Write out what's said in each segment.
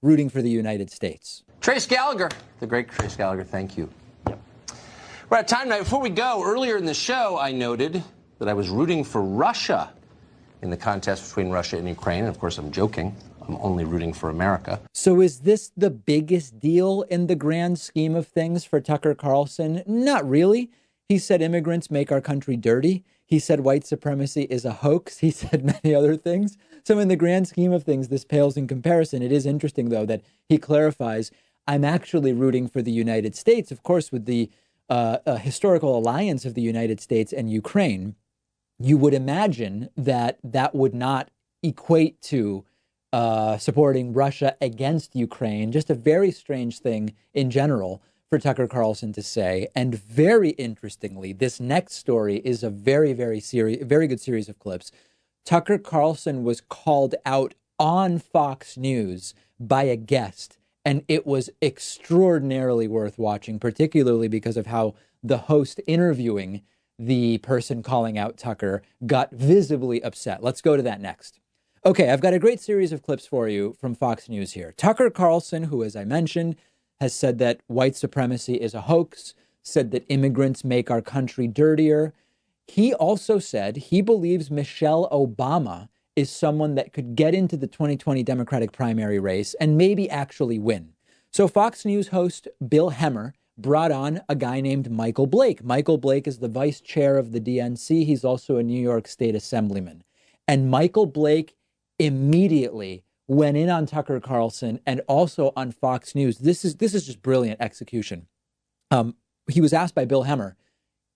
rooting for the United States. Trace Gallagher, the great Trace Gallagher, thank you. We're out of time tonight. Before we go, earlier in the show, I noted that I was rooting for Russia in the contest between Russia and Ukraine. And of course, I'm joking. I'm only rooting for America. So is this the biggest deal in the grand scheme of things for Tucker Carlson? Not really. He said immigrants make our country dirty. He said white supremacy is a hoax. He said many other things. So in the grand scheme of things, this pales in comparison. It is interesting, though, that he clarifies, I'm actually rooting for the United States, of course, with the historical alliance of the United States and Ukraine. You would imagine that that would not equate to supporting Russia against Ukraine. Just a very strange thing in general for Tucker Carlson to say. And very interestingly, this next story is a very good series of clips. Tucker Carlson was called out on Fox News by a guest, and it was extraordinarily worth watching, particularly because of how the host interviewing the person calling out Tucker got visibly upset. Let's go to that next. Okay, I've got a great series of clips for you from Fox News here. Tucker Carlson, who, as I mentioned, has said that white supremacy is a hoax, said that immigrants make our country dirtier. He also said he believes Michelle Obama is someone that could get into the 2020 Democratic primary race and maybe actually win. So Fox News host Bill Hemmer brought on a guy named Michael Blake. Michael Blake is the vice chair of the DNC. He's also a New York State assemblyman. And Michael Blake immediately went in on Tucker Carlson and also on Fox News. This is just brilliant execution. He was asked by Bill Hemmer,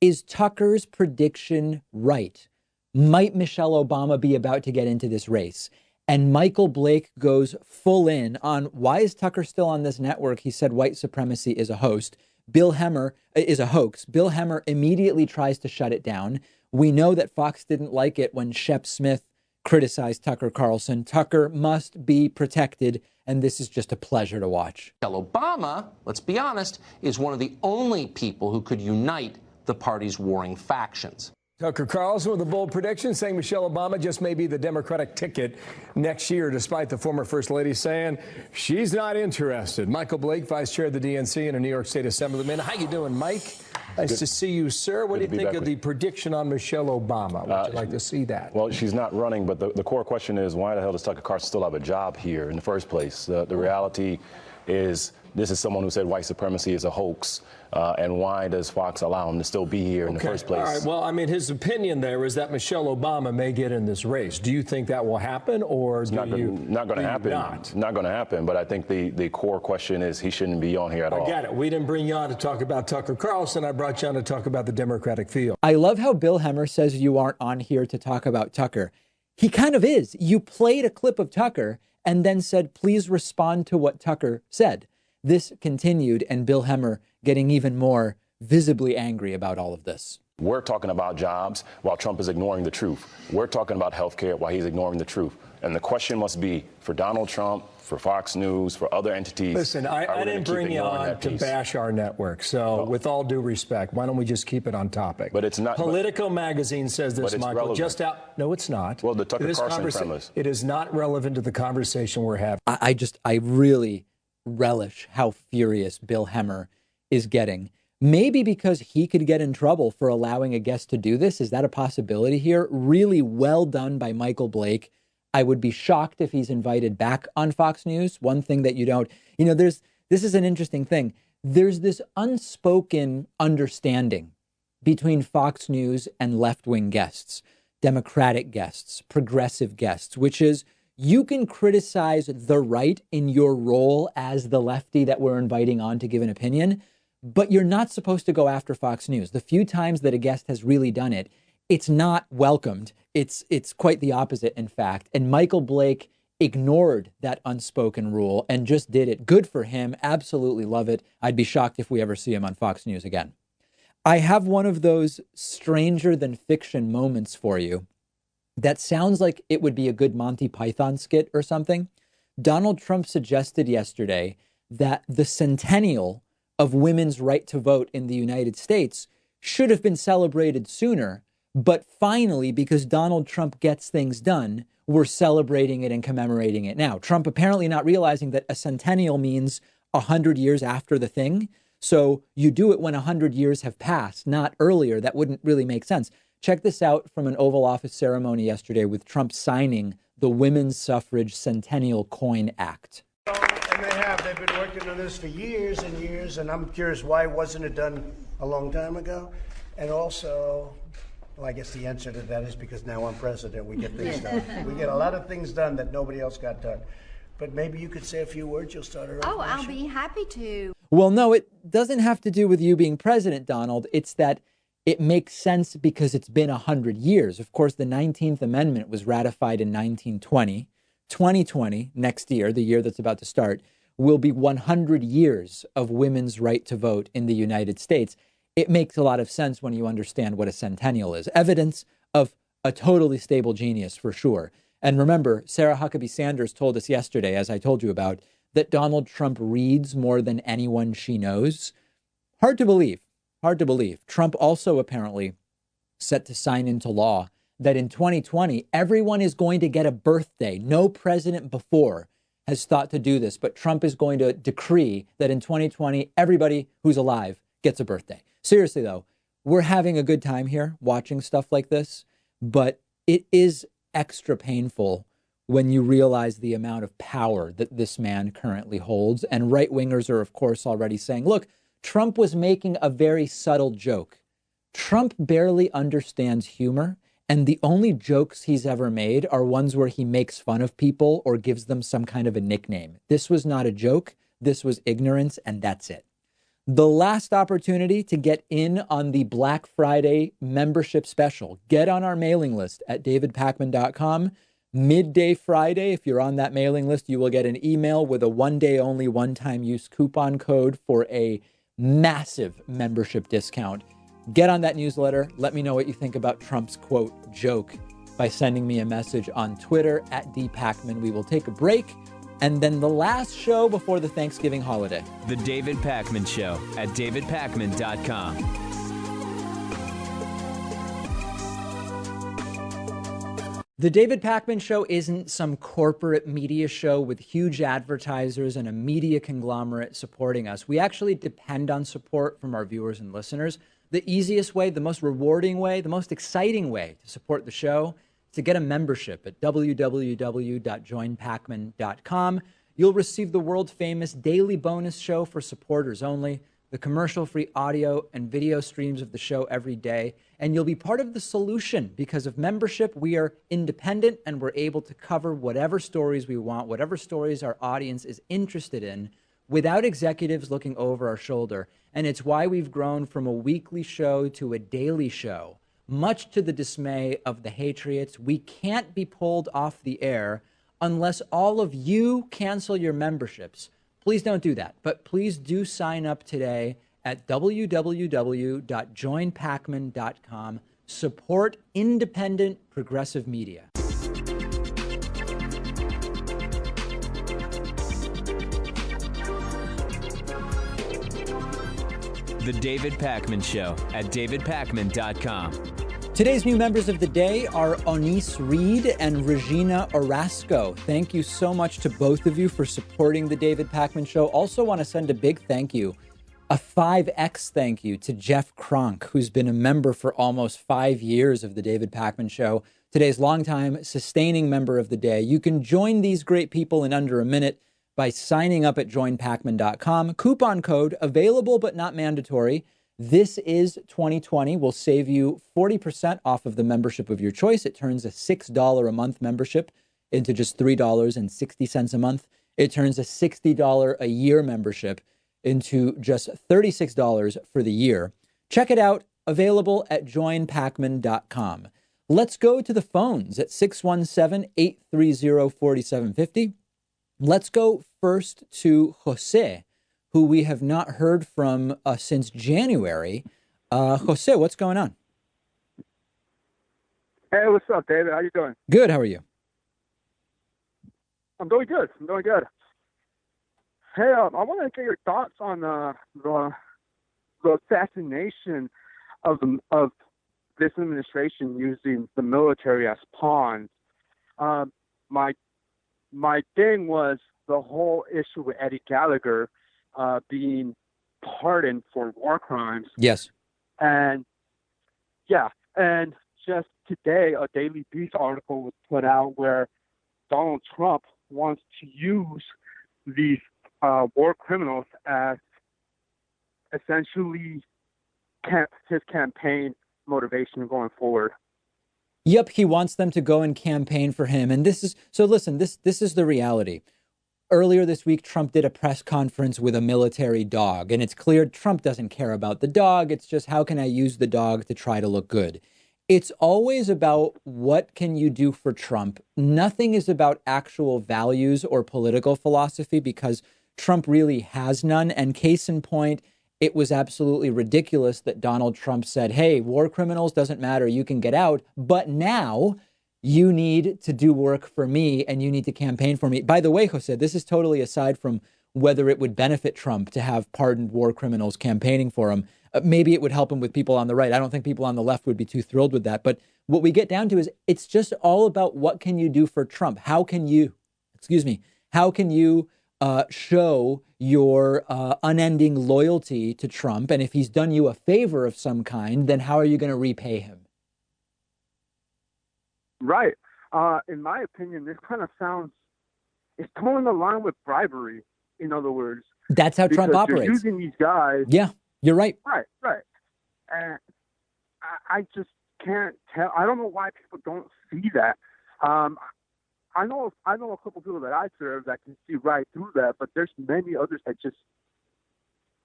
is Tucker's prediction right? Might Michelle Obama be about to get into this race? And Michael Blake goes full in on why is Tucker still on this network? He said white supremacy is a host. Bill Hemmer is a hoax. Bill Hemmer immediately tries to shut it down. We know that Fox didn't like it when Shep Smith criticized Tucker Carlson. Tucker must be protected, and this is just a pleasure to watch. Obama, let's be honest, is one of the only people who could unite the party's warring factions. Tucker Carlson with a bold prediction saying Michelle Obama just may be the Democratic ticket next year, despite the former First Lady saying she's not interested. Michael Blake, vice chair of the DNC and a New York State assemblyman. How you doing, Mike? Nice to see you, sir. What do you think of the prediction on Michelle Obama? Would you like to see that? Well, she's not running, but the core question is why the hell does Tucker Carlson still have a job here in the first place? The reality is this is someone who said white supremacy is a hoax. And why does Fox allow him to still be here in the first place? All right. Well, I mean, his opinion there is that Michelle Obama may get in this race. Do you think that will happen, or it's not going to happen? Not going to happen. But I think the core question is he shouldn't be on here at all. I get it. We didn't bring you on to talk about Tucker Carlson. I brought you on to talk about the Democratic field. I love how Bill Hemmer says you aren't on here to talk about Tucker. He kind of is. You played a clip of Tucker and then said, please respond to what Tucker said. This continued, and Bill Hemmer getting even more visibly angry about all of this. We're talking about jobs while Trump is ignoring the truth. We're talking about health care while he's ignoring the truth. And the question must be for Donald Trump, for Fox News, for other entities. Listen, I didn't bring you on to bash our network. So with all due respect, why don't we just keep it on topic? But it's not. Politico magazine says this, Michael. Relevant. Just out. No, it's not. Well, the Tucker Carlson premise. It is not relevant to the conversation we're having. I really relish how furious Bill Hemmer is getting. Maybe because he could get in trouble for allowing a guest to do this. Is that a possibility here? Really well done by Michael Blake. I would be shocked if he's invited back on Fox News. One thing that you don't, this is an interesting thing. There's this unspoken understanding between Fox News and left-wing guests, Democratic guests, progressive guests, which is you can criticize the right in your role as the lefty that we're inviting on to give an opinion, but you're not supposed to go after Fox News. The few times that a guest has really done it, it's not welcomed. It's quite the opposite, in fact. And Michael Blake ignored that unspoken rule and just did it. Good for him. Absolutely love it. I'd be shocked if we ever see him on Fox News again. I have one of those stranger than fiction moments for you that sounds like it would be a good Monty Python skit or something. Donald Trump suggested yesterday that the centennial of women's right to vote in the United States should have been celebrated sooner, But finally, because Donald Trump gets things done, we're celebrating it and commemorating it now. Trump apparently not realizing that a centennial means 100 years after the thing. So you do it when 100 years have passed, not earlier. That wouldn't really make sense. Check this out from an Oval Office ceremony yesterday with Trump signing the Women's Suffrage Centennial Coin Act. And they've been working on this for years and years, and I'm curious, why wasn't it done a long time ago? And also, well, I guess the answer to that is because now I'm president, we get things done. We get a lot of things done that nobody else got done. But maybe you could say a few words, you'll start her off. Oh, I'll be happy to. Well, no, it doesn't have to do with you being president, Donald. It's that it makes sense because it's been 100 years. Of course, the 19th Amendment was ratified in 1920. 2020, next year, the year that's about to start, will be 100 years of women's right to vote in the United States. It makes a lot of sense when you understand what a centennial is. Evidence of a totally stable genius, for sure. And remember, Sarah Huckabee Sanders told us yesterday, as I told you about, that Donald Trump reads more than anyone she knows. Hard to believe. Hard to believe. Trump also apparently set to sign into law that in 2020, everyone is going to get a birthday. No president before has thought to do this, but Trump is going to decree that in 2020, everybody who's alive gets a birthday. Seriously, though, we're having a good time here watching stuff like this, but it is extra painful when you realize the amount of power that this man currently holds. And right-wingers are, of course, already saying, look, Trump was making a very subtle joke. Trump barely understands humor, and the only jokes he's ever made are ones where he makes fun of people or gives them some kind of a nickname. This was not a joke. This was ignorance, and that's it. The last opportunity to get in on the Black Friday membership special. Get on our mailing list at davidpakman.com. Midday Friday, if you're on that mailing list, you will get an email with a one-day only, one-time use coupon code for a massive membership discount. Get on that newsletter. Let me know what you think about Trump's, quote, joke by sending me a message on Twitter at @dpakman. We will take a break. And then the last show before the Thanksgiving holiday. The David Pakman Show at davidpakman.com. The David Pakman Show isn't some corporate media show with huge advertisers and a media conglomerate supporting us. We actually depend on support from our viewers and listeners. The easiest way, the most rewarding way, the most exciting way to support the show, to get a membership at www.joinpakman.com. You'll receive the world-famous daily bonus show for supporters only, the commercial-free audio and video streams of the show every day, and you'll be part of the solution. Because of membership, we are independent and we're able to cover whatever stories we want, whatever stories our audience is interested in, without executives looking over our shoulder. And it's why we've grown from a weekly show to a daily show. Much to the dismay of the Hatriots, we can't be pulled off the air unless all of you cancel your memberships. Please don't do that, but please do sign up today at www.joinpakman.com. Support independent progressive media. The David Pakman Show at davidpakman.com. Today's new members of the day are Onise Reed and Regina Orasco. Thank you so much to both of you for supporting the David Pakman Show. Also want to send a big thank you, a 5X thank you to Jeff Kronk, who's been a member for almost 5 years of the David Pakman Show. Today's longtime sustaining member of the day. You can join these great people in under a minute by signing up at joinpakman.com. Coupon code available but not mandatory. This is 2020 will save you 40% off of the membership of your choice. It turns a $6 a month membership into just $3.60 a month. It turns a $60 a year membership into just $36 for the year. Check it out. Available at joinpakman.com. Let's go to the phones at 617-830-4750. Let's go first to Jose, who we have not heard from since January. Jose, what's going on? Hey, what's up, David? How you doing? Good. How are you? I'm doing good. Hey, I want to get your thoughts on the assassination of this administration using the military as pawns. My thing was the whole issue with Eddie Gallagher being pardoned for war crimes. Yes. And just today, a Daily Beast article was put out where Donald Trump wants to use these war criminals as essentially his campaign motivation going forward. Yep, he wants them to go and campaign for him. And this is, so listen, this is the reality. Earlier this week, Trump did a press conference with a military dog, and it's clear Trump doesn't care about the dog. It's just, how can I use the dog to try to look good? It's always about what can you do for Trump. Nothing is about actual values or political philosophy, because Trump really has none. And case in point, it was absolutely ridiculous that Donald Trump said, hey, war criminals doesn't matter. You can get out. But now you need to do work for me and you need to campaign for me. By the way, Jose, this is totally aside from whether it would benefit Trump to have pardoned war criminals campaigning for him. Maybe it would help him with people on the right. I don't think people on the left would be too thrilled with that. But what we get down to is it's just all about what can you do for Trump? How can you show your unending loyalty to Trump? And if he's done you a favor of some kind, then how are you going to repay him? Right. In my opinion, this kind of it's towing the line with bribery, in other words. That's how Trump operates. You're using these guys. Yeah, you're right. Right. And I just can't tell. I don't know why people don't see that. I know a couple people that I serve that can see right through that, but there's many others that just,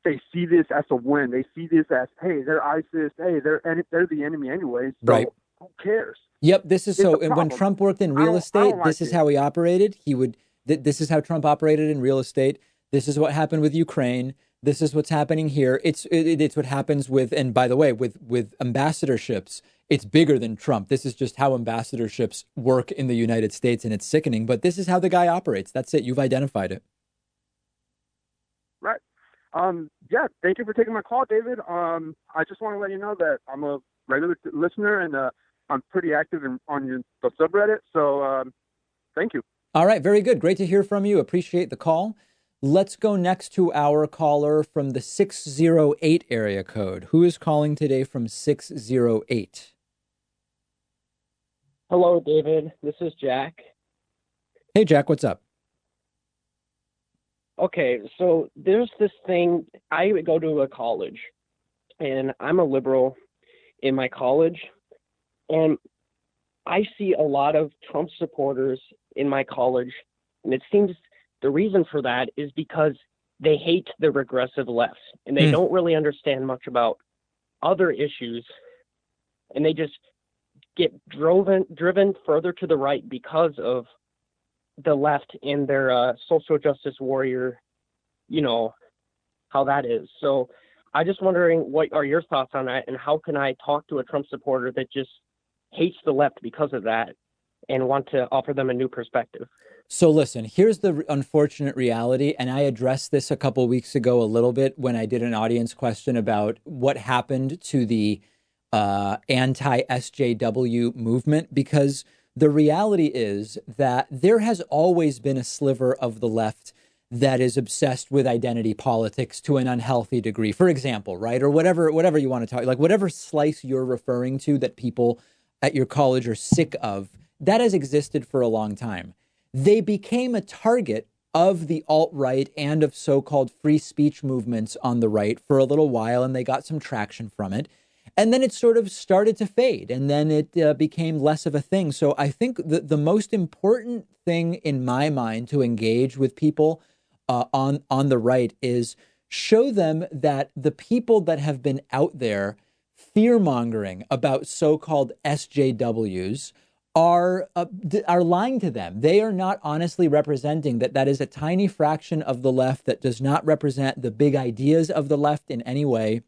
they see this as a win. They see this as, hey, they're ISIS. Hey, they're the enemy anyway. So right. Who cares? Yep. This is so. When Trump worked in real estate, this is how he operated. This is how Trump operated in real estate. This is what happened with Ukraine. This is what's happening here. It's what happens with, and by the way, with ambassadorships, it's bigger than Trump. This is just how ambassadorships work in the United States, and it's sickening. But this is how the guy operates. That's it. You've identified it. Right. Yeah. Thank you for taking my call, David. I just want to let you know that I'm a regular listener, and I'm pretty active on the subreddit. So thank you. All right. Very good. Great to hear from you. Appreciate the call. Let's go next to our caller from the 608 area code. Who is calling today from 608? Hello, David. This is Jack. Hey, Jack. What's up? Okay, so there's this thing. I go to a college, and I'm a liberal in my college, and I see a lot of Trump supporters in my college, and it seems the reason for that is because they hate the regressive left, and they don't really understand much about other issues, and they just get driven further to the right because of the left and their social justice warrior, how that is. So I just wondering, what are your thoughts on that, and how can I talk to a Trump supporter that just hates the left because of that and want to offer them a new perspective? So listen, here's the unfortunate reality, and I addressed this a couple weeks ago a little bit when I did an audience question about what happened to the anti-SJW movement, because the reality is that there has always been a sliver of the left that is obsessed with identity politics to an unhealthy degree, for example, right? Or whatever you want to talk, like whatever slice you're referring to that people at your college are sick of, that has existed for a long time. They became a target of the alt-right and of so-called free speech movements on the right for a little while, and they got some traction from it. And then it sort of started to fade, and then it became less of a thing. So I think the most important thing in my mind to engage with people on the right is show them that the people that have been out there fear-mongering about so-called SJWs are lying to them. They are not honestly representing that is a tiny fraction of the left that does not represent the big ideas of the left in any way.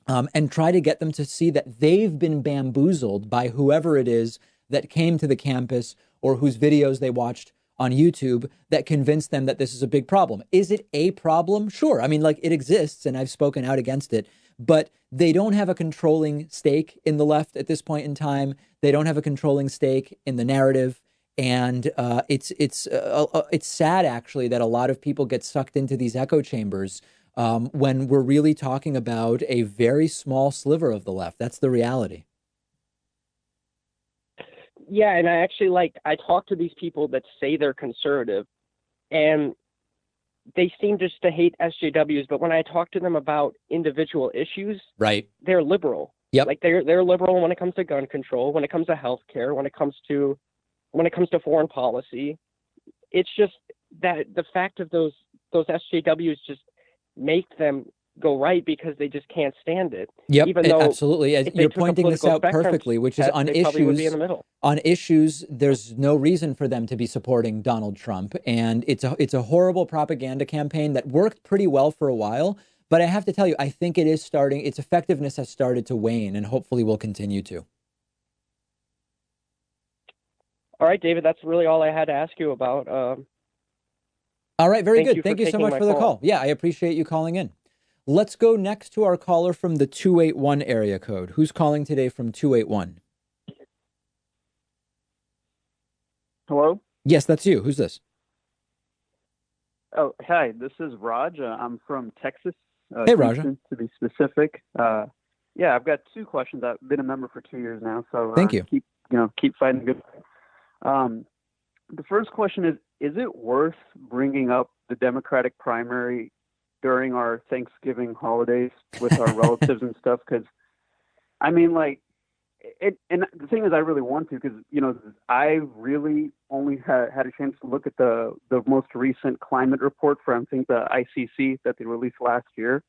And try to get them to see that they've been bamboozled by whoever it is that came to the campus or whose videos they watched on YouTube that convinced them that this is a big problem. Is it a problem? Sure. I mean, like, it exists, and I've spoken out against it. but they don't have a controlling stake in the left at this point in time. They don't have a controlling stake in the narrative. And it's sad, actually, that a lot of people get sucked into these echo chambers when we're really talking about a very small sliver of the left. That's the reality. Yeah, and I talk to these people that say they're conservative, and they seem just to hate SJWs. But when I talk to them about individual issues, right, they're liberal. Yep. Like they're liberal when it comes to gun control, when it comes to healthcare, when it comes to foreign policy. It's just that the fact of those SJWs just make them go right because they just can't stand it. Yep, Even though absolutely. You're pointing this out perfectly, which is on issues, there's no reason for them to be supporting Donald Trump. And it's a horrible propaganda campaign that worked pretty well for a while. But I have to tell you, I think its effectiveness has started to wane, and hopefully will continue to. All right, David, that's really all I had to ask you about. All right, very good. Thank you so much for the call. call. Yeah, I appreciate you calling in. Let's go next to our caller from the 281 area code. Who's calling today from 281? Hello? Yes, that's you. Who's this? Oh, hi. This is Raj. I'm from Texas. Hey, Raj. To be specific. Yeah, I've got two questions. I've been a member for 2 years now, so thank you. Keep fighting good. The first question is it worth bringing up the Democratic primary during our Thanksgiving holidays with our relatives and stuff? Because, I mean, like, and the thing is, I really want to, because, I really only had a chance to look at the most recent climate report from, I think, the ICC that they released last year.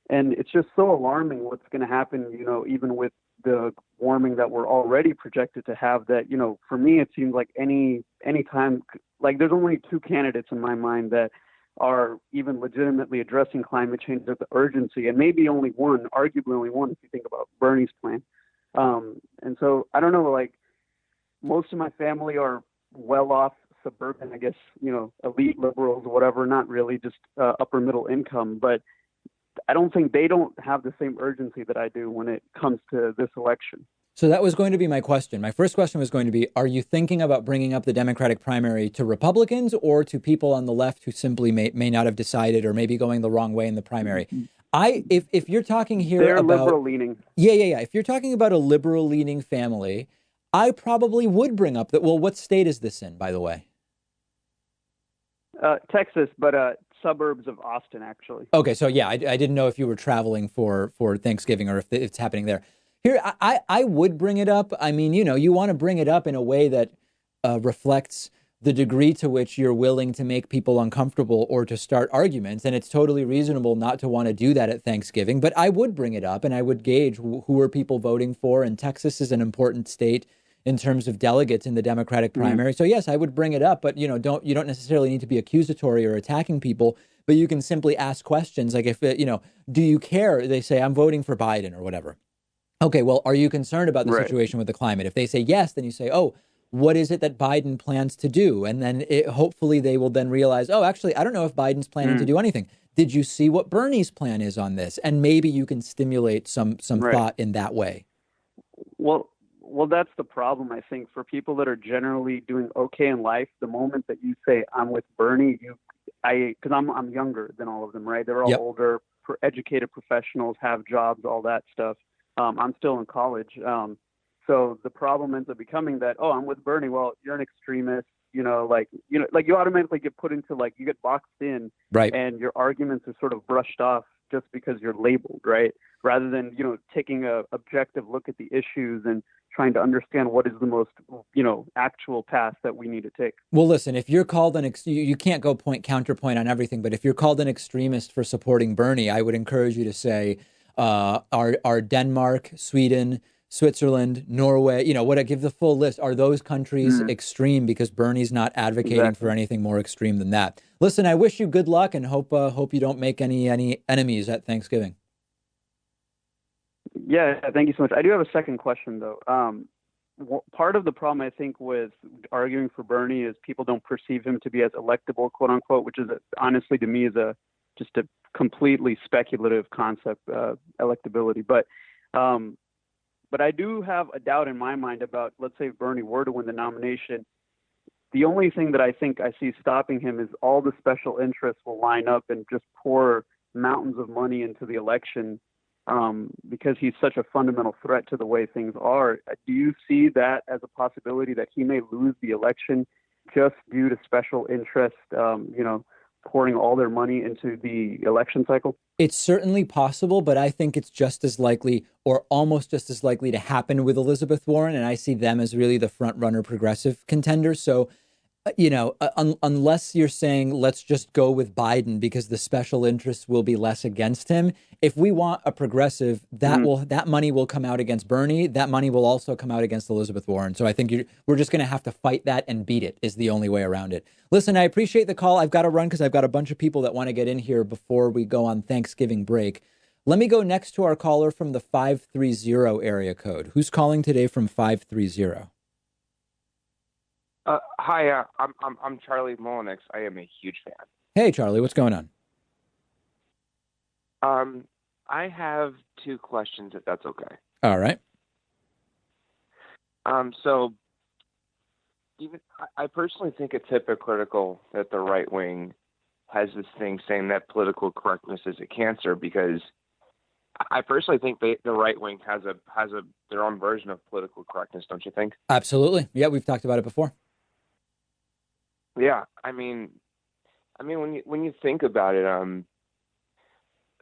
And it's just so alarming what's going to happen, even with the warming that we're already projected to have, that, for me, it seems like any time, like, there's only two candidates in my mind that are even legitimately addressing climate change with the urgency, and maybe only one, arguably only one, if you think about Bernie's plan. And so I don't know, like, most of my family are well-off suburban, I guess, elite liberals or whatever, not really just upper middle income, but I don't think they don't have the same urgency that I do when it comes to this election. So that was going to be my question. My first question was going to be, are you thinking about bringing up the Democratic primary to Republicans or to people on the left who simply may not have decided or maybe going the wrong way in the primary? If you're talking here They're about liberal leaning. Yeah. If you're talking about a liberal leaning family, I probably would bring up that. Well, what state is this in, by the way? Texas, but suburbs of Austin, actually. Okay, so yeah, I didn't know if you were traveling for Thanksgiving or if it's happening there. Here, I would bring it up. I mean, you want to bring it up in a way that reflects the degree to which you're willing to make people uncomfortable or to start arguments. And it's totally reasonable not to want to do that at Thanksgiving. But I would bring it up and I would gauge who are people voting for. And Texas is an important state in terms of delegates in the Democratic primary. So yes, I would bring it up, but you don't necessarily need to be accusatory or attacking people, but you can simply ask questions like, if do you care? They say, I'm voting for Biden or whatever. Okay, well, are you concerned about the situation with the climate? If they say yes, then you say, oh, what is it that Biden plans to do? And then hopefully they will then realize, oh, actually, I don't know if Biden's planning to do anything. Did you see what Bernie's plan is on this? And maybe you can stimulate some thought in that way. Well, that's the problem, I think, for people that are generally doing okay in life. The moment that you say, I'm with Bernie, because I'm younger than all of them, right? They're all older, educated professionals, have jobs, all that stuff. I'm still in college. So the problem ends up becoming that, oh, I'm with Bernie. Well, you're an extremist, you automatically get put into, you get boxed in, right? And your arguments are sort of brushed off just because you're labeled, right? Rather than, taking a objective look at the issues and trying to understand what is the most, actual path that we need to take. Well, listen, if you're called you can't go counterpoint on everything, but if you're called an extremist for supporting Bernie, I would encourage you to say, are Denmark, Sweden, Switzerland, Norway, give the full list. Are those countries extreme because Bernie's not advocating for anything more extreme than that? Listen, I wish you good luck and hope you don't make any enemies at Thanksgiving. Yeah, thank you so much. I do have a second question, though. Part of the problem, I think, with arguing for Bernie is people don't perceive him to be as electable, quote unquote, which is honestly to me is just a completely speculative concept, electability. But I do have a doubt in my mind about, let's say, if Bernie were to win the nomination. The only thing that I think I see stopping him is all the special interests will line up and just pour mountains of money into the election, because he's such a fundamental threat to the way things are. Do you see that as a possibility that he may lose the election just due to special interest, pouring all their money into the election cycle? It's certainly possible, but I think it's just as likely, or almost just as likely, to happen with Elizabeth Warren, and I see them as really the front runner progressive contender. So, unless you're saying let's just go with Biden because the special interests will be less against him. If we want a progressive, that money will come out against Bernie. That money will also come out against Elizabeth Warren. So I think we're just going to have to fight that and beat it is the only way around it. Listen, I appreciate the call. I've got to run because I've got a bunch of people that want to get in here before we go on Thanksgiving break. Let me go next to our caller from the 530 area code. Who's calling today from 530? Hi, I'm Charlie Molinix. I am a huge fan. Hey, Charlie, what's going on? I have two questions, if that's okay. All right. So, I personally think it's hypocritical that the right wing has this thing saying that political correctness is a cancer, because I personally think the right wing has their own version of political correctness. Don't you think? Absolutely. Yeah, we've talked about it before. Yeah, I mean, when you think about it,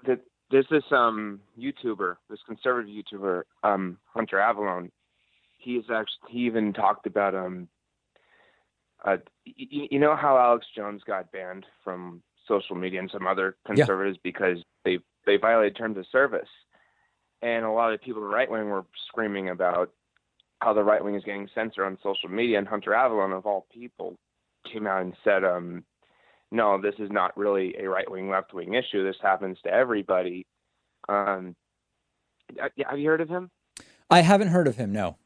that there's this YouTuber, this conservative YouTuber, Hunter Avallone. He even talked about you know how Alex Jones got banned from social media and some other conservatives because they violated terms of service, and a lot of people in the right wing were screaming about how the right wing is getting censored on social media, and Hunter Avallone, of all people, came out and said, no, this is not really a right-wing, left-wing issue. This happens to everybody. Have you heard of him? I haven't heard of him, no.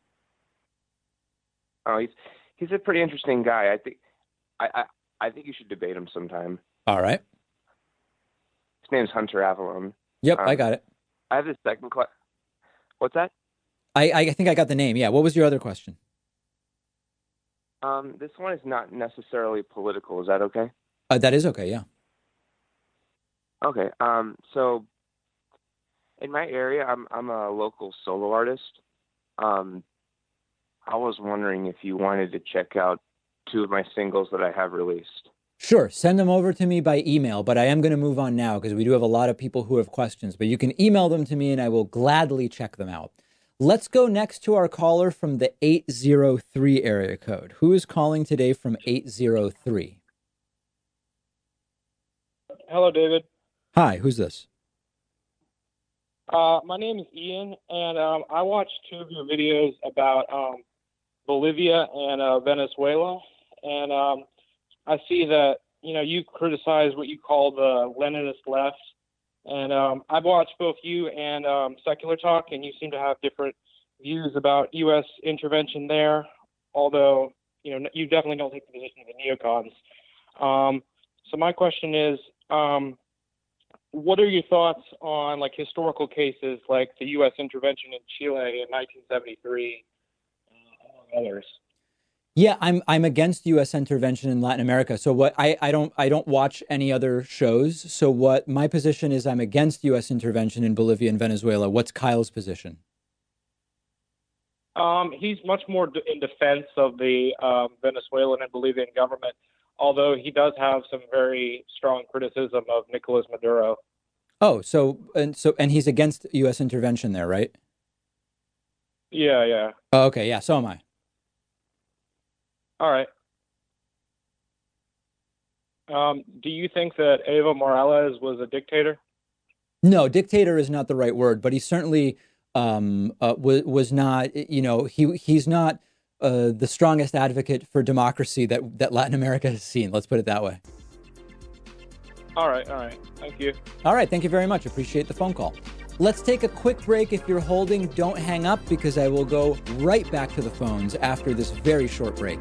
Oh, he's a pretty interesting guy. I think you should debate him sometime. All right. His name's Hunter Avallone. Yep, I got it. I have this second question. What's that? I think I got the name. Yeah, what was your other question? This one is not necessarily political. Is that okay? That is okay, yeah. Okay. So in my area, I'm a local solo artist. I was wondering if you wanted to check out two of my singles that I have released. Sure. Send them over to me by email, but I am going to move on now because we do have a lot of people who have questions, but you can email them to me and I will gladly check them out. Let's go next to our caller from the 803 area code. Who is calling today from 803? Hello, David. Hi, who's this? My name is Ian, and I watched two of your videos about Bolivia and Venezuela, and I see that you criticize what you call the Leninist left, and I've watched both you and Secular Talk, and you seem to have different views about U.S. intervention there, although you definitely don't take the position of the neocons. So my question is, what are your thoughts on historical cases like the U.S. intervention in Chile in 1973, among others? Yeah, I'm against U.S. intervention in Latin America. So what I don't watch any other shows. So what my position is, I'm against U.S. intervention in Bolivia and Venezuela. What's Kyle's position? He's much more in defense of the Venezuelan and Bolivian government, although he does have some very strong criticism of Nicolas Maduro. Oh, and he's against U.S. intervention there, right? Yeah. Oh, okay, yeah, so am I. All right. Do you think that Evo Morales was a dictator? No, dictator is not the right word, but he certainly was not. He's not the strongest advocate for democracy that Latin America has seen. Let's put it that way. All right. Thank you. All right. Thank you very much. Appreciate the phone call. Let's take a quick break. If you're holding, don't hang up because I will go right back to the phones after this very short break.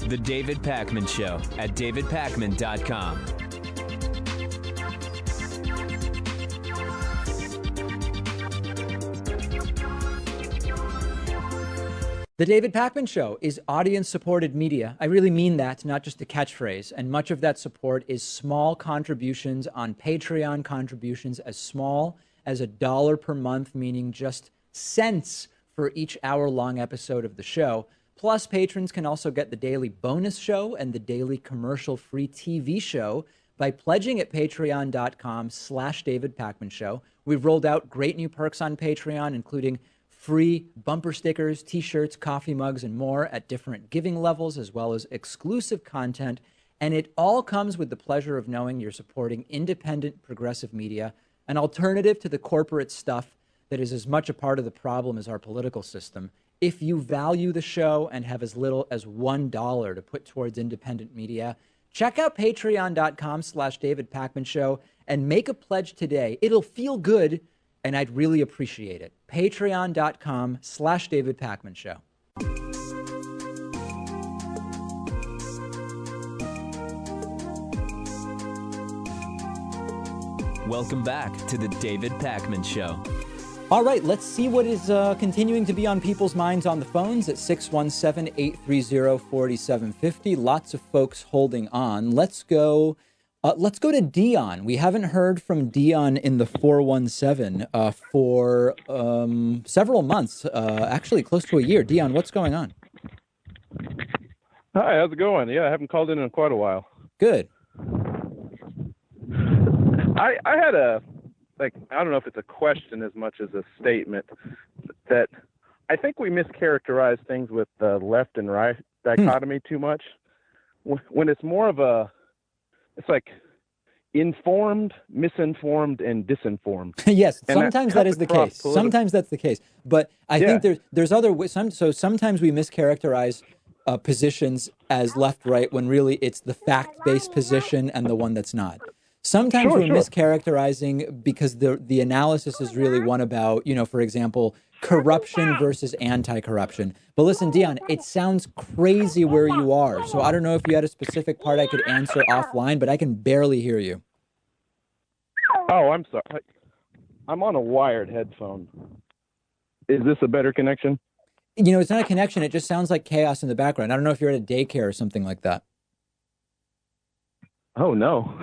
The David Pakman Show at davidpakman.com. The David Pakman Show is audience-supported media. I really mean that, not just a catchphrase. And much of that support is small contributions on Patreon, contributions as small as $1 per month, meaning just cents for each hour-long episode of the show. Plus, patrons can also get the daily bonus show and the daily commercial-free TV show by pledging at patreon.com/David Pakman Show. We've rolled out great new perks on Patreon, including free bumper stickers, t-shirts, coffee mugs, and more at different giving levels, as well as exclusive content. And it all comes with the pleasure of knowing you're supporting independent progressive media, an alternative to the corporate stuff that is as much a part of the problem as our political system. If you value the show and have as little as $1 to put towards independent media, check out patreon.com/David Pakman Show and make a pledge today. It'll feel good, and I'd really appreciate it. Patreon.com/David Pakman Show. Welcome back to the David Pakman Show. All right, let's see what is continuing to be on people's minds on the phones at 617-830-4750. Lots of folks holding on. Let's go to Dion. We haven't heard from Dion in the 417 for several months, actually close to a year. Dion, what's going on? Hi, how's it going? Yeah, I haven't called in quite a while. Good. I had I don't know if it's a question as much as a statement, that I think we mischaracterize things with the left and right dichotomy too much. When it's more of it's like informed, misinformed, and disinformed. Yes, and sometimes that is the case. Sometimes that's the case. But I think there's other ways. So sometimes we mischaracterize positions as left, right, when really it's the fact-based position and the one that's not. Sometimes we're mischaracterizing because the analysis is really one about, for example, corruption versus anti-corruption. But listen, Dion, it sounds crazy where you are. So I don't know if you had a specific part I could answer offline, but I can barely hear you. Oh, I'm sorry. I'm on a wired headphone. Is this a better connection? It's not a connection. It just sounds like chaos in the background. I don't know if you're at a daycare or something like that. Oh, no.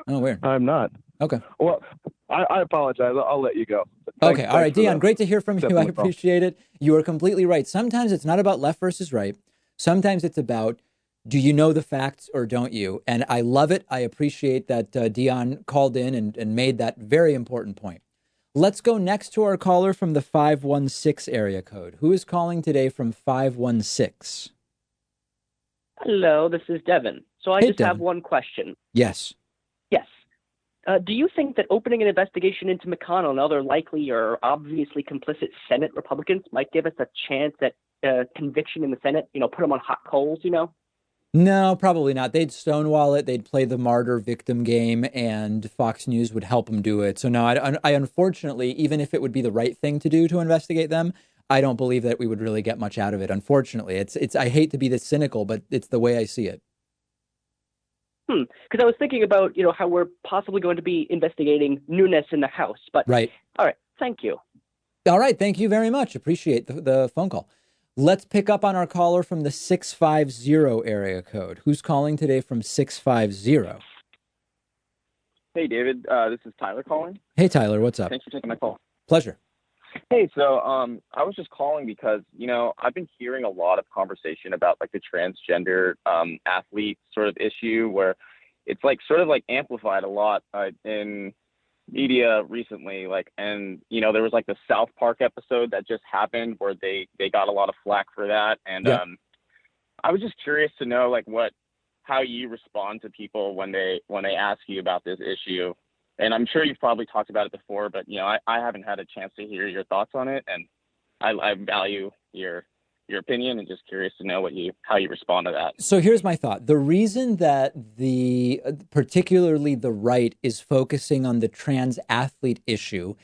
Oh, weird. I'm not. Okay. Well, I apologize. I'll let you go. Okay. All right, Dion, great to hear from you. I appreciate it. You are completely right. Sometimes it's not about left versus right. Sometimes it's about, do you know the facts or don't you? And I love it. I appreciate that Dion called in and made that very important point. Let's go next to our caller from the 516 area code. Who is calling today from 516? Hello, this is Devin. So I just have one question. Yes. Yes. Do you think that opening an investigation into McConnell and other likely or obviously complicit Senate Republicans might give us a chance at conviction in the Senate? Put them on hot coals, No, probably not. They'd stonewall it. They'd play the martyr victim game, and Fox News would help them do it. So no, I unfortunately, even if it would be the right thing to do to investigate them, I don't believe that we would really get much out of it. Unfortunately, it's. I hate to be this cynical, but it's the way I see it. Because I was thinking about, how we're possibly going to be investigating Nunes in the House. But right. All right. Thank you. All right. Thank you very much. Appreciate the phone call. Let's pick up on our caller from the 650 area code. Who's calling today from 650? Hey, David. This is Tyler calling. Hey, Tyler. What's up? Thanks for taking my call. Pleasure. Hey, so I was just calling because, I've been hearing a lot of conversation about the transgender athlete sort of issue where it's sort of amplified a lot in media recently. And, there was the South Park episode that just happened where they got a lot of flack for that. And I was just curious to know how you respond to people when they ask you about this issue. And I'm sure you've probably talked about it before, but, I haven't had a chance to hear your thoughts on it. And I value your opinion and just curious to know how you respond to that. So here's my thought. The reason that particularly the right is focusing on the trans athlete issue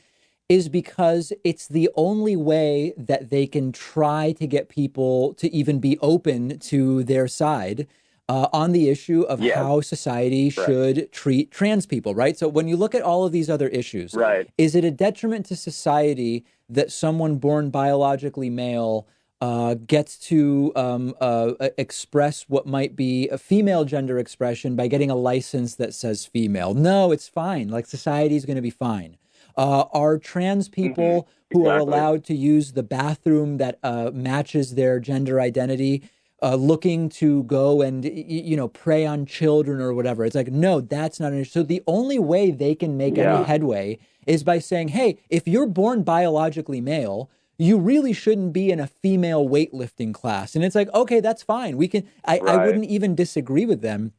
is because it's the only way that they can try to get people to even be open to their side on the issue of how society should treat trans people, right? So when you look at all of these other issues, is it a detriment to society that someone born biologically male gets to express what might be a female gender expression by getting a license that says female. No, it's fine. Like, society's going to be fine. Are trans people who are allowed to use the bathroom that matches their gender identity looking to go and, prey on children or whatever? It's like, no, that's not an issue. So the only way they can make any headway is by saying, hey, if you're born biologically male, you really shouldn't be in a female weightlifting class. And it's like, okay, that's fine. We can, I wouldn't even disagree with them.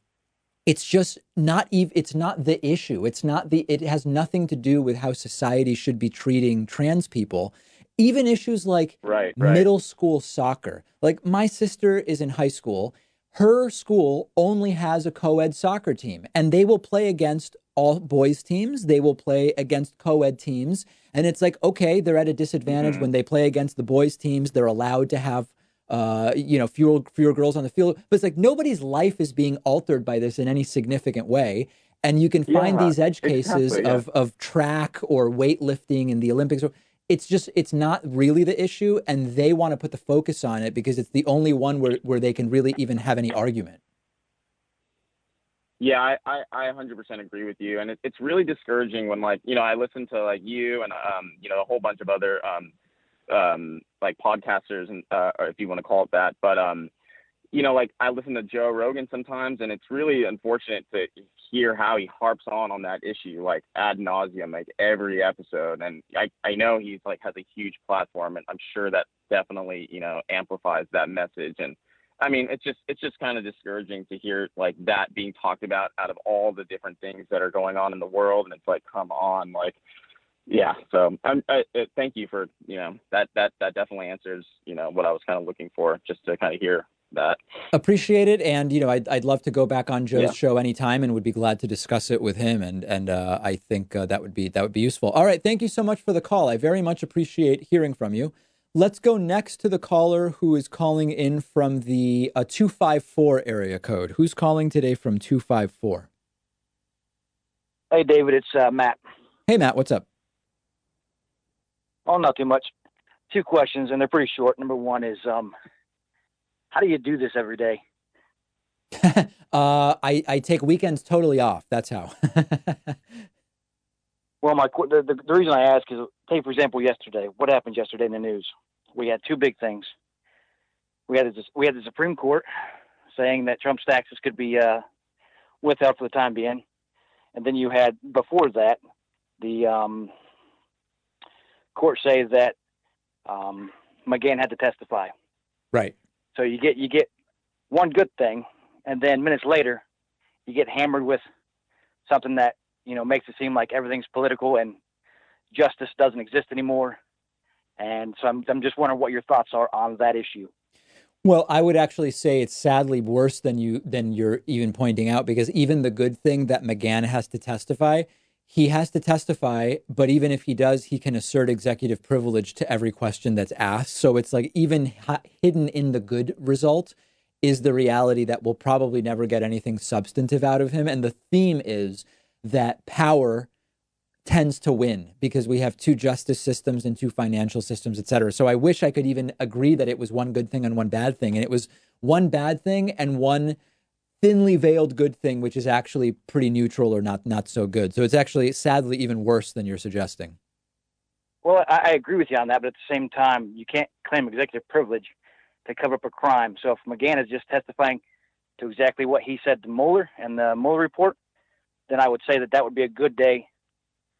It's just not it's not the issue. It has nothing to do with how society should be treating trans people. Even issues like middle school soccer. Like, my sister is in high school. Her school only has a co-ed soccer team, and they will play against all boys teams. They will play against co-ed teams. And it's like, okay, they're at a disadvantage when they play against the boys teams. They're allowed to have, fewer girls on the field. But it's like, nobody's life is being altered by this in any significant way. And you can find these edge cases of track or weightlifting in the Olympics. It's not really the issue. And they want to put the focus on it because it's the only one where they can really even have any argument. Yeah, I 100% agree with you. And it's really discouraging when, like, I listen to, like, you and, a whole bunch of other, like, podcasters, and or if you want to call it that. But, like, I listen to Joe Rogan sometimes, and it's really unfortunate to hear how he harps on that issue, like, ad nauseum, like, every episode. And I know he's, like, has a huge platform, and I'm sure that definitely, amplifies that message. And I mean, it's just kind of discouraging to hear, like, that being talked about out of all the different things that are going on in the world. And it's like, come on, like, yeah. So thank you for, that definitely answers, what I was kind of looking for, just to kind of hear that. Appreciate it. And, I'd love to go back on Joe's show anytime and would be glad to discuss it with him. And I think that would be useful. All right. Thank you so much for the call. I very much appreciate hearing from you. Let's go next to the caller who is calling in from the 254 area code. Who's calling today from 254? Hey, David, it's Matt. Hey, Matt, what's up? Oh, not too much. Two questions, and they're pretty short. Number one is, how do you do this every day? I take weekends totally off. That's how. Well, the reason I ask is, take, for example, yesterday. What happened yesterday in the news? We had two big things. We had the Supreme Court saying that Trump's taxes could be withheld for the time being. And then you had, before that, the court say that McGahn had to testify. Right. So you get one good thing, and then minutes later, you get hammered with something that, makes it seem like everything's political and justice doesn't exist anymore. And so I'm just wondering what your thoughts are on that issue. Well, I would actually say it's sadly worse than you're even pointing out, because even the good thing that McGahn has to testify, he has to testify, but even if he does, he can assert executive privilege to every question that's asked. So it's like, even hidden in the good result is the reality that we'll probably never get anything substantive out of him. And the theme is that power tends to win because we have two justice systems and two financial systems, et cetera. So I wish I could even agree that it was one good thing and one bad thing. And it was one bad thing and one thinly veiled good thing, which is actually pretty neutral or not so good. So it's actually sadly even worse than you're suggesting. Well, I agree with you on that, but at the same time, you can't claim executive privilege to cover up a crime. So if McGahn is just testifying to exactly what he said to Mueller and the Mueller report, then I would say that would be a good day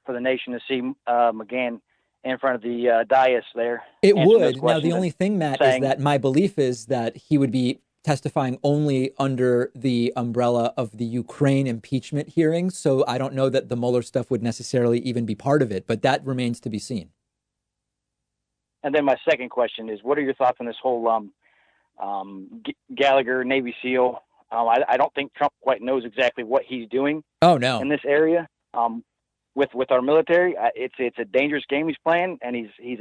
for the nation to see McGahn in front of the dais there. It would. Now, the only thing, Matt, is that my belief is that he would be testifying only under the umbrella of the Ukraine impeachment hearings. So I don't know that the Mueller stuff would necessarily even be part of it, but that remains to be seen. And then my second question is, what are your thoughts on this whole Gallagher Navy SEAL? I don't think Trump quite knows exactly what he's doing. Oh, no. In this area, with our military, it's a dangerous game he's playing, and he's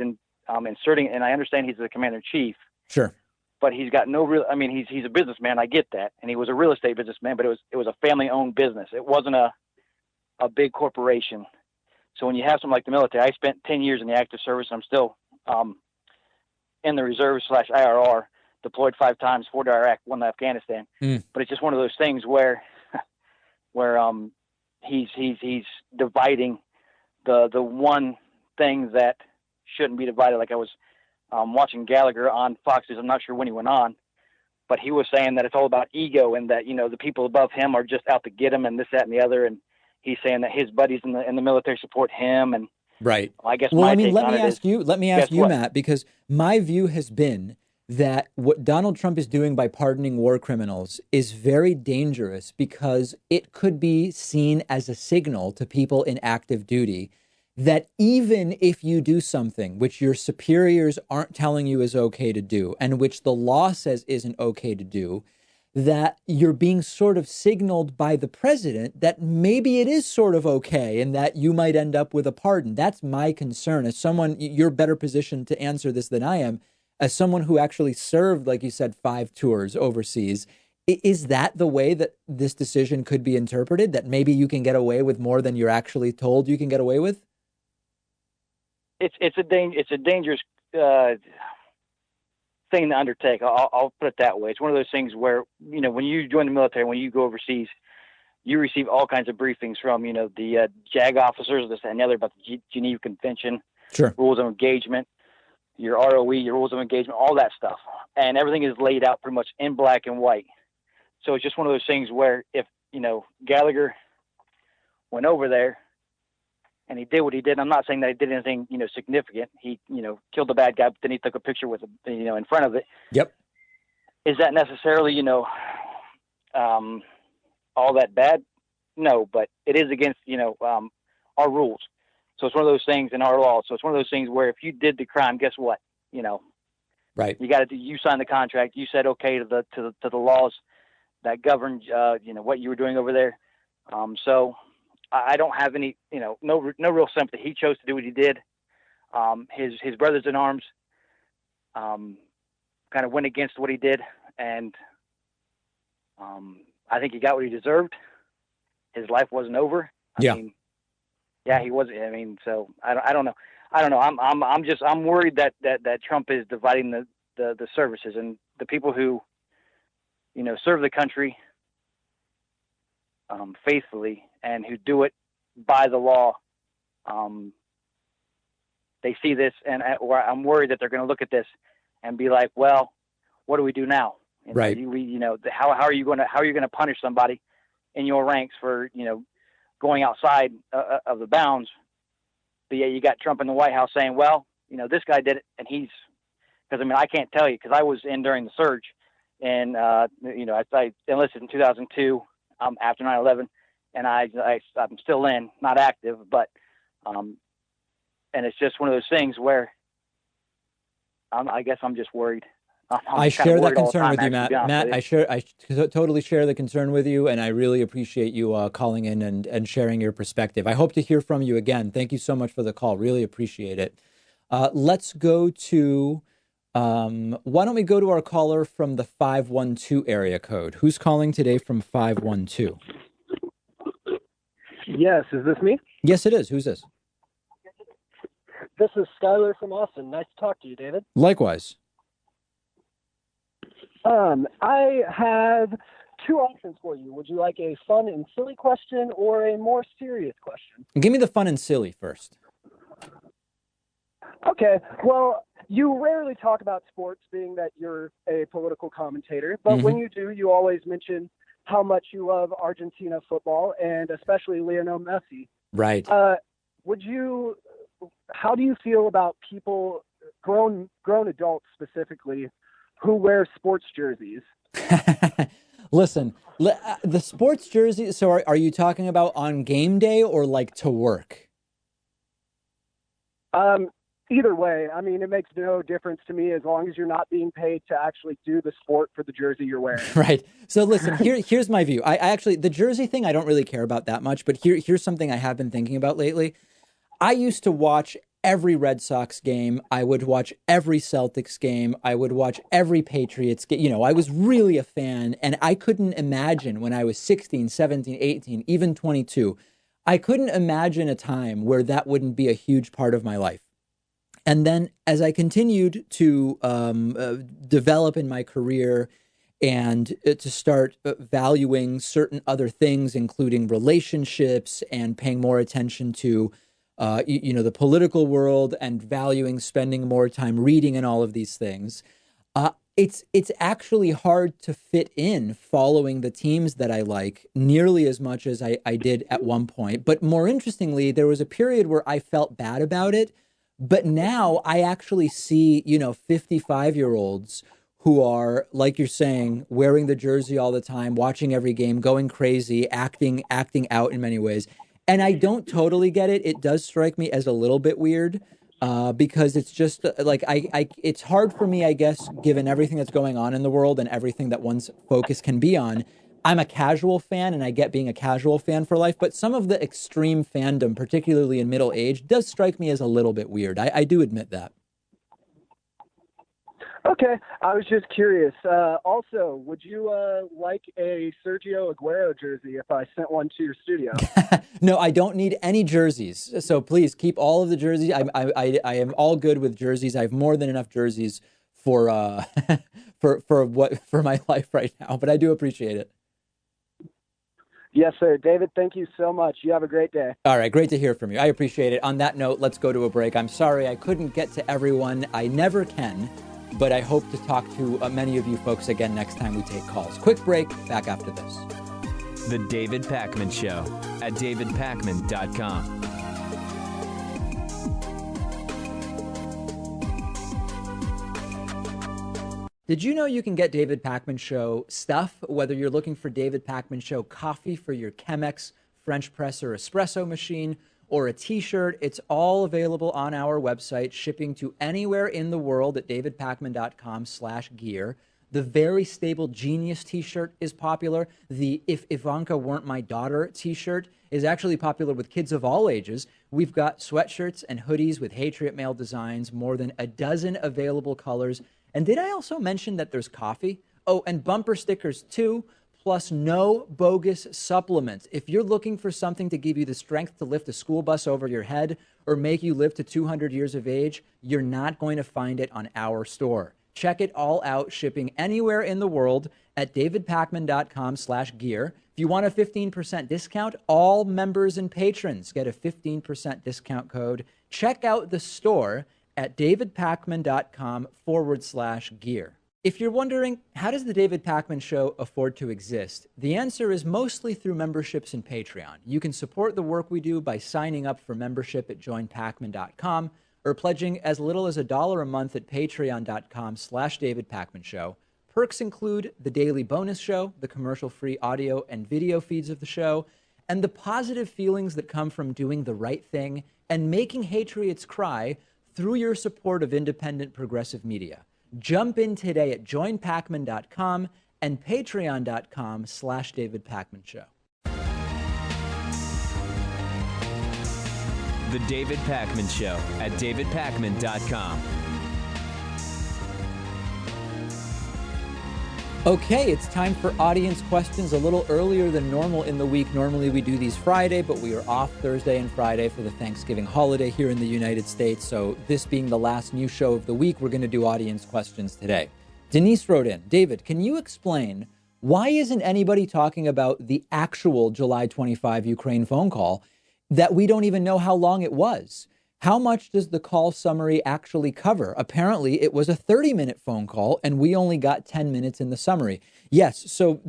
inserting. And I understand he's the commander in chief. Sure. But he's got no real. I mean, he's a businessman. I get that, and he was a real estate businessman. But it was a family-owned business. It wasn't a big corporation. So when you have something like the military, I spent 10 years in the active service. And I'm still in the reserve / IRR, deployed 5 times, 4 to Iraq, 1 to Afghanistan. But it's just one of those things where he's dividing the one thing that shouldn't be divided. Like I was watching Gallagher on Fox News. I'm not sure when he went on, but he was saying that it's all about ego and that, the people above him are just out to get him and this, that, and the other. And he's saying that his buddies in the military support him. And right. I guess well, my I mean, take let on me it ask is, you, guess what? Matt, because my view has been that what Donald Trump is doing by pardoning war criminals is very dangerous because it could be seen as a signal to people in active duty that even if you do something which your superiors aren't telling you is okay to do and which the law says isn't okay to do, that you're being sort of signaled by the president that maybe it is sort of okay and that you might end up with a pardon. That's my concern. As someone, you're better positioned to answer this than I am, as someone who actually served, like you said, 5 tours overseas. Is that the way that this decision could be interpreted, that maybe you can get away with more than you're actually told you can get away with? It's a dangerous thing to undertake. I'll put it that way. It's one of those things where, when you join the military, when you go overseas, you receive all kinds of briefings from, the JAG officers, this and the other, about the Geneva Convention, sure, rules of engagement, your ROE, your rules of engagement, all that stuff. And everything is laid out pretty much in black and white. So it's just one of those things where if, Gallagher went over there and he did what he did, I'm not saying that he did anything, significant. He, killed the bad guy, but then he took a picture with him, in front of it. Yep. Is that necessarily, all that bad? No, but it is against, our rules. So it's one of those things in our law. So it's one of those things where if you did the crime, guess what? Right. You got to do. You signed the contract. You said okay to the laws that govern, what you were doing over there. So I don't have any, no real sympathy. He chose to do what he did. His brothers in arms, kind of went against what he did, and I think he got what he deserved. His life wasn't over. I mean, yeah, he wasn't. I mean, so I don't know. I'm worried that Trump is dividing the services, and the people who, serve the country faithfully and who do it by the law. They see this, and I'm worried that they're going to look at this and be like, well, what do we do now? Right. How are you going to punish somebody in your ranks for, going outside of the bounds? But yeah, you got Trump in the White House saying, well, this guy did it, and because I can't tell you, because I was in during the surge, and I enlisted in 2002 after 9/11, and I'm still in, not active, but and it's just one of those things where I guess I'm just worried. I share that concern with you, Matt. Matt, I totally share the concern with you, and I really appreciate you calling in and sharing your perspective. I hope to hear from you again. Thank you so much for the call. Really appreciate it. Let's go to, why don't we go to our caller from the 512 area code? Who's calling today from 512? Yes, is this me? Yes, it is. Who's this? This is Skylar from Austin. Nice to talk to you, David. Likewise. I have 2 options for you. Would you like a fun and silly question or a more serious question? Give me the fun and silly first. Okay. Well, you rarely talk about sports, being that you're a political commentator. But when you do, you always mention how much you love Argentina football, and especially Lionel Messi. Right. How do you feel about people, grown adults specifically, who wear sports jerseys? Listen, the sports jersey. So are you talking about on game day or like to work? Either way, it makes no difference to me as long as you're not being paid to actually do the sport for the jersey you're wearing. Right. So listen, here's my view. I actually, the jersey thing, I don't really care about that much, but here's something I have been thinking about lately. I used to watch every Red Sox game. I would watch every Celtics game. I would watch every Patriots game. I was really a fan, and I couldn't imagine when I was 16, 17, 18, even 22, I couldn't imagine a time where that wouldn't be a huge part of my life. And then as I continued to develop in my career and to start valuing certain other things, including relationships and paying more attention to, the political world and valuing spending more time reading and all of these things, it's actually hard to fit in following the teams that I like nearly as much as I did at one point. But more interestingly, there was a period where I felt bad about it. But now I actually see, 55-year-olds who are, like you're saying, wearing the jersey all the time, watching every game, going crazy, acting out in many ways. And I don't totally get it. It does strike me as a little bit weird because it's just like it's hard for me, I guess, given everything that's going on in the world and everything that one's focus can be on. I'm a casual fan and I get being a casual fan for life, but some of the extreme fandom, particularly in middle age, does strike me as a little bit weird. I do admit that. Okay, I was just curious. Also, would you like a Sergio Aguero jersey if I sent one to your studio? No, I don't need any jerseys. So please keep all of the jerseys. I am all good with jerseys. I have more than enough jerseys for for my life right now. But I do appreciate it. Yes, sir. David, thank you so much. You have a great day. All right, great to hear from you. I appreciate it. On that note, let's go to a break. I'm sorry I couldn't get to everyone. I never can. But I hope to talk to many of you folks again next time we take calls. Quick break, back after this. The David Pakman Show at davidpakman.com. Did you know you can get David Pakman Show stuff, whether you're looking for David Pakman Show coffee for your Chemex, French press, or espresso machine, or a t-shirt? It's all available on our website, shipping to anywhere in the world at davidpakman.com/gear. The Very Stable Genius t-shirt is popular. The If Ivanka Weren't My Daughter t-shirt is actually popular with kids of all ages. We've got sweatshirts and hoodies with Hatriot Mail designs, more than a dozen available colors. And did I also mention that there's coffee? Oh, and bumper stickers too. Plus no bogus supplements. If you're looking for something to give you the strength to lift a school bus over your head or make you live to 200 years of age, you're not going to find it on our store. Check it all out, shipping anywhere in the world at davidpakman.com/gear. If you want a 15% discount, all members and patrons get a 15% discount code. Check out the store at davidpakman.com/gear. If you're wondering, how does the David Pakman Show afford to exist? The answer is mostly through memberships and Patreon. You can support the work we do by signing up for membership at joinpakman.com or pledging as little as $1 a month at patreon.com/David Pakman Show. Perks include the daily bonus show, the commercial-free audio and video feeds of the show, and the positive feelings that come from doing the right thing and making Hatriots cry through your support of independent progressive media. Jump in today at joinpakman.com and patreon.com/David Pakman Show. The David Pakman Show at davidpakman.com. Okay, it's time for audience questions a little earlier than normal in the week. Normally we do these Friday, but we are off Thursday and Friday for the Thanksgiving holiday here in the United States. So this being the last new show of the week, we're going to do audience questions today. Denise wrote in, David, can you explain why isn't anybody talking about the actual July 25 Ukraine phone call that we don't even know how long it was? How much does the call summary actually cover? Apparently, it was a 30-minute phone call, and we only got 10 minutes in the summary. Yes, so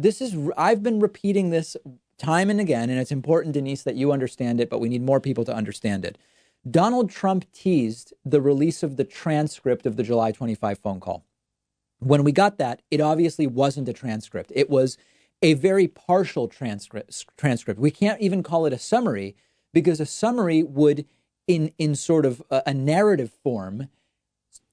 I've been repeating this time and again, and it's important, Denise, that you understand it, but we need more people to understand it. Donald Trump teased the release of the transcript of the July 25 phone call. When we got that, it obviously wasn't a transcript. It was a very partial transcript. We can't even call it a summary because a summary would in sort of a narrative form,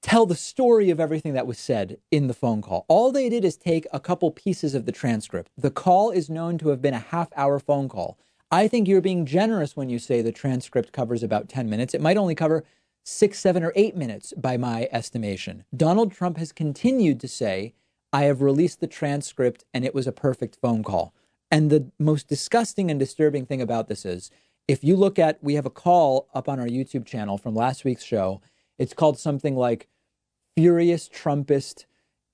tell the story of everything that was said in the phone call. All they did is take a couple pieces of the transcript. The call is known to have been a half-hour phone call. I think you're being generous when you say the transcript covers about 10 minutes. It might only cover 6, 7, or 8 minutes by my estimation. Donald Trump has continued to say, I have released the transcript and it was a perfect phone call. And the most disgusting and disturbing thing about this is, if you look at, we have a call up on our YouTube channel from last week's show. It's called something like Furious Trumpist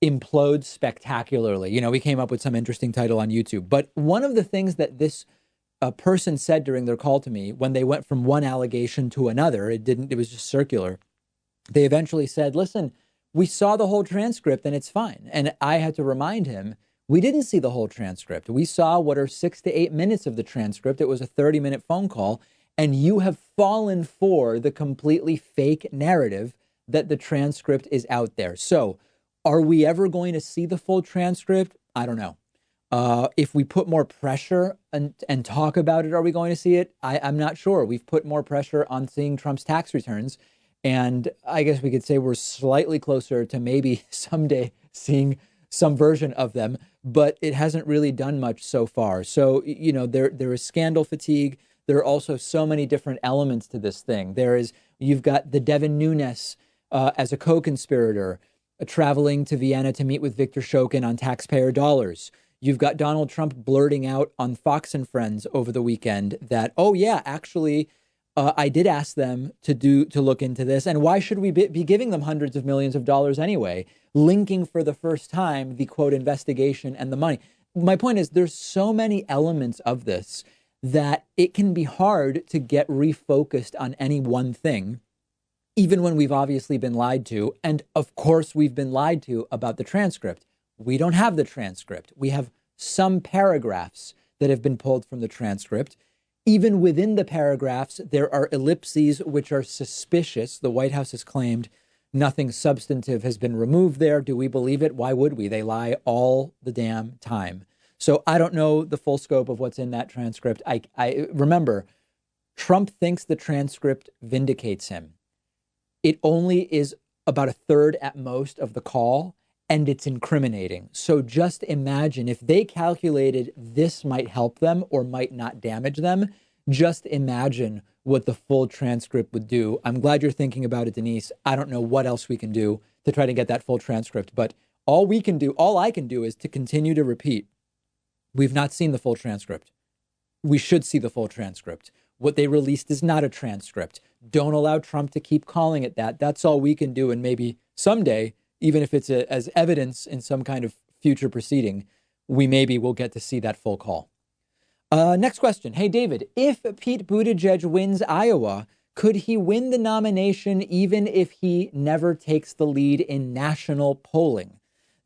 Implodes Spectacularly. You know, we came up with some interesting title on YouTube. But one of the things that this person said during their call to me when they went from one allegation to another, it was just circular. They eventually said, listen, we saw the whole transcript and it's fine. And I had to remind him, we didn't see the whole transcript. We saw what are 6 to 8 minutes of the transcript. It was a 30-minute phone call. And you have fallen for the completely fake narrative that the transcript is out there. So are we ever going to see the full transcript? I don't know. If we put more pressure and talk about it, are we going to see it? I'm not sure. We've put more pressure on seeing Trump's tax returns. And I guess we could say we're slightly closer to maybe someday seeing some version of them, but it hasn't really done much so far. So, you know, there is scandal fatigue. There are also so many different elements to this thing. You've got the Devin Nunes as a co-conspirator traveling to Vienna to meet with Viktor Shokin on taxpayer dollars. You've got Donald Trump blurting out on Fox and Friends over the weekend that, oh yeah, actually, I did ask them to look into this. And why should we be giving them hundreds of millions of dollars anyway? Linking for the first time the quote investigation and the money. My point is there's so many elements of this that it can be hard to get refocused on any one thing, even when we've obviously been lied to. And of course, we've been lied to about the transcript. We don't have the transcript. We have some paragraphs that have been pulled from the transcript. Even within the paragraphs, there are ellipses which are suspicious. The White House has claimed nothing substantive has been removed there. Do we believe it? Why would we? They lie all the damn time. So I don't know the full scope of what's in that transcript. I remember, Trump thinks the transcript vindicates him. It only is about a third at most of the call, and it's incriminating. So just imagine if they calculated this might help them or might not damage them. Just imagine what the full transcript would do. I'm glad you're thinking about it, Denise. I don't know what else we can do to try to get that full transcript, but all I can do is to continue to repeat. We've not seen the full transcript. We should see the full transcript. What they released is not a transcript. Don't allow Trump to keep calling it that. That's all we can do. And maybe someday, even if it's as evidence in some kind of future proceeding, we will get to see that full call. Next question. Hey, David, if Pete Buttigieg wins Iowa, could he win the nomination even if he never takes the lead in national polling?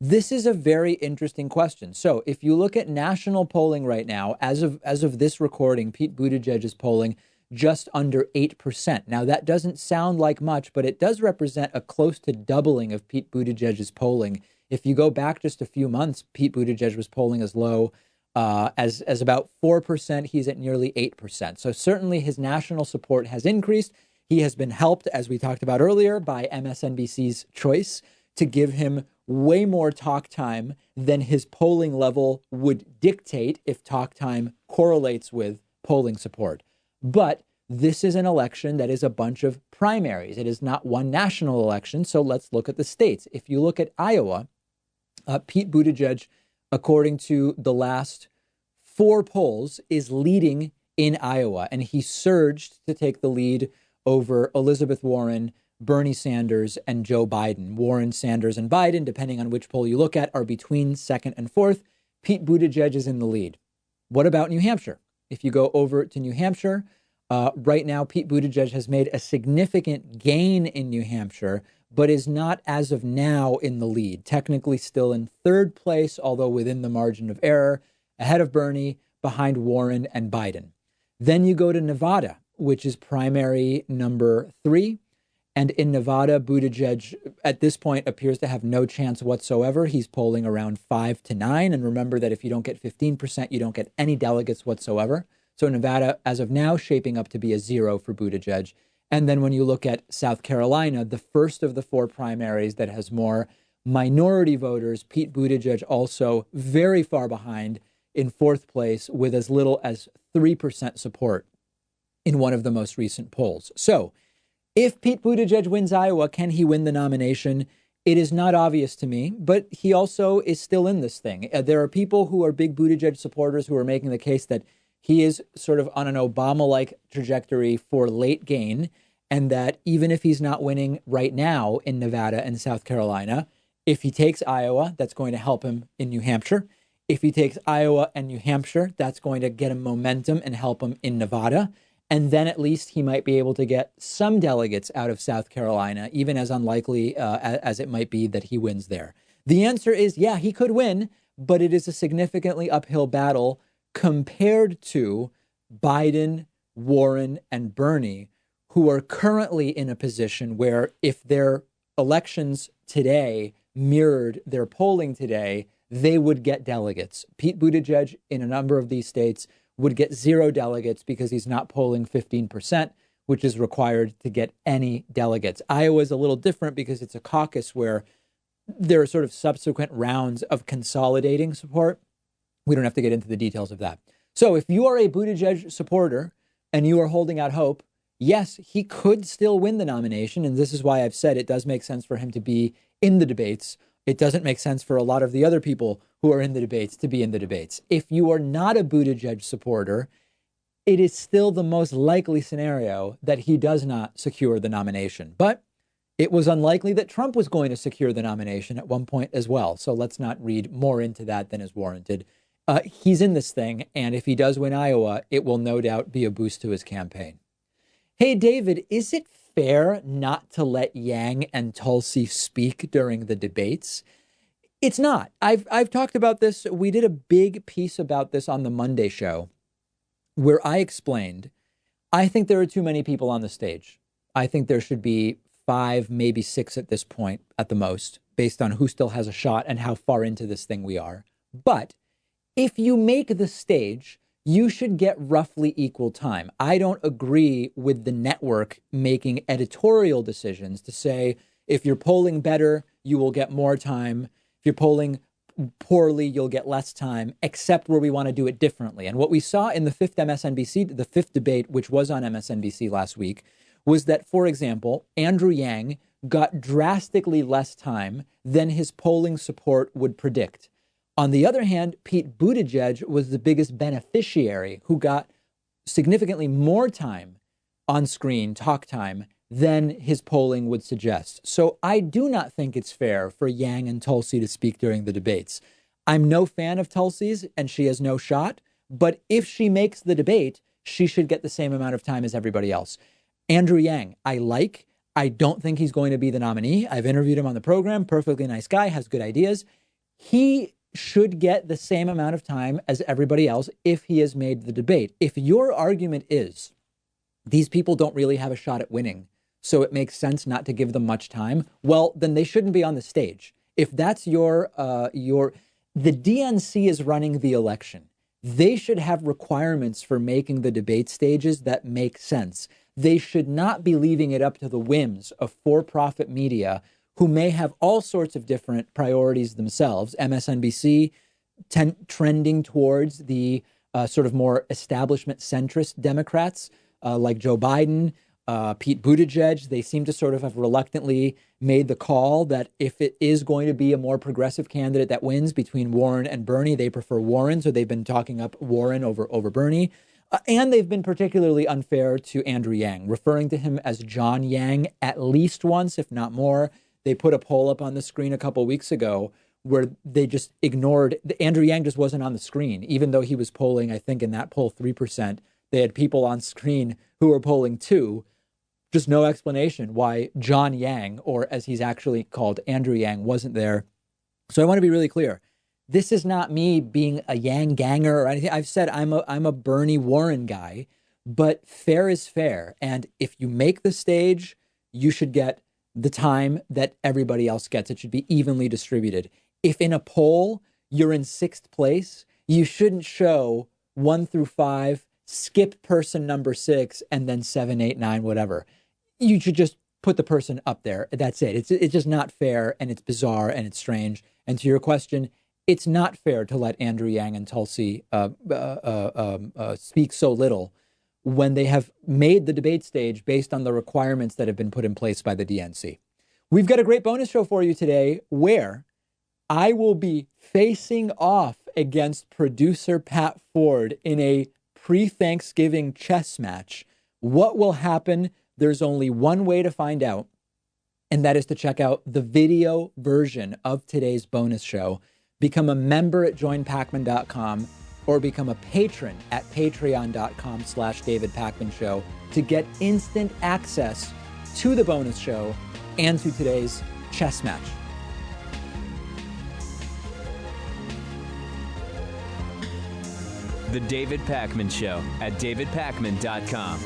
This is a very interesting question. So if you look at national polling right now, as of this recording, Pete Buttigieg is polling just under 8%. Now, that doesn't sound like much, but it does represent a close to doubling of Pete Buttigieg's polling. If you go back just a few months, Pete Buttigieg was polling as low as about 4%. He's at nearly 8%. So certainly his national support has increased. He has been helped, as we talked about earlier, by MSNBC's choice to give him way more talk time than his polling level would dictate if talk time correlates with polling support. But this is an election that is a bunch of primaries. It is not one national election. So let's look at the states. If you look at Iowa, Pete Buttigieg, according to the last 4 polls, is leading in Iowa. And he surged to take the lead over Elizabeth Warren, Bernie Sanders, and Joe Biden. Warren, Sanders, and Biden, depending on which poll you look at, are between second and fourth. Pete Buttigieg is in the lead. What about New Hampshire? If you go over to New Hampshire, right now, Pete Buttigieg has made a significant gain in New Hampshire, but is not as of now in the lead. Technically still in third place, although within the margin of error, ahead of Bernie, behind Warren and Biden. Then you go to Nevada, which is primary number 3. And in Nevada, Buttigieg at this point appears to have no chance whatsoever. He's polling around 5 to 9. And remember that if you don't get 15%, you don't get any delegates whatsoever. So Nevada, as of now, shaping up to be a 0 for Buttigieg. And then when you look at South Carolina, the first of the 4 primaries that has more minority voters, Pete Buttigieg also very far behind in 4th place with as little as 3% support in one of the most recent polls. So if Pete Buttigieg wins Iowa, can he win the nomination? It is not obvious to me, but he also is still in this thing. There are people who are big Buttigieg supporters who are making the case that he is sort of on an Obama-like trajectory for late gain. and that even if he's not winning right now in Nevada and South Carolina, if he takes Iowa, that's going to help him in New Hampshire. If he takes Iowa and New Hampshire, that's going to get him momentum and help him in Nevada. And then at least he might be able to get some delegates out of South Carolina, even as unlikely as it might be that he wins there. The answer is, yeah, he could win, but it is a significantly uphill battle compared to Biden, Warren, and Bernie, who are currently in a position where if their elections today mirrored their polling today, they would get delegates. Pete Buttigieg in a number of these states would get 0 delegates because he's not polling 15%, which is required to get any delegates. Iowa is a little different because it's a caucus where there are sort of subsequent rounds of consolidating support. We don't have to get into the details of that. So if you are a Buttigieg supporter and you are holding out hope, yes, he could still win the nomination. And this is why I've said it does make sense for him to be in the debates. It doesn't make sense for a lot of the other people who are in the debates to be in the debates. If you are not a Buttigieg supporter, it is still the most likely scenario that he does not secure the nomination. But it was unlikely that Trump was going to secure the nomination at one point as well. So let's not read more into that than is warranted. He's in this thing, and if he does win Iowa, it will no doubt be a boost to his campaign. Hey, David, is it fair not to let Yang and Tulsi speak during the debates? It's not. I've talked about this. We did a big piece about this on the Monday show where I explained, I think there are too many people on the stage. I think there should be 5, maybe 6 at this point at the most, based on who still has a shot and how far into this thing we are. But if you make the stage, you should get roughly equal time. I don't agree with the network making editorial decisions to say, if you're polling better, you will get more time. If you're polling poorly, you'll get less time, except where we want to do it differently. And what we saw in the fifth debate, which was on MSNBC last week, was that, for example, Andrew Yang got drastically less time than his polling support would predict. On the other hand, Pete Buttigieg was the biggest beneficiary who got significantly more time on screen, talk time, than his polling would suggest. So I do not think it's fair for Yang and Tulsi to speak during the debates. I'm no fan of Tulsi's, and she has no shot. But if she makes the debate, she should get the same amount of time as everybody else. Andrew Yang, I don't think he's going to be the nominee. I've interviewed him on the program. Perfectly nice guy, has good ideas. He should get the same amount of time as everybody else if he has made the debate. If your argument is these people don't really have a shot at winning, so it makes sense not to give them much time, well, then they shouldn't be on the stage. If that's the DNC is running the election. They should have requirements for making the debate stages that make sense. They should not be leaving it up to the whims of for-profit media who may have all sorts of different priorities themselves. MSNBC trending towards the sort of more establishment centrist Democrats like Joe Biden, Pete Buttigieg. They seem to sort of have reluctantly made the call that if it is going to be a more progressive candidate that wins between Warren and Bernie, they prefer Warren. So they've been talking up Warren over Bernie. And they've been particularly unfair to Andrew Yang, referring to him as John Yang at least once, if not more. They put a poll up on the screen a couple weeks ago where they just ignored, Andrew Yang just wasn't on the screen, even though he was polling, I think in that poll, 3%. They had people on screen who were polling 2%. Just no explanation why John Yang, or as he's actually called, Andrew Yang, wasn't there. So I want to be really clear. This is not me being a Yang ganger or anything. I've said I'm a Bernie Warren guy, but fair is fair. And if you make the stage, you should get the time that everybody else gets. It should be evenly distributed. If in a poll you're in 6th place, you shouldn't show 1 through 5, skip person number 6, and then 7, 8, 9, whatever. You should just put the person up there. That's it. It's just not fair, and it's bizarre, and it's strange. And to your question, it's not fair to let Andrew Yang and Tulsi speak so little when they have made the debate stage based on the requirements that have been put in place by the DNC. We've got a great bonus show for you today where I will be facing off against producer Pat Ford in a pre-Thanksgiving chess match. What will happen? there's only one way to find out, and that is to check out the video version of today's bonus show. Become a member at joinpacman.com or become a patron at patreon.com/David Pakman Show to get instant access to the bonus show and to today's chess match. The David Pakman Show at davidpakman.com.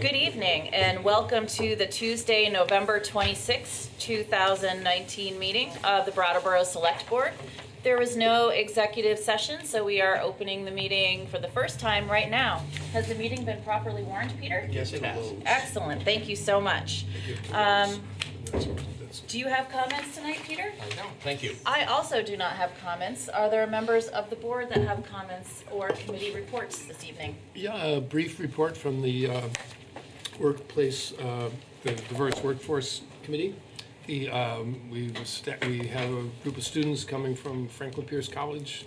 Good evening and welcome to the Tuesday, November 26, 2019 meeting of the Brattleboro Select Board. There was no executive session, so we are opening the meeting for the first time right now. Has the meeting been properly warned, Peter? Yes, it has. Excellent. Thank you so much. Do you have comments tonight, Peter? I don't. Thank you. I also do not have comments. Are there members of the board that have comments or committee reports this evening? Yeah, a brief report from the workplace, the Diverse Workforce Committee. We have a group of students coming from Franklin Pierce College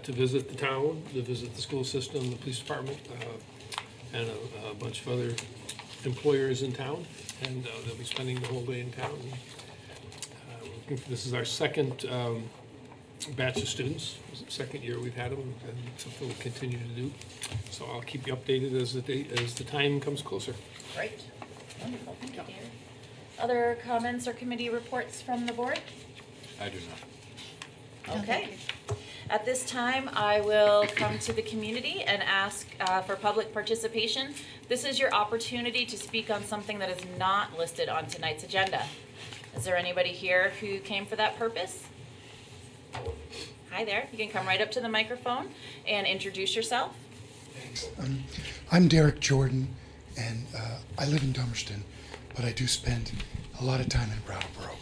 to visit the town, to visit the school system, the police department, and a bunch of other employers in town. And they'll be spending the whole day in town. This is our second batch of students. It's the second year we've had them, and something we'll continue to do. So I'll keep you updated as the time comes closer. Great. Wonderful. Thank you, David. Other comments or committee reports from the board? I do not. Okay. At this time, I will come to the community and ask for public participation. This is your opportunity to speak on something that is not listed on tonight's agenda. Is there anybody here who came for that purpose? Hi there. You can come right up to the microphone and introduce yourself. I'm Derek Jordan, and I live in Dummerston, but I do spend a lot of time in Brattleboro.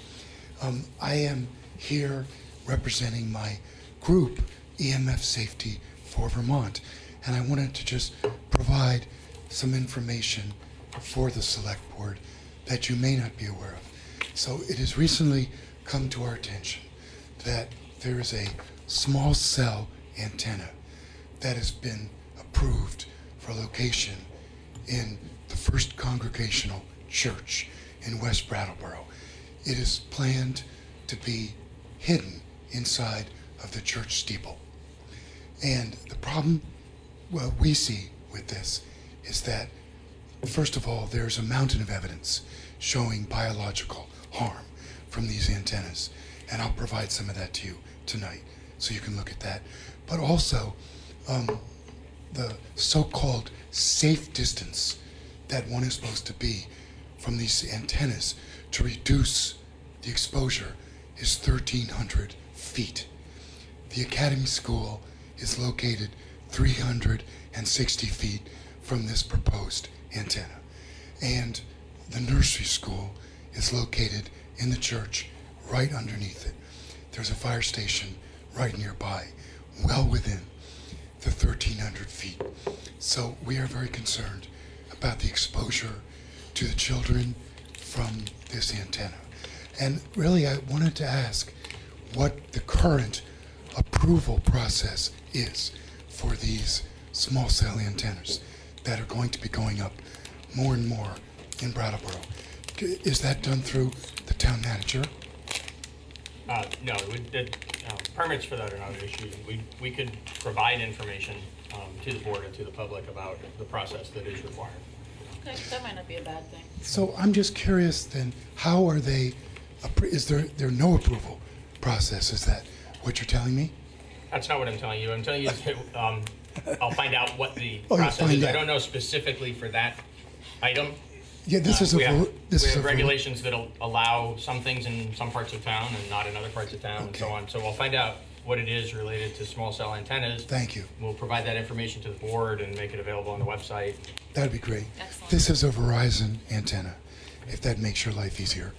I am here representing my group, EMF Safety for Vermont, and I wanted to just provide some information for the Select Board that you may not be aware of. So it has recently come to our attention that there is a small cell antenna that has been approved for location in the First Congregational Church in West Brattleboro. It is planned to be hidden inside of the church steeple. And the problem we see with this is that, first of all, there's a mountain of evidence showing biological harm from these antennas. And I'll provide some of that to you tonight so you can look at that. But also, the so-called safe distance that one is supposed to be from these antennas to reduce the exposure is 1,300 feet. The Academy School is located 360 feet from this proposed antenna. And the nursery school is located in the church right underneath it. There's a fire station right nearby, well within the 1,300 feet. So we are very concerned about the exposure to the children from this antenna. And really, I wanted to ask what the current approval process is for these small cell antennas that are going to be going up more and more in Brattleboro. Is that done through the town manager? No, permits for that are not an issue. We could provide information to the board and to the public about the process that is required. Okay, that might not be a bad thing. So I'm just curious then, how are they, is there no approval process? Is that what you're telling me? That's not what I'm telling you. I'm telling you that I'll find out what the Oh, you'll process find is. I out. don't know specifically for that item. Yeah, this is we a, have, this we is have a, regulations that'll allow some things in some parts of town and not in other parts of town and so on. So we'll find out what it is related to small cell antennas. Thank you. We'll provide that information to the board and make it available on the website. That'd be great. Excellent. This is a Verizon antenna, if that makes your life easier.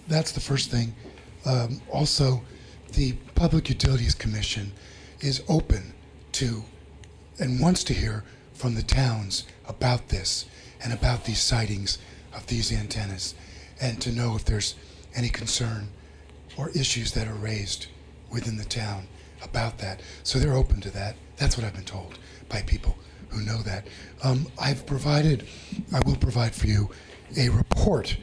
That's the first thing. Also, the Public Utilities Commission is open to and wants to hear from the towns about this and about these sightings of these antennas, and to know if there's any concern or issues that are raised within the town about that. So they're open to that. That's what I've been told by people who know that. I will provide for you a report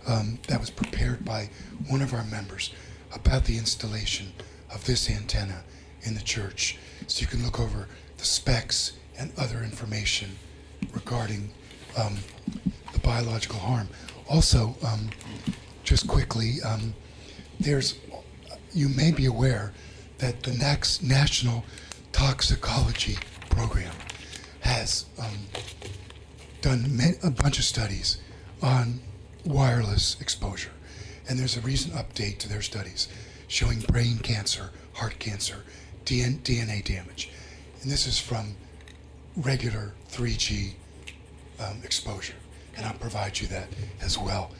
that was prepared by one of our members about the installation of this antenna in the church. So you can look over the specs and other information regarding the biological harm. Also, just quickly, you may be aware that the next National Toxicology Program has done a bunch of studies on wireless exposure. And there's a recent update to their studies showing brain cancer, heart cancer, DNA damage. And this is from regular 3G exposure. And I'll provide you that as well.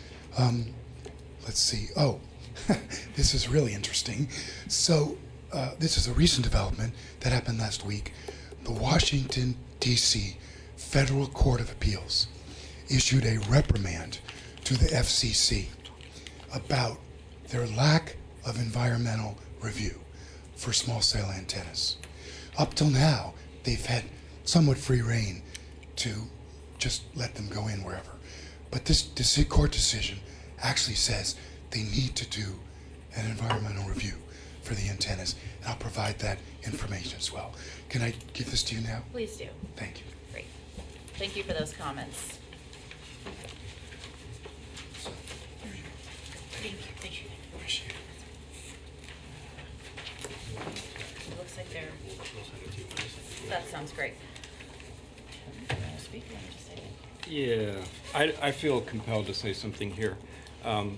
Let's see. Oh, this is really interesting. So this is a recent development that happened last week. The Washington, D.C. Federal Court of Appeals issued a reprimand to the FCC about their lack of environmental review for small cell antennas. Up till now, they've had somewhat free rein to just let them go in wherever. But this court decision actually says they need to do an environmental review for the antennas, and I'll provide that information as well. Can I give this to you now? Please do. Thank you. Great. Thank you for those comments. sounds great. Tim, you want to speak? You want to just say it? Yeah, I feel compelled to say something here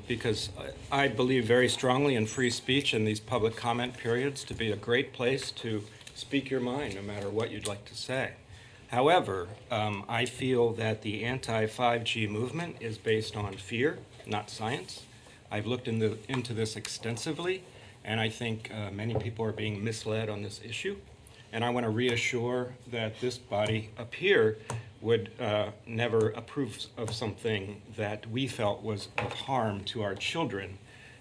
because I believe very strongly in free speech and these public comment periods to be a great place to speak your mind, no matter what you'd like to say. However, I feel that the anti-5G movement is based on fear, not science. I've looked into this extensively, and I think many people are being misled on this issue. And I want to reassure that this body up here would never approve of something that we felt was of harm to our children.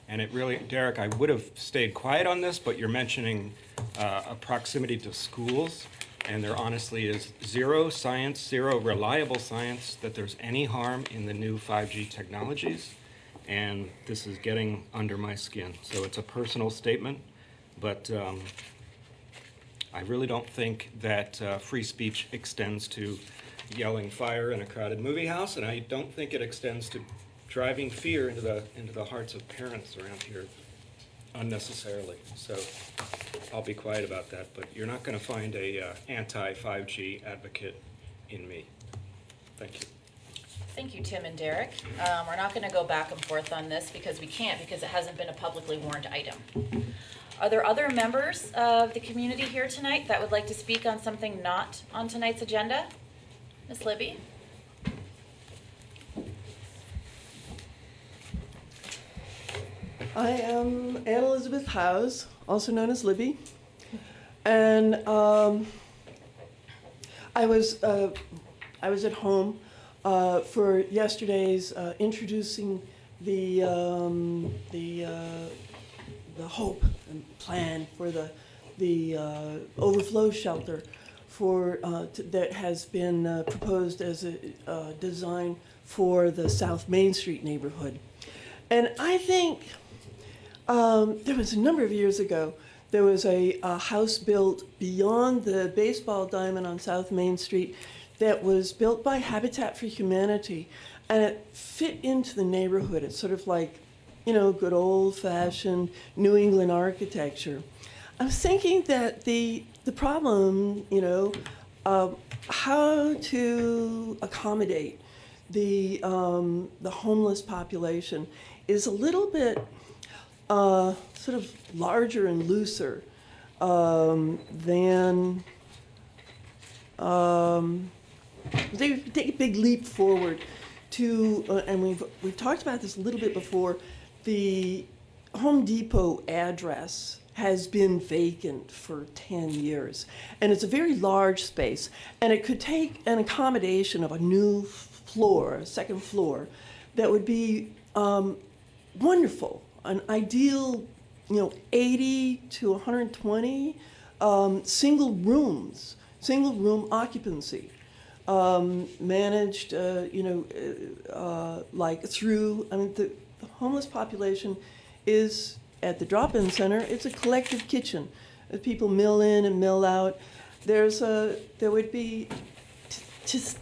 And it really, Derek, I would have stayed quiet on this, but you're mentioning a proximity to schools, and there honestly is zero science, zero reliable science that there's any harm in the new 5G technologies. And this is getting under my skin. So it's a personal statement, but I really don't think that free speech extends to yelling fire in a crowded movie house, and I don't think it extends to driving fear into the hearts of parents around here unnecessarily. So I'll be quiet about that, but you're not going to find a anti-5G advocate in me. Thank you. Thank you, Tim and Derek. We're not going to go back and forth on this because we can't, because it hasn't been a publicly warned item. Are there other members of the community here tonight that would like to speak on something not on tonight's agenda? Ms. Libby? I am Anne Elizabeth Howes, also known as Libby, and I was at home for yesterday's introducing the hope and plan for the overflow shelter that has been proposed as a design for the South Main Street neighborhood. And I think there was a number of years ago, there was a house built beyond the baseball diamond on South Main Street that was built by Habitat for Humanity, and it fit into the neighborhood. It's sort of like, you know, good old-fashioned New England architecture. I was thinking that the problem, you know, how to accommodate the homeless population is a little bit sort of larger and looser than they take a big leap forward to, and we've talked about this a little bit before. The Home Depot address has been vacant for 10 years, and it's a very large space, and it could take an accommodation of a new floor, a second floor, that would be wonderful, an ideal, you know, 80 to 120 single room occupancy, managed, you know, like through, I mean, the homeless population is at the drop-in center. It's a collective kitchen. People mill in and mill out. There would be, to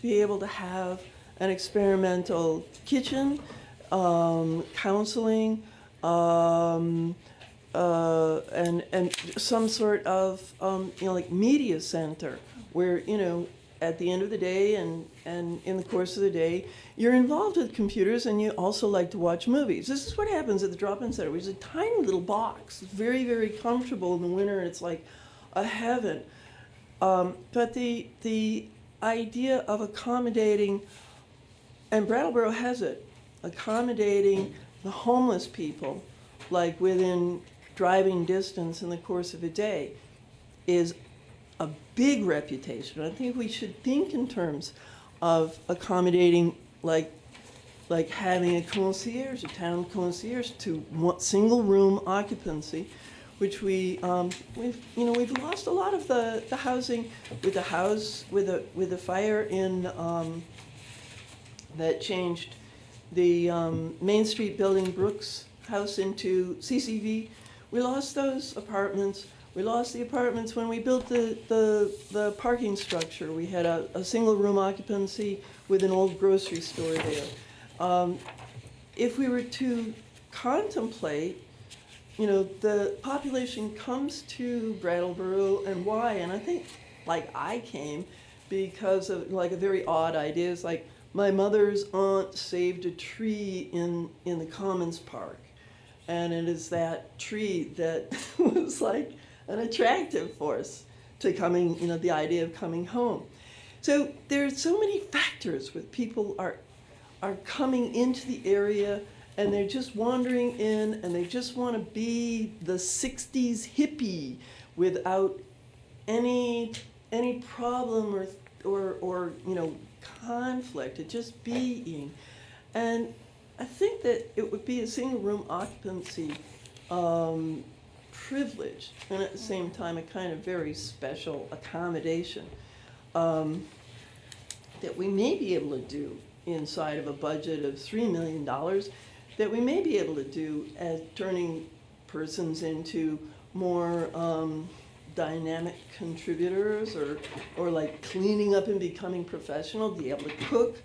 be able to have an experimental kitchen, counseling, and some sort of, you know, like media center where, you know, at the end of the day and in the course of the day, you're involved with computers and you also like to watch movies. This is what happens at the drop-in center, which is a tiny little box. It's very, very comfortable in the winter, and it's like a heaven. But the idea of accommodating, and Brattleboro has it, accommodating the homeless people, like within driving distance in the course of a day, is a big reputation. I think we should think in terms of accommodating, like having a concierge, a town concierge, to single room occupancy, which we've lost a lot of the housing with the fire in that changed the Main Street building Brooks house into CCV. We lost those apartments. We lost the apartments when we built the parking structure. We had a single room occupancy with an old grocery store there. If we were to contemplate, you know, the population comes to Brattleboro and why, and I think like I came because of like a very odd idea. It's like my mother's aunt saved a tree in the Commons Park, and it is that tree that was like an attractive force to coming, you know, the idea of coming home. So there's so many factors with people are coming into the area and they're just wandering in and they just want to be the 60s hippie without any problem or you know, conflict. It just being. And I think that it would be a single room occupancy privilege, and at the same time a kind of very special accommodation that we may be able to do inside of a budget of $3 million, that we may be able to do as turning persons into more dynamic contributors, or like cleaning up and becoming professional, be able to cook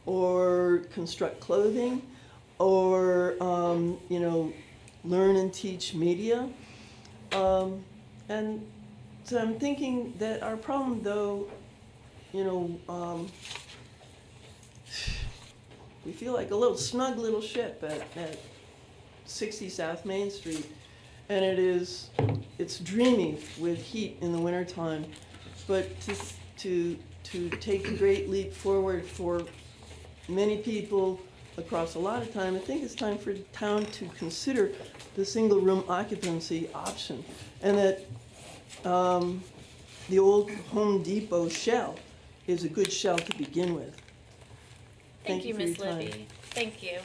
or construct clothing, or you know, learn and teach media. And so I'm thinking that our problem, though, you know, we feel like a little snug little ship at 60 South Main Street, and it's dreamy with heat in the wintertime, but to take a great leap forward for many people across a lot of time, I think it's time for the town to consider the single room occupancy option, and that the old Home Depot shell is a good shell to begin with. Thank you, for your Ms. time. Libby. Thank you.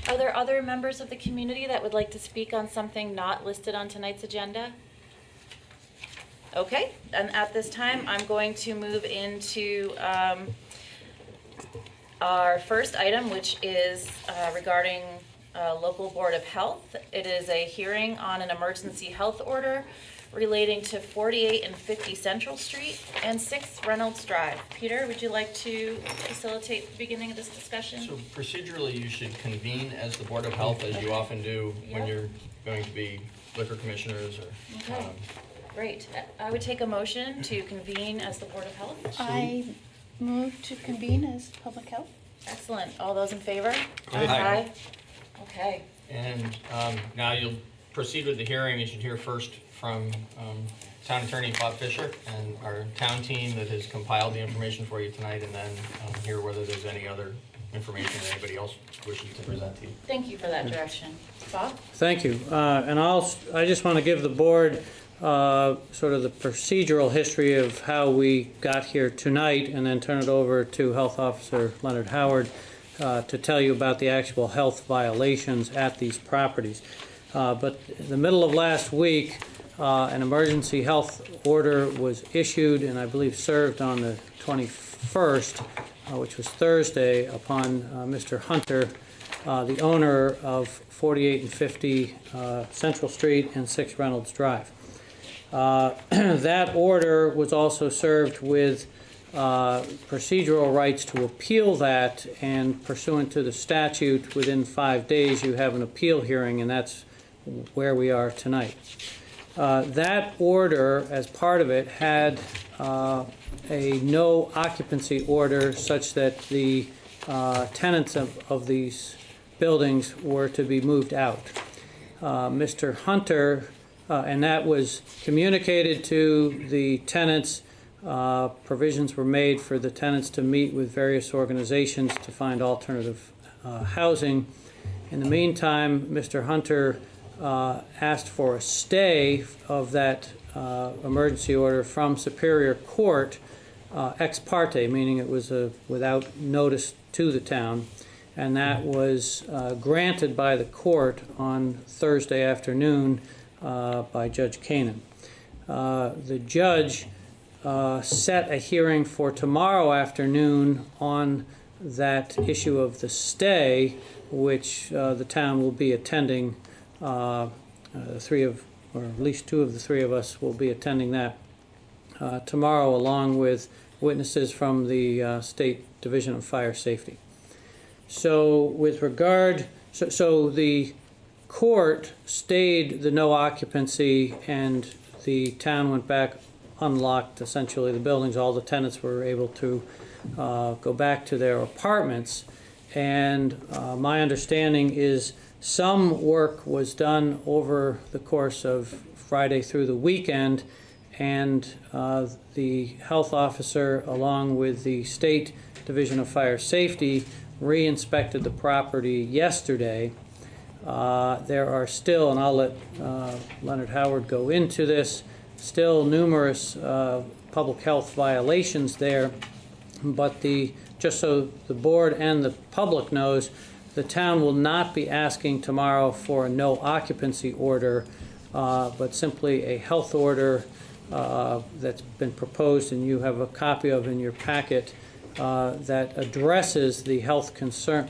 Are there other members of the community that would like to speak on something not listed on tonight's agenda? Okay, and at this time, I'm going to move into our first item, which is regarding local Board of Health. It is a hearing on an emergency health order relating to 48 and 50 Central Street and 6 Reynolds Drive. Peter, would you like to facilitate the beginning of this discussion? So procedurally, you should convene as the Board of Health, as you often do when you're going to be liquor commissioners or. Okay, great. I would take a motion to convene as the Board of Health. I move to convene as public health. Excellent. All those in favor? Aye. Okay. And now you'll proceed with the hearing. You should hear first from Town Attorney Bob Fisher and our town team that has compiled the information for you tonight, and then hear whether there's any other information that anybody else wishes to present to you. Thank you for that direction. Bob? Thank you. And I just want to give the board sort of the procedural history of how we got here tonight, and then turn it over to Health Officer Leonard Howard to tell you about the actual health violations at these properties. But in the middle of last week, an emergency health order was issued and I believe served on the 21st, which was Thursday, upon Mr. Hunter, the owner of 48 and 50 Central Street and 6 Reynolds Drive. That order was also served with procedural rights to appeal that, and pursuant to the statute, within 5 days you have an appeal hearing, and that's where we are tonight. That order, as part of it, had a no occupancy order such that the tenants of these buildings were to be moved out. Mr. Hunter, and that was communicated to the tenants. Provisions were made for the tenants to meet with various organizations to find alternative housing. In the meantime, Mr. Hunter asked for a stay of that emergency order from Superior Court ex parte, meaning it was without notice to the town, and that was granted by the court on Thursday afternoon by Judge Kanan. The judge set a hearing for tomorrow afternoon on that issue of the stay, which the town will be attending. Or at least 2 of the 3 of us will be attending that tomorrow, along with witnesses from the State Division of Fire Safety. So with regard, so the court stayed the no occupancy, and the town went back unlocked essentially the buildings. All the tenants were able to go back to their apartments. And my understanding is some work was done over the course of Friday through the weekend, and the health officer, along with the State Division of Fire Safety, re-inspected the property yesterday. There are still, and I'll let Leonard Howard go into this, still numerous public health violations there, but just so the board and the public knows, the town will not be asking tomorrow for a no occupancy order, but simply a health order that's been proposed, and you have a copy of in your packet, that addresses the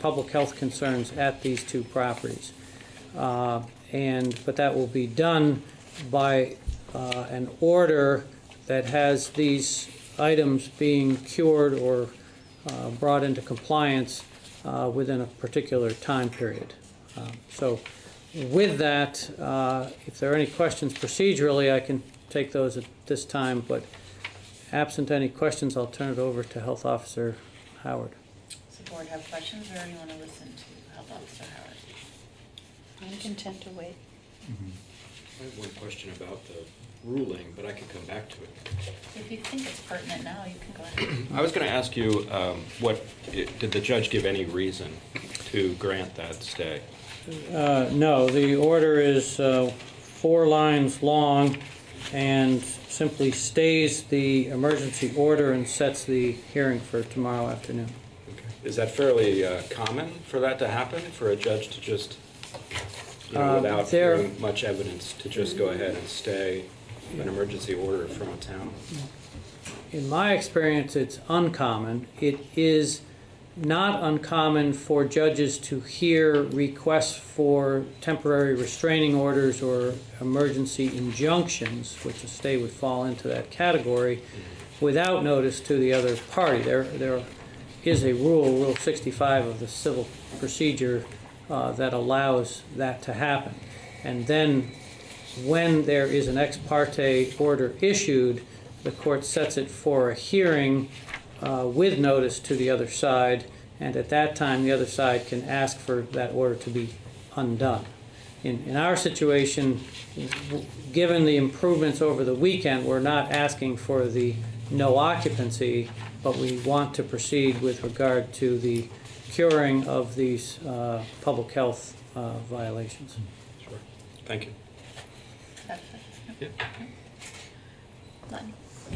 public health concerns at these two properties. But that will be done by an order that has these items being cured or brought into compliance within a particular time period. So with that, if there are any questions procedurally, I can take those at this time, but absent any questions, I'll turn it over to Health Officer Howard. Does the board have questions, or do you want to listen to Health Officer Howard? I'm content to wait. I have one question about the ruling, but I can come back to it. If you think it's pertinent now, you can go ahead. I was going to ask you, did the judge give any reason to grant that stay? No, the order is 4 lines long and simply stays the emergency order and sets the hearing for tomorrow afternoon. Okay. Is that fairly common for that to happen, for a judge to just, without hearing much evidence, to just go ahead and stay an emergency order from a town? In my experience, it's uncommon. It is not uncommon for judges to hear requests for temporary restraining orders or emergency injunctions, which a stay would fall into that category, without notice to the other party. There is a Rule 65 of the civil procedure that allows that to happen. And then when there is an ex parte order issued, the court sets it for a hearing with notice to the other side, and at that time the other side can ask for that order to be undone. In our situation, given the improvements over the weekend, we're not asking for the no occupancy, but we want to proceed with regard to the curing of these public health violations. Sure. Thank you. Yeah.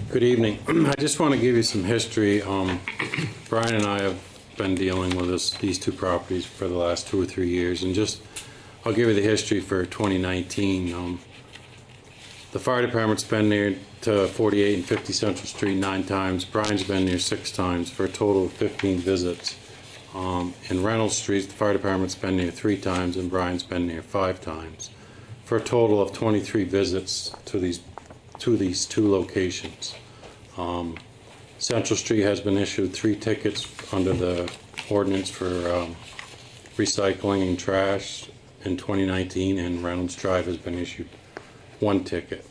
Good evening. I just want to give you some history. Brian and I have been dealing with these two properties for the last 2 or 3 years, and I'll give you the history for 2019. The fire department's been there to 48 and 50 Central Street 9 times. Brian's been there 6 times for a total of 15 visits. In Reynolds Street, the fire department's been there 3 times, and Brian's been there 5 times, for a total of 23 visits to these 2 locations. Central Street has been issued 3 tickets under the ordinance for recycling and trash in 2019, and Reynolds Drive has been issued 1 ticket.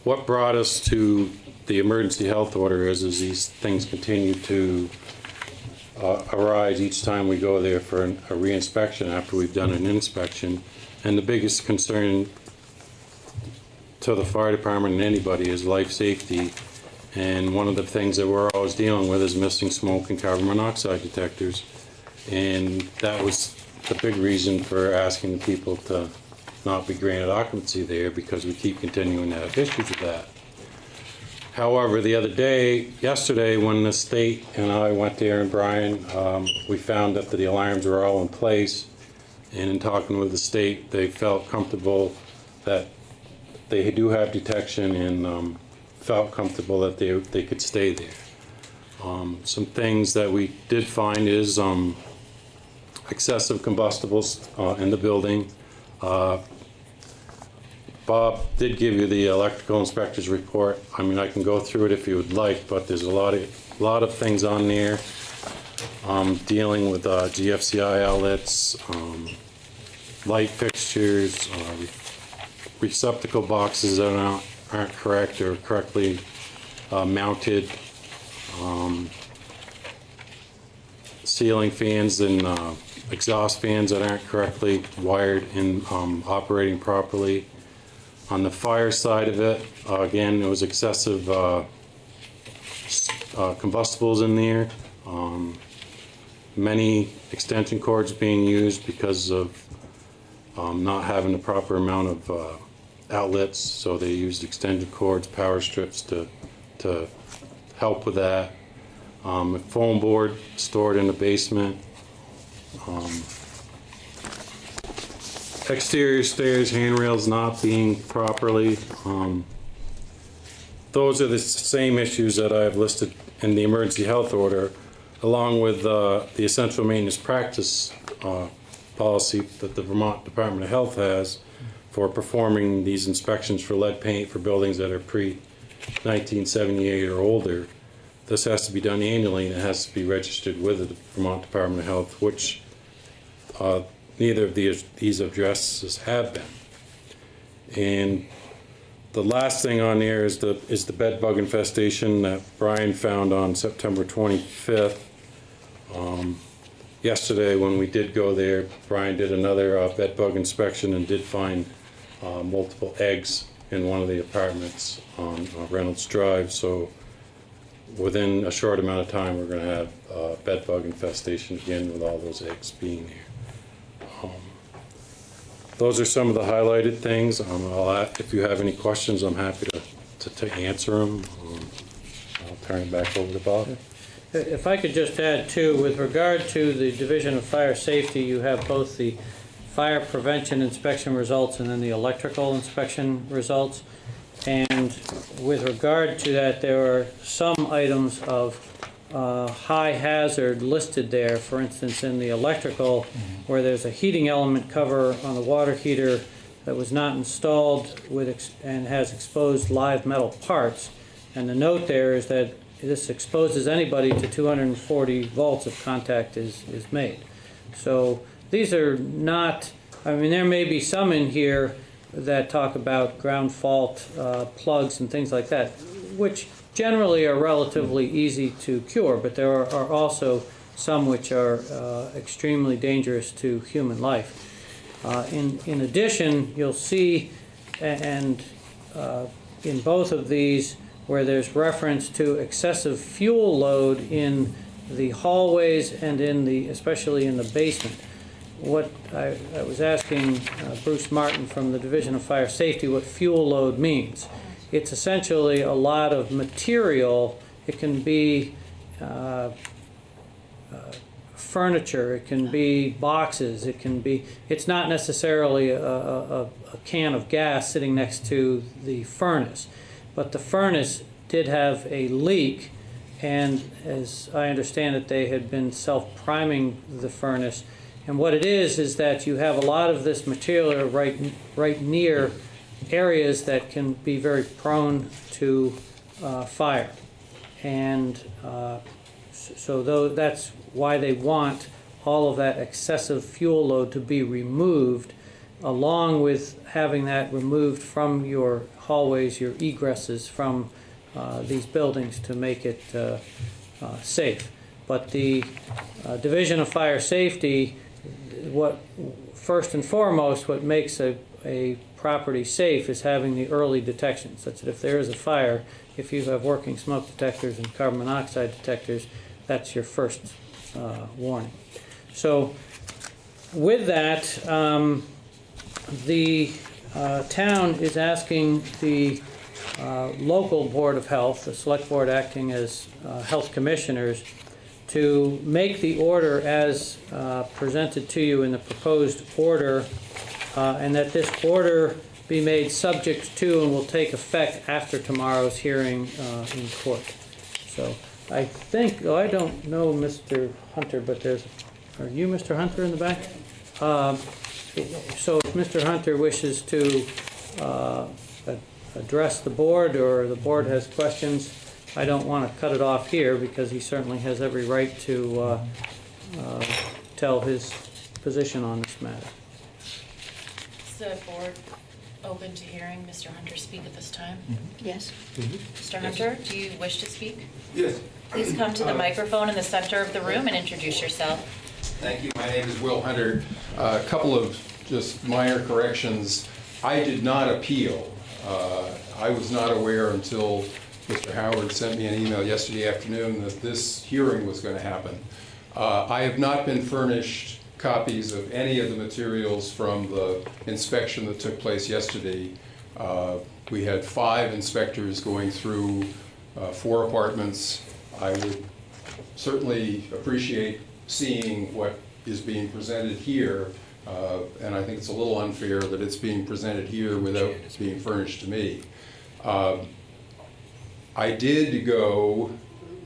What brought us to the emergency health order is these things continue to arise each time we go there for a re-inspection after we've done an inspection. And the biggest concern to the fire department and anybody is life safety. And one of the things that we're always dealing with is missing smoke and carbon monoxide detectors. And that was the big reason for asking the people to not be granted occupancy there, because we keep continuing to have issues with that. However, yesterday, when the state and I went there, and Brian, we found that the alarms were all in place. And in talking with the state, they felt comfortable that they do have detection, and felt comfortable that they could stay there. Some things that we did find is excessive combustibles in the building. Bob did give you the electrical inspector's report. I mean, I can go through it if you would like, but there's a lot of things on there dealing with GFCI outlets, light fixtures, receptacle boxes that are not aren't correct or correctly mounted. Ceiling fans and exhaust fans that aren't correctly wired and operating properly. On the fire side of it, again, there was excessive combustibles in there. Many extension cords being used because of not having the proper amount of outlets, so they used extension cords, power strips to help with that. A foam board stored in the basement. Exterior stairs, handrails not being properly. Those are the same issues that I have listed in the emergency health order, along with the essential maintenance practice policy that the Vermont Department of Health has for performing these inspections for lead paint for buildings that are pre-1978 or older. This has to be done annually, and it has to be registered with the Vermont Department of Health, which neither of these addresses have been. And the last thing on there is the bed bug infestation that Brian found on September 25th. Yesterday, when we did go there, Brian did another bed bug inspection and did find multiple eggs in one of the apartments on Reynolds Drive. So within a short amount of time, we're going to have bed bug infestation again with all those eggs being there. Those are some of the highlighted things. If you have any questions, I'm happy to answer them. I'll turn it back over to Bob. If I could just add too, with regard to the Division of Fire Safety, you have both the fire prevention inspection results and then the electrical inspection results. And with regard to that, there are some items of high hazard listed there. For instance, in the electrical, where there's a heating element cover on the water heater that was not installed and has exposed live metal parts. And the note there is that this exposes anybody to 240 volts if contact is made. So these are not, I mean, there may be some in here that talk about ground fault plugs and things like that, which generally are relatively easy to cure, but there are also some which are extremely dangerous to human life. In addition, you'll see, and in both of these, where there's reference to excessive fuel load in the hallways and especially in the basement. What I was asking Bruce Martin from the Division of Fire Safety what fuel load means. It's essentially a lot of material. It can be furniture, it can be boxes, it's not necessarily a can of gas sitting next to the furnace. But the furnace did have a leak, and as I understand it, they had been self-priming the furnace. And what it is that you have a lot of this material right near areas that can be very prone to fire. And so that's why they want all of that excessive fuel load to be removed, along with having that removed from your hallways, your egresses from these buildings to make it safe. But the Division of Fire Safety, first and foremost, what makes a property safe is having the early detection, such that if there is a fire, if you have working smoke detectors and carbon monoxide detectors, that's your first warning. So with that, the town is asking the local Board of Health, the Select Board acting as health commissioners, to make the order as presented to you in the proposed order, and that this order be made subject to and will take effect after tomorrow's hearing in court. So I think, I don't know Mr. Hunter, but are you Mr. Hunter in the back? So if Mr. Hunter wishes to address the board, or the board has questions, I don't want to cut it off here, because he certainly has every right to tell his position on this matter. So board, open to hearing Mr. Hunter speak at this time? Yes. Mr. Hunter, do you wish to speak? Yes. Please come to the microphone in the center of the room and introduce yourself. Thank you. My name is Will Hunter. A couple of just minor corrections. I did not appeal. I was not aware until Mr. Howard sent me an email yesterday afternoon that this hearing was going to happen. I have not been furnished copies of any of the materials from the inspection that took place yesterday. We had 5 inspectors going through 4 apartments. I would certainly appreciate seeing what is being presented here, and I think it's a little unfair that it's being presented here without being furnished to me. I did go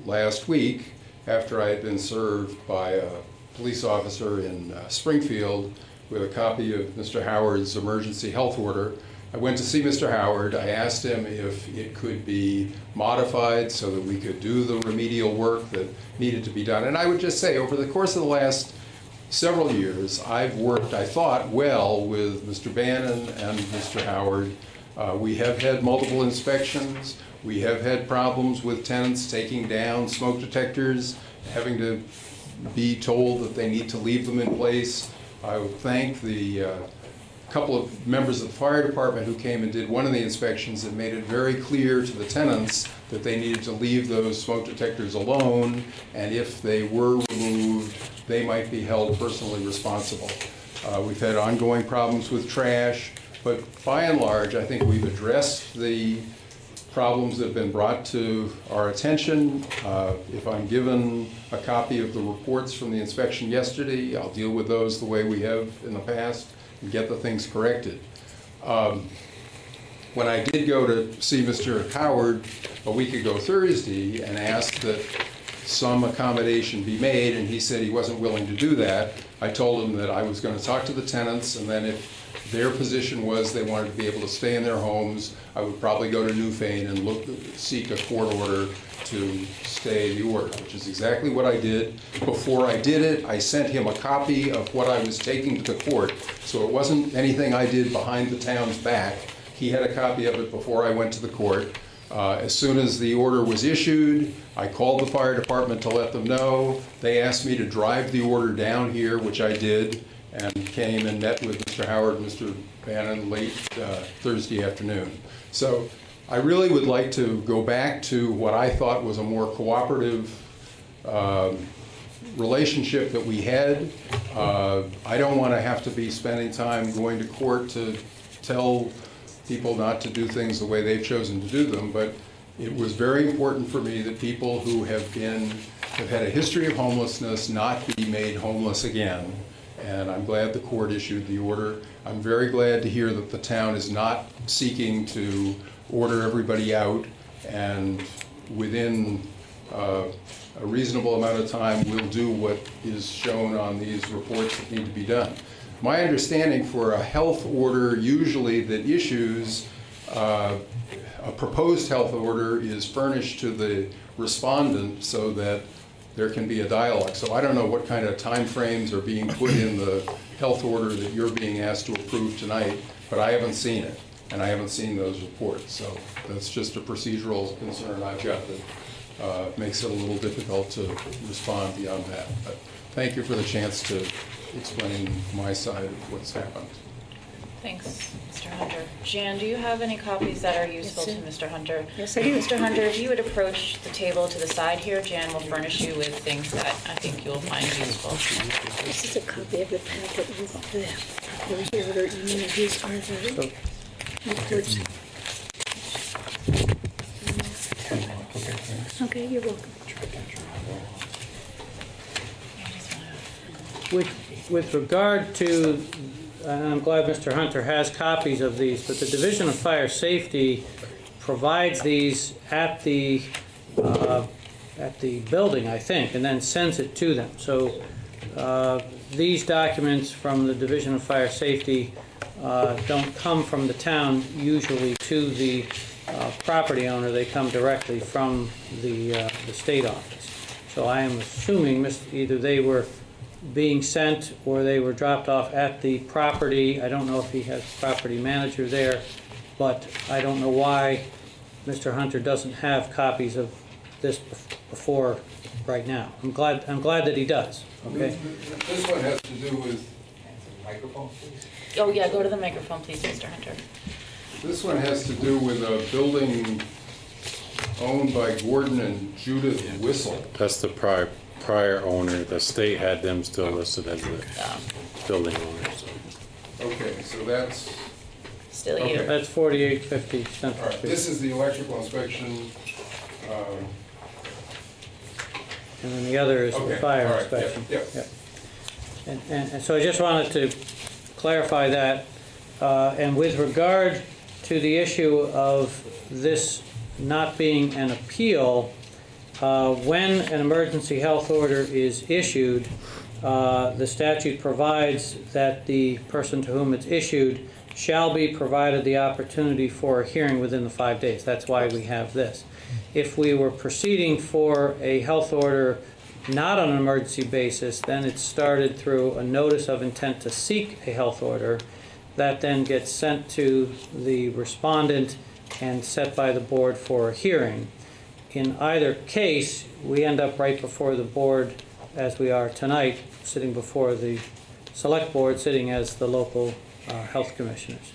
last week after I had been served by a police officer in Springfield with a copy of Mr. Howard's emergency health order. I went to see Mr. Howard. I asked him if it could be modified so that we could do the remedial work that needed to be done. And I would just say, over the course of the last several years, I've worked, I thought, well with Mr. Bannon and Mr. Howard. We have had multiple inspections. We have had problems with tenants taking down smoke detectors, having to be told that they need to leave them in place. I would thank the couple of members of the fire department who came and did one of the inspections and made it very clear to the tenants that they needed to leave those smoke detectors alone, and if they were removed, they might be held personally responsible. We've had ongoing problems with trash, but by and large, I think we've addressed the problems that have been brought to our attention. If I'm given a copy of the reports from the inspection yesterday, I'll deal with those the way we have in the past and get the things corrected. When I did go to see Mr. Howard a week ago Thursday and asked that some accommodation be made, and he said he wasn't willing to do that, I told him that I was going to talk to the tenants, and then if their position was they wanted to be able to stay in their homes, I would probably go to Newfane and seek a court order to stay the order, which is exactly what I did. Before I did it, I sent him a copy of what I was taking to the court, so it wasn't anything I did behind the town's back. He had a copy of it before I went to the court. As soon as the order was issued, I called the fire department to let them know. They asked me to drive the order down here, which I did, and came and met with Mr. Howard and Mr. Bannon late Thursday afternoon. So I really would like to go back to what I thought was a more cooperative relationship that we had. I don't want to have to be spending time going to court to tell people not to do things the way they've chosen to do them, but it was very important for me that people who have had a history of homelessness not be made homeless again. And I'm glad the court issued the order. I'm very glad to hear that the town is not seeking to order everybody out, and within a reasonable amount of time we'll do what is shown on these reports that need to be done. My understanding for a health order usually that issues a proposed health order is furnished to the respondent so that there can be a dialogue. So I don't know what kind of time frames are being put in the health order that you're being asked to approve tonight, but I haven't seen it, and I haven't seen those reports. So that's just a procedural concern I've got that makes it a little difficult to respond beyond that. But thank you for the chance to explain my side of what's happened. Thanks, Mr. Hunter. Jan, do you have any copies that are useful to Mr. Hunter? Yes, I do. Mr. Hunter, if you would approach the table to the side here, Jan will furnish you with things that I think you'll find useful. This is a copy of the packet with the court order, and then these are the reports. Okay, you're welcome. With regard to, I'm glad Mr. Hunter has copies of these, but the Division of Fire Safety provides these at the building, I think, and then sends it to them. So these documents from the Division of Fire Safety don't come from the town usually to the property owner. They come directly from the state office. So I am assuming either they were being sent or they were dropped off at the property. I don't know if he has a property manager there, but I don't know why Mr. Hunter doesn't have copies of this before right now. I'm glad that he does. Okay. This one has to do with microphone, please. Oh yeah, go to the microphone, please, Mr. Hunter. This one has to do with a building owned by Gordon and Judith Whistle. That's the prior owner. The state had them still listed as the building owner. So. Okay, so that's still you. Okay. That's 4850 Central All right, Street. this is the electrical inspection. And then the other is the fire all right, inspection. Yep. And so I just wanted to clarify that. And with regard to the issue of this not being an appeal, when an emergency health order is issued, the statute provides that the person to whom it's issued shall be provided the opportunity for a hearing within the 5 days. That's why we have this. If we were proceeding for a health order not on an emergency basis, then it's started through a notice of intent to seek a health order that then gets sent to the respondent and set by the board for a hearing. In either case, we end up right before the board as we are tonight, sitting before the select board, sitting as the local health commissioners.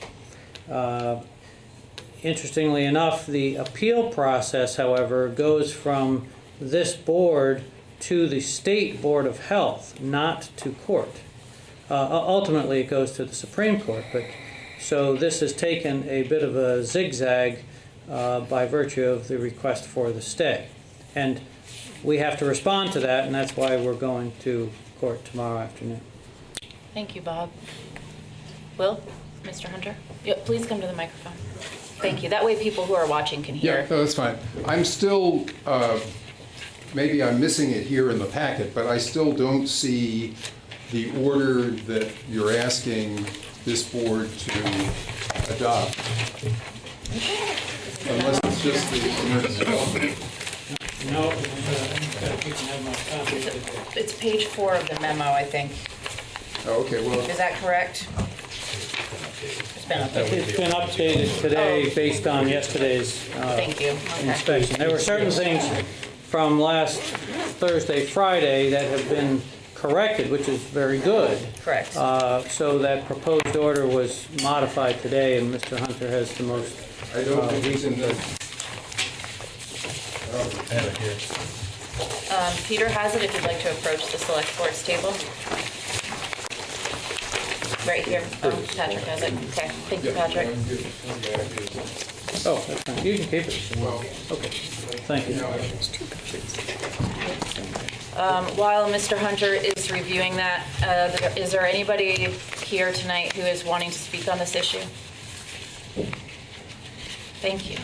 Interestingly enough, the appeal process, however, goes from this board to the State Board of Health, not to court. Ultimately, it goes to the Supreme Court, but so this has taken a bit of a zigzag by virtue of the request for the stay. And we have to respond to that, and that's why we're going to court tomorrow afternoon. Thank you, Bob. Will, Mr. Hunter? Yeah, please come to the microphone. Thank you. That way people who are watching can hear. Yeah, no, that's fine. I'm still, maybe I'm missing it here in the packet, but I still don't see the order that you're asking this board to adopt. Unless it's just the emergency health. No, it's page 4 of the memo, I think. Oh, okay, well. Is that correct? It's been updated today based on yesterday's Thank you. Okay. inspection. There were certain things from last Thursday, Friday that have been corrected, which is very good. Correct. So that proposed order was modified today, and Mr. Hunter has the most I don't think it's in the. Peter has it if you'd like to approach the select board's table. Right here. Oh, Patrick has it. Okay. Thank you, Patrick. Oh, that's fine. You can keep it. Okay. Thank you. While Mr. Hunter is reviewing that, is there anybody here tonight who is wanting to speak on this issue? Thank you.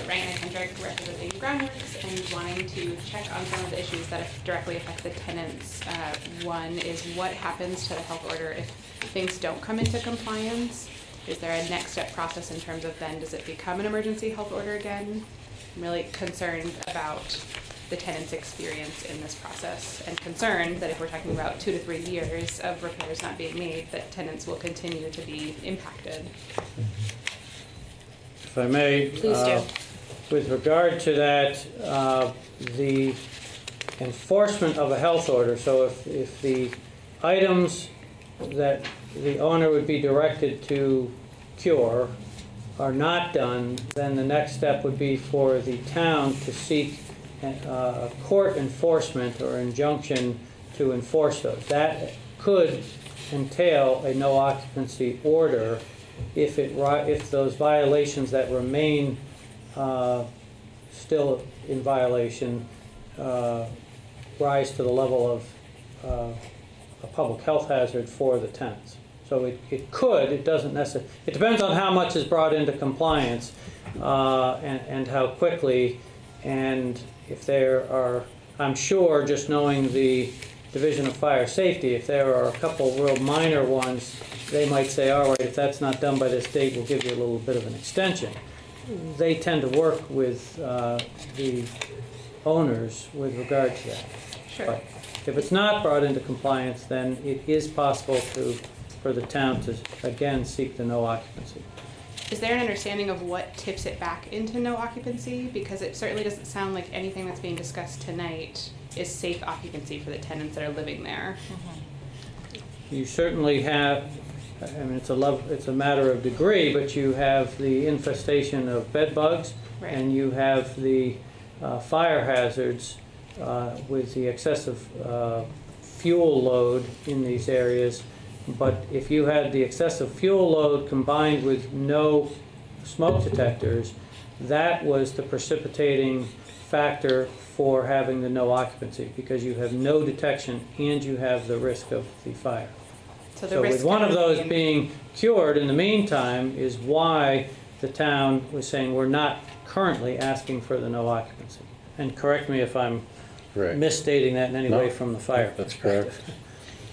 Ryan Kendrick, representing Groundworks, and wanting to check on some of the issues that directly affect the tenants. One is what happens to the health order if things don't come into compliance? Is there a next step process in terms of then does it become an emergency health order again? I'm really concerned about the tenant's experience in this process and concerned that if we're talking about 2 to 3 years of repairs not being made, that tenants will continue to be impacted. If I may, Please do. With regard to that, the enforcement of a health order, so if the items that the owner would be directed to cure are not done, then the next step would be for the town to seek court enforcement or injunction to enforce those. That could entail a no occupancy order if those violations that remain still in violation rise to the level of a public health hazard for the tenants. So it doesn't necessarily, it depends on how much is brought into compliance and how quickly, and if there are, I'm sure, just knowing the Division of Fire Safety, if there are a couple real minor ones, they might say, all right, if that's not done by this date, we'll give you a little bit of an extension. They tend to work with the owners with regard to that. Sure. But If it's not brought into compliance, then it is possible for the town to, again, seek the no occupancy. Is there an understanding of what tips it back into no occupancy? Because it certainly doesn't sound like anything that's being discussed tonight is safe occupancy for the tenants that are living there. You certainly have, I mean, it's a matter of degree, but you have the infestation of bed bugs, Right. and you have the fire hazards with the excessive fuel load in these areas. But if you had the excessive fuel load combined with no smoke detectors, that was the precipitating factor for having the no occupancy, because you have no detection and you have the risk of the fire. So with one of those being cured in the meantime is why the town was saying we're not currently asking for the no occupancy. And correct me if I'm misstating that in any way from the fire. That's correct.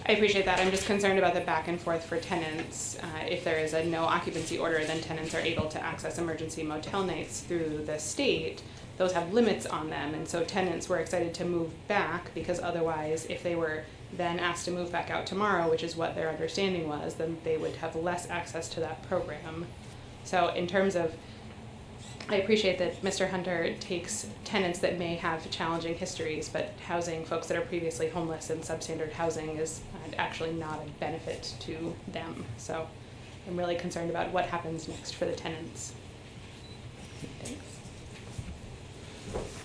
I appreciate that. I'm just concerned about the back and forth for tenants. If there is a no occupancy order, then tenants are able to access emergency motel nights through the state. Those have limits on them, and so tenants were excited to move back, because otherwise, if they were then asked to move back out tomorrow, which is what their understanding was, then they would have less access to that program. So in terms of, I appreciate that Mr. Hunter takes tenants that may have challenging histories, but housing folks that are previously homeless in substandard housing is actually not a benefit to them. So I'm really concerned about what happens next for the tenants. Thanks.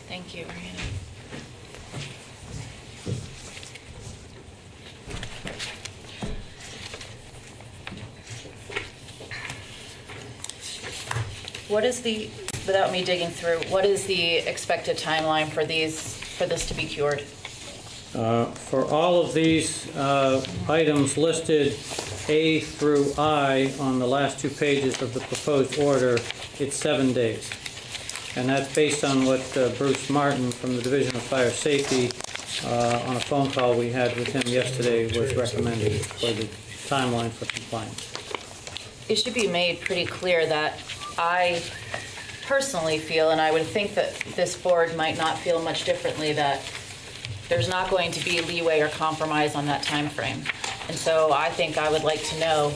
Thank you, Rhiannon. What is the, without me digging through, what is the expected timeline for this to be cured? For all of these items listed A through I on the last 2 pages of the proposed order, it's 7 days. And that's based on what Bruce Martin from the Division of Fire Safety on a phone call we had with him yesterday was recommending for the timeline for compliance. It should be made pretty clear that I personally feel, and I would think that this board might not feel much differently, that there's not going to be leeway or compromise on that time frame. And so I think I would like to know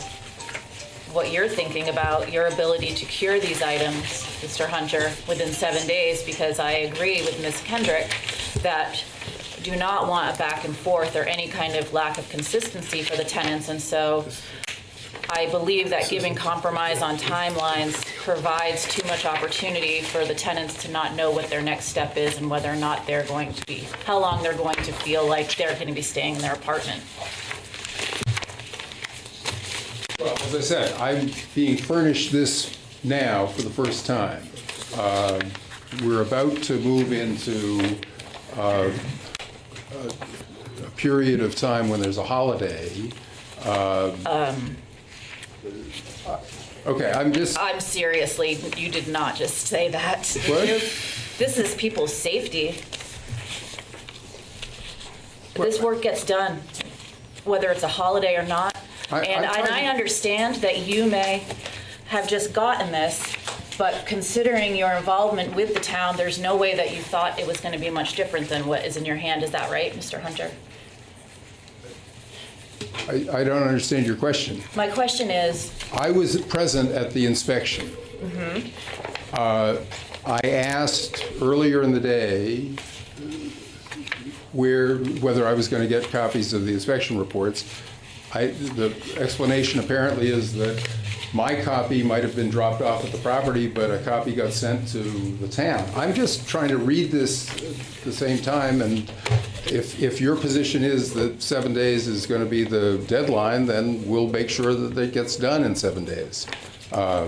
what you're thinking about your ability to cure these items, Mr. Hunter, within 7 days, because I agree with Ms. Kendrick that do not want a back and forth or any kind of lack of consistency for the tenants. And so I believe that giving compromise on timelines provides too much opportunity for the tenants to not know what their next step is and whether or not they're going to be, how long they're going to feel like they're going to be staying in their apartment. Well, as I said, I'm being furnished this now for the first time. We're about to move into a period of time when there's a holiday. Okay, I'm seriously, you did not just say that. What? This is people's safety. This work gets done, whether it's a holiday or not. And I understand that you may have just gotten this, but considering your involvement with the town, there's no way that you thought it was going to be much different than what is in your hand. Is that right, Mr. Hunter? I don't understand your question. My question is... I was present at the inspection. I asked earlier in the day whether I was going to get copies of the inspection reports. The explanation apparently is that my copy might have been dropped off at the property, but a copy got sent to the town. I'm just trying to read this at the same time, and if your position is that 7 days is going to be the deadline, then we'll make sure that it gets done in 7 days.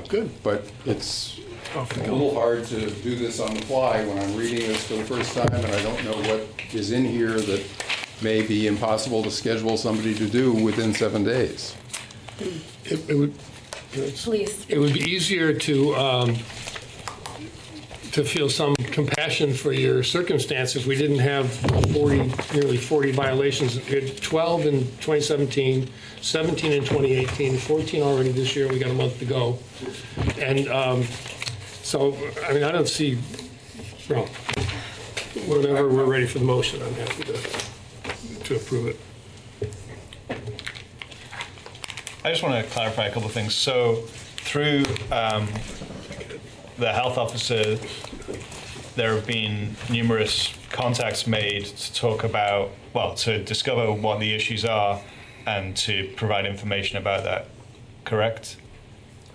Good. But it's a little hard to do this on the fly when I'm reading this for the first time, and I don't know what is in here that may be impossible to schedule somebody to do within 7 days. Please. It would be easier to feel some compassion for your circumstance if we didn't have nearly 40 violations. We had 12 in 2017, 17 in 2018, 14 already this year. We got a month to go. And so, I mean, I don't see, well, whenever we're ready for the motion, I'm happy to to approve it. I just want to clarify a couple of things. So through the health officer, there have been numerous contacts made to talk about, well, to discover what the issues are and to provide information about that, correct?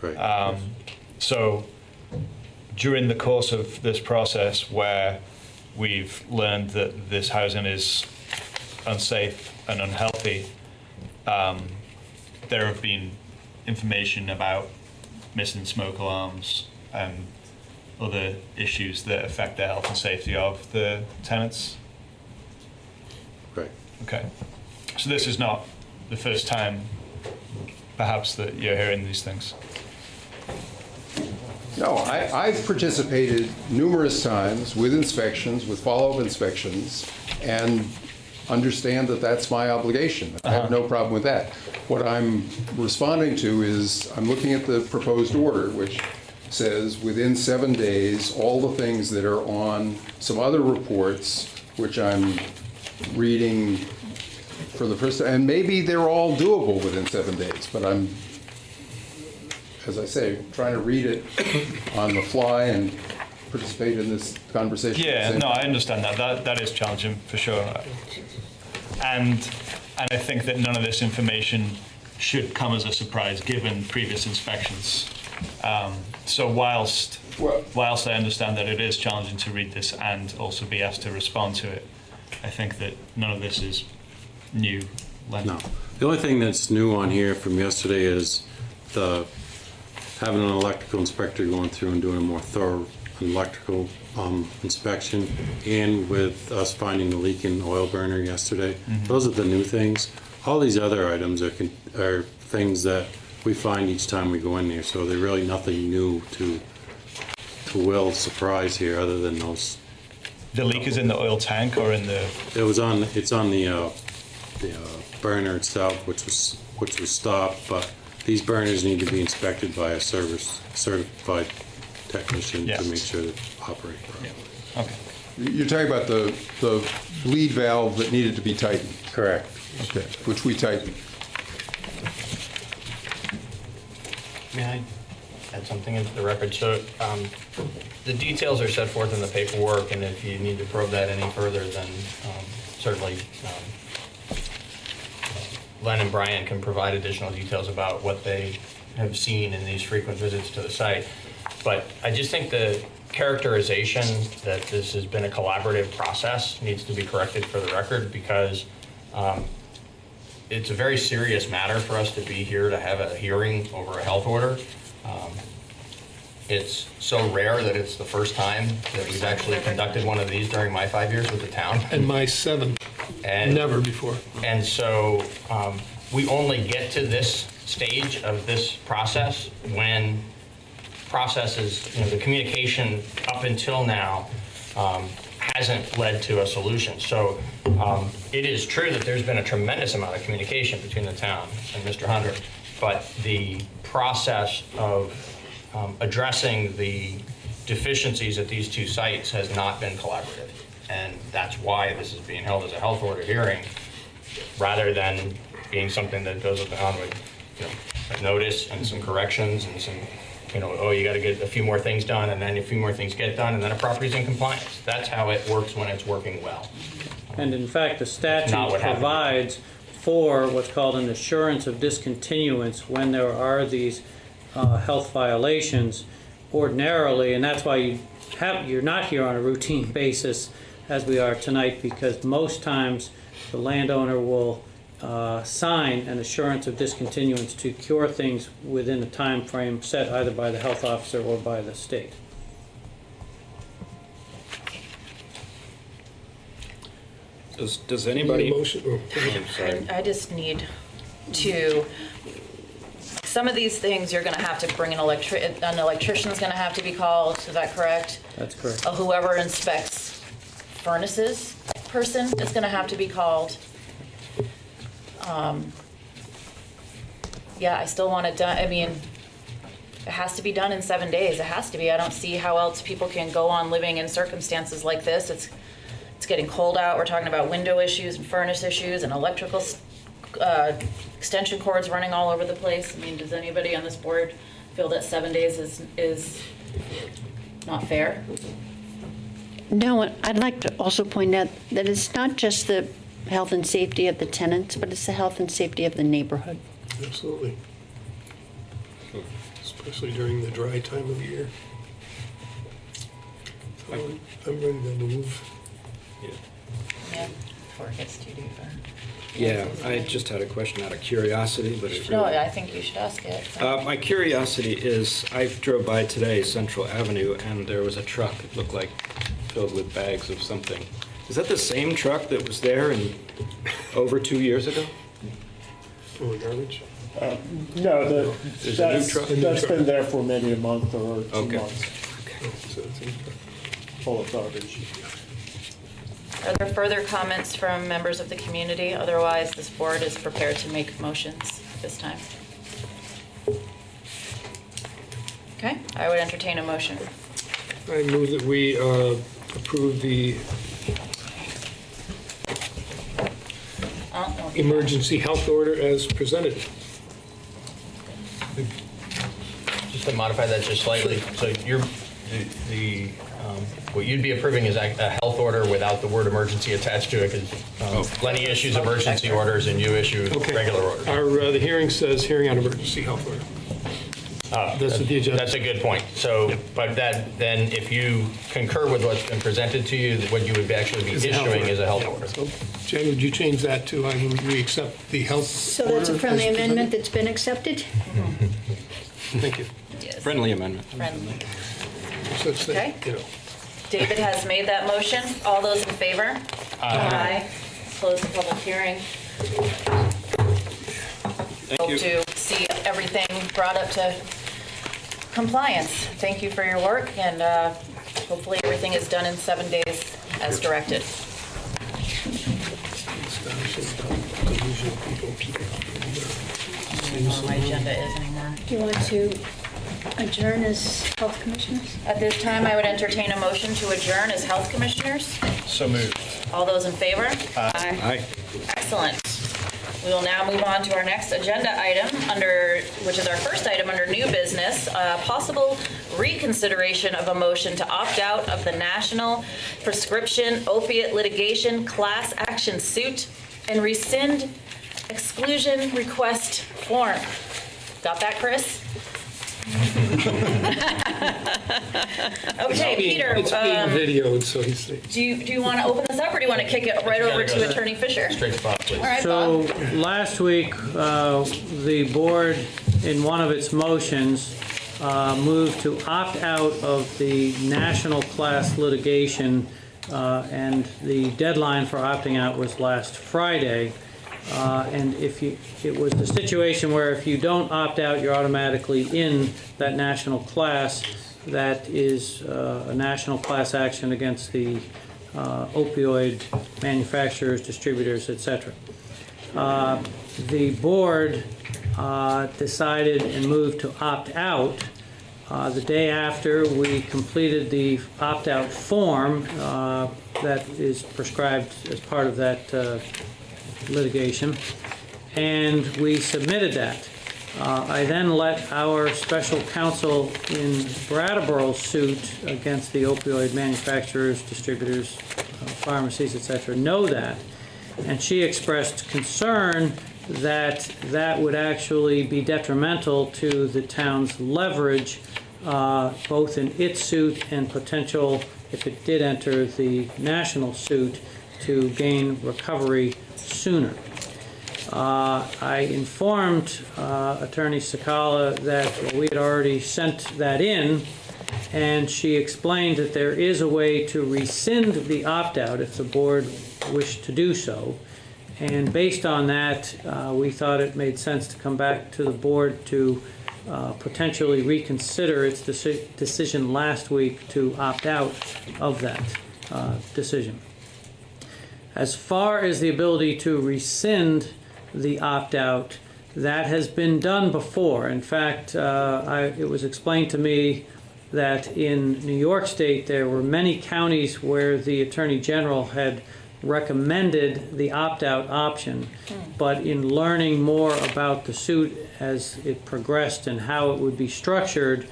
Right. So during the course of this process where we've learned that this housing is unsafe and unhealthy, there have been information about missing smoke alarms and other issues that affect the health and safety of the tenants? Right. Okay. So this is not the first time, perhaps, that you're hearing these things? No, I've participated numerous times with inspections, with follow-up inspections, and understand that that's my obligation. I have no problem with that. What I'm responding to is I'm looking at the proposed order, which says within 7 days, all the things that are on some other reports, which I'm reading for the first time, and maybe they're all doable within 7 days, but I'm, as I say, trying to read it on the fly and participate in this conversation. Yeah, no, I understand that. That is challenging for sure. And I think that none of this information should come as a surprise given previous inspections. So whilst I understand that it is challenging to read this and also be asked to respond to it, I think that none of this is new. No. The only thing that's new on here from yesterday is having an electrical inspector going through and doing a more thorough electrical inspection, and with us finding the leaking oil burner yesterday. Mm-hmm. Those are the new things. All these other items are things that we find each time we go in there, so they're really nothing new to Will's surprise here, other than those. The leak is in the oil tank or in the? It's on the burner itself, which was stopped, but these burners need to be inspected by a certified technician to make sure they operate properly. Yeah. Okay. You're talking about the bleed valve that needed to be tightened? Correct. Okay, which we tightened. May I add something into the record? So the details are set forth in the paperwork, and if you need to probe that any further, then certainly Len and Brian can provide additional details about what they have seen in these frequent visits to the site. But I just think the characterization that this has been a collaborative process needs to be corrected for the record, because it's a very serious matter for us to be here to have a hearing over a health order. It's so rare that it's the first time that we've actually conducted one of these during my 5 years with the town. And my 7. And never before. And so we only get to this stage of this process when processes, the communication up until now hasn't led to a solution. So it is true that there's been a tremendous amount of communication between the town and Mr. Hunter, but the process of addressing the deficiencies at these two sites has not been collaborative. And that's why this is being held as a health order hearing, rather than being something that goes on with a notice and some corrections and some, you got to get a few more things done, and then a few more things get done, and then a property's in compliance. That's how it works when it's working well. And in fact, the statute provides for what's called an assurance of discontinuance when there are these health violations ordinarily, and that's why you're not here on a routine basis as we are tonight, because most times the landowner will sign an assurance of discontinuance to cure things within a time frame set either by the health officer or by the state. Does anybody? I just need to. Some of these things you're going to have to bring an electrician is going to have to be called. Is that correct? That's correct. Whoever inspects furnaces person is going to have to be called. Yeah, I still want it done. I mean, it has to be done in 7 days. It has to be. I don't see how else people can go on living in circumstances like this. It's It's getting cold out. We're talking about window issues and furnace issues and electrical extension cords running all over the place. I mean, does anybody on this board feel that 7 days is not fair? No, I'd like to also point out that it's not just the health and safety of the tenants, but it's the health and safety of the neighborhood. Absolutely. Especially during the dry time of the year. So I'm ready to move. Yeah, before it gets too deep. Yeah, I just had a question out of curiosity, but it really... No, I think you should ask it. My curiosity is, I drove by today Central Avenue, and there was a truck, it looked like filled with bags of something. Is that the same truck that was there over 2 years ago? Full of garbage? No, There's a new truck? That's been there for maybe a month or 2 months. Okay. So it's full of garbage. Are there further comments from members of the community? Otherwise, this board is prepared to make motions this time. Okay, I would entertain a motion. I move that we approve the emergency health order as presented. Just to modify that just slightly, so what you'd be approving is a health order without the word emergency attached to it, because Lenny issues emergency orders and you issue regular orders. The hearing says hearing on emergency health order. That's what the agenda. That's a good point. So, but then if you concur with what's been presented to you, what you would actually be issuing is a health order. So, Jay, would you change that to we accept the health So order? that's a friendly amendment that's been accepted? Thank you. Yes. Friendly amendment. Friendly. So it's Okay. you know. David has made that motion. All those in favor? Aye. Close the public hearing. Hope to see everything brought up to compliance. Thank you for your work, and hopefully everything is done in 7 days as directed. I don't know where my agenda is anymore. Do you want to adjourn as health commissioners? At this time, I would entertain a motion to adjourn as health commissioners. So moved. All those in favor? Aye. Excellent. We will now move on to our next agenda item, which is our first item under new business, possible reconsideration of a motion to opt out of the National Prescription Opiate Litigation Class Action Suit and rescind exclusion request form. Got that, Chris? Okay, Peter. It's being videoed, so he's. Do you want to open this up, or do you want to kick it right over to Attorney Fisher? Straight to Bob, please. All right, So Bob. last week, the board, in one of its motions, moved to opt out of the national class litigation, and the deadline for opting out was last Friday. And it was the situation where if you don't opt out, you're automatically in that national class. That is a national class action against the opioid manufacturers, distributors, etc. The board decided and moved to opt out the day after we completed the opt-out form that is prescribed as part of that litigation, and we submitted that. I then let our special counsel in Brattleboro's suit against the opioid manufacturers, distributors, pharmacies, etc. know that, and she expressed concern that that would actually be detrimental to the town's leverage, both in its suit and potential, if it did enter the national suit, to gain recovery sooner. I informed Attorney Sakala that we had already sent that in, and she explained that there is a way to rescind the opt-out if the board wished to do so. And based on that, we thought it made sense to come back to the board to potentially reconsider its decision last week to opt out of that decision. As far as the ability to rescind the opt-out, that has been done before. In fact, it was explained to me that in New York State there were many counties where the Attorney General had recommended the opt-out option, but in learning more about the suit as it progressed and how it would be structured,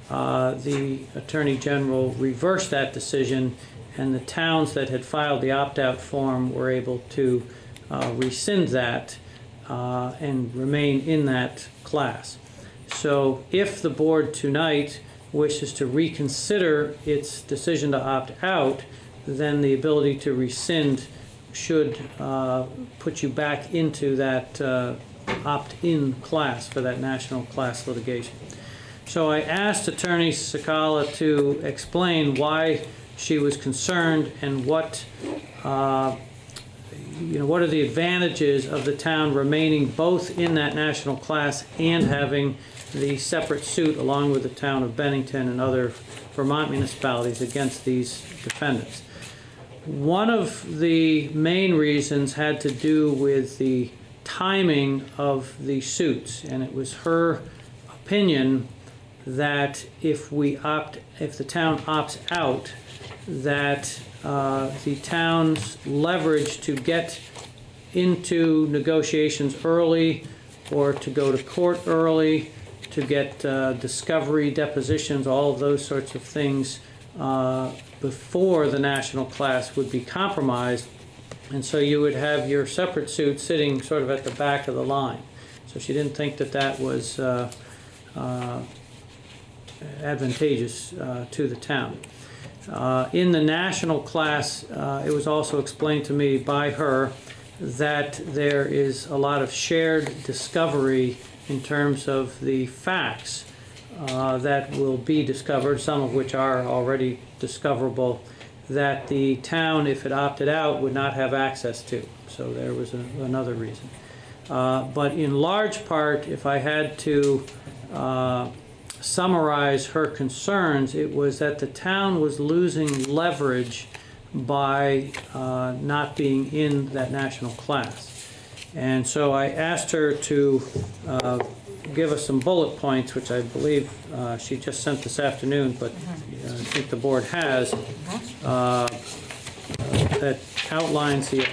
the Attorney General reversed that decision, and the towns that had filed the opt-out form were able to rescind that and remain in that class. So if the board tonight wishes to reconsider its decision to opt out, then the ability to rescind should put you back into that opt-in class for that national class litigation. So I asked Attorney Sakala to explain why she was concerned and what what are the advantages of the town remaining both in that national class and having the separate suit along with the town of Bennington and other Vermont municipalities against these defendants. One of the main reasons had to do with the timing of the suits, and it was her opinion that if the town opts out, that the town's leverage to get into negotiations early or to go to court early, to get discovery, depositions, all of those sorts of things before the national class would be compromised, and so you would have your separate suit sitting sort of at the back of the line. So she didn't think that that was advantageous to the town. In the national class, it was also explained to me by her that there is a lot of shared discovery in terms of the facts that will be discovered, some of which are already discoverable, that the town, if it opted out, would not have access to. So there was another reason. But in large part, if I had to summarize her concerns, it was that the town was losing leverage by not being in that national class. And so I asked her to give us some bullet points, which I believe she just sent this afternoon, but I think the board has, that outlines the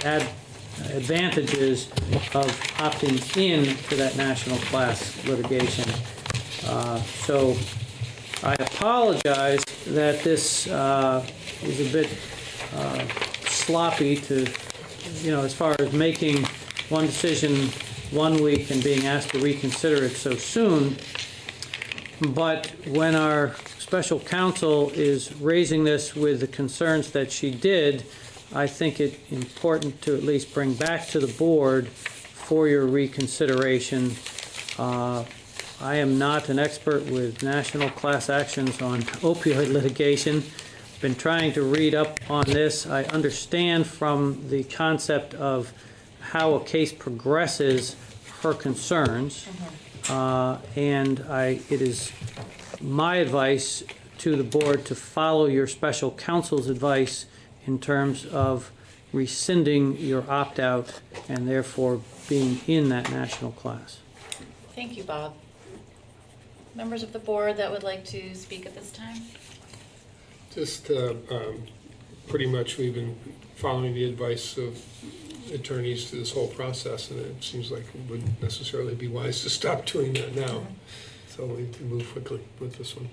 advantages of opting in to that national class litigation. So I apologize that this is a bit sloppy to, as far as making one decision 1 week and being asked to reconsider it so soon. But when our special counsel is raising this with the concerns that she did, I think it important to at least bring back to the board for your reconsideration. I am not an expert with national class actions on opioid litigation. Been trying to read up on this. I understand from the concept of how a case progresses her concerns, and it is my advice to the board to follow your special counsel's advice in terms of rescinding your opt-out and therefore being in that national class. Thank you, Bob. Members of the board that would like to speak at this time? Just pretty much we've been following the advice of attorneys through this whole process, and it seems like it wouldn't necessarily be wise to stop doing that now. So we need to move quickly with this one.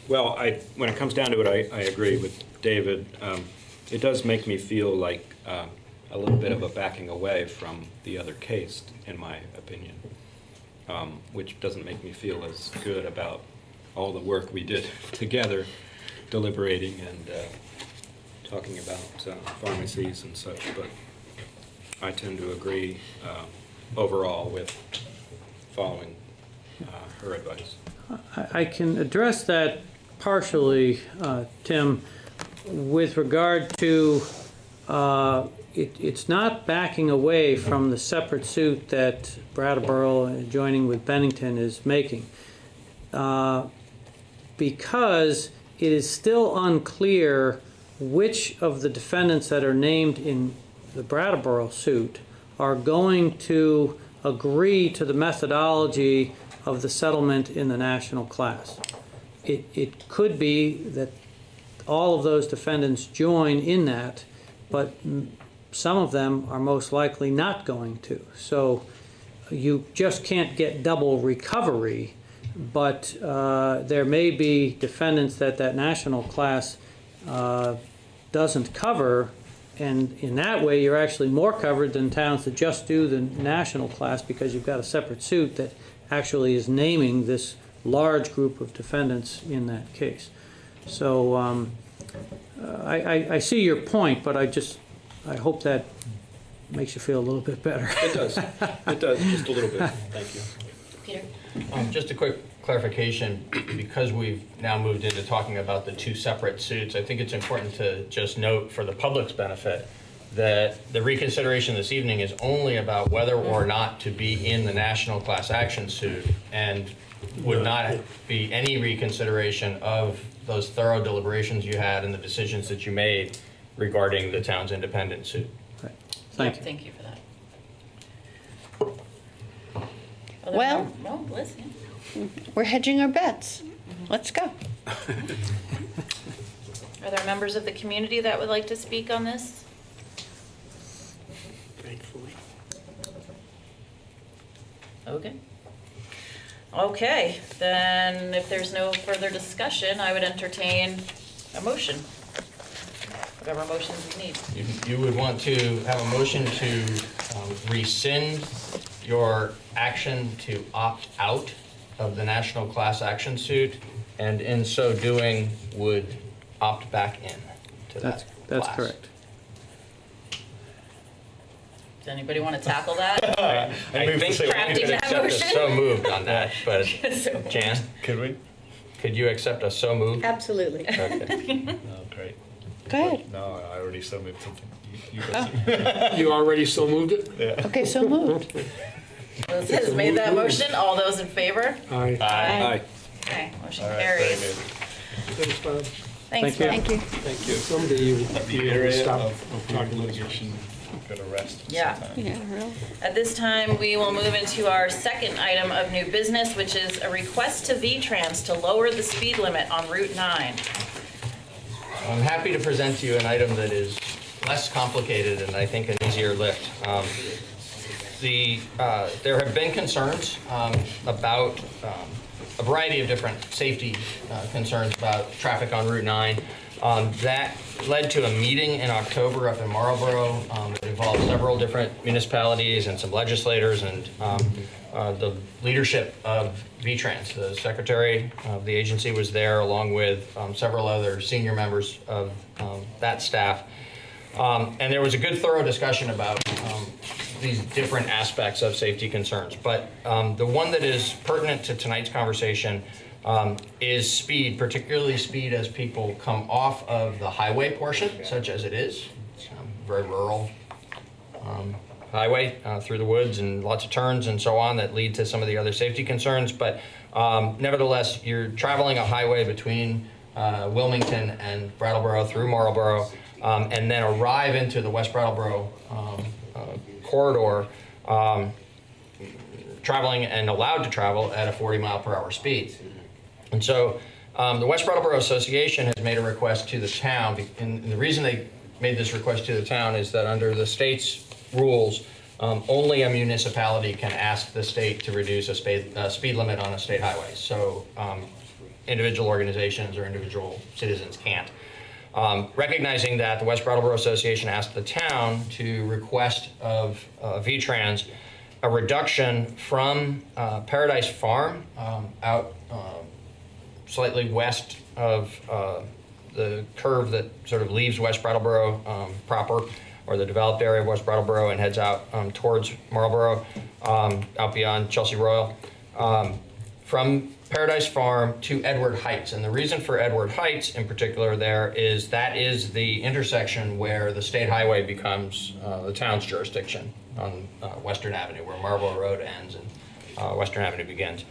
Well, when it comes down to it, I agree with David. It does make me feel like a little bit of a backing away from the other case, in my opinion, which doesn't make me feel as good about all the work we did together, deliberating and talking about pharmacies and such. But I tend to agree overall with following her advice. I can address that partially, Tim, with regard to it's not backing away from the separate suit that Brattleboro joining with Bennington is making, because it is still unclear which of the defendants that are named in the Brattleboro suit are going to agree to the methodology of the settlement in the national class. It could be that all of those defendants join in that, but some of them are most likely not going to. So you just can't get double recovery, but there may be defendants that national class doesn't cover, and in that way you're actually more covered than towns that just do the national class, because you've got a separate suit that actually is naming this large group of defendants in that case. So I see your point, but I hope that makes you feel a little bit better. It does. It does, just a little bit. Thank you. Peter? Just a quick clarification, because we've now moved into talking about the two separate suits, I think it's important to just note for the public's benefit that the reconsideration this evening is only about whether or not to be in the national class action suit, and would not be any reconsideration of those thorough deliberations you had and the decisions that you made regarding the town's independent suit. Right. Thank you. Thank you for that. Well, no, Liz, yeah. we're hedging our bets. Let's go. Are there members of the community that would like to speak on this? Thankfully. Okay. Okay, then if there's no further discussion, I would entertain a motion. Whatever motions we need. You would want to have a motion to rescind your action to opt out of the national class action suit, and in so doing would opt back in to That's class. correct. Does anybody want to tackle that? I think we Crafting could that accept a motion? so moved on that, but So- Jan? Could we? Could you accept a so moved? Absolutely. Okay. Oh, great. Go ahead. No, I already so moved something. You already so moved it? Yeah. Okay, so moved. Liz has made that motion. All those in favor? Aye. Aye. Okay, motion carries. Thanks, Bob. Thanks, Thank you. Bob. Thank you. Someday you The will area stop of talking litigation could arrest. Yeah. Yeah, really. At this time, we will move into our second item of new business, which is a request to V-Trans to lower the speed limit on Route 9. I'm happy to present to you an item that is less complicated and I think an easier lift. There have been concerns about a variety of different safety concerns about traffic on Route 9. That led to a meeting in October up in Marlborough that involved several different municipalities and some legislators and the leadership of V-Trans. The secretary of the agency was there along with several other senior members of that staff. And there was a good thorough discussion about these different aspects of safety concerns. But the one that is pertinent to tonight's conversation is speed, particularly speed as people come off of the highway portion, such as it is. It's very rural highway through the woods and lots of turns and so on that lead to some of the other safety concerns. But nevertheless, you're traveling a highway between Wilmington and Brattleboro through Marlborough, and then arrive into the West Brattleboro corridor, traveling and allowed to travel at a 40-mile-per-hour speed. And so the West Brattleboro Association has made a request to the town, and the reason they made this request to the town is that under the state's rules, only a municipality can ask the state to reduce a speed limit on a state highway. So individual organizations or individual citizens can't. Recognizing that, the West Brattleboro Association asked the town to request of V-Trans a reduction from Paradise Farm out slightly west of the curve that sort of leaves West Brattleboro proper, or the developed area of West Brattleboro, and heads out towards Marlborough, out beyond Chelsea Royal. From Paradise Farm to Edward Heights. And the reason for Edward Heights in particular there is that is the intersection where the state highway becomes the town's jurisdiction on Western Avenue, where Marlborough Road ends and Western Avenue begins.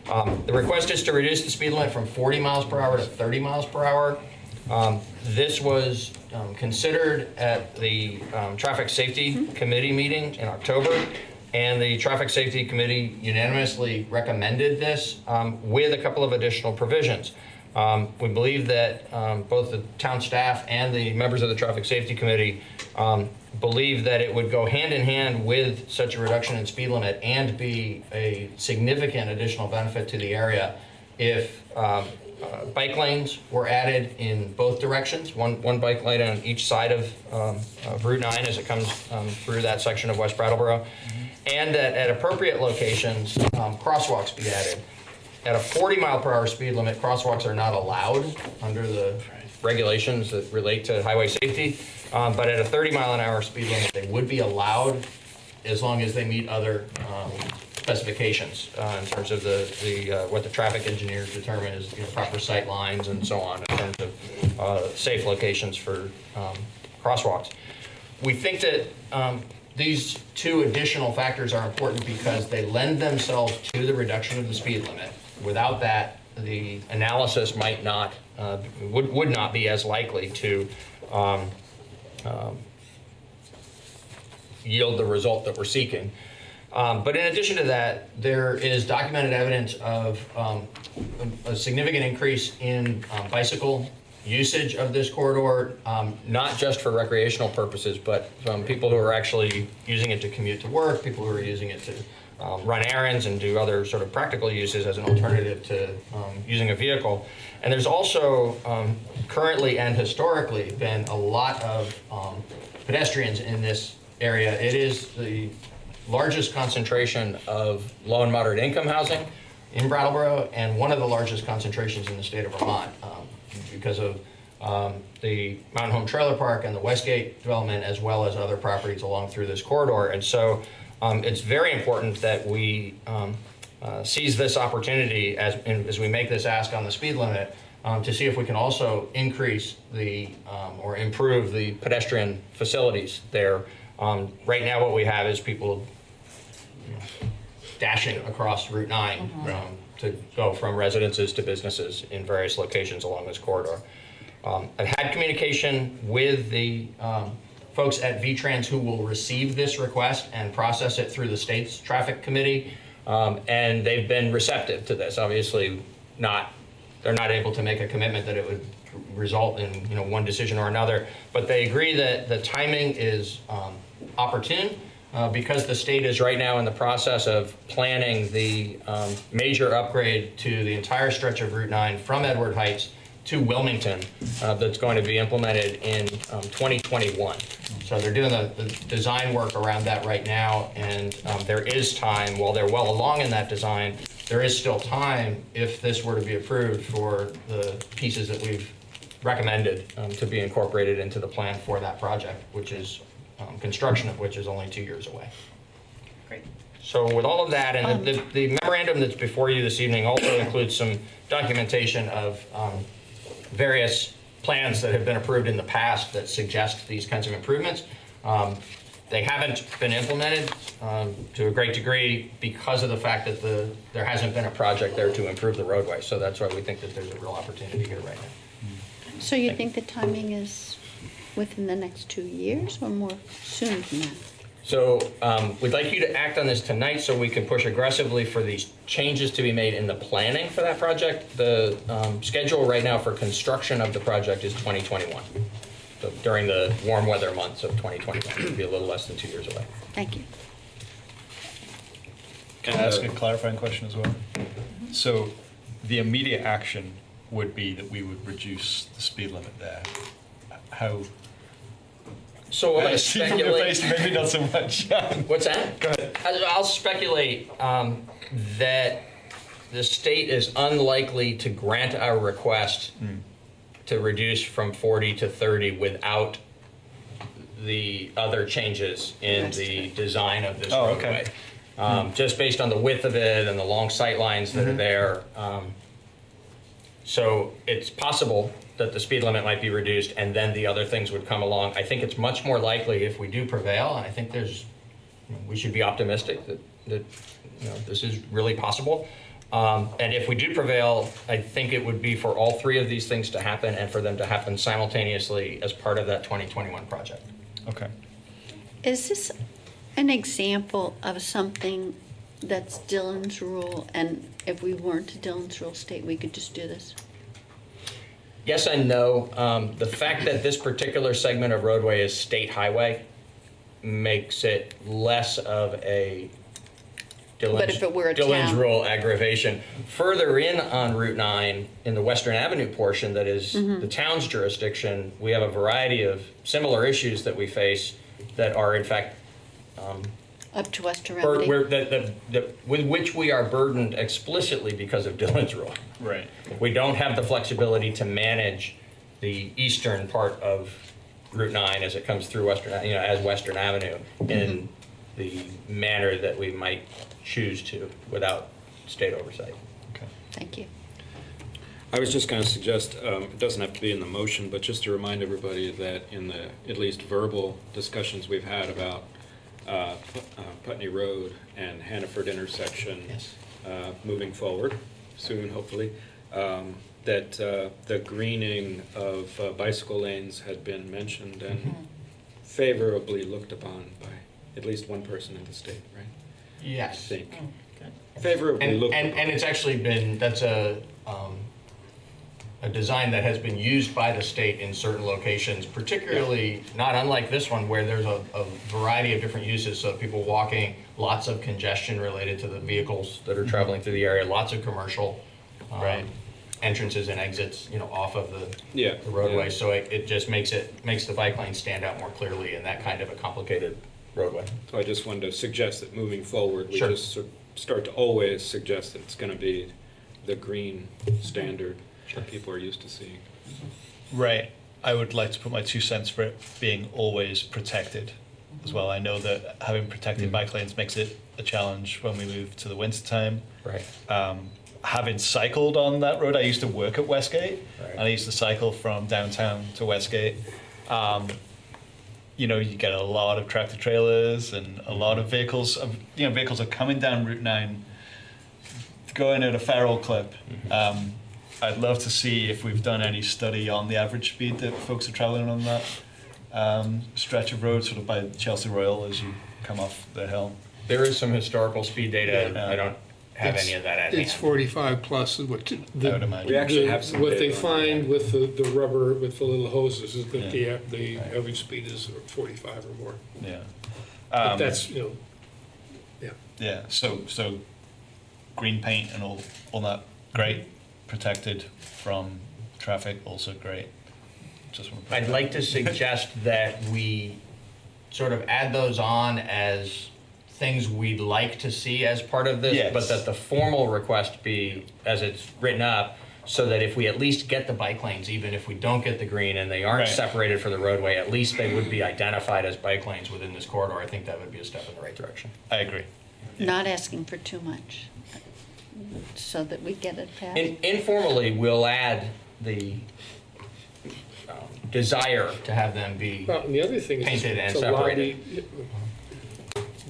The request is to reduce the speed limit from 40 miles per hour to 30 miles per hour. This was considered at the Traffic Safety Committee meeting in October, And the Traffic Safety Committee unanimously recommended this with a couple of additional provisions. We believe that both the town staff and the members of the Traffic Safety Committee believe that it would go hand in hand with such a reduction in speed limit and be a significant additional benefit to the area if bike lanes were added in both directions, one bike lane on each side of Route 9 as it comes through that section of West Brattleboro, and that at appropriate locations, crosswalks be added. At a 40-mile-per-hour speed limit, crosswalks are not allowed under the regulations that relate to highway safety, but at a 30-mile-an-hour speed limit, they would be allowed as long as they meet other specifications in terms of what the traffic engineers determine is proper sight lines and so on in terms of safe locations for crosswalks. We think that these two additional factors are important because they lend themselves to the reduction of the speed limit. Without that, the analysis might not, would not be as likely to yield the result that we're seeking. But in addition to that, there is documented evidence of a significant increase in bicycle usage of this corridor, not just for recreational purposes, but from people who are actually using it to commute to work, people who are using it to run errands and do other sort of practical uses as an alternative to using a vehicle. And there's also currently and historically been a lot of pedestrians in this area. It is the largest concentration of low and moderate income housing in Brattleboro and one of the largest concentrations in the state of Vermont because of the Mountain Home Trailer Park and the Westgate development, as well as other properties along through this corridor. And so it's very important that we seize this opportunity as we make this ask on the speed limit to see if we can also increase or improve the pedestrian facilities there. Right now what we have is people dashing across Route 9 to go from residences to businesses in various locations along this corridor. I've had communication with the folks at VTrans who will receive this request and process it through the state's traffic committee, and they've been receptive to this. Obviously, they're not able to make a commitment that it would result in one decision or another, but they agree that the timing is opportune because the state is right now in the process of planning the major upgrade to the entire stretch of Route 9 from Edward Heights to Wilmington that's going to be implemented in 2021. So they're doing the design work around that right now, and there is time, while they're well along in that design, there is still time, if this were to be approved, for the pieces that we've recommended to be incorporated into the plan for that project, which is construction of which is only 2 years away. Great. So with all of that, and the memorandum that's before you this evening also includes some documentation of various plans that have been approved in the past that suggest these kinds of improvements. They haven't been implemented to a great degree because of the fact that there hasn't been a project there to improve the roadway. So that's why we think that there's a real opportunity here right now. So you think the timing is within the next 2 years or more sooner than that? So we'd like you to act on this tonight so we can push aggressively for these changes to be made in the planning for that project. The schedule right now for construction of the project is 2021. So during the warm weather months of 2021, it would be a little less than 2 years away. Thank you. Can I ask a clarifying question as well? So the immediate action would be that we would reduce the speed limit there. How? So I'm going to see from your speculate. face, maybe not so much. What's that? Go ahead. I'll speculate that the state is unlikely to grant our request to reduce from 40 to 30 without the other changes in the design of this roadway. Just based on the width of it and the long sight lines that are there. So it's possible that the speed limit might be reduced and then the other things would come along. I think it's much more likely if we do prevail, and I think we should be optimistic that this is really possible. And if we do prevail, I think it would be for all three of these things to happen and for them to happen simultaneously as part of that 2021 project. Okay. Is this an example of something that's Dillon's rule, and if we weren't a Dillon's rule state, we could just do this? Yes and no. The fact that this particular segment of roadway is state highway makes it less of a But if it were a Dillon's town- rule aggravation. Further in on Route 9, in the Western Avenue portion that is the town's jurisdiction, we have a variety of similar issues that we face that are in fact Up to us to remedy? with which we are burdened explicitly because of Dillon's rule. Right. We don't have the flexibility to manage the eastern part of Route 9 as it comes through as Western Avenue in the manner that we might choose to without state oversight. Okay. Thank you. I was just going to suggest, it doesn't have to be in the motion, but just to remind everybody that in the at least verbal discussions we've had about Putney Road and Hannaford intersection moving forward soon, hopefully, that the greening of bicycle lanes had been mentioned and favorably looked upon by at least one person in the state, right? Yes. I think. Favorably looked upon. And it's actually been, that's a design that has been used by the state in certain locations, particularly not unlike this one where there's a variety of different uses. So people walking, lots of congestion related to the vehicles that are traveling through the area, lots of commercial entrances and exits, off of the roadway. So it just makes the bike lane stand out more clearly in that kind of a complicated roadway. So I just wanted to suggest that moving forward, we Sure. just start to always suggest that it's going to be the green standard that people are used to seeing. Right. I would like to put my 2 cents for it being always protected as well. I know that having protected bike lanes makes it a challenge when we move to the winter time. Right. Having cycled on that road, I used to work at Westgate, and I used to cycle from downtown to Westgate. You get a lot of tractor trailers and a lot of vehicles. Vehicles are coming down Route 9, going at a feral clip. I'd love to see if we've done any study on the average speed that folks are traveling on that stretch of road, sort of by Chelsea Royal as you come off the hill. There is some historical speed data. I don't have any of that at hand. It's 45 plus is what I would imagine. We actually have some what data they on find with the rubber, with the little hoses, is that the average speed is 45 or more. Yeah. But that's, Yeah, so green paint and all that, great. Protected from traffic, also great. Just want to I'd like to suggest that we sort of add those on as things we'd like to see as part of this, but that the formal request be as it's written up, so that if we at least get the bike lanes, even if we don't get the green and they aren't separated for the roadway, at least they would be identified as bike lanes within this corridor. I think that would be a step in the right direction. I agree. Not asking for too much, so that we get it passed. Informally, we'll add the desire to have them be and the other thing is painted and to separated.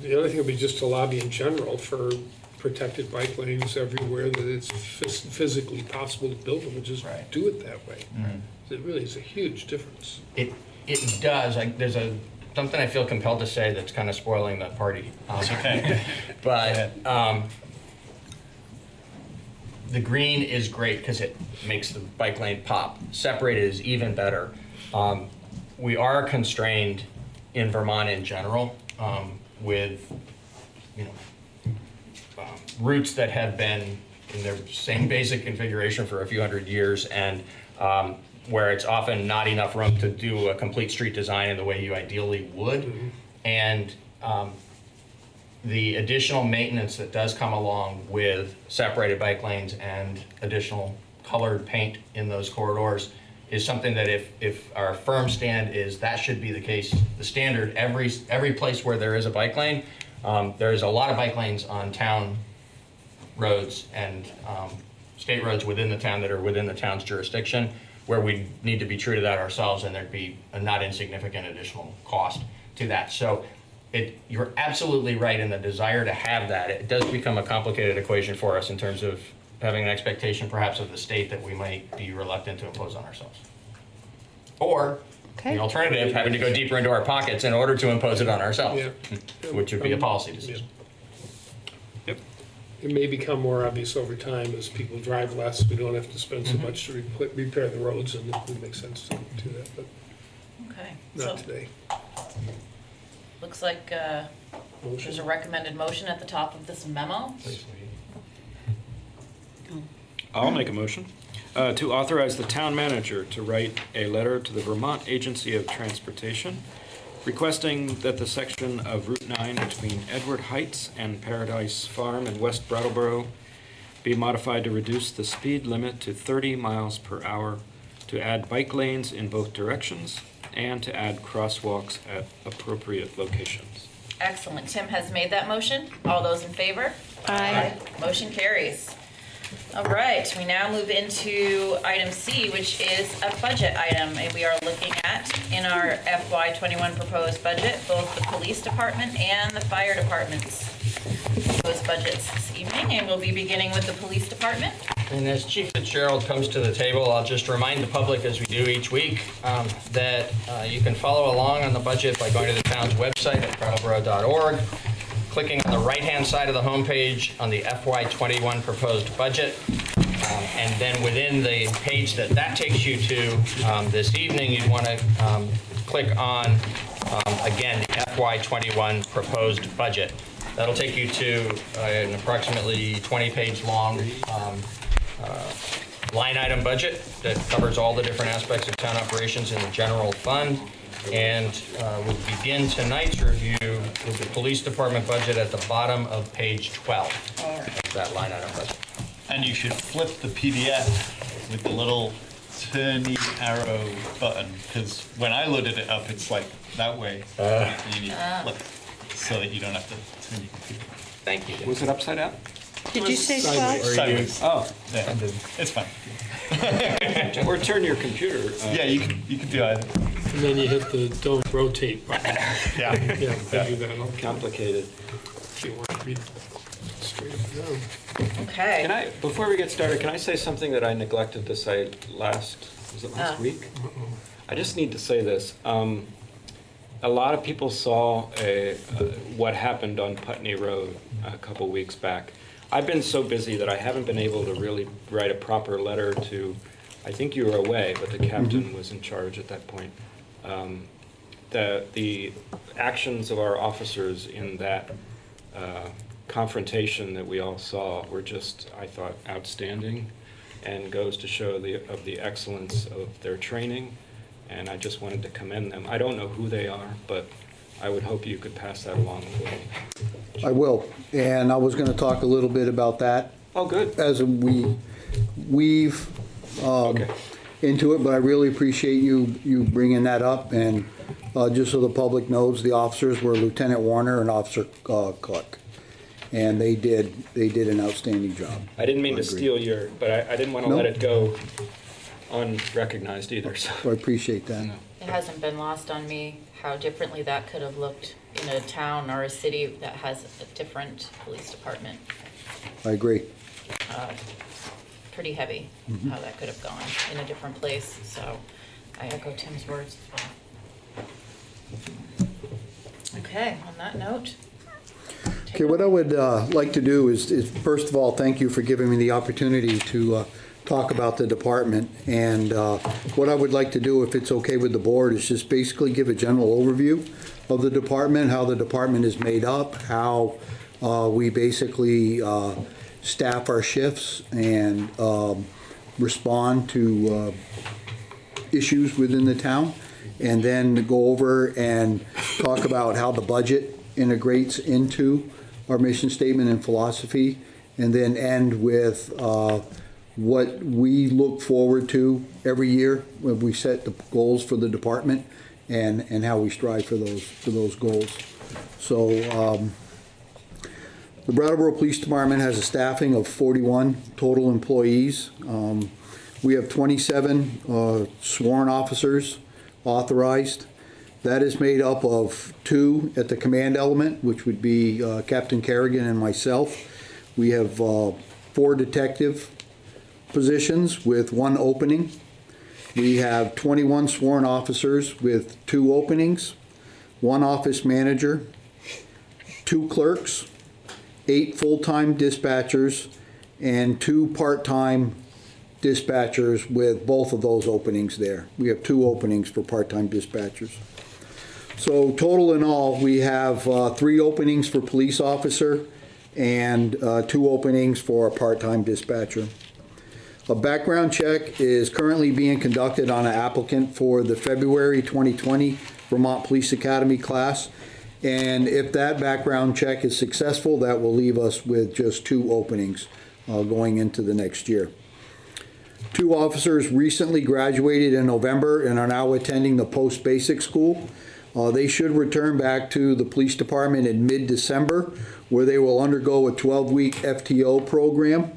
The other thing would be just to lobby in general for protected bike lanes everywhere, that it's physically possible to build them and just do it that way. It really is a huge difference. It does. There's something I feel compelled to say that's kind of spoiling the party. It's okay. But the green is great because it makes the bike lane pop. Separated is even better. We are constrained in Vermont in general with routes that have been in their same basic configuration for a few hundred years, and where it's often not enough room to do a complete street design in the way you ideally would. And the additional maintenance that does come along with separated bike lanes and additional colored paint in those corridors is something that if our firm stand is that should be the case, the standard, every place where there is a bike lane, there's a lot of bike lanes on town roads and state roads within the town that are within the town's jurisdiction, where we need to be true to that ourselves, and there'd be a not insignificant additional cost to that. So you're absolutely right in the desire to have that. It does become a complicated equation for us in terms of having an expectation perhaps of the state that we might be reluctant to impose on ourselves. Or Okay. The alternative, having to go deeper into our pockets in order to impose it on ourselves, which would be a policy decision. It may become more obvious over time as people drive less. We don't have to spend so much to repair the roads, and it would make sense to do that, but Okay. not today. Looks like there's a recommended motion at the top of this memo. I'll make a motion to authorize the town manager to write a letter to the Vermont Agency of Transportation requesting that the section of Route 9 between Edward Heights and Paradise Farm in West Brattleboro be modified to reduce the speed limit to 30 miles per hour, to add bike lanes in both directions, and to add crosswalks at appropriate locations. Excellent. Tim has made that motion. All those in favor? Aye. Motion carries. All right, we now move into item C, which is a budget item, and we are looking at, in our FY21 proposed budget, both the police department and the fire department's proposed budgets this evening, and we'll be beginning with the police department. And as Chief Fitzgerald comes to the table, I'll just remind the public, as we do each week, that you can follow along on the budget by going to the town's website at brattleboro.org, clicking on the right-hand side of the homepage on the FY21 proposed budget, and then within the page that takes you to this evening, you'd want to click on, again, the FY21 proposed budget. That'll take you to an approximately 20-page long line item budget that covers all the different aspects of town operations in the general fund. And we'll begin tonight's review with the police department budget at the bottom of page 12 of that line item budget. And you should flip the PDF with the little turny arrow button, because when I loaded it up, it's like that way. And you need to flip it so that you don't have to turn your computer. Thank you. Was it upside down? Did you say Sideways. sideways? Oh, Yeah, it's fine. or turn your computer. Yeah, you can do either. And then you hit the don't rotate button. Yeah. Yeah, they do that all Complicated. if you want to read straight up and down. Okay. Can I, before we get started, can I say something that I neglected to say last week? I just need to say this. A lot of people saw what happened on Putney Road a couple weeks back. I've been so busy that I haven't been able to really write a proper letter to, I think you were away, but the captain was in charge at that point. The actions of our officers in that confrontation that we all saw were just, I thought, outstanding, and goes to show the excellence of their training, and I just wanted to commend them. I don't know who they are, but I would hope you could pass that along for me. I will, and I was going to talk a little bit about that. Oh, good. As we weave into it, but I really appreciate you bringing that up, and just so the public knows, the officers were Lieutenant Warner and Officer Cluck, and they did an outstanding job. I didn't mean to steal your, but I didn't want to let it go unrecognized either. So I appreciate that. It hasn't been lost on me how differently that could have looked in a town or a city that has a different police department. I agree. Pretty heavy how that could have gone in a different place. So I echo Tim's words as well. Okay, on that note. Okay, what I would like to do is first of all, thank you for giving me the opportunity to talk about the department. And what I would like to do, if it's okay with the board, is just basically give a general overview of the department, how the department is made up, how we basically staff our shifts and respond to issues within the town, and then go over and talk about how the budget integrates into our mission statement and philosophy, and then end with what we look forward to every year when we set the goals for the department, and how we strive for those goals. So the Brattleboro Police Department has a staffing of 41 total employees. We have 27 sworn officers authorized. That is made up of 2 at the command element, which would be Captain Kerrigan and myself. We have 4 detective positions with 1 opening. We have 21 sworn officers with 2 openings, 1 office manager, 2 clerks, 8 full-time dispatchers, and 2 part-time dispatchers with both of those openings there. We have 2 openings for part-time dispatchers. So total in all, we have 3 openings for police officer and 2 openings for a part-time dispatcher. A background check is currently being conducted on an applicant for the February 2020 Vermont Police Academy class. And if that background check is successful, that will leave us with just 2 openings going into the next year. 2 officers recently graduated in November and are now attending the post-basic school. They should return back to the police department in mid-December, where they will undergo a 12-week FTO program.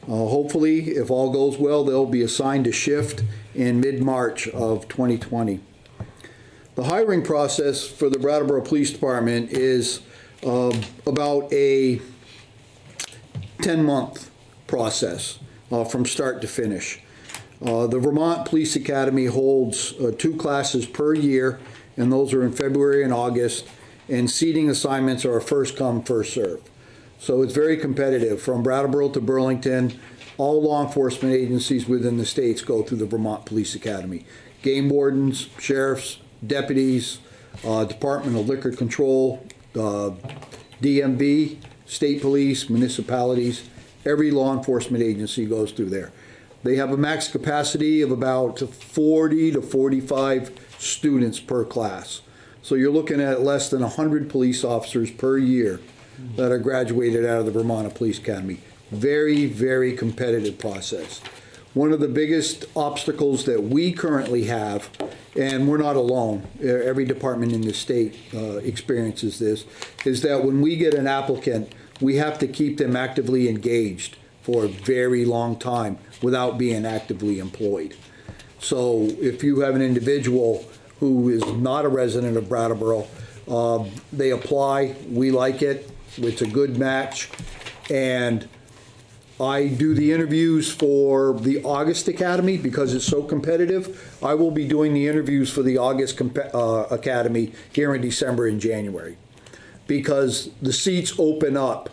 Hopefully, if all goes well, they'll be assigned a shift in mid-March of 2020. The hiring process for the Brattleboro Police Department is about a 10-month process from start to finish. The Vermont Police Academy holds 2 classes per year, and those are in February and August, and seating assignments are a first come, first serve. So it's very competitive. From Brattleboro to Burlington, all law enforcement agencies within the states go through the Vermont Police Academy. Game wardens, sheriffs, deputies, Department of Liquor Control, DMV, state police, municipalities, every law enforcement agency goes through there. They have a max capacity of about 40 to 45 students per class. So you're looking at less than 100 police officers per year that are graduated out of the Vermont Police Academy. Very, very competitive process. One of the biggest obstacles that we currently have, and we're not alone, every department in the state experiences this, is that when we get an applicant, we have to keep them actively engaged for a very long time without being actively employed. So if you have an individual who is not a resident of Brattleboro, they apply, we like it, it's a good match, and I do the interviews for the August Academy because it's so competitive. I will be doing the interviews for the August Academy here in December and January because the seats open up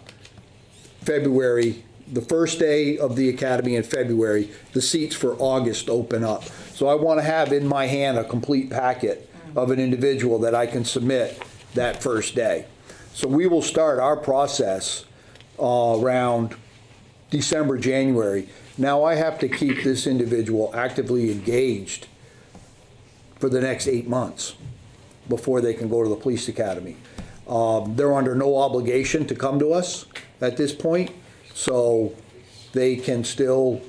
February. The first day of the academy in February, the seats for August open up. So I want to have in my hand a complete packet of an individual that I can submit that first day. So we will start our process around December, January. Now I have to keep this individual actively engaged for the next 8 months before they can go to the police academy. They're under no obligation to come to us at this point. So they can still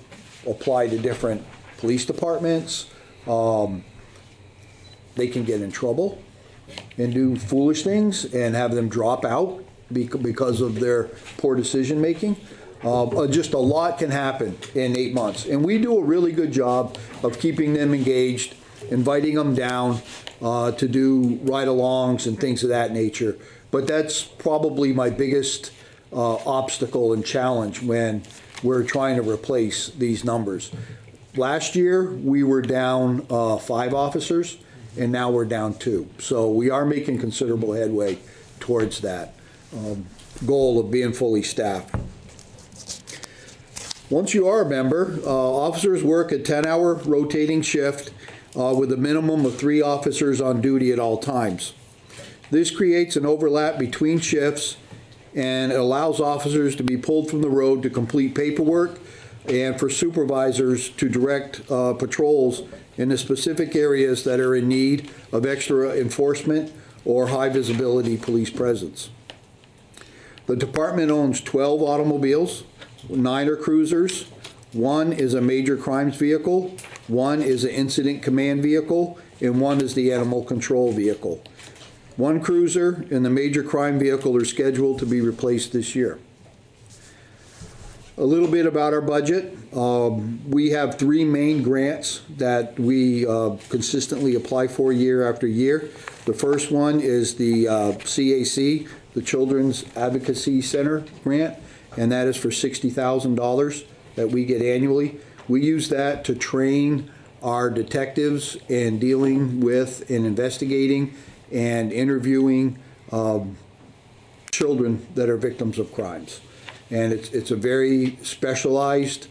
apply to different police departments. They can get in trouble and do foolish things and have them drop out because of their poor decision making. Just a lot can happen in 8 months. And we do a really good job of keeping them engaged, inviting them down to do ride-alongs and things of that nature. But that's probably my biggest obstacle and challenge when we're trying to replace these numbers. Last year, we were down 5 officers, and now we're down 2. So we are making considerable headway towards that goal of being fully staffed. Once you are a member, officers work a 10-hour rotating shift with a minimum of 3 officers on duty at all times. This creates an overlap between shifts and it allows officers to be pulled from the road to complete paperwork and for supervisors to direct patrols in the specific areas that are in need of extra enforcement or high visibility police presence. The department owns 12 automobiles, 9 are cruisers, 1 is a major crimes vehicle, 1 is an incident command vehicle, and 1 is the animal control vehicle. 1 cruiser and the major crime vehicle are scheduled to be replaced this year. A little bit about our budget. We have 3 main grants that we consistently apply for year after year. The first one is the CAC, the Children's Advocacy Center grant, and that is for $60,000 that we get annually. We use that to train our detectives in dealing with and investigating and interviewing children that are victims of crimes. And it's a very specialized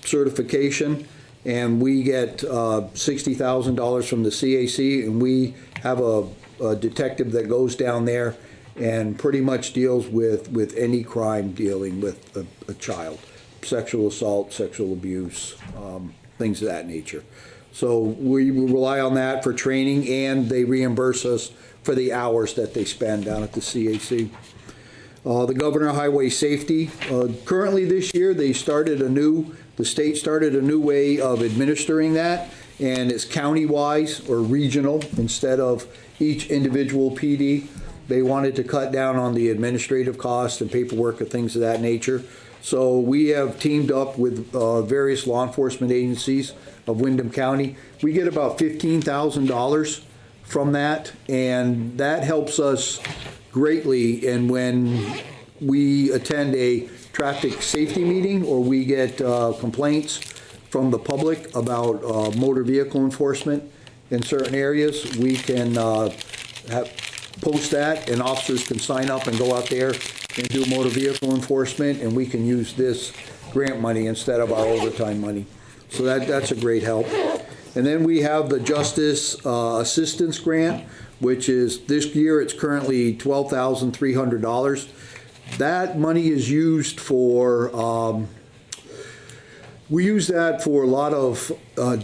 certification, and we get $60,000 from the CAC, and we have a detective that goes down there and pretty much deals with any crime dealing with a child, sexual assault, sexual abuse, things of that nature. So we rely on that for training, and they reimburse us for the hours that they spend down at the CAC. The Governor of Highway Safety, currently this year the state started a new way of administering that, and it's county-wise or regional instead of each individual PD. They wanted to cut down on the administrative costs and paperwork and things of that nature. So we have teamed up with various law enforcement agencies of Windham County. We get about $15,000 from that, and that helps us greatly. And when we attend a traffic safety meeting or we get complaints from the public about motor vehicle enforcement in certain areas, we can post that, and officers can sign up and go out there and do motor vehicle enforcement, and we can use this grant money instead of our overtime money. So that's a great help. And then we have the Justice Assistance Grant, which is, this year it's currently $12,300. That money is used for, we use that for a lot of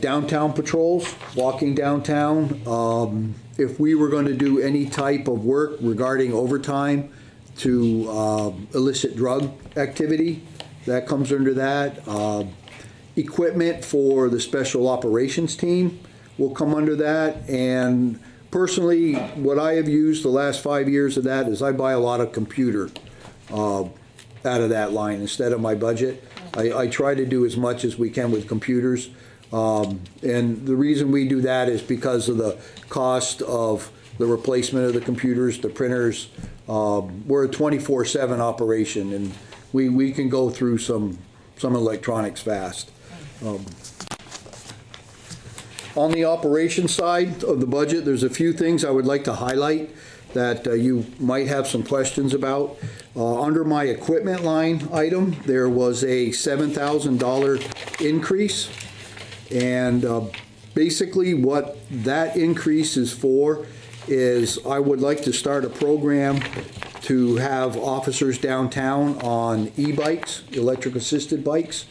downtown patrols, walking downtown. If we were going to do any type of work regarding overtime to illicit drug activity, that comes under that. Equipment for the special operations team will come under that. And personally, what I have used the last 5 years of that is I buy a lot of computer out of that line instead of my budget. I try to do as much as we can with computers. And the reason we do that is because of the cost of the replacement of the computers, the printers. We're a 24/7 operation, and we can go through some electronics fast. On the operations side of the budget, there's a few things I would like to highlight that you might have some questions about. Under my equipment line item, there was a $7,000 increase. And basically what that increase is for is I would like to start a program to have officers downtown on e-bikes, electric assisted bikes.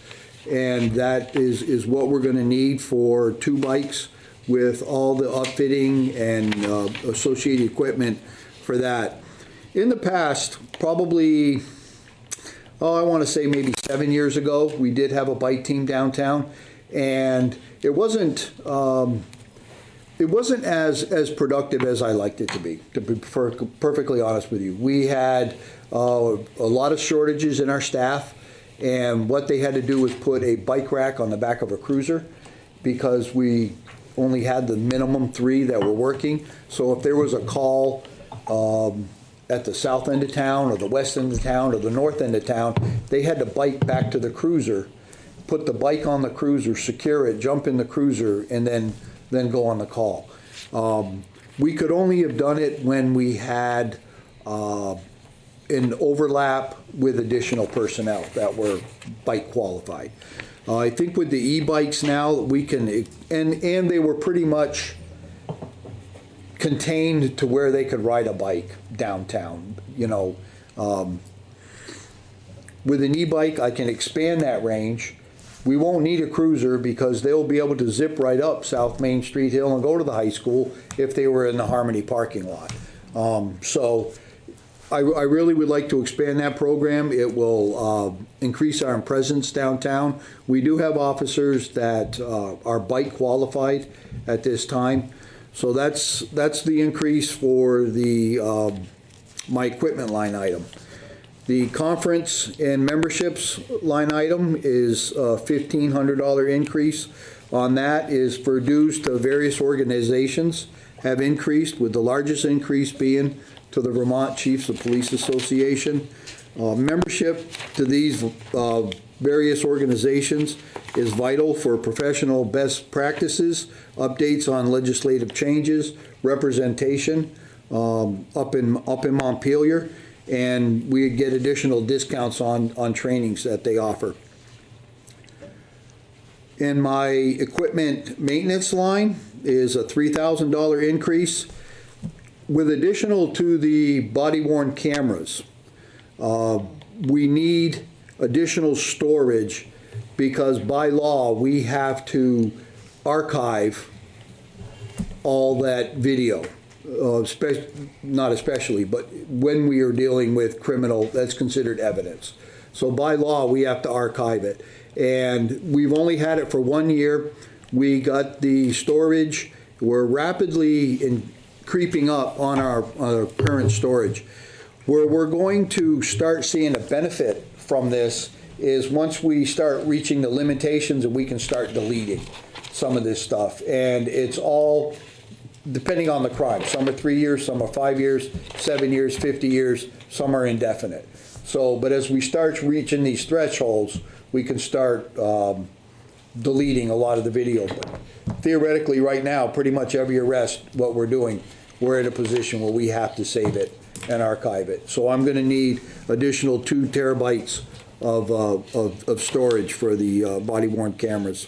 And that is what we're going to need for 2 bikes with all the upfitting and associated equipment for that. In the past, probably, I want to say maybe 7 years ago, we did have a bike team downtown, and it wasn't as productive as I liked it to be perfectly honest with you. We had a lot of shortages in our staff, and what they had to do was put a bike rack on the back of a cruiser because we only had the minimum 3 that were working. So if there was a call at the south end of town or the west end of town or the north end of town, they had to bike back to the cruiser, put the bike on the cruiser, secure it, jump in the cruiser, and then go on the call. We could only have done it when we had an overlap with additional personnel that were bike qualified. I think with the e-bikes now, we can, and they were pretty much contained to where they could ride a bike downtown. With an e-bike, I can expand that range. We won't need a cruiser because they'll be able to zip right up South Main Street Hill and go to the high school if they were in the Harmony parking lot. So I really would like to expand that program. It will increase our presence downtown. We do have officers that are bike qualified at this time. So that's the increase for the my equipment line item. The conference and memberships line item is a $1,500 increase. On that is for dues to various organizations have increased, with the largest increase being to the Vermont Chiefs of Police Association. Membership to these various organizations is vital for professional best practices, updates on legislative changes, representation up in Montpelier, and we get additional discounts on trainings that they offer. In my equipment maintenance line is a $3,000 increase with additional to the body-worn cameras. We need additional storage because by law we have to archive all that video, not especially, but when we are dealing with criminal, that's considered evidence. So by law we have to archive it. And we've only had it for 1 year. We got the storage. We're rapidly creeping up on our current storage. Where we're going to start seeing a benefit from this is once we start reaching the limitations and we can start deleting some of this stuff. And it's all depending on the crime. Some are 3 years, some are 5 years, 7 years, 50 years, some are indefinite. So, but as we start reaching these thresholds, we can start deleting a lot of the video. But theoretically, right now, pretty much every arrest, what we're doing, we're in a position where we have to save it and archive it. So I'm going to need additional 2 terabytes of storage for the body-worn cameras.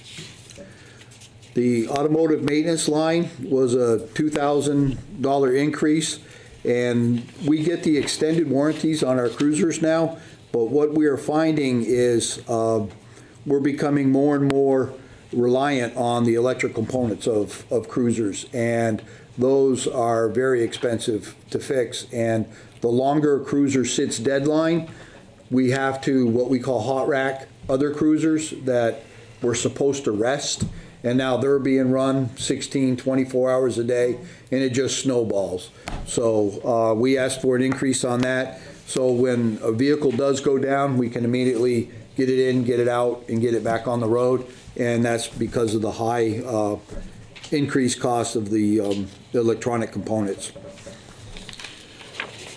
The automotive maintenance line was a $2,000 increase, and we get the extended warranties on our cruisers now, but what we are finding is we're becoming more and more reliant on the electric components of cruisers, and those are very expensive to fix. And the longer a cruiser sits deadline, we have to what we call hot rack other cruisers that were supposed to rest, and now they're being run 16, 24 hours a day, and it just snowballs. So we asked for an increase on that. So when a vehicle does go down, we can immediately get it in, get it out, and get it back on the road. And that's because of the high increased cost of the electronic components.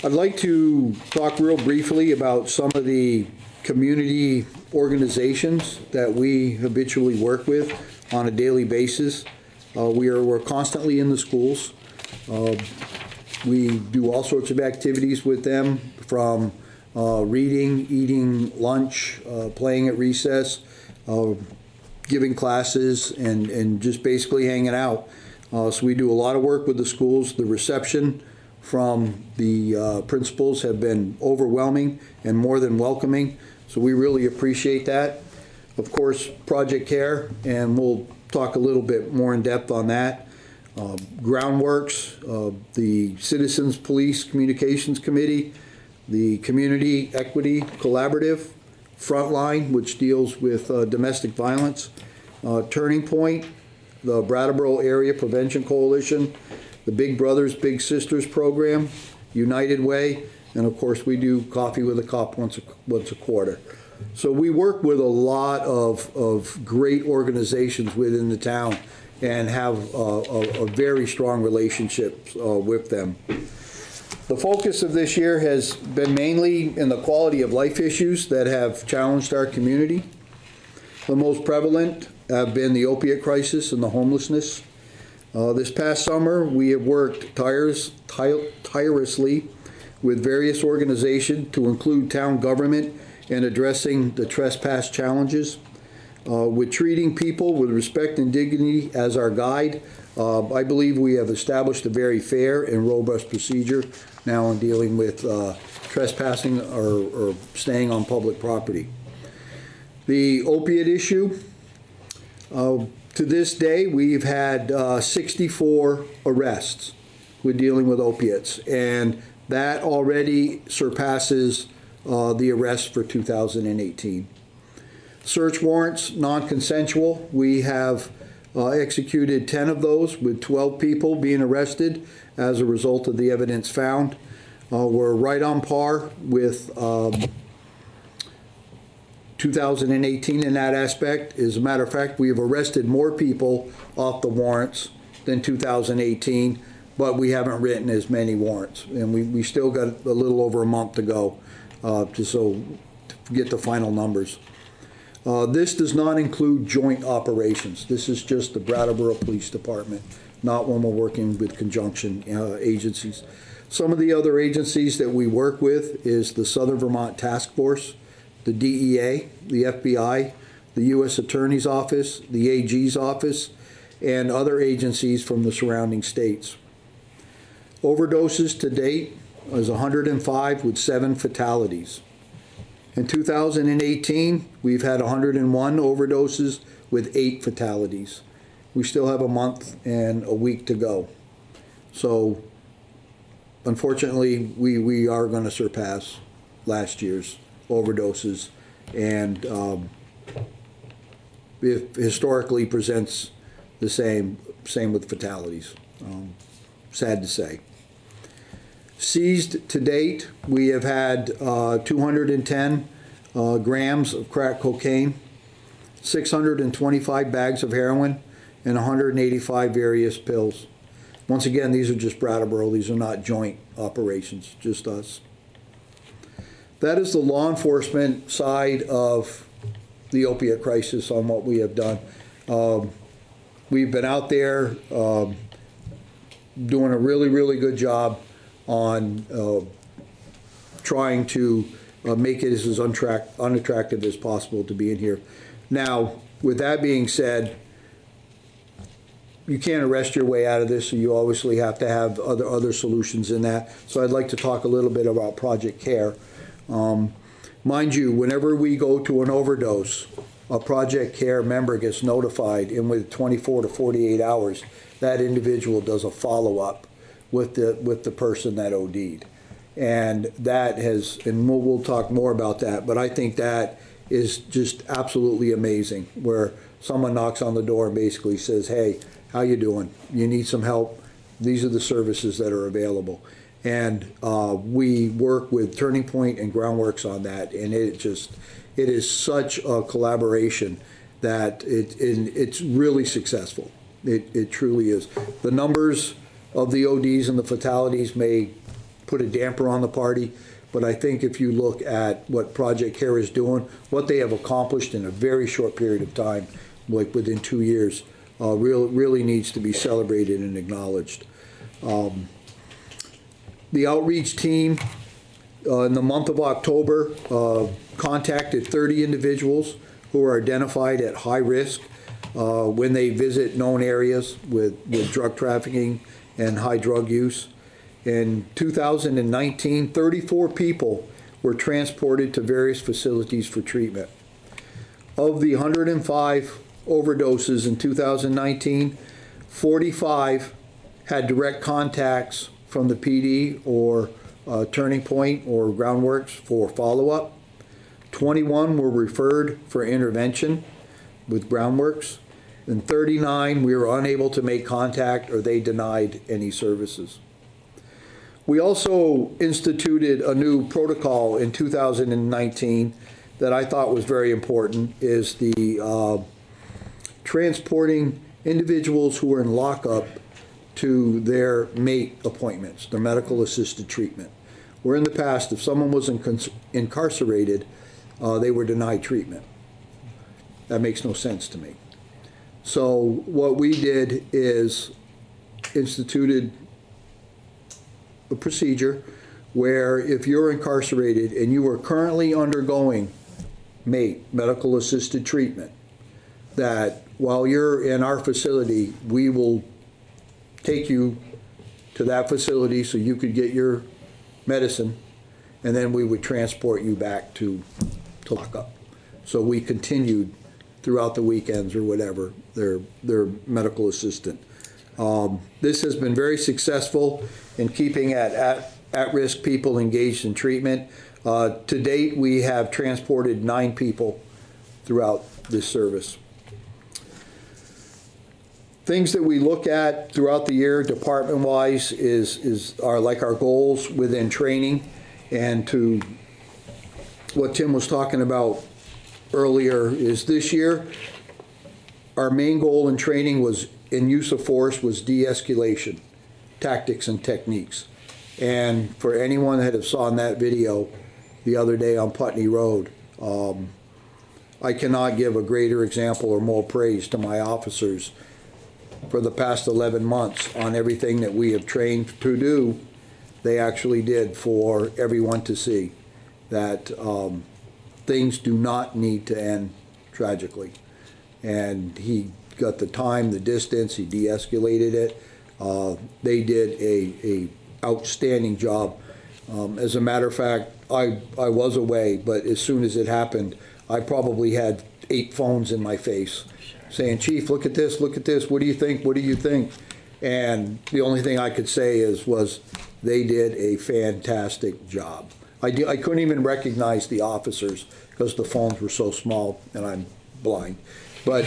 I'd like to talk real briefly about some of the community organizations that we habitually work with on a daily basis. We're constantly in the schools. We do all sorts of activities with them, from reading, eating lunch, playing at recess, giving classes, and just basically hanging out. So we do a lot of work with the schools. The reception from the principals have been overwhelming and more than welcoming. So we really appreciate that. Of course, Project CARE, and we'll talk a little bit more in depth on that. Groundworks, the Citizens Police Communications Committee, the Community Equity Collaborative, Frontline, which deals with domestic violence, Turning Point, the Brattleboro Area Prevention Coalition, the Big Brothers Big Sisters program, United Way, and of course we do Coffee with a Cop once a quarter. So we work with a lot of great organizations within the town and have a very strong relationship with them. The focus of this year has been mainly in the quality of life issues that have challenged our community. The most prevalent have been the opiate crisis and the homelessness. This past summer, we have worked tirelessly with various organizations to include town government in addressing the trespass challenges. With treating people with respect and dignity as our guide, I believe we have established a very fair and robust procedure now in dealing with trespassing or staying on public property. The opiate issue, to this day, we've had 64 arrests with dealing with opiates, and that already surpasses the arrests for 2018. Search warrants, non-consensual, we have executed 10 of those with 12 people being arrested as a result of the evidence found. We're right on par with 2018 in that aspect. As a matter of fact, we have arrested more people off the warrants than 2018, but we haven't written as many warrants, and we still got a little over a month to go just so to get the final numbers. This does not include joint operations. This is just the Brattleboro Police Department, not when we're working with conjunction agencies. Some of the other agencies that we work with is the Southern Vermont Task Force, the DEA, the FBI, the U.S. Attorney's Office, the AG's office, and other agencies from the surrounding states. Overdoses to date is 105 with 7 fatalities. In 2018, we've had 101 overdoses with 8 fatalities. We still have a month and a week to go. So, unfortunately, we are going to surpass last year's overdoses, and it historically presents the same with fatalities. Sad to say. Seized to date, we have had 210 grams of crack cocaine, 625 bags of heroin, and 185 various pills. Once again, these are just Brattleboro. These are not joint operations, just us. That is the law enforcement side of the opiate crisis on what we have done. We've been out there doing a really, really good job on trying to make it as unattractive as possible to be in here. Now, with that being said, you can't arrest your way out of this, so you obviously have to have other solutions in that. So I'd like to talk a little bit about Project CARE. Mind you, whenever we go to an overdose, a Project CARE member gets notified, and with 24 to 48 hours, that individual does a follow-up with the person that OD'd. And that has, and we'll talk more about that, but I think that is just absolutely amazing, where someone knocks on the door and basically says, hey, how you doing? You need some help? These are the services that are available. And we work with Turning Point and Groundworks on that, and it is such a collaboration that it's really successful. It truly is. The numbers of the ODs and the fatalities may put a damper on the party, but I think if you look at what Project CARE is doing, what they have accomplished in a very short period of time, like within 2 years, really needs to be celebrated and acknowledged. The outreach team in the month of October contacted 30 individuals who are identified at high risk when they visit known areas with drug trafficking and high drug use. In 2019, 34 people were transported to various facilities for treatment. Of the 105 overdoses in 2019, 45 had direct contacts from the PD or Turning Point or Groundworks for follow-up. 21 were referred for intervention with Groundworks, and 39 we were unable to make contact or they denied any services. We also instituted a new protocol in 2019 that I thought was very important, is the transporting individuals who are in lockup to their MATE appointments, their medical assisted treatment. Where in the past, if someone was incarcerated, they were denied treatment. That makes no sense to me. So what we did is instituted a procedure where if you're incarcerated and you are currently undergoing MATE, medical assisted treatment, that while you're in our facility, we will take you to that facility so you could get your medicine, and then we would transport you back to lockup. So we continued throughout the weekends or whatever, their medical assistant. This has been very successful in keeping at-risk people engaged in treatment. To date, we have transported 9 people throughout this service. Things that we look at throughout the year, department-wise, are like our goals within training, and to what Tim was talking about earlier is this year, our main goal in training was in use of force was de-escalation, tactics and techniques. And for anyone that have saw in that video, the other day on Putney Road. I cannot give a greater example or more praise to my officers for the past 11 months on everything that we have trained to do. They actually did for everyone to see that things do not need to end tragically. And he got the time, the distance, he de-escalated it. They did a outstanding job. As a matter of fact, I was away, but as soon as it happened, I probably had 8 phones in my face saying, Chief, look at this, what do you think, what do you think? And the only thing I could say was they did a fantastic job. I couldn't even recognize the officers because the phones were so small and I'm blind. But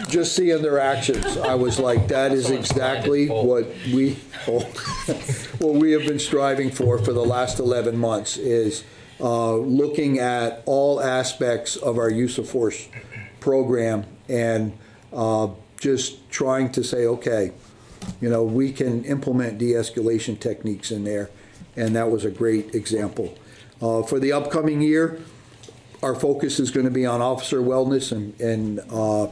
just seeing their actions, I was like, that is exactly what we have been striving for the last 11 months is looking at all aspects of our use of force program and just trying to say, okay, we can implement de-escalation techniques in there, and that was a great example. For the upcoming year, our focus is going to be on officer wellness and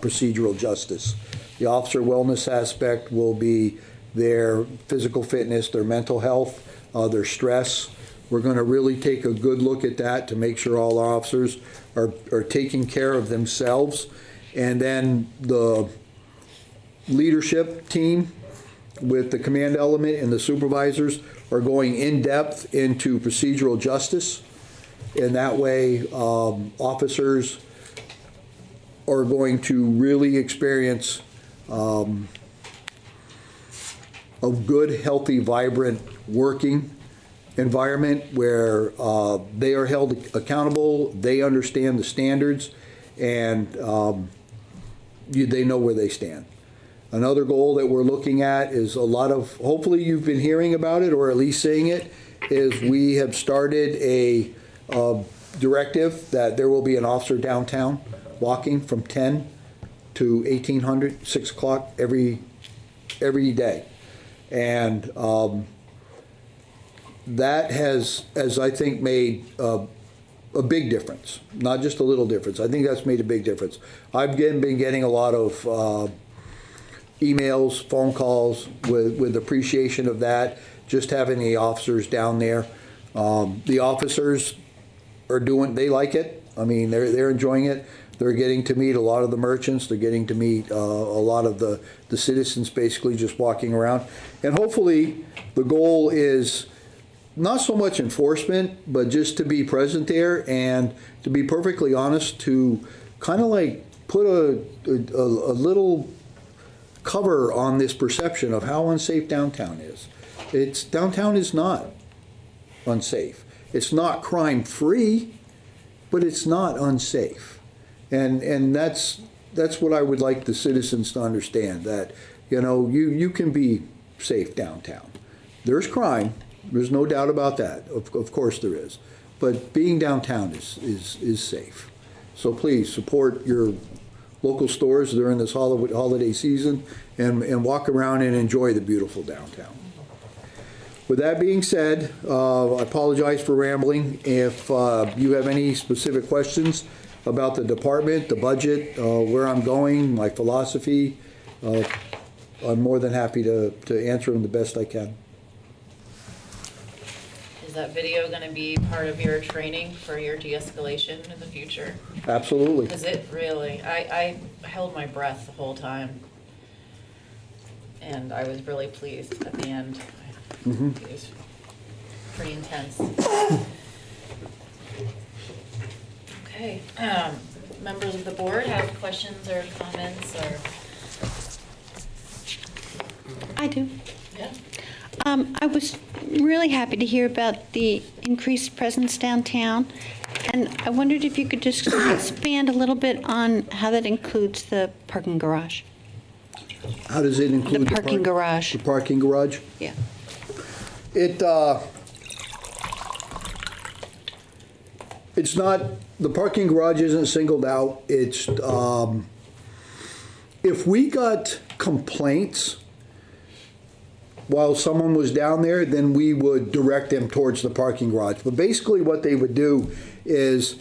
procedural justice. The officer wellness aspect will be their physical fitness, their mental health, their stress. We're going to really take a good look at that to make sure all our officers are taking care of themselves. And then the leadership team with the command element and the supervisors are going in depth into procedural justice. And that way, officers are going to really experience a good, healthy, vibrant working environment where they are held accountable, they understand the standards, and they know where they stand. Another goal that we're looking at is hopefully you've been hearing about it or at least seeing it, is we have started a directive that there will be an officer downtown walking from 10 to 1800, 6 o'clock every day. And that has I think, made a big difference, not just a little difference. I think that's made a big difference. I've been getting a lot of emails, phone calls with appreciation of that, just having the officers down there. The officers they like it. I mean, they're enjoying it. They're getting to meet a lot of the merchants. They're getting to meet a lot of the citizens basically just walking around. And hopefully the goal is not so much enforcement, but just to be present there and to be perfectly honest, to kind of like put a little cover on this perception of how unsafe downtown is. Downtown is not unsafe. It's not crime-free, but it's not unsafe. And that's what I would like the citizens to understand, that you can be safe downtown. There's crime, there's no doubt about that. Of course there is. But being downtown is safe. So please support your local stores during this holiday season and walk around and enjoy the beautiful downtown. With that being said, I apologize for rambling. If you have any specific questions about the department, the budget, where I'm going, my philosophy, I'm more than happy to answer them the best I can. Is that video going to be part of your training for your de-escalation in the future? Absolutely. Because it really, I held my breath the whole time. And I was really pleased at the end. It was pretty intense. Okay. Members of the board have questions or comments or? I do. Yeah. I was really happy to hear about the increased presence downtown, and I wondered if you could just expand a little bit on how that includes the parking garage. How does it include the parking garage? The parking garage? Yeah. It's not, the parking garage isn't singled out. It's, if we got complaints while someone was down there, then we would direct them towards the parking garage. But basically what they would do is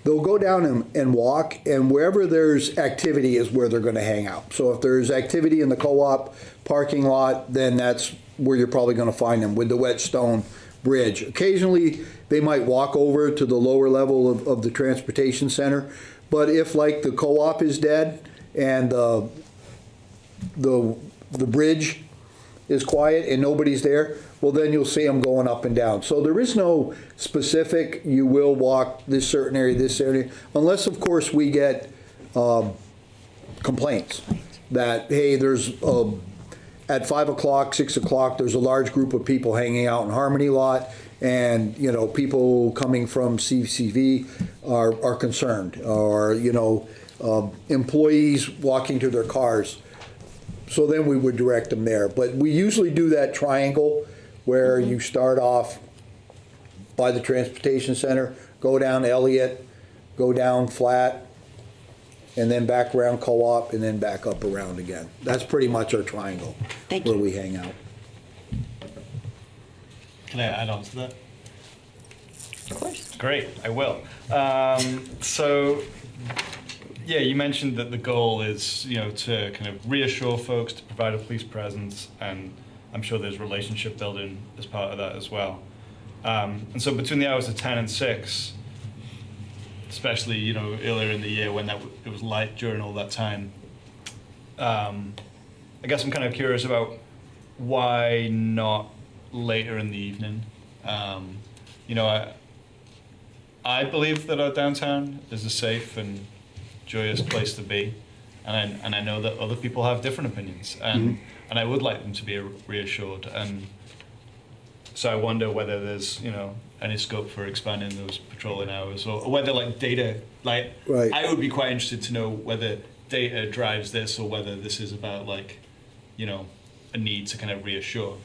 they'll go down and walk, and wherever there's activity is where they're going to hang out. So if there's activity in the co-op parking lot, then that's where you're probably going to find them, with the Whetstone Bridge. Occasionally, they might walk over to the lower level of the transportation center, but if, like, the co-op is dead and the bridge is quiet and nobody's there, well, then you'll see them going up and down. So there is no specific, you will walk this certain area, unless, of course, we get complaints that, hey, there's at 5 o'clock, 6 o'clock, there's a large group of people hanging out in Harmony Lot, and, you know, people coming from CCV are concerned, or, you know, employees walking to their cars. So then we would direct them there. But we usually do that triangle where you start off by the transportation center, go down Elliott, go down Flat, and then back around Co-op, and then back up around again. That's pretty much our triangle where we hang out. Can I add on to that? Of course. Great, I will. So, yeah, you mentioned that the goal is, you know, to kind of reassure folks, to provide a police presence, and I'm sure there's relationship building as part of that as well. And so between the hours of 10 and 6, especially, you know, earlier in the year when it was light during all that time, I guess I'm kind of curious about why not later in the evening. You know, I believe that our downtown is a safe and joyous place to be, and I know that other people have different opinions, and I would like them to be reassured. And so I wonder whether there's, you know, any scope for expanding those patrolling hours, or whether, like, data, like, right. I would be quite interested to know whether data drives this, or whether this is about, like, you know, a need to kind of reassure.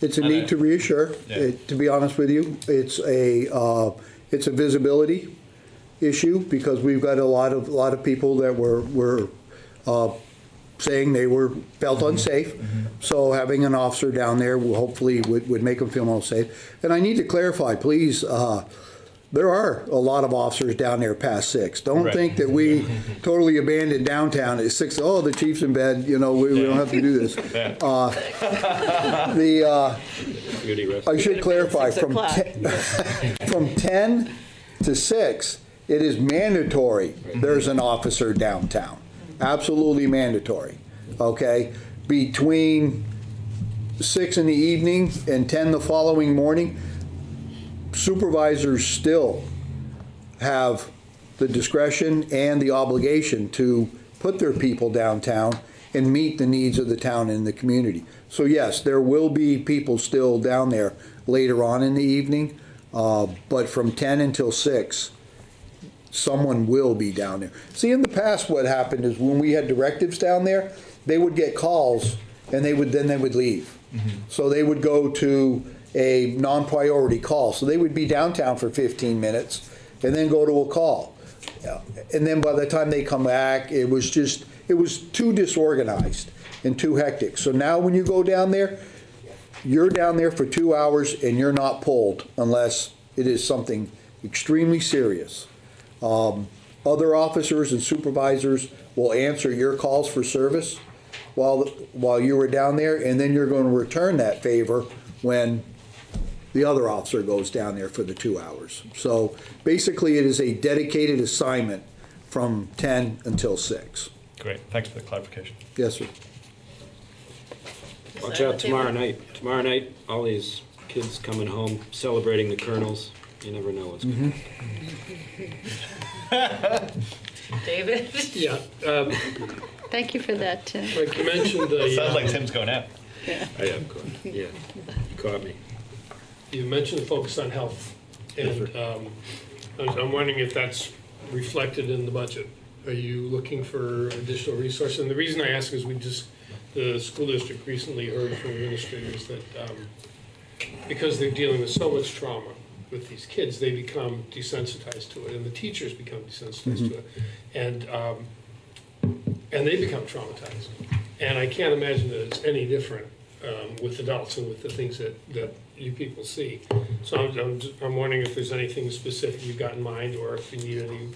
It's a need to reassure. Yeah. To be honest with you, it's a visibility issue, because we've got a lot of people that were saying they felt unsafe. So having an officer down there will hopefully would make them feel more safe. And I need to clarify, please. There are a lot of officers down there past 6. Don't think that we totally abandoned downtown at 6. Oh, the chief's in bed. You know, we don't have to do this. I should clarify, from 10 to 6, it is mandatory there's an officer downtown. Absolutely mandatory. Okay? Between 6 in the evening and 10 the following morning, supervisors still have the discretion and the obligation to put their people downtown and meet the needs of the town and the community. So yes, there will be people still down there later on in the evening, but from 10 until 6, someone will be down there. See, in the past what happened is when we had directives down there, they would get calls and they would leave. So they would go to a non-priority call. So they would be downtown for 15 minutes and then go to a call. And then by the time they come back, it was too disorganized and too hectic. So now when you go down there, you're down there for 2 hours and you're not pulled unless it is something extremely serious. Other officers and supervisors will answer your calls for service while you were down there, and then you're going to return that favor when the other officer goes down there for the 2 hours. So basically it is a dedicated assignment from 10 until 6. Great, thanks for the clarification. Yes, sir. Watch out tomorrow night. Tomorrow night, all these kids coming home celebrating the colonels. You never know what's going to David? Yeah. Thank you for that, Tim. Like you mentioned the... Sounds like Tim's going out. Yeah. I am going. Yeah, you caught me. You mentioned the focus on health, and I'm wondering if that's reflected in the budget. Are you looking for additional resources? And the reason I ask is the school district recently heard from administrators that because they're dealing with so much trauma with these kids, they become desensitized to it, and the teachers become desensitized to it, and they become traumatized. And I can't imagine that it's any different with adults and with the things that you people see. So I'm wondering if there's anything specific you've got in mind, or if you need any.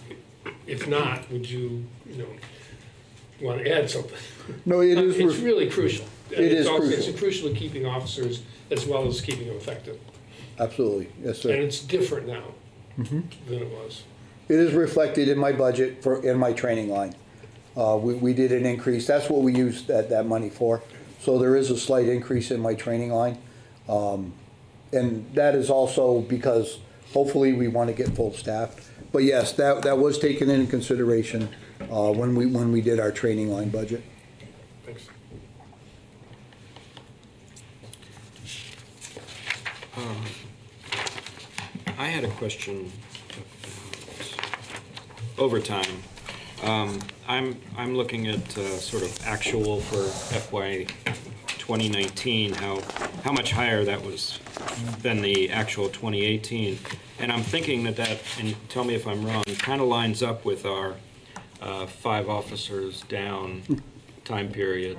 If not, would you want to add something? No, it is. It's really crucial. It is crucial. It's crucial to keeping officers as well as keeping them effective. Absolutely, yes, sir. And it's different now Mhm. than it was. It is reflected in my budget in my training line. We did an increase. That's what we used that money for. So there is a slight increase in my training line. And that is also because hopefully we want to get full staffed. But yes, that was taken into consideration when we did our training line budget. Thanks. I had a question about overtime. I'm looking at sort of actual for FY 2019, how much higher that was than the actual 2018. And I'm thinking that, and tell me if I'm wrong, kind of lines up with our 5 officers down time period.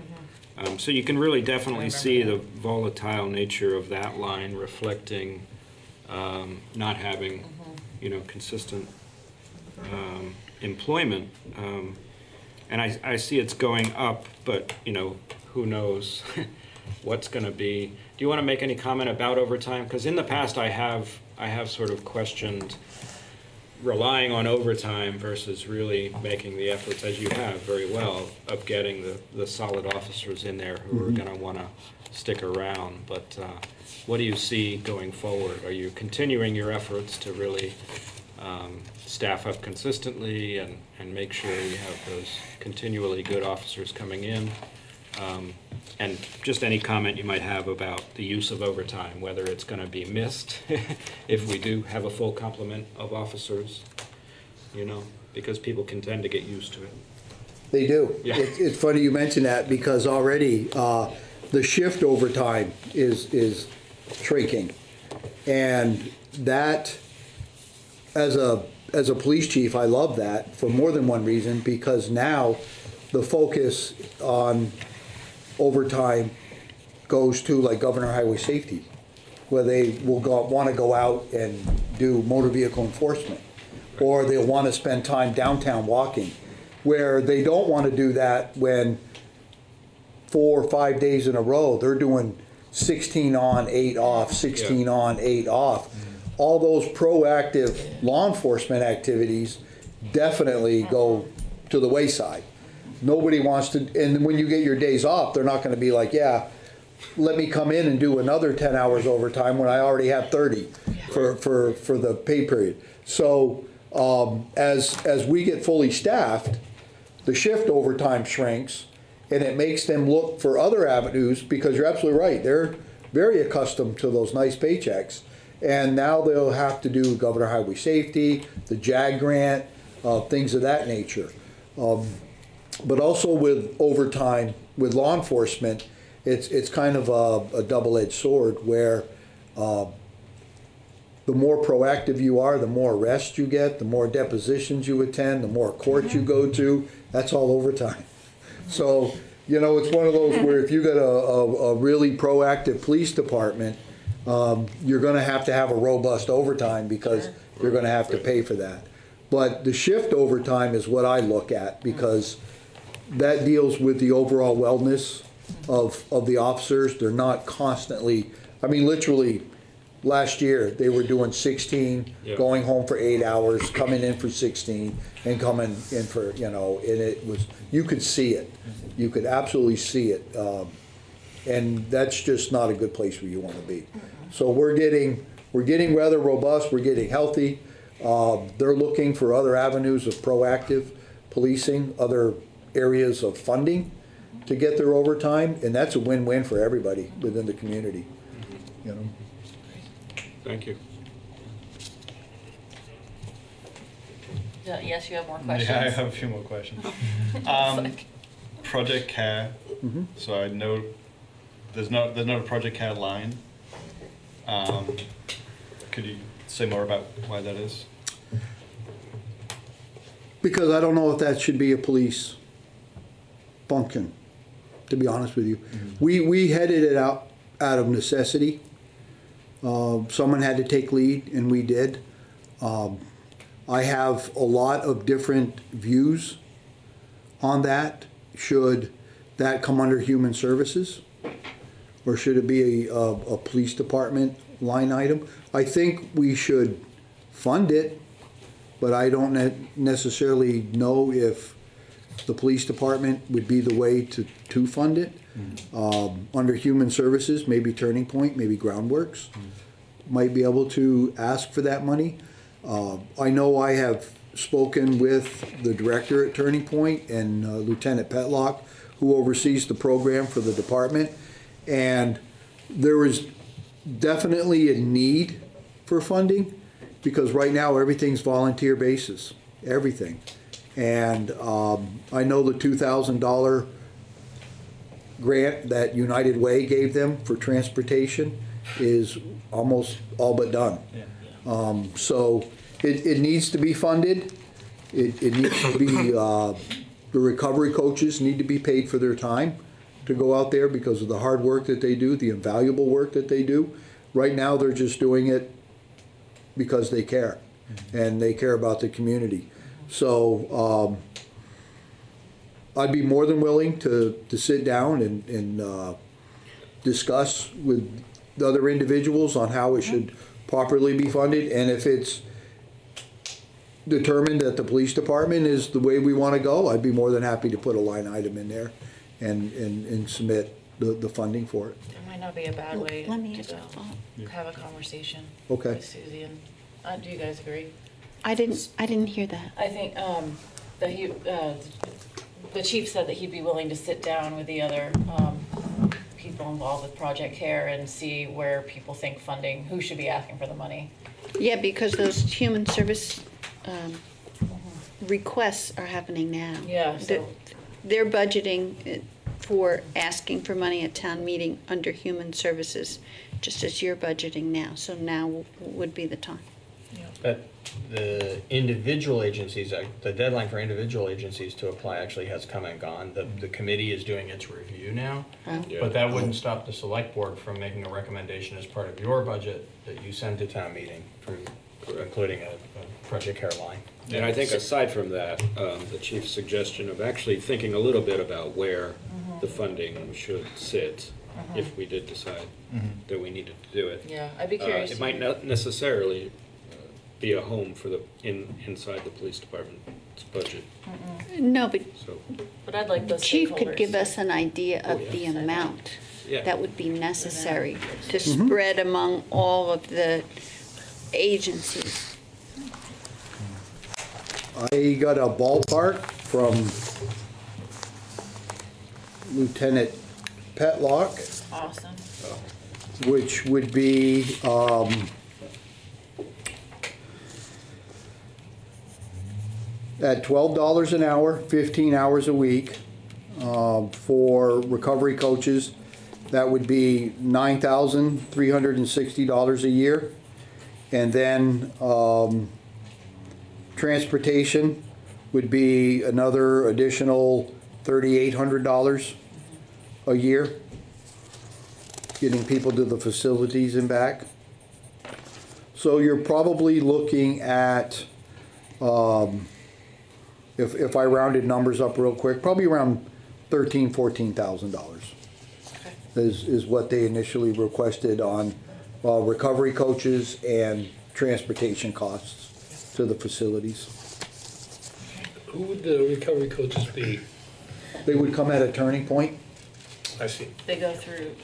So you can really definitely see the volatile nature of that line reflecting not having, consistent employment. And I see it's going up, but, who knows what's going to be. Do you want to make any comment about overtime? Because in the past I have sort of questioned relying on overtime versus really making the efforts, as you have very well, of getting the solid officers in there who are going to want to stick around. But what do you see going forward? Are you continuing your efforts to really staff up consistently and make sure you have those continually good officers coming in? And just any comment you might have about the use of overtime, whether it's going to be missed if we do have a full complement of officers, because people can tend to get used to it. They do. Yeah. It's funny you mention that because already the shift overtime is shrinking. And that, as a police chief, I love that for more than one reason, because now the focus on overtime goes to like Governor Highway Safety, where they will want to go out and do motor vehicle enforcement, or they'll want to spend time downtown walking, where they don't want to do that when 4 or 5 days in a row they're doing 16 on, 8 off, 16 on, 8 off. All those proactive law enforcement activities definitely go to the wayside. Nobody wants to, and when you get your days off, they're not going to be like, yeah, let me come in and do another 10 hours overtime when I already have 30 for the pay period. So as we get fully staffed, the shift overtime shrinks, and it makes them look for other avenues, because you're absolutely right. They're very accustomed to those nice paychecks, and now they'll have to do Governor Highway Safety, the JAG grant, things of that nature. But also with overtime, with law enforcement, it's kind of a double-edged sword, where the more proactive you are, the more arrests you get, the more depositions you attend, the more courts you go to. That's all overtime. So, it's one of those where if you got a really proactive police department, you're going to have a robust overtime, because you're going to have to pay for that. But the shift overtime is what I look at, because that deals with the overall wellness of the officers. They're not constantly, literally last year they were doing 16, going home for 8 hours, coming in for 16, and coming in for, and it was, you could see it. You could absolutely see it. And that's just not a good place where you want to be. So we're getting rather robust, we're getting healthy. They're looking for other avenues of proactive policing, other areas of funding to get their overtime, and that's a win-win for everybody within the community. Thank you. Yes, you have more questions? Yeah, I have a few more questions. Project Care. So I know there's not a Project Care line. Could you say more about why that is? Because I don't know if that should be a police function. to be honest with you. We headed it out of necessity. Someone had to take lead, and we did. I have a lot of different views on that. Should that come under human services? Or should it be a police department line item? I think we should fund it, but I don't necessarily know if the police department would be the way to fund it. Under human services, maybe Turning Point, maybe Groundworks might be able to ask for that money. I know I have spoken with the director at Turning Point and Lieutenant Petlock, who oversees the program for the department, and there is definitely a need for funding, because right now everything's volunteer basis, everything. And I know the $2,000 grant that United Way gave them for transportation is almost all but done. So it needs to be funded. It needs to be, the recovery coaches need to be paid for their time to go out there because of the hard work that they do, the invaluable work that they do. Right now, they're just doing it because they care, and they care about the community. So I'd be more than willing to sit down and discuss with the other individuals on how it should properly be funded, and if it's determined that the police department is the way we want to go, I'd be more than happy to put a line item in there and submit the funding for it. It might not be a bad way Let me to ask a go. follow-up. Have a conversation Okay. with Susie. And do you guys agree? I didn't hear that. I think that the chief said that he'd be willing to sit down with the other people involved with Project CARE and see where people think funding, who should be asking for the money. Yeah, because those human service requests are happening now. Yeah, so- They're budgeting for asking for money at town meeting under human services, just as you're budgeting now. So now would be the time. But the individual agencies, the deadline for individual agencies to apply actually has come and gone. The committee is doing its review now, but that wouldn't stop the select board from making a recommendation as part of your budget that you send to town meeting, including a Project Care line. And I think aside from that, the chief's suggestion of actually thinking a little bit about where the funding should sit, if we did decide that we needed to do it. Yeah, I'd be curious. It might not necessarily be a home for the inside the police department's budget. No, but But I'd like the Chief could stakeholders. give us an idea of yeah. the amount Yeah. that would be necessary to spread among all of the agencies. I got a ballpark from Lieutenant Petlock, Awesome. which would be at $12 an hour, 15 hours a week, for recovery coaches. That would be $9,360 a year. And then transportation would be another additional $3,800 a year, getting people to the facilities and back. So you're probably looking at, if I rounded numbers up real quick, probably around $13,000-14,000 is what they initially requested on recovery coaches and transportation costs to the facilities. Who would the recovery coaches be? They would come at a Turning Point. I see. They go through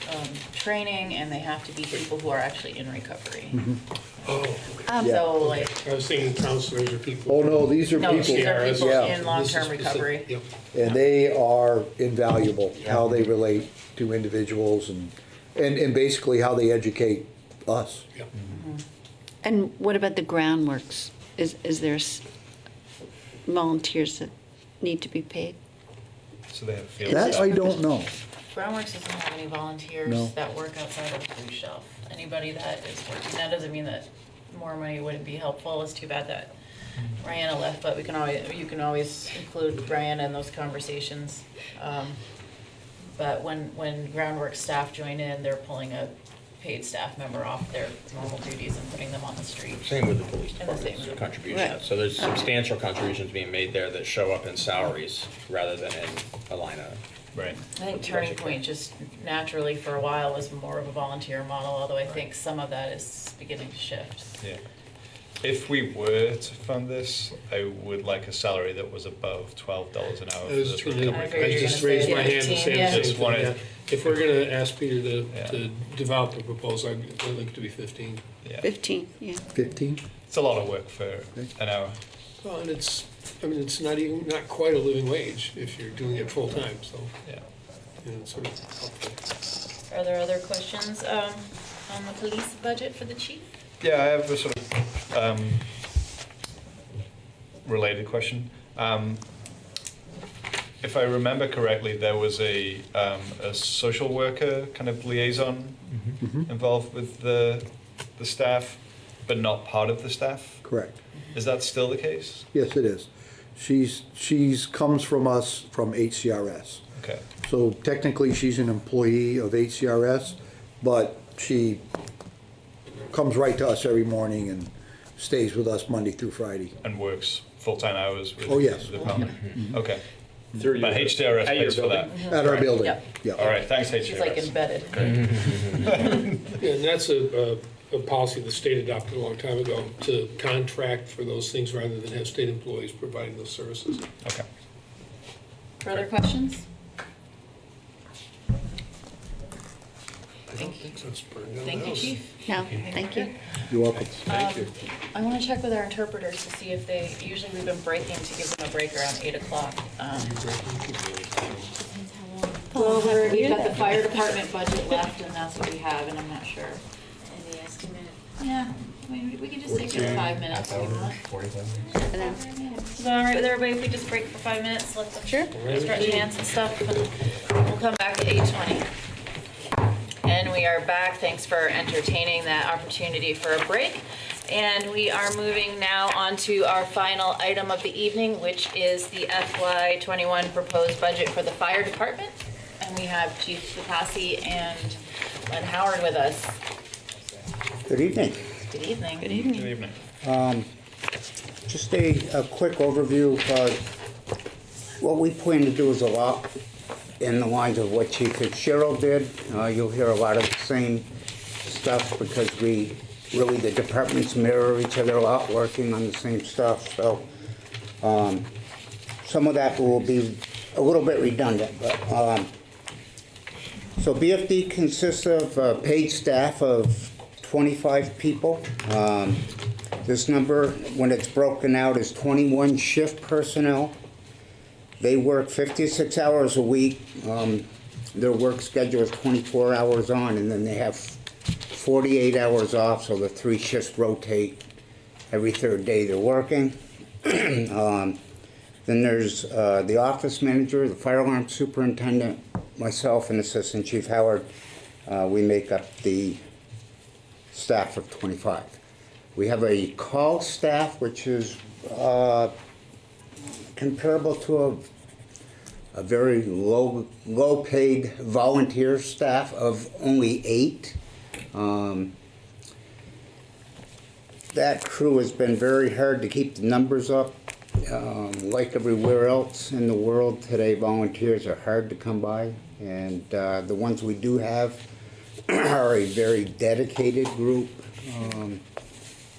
training, and they have to be people who are actually in recovery. Oh, So, like, I was thinking counselors or people. Oh, no, these are no, people. these are people Yeah. in long-term This is recovery. specific, yep. And they are invaluable, how they relate to individuals and basically how they educate us. And what about the groundworks? Is there volunteers that need to be paid? So they have field That I don't know. Groundworks doesn't have any volunteers No. that work outside of the food shelf. Anybody that is working, that doesn't mean that more money wouldn't be helpful. It's too bad that Brianna left, but you can always include Brianna in those conversations. but when groundwork staff join in, they're pulling a paid staff member off their normal duties and putting them on the street. Same with the police And the department's same. contribution. Right. So there's substantial contributions being made there that show up in salaries rather than in a line item. Right. I think Turning Point just naturally for a while was more of a volunteer model, although I think some of that is beginning to shift. Yeah. If we were to fund this, I would like a salary that was above $12 an hour. I was for trying the to, I just raised my hand to say the same thing. Yeah. If we're gonna ask Peter to develop a proposal, I'd like it to be 15. Yeah. 15, yeah. 15? It's a lot of work for an hour. Well, and it's not quite a living wage if you're doing it full time, so. Yeah. You know, it's sort of helpful. Are there other questions on the police budget for the chief? Yeah, I have a sort of related question. If I remember correctly, there was a social worker kind of liaison involved with the staff, but not part of the staff. Correct. Is that still the case? Yes, it is. She's comes from us from HCRS. Okay. So technically, she's an employee of HCRS, but she comes right to us every morning and stays with us Monday through Friday. And works full-time hours with Oh, yes. the department? Okay. Through But your- HCRS at your pays for that? building? At our building. Yep. Yeah. All right, thanks HCRS. She's like embedded. Yeah, and that's a policy the state adopted a long time ago, to contract for those things rather than have state employees providing those services. Okay. Further questions? Thank you. Thank you, Chief. No, thank you. You're welcome. I want to check with our interpreters to see if they, usually we've been breaking to give them a break around 8 o'clock. Well, we've got the fire department budget left, and that's what we have, and I'm not sure. And the estimate. Yeah, I mean, we can just take 5 minutes if you want. 45 minutes. Is that all right with everybody if we just break for 5 minutes, let them stretch hands and stuff, and we'll come back at 8:20. And we are back. Thanks for entertaining that opportunity for a break. And we are moving now on to our final item of the evening, which is the FY21 proposed budget for the fire department. And we have Chief Patasi and Len Howard with us. Good evening. Good evening. Good evening. Just a quick overview. What we plan to do is a lot in the lines of what Chief Fitzgerald did. You'll hear a lot of the same stuff because the departments mirror each other a lot, working on the same stuff. So some of that will be a little bit redundant. But so BFD consists of paid staff of 25 people. This number, when it's broken out, is 21 shift personnel. They work 56 hours a week. Their work schedule is 24 hours on, and then they have 48 hours off, so the 3 shifts rotate every third day they're working. Then there's the office manager, the fire alarm superintendent, myself, and Assistant Chief Howard. We make up the staff of 25. We have a call staff, which is comparable to a very low-paid volunteer staff of only 8. That crew has been very hard to keep the numbers up. Like everywhere else in the world today, volunteers are hard to come by, and the ones we do have are a very dedicated group.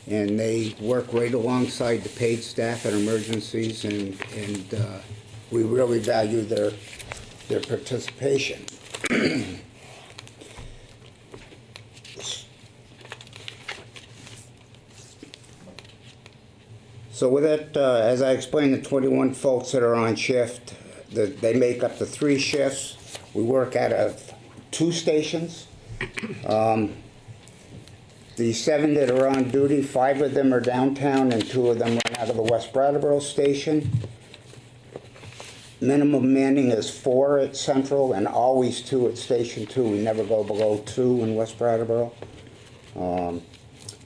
And they work right alongside the paid staff at emergencies, and we really value their participation. So with it, as I explained, the 21 folks that are on shift, they make up the 3 shifts. We work out of 2 stations. The 7 that are on duty, 5 of them are downtown and 2 of them run out of the West Brattleboro station. Minimum manning is 4 at Central and always 2 at Station 2. We never go below 2 in West Brattleboro.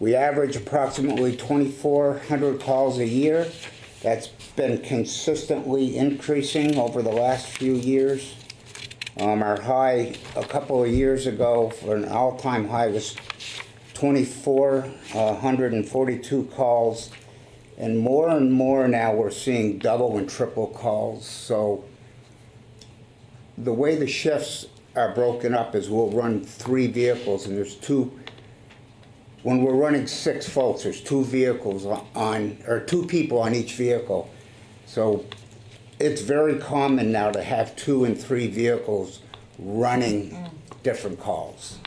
We average approximately 2,400 calls a year. That's been consistently increasing over the last few years. Our high a couple of years ago for an all-time high was 2,442 calls, and more now we're seeing double and triple calls. So the way the shifts are broken up is we'll run 3 vehicles, and there's 2. When we're running 6 folks, there's 2 vehicles on, or 2 people on each vehicle. So it's very common now to have 2 and 3 vehicles running different calls.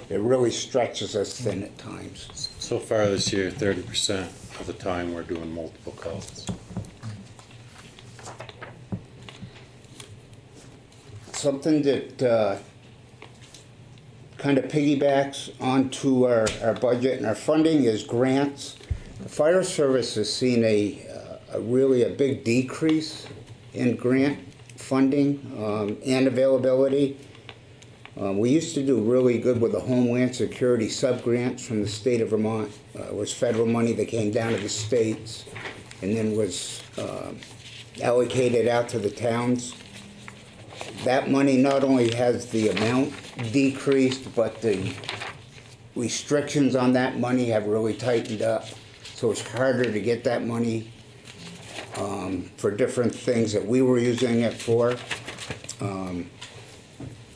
It really stretches us thin at times. So far this year, 30% of the time we're doing multiple calls. Something that kind of piggybacks onto our budget and our funding is grants. The fire service has seen a really a big decrease in grant funding and availability. We used to do really good with the Homeland Security sub-grants from the state of Vermont. It was federal money that came down to the states and then was allocated out to the towns. That money not only has the amount decreased, but the restrictions on that money have really tightened up. So it's harder to get that money for different things that we were using it for.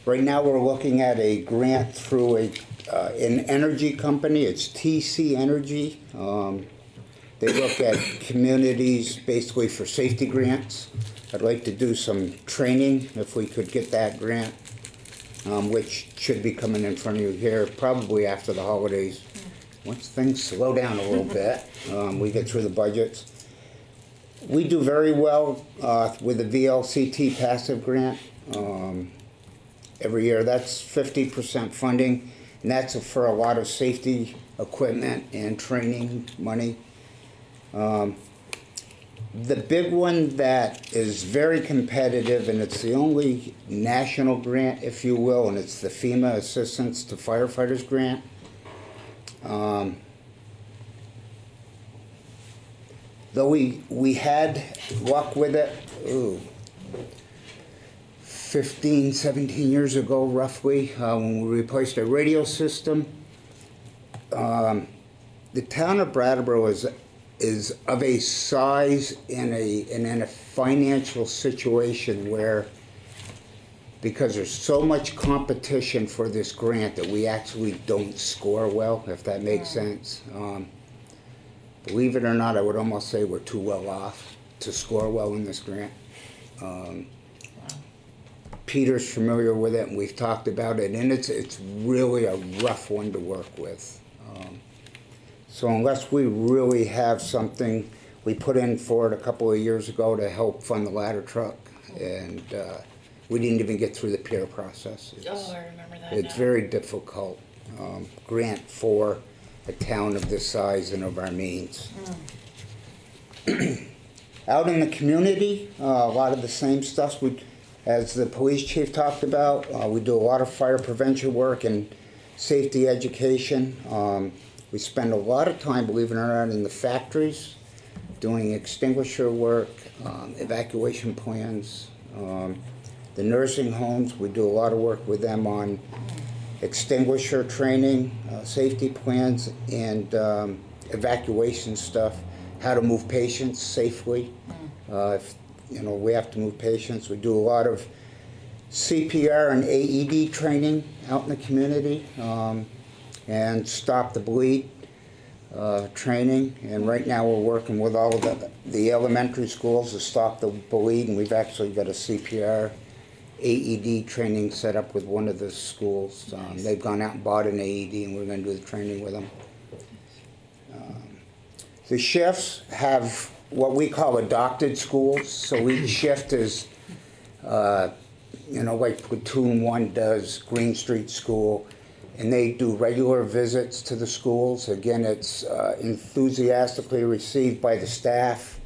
Right now we're looking at a grant through an energy company. It's TC Energy. They look at communities basically for safety grants. I'd like to do some training if we could get that grant, which should be coming in front of you here probably after the holidays. Once things slow down a little bit, we get through the budgets. We do very well with the VLCT passive grant. Every year, that's 50% funding, and that's for a lot of safety equipment and training money. The big one that is very competitive, and it's the only national grant, if you will, and it's the FEMA Assistance to Firefighters Grant. Though we had luck with it, 15, 17 years ago, roughly, when we replaced our radio system. The town of Brattleboro is of a size and in a financial situation where, because there's so much competition for this grant, that we actually don't score well, if that makes sense. Believe it or not, I would almost say we're too well off to score well in this grant. Peter's familiar with it, and we've talked about it, and it's really a rough one to work with. So unless we really have something, we put in for it a couple of years ago to help fund the ladder truck, and we didn't even get through the peer process. I remember that. It's very difficult. Grant for a town of this size and of our means. Out in the community, a lot of the same stuff. As the police chief talked about, we do a lot of fire prevention work and safety education. We spend a lot of time, believe it or not, in the factories, doing extinguisher work, evacuation plans. The nursing homes, we do a lot of work with them on extinguisher training, safety plans, and evacuation stuff, how to move patients safely. If we have to move patients. We do a lot of CPR and AED training out in the community, and stop the bleed training. And right now we're working with all of the elementary schools to stop the bleed, and we've actually got a CPR AED training set up with one of the schools. They've gone out and bought an AED, and we're going to do the training with them. The shifts have what we call adopted schools. So each shift is, like Platoon 1 does Green Street School, and they do regular visits to the schools. Again, it's enthusiastically received by the staff.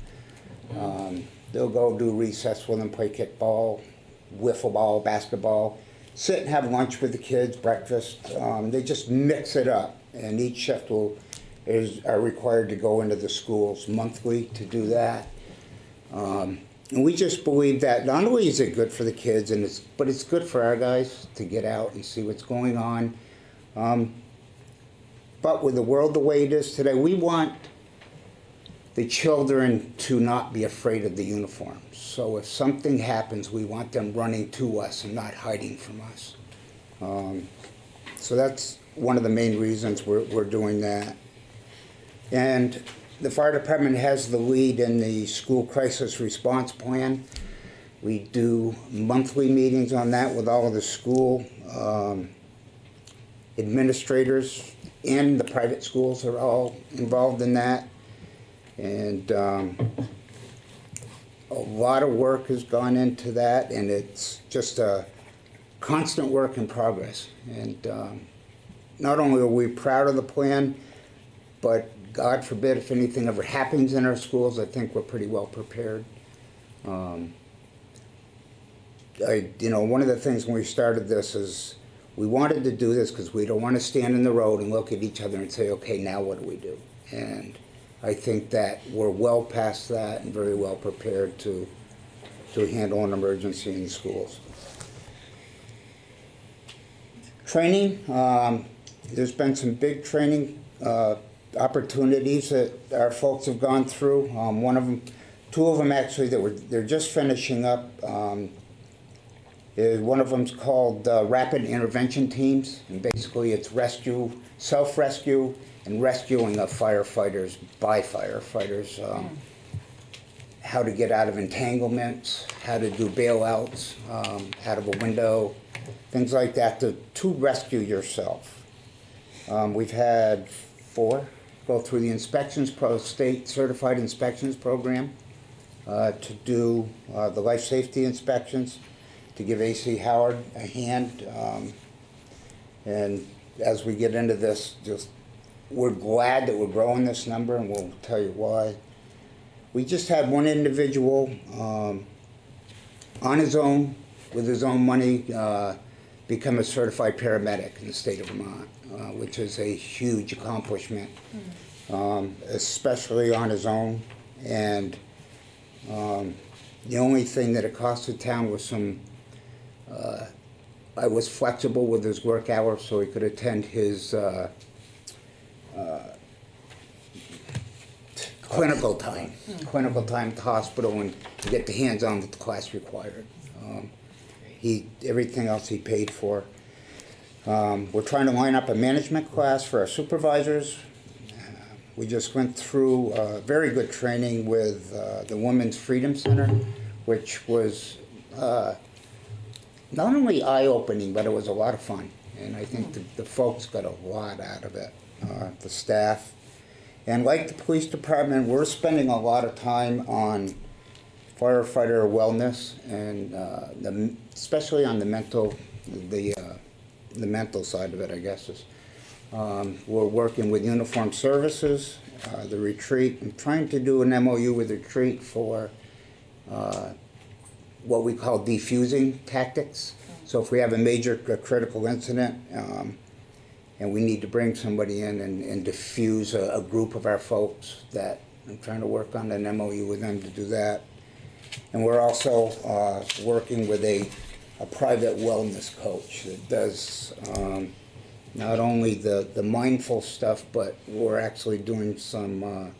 They'll go do recess with them, play kickball, wiffle ball, basketball, sit and have lunch with the kids, breakfast. They just mix it up, and each shift are required to go into the schools monthly to do that. And we just believe that not only is it good for the kids, but it's good for our guys to get out and see what's going on. But with the world the way it is today, we want the children to not be afraid of the uniforms. So if something happens, we want them running to us and not hiding from us. So that's one of the main reasons we're doing that. And the fire department has the lead in the school crisis response plan. We do monthly meetings on that with all of the school administrators, and the private schools are all involved in that. And a lot of work has gone into that, and it's just a constant work in progress. And not only are we proud of the plan, but God forbid if anything ever happens in our schools, I think we're pretty well prepared. One of the things when we started this is we wanted to do this because we don't want to stand in the road and look at each other and say, okay, now what do we do? And I think that we're well past that and very well prepared to handle an emergency in the schools. Training, there's been some big training opportunities that our folks have gone through. Two of them actually they're just finishing up. One of them's called Rapid Intervention Teams, and basically it's rescue, self-rescue, and rescuing of firefighters by firefighters. How to get out of entanglements, how to do bailouts out of a window, things like that to rescue yourself. We've had 4 go through the state certified inspections program to do the life safety inspections, to give AC Howard a hand. And as we get into this, we're glad that we're growing this number, and we'll tell you why. We just had one individual on his own, with his own money, become a certified paramedic in the state of Vermont, which is a huge accomplishment, especially on his own. And the only thing that it cost the town was I was flexible with his work hours so he could attend his clinical time at the hospital and to get the hands-on that the class required. Everything else he paid for. We're trying to line up a management class for our supervisors. We just went through very good training with the Women's Freedom Center, which was not only eye-opening, but it was a lot of fun. And I think the folks got a lot out of it, the staff. And like the police department, we're spending a lot of time on firefighter wellness, and especially on the mental side of it, I guess. We're working with Uniformed Services, the retreat. I'm trying to do an MOU with the retreat for what we call defusing tactics. So if we have a major critical incident and we need to bring somebody in and defuse a group of our folks, that I'm trying to work on an MOU with them to do that. And we're also working with a private wellness coach that does not only the mindful stuff, but we're actually doing some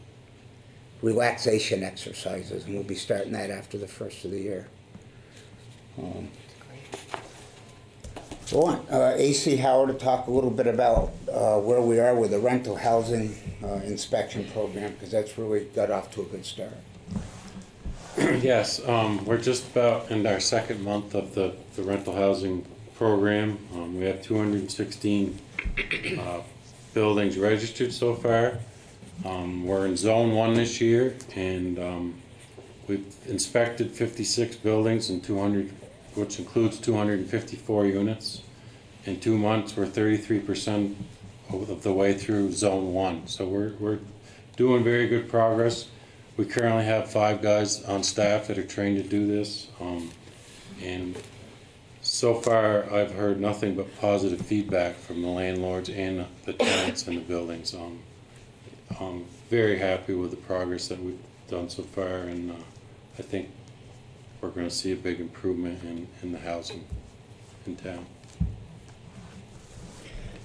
relaxation exercises, and we'll be starting that after the first of the year. AC Howard to talk a little bit about where we are with the rental housing inspection program, because that's really got off to a good start. Yes, we're just about in our second month of the rental housing program. We have 216 buildings registered so far. We're in Zone 1 this year, and we've inspected 56 buildings and 200, which includes 254 units. In 2 months, we're 33% of the way through Zone 1. So we're doing very good progress. We currently have 5 guys on staff that are trained to do this. And so far, I've heard nothing but positive feedback from the landlords and the tenants in the buildings. I'm very happy with the progress that we've done so far, and I think we're going to see a big improvement in the housing in town.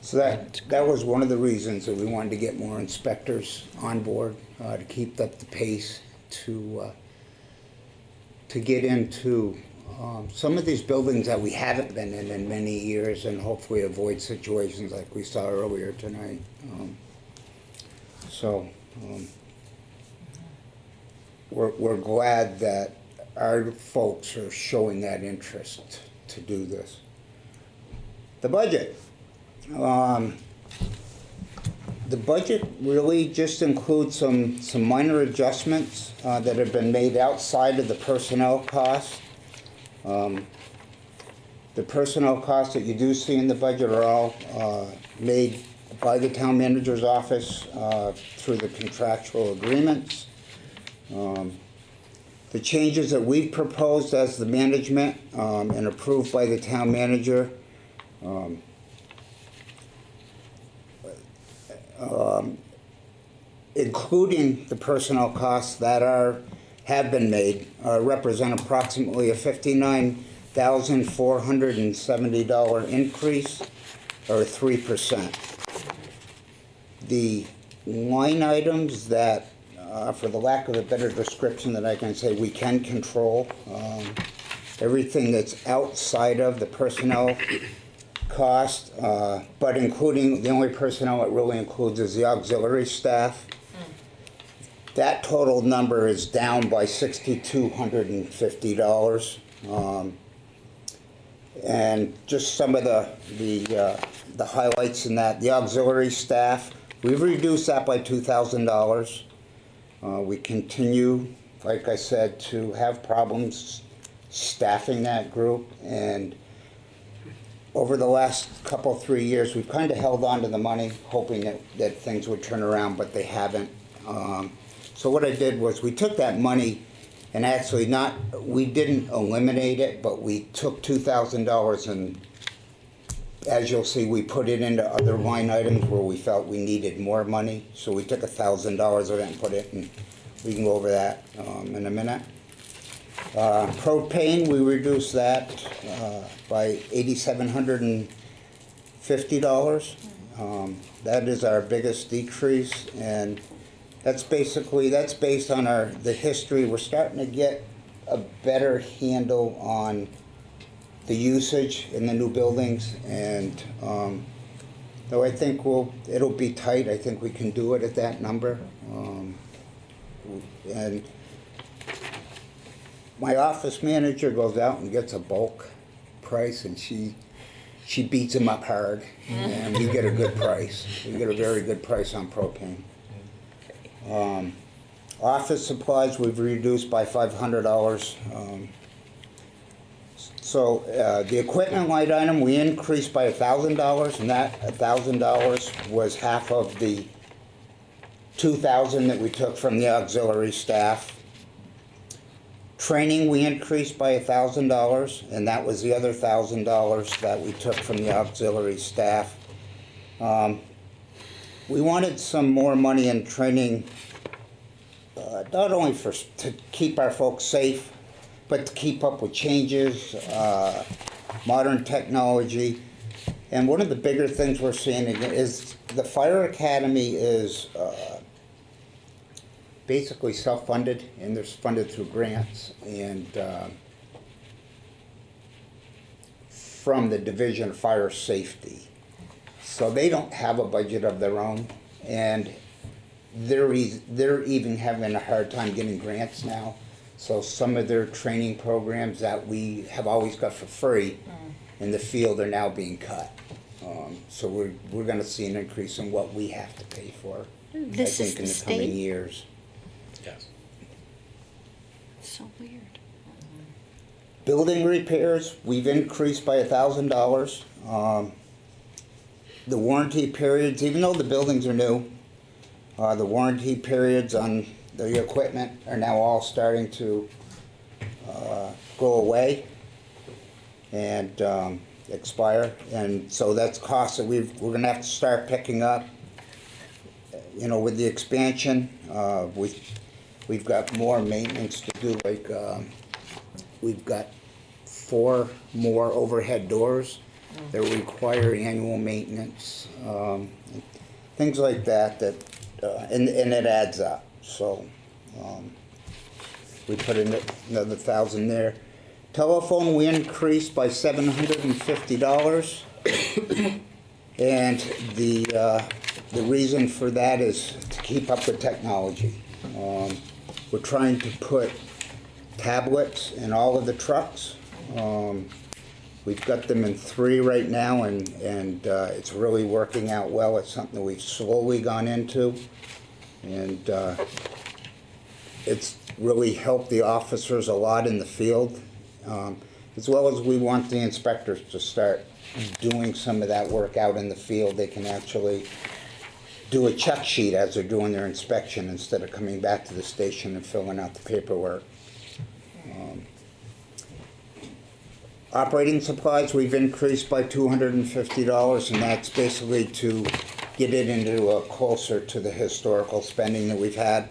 So that was one of the reasons that we wanted to get more inspectors on board, to keep up the pace, to get into some of these buildings that we haven't been in many years, and hopefully avoid situations like we saw earlier tonight. We're glad that our folks are showing that interest to do this. The budget. The budget really just includes some minor adjustments that have been made outside of the personnel costs. The personnel costs that you do see in the budget are all made by the town manager's office through the contractual agreements. The changes that we've proposed as the management and approved by the town manager including the personnel costs that have been made, represent approximately a $59,470 increase, or 3%. The line items that, for the lack of a better description that I can say, we can control, everything that's outside of the personnel cost, but including, the only personnel it really includes is the auxiliary staff. That total number is down by $6,250. And just some of the highlights in that, the auxiliary staff, we've reduced that by $2,000. We continue, like I said, to have problems staffing that group, and over the last couple, 3 years, we've kind of held on to the money, hoping that things would turn around, but they haven't. So what I did was we took that money and actually we didn't eliminate it, but we took $2,000 and, as you'll see, we put it into other line items where we felt we needed more money. So we took $1,000 of it and put it in. We can go over that in a minute. Propane, we reduced that by $8,750. That is our biggest decrease, and that's based on the history. We're starting to get a better handle on the usage in the new buildings, and though I think it'll be tight, I think we can do it at that number. And my office manager goes out and gets a bulk price, and she beats him up hard, and we get a good price. We get a very good price on propane. Office supplies we've reduced by $500. So the equipment line item we increased by $1,000, and that $1,000 was half of the $2,000 that we took from the auxiliary staff. Training we increased by $1,000, and that was the other $1,000 that we took from the auxiliary staff. We wanted some more money in training, not only to keep our folks safe, but to keep up with changes, modern technology. And one of the bigger things we're seeing is the Fire Academy is basically self-funded, and they're funded through grants and from the Division of Fire Safety. So they don't have a budget of their own, and they're even having a hard time getting grants now. So some of their training programs that we have always got for free in the field are now being cut. So we're going to see an increase in what we have to pay for, I think, in the coming years. Yes. So weird. Building repairs, we've increased by $1,000. The warranty periods, even though the buildings are new, the warranty periods on the equipment are now all starting to go away and expire, and so that's costs that we're going to have to start picking up. You know, with the expansion, we've got more maintenance to do, like we've got 4 more overhead doors that require annual maintenance, things like that, and it adds up. So we put in another 1,000 there. Telephone, we increased by $750. And the reason for that is to keep up with technology. We're trying to put tablets in all of the trucks. We've got them in 3 right now, and it's really working out well. It's something we've slowly gone into, and it's really helped the officers a lot in the field, as well as we want the inspectors to start doing some of that work out in the field. They can actually do a check sheet as they're doing their inspection instead of coming back to the station and filling out the paperwork. Operating supplies, we've increased by $250, and that's basically to get it into closer to the historical spending that we've had.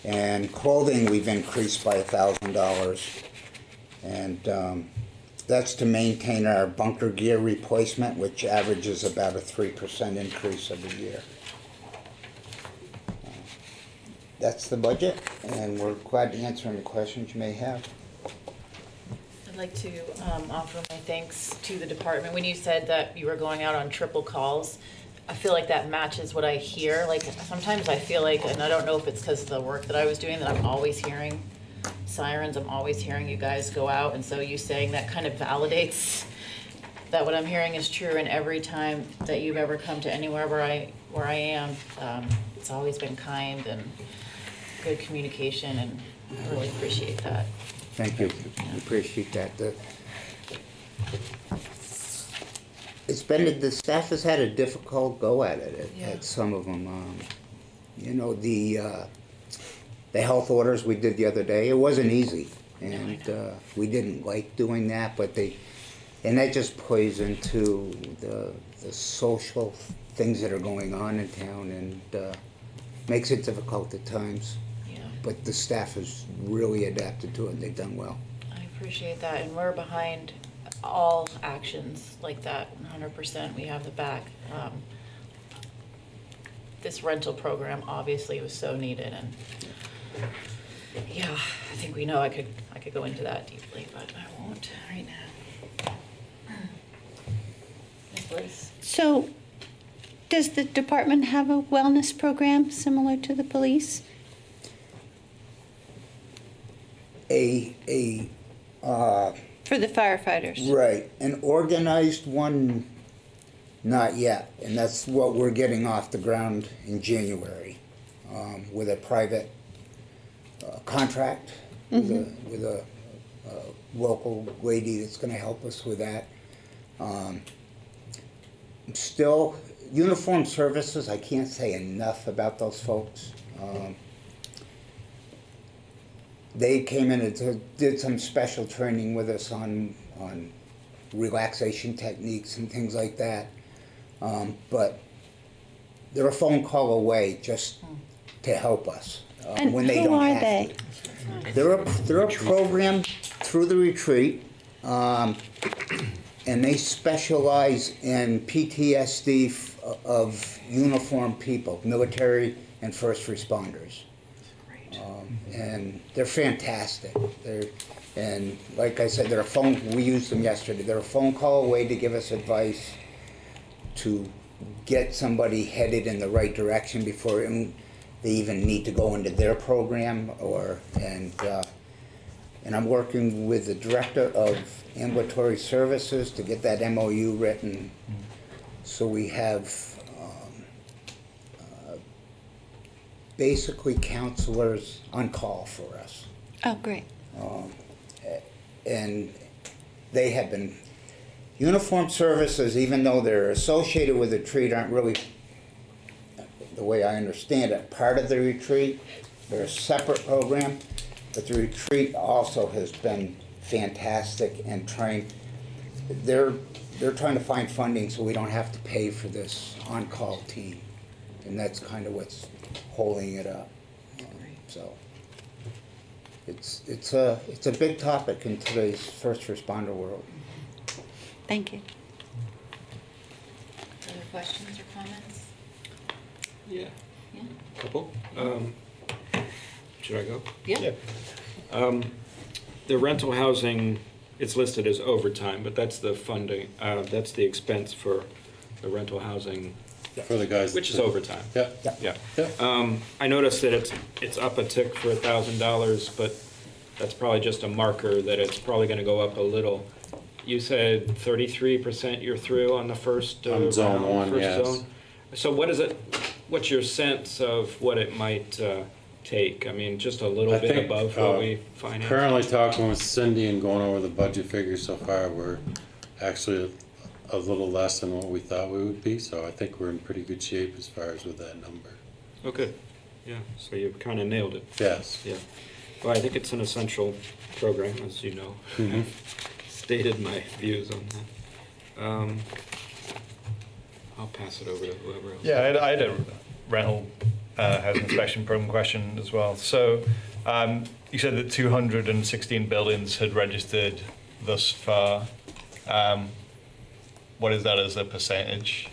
And clothing, we've increased by $1,000. And that's to maintain our bunker gear replacement, which averages about a 3% increase every year. That's the budget, and we're glad to answer any questions you may have. I'd like to offer my thanks to the department. When you said that you were going out on triple calls, I feel like that matches what I hear. Like sometimes I feel like, and I don't know if it's because of the work that I was doing, that I'm always hearing sirens. I'm always hearing you guys go out, and so you saying that kind of validates that what I'm hearing is true. And every time that you've ever come to anywhere where I am, it's always been kind and good communication, and I really appreciate that. Thank you. I appreciate that. The staff has had a difficult go at it at some of them. You know, the health orders we did the other day, it wasn't easy, and we didn't like doing that, but and that just plays into the social things that are going on in town, and makes it difficult at times. But the staff has really adapted to it. They've done well. I appreciate that, and we're behind all actions like that, 100%. We have the back. This rental program obviously was so needed, and yeah, I think we know I could go into that deeply, but I won't right now. Ms. Bliss. So, does the department have a wellness program similar to the police? For the firefighters. Right. An organized one, not yet. And that's what we're getting off the ground in January, with a private contract with a local lady that's going to help us with that. Still, uniform services, I can't say enough about those folks. They came in and did some special training with us on relaxation techniques and things like that. But they're a phone call away just to help us And when they who don't are have they? to. They're a program through the retreat, and they specialize in PTSD of uniformed people, military and first responders. And they're fantastic. And like I said, we used them yesterday. They're a phone call away to give us advice to get somebody headed in the right direction before they even need to go into their program. And I'm working with the director of ambulatory services to get that MOU written. So we have basically counselors on call for us. Oh, great. And they have been, uniformed services, even though they're associated with the retreat, aren't really, the way I understand it, part of the retreat. They're a separate program, but the retreat also has been fantastic and they're trying to find funding so we don't have to pay for this on-call team. And that's kind of what's holding it up. So it's a big topic in today's first responder world. Thank you. Other questions or comments? Yeah. Yeah. Couple. Should I go? Yeah. The rental housing, it's listed as overtime, but that's the funding, that's the expense for the rental housing. For the guys. Which is overtime. Yeah. Yeah. I noticed that it's up a tick for $1,000, but that's probably just a marker that it's probably gonna go up a little. You said 33% you're through on the first On zone round, one, first yes. zone. So what's your sense of what it might take? I mean, just a little I bit think, above what we financed? currently talking with Cindy and going over the budget figures so far, we're actually a little less than what we thought we would be, so I think we're in pretty good shape as far as with that number. Okay, yeah, so you've kind of nailed it. Yes. Yeah. Well, I think it's an essential program, as you know. Mhm. Stated my views on that. I'll pass it over to whoever else. Yeah, I had a rental housing inspection program question as well. So you said that 216 buildings had registered thus far. What is that as a percentage?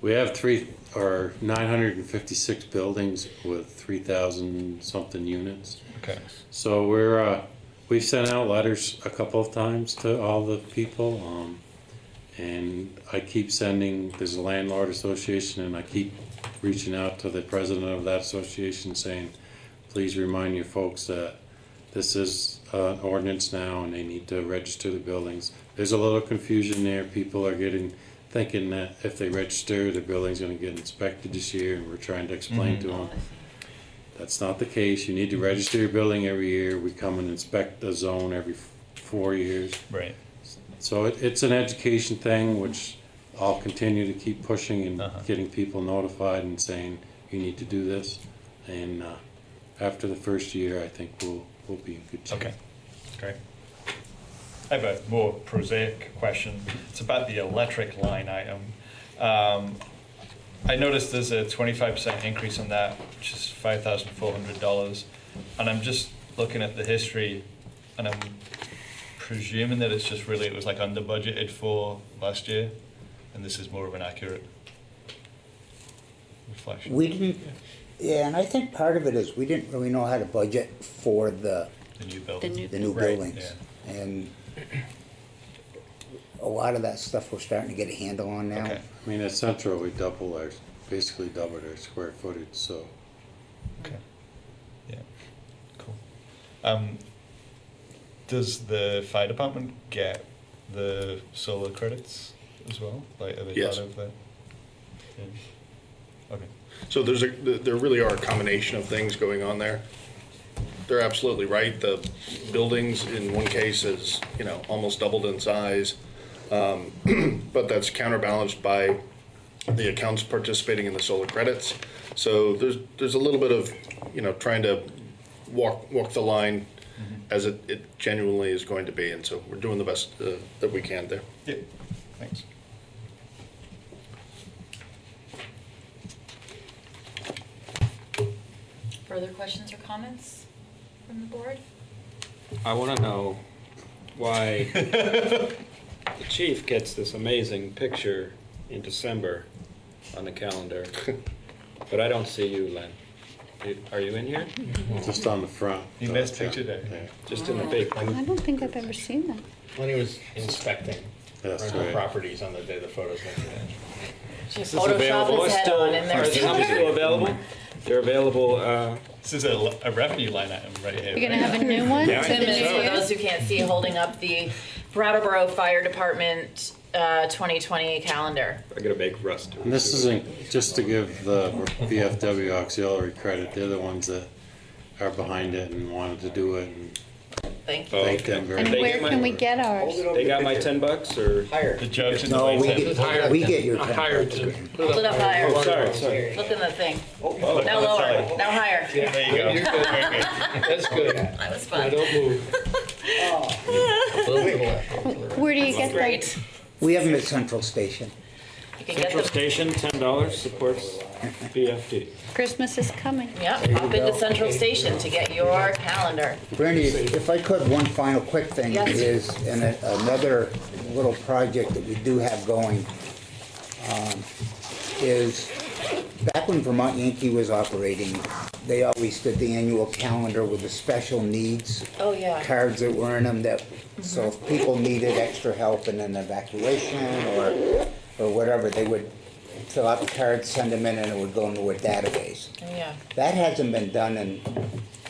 We have 956 buildings with 3,000 something units. Okay. So we've sent out letters a couple of times to all the people, and I keep sending, there's a landlord association, and I keep reaching out to the president of that association saying, please remind your folks that this is an ordinance now and they need to register the buildings. There's a little confusion there. People are thinking that if they register, the building's going to get inspected this year, and we're trying to explain to them that's not the case. You need to register your building every year. We come and inspect the zone every 4 years. Right. So it's an education thing, which I'll continue to keep pushing and getting people notified and saying you need to do this. And after the first year, I think we'll be in good shape. Okay, great. I have a more prosaic question. It's about the electric line item. I noticed there's a 25% increase on that, which is $5,400. And I'm just looking at the history, and I'm presuming that it's just really, it was like under budgeted for last year, and this is more of an accurate reflection. We didn't, yeah, and I think part of it is we didn't really know how to budget for the new buildings. The new Right, buildings. And a lot of that stuff we're starting to get a handle on now. I mean, at Central, we basically doubled our square footage, so. Okay. Yeah. Cool. Does the fire department get the solar credits as well? Like, are they Yes. part of that? Yeah. Okay. So there really are a combination of things going on there. They're absolutely right. The buildings in one case is, almost doubled in size. But that's counterbalanced by the accounts participating in the solar credits. So there's a little bit of, trying to walk the line as it genuinely is going to be. And so we're doing the best that we can there. Yeah, thanks. Further questions or comments from the board? I want to know why the chief gets this amazing picture in December on the calendar, but I don't see you, Len. Are you in here? Just on the front. You missed picture day. Yeah. Just in the big. I don't think I've ever seen that. When he was inspecting rental right. properties on the day the photos went in. Just Is this available? Photoshop his head Still- on in there Are these somewhere. still available? They're available. This is a revenue line item right here. You're gonna have a new one? Yeah, I Tim think is, so. for those who can't see, holding up the Brattleboro Fire Department 2020 calendar. I got a big rust. And this isn't just to give the VFW auxiliary credit. They're the ones that are behind it and wanted to do it. And Thank you. Thank them very And much. where can we get ours? They got my $10 or higher. The jokes in the No, way. we get your Higher. Hold it up higher. Oh, sorry. Look in the thing. Oh, Now lower. Now higher. Yeah, there you go. You're good. That's good. That was fun. Now don't move. Where do you get them? Great. We have them at Central Station. You can Central get them. Station, $10 supports BFD. Christmas is coming. Yeah, There you pop into go. Central Station to get your calendar. Brandy, if I could, one final quick thing Yes. is, and another little project that we do have going, is back when Vermont Yankee was operating, they always did the annual calendar with the special needs Oh, yeah. cards that were in them that, so if people needed extra help in an evacuation or whatever, they would fill out the cards, send them in, and it would go into a database. Oh, yeah. That hasn't been done in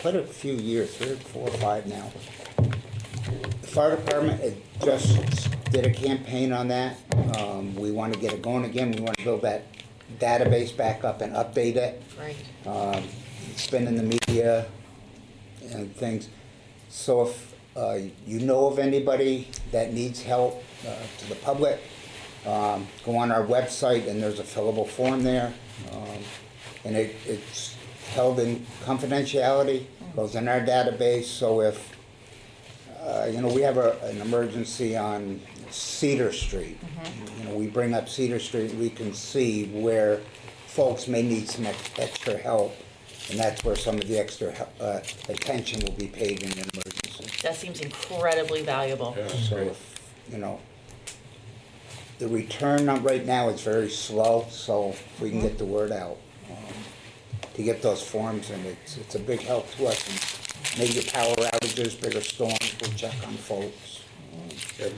quite a few years, 3 or 4 or 5 now. The fire department just did a campaign on that. We want to get it going again. We want to build that database back up and update it. Right. It's been in the media and things. So if you know of anybody that needs help to the public, go on our website and there's a fillable form there. And it's held in confidentiality, goes in our database. So if, we have an emergency on Cedar Street. We bring up Cedar Street, we can see where folks may need some extra help. And that's where some of the extra attention will be paid in an emergency. That seems incredibly valuable. So, if, the return right now is very slow, so if we can get the word out to get those forms, and it's a big help to us. And major power outages, bigger storms, we'll check on folks.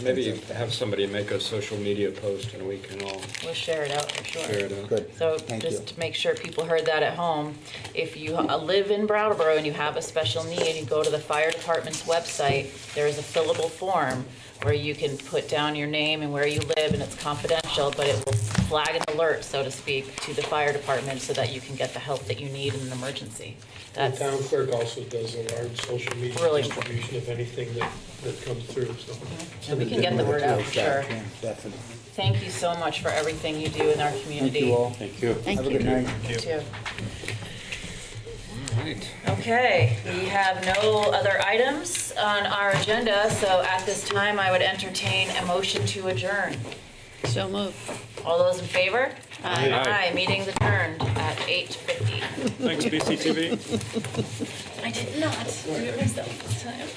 Maybe have somebody make a social media post and we can all We'll share it out for sure. share it out. Good. So Thank just you. to make sure people heard that at home, if you live in Brattleboro and you have a special need, you go to the fire department's website, there is a fillable form where you can put down your name and where you live, and it's confidential, but it will flag an alert, so to speak, to the fire department so that you can get the help that you need in an emergency. The That's town clerk also does a large social media Really distribution of anything that comes through, so. And we can get the word out for sure. Yeah, definitely. Thank you so much for everything you do in our community. Thank you all. Thank you. Have a good night. You too. All right. Okay, we have no other items on our agenda, so at this time, I would entertain a motion to adjourn. So moved. All those in favor? Aye. Aye, meeting's adjourned at 8:50. Thanks, BCTV. I did not do it myself this time.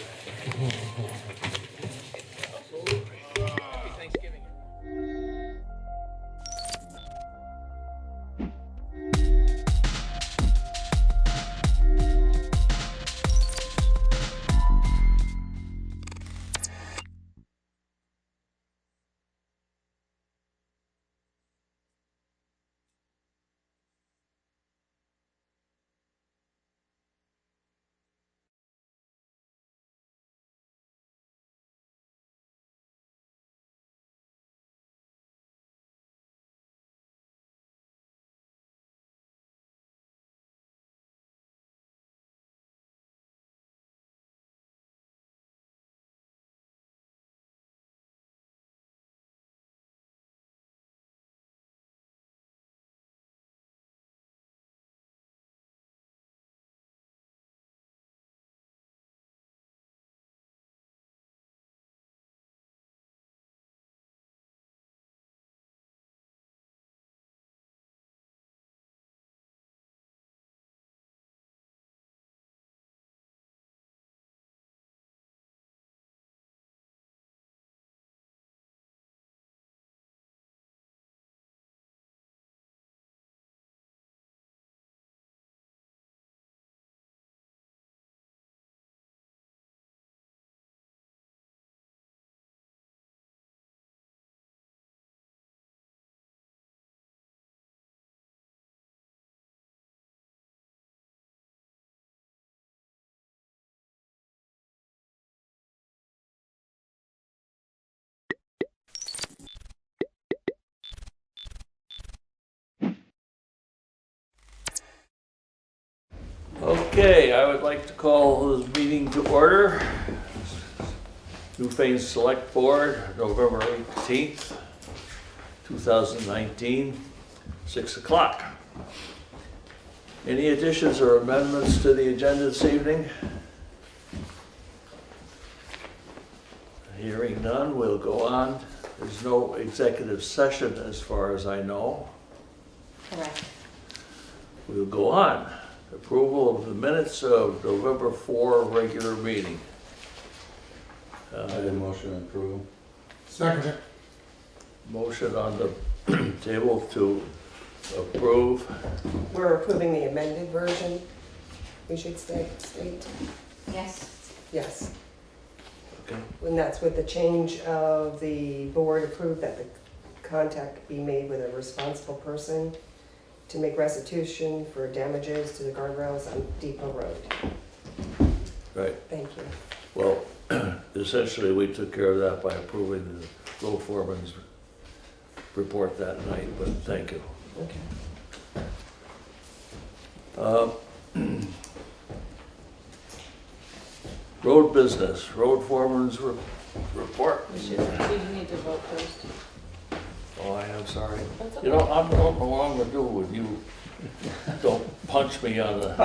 Okay, I would like to call this meeting to order. Newfane Select Board, November 18th, 2019, 6 o'clock. Any additions or amendments to the agenda this evening? Hearing none, we'll go on There's no executive session as far as I know. Correct. We'll go on. Approval of the minutes of November 4 regular meeting. I did a motion to approve. Second. Motion on the table to approve. We're approving the amended version, we should state. Yes. Yes. Okay. And that's with the change of the board approved that the contact be made with a responsible person to make restitution for damages to the guardrails on Depot Road. Right. Thank you. Well, essentially, we took care of that by approving the road foreman's report that night, but thank you. Okay. Road business, road foreman's report. We need to vote first. Oh, I am sorry. That's You know, I don't know what I'm gonna do with you. Don't punch me on the.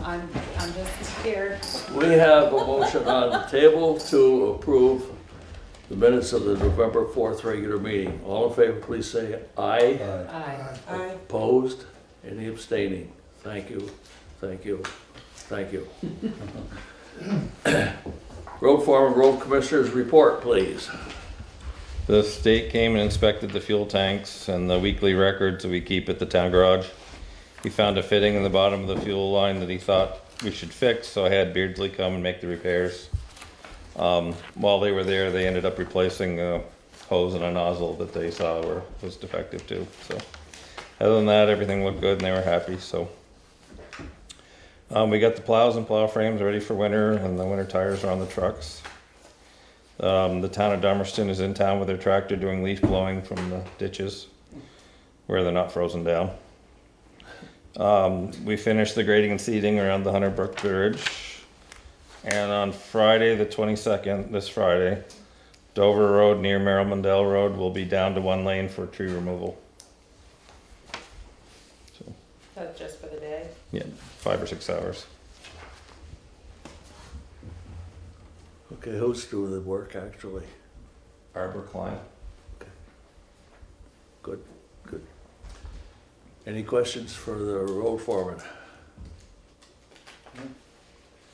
I'm just scared. We have a motion on the table to approve the minutes of the November 4th regular meeting. All in favor, please say aye. Aye. Aye. Opposed? Any abstaining? Thank you, thank you, thank you. Road foreman, road commissioners report, please. The state came and inspected the fuel tanks and the weekly records we keep at the town garage. He found a fitting in the bottom of the fuel line that he thought we should fix, so I had Beardsley come and make the repairs. While they were there, they ended up replacing a hose and a nozzle that they saw was defective too. So, other than that, everything looked good and they were happy. So, we got the plows and plow frames ready for winter, and the winter tires are on the trucks. The town of Dummerston is in town with their tractor doing leaf blowing from the ditches where they're not frozen down. We finished the grading and seeding around the Hunter Brook Bridge. And on Friday, the 22nd, this Friday, Dover Road near Merrill Mundell Road will be down to one lane for tree removal. So, That's just for the day? yeah, 5 or 6 hours. Okay, who's doing the work actually? Barbara Klein. Okay. Good, good. Any questions for the road foreman?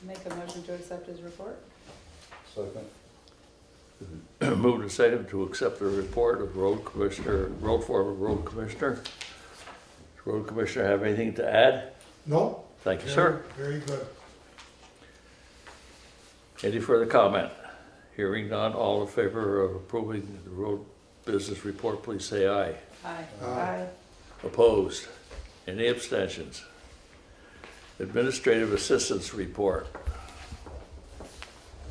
Make a motion to accept his report? Second. Moved and seconded to accept the report of road commissioner, road foreman, road commissioner. Does road commissioner have anything to add? No. Thank you, sir. Very good. Any further comment? Hearing none, all in favor of approving the road business report, please say aye. Aye. Aye. Opposed? Any abstentions? Administrative assistance report.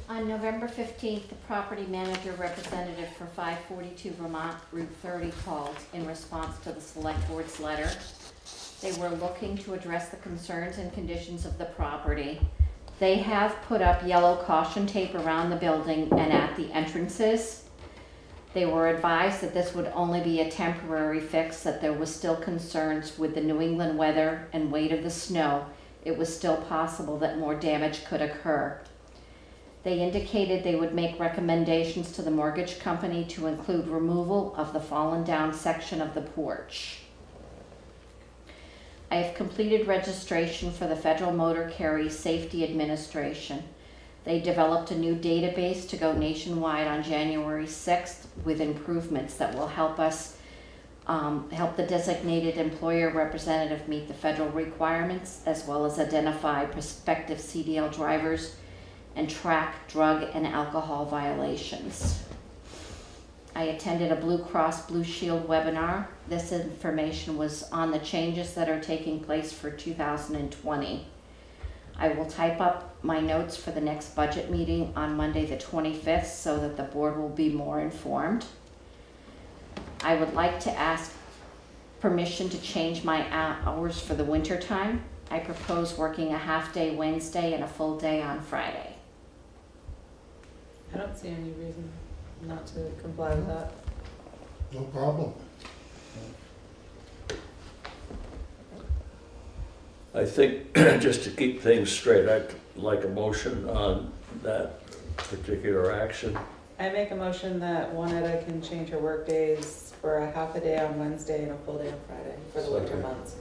On November 15th, the property manager representative for 542 Vermont Route 30 called in response to the select board's letter. They were looking to address the concerns and conditions of the property. They have put up yellow caution tape around the building and at the entrances. They were advised that this would only be a temporary fix, that there was still concerns with the New England weather and weight of the snow. It was still possible that more damage could occur. They indicated they would make recommendations to the mortgage company to include removal of the fallen down section of the porch. I have completed registration for the Federal Motor Carrier Safety Administration. They developed a new database to go nationwide on January 6th with improvements that will help us help the designated employer representative meet the federal requirements, as well as identify prospective CDL drivers and track drug and alcohol violations. I attended a Blue Cross Blue Shield webinar. This information was on the changes that are taking place for 2020. I will type up my notes for the next budget meeting on Monday the 25th so that the board will be more informed. I would like to ask permission to change my hours for the winter time. I propose working a half-day Wednesday and a full day on Friday. I don't see any reason not to comply with that. No problem. I think, just to keep things straight, I'd like a motion on that particular action. I make a motion that Juanetta can change her work days for a half a day on Wednesday and a full day on Friday for the winter Second. months.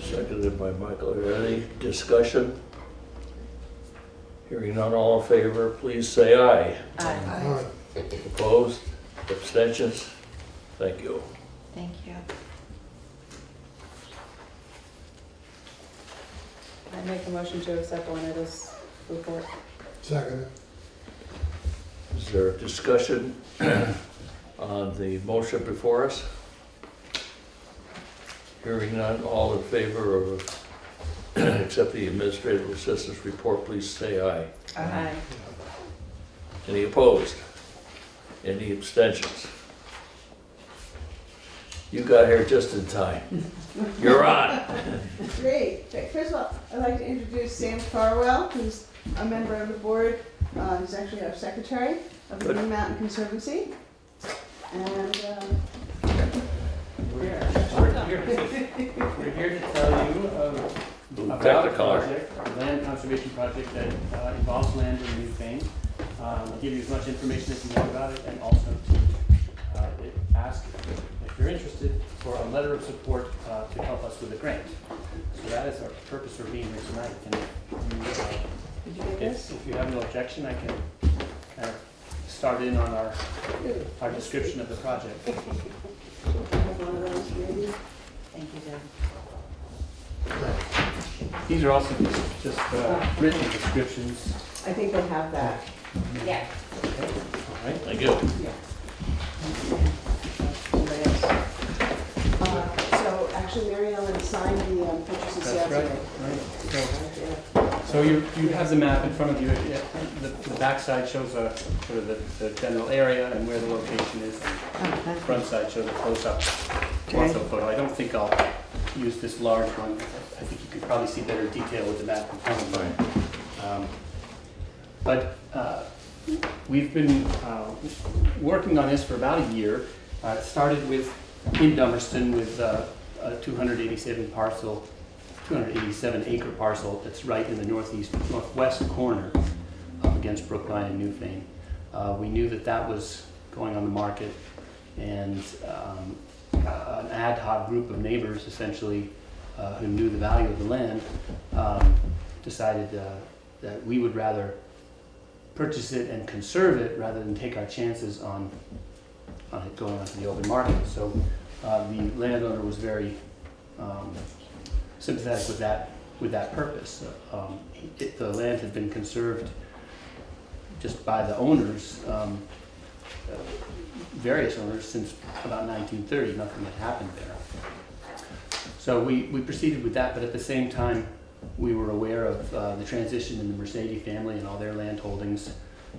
Seconded by Michael. Are there any discussion? Hearing none, all in favor, please say aye. Aye. Opposed? Abstentions? Thank you. Thank you. I make a motion to accept Juanetta's report. Second. Is there a discussion on the motion before us? Hearing none, all in favor of accept the administrative assistant's report, please say aye. Aye. Any opposed? Any abstentions? You got here just in time. You're on. Great. First of all, I'd like to introduce Sam Farwell, who's a member of the board. He's actually our secretary of the Green Mountain Conservancy. And we're here to tell you about a project, a land conservation project that involves land in Newfane. We'll give you as much information as you want about it, and also to ask if you're interested for a letter of support to help us with a grant. So that is our purpose for being here tonight. And if you have no objection, I can kind of start in on our description of the project. thank you, Deb. These are also just written descriptions. I think they have that. Yeah. Okay. All right. Thank you. So actually, Mary Ellen signed the purchase and sales. That's right. So you have the map in front of you. The back side shows sort of the general area and where the location is. The front side shows a close-up ortho photo. I don't think I'll use this large one. I think you could probably see better detail with the map in front of you. But we've been working on this for about a year. It started in Dummerston with a 287 acre parcel that's right in the northwest corner up against Brookline and Newfane. We knew that was going on the market, and an ad hoc group of neighbors essentially who knew the value of the land decided that we would rather purchase it and conserve it rather than take our chances on it going onto the open market. So the landowner was very sympathetic with that purpose. The land had been conserved just by the owners, various owners, since about 1930. Nothing had happened there. So we proceeded with that, but at the same time, we were aware of the transition in the Mercedes family and all their land holdings,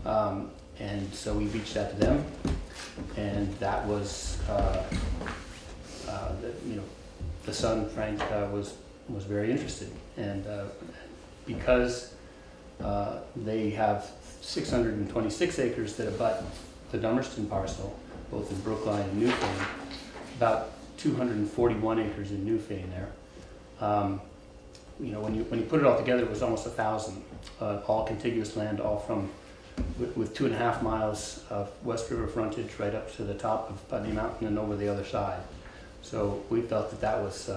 and so we reached out to them, and that was, the son, Frank, was very interested, and because they have 626 acres that abut the Dummerston parcel, both in Brookline and Newfane, about 241 acres in Newfane there. When you put it all together, it was almost 1,000, all contiguous land, all with 2.5 miles of West River frontage right up to the top of Putney Mountain and over the other side. So we felt that was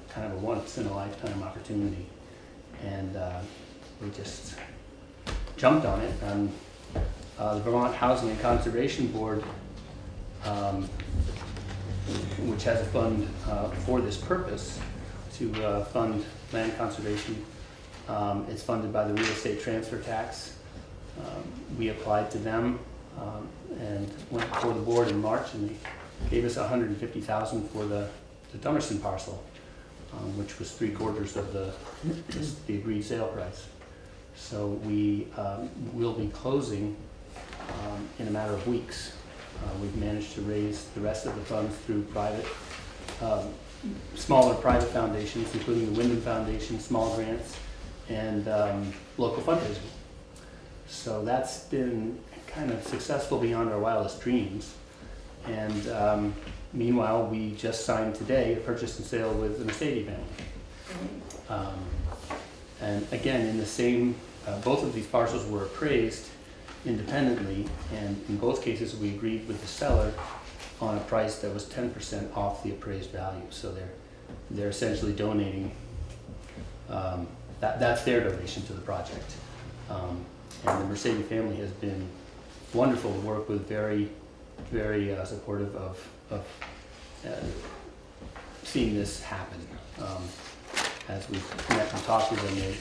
kind of a once-in-a-lifetime opportunity, and we just jumped on it. And the Vermont Housing and Conservation Board, which has a fund for this purpose to fund land conservation. It's funded by the real estate transfer tax. We applied to them and went before the board in March, and they gave us $150,000 for the Dummerston parcel, which was 3/4 of the agreed sale price. So we will be closing in a matter of weeks. We've managed to raise the rest of the funds through smaller private foundations, including the Wyndham Foundation, small grants, and local fundraising. So that's been kind of successful beyond our wildest dreams. And meanwhile, we just signed today a purchase and sale with the Mercedes family. And again, in the same, both of these parcels were appraised independently, and in both cases, we agreed with the seller on a price that was 10% off the appraised value. So they're essentially donating, that's their donation to the project. And the Mercedes family has been wonderful to work with, very, very supportive of seeing this happen. As we've met and talked with them, they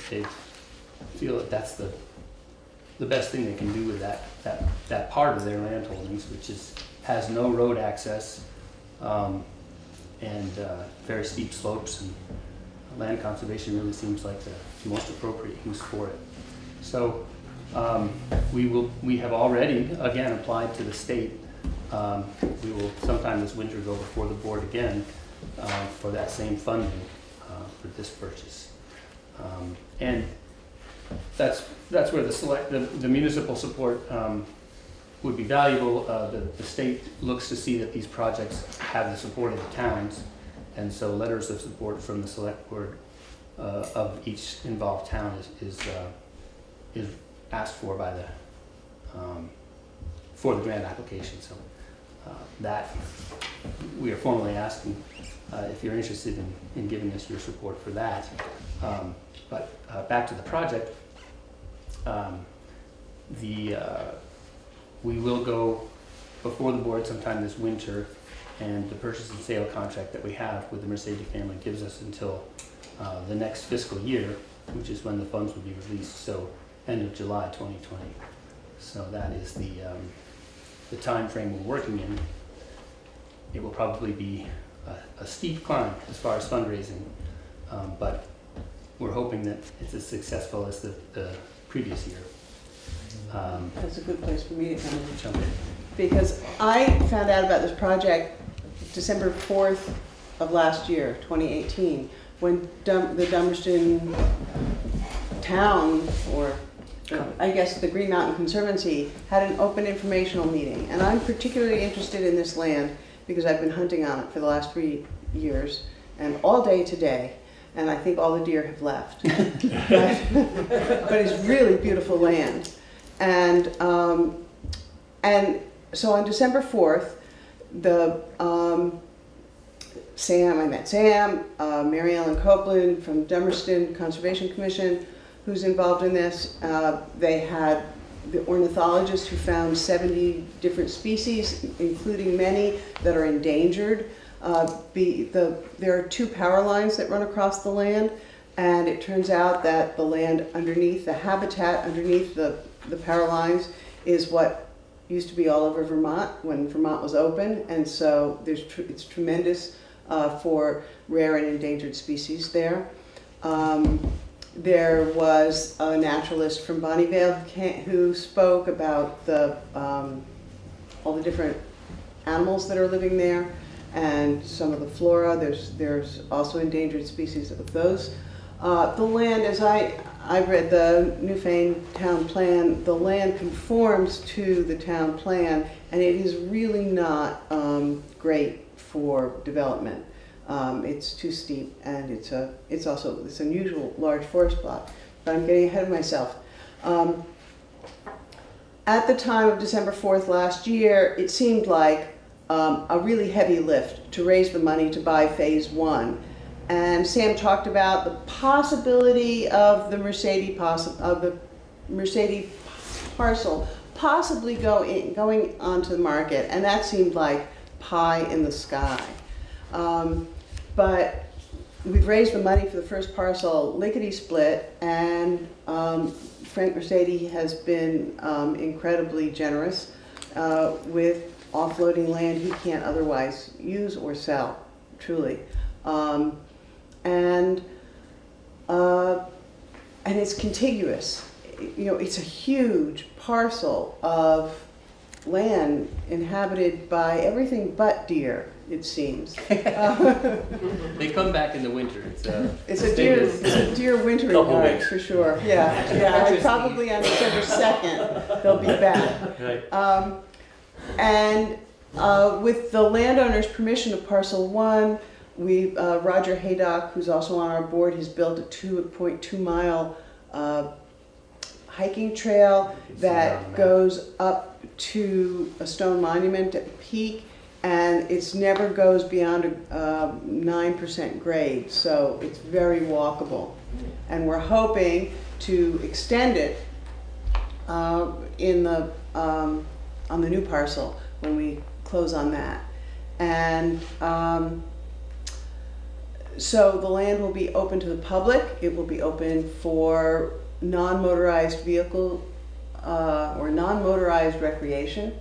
feel that that's the best thing they can do with that part of their land holdings, which has no road access and very steep slopes, and land conservation really seems like the most appropriate use for it. So we have already, again, applied to the state. We will sometime this winter go before the board again for that same funding for this purchase. And that's where the municipal support would be valuable. The state looks to see that these projects have the support of the towns, and so letters of support from the select board of each involved town is asked for by the for the grant application. So that we are formally asking if you're interested in giving us your support for that. But back to the project, we will go before the board sometime this winter, and the purchase and sale contract that we have with the Mercedes family gives us until the next fiscal year, which is when the funds will be released, so end of July 2020. So that is the time frame we're working in. It will probably be a steep climb as far as fundraising, but we're hoping that it's as successful as the previous year. That's a good place for me to come in. Jump in. Because I found out about this project December 4th of last year, 2018, when the Dummerston town, or I guess the Green Mountain Conservancy, had an open informational meeting. And I'm particularly interested in this land because I've been hunting on it for the last 3 years, and all day today. And I think all the deer have left. but it's really beautiful land. And so on December 4th, I met Sam, Mary Ellen Copeland from Dummerston Conservation Commission, who's involved in this. They had the ornithologist who found 70 different species, including many that are endangered. There are 2 power lines that run across the land, and it turns out that the land underneath, the habitat underneath the power lines, is what used to be all over Vermont when Vermont was open, and so it's tremendous for rare and endangered species there. There was a naturalist from Bonnievale who spoke about all the different animals that are living there and some of the flora. There's also endangered species of those. The land, as I read the Newfane town plan, the land conforms to the town plan, and it is really not great for development. It's too steep, and it's also this unusual large forest plot. But I'm getting ahead of myself. At the time of December 4th last year, it seemed like a really heavy lift to raise the money to buy phase 1. And Sam talked about the possibility of the Mercedes parcel possibly going onto the market, and that seemed like pie in the sky. But we've raised the money for the first parcel lickety-split, and Frank Mercedes has been incredibly generous with offloading land he can't otherwise use or sell, truly. And it's contiguous. You know, it's a huge parcel of land inhabited by everything but deer, it seems. They come back in the winter. It's a deer wintering yard for sure. Yeah. Probably on December 2nd they'll be back. Right. And with the landowner's permission of parcel 1, Roger Haydock, who's also on our board, has built a 2.2 mile hiking trail that goes up to a stone monument at the peak, and it's never goes beyond a 9% grade, so it's very walkable. And we're hoping to extend it in the on the new parcel when we close on that. And so the land will be open to the public. It will be open for non-motorized vehicle or non-motorized recreation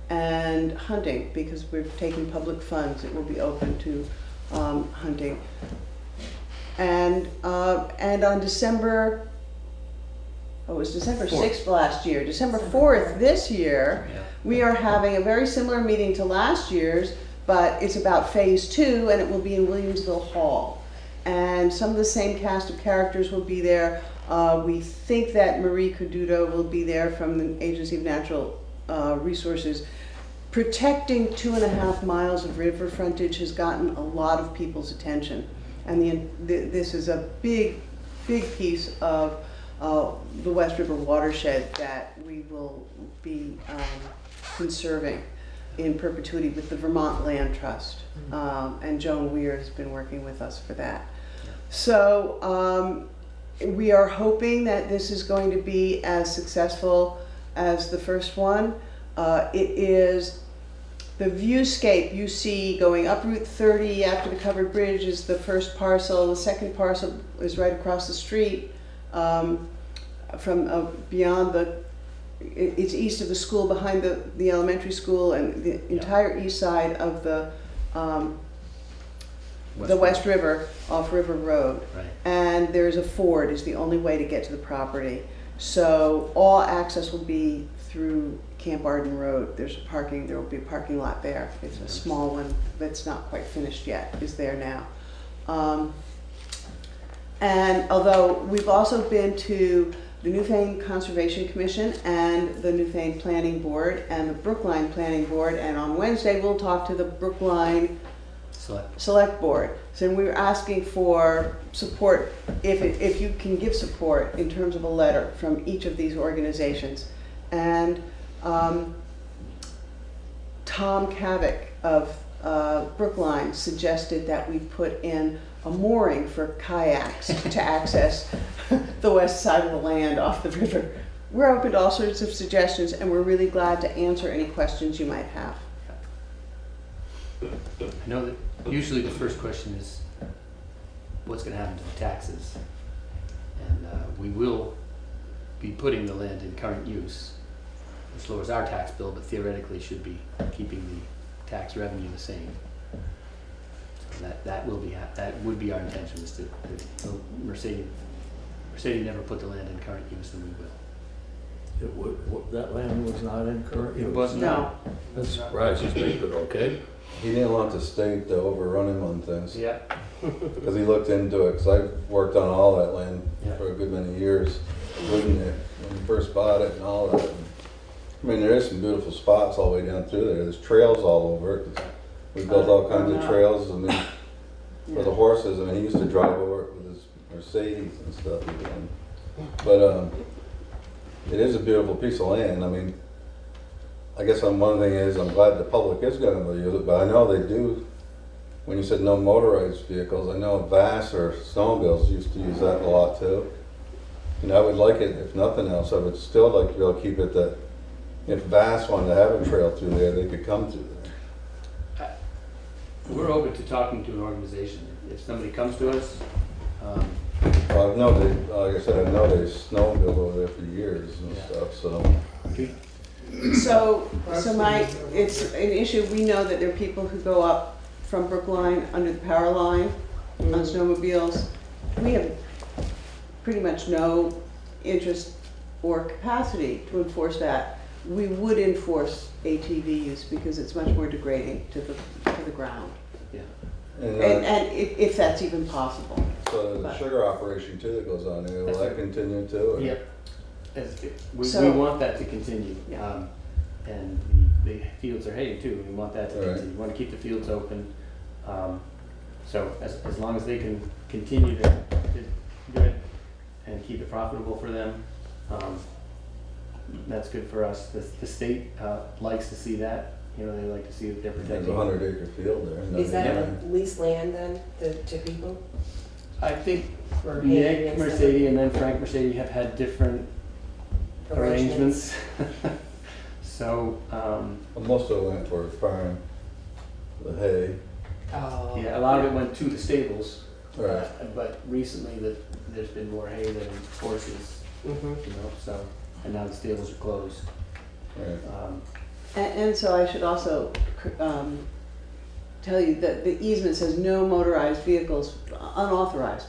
and hunting, because we're taking public funds. It will be open to hunting. And on December, it was December 6th last year, December 4th this year, we are having a very similar meeting to last year's, but it's about phase 2, and it will be in Williamsville Hall. And some of the same cast of characters will be there. We think that Marie Caduto will be there from the Agency of Natural Resources. Protecting 2.5 miles of river frontage has gotten a lot of people's attention. And this is a big, big piece of the West River watershed that we will be conserving in perpetuity with the Vermont Land Trust. And Joan Weir has been working with us for that. So we are hoping that this is going to be as successful as the first one. It is the viewscape you see going up Route 30 after the covered bridge is the first parcel. The second parcel is right across the street from beyond it's east of the school, behind the elementary school, and the entire east side of the West River off River Road. Right. And there's a ford is the only way to get to the property. So all access will be through Camp Arden Road. There will be a parking lot there. It's a small one that's not quite finished yet, is there now. And although we've also been to the Newfane Conservation Commission and the Newfane Planning Board and the Brookline Planning Board, and on Wednesday we'll talk to the Brookline Select Board. So we were asking for support, if you can give support in terms of a letter from each of these organizations. And Tom Kavik of Brookline suggested that we put in a mooring for kayaks to access the west side of the land off the river. We're open to all sorts of suggestions, and we're really glad to answer any questions you might have. I know that usually the first question is, what's going to happen to the taxes? And we will be putting the land in current use, which lowers our tax bill, but theoretically should be keeping the tax revenue the same. So that would be our intention, is to Mercedes never put the land in current use, and we will. That land was not in current use? It was not. That surprises me, but okay. He didn't want the state to overrun him on things. Yeah. Because he looked into it, because I've worked on all that land for a good many years, wouldn't it, when he first bought it and all that. I mean, there is some beautiful spots all the way down through there. There's trails all over it. We built all kinds of trails, I mean, for the horses. I mean, he used to drive over it with his Mercedes and stuff. But it is a beautiful piece of land. I mean, I guess one thing is I'm glad the public is going to use it, but I know they do. When you said no motorized vehicles, I know Vass or snowmobiles used to use that a lot too. And I would like it, if nothing else, I would still like to be able to keep it that if Vass wanted to have a trail through there, they could come through there. We're open to talking to an organization. If somebody comes to us, well, I know they, like I said, I know they snowmobile over there for years and stuff, so. So it's an issue. We know that there are people who go up from Brookline under the power line on snowmobiles. We have pretty much no interest or capacity to enforce that. We would enforce ATV use because it's much more degrading to the ground. Yeah. And if that's even possible. So there's a sugar operation too that goes on there. Will that continue too? Or? Yep. We want that to continue. Yeah. And the fields are hay too. We want that to continue. We want to keep the fields open. So as long as they can continue to do it and keep it profitable for them, That's good for us. The state likes to see that. You know, they like to see that they're There's protecting. a 100-acre field there. Is that leased land then to people? I think For Nick Haley and stuff? Mercedes and then Frank Mercedes have had different arrangements. So, Well, most of it went for farm, the hay. Oh. yeah, a lot of it went to the stables. Right. But recently there's been more hay than horses, you know, so, and now the stables are closed. Right. And so I should also tell you that the easement says no motorized vehicles, unauthorized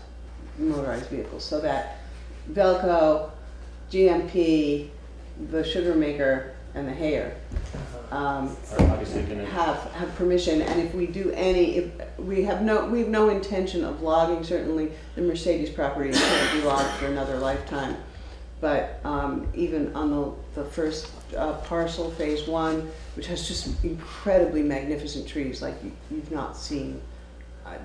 motorized vehicles, so that Velco, GMP, the sugar maker, and the hayer Are obviously gonna have permission. And if we do any, if we have no intention of logging. Certainly, the Mercedes property can't be logged for another lifetime. But even on the first parcel, phase 1, which has just incredibly magnificent trees like you've not seen,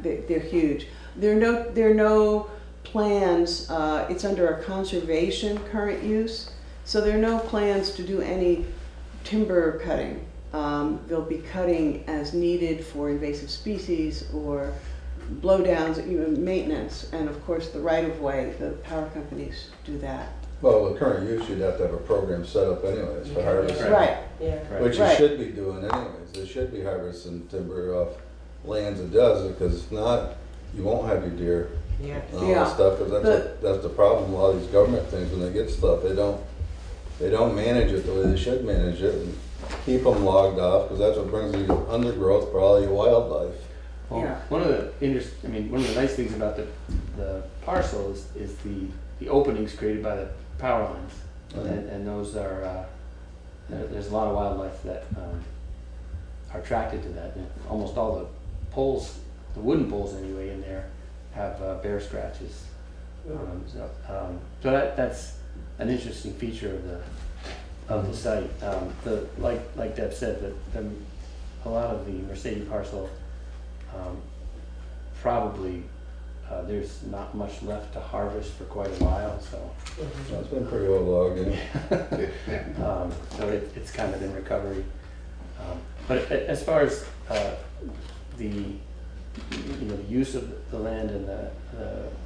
they're huge. There are no plans. It's under a conservation current use, so there are no plans to do any timber cutting. They'll be cutting as needed for invasive species or blowdowns, maintenance, and of course the right-of-way. The power companies do that. Well, the current use, you'd have to have a program set up anyways for harvesting. Right. Yeah. Which you should be doing anyways. They should be harvesting timber off lands it does, because if not, you won't have your deer Yeah. and all that stuff. Because that's the problem. A lot of these government things, when they get stuff, they don't manage it the way they should manage it and keep them logged off, because that's what brings the undergrowth for all your wildlife. Well, Yeah. one of the nice things about the parcel is the openings created by the power lines, and those are there's a lot of wildlife that are attracted to that. And almost all the poles, the wooden poles anyway, in there have bear scratches. So that's an interesting feature of the site. Like Deb said, a lot of the Mercedes parcel probably there's not much left to harvest for quite a while, so. That's been pretty well logged in. So it's kind of in recovery. But as far as the use of the land and the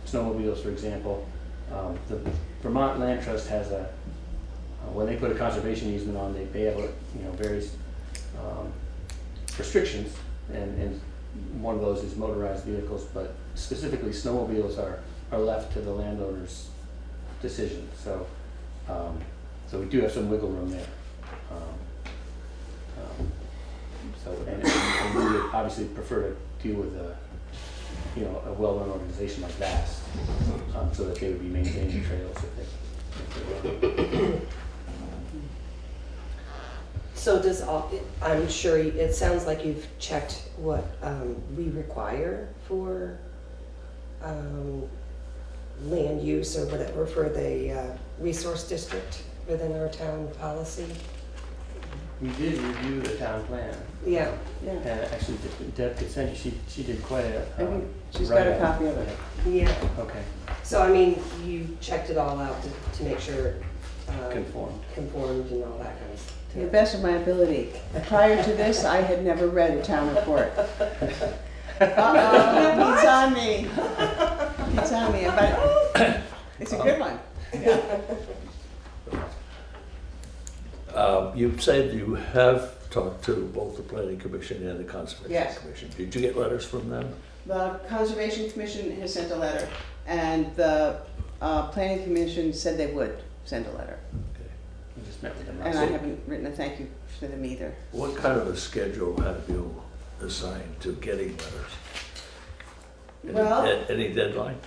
snowmobiles, for example, the Vermont Land Trust has when they put a conservation easement on, they have various restrictions, and one of those is motorized vehicles, but specifically snowmobiles are left to the landowner's decision. So we do have some wiggle room there. And we would obviously prefer to deal with a well-run organization like VAST, so that they would be maintaining trails if they So I'm sure, it sounds like you've checked what we require for land use or whatever for the resource district within our town policy. We did review the town plan. Yeah. And actually, Deb could send you, she did quite a. I think she's got a copy of it. Yeah. Okay. So, I mean, you checked it all out to make sure conformed and all that kind of stuff. To the best of my ability. Prior to this, I had never read a town report. Uh-oh, it's on me. It's on me, but it's a good one. You said you have talked to both the Planning Commission and the Conservation Yes. Commission. Did you get letters from them? The Conservation Commission has sent a letter, and the Planning Commission said they would send a letter. We just met with them. And I haven't written a thank you to them either. What kind of a schedule have you assigned to getting letters? Well, Any deadline?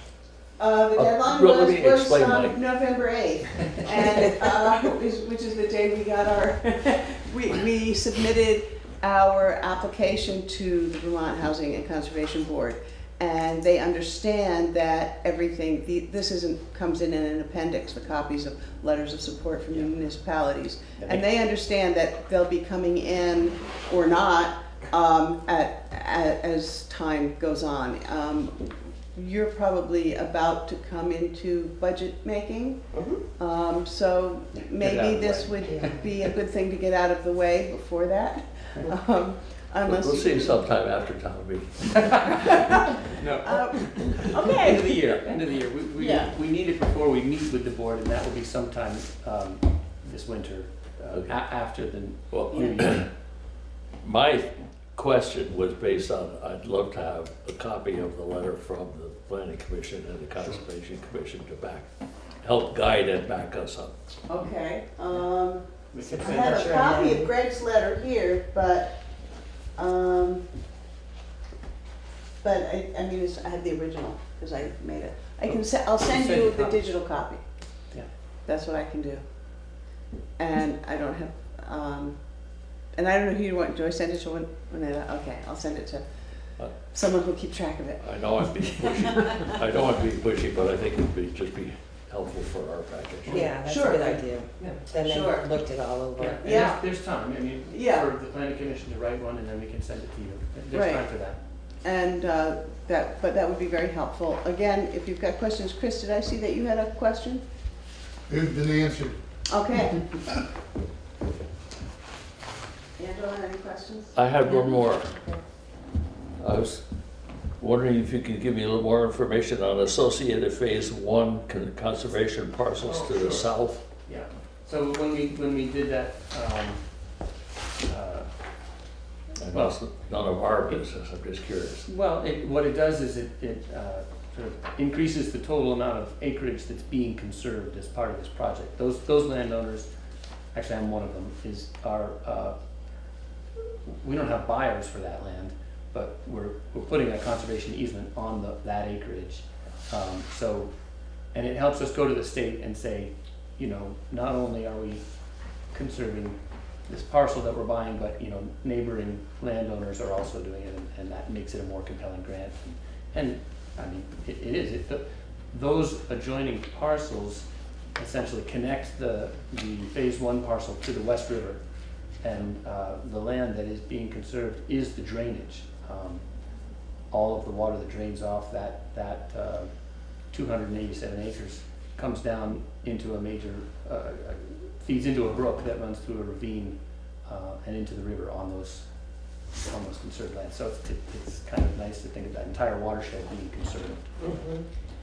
the deadline well, let me was explain my- November 8th, and which is the day we got our, we submitted our application to the Vermont Housing and Conservation Board, and they understand that everything, this comes in an appendix, the copies of letters of support from municipalities, and they understand that they'll be coming in or not as time goes on. you're probably about to come into budget making. So Get out maybe of the this way. would be a good thing to get out of the way before that. Unless We'll you- see you sometime after town meeting. No. Okay. End of the year, end of the year. Yeah. We need it before we meet with the board, and that will be sometime this winter, after the New Year. My question was based on, I'd love to have a copy of the letter from the planning commission and the conservation commission to help guide and back us up. Okay, We can I send have it. a copy of Greg's letter here, but I mean, I have the original, because I made it. I'll send you the digital copy. Yeah. That's what I can do. And I don't have, and I don't know who you want, do I send it to Juanita? Okay, I'll send it to someone who'll keep track of it. I know I'm being pushy. I know I'm being pushy, but I think it'd be helpful for our package. Yeah, that's a Sure. good idea. Then Sure. they looked it all over. Yeah, and Yeah. there's time, I mean, Yeah. for the planning commission to write one, and then we can send it to you. There's Right. time for that. And but that would be very helpful. Again, if you've got questions, Chris, did I see that you had a question? It's been answered. Okay. Angela, any questions? I had one more. I was wondering if you could give me a little more information on associated phase 1 conservation parcels to the south. Yeah, so when we did that, I know it's none of our business, I'm just curious. well, what it does is it sort of increases the total amount of acreage that's being conserved as part of this project. Those landowners, actually I'm one of them, we don't have buyers for that land, but we're putting a conservation easement on that acreage. And it helps us go to the state and say, you know, not only are we conserving this parcel that we're buying, but, you know, neighboring landowners are also doing it, and that makes it a more compelling grant. And I mean, it is. Those adjoining parcels essentially connect the phase 1 parcel to the West River, and the land that is being conserved is the drainage. All of the water that drains off that 287 acres comes down into a major, feeds into a brook that runs through a ravine and into the river on those conserved lands. So it's kind of nice to think of that entire watershed being conserved.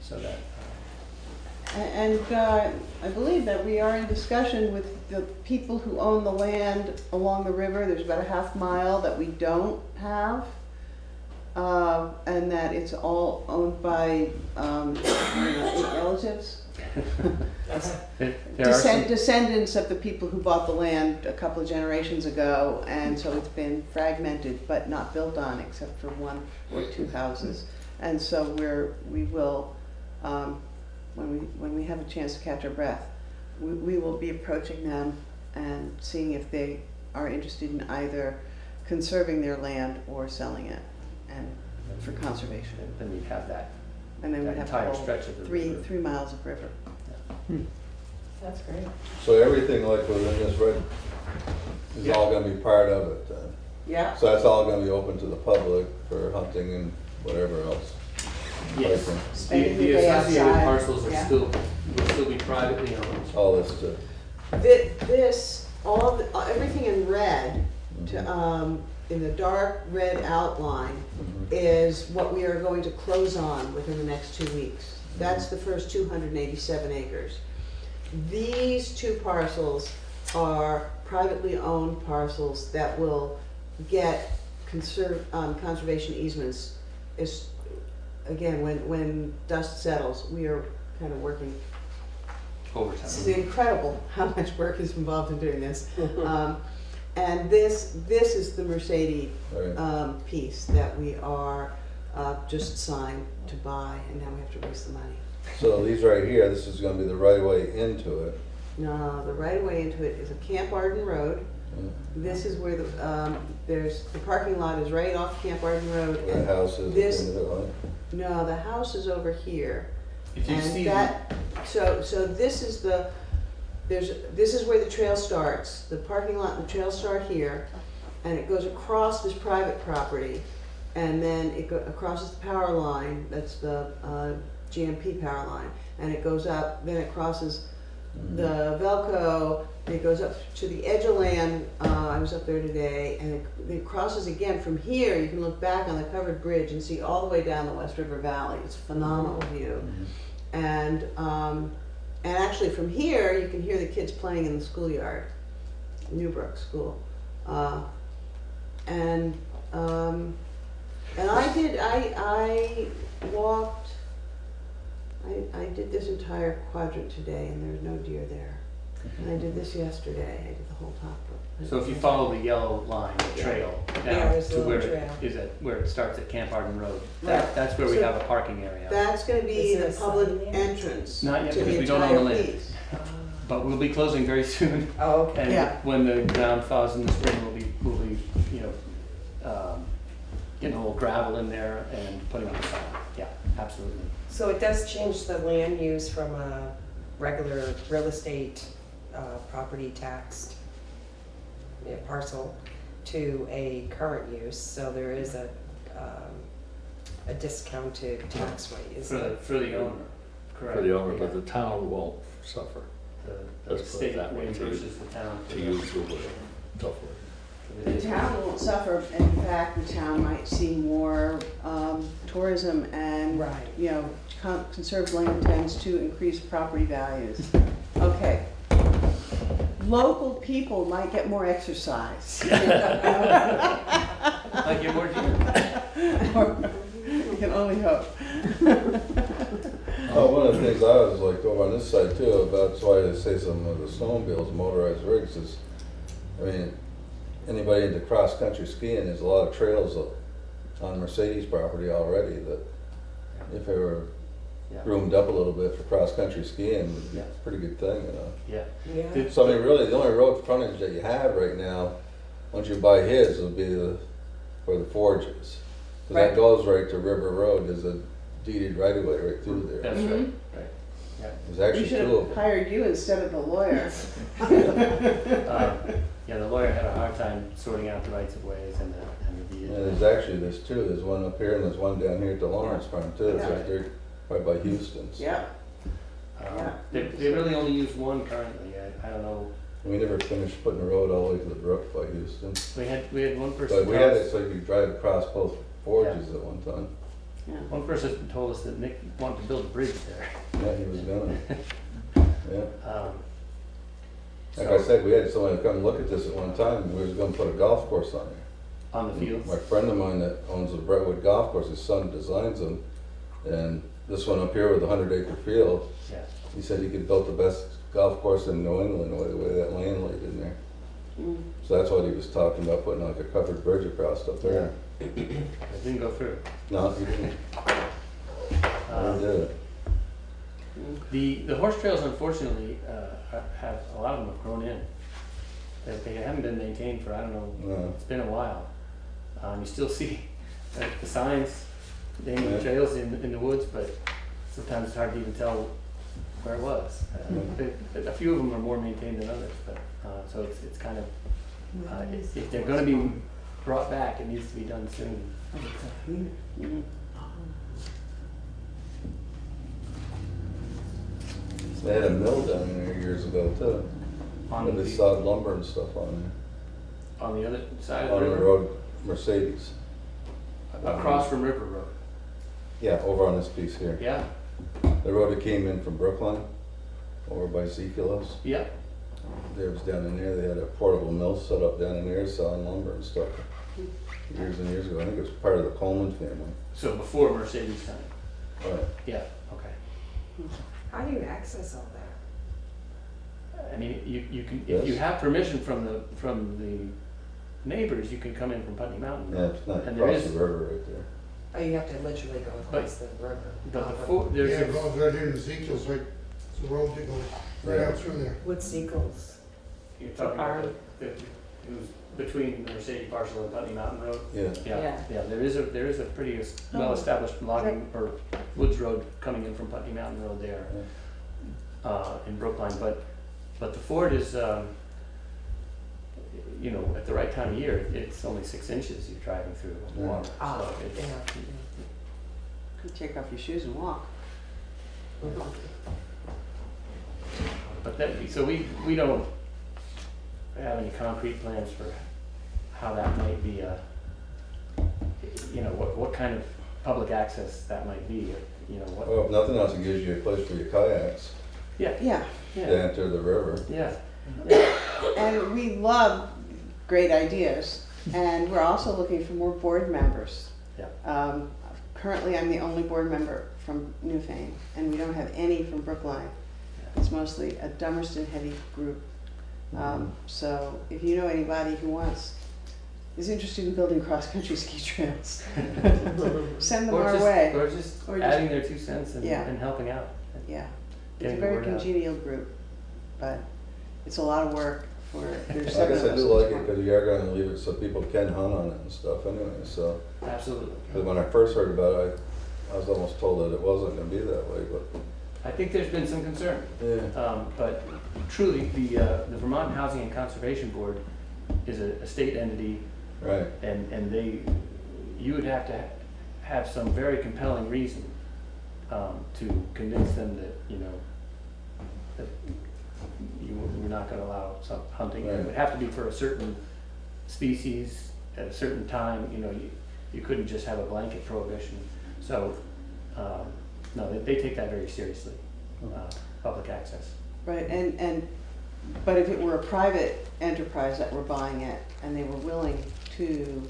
So that. And I believe that we are in discussion with the people who own the land along the river. There's about a half mile that we don't have. And that it's all owned by relatives. Descendants of the people who bought the land a couple of generations ago, and so it's been fragmented but not built on except for 1 or 2 houses. And so we will, when we have a chance to catch our breath, we will be approaching them and seeing if they are interested in either conserving their land or selling it, and for conservation. Then we'd have that. And then that we'd have entire the whole stretch of the 3 river. 3 miles of river. That's great. So everything like within this red is all gonna be part of it then? Yeah. So that's all gonna be open to the public for hunting and whatever else? Yes. Hiking. Spending The the day associated outside. parcels Yeah. will still be privately owned. All this too? Everything in red, in the dark red outline, is what we are going to close on within the next 2 weeks. That's the first 287 acres. These 2 parcels are privately owned parcels that will get conservation easements. Again, when dust settles, we are kind of working. Overtime. It's incredible how much work is involved in doing this. And this is the Mercedes piece that we are just signed to buy, and now we have to raise the money. So these right here, this is gonna be the right way into it. No, the right of way into it is a Camp Arden Road. This is where the parking lot is right off Camp Arden Road. Where the house is at the end of it, right? No, the house is over here. If you And see so this is this is where the trail starts. The parking lot and the trail start here, and it goes across this private property and then it crosses the power line, that's the GMP power line, and it goes up, then it crosses the Velco, and it goes up to the edge of land. I was up there today, and it crosses again from here. You can look back on the covered bridge and see all the way down the West River Valley. It's a phenomenal view. And actually from here, you can hear the kids playing in the schoolyard, Newbrook School. And I walked, I did this entire quadrant today, and there's no deer there. And I did this yesterday. I did the whole top. So if you follow the yellow line, the trail, down to where it starts at Camp Arden Road, that's where we have a parking area. That's going to be the public entrance. Not yet, to because the we don't own the entire land. piece. But we'll be closing very soon. Oh, okay. And Yeah. when the ground thaws in the spring, we'll be getting a little gravel in there and putting on the sign. Yeah, absolutely. So it does change the land use from a regular real estate property taxed parcel to a current use, so there is a discounted tax rate, is it? For the owner, correct. For the owner, but the town won't suffer. The Let's put it state that way, reimburses the town. to use the word, tough word. The town won't suffer. In fact, the town might see more tourism, and conserved land tends to increase property values. Okay. Local people might get more exercise. Might get more deer. You can only hope. One of the things I was like over on this side too, about that's why they say some of the snowmobiles, motorized rigs is, I mean, anybody into cross-country skiing, there's a lot of trails on Mercedes property already that if they were groomed up a little bit for cross-country skiing, would be a pretty good thing, you know. Yeah. So I mean, really, the only road frontage that you have right now, once you buy his, would be for the forges. Because that goes right to River Road, there's a deeded right-of-way right through there. That's right. Yeah. There's actually We should two of have them. hired you instead of the lawyer. Yeah, the lawyer had a hard time sorting out the rights of ways and the deed. Yeah, there's actually, there's two, there's one up here and there's one down here at the Lawrence Farm too, it's right there, right by Houston's. Yeah. They really only use one currently. I don't know. We never finished putting the road all the way to the brook by Houston. We had one person. But we had it so you could drive across both forges at one time. One person told us that Nick wanted to build a bridge there. Yeah, he was gonna. Yeah. Like So- I said, we had someone come look at this at one time, and we was gonna put a golf course on there. On the fields? My friend of mine that owns the Brentwood Golf Course, his son designs them, and this one up here with a 100-acre field, he said he could build the best golf course in New England, the way that land laid in there. So that's what he was talking about, putting like a covered bridge across up there. It didn't go through. No, he didn't. He did it. The horse trails, unfortunately, have a lot of them have grown in. They haven't been maintained for, I don't know, No. it's been a while. You still see the signs naming the trails in the woods, but sometimes it's hard to even tell where it was. A few of them are more maintained than others, but so it's kind of if they're going to be brought back, it needs to be done soon. They had a mill down in there years ago too. On They the- sawed lumber and stuff on On the other side there. of On the the river, road, Mercedes. across from River Road. Yeah, over on this piece here. Yeah. The road that came in from Brookline, over by Zekilos. Yeah. There was down in there, they had a portable mill set up down in there, sawing lumber and stuff. Years and years ago, I think it was part of the Coleman family. So before Mercedes time. Right. Yeah. Okay. How do you access all that? I mean, you can if you have permission from the neighbors, you can come in from Putney Mountain. Yeah, it's not And there across is- the river right there. Oh, you have to literally go across the river. But there's Yeah, it goes right in Ezekiel's, right, it's the road that goes right out through there. What's Eagles? You're talking about it was between the Mercedes parcel and Putney Mountain Road. Yeah. Yeah. There is a pretty well-established logging or woods road coming in from Putney Mountain Road there in Brookline, but the ford is you know, at the right time of year, it's only 6 inches you're driving through the water. So it's, Yeah. You take off your shoes and walk. But that, so we don't have any concrete plans for how that might be you know, what kind of public access that might be, you know, what. Well, if nothing else, it gives you a place for your kayaks Yeah. Yeah. to enter the river. Yeah. And we love great ideas, and we're also looking for more board members. Yeah. Currently, I'm the only board member from Newfane, and we don't have any from Brookline. It's mostly a Dummerston heavy group. So if you know anybody who is interested in building cross-country ski trails, send them our way. Or just adding their 2 cents and, Yeah. and helping out. Yeah, it's a Getting the very word out. congenial group, but it's a lot of work for, there's I seven guess of I us. do like it because you are gonna leave it so people can hunt on it and stuff anyway, so. Absolutely. Because when I first heard about it, I was almost told that it wasn't gonna be that way, but. I think there's been some concern. Yeah. But truly, the Vermont Housing and Conservation Board is a state entity. Right. And you would have to have some very compelling reason to convince them that, you know, that you're not gonna allow some hunting. It would have to be for a certain species at a certain time, you know, you couldn't just have a blanket prohibition. So, no, they take that very seriously, public access. Right, but if it were a private enterprise that were buying it and they were willing to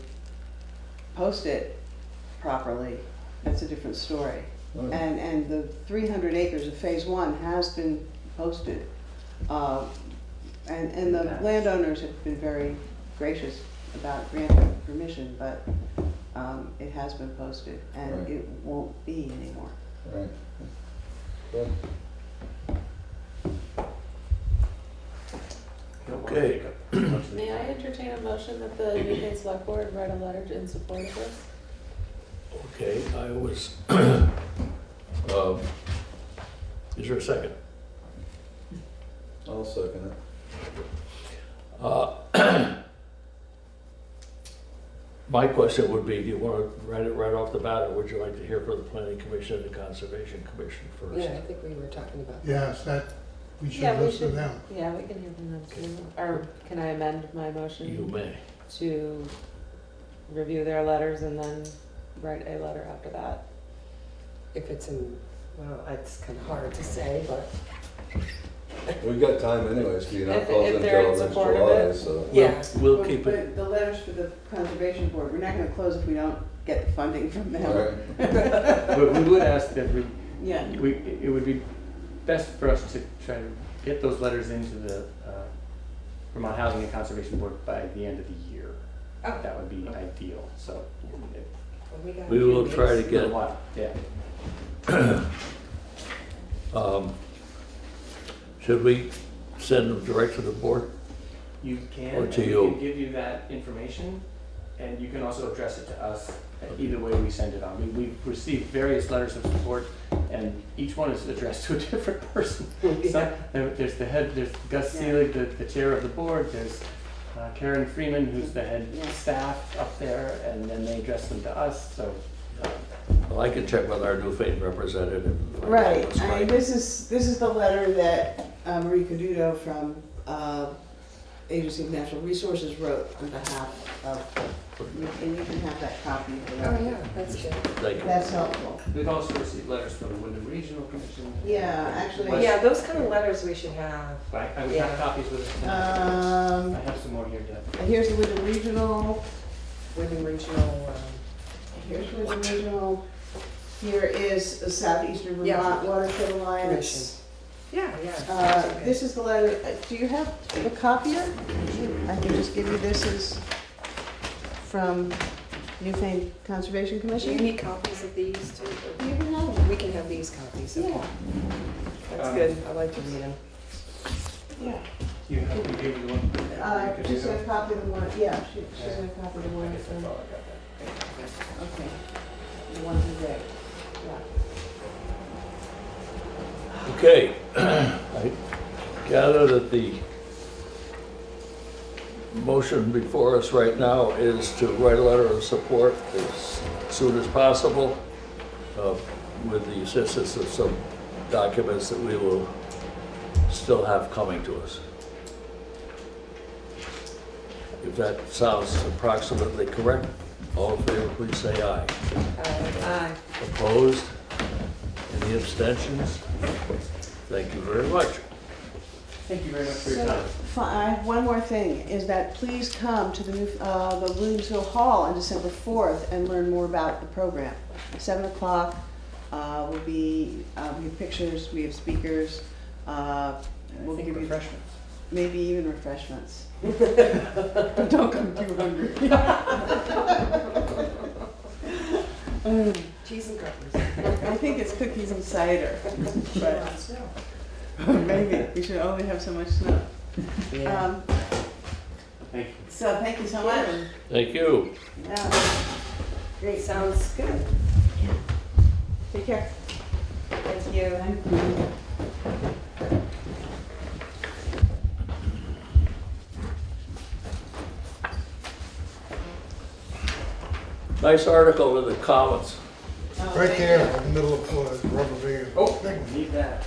post it properly, that's a different story. Right. And the 300 acres of phase 1 has been posted. And the landowners have been very gracious about granting permission, but it has been posted and Right. it won't be anymore. Right. Good. Okay. May I entertain a motion that the Newfane Select Board write a letter in support of this? Okay, I was, is there a second? I'll second it. My question would be, do you want to write it right off the bat, or would you like to hear from the Planning Commission and the Conservation Commission first? Yeah, I think we were talking about. Yes, we should Yeah, listen to them. Yeah, we can hear from them too. Or can I amend my motion? You may. To review their letters and then write a letter after that? If it's well, it's kind of hard to say, but. We've got time anyways, because you're not If closing they're in until next support of July, it. so. Yeah. We'll keep it. But the letters for the Conservation Board, we're not gonna close if we don't get the funding from them. Right. But we would ask that Yeah. it would be best for us to try to get those letters into the Vermont Housing and Conservation Board by the end of the year. Oh. That would be ideal, so. We will try to get. Yeah. Should we send them direct to the board? You can, Or and to we you? can give you that information, and you can also address it to us, either way we send it on. We've received various letters of support, and each one is addressed to a different person. So, there's the head, there's Gus Seelig, the chair of the board, there's Karen Freeman, who's the head staff up there, and then they address them to us, so. Well, I can check with our Newfane representative. and find out Right, what's I mean, this is the letter that Marie Caduto from Agency of Natural Resources wrote on behalf of, and you can have that copy. Oh, yeah, that's good. Thank you. That's helpful. We've also received letters from the Wyndham Regional Commission. Yeah, actually. Yeah, those kind of letters we should have. I would have copies with us tonight. I have some more here to. Here's the Wyndham Regional. Wyndham Regional. Here's Wyndham Regional. Here is the Southeastern Yeah. Vermont Watershed Alliance. Yeah, yeah. This is the letter. Do you have a copier? I can just give you this as from Newfane Conservation Do Commission. you need copies of these too? You can have them. We can have these copies. Okay. Yeah. That's good. I like to read them. Yeah. You have to give the one. She's gonna copy the one. Yeah, she's gonna copy the one That's from. all I got there. Okay. The one today. Yeah. Okay, I gather that the motion before us right now is to write a letter of support as soon as possible, with the assistance of some documents that we will still have coming to us. If that sounds approximately correct, all in favor, please say aye. Aye. Opposed? Any abstentions? Thank you very much. Thank you very much for your time. I have one more thing, is that please come to the Williamsville Hall on December 4th and learn more about the program. 7 o'clock will be, we have pictures, we have speakers. We'll give you refreshments. Maybe even refreshments. Don't come too hungry. Cheese and cookies. I think it's cookies and cider, but maybe we should only have so much snow. Yeah. Thank you. So thank you so much. Thank you. Yeah. Great, sounds good. Take care. Thank you. Thank you. Nice article in the comments. Right there, in the middle of the rubber band. Oh, need that.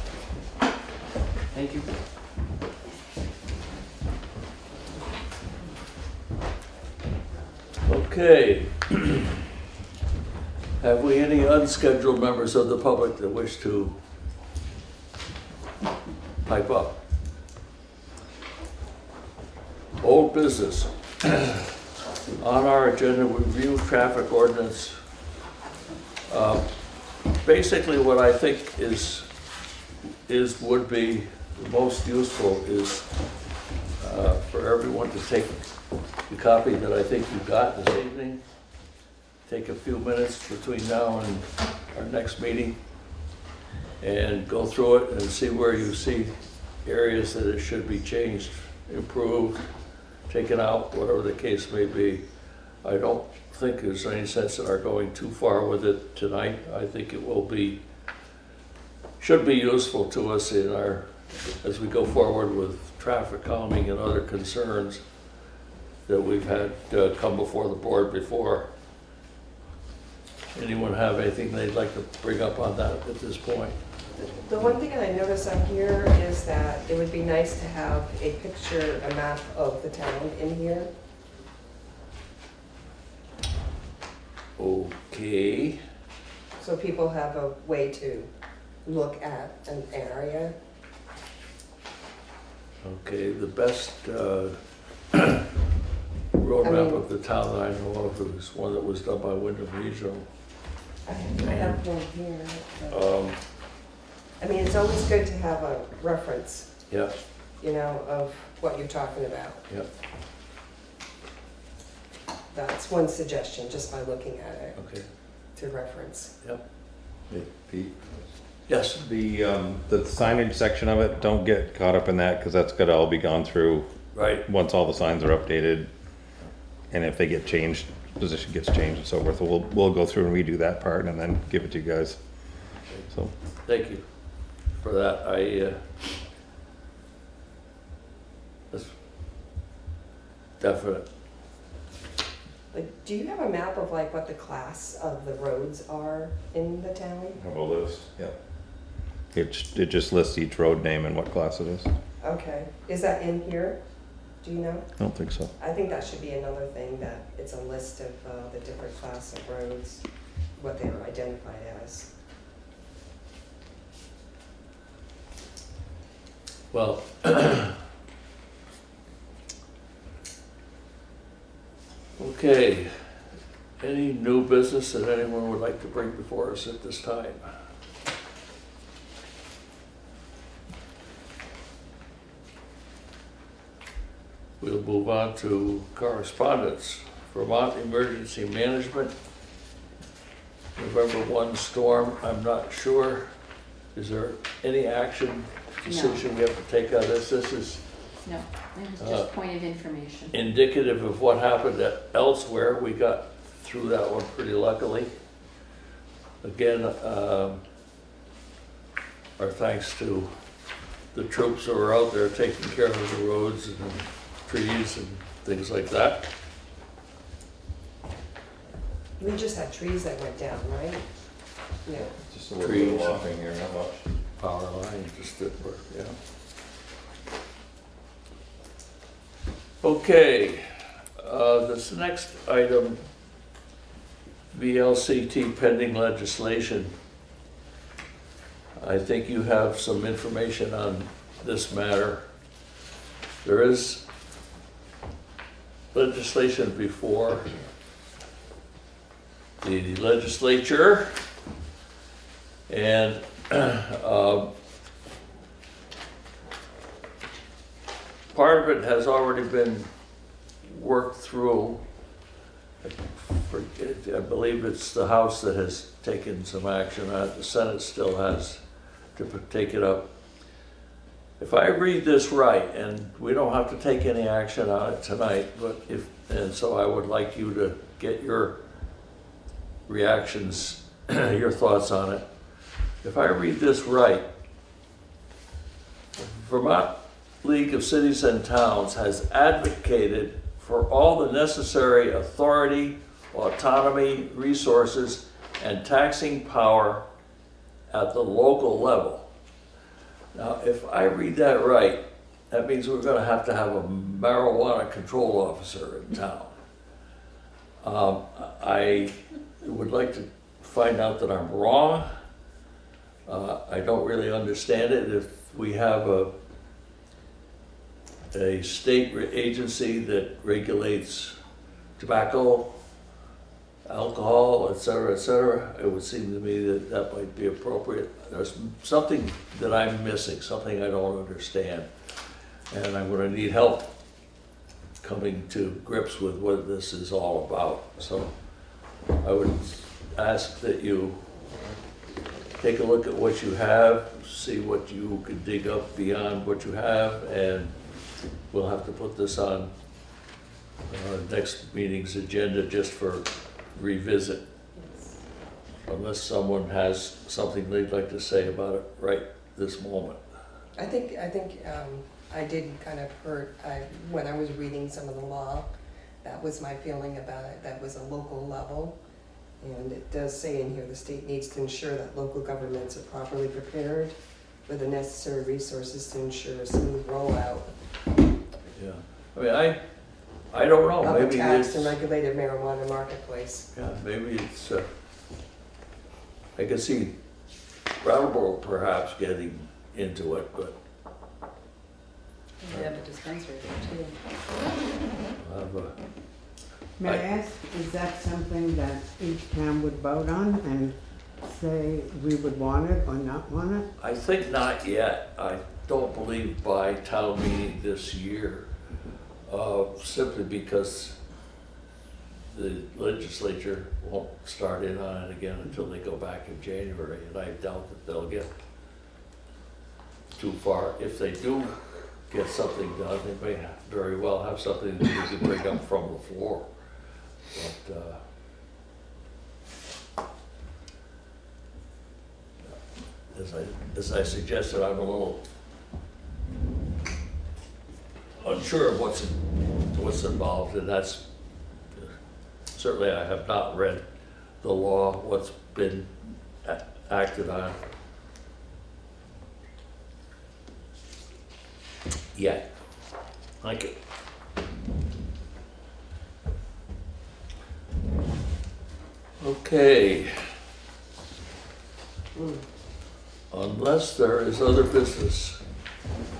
Thank you. Okay. Have we any unscheduled members of the public that wish to pipe up? Old business. On our agenda, review traffic ordinance. Basically, what I think would be the most useful is for everyone to take the copy that I think you got this evening. Take a few minutes between now and our next meeting and go through it and see where you see areas that it should be changed, improved, taken out, whatever the case may be. I don't think there's any sense in our going too far with it tonight. I think it should be useful to us as we go forward with traffic calming and other concerns that we've had come before the board before. Anyone have anything they'd like to bring up on that at this point? The one thing that I noticed up here is that it would be nice to have a picture, a map of the town in here. Okay. So people have a way to look at an area. Okay, the best road map of the town that I know of is one that was done by Wyndham Regional. I have one here. I mean, it's always good to have a reference, Yeah, you know, of what you're talking about. yeah. That's one suggestion, just by looking at it, Okay. to reference. Yep. Hey, Pete? Yes. The signage section of it, don't get caught up in that, because that's gotta all be gone through. Right. Once all the signs are updated, and if they get changed, position gets changed and so forth, we'll go through and redo that part and then give it to you guys, so. Thank you for that. That's definite. Like, do you have a map of like what the class of the roads are in the town? Have a list. Yeah. It just lists each road name and what class it is. Okay, is that in here? Do you know? I don't think so. I think that should be another thing, that it's a list of the different class of roads, what they are identified as. Well, okay. Any new business that anyone would like to bring before us at this time? We'll move on to correspondence. Vermont Emergency Management, November 1 storm, I'm not sure. Is there any action decision we have to take on this? This is No, it was just point of information. indicative of what happened elsewhere. We got through that one pretty luckily. Again, our thanks to the troops who are out there taking care of the roads and trees and things like that. We just had trees that went down, right? Yeah. Just a little bit of walking here, not much. Power line, just that work, yeah. Okay, this next item, VLCT pending legislation. I think you have some information on this matter. There is legislation before the legislature, and part of it has already been worked through. I believe it's the House that has taken some action on it. The Senate still has to take it up. If I read this right, and we don't have to take any action on it tonight, and so I would like you to get your reactions, your thoughts on it. If I read this right, Vermont League of Cities and Towns has advocated for all the necessary authority, autonomy, resources, and taxing power at the local level. Now, if I read that right, that means we're going to have a marijuana control officer in town. I would like to find out that I'm wrong. I don't really understand it. If we have a state agency that regulates tobacco, alcohol, et cetera, it would seem to me that that might be appropriate. There's something that I'm missing, something I don't understand, and I'm going to need help coming to grips with what this is all about. So I would ask that you take a look at what you have, see what you can dig up beyond what you have, and we'll have to put this on next meeting's agenda just for revisit. Unless someone has something they'd like to say about it right this moment. I think I did kind of hurt, when I was reading some of the law, that was my feeling about it. That was a local level. And it does say in here, the state needs to ensure that local governments are properly prepared with the necessary resources to ensure a smooth rollout. Yeah, I mean, I don't know. Of a Maybe taxed it's and regulated marijuana marketplace. yeah, maybe it's. I can see Brattleboro perhaps getting into it, but We have a dispensary there too. May I ask, is that something that each town would vote on and say we would want it or not want it? I think not yet. I don't believe by town meeting this year, simply because the legislature won't start in on it again until they go back in January, and I doubt that they'll get too far. If they do get something done, they may very well have something that we can bring up from the floor. But as I suggested, I'm a little unsure of what's involved, and that's certainly I have not read the law, what's been acted on yet. Thank you. Okay. Unless there is other business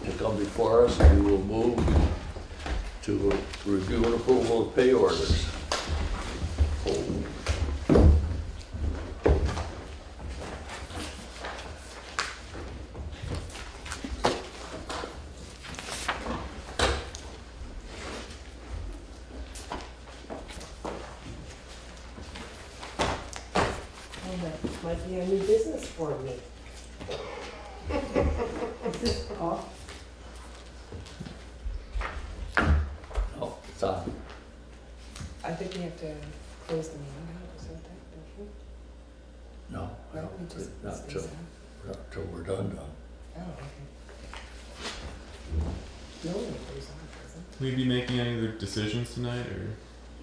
to come before us, we will move to review and approval of pay orders. That might be a new business for me. Is this off? Oh, it's on. I think we have to close the meeting out or something, don't we? No, I No, don't we just think- not stay till, silent. not till we're done. Oh, okay. Will we be making any other decisions tonight, or?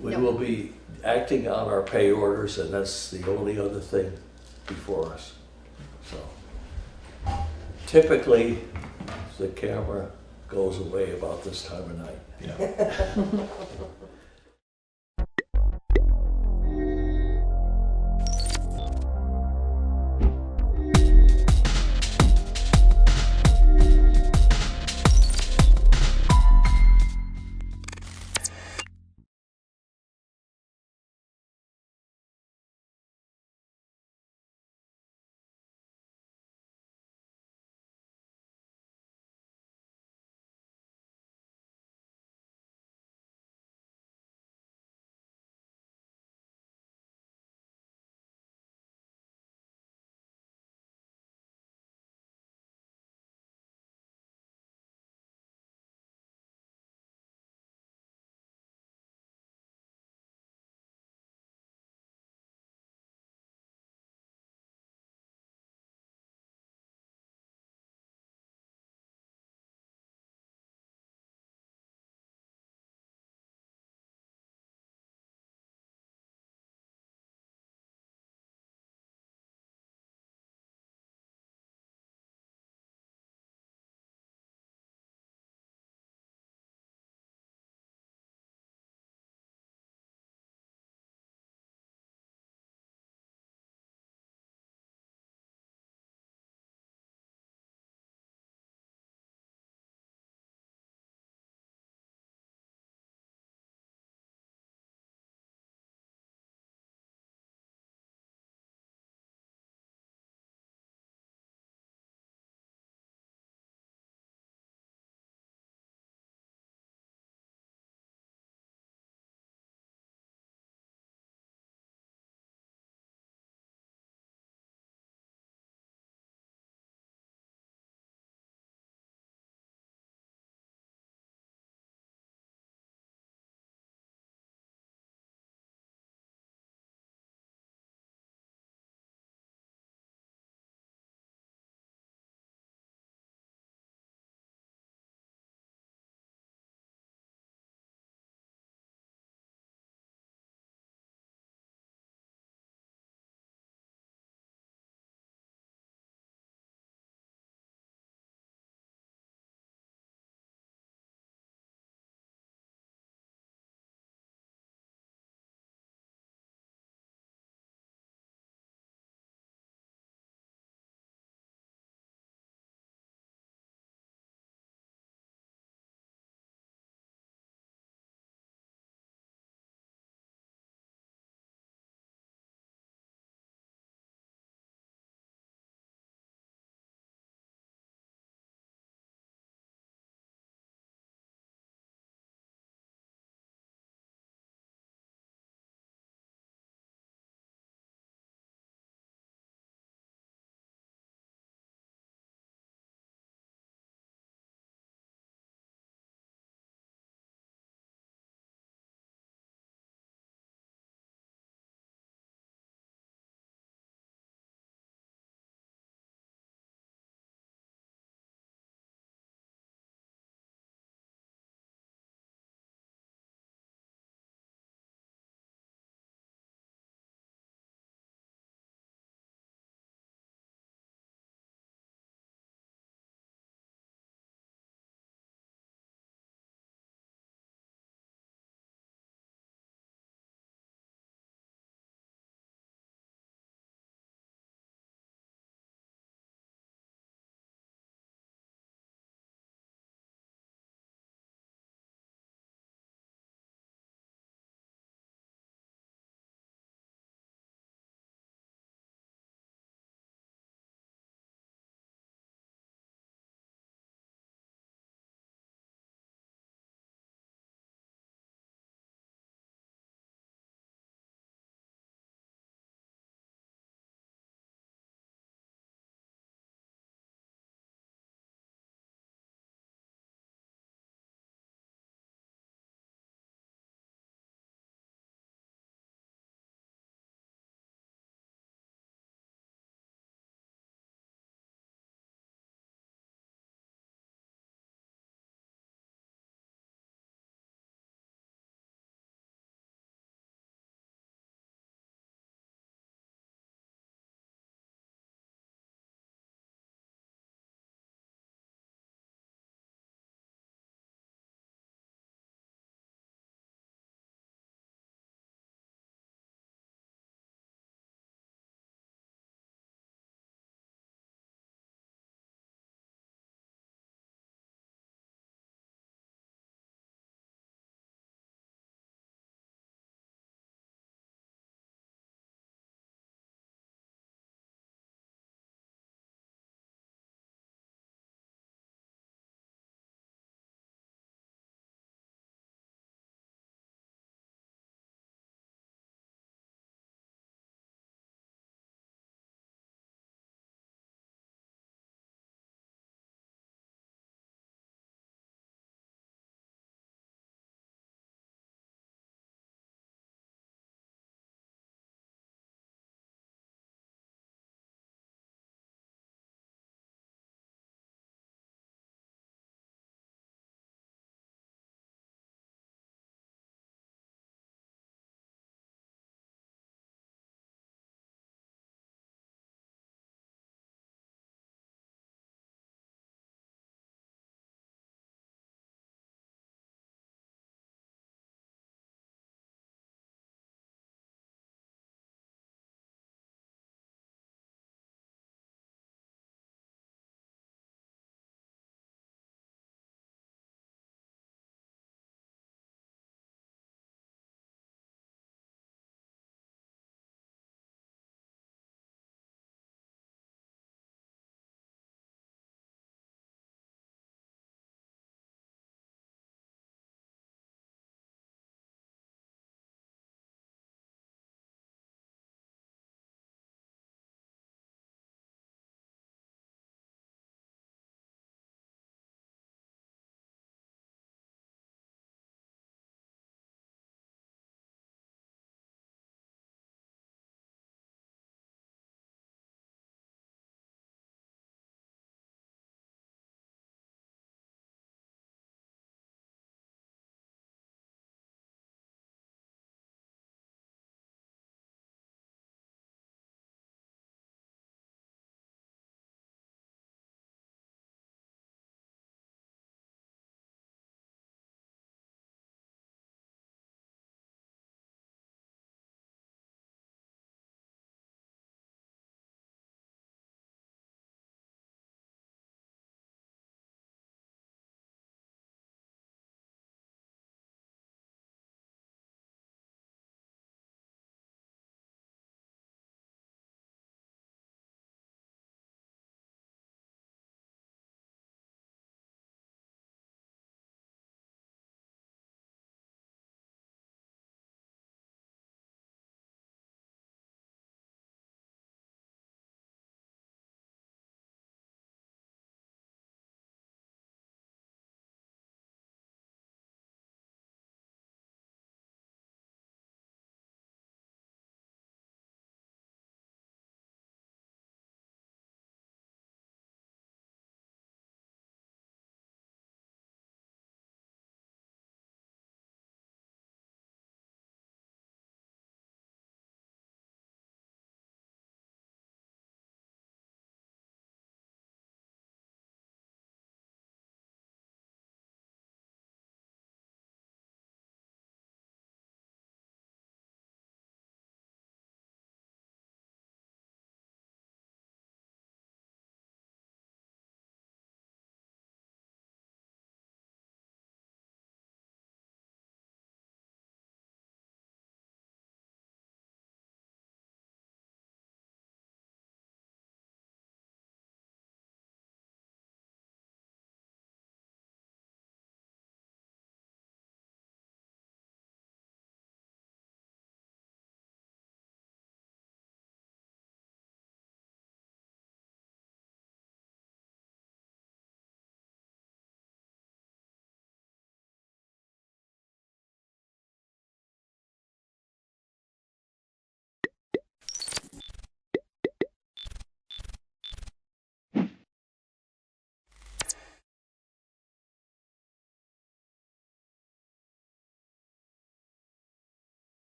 We will be acting on our pay orders, and that's the only other thing before us. So typically, the camera goes away about this time of night. Yeah.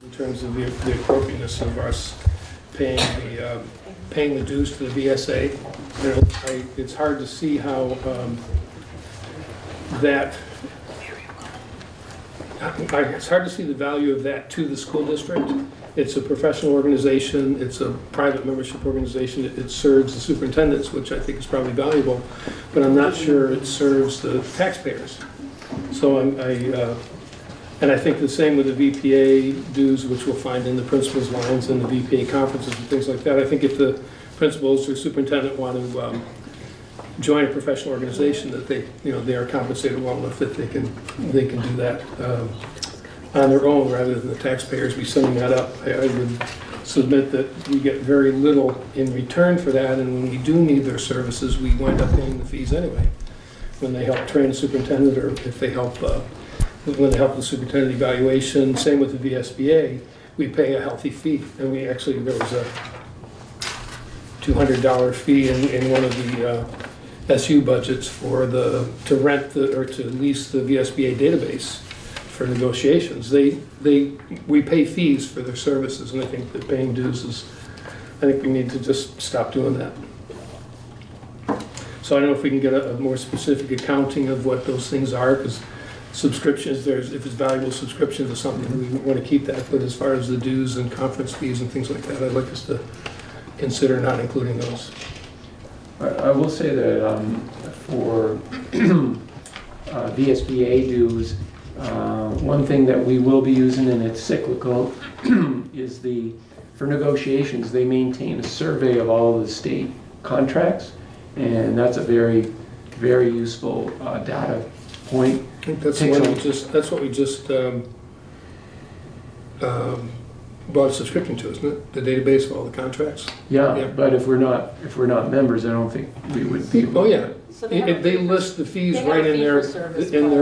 in terms of the appropriateness of us paying the dues to the VSA. You know, it's hard to see how it's hard to see the value of that to the school district. It's a professional organization, it's a private membership organization, it serves the superintendents, which I think is probably valuable, but I'm not sure it serves the taxpayers. So and I think the same with the VPA dues, which we'll find in the principal's lines and the VPA conferences and things like that. I think if the principals or superintendent want to join a professional organization, that they are compensated well enough that they can do that on their own rather than the taxpayers be sending that up. I would submit that we get very little in return for that, and when we do need their services, we wind up paying the fees anyway. When they help train a superintendent, or if they help when they help the superintendent evaluation, same with the VSBA, we pay a healthy fee. And there was a $200 fee in one of the SU budgets for to rent or to lease the VSBA database for negotiations. We pay fees for their services, and I think that paying dues I think we need to just stop doing that. So I don't know if we can get a more specific accounting of what those things are, because subscriptions, if it's valuable subscriptions or something, we want to keep that. But as far as the dues and conference fees and things like that, I'd like us to consider not including those. I will say that for VSBA dues, one thing that we will be using, and it's cyclical, is for negotiations, they maintain a survey of all of the state contracts, and that's a very, very useful data point. I think that's what we just bought a subscription to, isn't it? The database of all the contracts. Yeah, but if we're not members, I don't think we would be. Oh yeah, so they list the fees right in their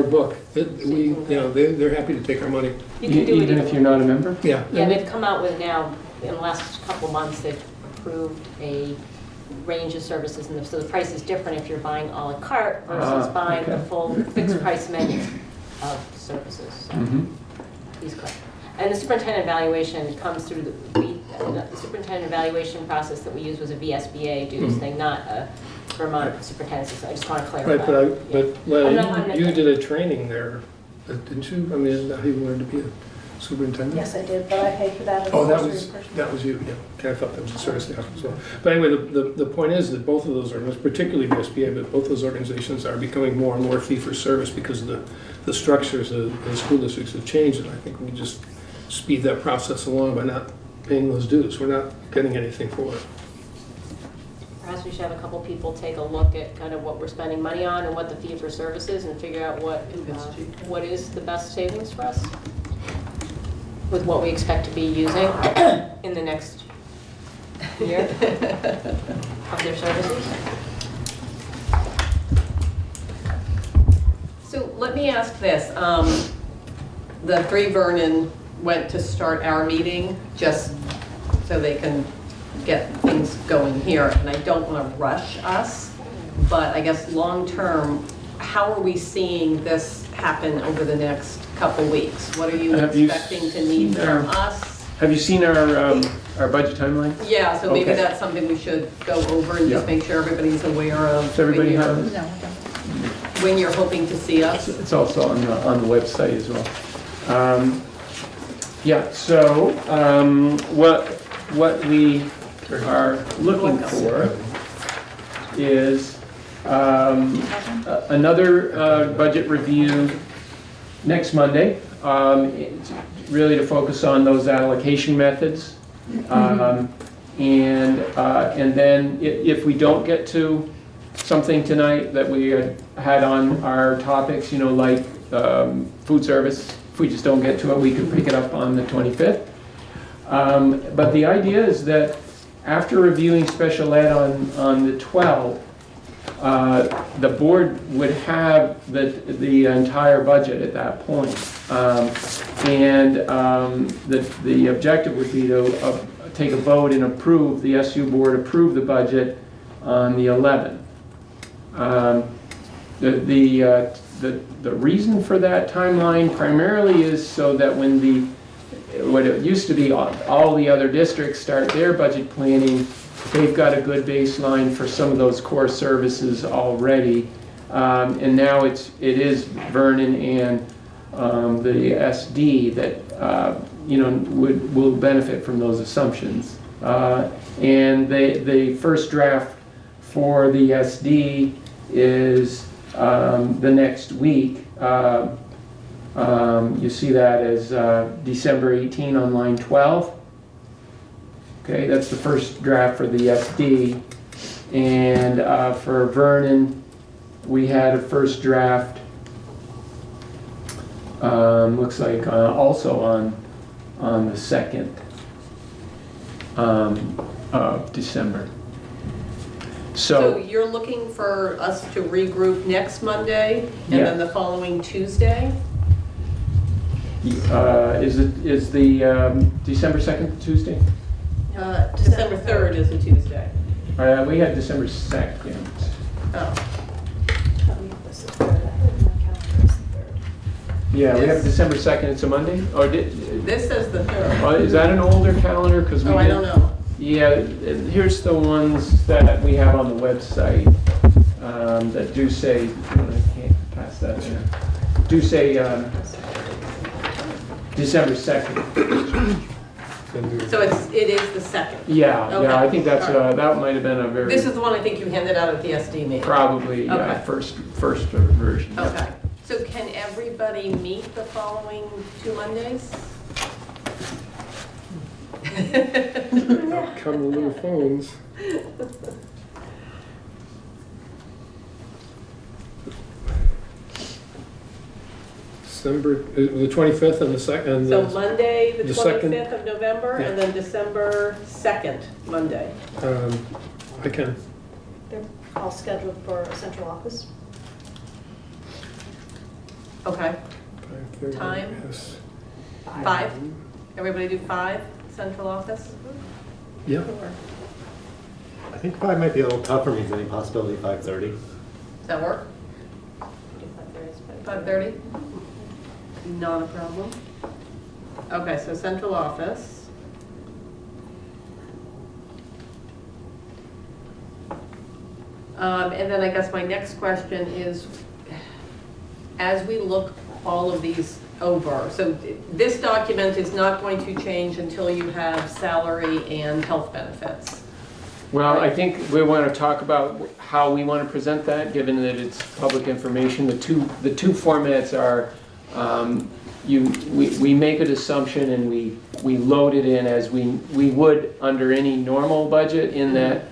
book. They're happy to take our money. You can do even if you're not a member. Yeah. Yeah, they've come out with now, in the last couple months, they've approved a range of services, and so the price is different if you're buying a la carte versus buying the full fixed price menu of services. So he's correct. And the superintendent evaluation comes through the superintendent evaluation process that we use was a VSBA dues thing, not a Vermont superintendent. So I just want to clarify. Right, but Len, you did a training there, didn't you? I mean, isn't that how you learned to be a superintendent? Yes, I did, but I paid for that. Oh, that was you. Yeah, okay, I thought that was the service staff as well. But anyway, the point is that both of those organizations, particularly VSBA, but both those organizations are becoming more and more fee for service because of the structures of the school districts have changed, and I think we just speed that process along by not paying those dues. We're not getting anything for it. Perhaps we should have a couple people take a look at kind of what we're spending money on and what the fee for service is, and figure out what is the best savings for us with what we expect to be using in the next year of their services. So let me ask this. The Three Vernon went to start our meeting just so they can get things going here, and I don't want to rush us, but I guess long-term, how are we seeing this happen over the next couple weeks? What are you expecting to need from us? Have you seen our budget timeline? Yeah, so maybe Okay. that's something we should go over and just make sure everybody's aware of. Does everybody have it? When you're hoping to see us. It's also on the website as well. Yeah, so what we are looking for is another budget review next Monday, really to focus on those allocation methods. And then if we don't get to something tonight that we had on our topics, like food service, if we just don't get to it, we can pick it up on the 25th. But the idea is that after reviewing special ed on the 12th, the board would have the entire budget at that point. The objective would be to take a vote and approve, the SU board approve the budget on the 11th. The reason for that timeline primarily is so that when what it used to be, all the other districts start their budget planning, they've got a good baseline for some of those core services already. And now it is Vernon and the SD that will benefit from those assumptions. And the first draft for the SD is the next week. You see that as December 18 on line 12. Okay, that's the first draft for the SD. And for Vernon, we had a first draft, looks like also on the 2nd of December. So you're looking for us to regroup next Monday and then the following Tuesday? Is the December 2nd Tuesday? December 3rd is a Tuesday. We had December 2nd. Oh. Yeah, we have December 2nd, it's a Monday? Or This says the 3rd. is that an older calendar? 'Cause we I don't know. Yeah, here's the ones that we have on the website that do say, I can't pass that there, do say December 2nd. So it is the 2nd? Yeah, Okay. yeah, I think that's, All right. that might have been a very... This is the one I think you handed out at the SD meeting. Probably, yeah, Okay. first version. Okay. So can everybody meet the following 2 Mondays? Come with little phones. December, the 25th and the 2nd. So Monday, the second- 25th of November, and then December 2nd, Monday. I can. They're all scheduled for central office. Okay. 5:30, Time? yes. 5? Everybody do 5, central office? Yeah. Or- I think 5 might be a little tough for me. Is there any possibility 5:30? Does that work? 5:30? Not a problem. Okay, so central office. And then I guess my next question is, as we look all of these over, so this document is not going to change until you have salary and health benefits. Well, I think we want to talk about how we want to present that, given that it's public information. The two formats are, we make an assumption and we load it in as we would under any normal budget, in that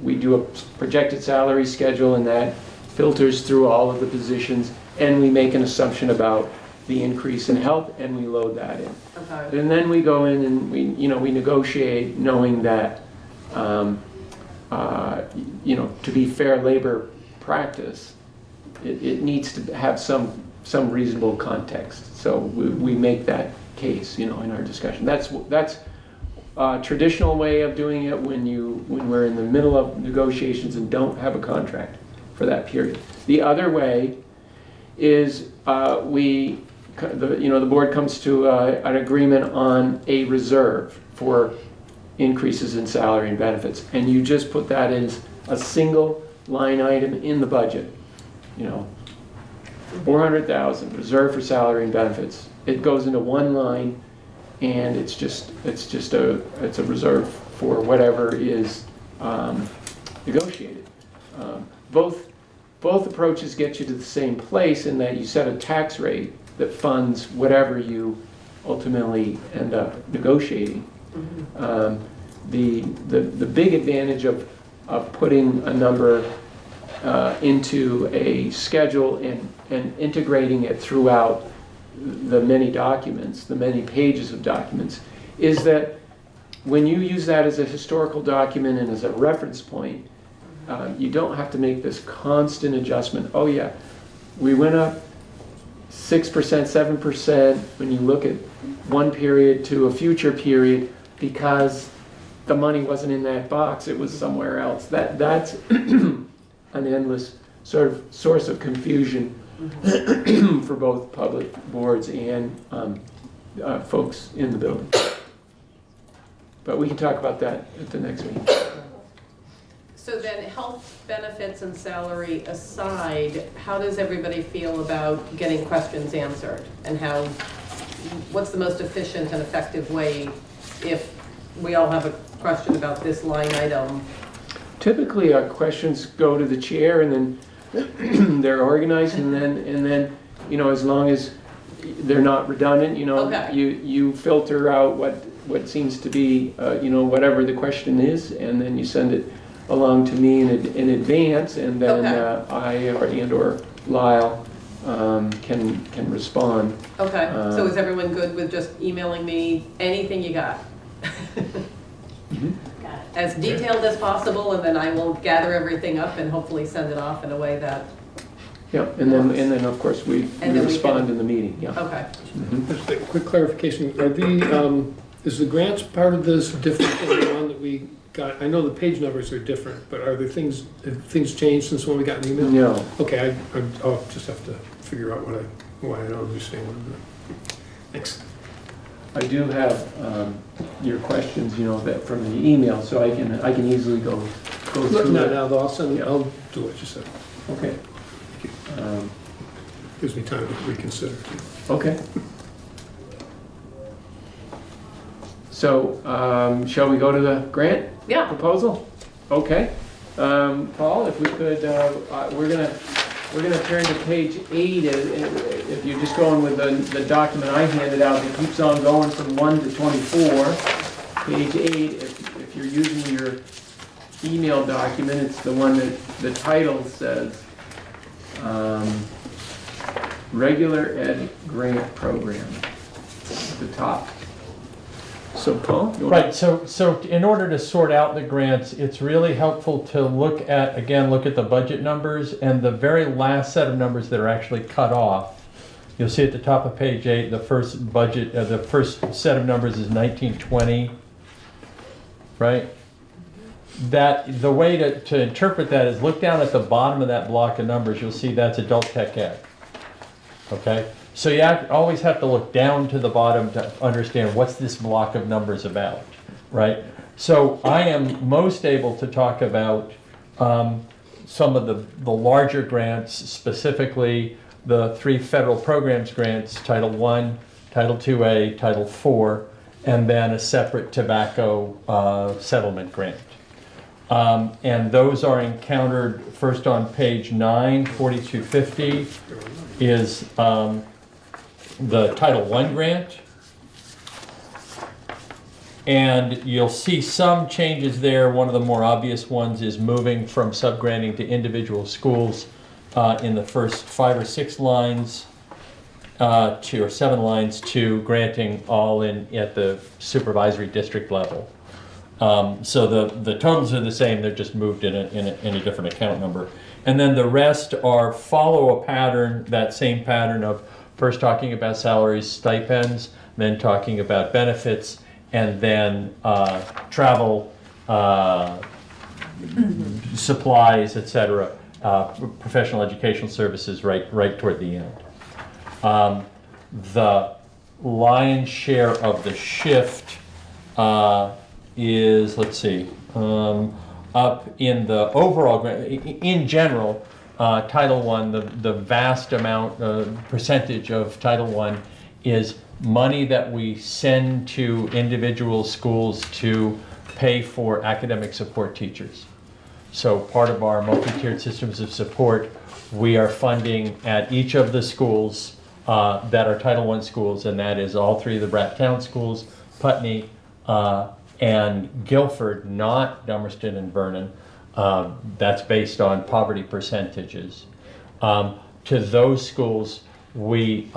we do a projected salary schedule and that filters through all of the positions, and we make an assumption about the increase in health and we load that in. Okay. And then we go in and we negotiate, knowing that to be fair labor practice, it needs to have some reasonable context. So we make that case, in our discussion. That's a traditional way of doing it when we're in the middle of negotiations and don't have a contract for that period. The other way is the board comes to an agreement on a reserve for increases in salary and benefits, and you just put that as a single line item in the budget. 400,000 reserved for salary and benefits. It goes into one line, and it's a reserve for whatever is negotiated. Both approaches get you to the same place, in that you set a tax rate that funds whatever you ultimately end up negotiating. The big advantage of putting a number into a schedule and integrating it throughout the many documents, the many pages of documents, is that when you use that as a historical document and as a reference point, you don't have to make this constant adjustment. Oh yeah, we went up 6%, 7% when you look at one period to a future period, because the money wasn't in that box, it was somewhere else. That's an endless sort of source of confusion for both public boards and folks in the building. But we can talk about that at the next meeting. So then, health benefits and salary aside, how does everybody feel about getting questions answered? And what's the most efficient and effective way if we all have a question about this line item? Typically, our questions go to the chair, and then they're organized, and then you know, as long as they're not redundant, you know, Okay. you filter out what seems to be, you know, whatever the question is, and then you send it along to me in advance, and then I or Lyle can respond. Okay, so is everyone good with just emailing me anything you got? As detailed as possible, and then I will gather everything up and hopefully send it off in a way that... Yeah, and then of course we respond in the meeting, yeah. Okay. Just a quick clarification, are is the grants part of this different than the one that we got? I know the page numbers are different, but have things changed since when we got an email? No. Okay, I'll just have to figure out why I don't understand what I'm doing. Thanks. I do have your questions, you know, that from the email, so I can easily go through No, it. now I'll do what you said. Okay. Gives me time to reconsider. Okay. So, shall we go to the grant proposal? Okay. Paul, if we could, we're gonna turn to page 8. If you're just going with the document I handed out, it keeps on going from 1 to 24. Page 8, if you're using your email document, it's the one that the title says Regular Ed Grant Program at the top. So Paul? Right, so in order to sort out the grants, it's really helpful to look at the budget numbers, and the very last set of numbers that are actually cut off. You'll see at the top of page 8, the first budget, the first set of numbers is 1920, right? That, the way to interpret that is look down at the bottom of that block of numbers, you'll see that's adult tech ed, okay? So you always have to look down to the bottom to understand what's this block of numbers about, right? So I am most able to talk about some of the larger grants, specifically the 3 federal programs grants, Title I, Title IIA, Title IV, and then a separate tobacco settlement grant. And those are encountered first on page 9, 4250 is the Title I grant. And you'll see some changes there. One of the more obvious ones is moving from subgranting to individual schools in the first 5 or 6 lines or 7 lines to granting all in at the supervisory district level. So the totals are the same, they're just moved in a different account number. And then the rest follow a pattern, that same pattern of first talking about salaries, stipends, then talking about benefits, and then travel, supplies, etc., professional educational services right toward the end. The lion's share of the shift is, let's see, up in the overall grant. In general, Title I, the vast amount, percentage of Title I is money that we send to individual schools to pay for academic support teachers. So part of our multi-tiered systems of support, we are funding at each of the schools that are Title I schools, and that is all 3 of the Bratt Town schools, Putney, and Guilford, not Dummerston and Vernon. That's based on poverty percentages. To those schools, we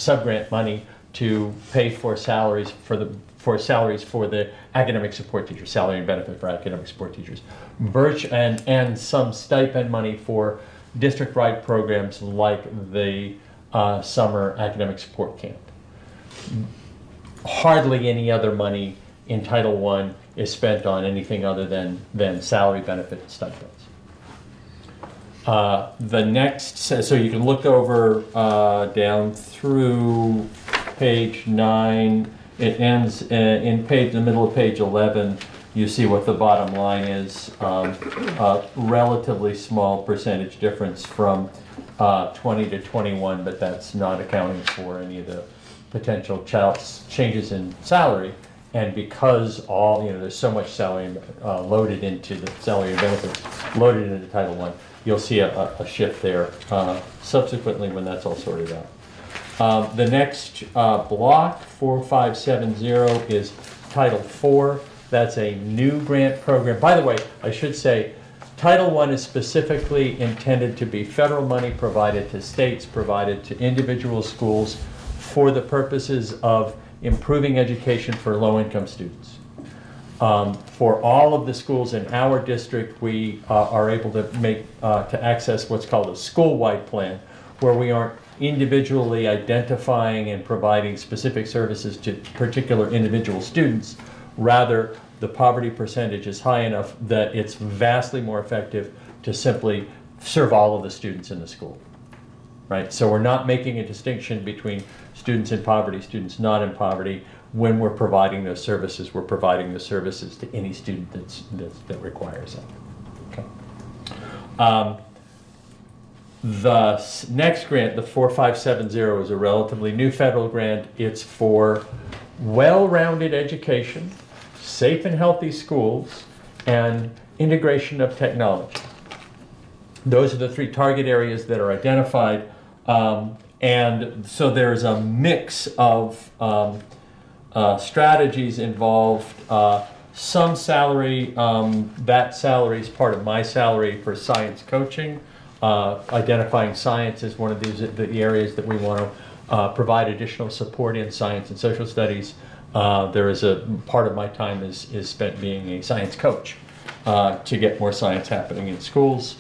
subgrant money to pay for salaries for the academic support teachers, salary and benefit for academic support teachers, and some stipend money for district-wide programs like the summer academic support camp. Hardly any other money in Title I is spent on anything other than salary, benefit, and stipends. The next, so you can look over down through page 9. It ends in the middle of page 11. You see what the bottom line is. A relatively small percentage difference from 20 to 21, but that's not accounting for any of the potential changes in salary. And because there's so much salary loaded into the salary and benefits loaded into Title I, you'll see a shift there subsequently when that's all sorted out. The next block, 4570, is Title IV. That's a new grant program. By the way, I should say, Title I is specifically intended to be federal money provided to states, provided to individual schools for the purposes of improving education for low-income students. For all of the schools in our district, we are able to access what's called a school-wide plan, where we aren't individually identifying and providing specific services to particular individual students. Rather, the poverty percentage is high enough that it's vastly more effective to simply serve all of the students in the school. Right? So we're not making a distinction between students in poverty, students not in poverty. When we're providing those services, we're providing the services to any student that requires it. Okay. The next grant, the 4570, is a relatively new federal grant. It's for well-rounded education, safe and healthy schools, and integration of technology. Those are the 3 target areas that are identified. And so there's a mix of strategies involved. Some salary, that salary is part of my salary for science coaching. Identifying science is one of the areas that we want to provide additional support in, science and social studies. There is a part of my time is spent being a science coach to get more science happening in schools.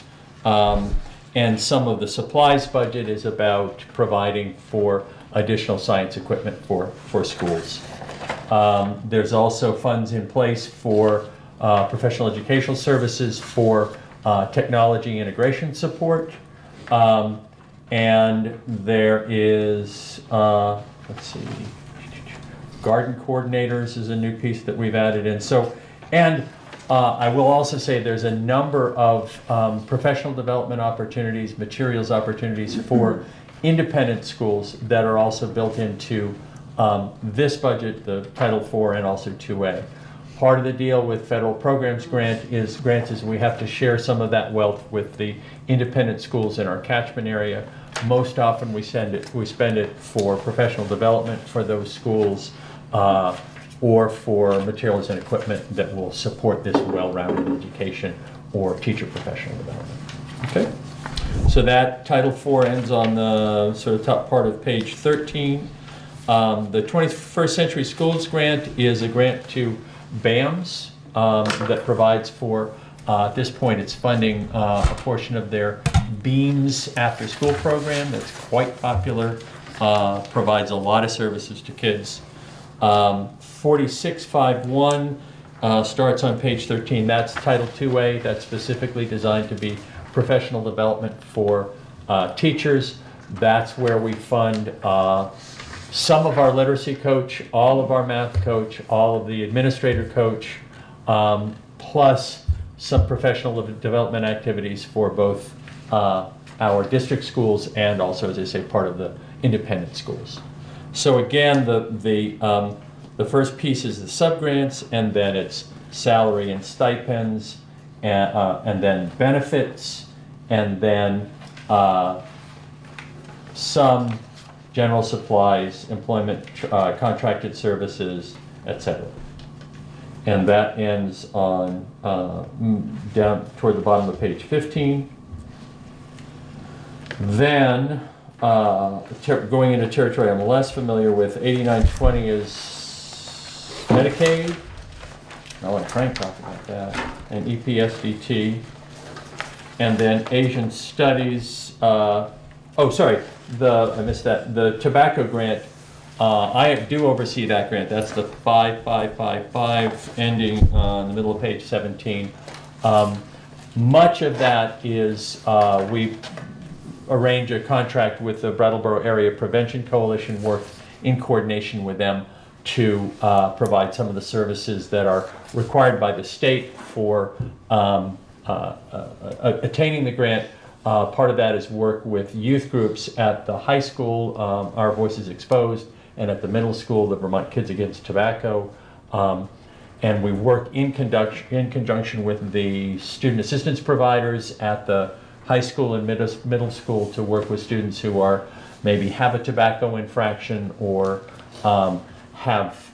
And some of the supplies budget is about providing for additional science equipment for schools. There's also funds in place for professional educational services for technology integration support. And there is, let's see, garden coordinators is a new piece that we've added in. So, and I will also say there's a number of professional development opportunities, materials opportunities for independent schools that are also built into this budget, the Title IV, and also 2A. Part of the deal with federal programs grants is we have to share some of that wealth with the independent schools in our catchment area. Most often we spend it for professional development for those schools, or for materials and equipment that will support this well-rounded education or teacher professional development. Okay, so that Title IV ends on the sort of top part of page 13. The 21st Century Schools Grant is a grant to BAMS that provides for, at this point it's funding a portion of their Beams after school program that's quite popular, provides a lot of services to kids. 4651 starts on page 13. That's Title IIA. That's specifically designed to be professional development for teachers. That's where we fund some of our literacy coach, all of our math coach, all of the administrator coach, plus some professional development activities for both our district schools and also, as I say, part of the independent schools. So again, the first piece is the subgrants, and then it's salary and stipends, and then benefits, and then some general supplies, employment, contracted services, etc. And that ends on down toward the bottom of page 15. Then going into territory I'm less familiar with, 8920 is Medicaid. I'll let Frank talk about that. And EPSDT. And then Asian Studies. I missed that. The tobacco grant. I do oversee that grant. That's the 5555 ending in the middle of page 17. Much of that is we arrange a contract with the Brattleboro Area Prevention Coalition, work in coordination with them to provide some of the services that are required by the state for attaining the grant. Part of that is work with youth groups at the high school, Our Voices Exposed, and at the middle school, the Vermont Kids Against Tobacco. And we work in conjunction with the student assistance providers at the high school and middle school to work with students who are maybe have a tobacco infraction or have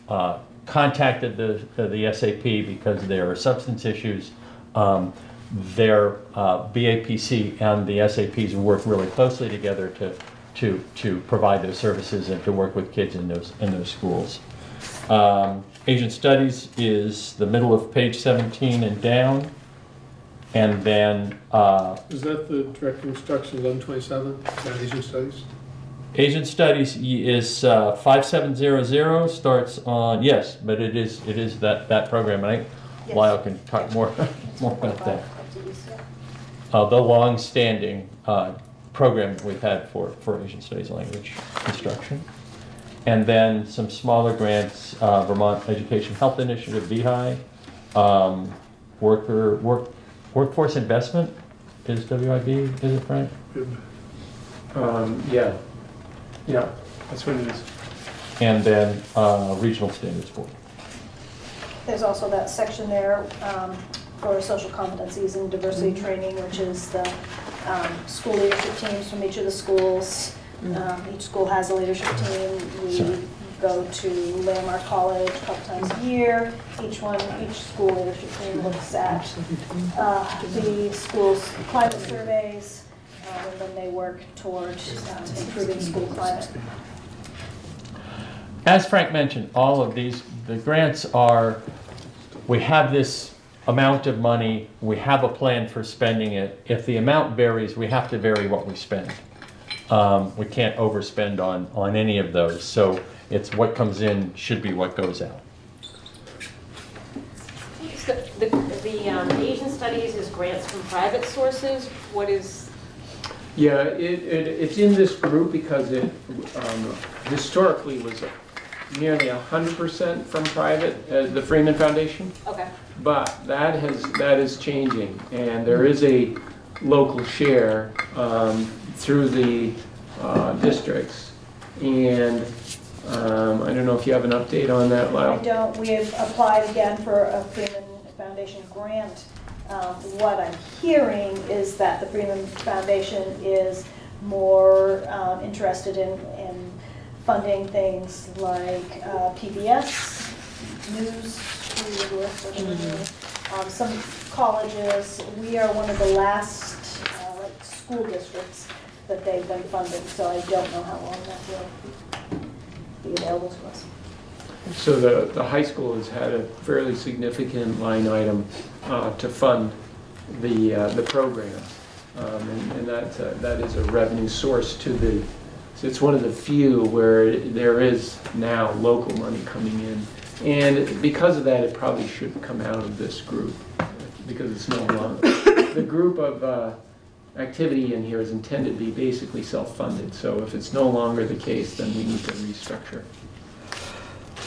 contacted the SAP because there are substance issues. Their BAPC and the SAPs work really closely together to provide those services and to work with kids in those schools. Asian Studies is the middle of page 17 and down. And then... is that the Director of Instruction 1127, that Asian Studies? Asian Studies is 5700, starts on, yes, but it is that program. And I think Lyle can talk more about that. The long-standing program that we've had for Asian Studies language instruction. And then some smaller grants, Vermont Education Health Initiative, VHI, Workforce Investment is WIB, is it, Frank? Yeah, that's what it is. And then Regional Standards Board. There's also that section there for social competencies and diversity training, which is the school leadership teams from each of the schools. Each school has a leadership team. We go to Landmark College a couple times a year. Each school leadership team looks at the school's climate surveys, and then they work towards improving school climate. As Frank mentioned, all of these, the grants are, we have this amount of money, we have a plan for spending it. If the amount varies, we have to vary what we spend. We can't overspend on any of those. So it's what comes in should be what goes out. So the Asian Studies is grants from private sources. What is? Yeah, it's in this group because it historically was nearly 100% from private, the Freeman Foundation. Okay. But that is changing, and there is a local share through the districts, and I don't know if you have an update on that, Lyle. I don't. We have applied again for a Freeman Foundation grant. What I'm hearing is that the Freeman Foundation is more interested in funding things like PBS, news, some colleges. We are one of the last school districts that they've been funding, so I don't know how long that will be available to us. So the high school has had a fairly significant line item to fund the program, and that is a revenue source to the. So it's one of the few where there is now local money coming in, and because of that, it probably should come out of this group because it's no longer the group of activity in here is intended to be basically self-funded. So if it's no longer the case, then we need to restructure.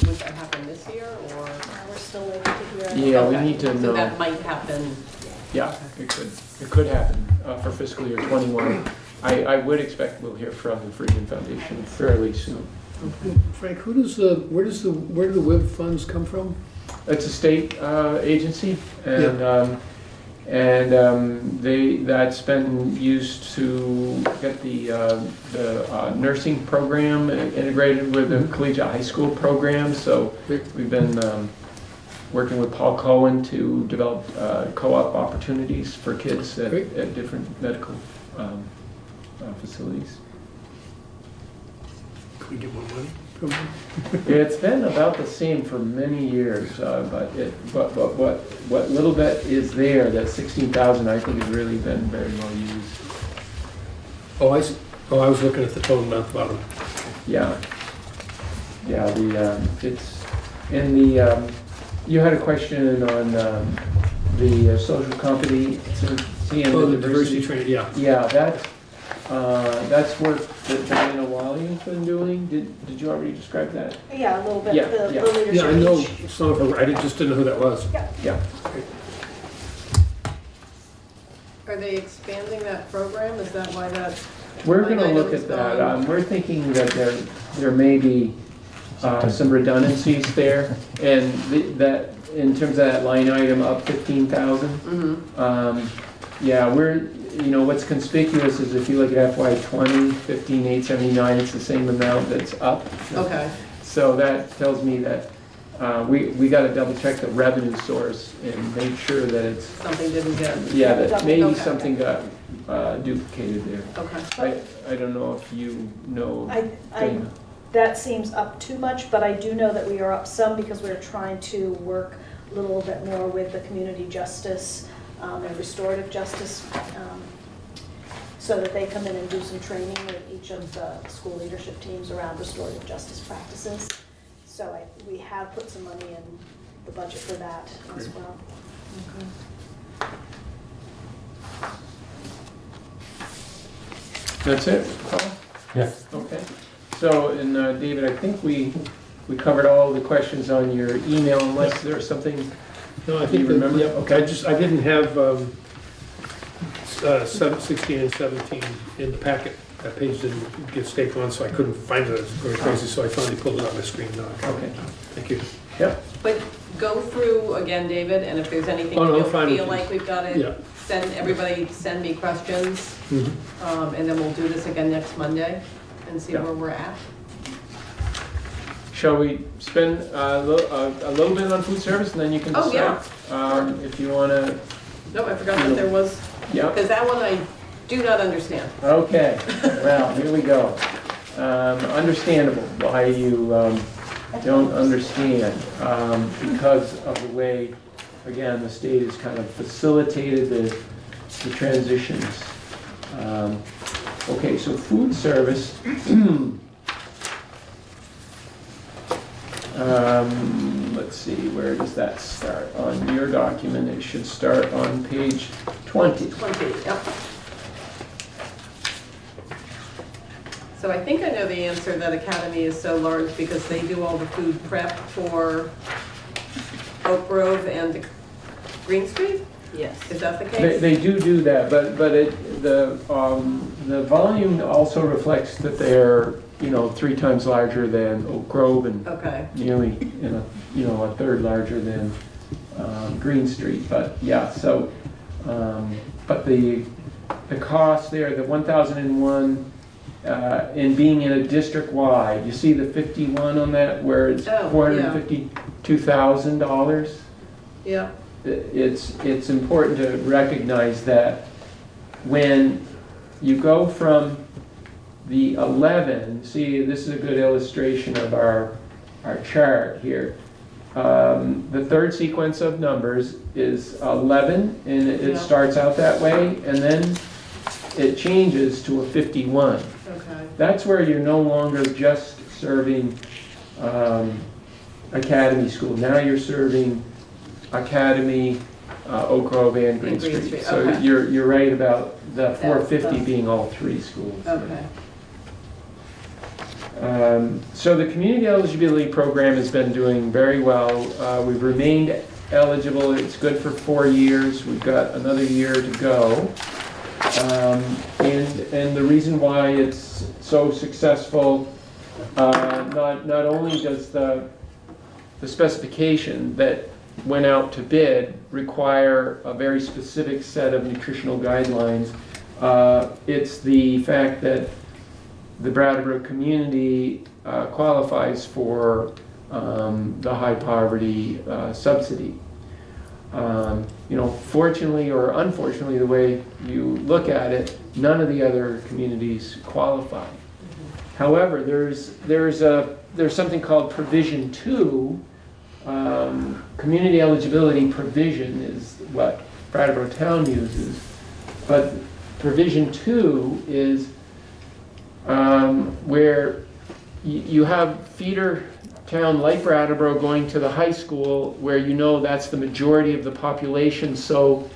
Would that happen this year, or? We're still waiting to hear. Yeah, we need to know. So that might happen. Yeah, it could happen for fiscal year 21. I would expect we'll hear from the Freeman Foundation fairly soon. Frank, where do the WIB funds come from? It's a state agency, and that's been used to get the nursing program integrated with the collegiate high school program. So we've been working with Paul Cohen to develop co-op opportunities for kids at different medical facilities. Can we get more money from them? It's been about the same for many years, but what little bit is there, that 16,000, I think has really been very well used. Oh, I see. Oh, I was looking at the total amount at the bottom. Yeah. Yeah, it's in the, you had a question on the social competency and Oh, the the diversity training, yeah. Yeah, that's work that Diana Wally's been doing. Did you already describe that? Yeah, a little bit, Yeah, the yeah. leadership. Yeah, I know each- some of her, I just didn't know who that was. Yeah. Are they expanding that program? Is that why that? We're line gonna look item's at that. gone? We're thinking that there may be some redundancies there, and that, in terms of that line item, up 15,000. Yeah, what's conspicuous is if you look at FY '20, 15,879, it's the same amount that's up. Okay. So that tells me that we gotta double check the revenue source and make sure that it's, Something didn't get. yeah, that maybe Okay. something got duplicated there. Okay. I don't know if you know, I, that seems up too much, but I do know that we are up some because we're trying to work a little bit more with the community justice and restorative justice, so that they come in and do some training with each of the school leadership teams around restorative justice practices. So we have put some money in the budget for that as well. that's it, Paul? Yeah. Okay. So, and David, I think we covered all the questions on your email, unless there's something No, I you think that, remember? yeah, okay, I didn't have 16 and 17 in the packet. That page didn't get stapled on, so I couldn't find it. It was very crazy, so I finally pulled it up on my screen now. Okay. Thank you. Yep. But go through again, David, and if there's anything Oh, no, you I'm fine with feel these. like we've got Yeah. to send me questions. Mhm. And then we'll do this again next Monday and see Yeah. where we're at. Shall we spend a little bit on food service, and then you can Oh, decide? yeah. If you wanna, No, I forgot that there was, yeah. because that one I do not understand. Okay, well, here we go. Understandable why you don't understand, because of the way, again, the state has kind of facilitated the transitions. Okay, so food service. Let's see, where does that start? On your document, it should start on page 20. 20, yep. So I think I know the answer that Academy is so large because they do all the food prep for Oak Grove and Green Street? Yes. Is that the case? They do that, but the volume also reflects that they're, 3 times larger than Oak Grove and Okay. nearly, a third larger than Green Street. But yeah, so, but the cost there, the 1,001, in being in a district-wide, you see the 51 on that, where it's Oh, yeah. $452,000? Yeah. It's important to recognize that when you go from the 11, see, this is a good illustration of our chart here. The third sequence of numbers is 11, and it Yeah. starts out that way, and then it changes to a 51. Okay. That's where you're no longer just serving Academy School. Now you're serving Academy, Oak Grove, and Green Street. So okay. you're right about the 450 that's- being all 3 schools. Okay. So the community eligibility program has been doing very well. We've remained eligible. It's good for 4 years. We've got another year to go. And the reason why it's so successful, not only does the specification that went out to bid require a very specific set of nutritional guidelines, it's the fact that the Brattleboro community qualifies for the high poverty subsidy. Fortunately or unfortunately, the way you look at it, none of the other communities qualify. However, there's something called Provision 2. Community eligibility provision is what Brattleboro Town uses, but Provision 2 is where you have feeder town like Brattleboro going to the high school where you know that's the majority of the population, so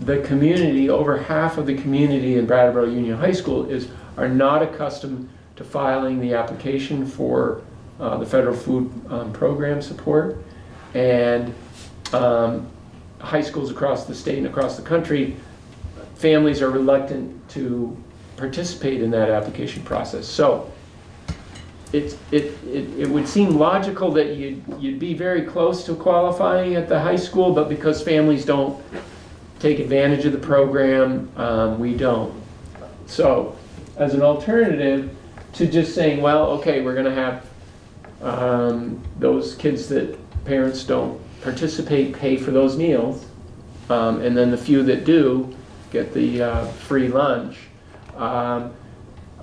the community, over half of the community in Brattleboro Union High School are not accustomed to filing the application for the federal food program support, and high schools across the state and across the country, families are reluctant to participate in that application process. So it would seem logical that you'd be very close to qualifying at the high school, but because families don't take advantage of the program, we don't. So as an alternative to just saying, well, okay, we're going to have those kids that parents don't participate pay for those meals, and then the few that do get the free lunch.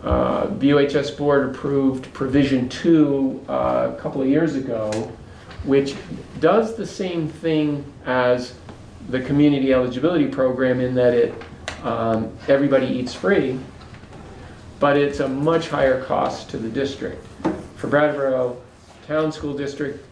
BOHS board approved provision 2 a couple of years ago, which does the same thing as the community eligibility program in that it everybody eats free, but it's a much higher cost to the district. For Brattleboro Town School District,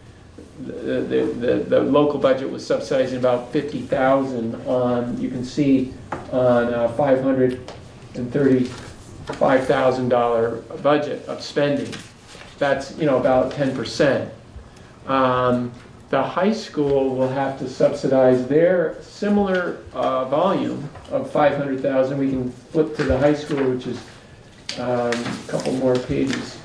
the local budget was subsidizing about $50,000 on, you can see, on a $535,000 budget of spending. That's, about 10%. The high school will have to subsidize their similar volume of $500,000. We can flip to the high school, which is a couple more pages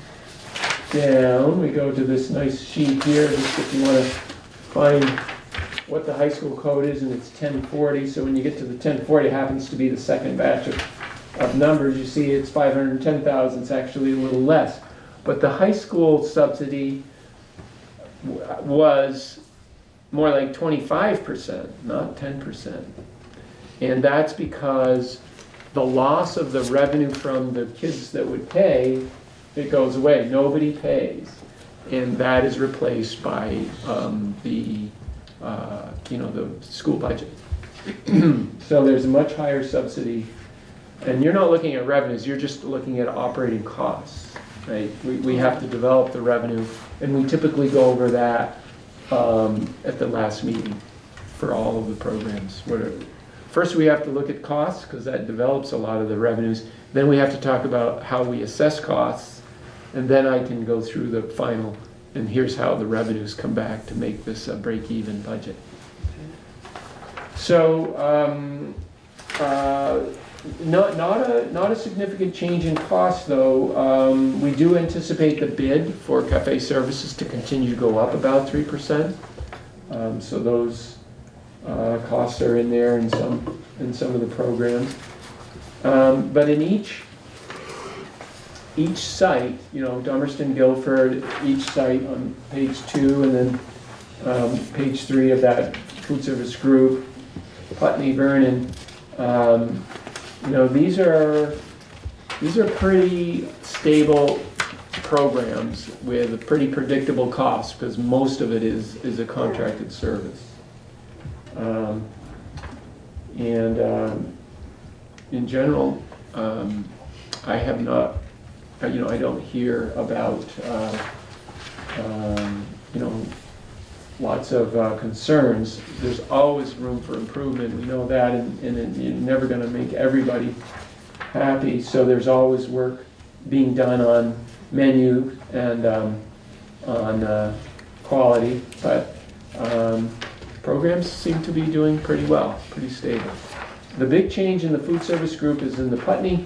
down. We go to this nice sheet here, just if you want to find what the high school code is, and it's 1040. So when you get to the 1040, it happens to be the second batch of numbers. You see it's 510,000. It's actually a little less. But the high school subsidy was more like 25%, not 10%. And that's because the loss of the revenue from the kids that would pay, it goes away. Nobody pays. And that is replaced by the school budget. So there's a much higher subsidy. And you're not looking at revenues, you're just looking at operating costs. Right? We have to develop the revenue, and we typically go over that at the last meeting for all of the programs. First we have to look at costs, because that develops a lot of the revenues. Then we have to talk about how we assess costs, and then I can go through the final, and here's how the revenues come back to make this a break-even budget. So not a significant change in cost, though. We do anticipate the bid for cafe services to continue to go up about 3%. So those costs are in there in some of the programs. But in each site, Dummerston, Guilford, each site on page 2, and then page 3 of that food service group, Putney, Vernon. These are pretty stable programs with a pretty predictable cost, because most of it is a contracted service. In general, I have not, I don't hear about, lots of concerns. There's always room for improvement. We know that, and you're never going to make everybody happy. So there's always work being done on menu and on quality. But programs seem to be doing pretty well, pretty stable. The big change in the food service group is in the Putney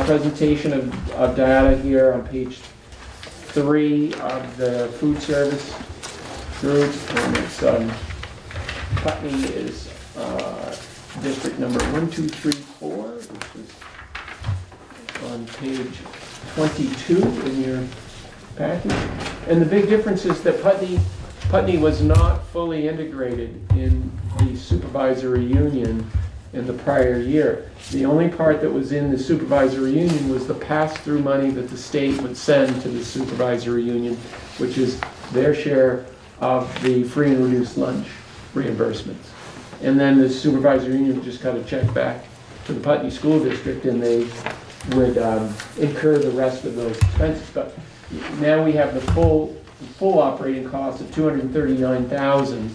presentation of data here on page 3 of the food service group, and it's Putney is district number 1, 2, 3, 4, which is on page 22 in your package. And the big difference is that Putney was not fully integrated in the supervisory union in the prior year. The only part that was in the supervisory union was the pass-through money that the state would send to the supervisory union, which is their share of the free and reduced lunch reimbursements. And then the supervisory union would just cut a check back to the Putney School District, and they would incur the rest of those expenses. But now we have the full operating cost of 239,000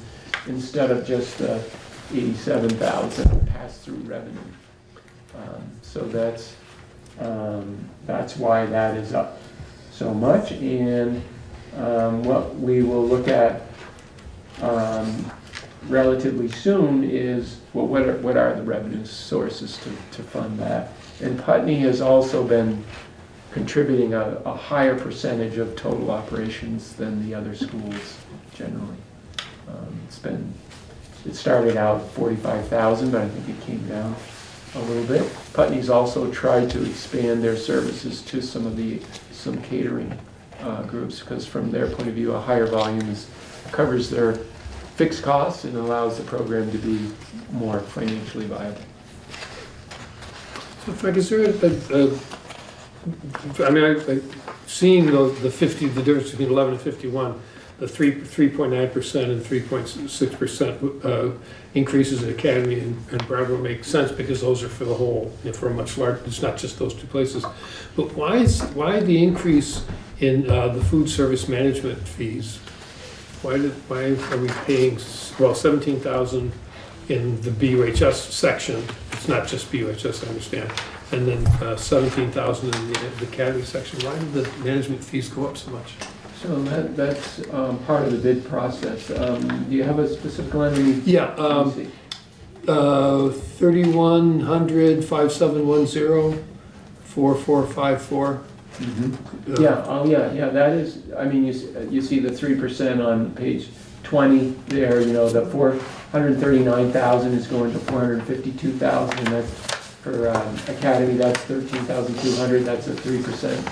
instead of just 87,000 pass-through revenue. So that's why that is up so much. And what we will look at relatively soon is, well, what are the revenue sources to fund that? And Putney has also been contributing a higher percentage of total operations than the other schools generally. It started out 45,000, but I think it came down a little bit. Putney's also tried to expand their services to some catering groups, because from their point of view, a higher volume covers their fixed costs and allows the program to be more financially viable. So Frank, is there seeing the difference between 11 and 51, the 3.9% and 3.6% increases in Academy and Bravo make sense, because those are for the whole, for a much larger, it's not just those two places. But why the increase in the food service management fees? Why are we paying, well, 17,000 in the BUHS section? It's not just BUHS, I understand. And then 17,000 in the Academy section. Why did the management fees go up so much? So that's part of the bid process. Do you have a specific line? Yeah, 3100 5710 4454. Mm-hmm. Yeah, that is, I mean, you see the 3% on page 20 there, the 439,000 is going to 452,000, and that's for Academy, that's 13,200, that's a 3%.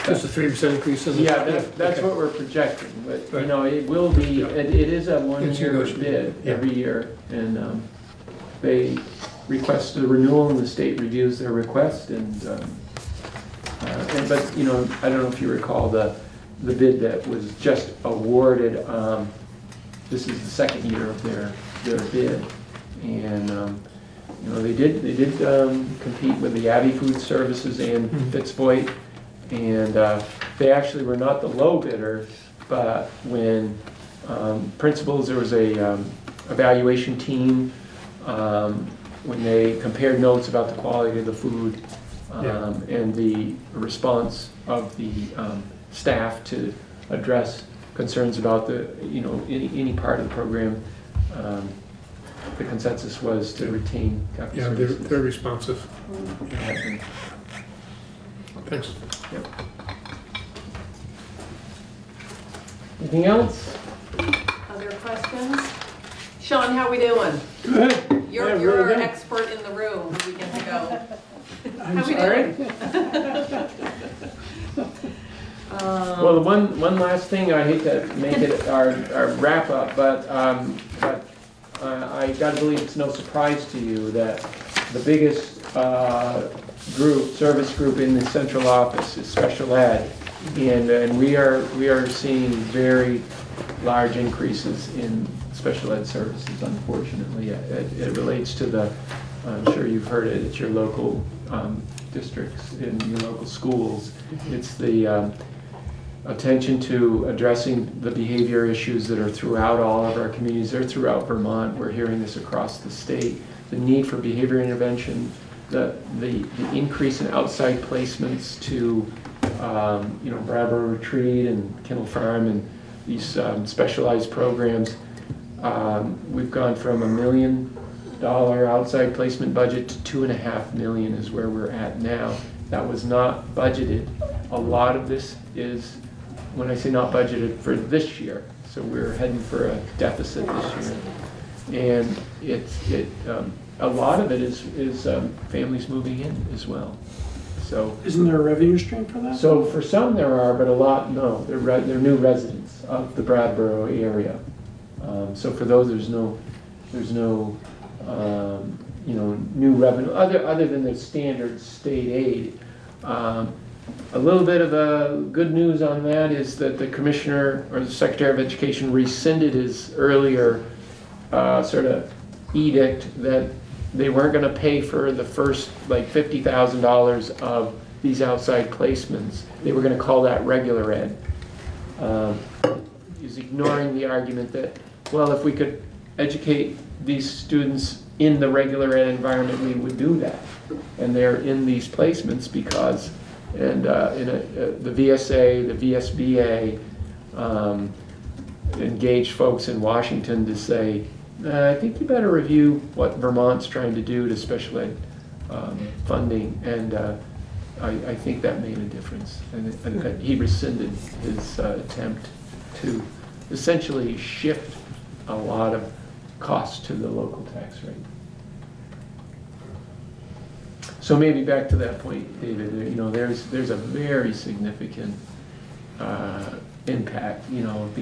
That's a 3% increase in the... Yeah, that's what we're projecting, but, it will be, it is a one-year bid every year, and they request a renewal, and the state reviews their request, but I don't know if you recall the bid that was just awarded. This is the second year of their bid, and they did compete with the Abbey Food Services and Fitzvoigt, and they actually were not the low bidder. But when principals, there was a evaluation team, when they compared notes about the quality of the food. And the response of the staff to address concerns about any part of the program, the consensus was to retain copy services. They're responsive. Thanks. Yep. Anything else? Other questions? Sean, how we doing? Good. You're our expert in the room. We get to go. I'm sorry. Well, the one last thing, I hate to make it our wrap up, but I gotta believe it's no surprise to you that the biggest service group in the central office is special ed, and we are seeing very large increases in special ed services. Unfortunately, it relates to I'm sure you've heard it. It's your local districts in your local schools. It's the attention to addressing the behavior issues that are throughout all of our communities. They're throughout Vermont. We're hearing this across the state. The need for behavior intervention, the increase in outside placements to Brattleboro Retreat and Kendall Farm and these specialized programs. We've gone from $1 million outside placement budget to $2.5 million is where we're at now. That was not budgeted. A lot of this is, when I say not budgeted, for this year. So we're heading for a deficit this year. And a lot of it is families moving in as well. So isn't there a revenue stream for that? So for some there are, but a lot no. They're new residents of the Brattleboro area. So for those there's no new revenue other than the standard state aid. A little bit of good news on that is that the commissioner or the Secretary of Education rescinded his earlier sort of edict that they weren't going to pay for the first like $50,000 of these outside placements. They were going to call that regular ed. Is ignoring the argument that, well, if we could educate these students in the regular ed environment, we would do that. And they're in these placements because, and the VSA, the VSBA, engaged folks in Washington to say, I think you better review what Vermont's trying to do to special ed funding, and I think that made a difference. And he rescinded his attempt to essentially shift a lot of costs to the local tax rate. So maybe back to that point, David, you know, there's a very significant impact, you know, of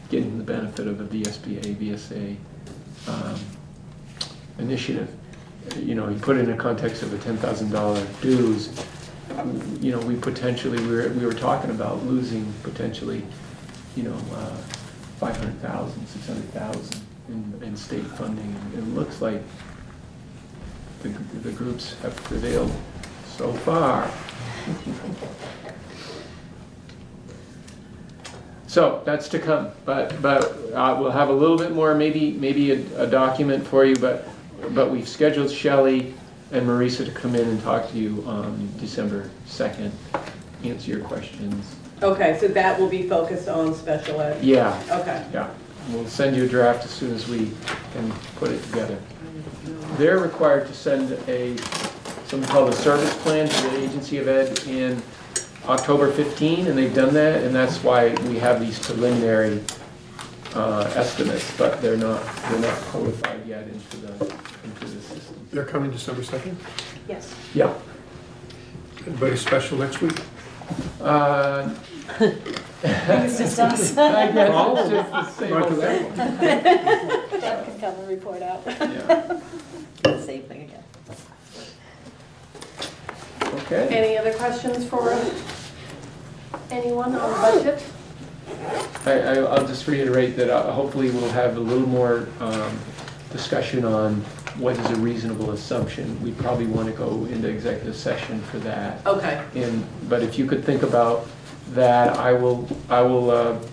getting the benefit of a VSBA, VSA initiative. You know, you put it in a context of a $10,000 dues, you know, we were talking about losing potentially, you know, 500,000, 600,000 in state funding. And it looks like the groups have prevailed so far. So that's to come, but we'll have a little bit more, maybe a document for you, but we've scheduled Shelley and Marisa to come in and talk to you on December 2nd, answer your questions. Okay, so that will be focused on special ed? Yeah. Okay. Yeah, we'll send you a draft as soon as we can put it together. They're required to send something called a service plan to the Agency of Ed in October 15, and they've done that, and that's why we have these preliminary estimates, but they're not codified yet into the system. They're coming December 2nd? Yes. Yeah. Everybody special next week? It's just us. I guess it's just the same old thing. Jeff can come and report out. Yeah. Same thing again. Okay. Any other questions for anyone on the budget? I'll just reiterate that hopefully we'll have a little more discussion on what is a reasonable assumption. We probably want to go into executive session for that. Okay. But if you could think about that, I will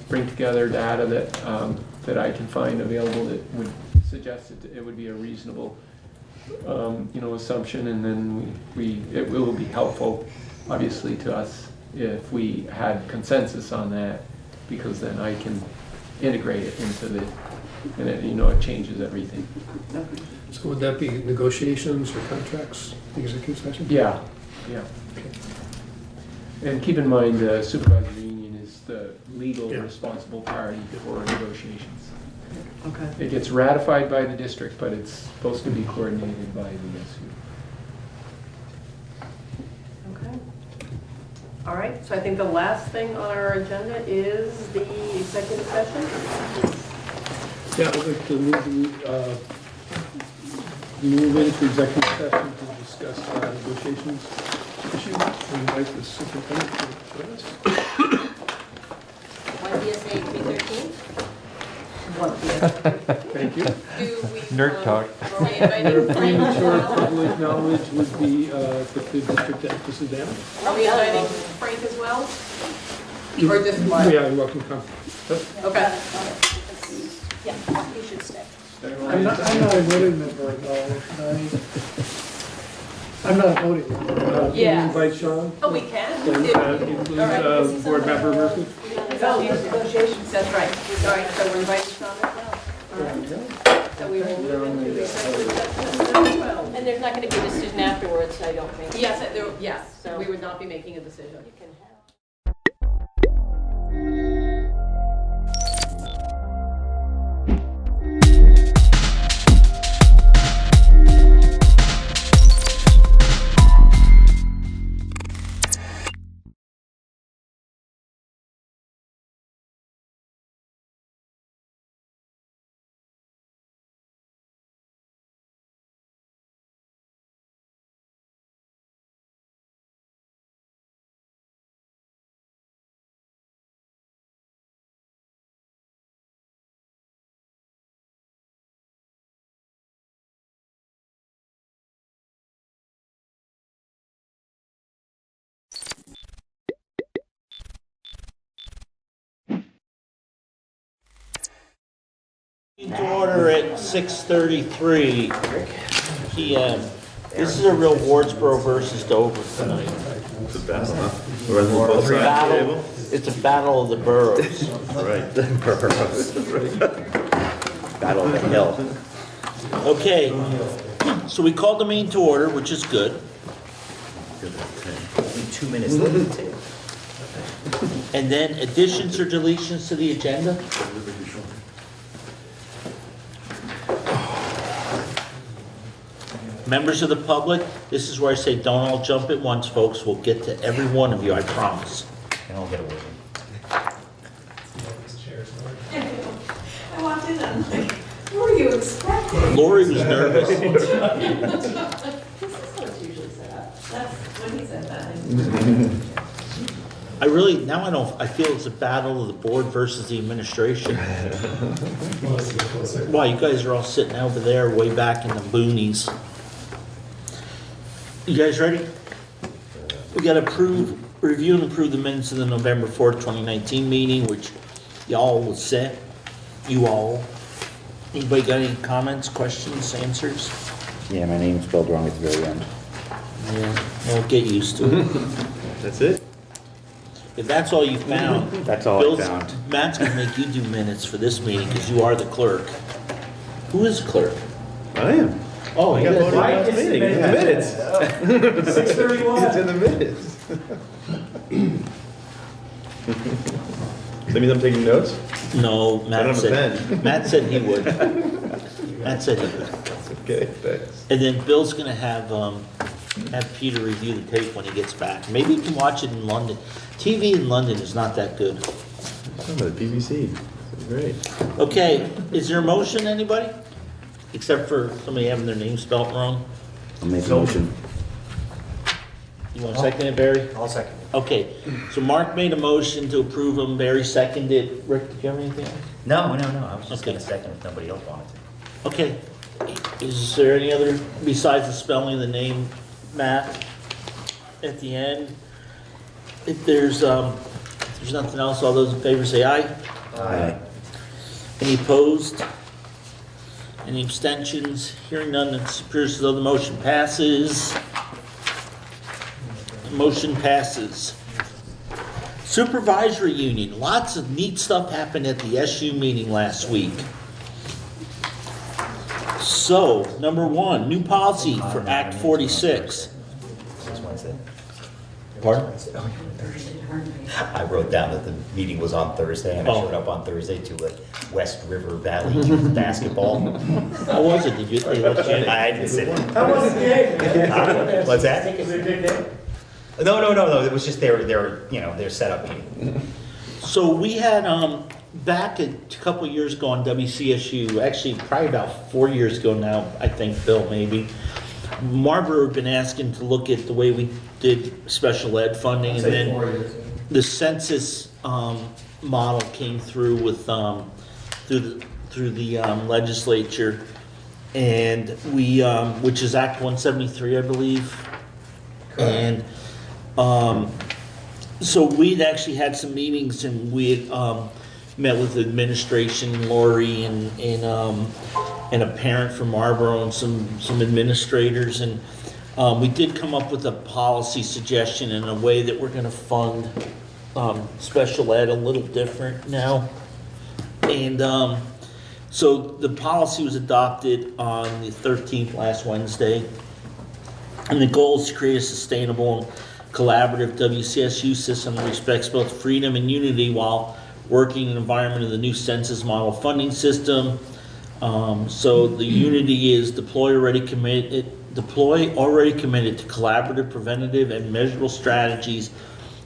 bring together data that I can find available that would suggest that it would be a reasonable assumption, and then it will be helpful, obviously, to us if we had consensus on that, because then I can integrate it into and it changes everything. So would that be negotiations or contracts, the executive session? Yeah, yeah. And keep in mind, the supervisory union is the legal responsible party for negotiations. Okay. It gets ratified by the district, but it's supposed to be coordinated by the SU. Okay. All right, so I think the last thing on our agenda is the executive session. Yeah, I'd like to move into executive session to discuss negotiations issue. Invite the superintendent to join us. One BSA 313? Thank you. Nerd talk. Premature public knowledge would be put the district at disadvantage. Are we inviting Frank as well? Or just Mark? Yeah, you're welcome to come. Okay. Yeah, he should stay. I'm not a voting member, though. I'm not a voting member. Can we Yes. invite Sean? Oh, we can? Includes All right. board member Murphy? Oh, negotiations, that's right. All right, so we're inviting Sean as well. All right. So we will move into executive session number 12. And there's not going to be a decision afterwards, I don't think. Yes, So- we would not be making a decision. You can have To order at 6:33 p.m. This is a real Wardsboro versus Dover tonight. It's a battle, huh? Both sides of the table? It's a battle of the boroughs. Right. Battle of the hill. Okay, so we called the meeting to order, which is good. 2 minutes late too. And then additions or deletions to the agenda? Members of the public, this is where I say don't all jump at once, folks. We'll get to every one of you, I promise. And I'll get away. I walked in and I'm like, what were you expecting? Lori was nervous. This is how it's usually set up. That's when he said that. I feel it's a battle of the board versus the administration. Wow, you guys are all sitting over there way back in the boonies. You guys ready? We got to review and approve the minutes of the November 4th, 2019 meeting, which y'all was sent. You all. Anybody got any comments, questions, answers? Yeah, my name's spelled wrong at the very end. Yeah, well, get used to it. That's it? If that's all you found, That's all I found. Matt's gonna make you do minutes for this meeting because you are the clerk. Who is the clerk? I am. Oh, I you got guys- voted last meeting. In the minutes. 6:31. It's in the minutes. Does that mean I'm taking notes? No, I don't have a pen. Matt said he would. Matt said he would. Okay, thanks. And then Bill's gonna have Peter review the tape when he gets back. Maybe you can watch it in London. TV in London is not that good. Talking about the BBC. It's great. Okay, is there a motion, anybody? Except for somebody having their name spelled wrong? I'll make a motion. You want to second it, Barry? I'll second it. Okay, so Mark made a motion to approve them, Barry seconded. Rick, did you have anything else? No. I was just Okay. gonna second if nobody else wanted to. Okay, is there any other, besides the spelling of the name, Matt, at the end? If there's nothing else, all those in favor say aye. Aye. Any opposed? Any abstentions? Hearing none, it appears as though the motion passes. Motion passes. Supervisory Union, lots of neat stuff happened at the SU meeting last week. So, number one, new policy for Act 46. That's Wednesday. Pardon? I wrote down that the meeting was on Thursday, and I showed up on Thursday to a West River Valley youth basketball. How was it? Did you? They let you in? I didn't sit in. How was the game? What's that? Was it a good game? No. It was just their setup meeting. So we had, back a couple of years ago on WCSU, actually probably about 4 years ago now, I think, Bill, maybe, Marlboro had been asking to look at the way we did special ed funding, and then the census model came through with through the legislature, and we which is Act 173, I believe, and so we'd actually had some meetings, and we had met with the administration, Lori, and a parent from Marlboro, and some administrators, and we did come up with a policy suggestion in a way that we're going to fund special ed a little different now. And so the policy was adopted on the 13th, last Wednesday. And the goal is to create a sustainable and collaborative WCSU system that respects both freedom and unity while working in an environment of the new census model funding system. So the unity is deploy already committed to collaborative, preventative, and measurable strategies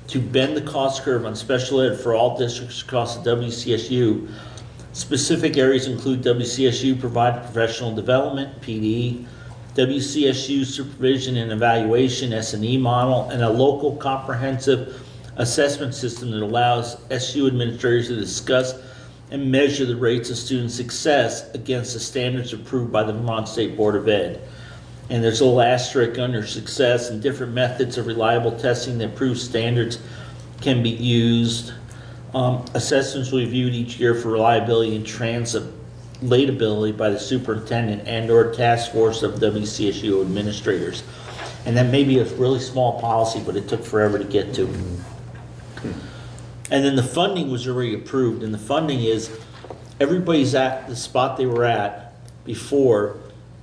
to bend the cost curve on special ed for all districts across the WCSU. Specific areas include WCSU provided professional development, PD, WCSU supervision and evaluation, S&E model, and a local comprehensive assessment system that allows SU administrators to discuss and measure the rates of student success against the standards approved by the Vermont State Board of Ed. And there's a little asterisk under success, and different methods of reliable testing that prove standards can be used. Assessments will be reviewed each year for reliability and late ability by the superintendent and/or task force of WCSU administrators. And that may be a really small policy, but it took forever to get to. And then the funding was already approved, and the funding is everybody's at the spot they were at before,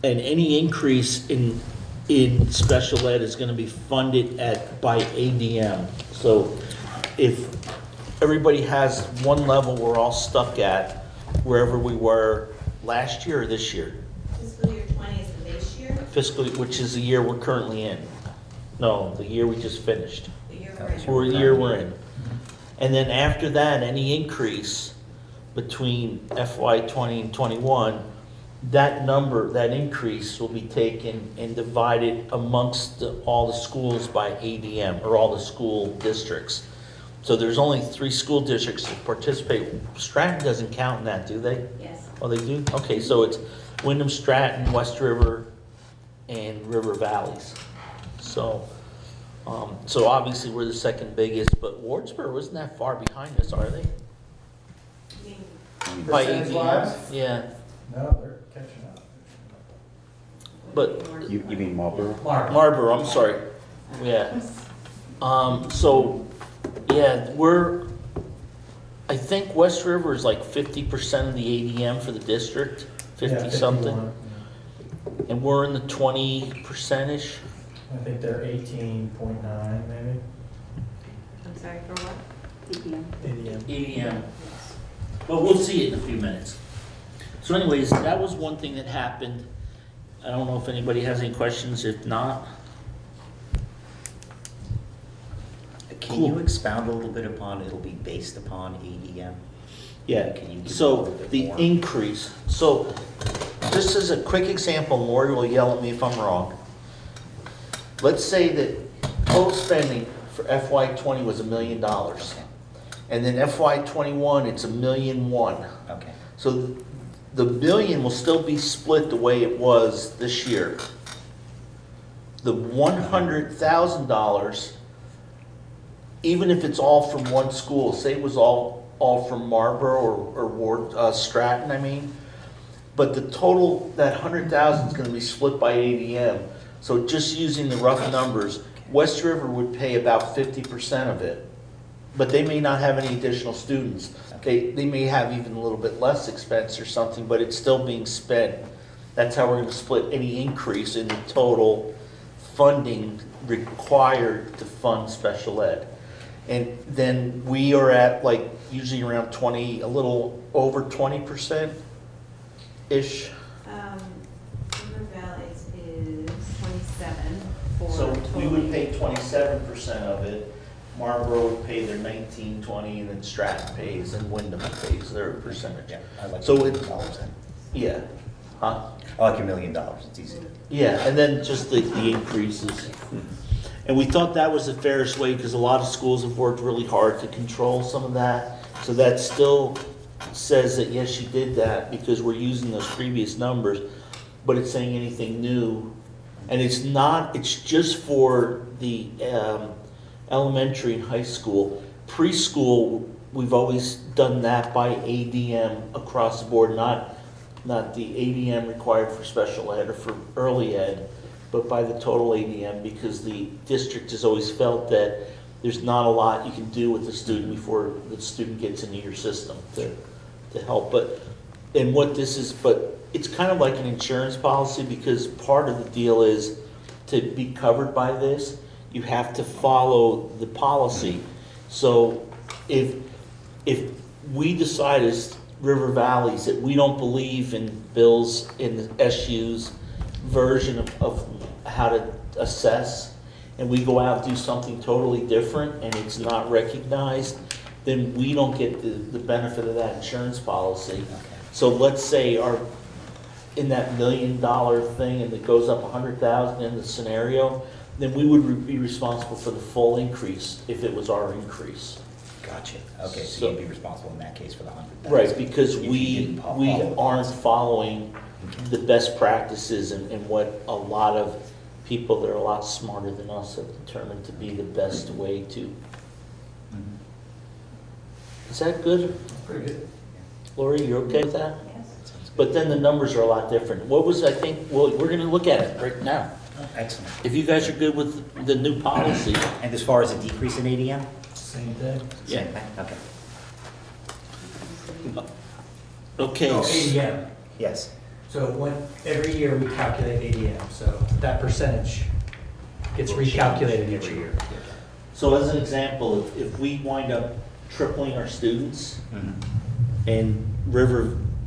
and any increase in special ed is going to be funded by ADM. So if everybody has one level we're all stuck at, wherever we were last year or this year? Fiscal year 20 is the base year? Which is the year we're currently in. No, the year we just finished. The year we're in. Or the year we're in. And then after that, any increase between FY 20 and 21, that number, that increase will be taken and divided amongst all the schools by ADM, or all the school districts. So there's only 3 school districts that participate. Stratton doesn't count in that, do they? Yes. Oh, they do? Okay, so it's Wyndham, Stratton, West River, and River Valleys. So obviously we're the second biggest, but Wardsboro wasn't that far behind us, are they? By ADM? Yeah. No, they're catching up. But You mean Marlboro? Marlboro, I'm sorry. Yeah. So, yeah, I think West River is like 50% of the ADM for the district, 50 something. And we're in the 20%-ish. I think they're 18.9 maybe. I'm sorry, for what? ADM. But we'll see it in a few minutes. So anyways, that was one thing that happened. I don't know if anybody has any questions. If not, Can you expound a little bit upon, it'll be based upon ADM? yeah. Can you give a So little bit the more? increase. So just as a quick example, Lori will yell at me if I'm wrong. Let's say that total spending for FY20 was $1 million. And then FY21, it's $1.1 million. Okay. So the billion will still be split the way it was this year. The $100,000, even if it's all from one school, say it was all from Marlboro or Stratton, I mean, but the total, that 100,000 is going to be split by ADM. So just using the rough numbers, West River would pay about 50% of it, but they may not have any additional students. They may have even a little bit less expense or something, but it's still being spent. That's how we're going to split any increase in the total funding required to fund special ed. And then we are at like usually around 20, a little over 20%-ish. River Valleys is 27 for So we total. would pay 27% of it. Marlboro would pay their 19, 20, and then Stratton pays, and Wyndham pays their percentage. Yeah, I like So $1 it, million then. yeah, huh? I like $1 million, it's easy. Yeah, and then just the increases. And we thought that was the fairest way, because a lot of schools have worked really hard to control some of that. So that still says that, yes, you did that, because we're using those previous numbers, but it's saying anything new. And it's not, it's just for the elementary and high school. Preschool, we've always done that by ADM across the board, not the ADM required for special ed or for early ed, but by the total ADM, because the district has always felt that there's not a lot you can do with the student before the student gets into your system to help. But it's kind of like an insurance policy, because part of the deal is to be covered by this, you have to follow the policy. So if we decide as River Valleys that we don't believe in Bill's, in the SU's version of how to assess, and we go out and do something totally different and it's not recognized, then we don't get the benefit of that insurance policy. So let's say in that $1 million thing, and it goes up 100,000 in the scenario, then we would be responsible for the full increase if it was our increase. Gotcha. Okay, so you'd be responsible in that case for the 100,000. Right, because If you we didn't follow aren't following the best practices and what a lot of people that are a lot smarter than us have determined to be the best way to. Is that good? Pretty good. Lori, you're okay with that? Yes. but then the numbers are a lot different. What was, I think, well, we're gonna look at it right now. Oh, excellent. If you guys are good with the new policy. And as far as a decrease in ADM? Same thing. Yeah. Same thing? Okay. Okay. No, ADM. Yes. So every year we calculate ADM, so that percentage gets recalculated each year. So as an example, if we wind up tripling our students and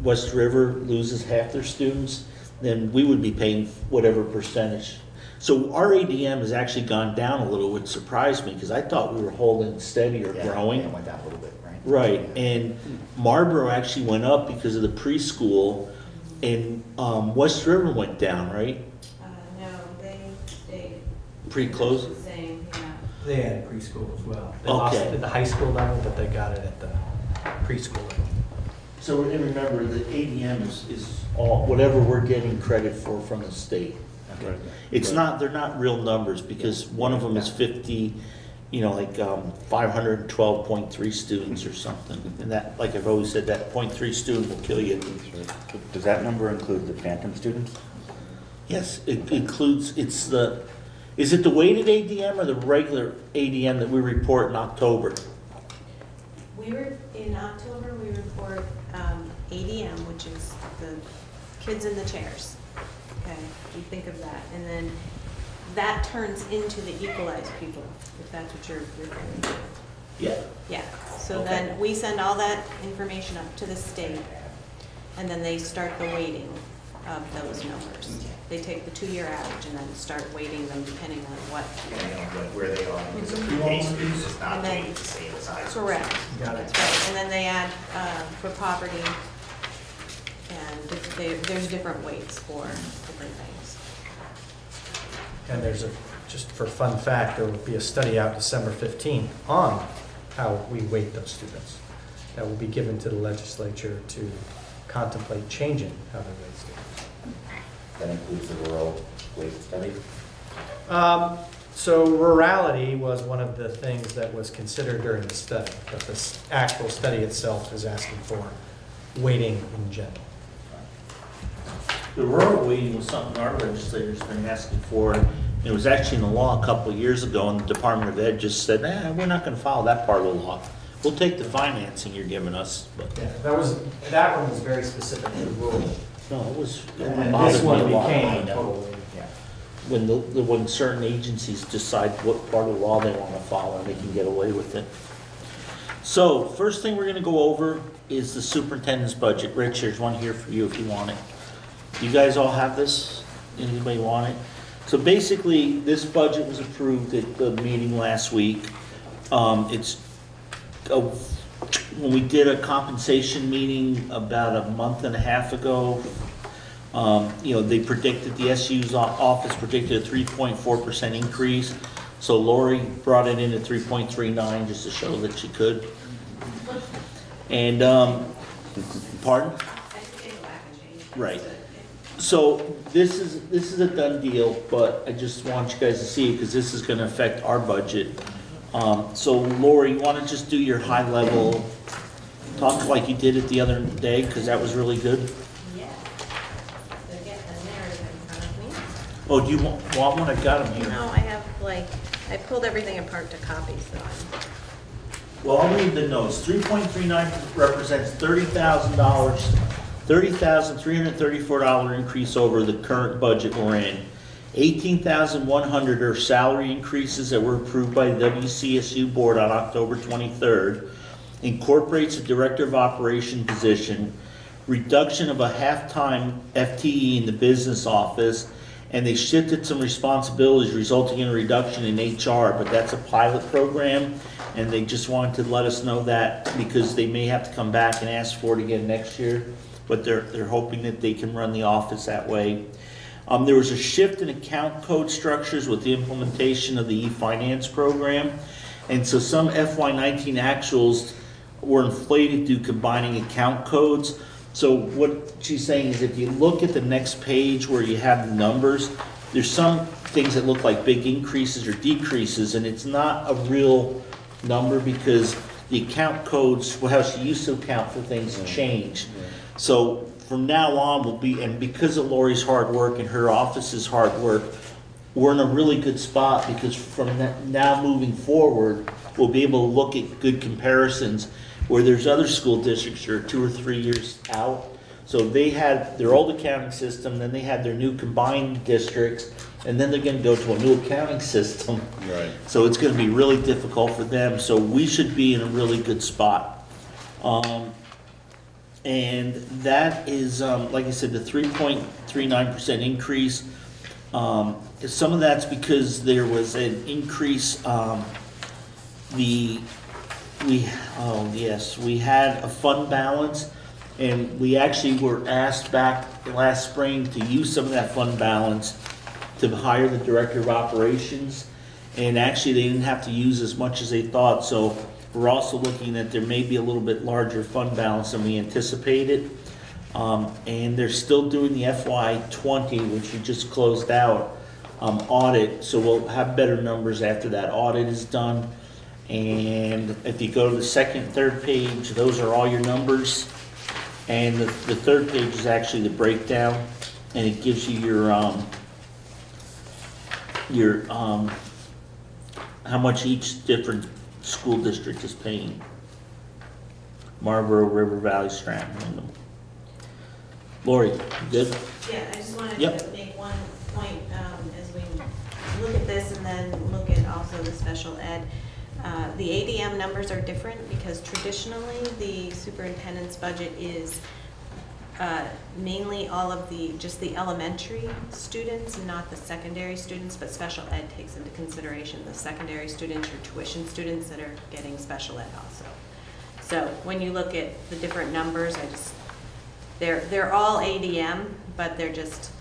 West River loses half their students, then we would be paying whatever percentage. So our ADM has actually gone down a little, which surprised me because I thought we were holding steady or growing. It went down a little bit, right? Right, and Marlboro actually went up because of the preschool, and West River went down, right? No, they stayed Pre-close? the same, yeah. They had preschool as well. They lost it at the high school level, but they got it at the preschool level. So and remember, the ADM is all, whatever we're getting credit for from the state. Okay. It's not, they're not real numbers because one of them is 50, you know, like 512.3 students or something. And that, like I've always said, that 0.3 student will kill you. Does that number include the phantom students? Yes, it includes, is it the weighted ADM or the regular ADM that we report in October? In October, we report ADM, which is the kids in the chairs. Okay, you think of that. And then that turns into the equalized people, if that's what you're referring to. Yeah. Yeah, so Okay. then we send all that information up to the state, and then they start the weighting of those numbers. They take the 2-year average and then start weighting them depending on what. Where they are. It's a pre-K student, it's not weighted the same as high school. Correct. Got it. That's right. And then they add for poverty, and there's different weights for different things. And just for fun fact, there will be a study out December 15th on how we weight those students. That will be given to the legislature to contemplate changing how they weight students. That includes the rural weight study? So rurality was one of the things that was considered during the study, but the actual study itself is asking for weighting in general. The rural weighting was something our legislators been asking for. It was actually in the law a couple of years ago, and the Department of Ed just said, we're not going to follow that part of the law. We'll take the financing you're giving us. But Yeah, that one was very specific to rural. no, it was. And bothered this me one a lot. became totally. When certain agencies decide what part of the law they want to follow, and they can get away with it. So, first thing we're going to go over is the superintendent's budget. Rich, there's one here for you if you want it. You guys all have this? Anybody want it? So basically, this budget was approved at the meeting last week. When we did a compensation meeting about a month and a half ago, they predicted, the SU's office predicted a 3.4% increase. So Lori brought it in at 3.39 just to show that she could. And, pardon? Right. So this is a done deal, but I just want you guys to see it because this is going to affect our budget. So Lori, you want to just do your high level talk like you did it the other day because that was really good? Yeah. So get the narrative in front of me. Oh, do you want one? I got them here. No, I have I pulled everything apart to copy, so Well, I'll read the notes. 3.39 represents $30,000, $30,334 increase over the current budget we're in. 18,100 are salary increases that were approved by the WCSU board on October 23rd. Incorporates a director of operation position, reduction of a half-time FTE in the business office, and they shifted some responsibilities resulting in a reduction in HR, but that's a pilot program, and they just wanted to let us know that because they may have to come back and ask for it again next year, but they're hoping that they can run the office that way. There was a shift in account code structures with the implementation of the e-finance program, and so some FY19 actuals were inflated due to combining account codes. So what she's saying is if you look at the next page where you have the numbers, there's some things that look like big increases or decreases, and it's not a real number because the account codes, how she used to account for things, changed. So from now on, we'll be, and because of Lori's hard work and her office's hard work, we're in a really good spot, because from now moving forward, we'll be able to look at good comparisons where there's other school districts that are 2 or 3 years out. So they had their old accounting system, then they had their new combined districts, and then they're gonna go to a new accounting system. Right. So it's gonna be really difficult for them, so we should be in a really good spot. And that is, like I said, the 3.39% increase. Some of that's because there was an increase, we had a fund balance, and we actually were asked back last spring to use some of that fund balance to hire the director of operations, and actually they didn't have to use as much as they thought, so we're also looking at there may be a little bit larger fund balance than we anticipated. And they're still doing the FY20, which we just closed out, audit, so we'll have better numbers after that audit is done. And if you go to the second, third page, those are all your numbers. And the third page is actually the breakdown, and it gives you your how much each different school district is paying. Marlboro, River Valley, Stratton, Wyndham. Lori, you good? Yeah, I just wanted Yep. to make one point as we look at this and then look at also the special ed. The ADM numbers are different because traditionally the superintendent's budget is mainly all of just the elementary students, not the secondary students, but special ed takes into consideration the secondary students, your tuition students that are getting special ed also. So when you look at the different numbers, they're all ADM, but they're just,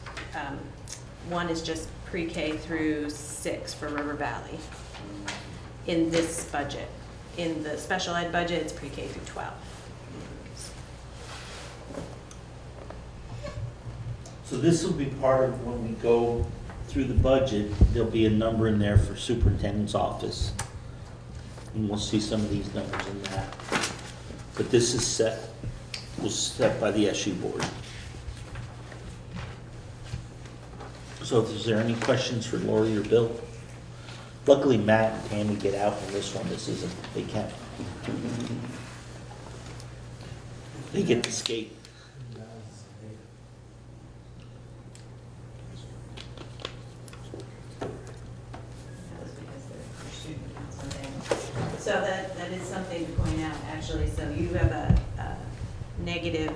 one is just pre-K through 6 for River Valley in this budget. In the special ed budget, it's pre-K through 12. So this will be part of when we go through the budget, there'll be a number in there for superintendent's office. And we'll see some of these numbers in that. But this is was set by the SU board. So is there any questions for Lori or Bill? Luckily Matt and Tammy get out on this one. This isn't, they can't. They get to skate. So that is something to point out, actually. So you have a negative,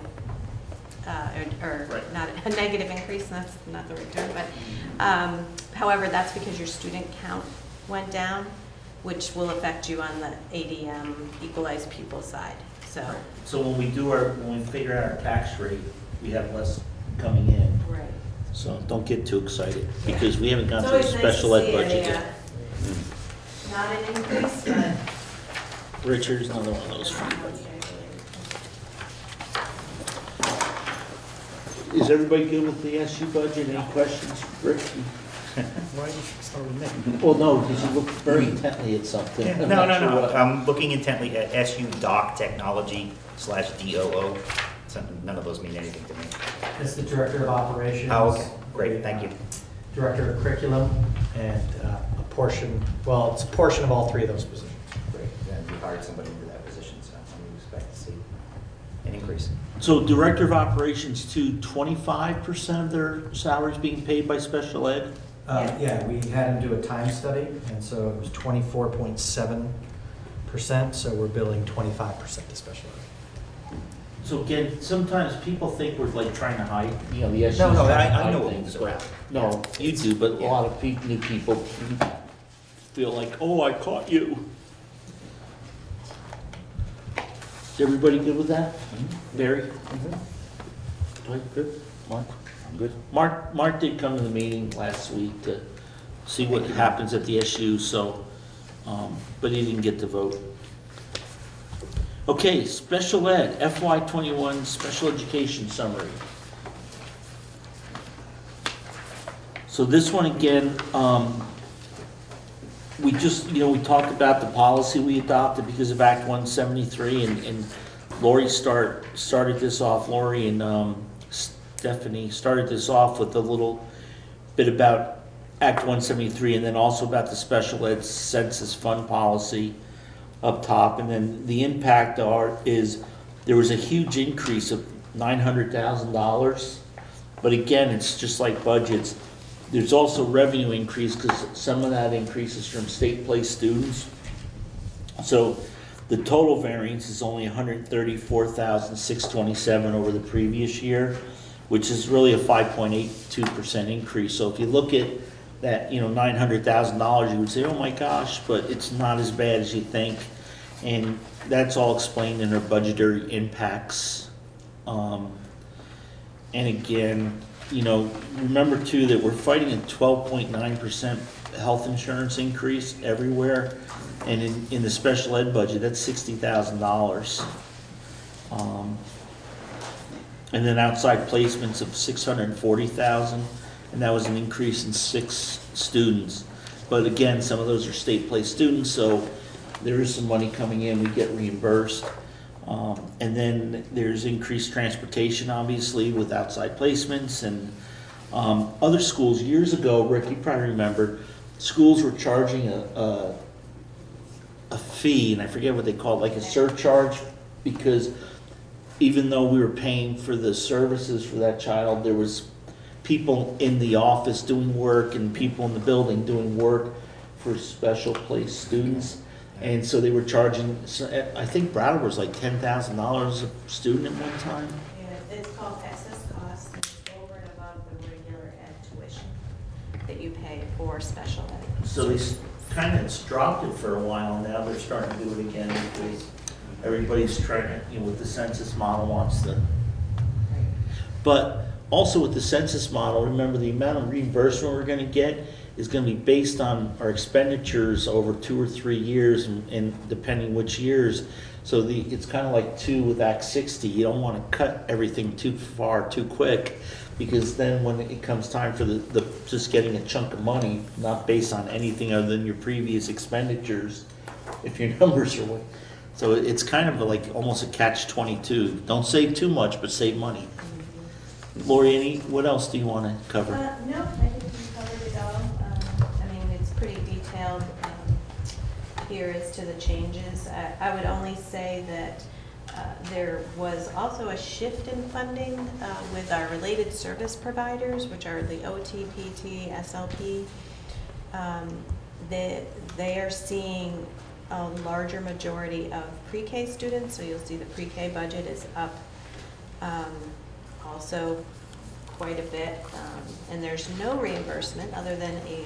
or right. Not a negative increase, that's not the right term, but however, that's because your student count went down, which will affect you on the ADM equalized pupil side. So when we figure out our tax rate, we have less coming in. Right. So don't get too excited, because we haven't gone It's through the always nice special to ed see budget a, yet. not an increase, but Richard's another one of those for you. Is everybody good with the SU budget? Any questions, Rick? Why did you start with me? Well, no, because you looked very intently at something. Yeah, I'm no, not no, sure no. what. I'm looking intently at SU Doc Technology /DOO. None of those mean anything to me. It's the Director of Operations. Oh, okay. Great, thank you. Director of Curriculum, and a portion, well, it's a portion of all three of those positions. Great. And we hired somebody into that position, so we expect to see an increase. So Director of Operations too, 25% of their salaries being paid by special ed? Yeah, we had him do a time study, and so it was 24.7%, so we're billing 25% to special ed. So again, sometimes people think we're like trying to hide, the SU's No, trying to I hide know things, what moves but no, you do, but a lot of new people feel like, oh, I caught you. Is everybody good with that? Barry? Dwight, good? Mark? I'm good. Mark did come to the meeting last week to see what happens at the SU, so, but he didn't get to vote. Okay, special ed, FY21 special education summary. So this one again, we just, we talked about the policy we adopted because of Act 173, and Lori started this off, Lori and Stephanie started this off with a little bit about Act 173 and then also about the special ed census fund policy up top. And then the impact is there was a huge increase of $900,000. But again, it's just like budgets. There's also revenue increase because some of that increase is from state placed students. So the total variance is only $134,627 over the previous year, which is really a 5.82% increase. So if you look at that, $900,000, you would say, oh my gosh, but it's not as bad as you think. And that's all explained in our budgetary impacts. And again, remember too that we're fighting a 12.9% health insurance increase everywhere. And in the special ed budget, that's $60,000. And then outside placements of $640,000, and that was an increase in 6 students. But again, some of those are state placed students, so there is some money coming in, we get reimbursed. And then there's increased transportation, obviously, with outside placements. And other schools, years ago, Rick, you probably remember, schools were charging a fee, and I forget what they call it, like a surcharge, because even though we were paying for the services for that child, there was people in the office doing work and people in the building doing work for special place students. And so they were charging, I think Bratt was like $10,000 a student at one time. Yeah, it's called excess costs, and it's over and above the regular ed tuition that you pay for special ed. So they kind of dropped it for a while, and now they're starting to do it again because everybody's trying to, with the census model wants to. But also with the census model, remember the amount of reimbursement we're going to get is going to be based on our expenditures over 2 or 3 years, and depending which years. So it's kind of like 2 with Act 60. You don't want to cut everything too far, too quick, because then when it comes time for the just getting a chunk of money, not based on anything other than your previous expenditures, if your numbers are way. So it's kind of like almost a catch-22. Don't save too much, but save money. Lori, what else do you want to cover? No, I think you covered it all. It's pretty detailed here as to the changes. I would only say that there was also a shift in funding with our related service providers, which are the OT, PT, SLP. They are seeing a larger majority of pre-K students, so you'll see the pre-K budget is up also quite a bit, and there's no reimbursement other than a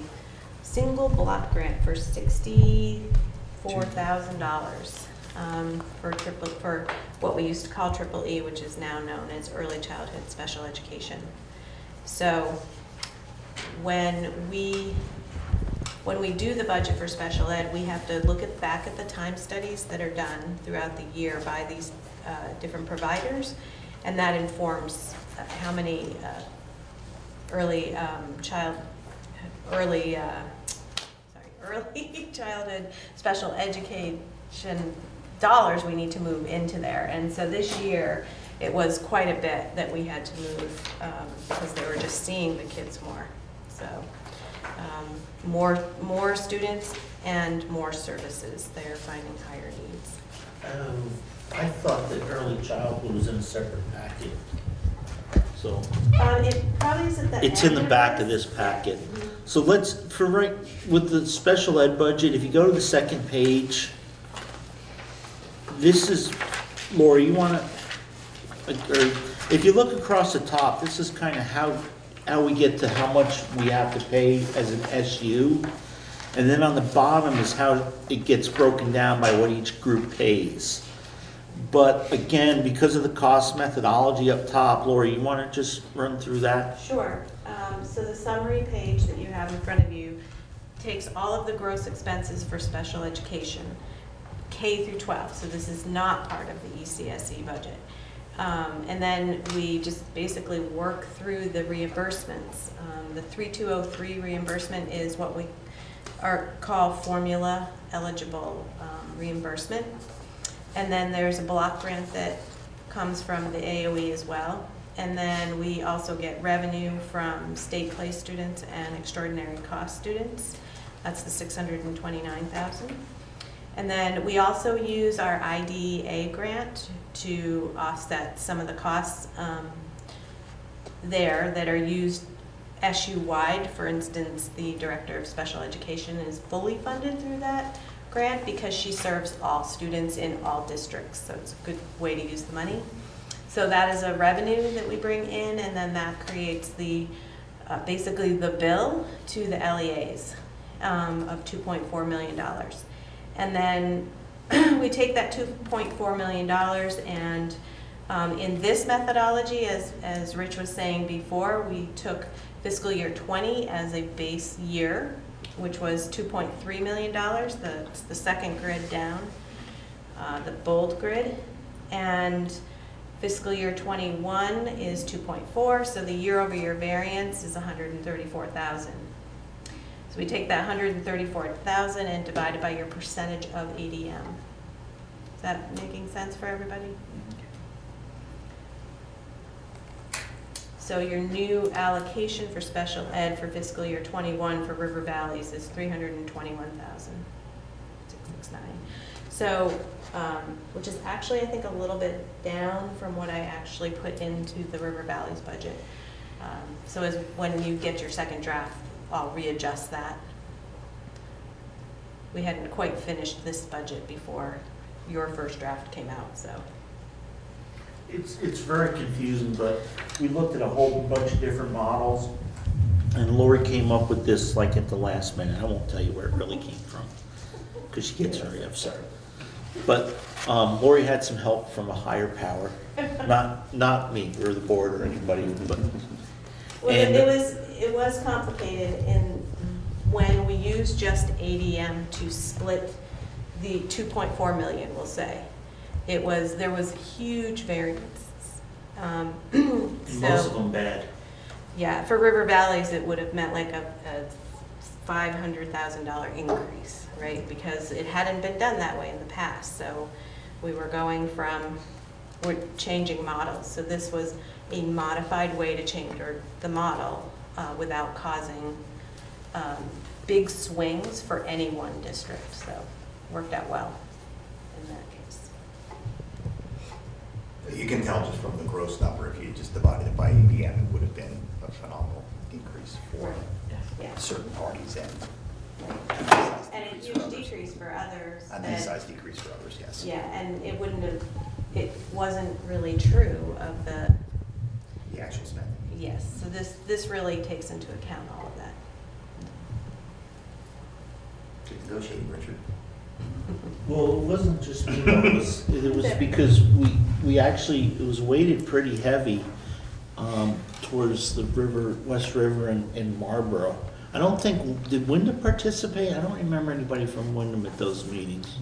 single block grant for $64,000 for what we used to call Triple E, which is now known as Early Childhood Special Education. So when we do the budget for special ed, we have to look back at the time studies that are done throughout the year by these different providers, and that informs how many early childhood special education dollars we need to move into there. And so this year it was quite a bit that we had to move because they were just seeing the kids more. So more students and more services. They're finding higher needs. I thought that early childhood was in a separate packet. So it probably is at the it's end in the back of this packet. So with the special ed budget, if you go to the second page, this is, Lori, you want to, or if you look across the top, this is kind of how we get to how much we have to pay as an SU. And then on the bottom is how it gets broken down by what each group pays. But again, because of the cost methodology up top, Lori, you want to just run through that? Sure. So the summary page that you have in front of you takes all of the gross expenses for special education, K through 12. So this is not part of the ECSE budget. And then we just basically work through the reimbursements. The 3203 reimbursement is what we call formula eligible reimbursement. And then there's a block grant that comes from the AOE as well. And then we also get revenue from state place students and extraordinary cost students. That's the 629,000. And then we also use our IDEA grant to offset some of the costs there that are used SU-wide. For instance, the Director of Special Education is fully funded through that grant because she serves all students in all districts, so it's a good way to use the money. So that is a revenue that we bring in, and then that creates the basically the bill to the LEAs of $2.4 million. And then we take that $2.4 million and in this methodology, as Rich was saying before, we took fiscal year 20 as a base year, which was $2.3 million, the second grid down, the bold grid. And fiscal year 21 is 2.4, so the year-over-year variance is 134,000. So we take that 134,000 and divide it by your percentage of ADM. Is that making sense for everybody? So your new allocation for special ed for fiscal year 21 for River Valleys is 321,669. So, which is actually, I think, a little bit down from what I actually put into the River Valleys budget. So as when you get your second draft, I'll readjust that. We hadn't quite finished this budget before your first draft came out, so. It's very confusing, but we looked at a whole bunch of different models, and Lori came up with this like at the last minute. I won't tell you where it really came from, because she gets very upset. But Lori had some help from a higher power, not me or the board or anybody, but. Well, it was complicated in when we used just ADM to split the 2.4 million, we'll say. There was huge variances. Most of them bad. Yeah, for River Valleys, it would have meant like a $500,000 increase, right? Because it hadn't been done that way in the past. So we're changing models. So this was a modified way to change the model without causing big swings for any one district. So it worked out well in that case. You can tell just from the gross number, if you just divided it by ADM, it would have been a phenomenal increase for certain parties and a huge decrease for others. A nice size decrease for others, yes. Yeah, and it wasn't really true of the actual spending. Yes, so this really takes into account all of that. Good negotiating, Richard. Well, it wasn't just me, though. It was because we actually, it was weighted pretty heavy towards the West River and Marlboro. I don't think, did Wyndham participate? I don't remember anybody from Wyndham at those meetings.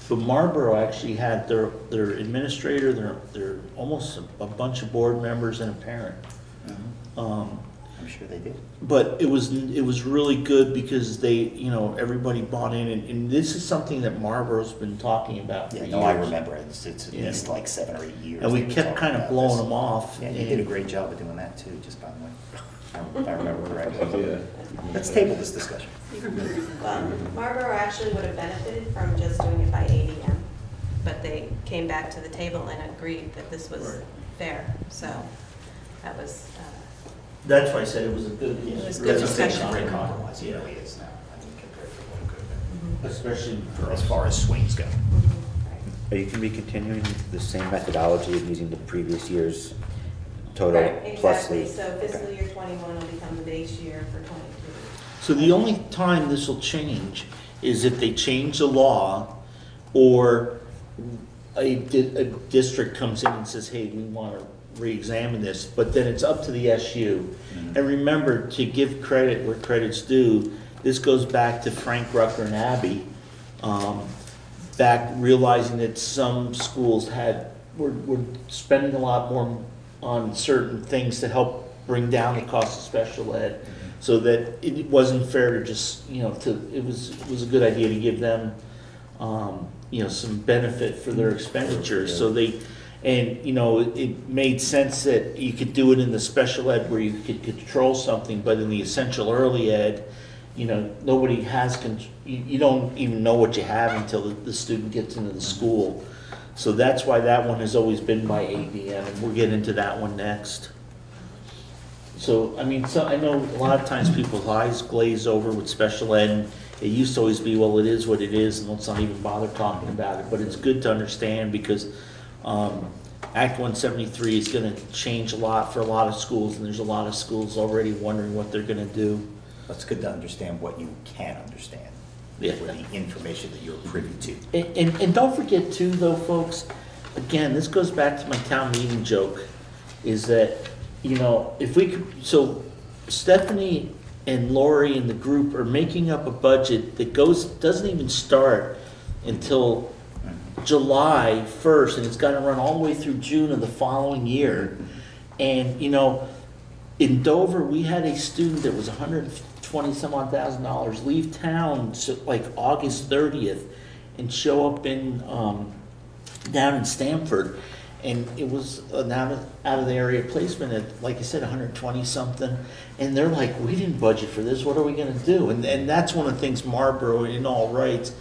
But Marlboro actually had their administrator, their almost a bunch of board members and a parent. I'm sure they did. But it was really good because they, everybody bought in, and this is something that Marlboro's been talking about. Yeah, no, I remember it. It's at least like 7 or 8 years. And we kept kind of blowing them off. Yeah, you did a great job of doing that too, just by the way. If I remember correctly. Yeah. Let's table this discussion. Well, Marlboro actually would have benefited from just doing it by ADM, but they came back to the table and agreed that this was fair. So that was. That's why I said it was a good. It was good discussion. Great compromise, it really is now. I mean, compared to what it could have been. Especially for as far as swings go. Are you going to be continuing the same methodology of using the previous year's total Right, plus the... exactly. So fiscal year 21 will become the base year for 22. So the only time this will change is if they change the law or a district comes in and says, hey, we want to re-examine this, but then it's up to the SU. And remember, to give credit where credit's due, this goes back to Frank, Rucker, and Abby, back realizing that some schools were spending a lot more on certain things to help bring down the cost of special ed, so that it wasn't fair to just, it was a good idea to give them, some benefit for their expenditures. So And, you know, it made sense that you could do it in the special ed where you could control something, but in the essential early ed, you know, nobody has, you don't even know what you have until the student gets into the school. So that's why that one has always been by ADM, and we'll get into that one next. So, I mean, so I know a lot of times people's eyes glaze over with special ed, and it used to always be, well, it is what it is, and let's not even bother talking about it. But it's good to understand because Act 173 is going to change a lot for a lot of schools, and there's a lot of schools already wondering what they're going to do. It's good to understand what you can understand. Yeah. With the information that you're privy to. And don't forget too, though, folks, again, this goes back to my town meeting joke, is that, you know, if we could, so Stephanie and Lori and the group are making up a budget that doesn't even start until July 1st, and it's got to run all the way through June of the following year. And, you know, in Dover, we had a student that was $120,000 leave town like August 30th and show up in down in Stamford, and it was an out of the area placement at, like I said, 120 something, and they're like, we didn't budget for this, what are we going to do? And that's one of the things Marlboro, in all rights,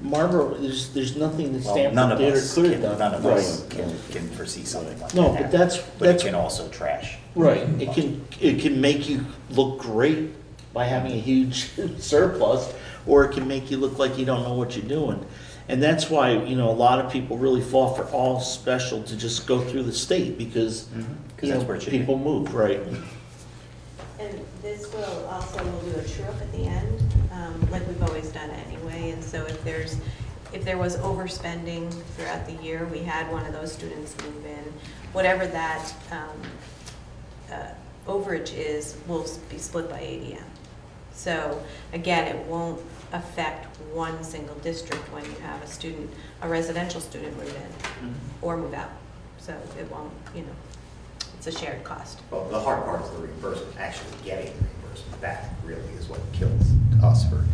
Marlboro, there's nothing that Stanford did or could have done. None of us can foresee something like that. No, but that's it can also trash. Right. It can make you look great by having a huge surplus, or it can make you look like you don't know what you're doing. And that's why, you know, a lot of people really fall for all special to just go through the state because you know, people move, right? And this will also, we'll do a true-up at the end, like we've always done anyway. And so if there was overspending throughout the year, we had one of those students move in, whatever that overage is will be split by ADM. So again, it won't affect one single district when you have a residential student move in or move out. So it won't, you know, it's a shared cost. Well, the hard part is the reimbursement, actually getting the reimbursement back really is what kills us for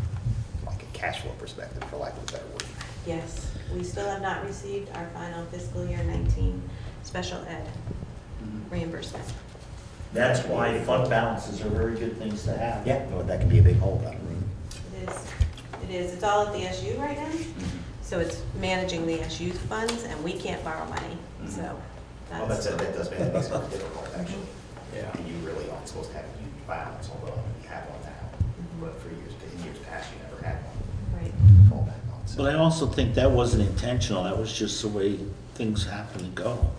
like a cash flow perspective, for lack of a better word. Yes, we still have not received our final fiscal year 19 special ed reimbursement. That's why fund balances are very good things to have. Yeah, well, that can be a big hole down the road. It is. It is. It's all at the SU right now. So it's managing the SU's funds, and we can't borrow money. So Well, that does make it more difficult, actually. Yeah. And you really aren't supposed to have a huge balance, although you have one now. But for years past, you never had one. Right. Fall back on. So. But I also think that wasn't intentional. That was just the way things happen to go.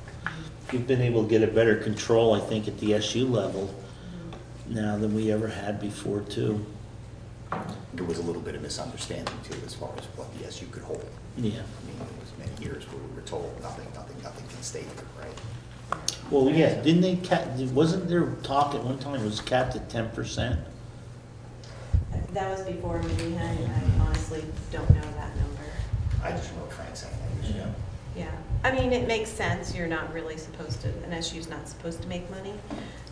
We've been able to get a better control, I think, at the SU level now than we ever had before, too. There was a little bit of misunderstanding, too, as far as what the SU could hold. Yeah. I mean, there was many years where we were told nothing can stay here, right? Well, yeah, didn't they wasn't there talk at one time it was capped at 10%? That was before me. I honestly don't know that number. I just remember Frank saying that years ago. Yeah, I mean, it makes sense. You're not really supposed to, an SU's not supposed to make money.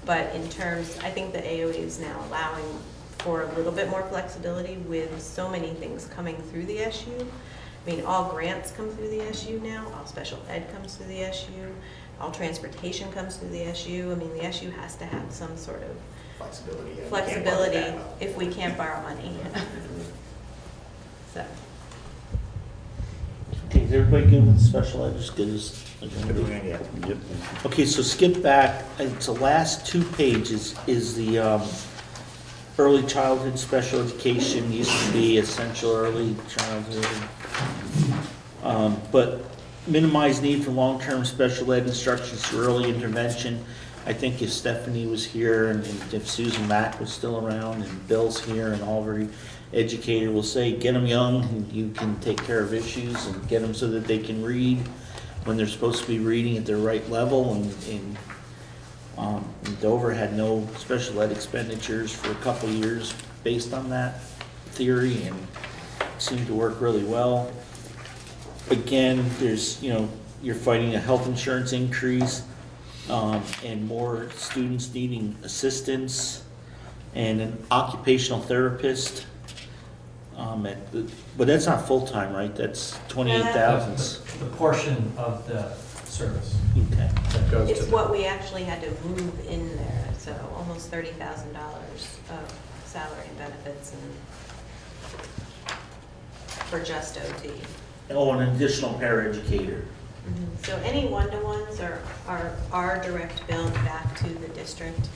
But in terms, I think the AOE is now allowing for a little bit more flexibility with so many things coming through the SU. I mean, all grants come through the SU now, all special ed comes through the SU, all transportation comes through the SU. I mean, the SU has to have some sort of flexibility if we can't borrow money. So. Okay, is everybody good with special ed? Just good as Yep. Okay, so skip back. It's the last 2 pages is the early childhood special education. Used to be essential early childhood. But minimize need for long-term special ed instructions through early intervention. I think if Stephanie was here and if Susan Mack was still around and Bill's here and all very educated will say, get them young and you can take care of issues and get them so that they can read when they're supposed to be reading at their right level. And Dover had no special ed expenditures for a couple of years based on that theory and seemed to work really well. Again, there's, you know, you're fighting a health insurance increase and more students needing assistance and an occupational therapist. But that's not full-time, right? That's 28,000. The portion of the service. Okay. That goes It's to what we actually had to move in there, so almost $30,000 of salary and benefits and for just OT. Oh, an additional paraeducator. So any one-to-ones are direct billed back to the district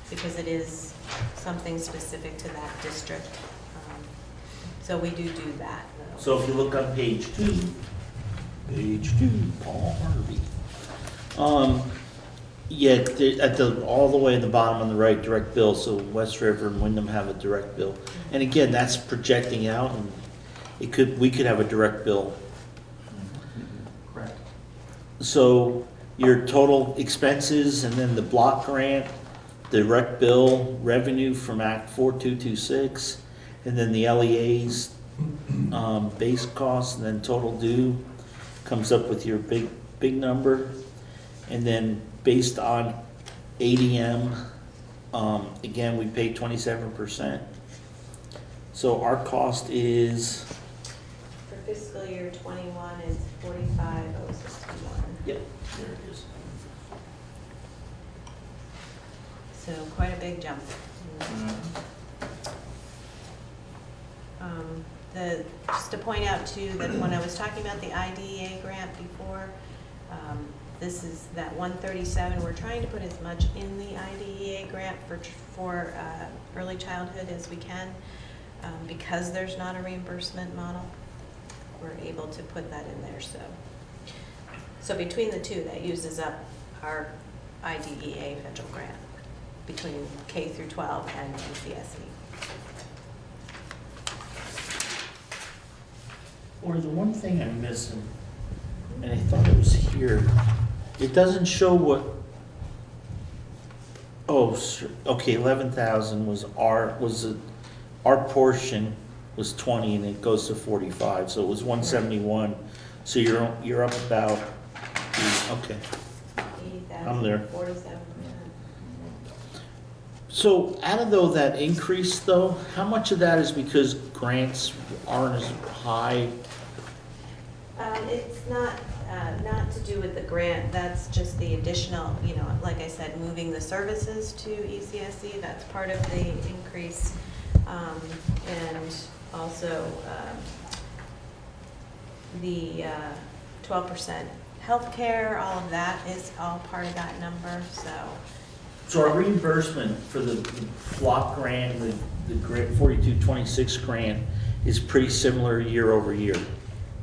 because it is something specific to that district. So we do that. Though. So if you look on page 2, Paul Harvey. Yeah, at the all the way in the bottom on the right, direct bill. So West River and Wyndham have a direct bill, and again, that's projecting out, and we could have a direct bill. Correct. So your total expenses and then the block grant, direct bill revenue from Act 4226, and then the LEA's base cost, and then total due comes up with your big number. And then based on ADM, again, we pay 27%. So our cost is, For fiscal year 21 is 45,061. yep, there it is. So quite a big jump. Just to point out too that when I was talking about the IDEA grant before, this is that 137. We're trying to put as much in the IDEA grant for early childhood as we can, because there's not a reimbursement model. We're able to put that in there. So between the two, that uses up our IDEA federal grant between K through 12 and GCSE. Or the one thing I'm missing, and I thought it was here, it doesn't show what, oh, okay, 11,000 was our portion was 20 and it goes to 45, so it was 171. So you're up about, okay. 80,000. I'm there. 47%. So out of though that increase though, how much of that is because grants aren't as high? It's not to do with the grant, that's just the additional, like I said, moving the services to ECSE, that's part of the increase. And also the 12% healthcare, all of that is all part of that number, so. So our reimbursement for the block grant, the grant 4226 grant is pretty similar year over year.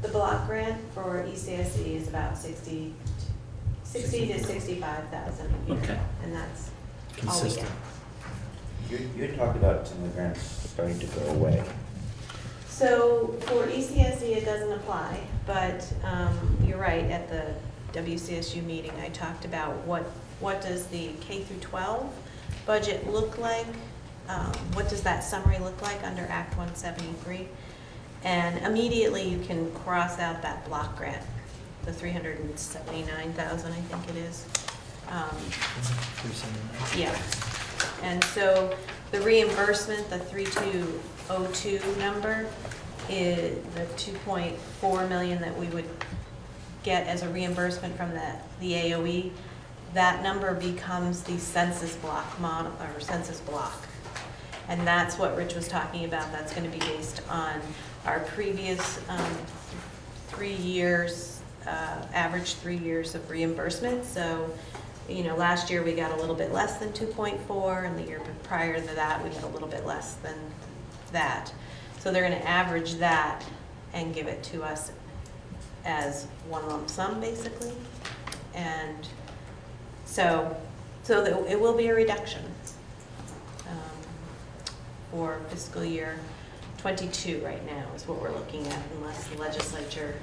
The block grant for ECSE is about 60 to 65,000 a year. Okay. And that's Consistent. all we get. You had talked about some of the grants starting to go away. So for ECSE, it doesn't apply, but you're right, at the WCSU meeting, I talked about what does the K through 12 budget look like? What does that summary look like under Act 173? And immediately you can cross out that block grant, the 379,000, I think it is. Yeah. And so the reimbursement, the 3202 number, is the 2.4 million that we would get as a reimbursement from the AOE. That number becomes the census block model, or census block. And that's what Rich was talking about. That's going to be based on our previous 3 years, average 3 years of reimbursement. So, last year we got a little bit less than 2.4, and the year prior to that we got a little bit less than that. So they're going to average that and give it to us as one lump sum, basically. And so it will be a reduction for fiscal year 22 right now is what we're looking at, unless the legislature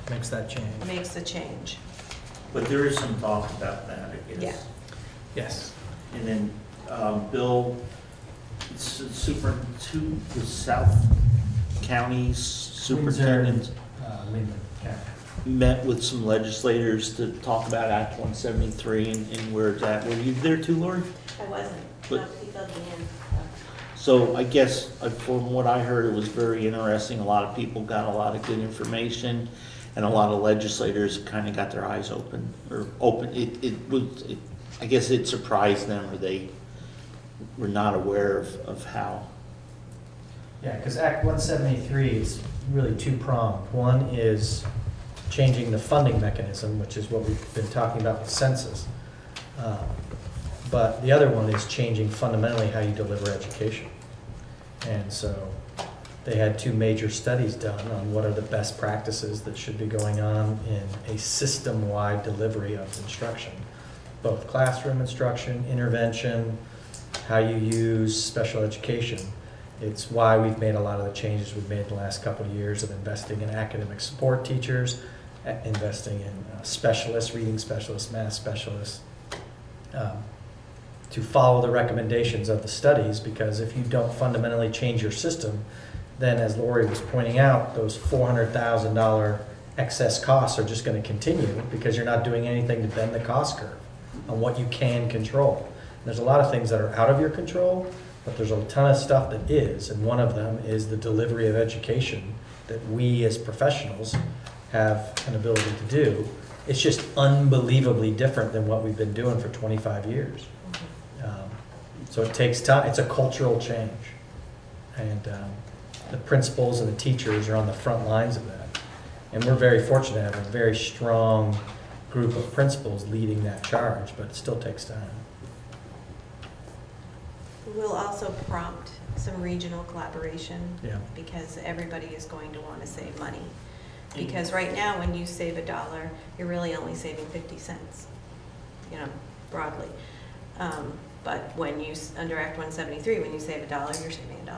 Makes that change. makes a change. But there is some talk about that, I guess. Yeah. Yes. And then Bill, the South County Superintendent met with some legislators to talk about Act 173 and where it's at. Were you there too, Lori? I wasn't. But- No, he filled me in. So I guess from what I heard, it was very interesting. A lot of people got a lot of good information. and a lot of legislators kind of got their eyes open, or open, I guess it surprised them, or they were not aware of how. Yeah, because Act 173 is really two-pronged. One is changing the funding mechanism, which is what we've been talking about with census. But the other one is changing fundamentally how you deliver education. And so they had 2 major studies done on what are the best practices that should be going on in a system-wide delivery of instruction, both classroom instruction, intervention, how you use special education. It's why we've made a lot of the changes we've made in the last couple of years of investing in academic support teachers, investing in specialists, reading specialists, math specialists, to follow the recommendations of the studies, because if you don't fundamentally change your system, then as Lori was pointing out, those $400,000 excess costs are just going to continue because you're not doing anything to bend the cost curve on what you can control. And there's a lot of things that are out of your control, but there's a ton of stuff that is, and one of them is the delivery of education that we as professionals have an ability to do. It's just unbelievably different than what we've been doing for 25 years. So it takes time. It's a cultural change. And the principals and the teachers are on the front lines of that. And we're very fortunate to have a very strong group of principals leading that charge, but it still takes time. We'll also prompt some regional collaboration, Yeah. because everybody is going to want to save money. Because right now, when you save $1, you're really only saving 50 cents, broadly. But when you, under Act 173, when you save $1, you're saving $1.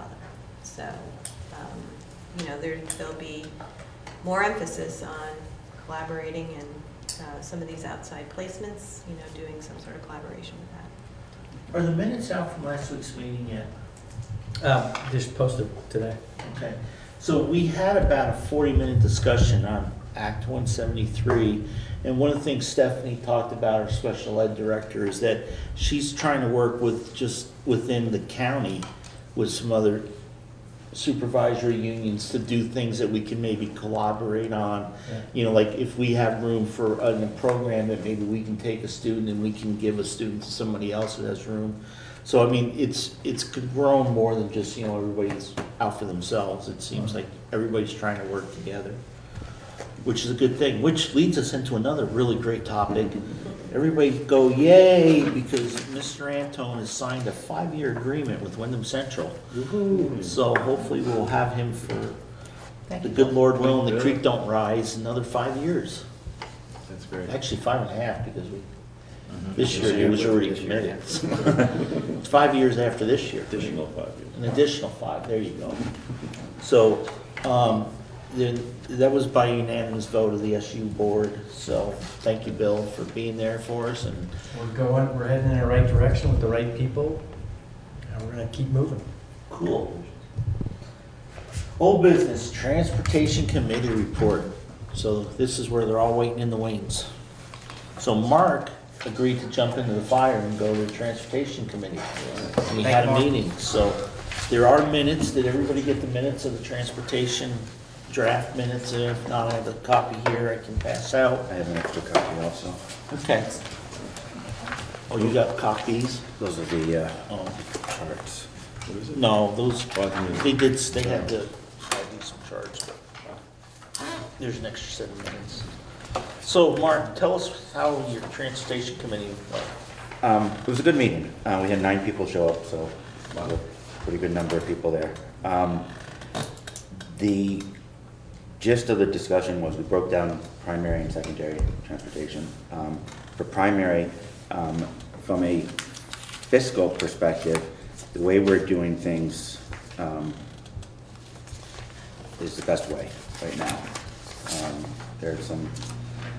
So, there'll be more emphasis on collaborating and some of these outside placements, doing some sort of collaboration with that. Are the minutes out from last week's meeting yet? Just posted today. Okay. So we had about a 40-minute discussion on Act 173, and one of the things Stephanie talked about, our special ed director, is that she's trying to work with just within the county with some other supervisory unions to do things that we can maybe collaborate on. Yeah. Like if we have room for a program that maybe we can take a student and we can give a student to somebody else who has room. So, it's grown more than just, everybody's out for themselves. It seems like everybody's trying to work together, which is a good thing, which leads us into another really great topic. Everybody go, yay, because Mr. Antone has signed a 5-year agreement with Wyndham Central. So hopefully we'll have him for, the good Lord willing, the creek don't rise, another 5 years. That's great. Actually 5.5, because this year he was already committed. It's 5 years after this year. Additional 5 years. An additional 5, there you go. So, that was by unanimous vote of the SU board, so thank you, Bill, for being there for us. And We're heading in the right direction with the right people, and we're gonna keep moving. Cool. Old business, Transportation Committee report. So this is where they're all waiting in the wings. So Mark agreed to jump into the fire and go to the Transportation Committee. And we had a meeting, so there are minutes. Did everybody get the minutes of the Transportation draft minutes? If not, I have a copy here I can pass out. I have an extra copy also. Okay. Oh, you got copies? Those are the charts. What is it? No, those, they had to do some charts, but there's an extra 7 minutes. So, Mark, tell us how your Transportation Committee went. It was a good meeting. We had 9 people show up, so a pretty good number of people there. The gist of the discussion was we broke down primary and secondary transportation. For primary, from a fiscal perspective, the way we're doing things is the best way right now.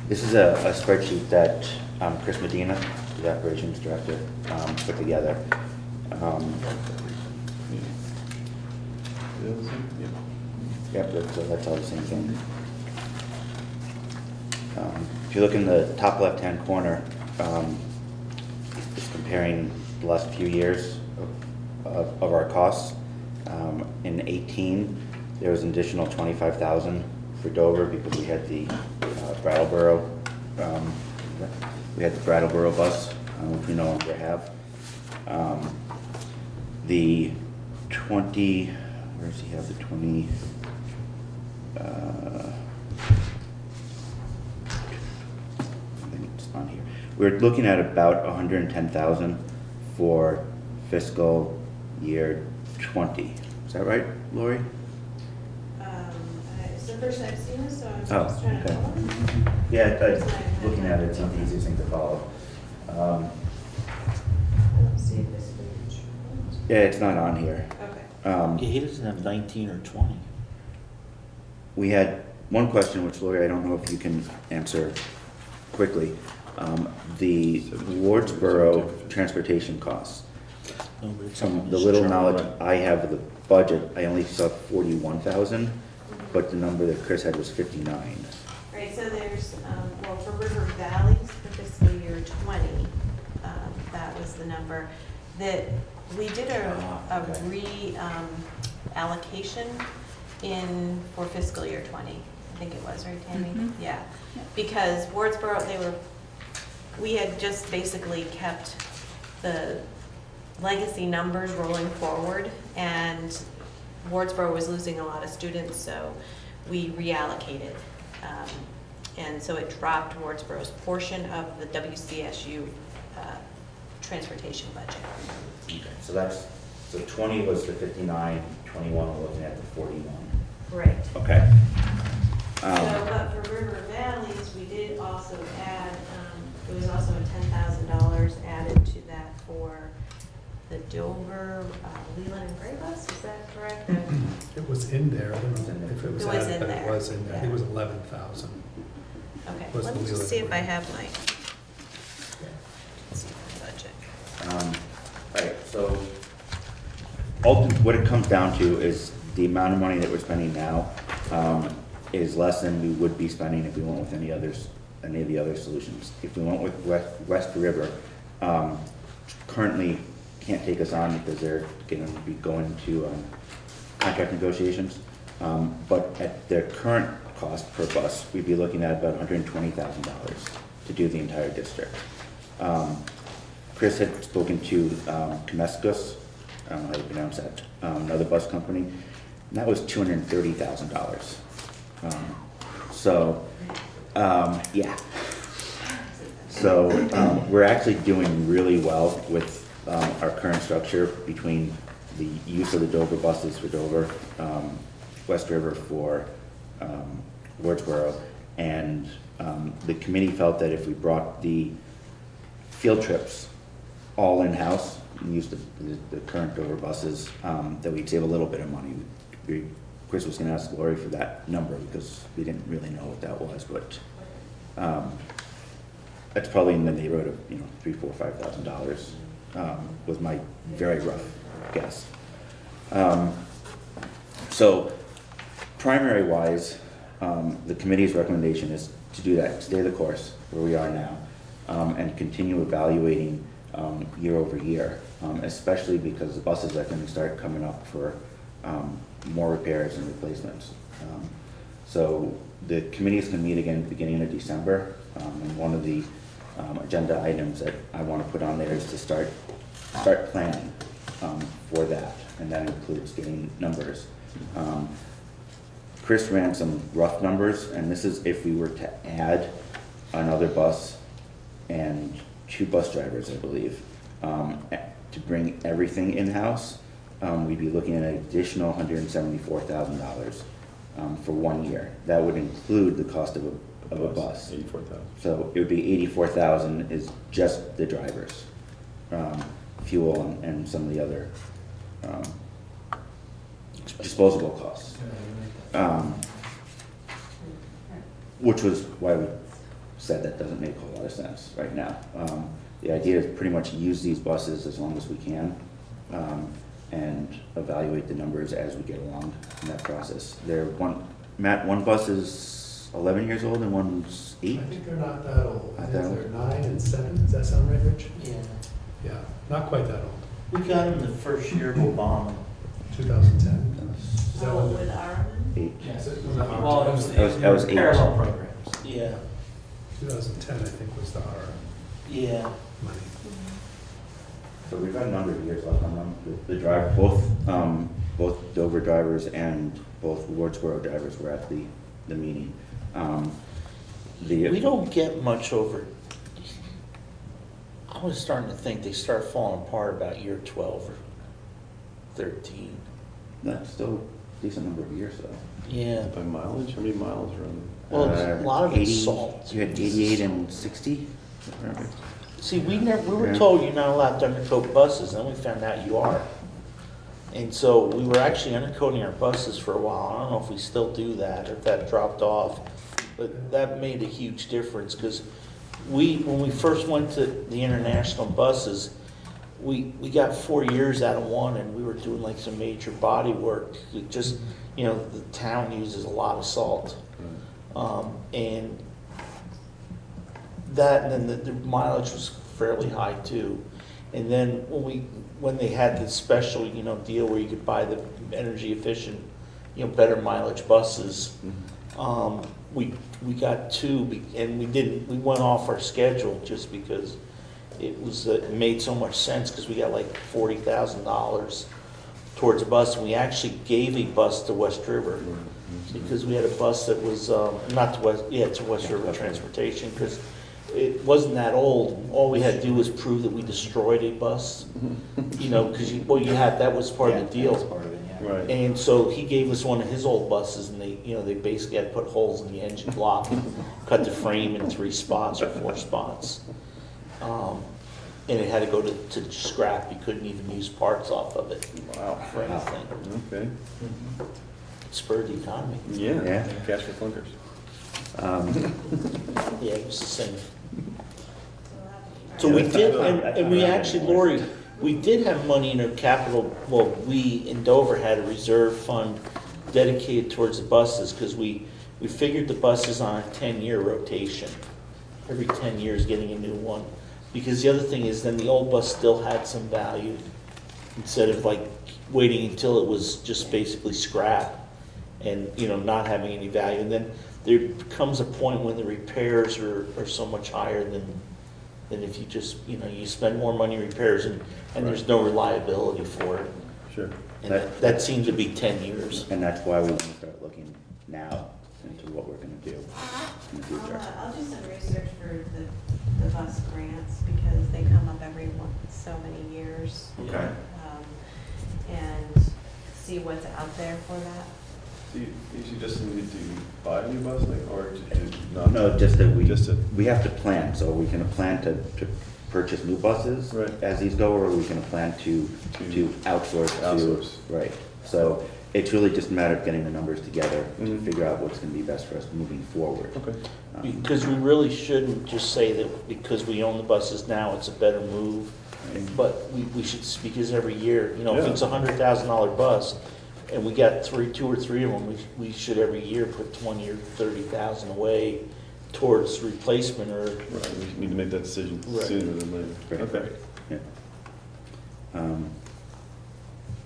This is a spreadsheet that Chris Medina, the operations director, put together. Yep, that's all the same thing. If you look in the top left-hand corner, it's comparing the last few years of our costs. In 18, there was an additional $25,000 for Dover because we had the Brattleboro, bus, which we no longer have. The 20, where does he have the 20? I think it's on here. We're looking at about 110,000 for fiscal year 20. Is that right, Lori? It's the first I've seen this, so I'm Oh, just trying to okay. follow. Yeah, looking at it, it's not the easiest thing to follow. I don't see this page. Yeah, it's not on here. Okay. He doesn't have 19 or 20. We had one question, which Lori, I don't know if you can answer quickly. The Wardsboro transportation costs. No, but it's From on the his little chart. knowledge I have of the budget, I only saw 41,000, but the number that Chris had was 59. Right, so there's, well, for River Valleys for fiscal year 20, that was the number, that we did a allocation for fiscal year 20. I think it was, right, Tammy? Yeah, because Wardsboro, we had just basically kept the legacy numbers rolling forward, and Wardsboro was losing a lot of students, so we reallocated. And so it dropped Wardsboro's portion of the WCSU transportation budget. Okay, so 20 was the 59, 21 we're looking at the 41. Right. Okay. But for River Valleys, we did also add, there was also $10,000 added to that for the Dover, Leland and Gray bus, is that correct? It was in there, I don't know if it was It was added, in but there. it was in there. I think it was Yeah. 11,000. Okay, Was let the me just Leland see and if I Gray. have my, let's see my budget. All right, so what it comes down to is the amount of money that we're spending now is less than we would be spending if we went with any of the other solutions. If we went with West River, currently can't take us on because they're going to be going to contract negotiations. But at their current cost per bus, we'd be looking at about $120,000 to do the entire district. Chris had spoken to Comescus, I don't know how you pronounce that, another bus company, and that was $230,000. Yeah. So we're actually doing really well with our current structure between the use of the Dover buses for Dover, West River for Wardsboro, and the committee felt that if we brought the field trips all in-house and used the current Dover buses, that we'd save a little bit of money. Chris was going to ask Lori for that number because we didn't really know what that was, but that's probably in the neighborhood of $3,000, $4,000, $5,000 was my very rough guess. So primary-wise, the committee's recommendation is to do that, stay the course where we are now, and continue evaluating year over year, especially because the buses are going to start coming up for more repairs and replacements. So the committee is going to meet again at the beginning of December, and one of the agenda items that I want to put on there is to start planning for that, and that includes getting numbers. Chris ran some rough numbers, and this is if we were to add another bus and 2 bus drivers, I believe, to bring everything in-house. We'd be looking at an additional $174,000 for 1 year. That would include the cost of a bus. 84,000. So it would be 84,000 is just the drivers, fuel and some of the other disposable costs. Which was why we said that doesn't make a whole lot of sense right now. The idea is pretty much use these buses as long as we can, and evaluate the numbers as we get along in that process. One bus is 11 years old and one's 8? I think they're not that old. I Not think that they're 9 and 7. Does that sound right, Rich? Yeah. Yeah, not quite that old. We got him the first year of Obama. 2010. Is that Oh, when- with Armin? 2008. Yes, it Well, it was, That was 8. parallel programs. Yeah, 2010, I think, was the R yeah. money. So we've got a number of years left on them. The drive, both Dover drivers and both Wardsboro drivers were at the meeting. We don't get much over, I was starting to think they start falling apart about year 12 or 13. That's still a decent number of years though. Yeah. By mileage? How many miles are on? Well, a lot of it's salt. You had 88 and 60? See, we were Yeah. told you're not allowed to undercoat buses, then we found out you are. And so we were actually undercoating our buses for a while. I don't know if we still do that, or if that dropped off. But that made a huge difference, because when we first went to the international buses, we got 4 years out of one, and we were doing like some major body work. It just, the town uses a lot of salt. And then the mileage was fairly high too. And then when they had the special, deal where you could buy the energy efficient, better mileage buses, we got 2, and we went off our schedule just because it made so much sense, because we got like $40,000 towards a bus, and we actually gave a bus to West River, because we had a bus that was, to West River Transportation, because it wasn't that old. All we had to do was prove that we destroyed a bus, because that was part of the deal. Part of it, yeah. Right. And so he gave us one of his old buses, and they basically had to put holes in the engine block and cut the frame in 3 spots or 4 spots. And it had to go to scrap. You couldn't even use parts off of it. Wow. For anything. Okay. Spurred the economy. Yeah. Cash for clunkers. Yeah, it was the same. So we did, and we actually, Lori, we did have money in our capital, well, we in Dover had a reserve fund dedicated towards the buses, because we figured the buses on a 10-year rotation. Every 10 years getting a new one. Because the other thing is, then the old bus still had some value, instead of like waiting until it was just basically scrap and, not having any value. And then there comes a point when the repairs are so much higher than if you just, you spend more money in repairs and there's no reliability for it. Sure. And that seemed to be 10 years. And that's why we want to start looking now into what we're going to do in the future. I'll do some research for the bus grants, because they come up every so many years. Okay. And see what's out there for that. Do you usually just need to buy a new bus, or not? No, just that we have to plan. So we can plan to purchase new buses as these go, or we can plan to outsource. Right. So it's really just a matter of getting the numbers together to figure out what's going to be best for us moving forward. Okay. Because we really shouldn't just say that because we own the buses now, it's a better move. But we should, because every year, if it's a $100,000 bus, and we got 2 or 3 of them, we should every year put 20 or 30,000 away towards replacement or. Right, we need to make that decision sooner than later. Okay. Yeah.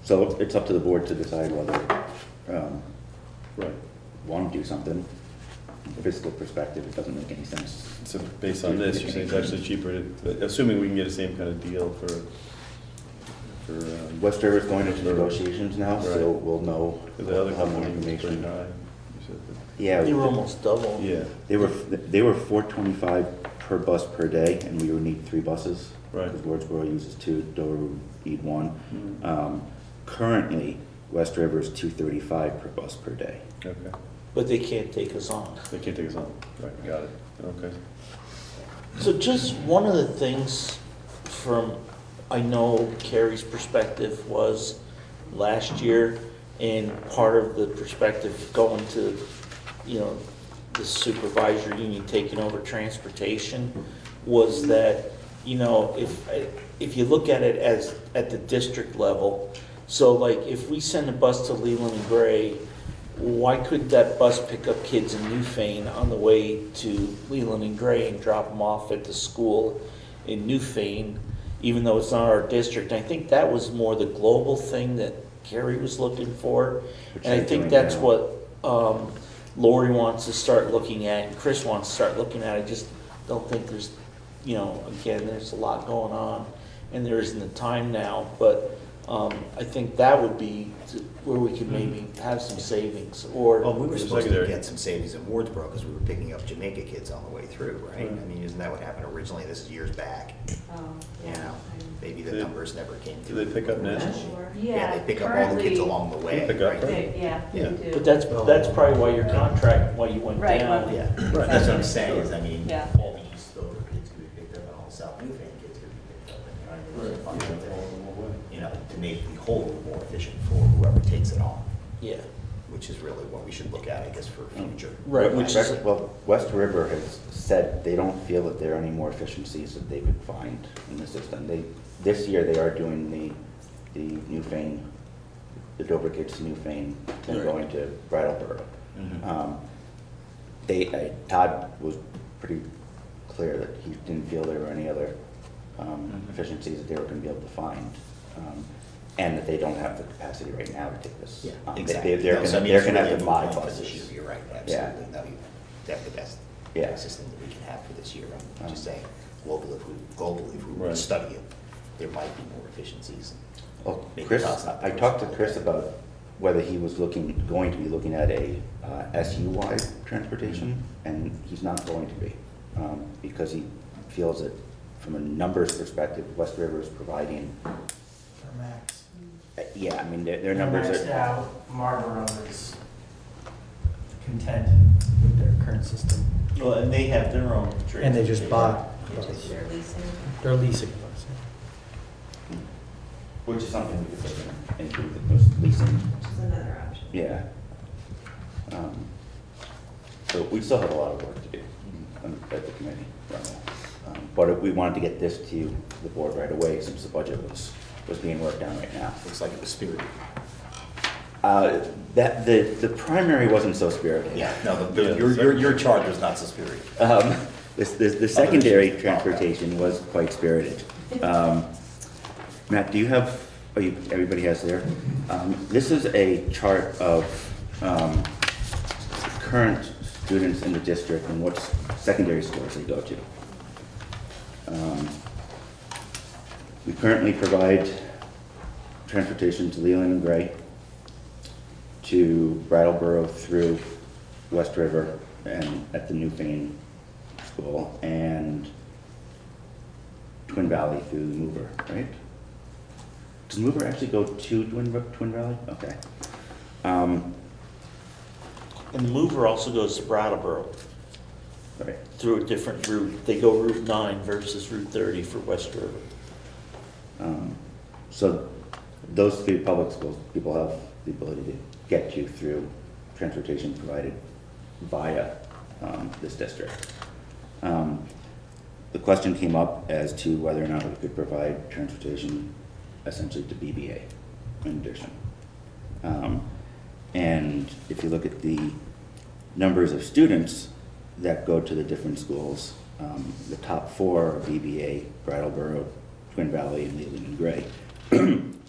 So it's up to the board to decide whether want to do something. From a fiscal perspective, it doesn't make any sense. So based on this, you're saying it's actually cheaper, assuming we can get the same kind of deal for West River's going into negotiations now, so we'll know. The other have more company was information. pretty high. Yeah, They were almost double. Yeah. They were $425 per bus per day, and we would need 3 buses. Right. Because Wardsboro uses 2, Dover would need 1. Currently, West River is $235 per bus per day. Okay. But they can't take us on. They can't take us on. Right, got it. Okay. So just one of the things from, I know Carrie's perspective was last year, and part of the perspective going to, the supervisory union taking over transportation was that, if you look at it as at the district level, so like if we send a bus to Leland and Gray, why couldn't that bus pick up kids in Newfane on the way to Leland and Gray and drop them off at the school in Newfane, even though it's not our district? And I think that was more the global thing that Carrie was looking for. And I think that's what Lori wants to start looking at, and Chris wants to start looking at. I just don't think there's, again, there's a lot going on, and there isn't the time now, but I think that would be where we could maybe have some savings, or. Well, we were supposed to get some savings in Wardsboro because we were picking up Jamaica kids on the way through, right? I mean, isn't that what happened originally? This is years back. You know, maybe the numbers never came through. Do they pick up now? Yeah, they pick up all the kids along the way, right? Yeah. But that's probably why your contract, why you went down. Yeah, that's what I'm saying, is, I mean, all the East Dover kids could be picked up, and all the South Newfane kids could be picked up. You know, to make the whole more efficient for whoever takes it on. Yeah. Which is really what we should look at, I guess, for future. Right, well, West River has said they don't feel that there are any more efficiencies that they could find in the system. This year they are doing the Newfane, the Dover kids to Newfane, and going to Brattleboro. Todd was pretty clear that he didn't feel there were any other efficiencies that they were going to be able to find. And that they don't have the capacity right now to take this. Yeah, Exactly. exactly. They're going to have to buy for buses. this year. You're right, Yeah. absolutely. No, you have the best system that we can have for this year. I'm just saying, globally, if we were to study it, there might be more efficiencies. Well, Maybe Chris, Todd's not the I person talked to to look Chris at. about whether he was going to be looking at a SU-wide transportation, and he's not going to be, because he feels that from a numbers perspective, West River is providing. For Max. Yeah, I mean, their numbers Maxed are. out, Marlboro is content with their current system. Well, and they have their own. And they just bought. They're leasing. They're leasing bus. Which is something we could put into those leasing. Which is another option. Yeah. So we still have a lot of work to do at the committee level. But we wanted to get this to the board right away since the budget was being worked on right now. Looks like it was spirited. The primary wasn't so spirited. Yeah, no, your charge was not so spirited. The secondary transportation was quite spirited. Matt, do you have, everybody has there? This is a chart of current students in the district and what secondary schools they go to. We currently provide transportation to Leland and Gray, to Brattleboro through West River and at the Newfane School, and Twin Valley through Mover, right? Does Mover actually go to Twin Valley? Okay. And the Mover also goes to Brattleboro. Right. Through a different route. They go Route 9 versus Route 30 for West River. So those three public schools, people have the ability to get to through transportation provided via this district. The question came up as to whether or not we could provide transportation essentially to BBA in addition. And if you look at the numbers of students that go to the different schools, the top four are BBA, Brattleboro, Twin Valley, and Leland and Gray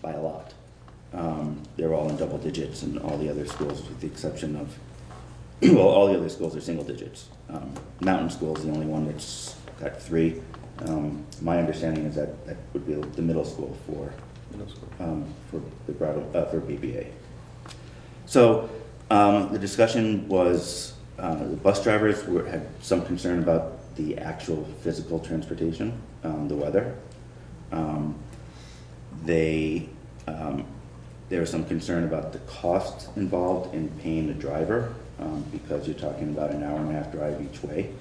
by a lot. They're all in double digits, and all the other schools, with the exception of, well, all the other schools are single digits. Mountain School is the only one that's got 3. My understanding is that that would be the middle school for for BBA. So the discussion was the bus drivers had some concern about the actual physical transportation, the weather. There was some concern about the cost involved in paying the driver, because you're talking about an hour and a half drive each way,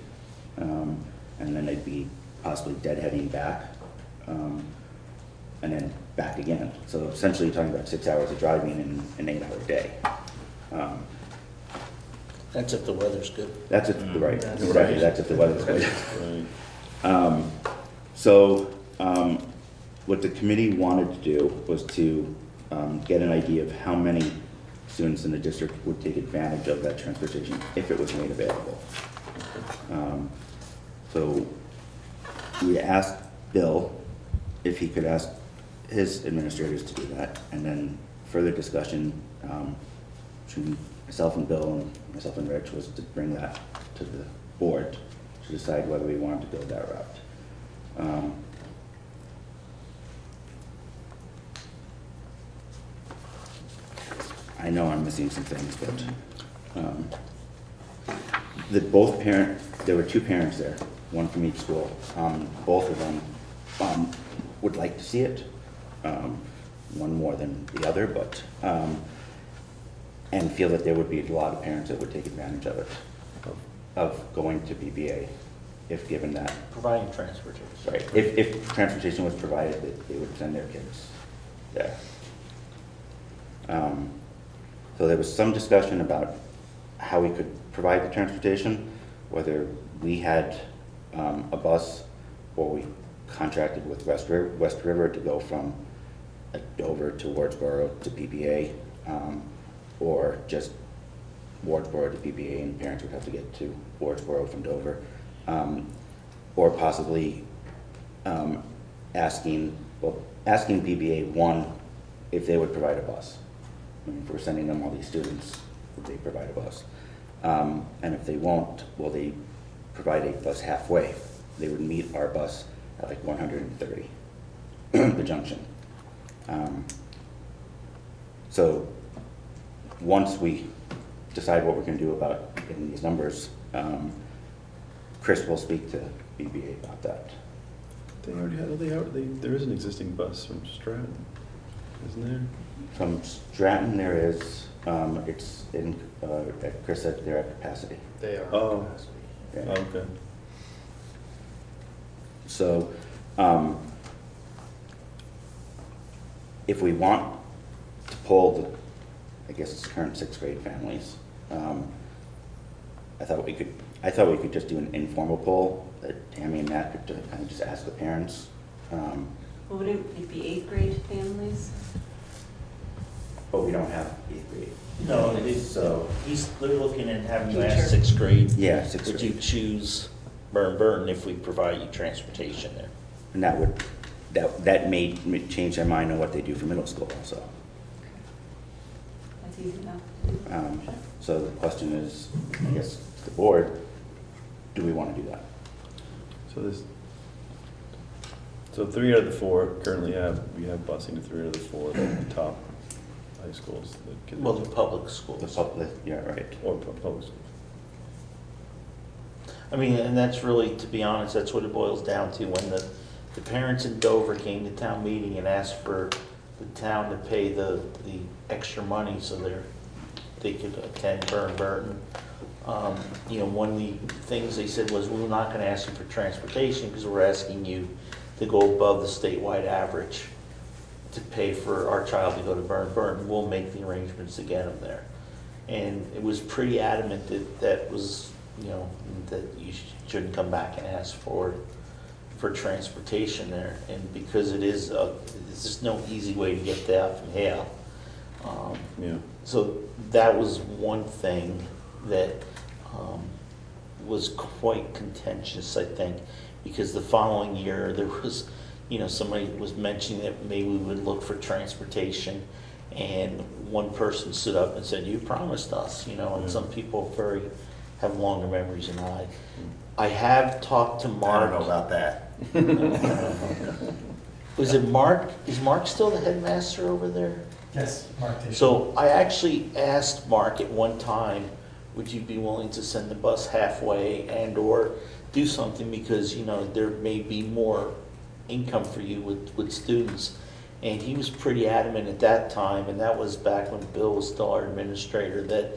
and then they'd be possibly deadheading back, and then back again. So essentially you're talking about 6 hours of driving in an 8-hour day. That's if the weather's good. That's if, right, exactly, that's if the weather's good. What the committee wanted to do was to get an idea of how many students in the district would take advantage of that transportation if it was made available. So we asked Bill if he could ask his administrators to do that, and then further discussion, between myself and Bill and myself and Rich was to bring that to the board to decide whether we wanted to go that route. I know I'm missing some things, but there were two parents there, one from each school. Both of them would like to see it, one more than the other, but and feel that there would be a lot of parents that would take advantage of it, of going to PBA, if given that. Providing transportation. Right, if transportation was provided, that they would send their kids there. So there was some discussion about how we could provide the transportation, whether we had a bus or we contracted with West River to go from Dover to Wardsboro to PBA, or just Wardsboro to PBA and parents would have to get to Wardsboro from Dover, or possibly asking PBA, one, if they would provide a bus. I mean, if we're sending them all these students, would they provide a bus? And if they won't, will they provide a bus halfway? They would meet our bus at like 130, the junction. So once we decide what we're going to do about getting these numbers, Chris will speak to BBA about that. They already have, there is an existing bus from Stratton, isn't there? From Stratton, there is. It's in. Chris said they're at capacity. They are. Oh. At capacity. Yeah. Okay. So, if we want to poll the, I guess it's current 6th grade families, I thought we could just do an informal poll that Tammy and Matt could kind of just ask the parents. Well, would it be 8th grade families? But we don't have 8th grade. No, they're looking at having you ask 6th grade. Yeah, 6th grade. Would you choose Burn if we provide you transportation there? And that may change their mind on what they do for middle school also. That's easy enough. So the question is, I guess, to the board, do we want to do that? So 3 out of the 4 currently we have busing to 3 out of the 4 the top high schools. Well, the public schools. The public, yeah, right. Or public schools. I mean, and that's really, to be honest, that's what it boils down to. When the parents in Dover came to town meeting and asked for the town to pay the extra money so they could attend Burton. One of the things they said was, we're not going to ask you for transportation because we're asking you to go above the statewide average to pay for our child to go to Burton. We'll make the arrangements to get them there. And it was pretty adamant that was, that you shouldn't come back and ask for transportation there. And because there's just no easy way to get that from Hale. So that was one thing that was quite contentious, I think, because the following year there was, somebody was mentioning that maybe we would look for transportation, and one person stood up and said, "You promised us," and some people have longer memories than I. I have talked to Mark. I don't know about that. Was it Mark? Is Mark still the headmaster over there? Yes, Mark. So I actually asked Mark at one time, would you be willing to send the bus halfway and or do something, because there may be more income for you with students. And he was pretty adamant at that time, and that was back when Bill was still our administrator, that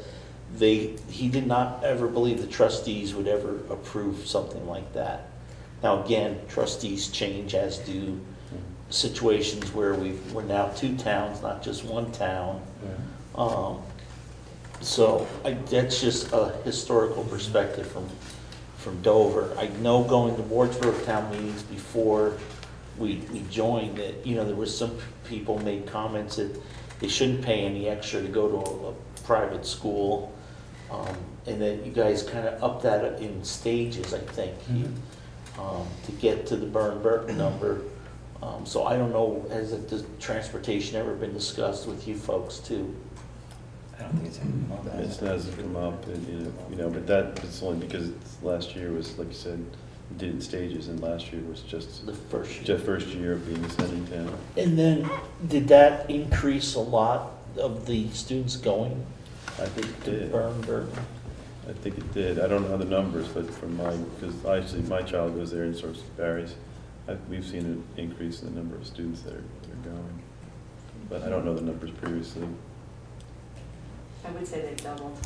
he did not ever believe the trustees would ever approve something like that. Now again, trustees change, as do situations where we're now 2 towns, not just 1 town. So that's just a historical perspective from Dover. I know going to Wardsboro town meetings before we joined that, there was some people made comments that they shouldn't pay any extra to go to a private school, and that you guys kind of up that in stages, I think, to get to the Burton number. So I don't know, has the transportation ever been discussed with you folks too? I don't think It hasn't come up. It hasn't come up, you know, but that is only because last year was, like you said, we did it in stages, and last year was just The first year. the first year of being ascending town. And then, did that increase a lot of the students going I think it to did. Bergen? I think it did. I don't know the numbers, but from because actually my child goes there and sort of varies. We've seen an increase in the number of students that are going, but I don't know the numbers previously. I would say they've doubled.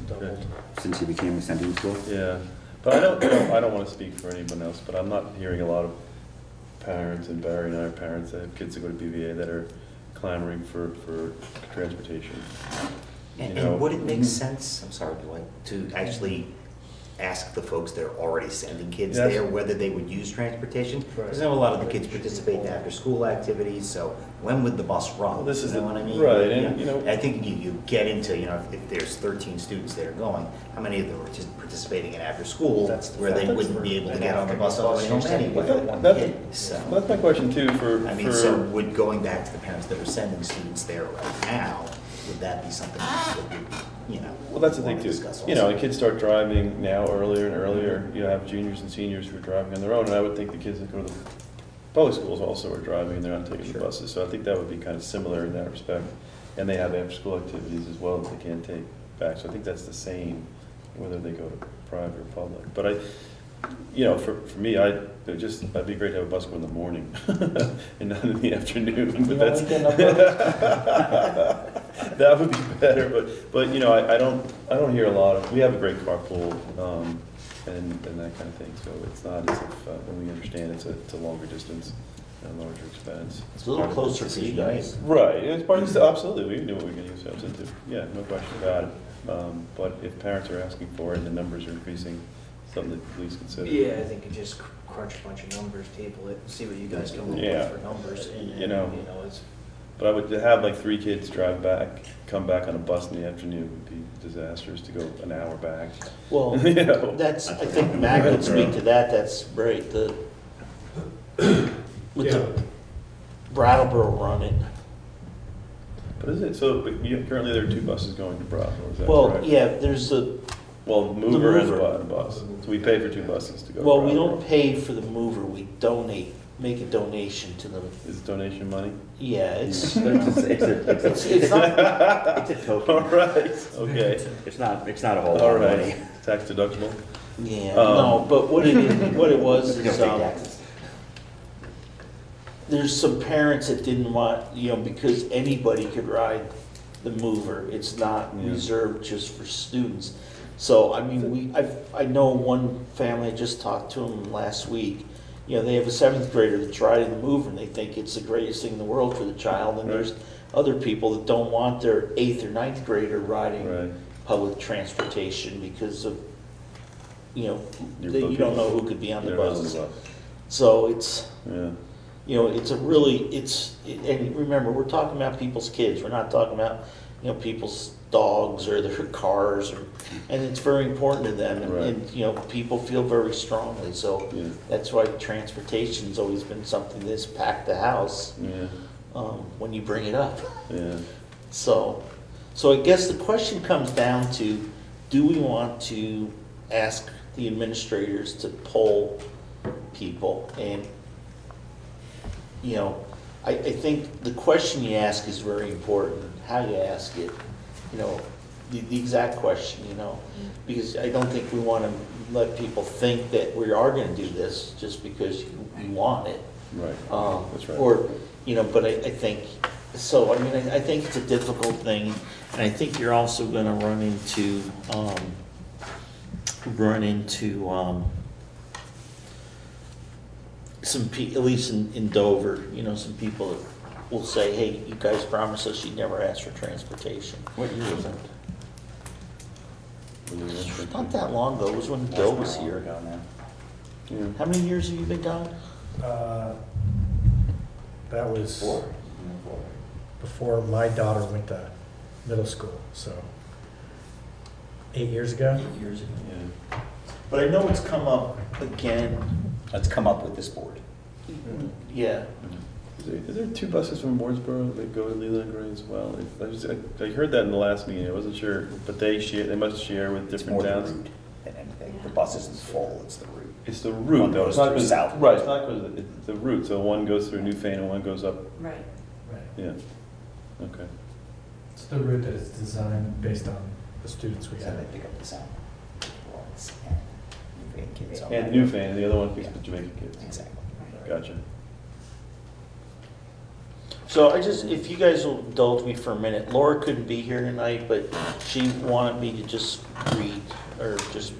Doubled. Since you became ascending school? Yeah, but I don't want to speak for anyone else, but I'm not hearing a lot of parents, and Barry and I are parents that have kids that go to BVA that are clamoring for transportation. And would it make sense, I'm sorry, Dwight, to actually ask the folks that are already sending kids Yes. there whether they would use transportation? Because I know a lot of the kids participate in after-school activities, so when would the bus run? Well, this is You know the- what I mean? right, Yeah. and, you know- I think you get into, if there's 13 students that are going, how many of them are just participating in after-school where they wouldn't be able to get on the bus on the way home anyway? So, That's my question too. so would going back to the parents that are sending students there right now, would that be something that would, Well, that's the thing want too. to discuss You know, also? the kids start driving now earlier and earlier. You have juniors and seniors who are driving on their own, and I would think the kids that go to the public schools also are driving and they're not taking the buses. So I think that would be kind of similar in that respect. And they have after-school activities as well that they can't take back. So I think that's the same, whether they go to private or public. But for me, it'd be great to have a bus go in the morning and not in the afternoon. But that's that would be better. But I don't hear a lot of. We have a great carpool and that kind of thing. So it's not as if when we understand it's a longer distance and a larger expense. It's a little closer for you guys. Right. It's part of absolutely. We knew what we were getting ourselves into. Yeah, no question about it. But if parents are asking for it and the numbers are increasing, something that please consider. Yeah, I think you just crunch a bunch of numbers, table it, see what you guys come up with for numbers. And, it's. But I would have like 3 kids come back on a bus in the afternoon would be disastrous to go an hour back. Well, that's, I think Matt could speak to that, that's right, with the Brattleboro running. But is it, so currently there are 2 buses going to Brattleboro, is that Well, correct? yeah, there's the, Well, mover and a bus. So we pay for 2 buses to go to well, we Brattleboro. don't pay for the mover, we make a donation to them. Is it donation money? Yeah, it's It's not, it's a token. All right, okay. It's not a whole lot All of right, money. tax deductible? yeah, no, but what it was It's is, gonna pay taxes. there's some parents that didn't want, because anybody could ride the mover. It's not reserved just for students. So, I mean, I know one family, I just talked to them last week. They have a 7th grader that's riding the mover and they think it's the greatest thing in the world for the child. And there's other people that don't want their 8th or 9th grader riding public transportation because of, you don't know who could be on the bus. So it's, it's a really, and remember, we're talking about people's kids. We're not talking about, people's dogs or their cars, and it's very important to them. And people feel very strongly. So that's why transportation's always been something that's packed the house when you bring it up. So I guess the question comes down to, do we want to ask the administrators to poll people? And I think the question you ask is very important, how you ask it, the exact question, because I don't think we want to let people think that we are going to do this just because you want it. Right, that's right. Or, but I think, so, I mean, I think it's a difficult thing, and I think you're also going to run into at least in Dover, some people that will say, hey, you guys promised us you'd never ask for transportation. What year was that? Not that long ago, it was when Bill was here. How many years have you been gone? That was before my daughter went to middle school, so 8 years ago. 8 years ago. Yeah. But I know it's come up again. Let's come up with this board. Yeah. Is there 2 buses from Wardsboro that go to Leland Gray as well? I heard that in the last meeting, I wasn't sure, but they must share with It's different more the towns? route than anything. The bus isn't full, it's the route. It's the route, One though. goes It's not through 'cause- South. Right, it's not because it's the route, so one goes through Newfane and one goes up, Right. yeah, okay. It's the route that is designed based on the students we So have. they pick up the South Lawrence and Newfane kids. on And that. Newfane, and the other one picks up the Jamaican kids. Exactly. Gotcha. So I just, if you guys will indulge me for a minute, Laura couldn't be here tonight, but she wanted me to just read, or just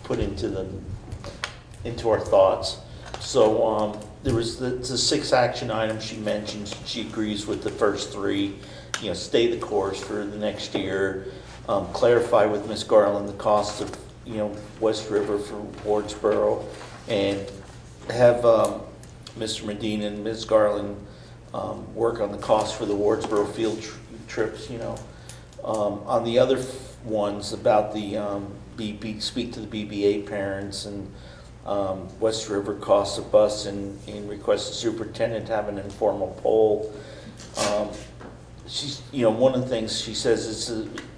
put into our thoughts. So, there was the 6 action items she mentioned. She agrees with the first 3, stay the course for the next year, clarify with Ms. Garland the cost of, West River for Wardsboro, and have Mr. Medina and Ms. Garland work on the cost for the Wardsboro field trips, On the other ones about the speak to the BBA parents and West River costs of bus and request the superintendent to have an informal poll. She's, one of the things she says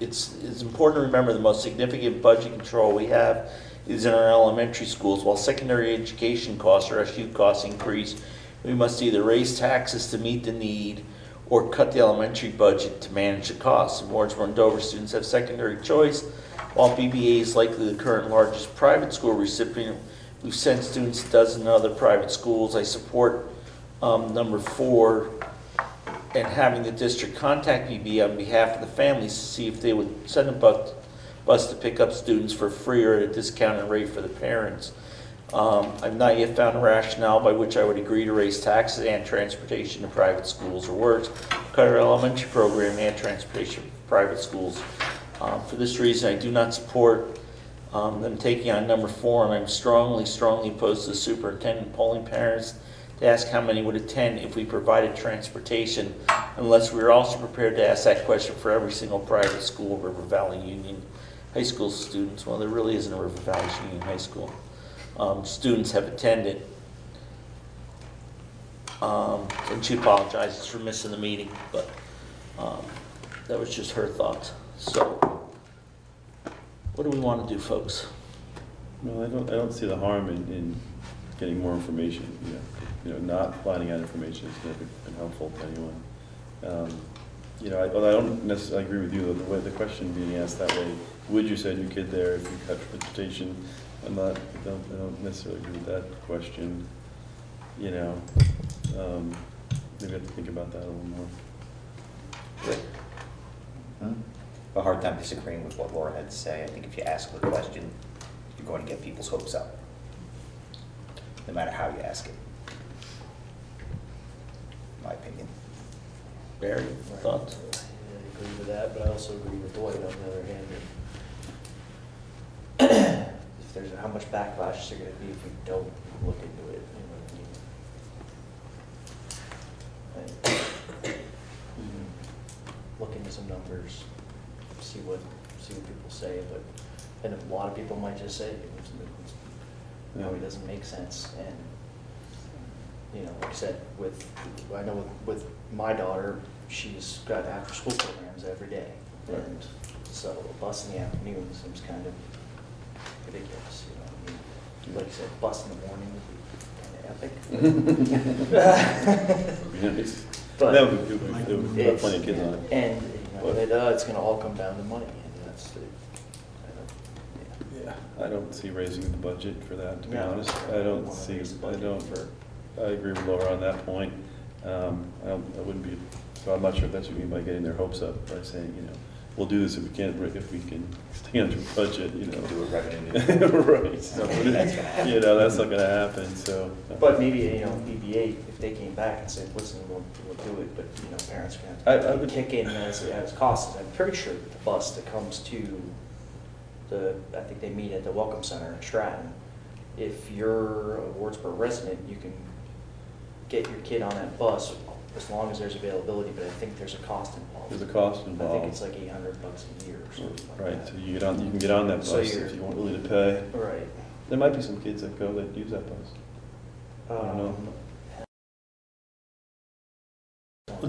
it's important to remember the most significant budget control we have is in our elementary schools. While secondary education costs or SU costs increase, we must either raise taxes to meet the need or cut the elementary budget to manage the costs. And Wardsboro and Dover students have secondary choice. While BBA is likely the current largest private school recipient, we've sent students to a dozen other private schools. I support number 4 and having the district contact BBA on behalf of the families to see if they would send a bus to pick up students for free or at a discounted rate for the parents. I've not yet found a rationale by which I would agree to raise taxes and transportation to private schools, or worse, cut our elementary program and transportation for private schools. For this reason, I do not support them taking on number 4, and I'm strongly opposed to the superintendent polling parents to ask how many would attend if we provided transportation, unless we are also prepared to ask that question for every single private school, River Valley Union High School students. Well, there really isn't a River Valley Union High School. Students have attended. And she apologizes for missing the meeting, but that was just her thoughts. So, what do we want to do, folks? Well, I don't see the harm in getting more information. Not finding out information has never been helpful to anyone. Although I don't necessarily agree with you, the way the question being asked that way, would you send your kid there if you cut transportation? I don't necessarily agree with that question. Maybe I have to think about that a little more. A hard time disagreeing with what Laura had to say. I think if you ask the question, you're going to get people's hopes up, no matter how you ask it. My opinion. Barry, thoughts? I agree with that, but I also agree with Dwight on the other hand. If there's, how much backlash is there going to be if we don't look into it? You know what I mean? Look into some numbers, see what people say, but and a lot of people might just say, it doesn't make sense. And like I said, I know with my daughter, she's got after-school programs every day, and so a bus in the afternoon seems kind of ridiculous. Like you said, bus in the morning would be kind of epic. But that would be good. There would be plenty of kids on it. And it's going to all come down to money, and that's the. I don't see raising the budget for that, to be honest. I agree with Laura on that point. I wouldn't be, so I'm not sure if that's what you mean by getting their hopes up, by saying, we'll do this if we can stay under budget, You can do it revenue. Right. So, that's not gonna happen, so. But maybe, BBA, if they came back and said, listen, we'll do it, but, parents are going to have to kick in as costs. I'm pretty sure the bus that comes to I think they meet at the Welcome Center in Stratton. If you're a Wardsboro resident, you can get your kid on that bus as long as there's availability, but I think there's a cost involved. There's a cost involved. I think it's like $800 a year or something like right, that. so you can get on that bus if you weren't willing to pay. Right. There might be some kids that use that bus. I don't know.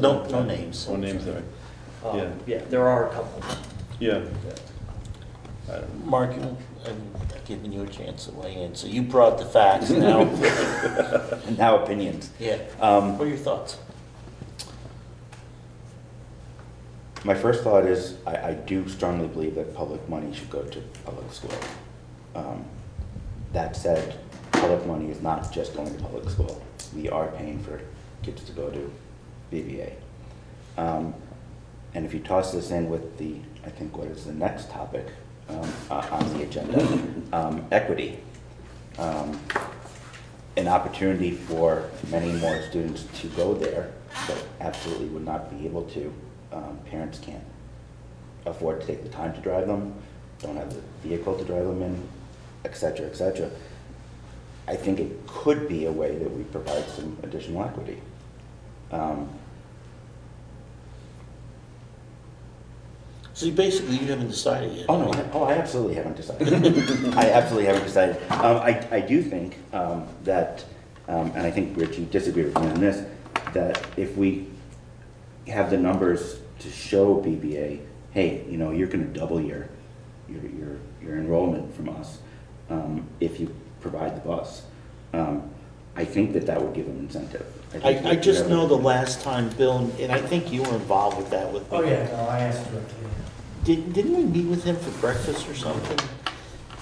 no names. No names there. Yeah. Yeah, there are a couple. Yeah. Mark, I'm giving you a chance to weigh in. So you brought the facts now. Now opinions. Yeah. What are your thoughts? My first thought is I do strongly believe that public money should go to public school. That said, public money is not just going to public school. We are paying for kids to go to BBA. And if you toss this in with the, I think what is the next topic on the agenda, equity. An opportunity for many more students to go there, but absolutely would not be able to. Parents can't afford to take the time to drive them, don't have the vehicle to drive them in, et cetera, et cetera. I think it could be a way that we provide some additional equity. So basically, you haven't decided yet. Oh, no, I absolutely haven't decided. I absolutely haven't decided. I do think that, and I think, Rich, you disagree with me on this, that if we have the numbers to show BBA, hey, you know, you're going to double your enrollment from us if you provide the bus. I think that would give them incentive. I just know the last time, Bill, and I think you were involved with that with me. Oh, yeah, no, I asked directly. Didn't we meet with him for breakfast or something?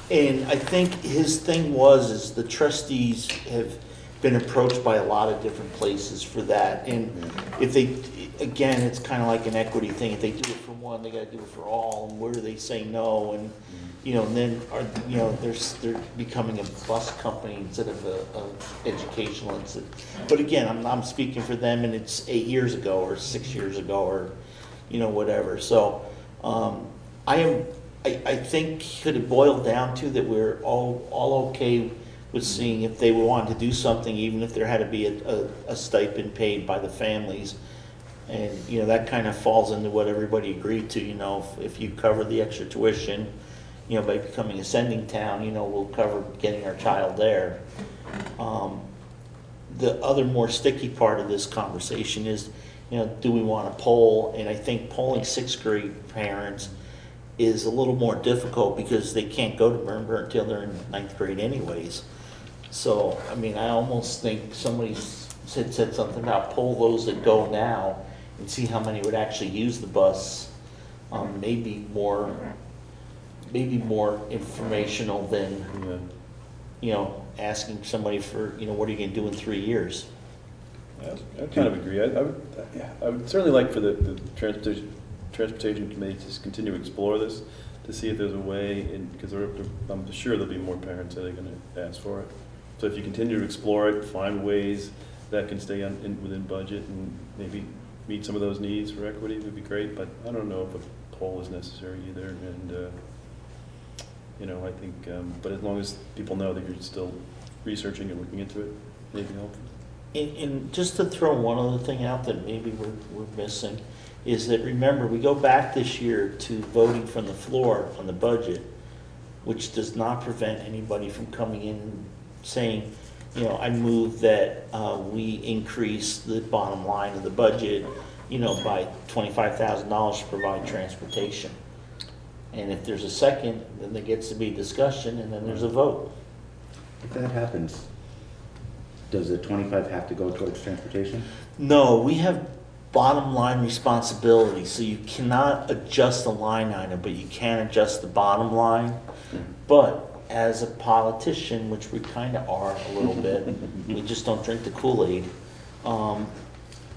And I think his thing is the trustees have been approached by a lot of different places for that. And if they, again, it's kind of like an equity thing. If they do it for one, they got to do it for all. And where do they say no? And you know, and then they're becoming a bus company instead of a educational institute. But again, I'm speaking for them, and it's 8 years ago or 6 years ago or whatever. So I think could it boil down to that we're all okay with seeing if they wanted to do something, even if there had to be a stipend paid by the families. And, that kind of falls into what everybody agreed to, if you cover the extra tuition, by becoming a sending town, we'll cover getting our child there. The other more sticky part of this conversation is, do we want to poll? And I think polling 6th grade parents is a little more difficult because they can't go to Burnburn until they're in 9th grade anyways. So, I mean, I almost think somebody said something about poll those that go now and see how many would actually use the bus. Maybe more informational than, asking somebody for, what are you going to do in 3 years? I kind of agree. I would certainly like for the transportation committee to continue to explore this, to see if there's a way, because I'm sure there'll be more parents that are going to ask for it. So if you continue to explore it, find ways that can stay within budget and maybe meet some of those needs for equity would be great. But I don't know if a poll is necessary either. And I think, but as long as people know that you're still researching and looking into it, maybe helpful. And just to throw one other thing out that maybe we're missing is that, remember, we go back this year to voting from the floor on the budget, which does not prevent anybody from coming in and saying, I move that we increase the bottom line of the budget, by $25,000 to provide transportation. And if there's a second, then there gets to be discussion, and then there's a vote. If that happens, does the 25 have to go towards transportation? No, we have bottom line responsibility, so you cannot adjust the line item, but you can adjust the bottom line. But as a politician, which we kind of are a little bit, we just don't drink the Kool-Aid.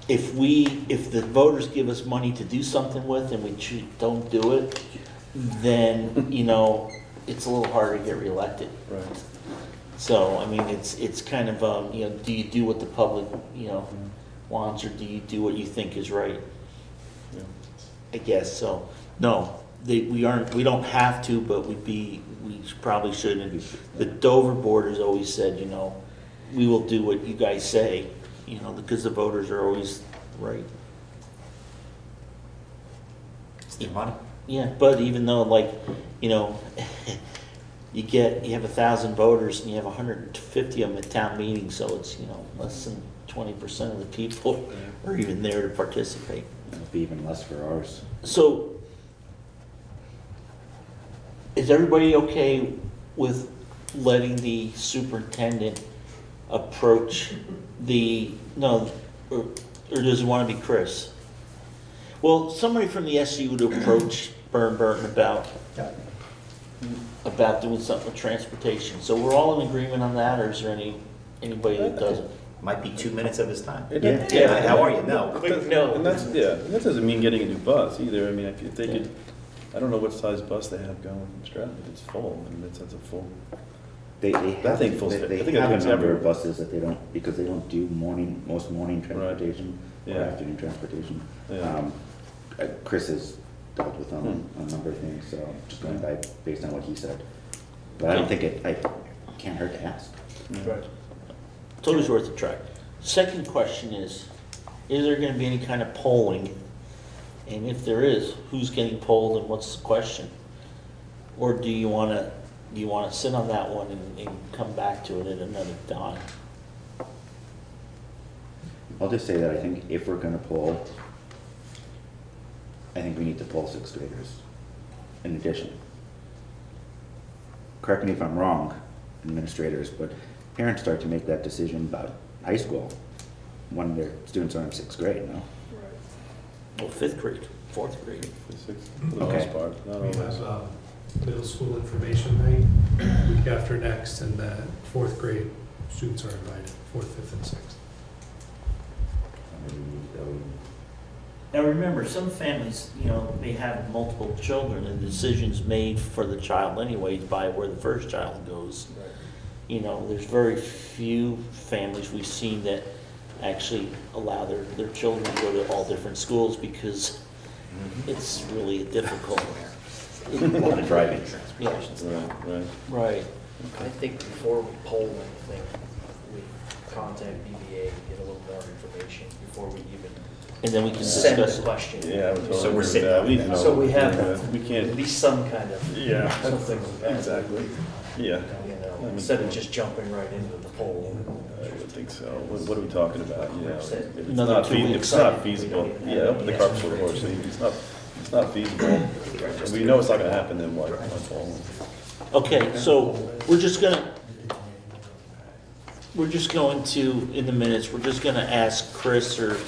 If the voters give us money to do something with and we don't do it, then it's a little harder to get reelected. Right. So I mean, it's kind of do you do what the public wants, or do you do what you think is right? Yeah. I guess so. No, we don't have to, but we probably should. And the Dover board has always said, we will do what you guys say, because the voters are always right. It's their money. Yeah, but even though, you have 1,000 voters and you have 150 of them at town meetings, so it's less than 20% of the people are even there to participate. It'll be even less for ours. So, is everybody okay with letting the superintendent approach or does it want to be Chris? Well, somebody from the SU would approach Burton about doing something with transportation. So we're all in agreement on that, or is there anybody that doesn't? Might be 2 minutes of his time. Yeah. How are you? No. Quick no. And and that doesn't mean getting a new bus either. I mean, if they could, I don't know what size bus they have going from Stratton, but it's full. I mean, that's a full. They I think full. They I think have a that's number everywhere. of buses that they don't, because they don't do most morning transportation or Yeah. afternoon transportation. Yeah. Chris has dealt with them on a number of things, so I'm just going by based on what he said. But I don't think it can't hurt to ask. Right. It's always worth a try. Second question is there going to be any kind of polling? And if there is, who's getting polled and what's the question? Or do you want to sit on that one and come back to it at another time? I'll just say that I think if we're gonna poll, I think we need to poll sixth graders in addition. Correct me if I'm wrong, administrators, but parents start to make that decision about high school when their students are in sixth grade, no? Well, fifth grade, fourth grade. For the most part, not We always. have middle school information night, week after next, and the fourth grade students are invited, fourth, fifth, and sixth. Now remember, some families, they have multiple children and decisions made for the child anyways by where the first child goes. There's very few families we've seen that actually allow their children to go to all different schools because it's really difficult. A lot of driving. Right. I think before we poll anything, we contact BBA, get a little more information before we even. And then we can send discuss the it. question. Yeah, I would totally So we're agree with sitting that. on We that. need to know. So we have We can't. at least some kind of. Yeah. Something. Exactly. Yeah. Instead of just jumping right into the poll. I would think so. What are we talking about? If it's Another not 2 if weeks. it's not feasible, yeah, open the cart before the horse. It's not feasible. And we know it's not going to happen. Then why follow? Okay, so we're just going to, in the minutes, we're just going to ask Chris or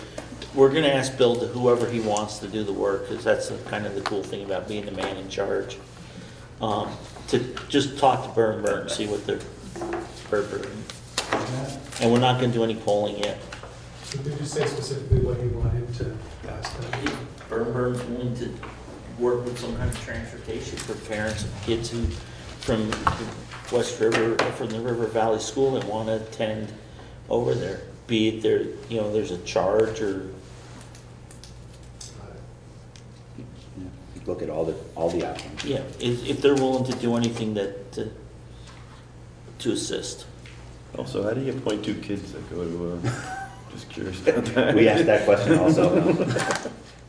we're going to ask Bill to whoever he wants to do the work, because that's kind of the cool thing about being the man in charge. To just talk to Burn and see what they're, and we're not going to do any polling yet. So did you say specifically what you want him to ask them? Burn's willing to work with some kind of transportation for parents of kids who, from West River, from the River Valley School that want to attend over there. Be it there, there's a charge or. Look at all the options. Yeah, if they're willing to do anything to assist. Also, how do you appoint 2 kids that go to? Just curious about that. We asked that question also.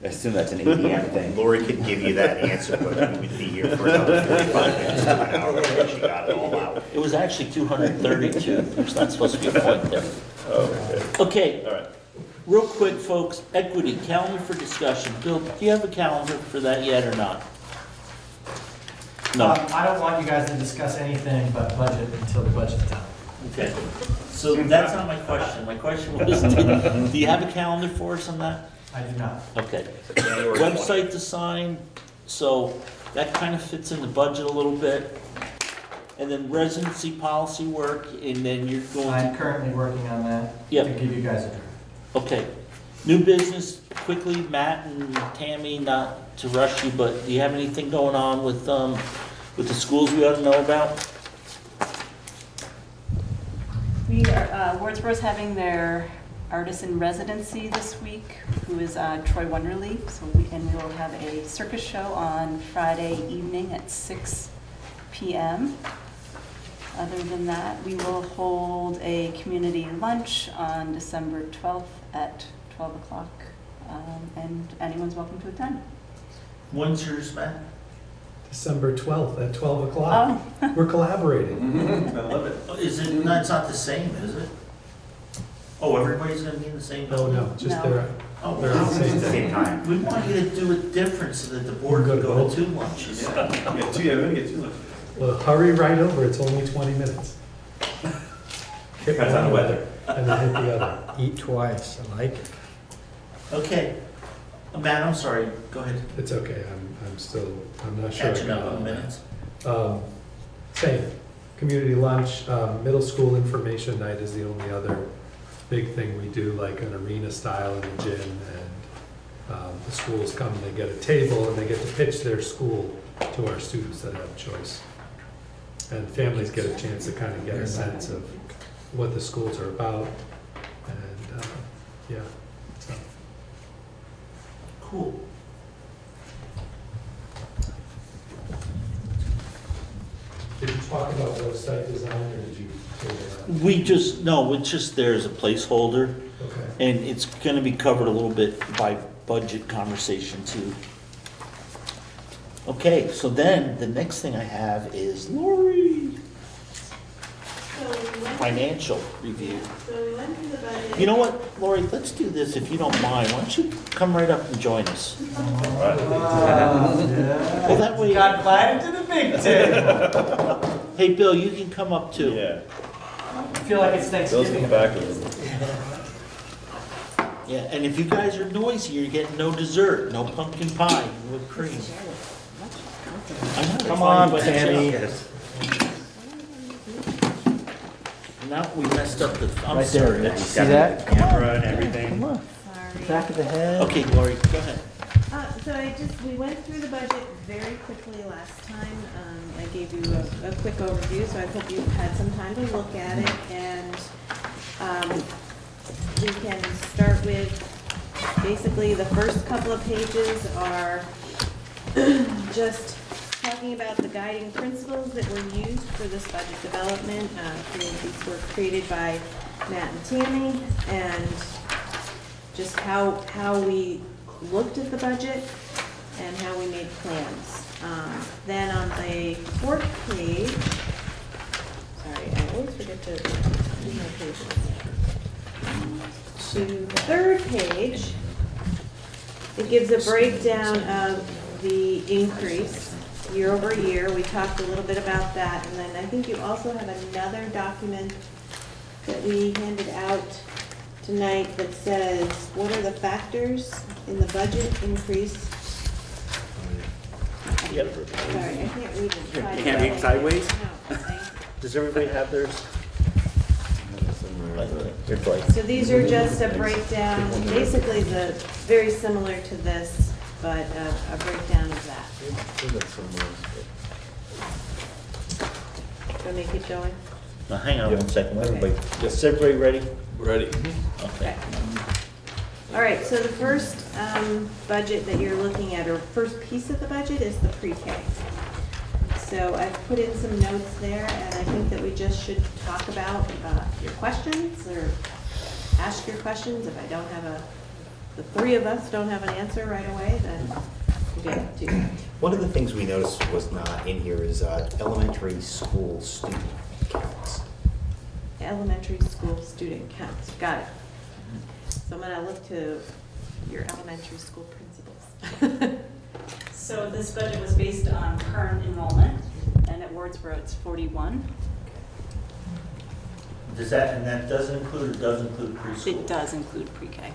I assume that's an ADM thing. Lori could give you that answer, but we would be here for another 45 minutes to an hour before she got it all out. It was actually 232. There's not supposed to be a point there. Oh, Okay. All right. Real quick, folks, equity, calendar for discussion. Bill, do you have a calendar for that yet or not? No. I don't want you guys to discuss anything but budget until the budget's done. Okay. So that's not my question. My question was, do you have a calendar for us on that? I do not. Okay. Website to sign, so that kind of fits in the budget a little bit. And then residency policy work, and then you're going I'm to, currently working on that Yep. to give you guys a draft. okay. New business, quickly, Matt and Tammy, not to rush you, but do you have anything going on with the schools we ought to know about? We are, Wordsworth's having their artist in residency this week, who is Troy Wonderly. And we will have a circus show on Friday evening at 6 p.m. Other than that, we will hold a community lunch on December 12th at 12 o'clock, and anyone's welcome to attend. When's yours, Matt? December 12th at 12 o'clock. We're collaborating. I love it. Is it, no, it's not the same, is it? Oh, everybody's gonna be in the same Oh, building? no, just No. they're, Oh, they're at the same Same time. time. we want you to do it different so that the board Go can to go both. to 2 lunches. Yeah, we're gonna get too much. Well, hurry right over, it's only 20 minutes. Depends on the weather. And then hit the other. Eat twice, I like it. Okay. Matt, I'm sorry, go ahead. It's okay, I'm not sure. Catching up on the minutes. Same, community lunch, middle school information night is the only other big thing we do, like an arena style in a gym, and the schools come and they get a table and they get to pitch their school to our students that have choice. And families get a chance to kind of get a sense of what the schools are about, and, yeah, so. Cool. Did you talk about website design, or did you say that? We just, no, it's just there as a placeholder, Okay. and it's gonna be covered a little bit by budget conversation too. Okay, so then, the next thing I have is Lori, So we went, financial review. so we went through the budget. You know what, Lori, let's do this if you don't mind. Why don't you come right up and join us? Well, that way. Got invited to the big table. Hey, Bill, you can come up too. Yeah. I feel like it's Bill's Thanksgiving. come back a little. Yeah, and if you guys are noisy, you're getting no dessert, no pumpkin pie, with cream. I know, Come that's why on, you went to Tammy. jail. Now we messed up the, I'm Right sorry. there, see that? Camera and everything. Come on. Sorry. Back of the head. Okay, Lori, go ahead. We went through the budget very quickly last time. I gave you a quick overview, so I hope you've had some time to look at it. And we can start with, basically, the first couple of pages are just talking about the guiding principles that were used for this budget development. These were created by Matt and Tammy, and just how we looked at the budget and how we made plans. Then on the fourth page, sorry, I always forget to do my pages. To the third page, it gives a breakdown of the increase year over year. We talked a little bit about that, and then I think you also have another document that we handed out tonight that says, what are the factors in the budget increase? Yep. Sorry, I can't read it. You can't read sideways? No, thank you. Does everybody have theirs? You're right. So these are just a breakdown, basically very similar to this, but a breakdown of that. Do I make it going? Now, hang on 1 second, everybody, is everybody ready? Ready? Okay. All right, so the first budget that you're looking at, or first piece of the budget, is the pre-K. So I've put in some notes there, and I think that we just should talk about your questions, or ask your questions. If I don't have the three of us don't have an answer right away, then we'll get to it. One of the things we noticed was not in here is elementary school student counts. Elementary school student counts, got it. So I'm gonna look to your elementary school principals. So this budget was based on current enrollment, and at Wardsboro it's 41. Does that, and that does include, or does include preschool? It does include pre-K.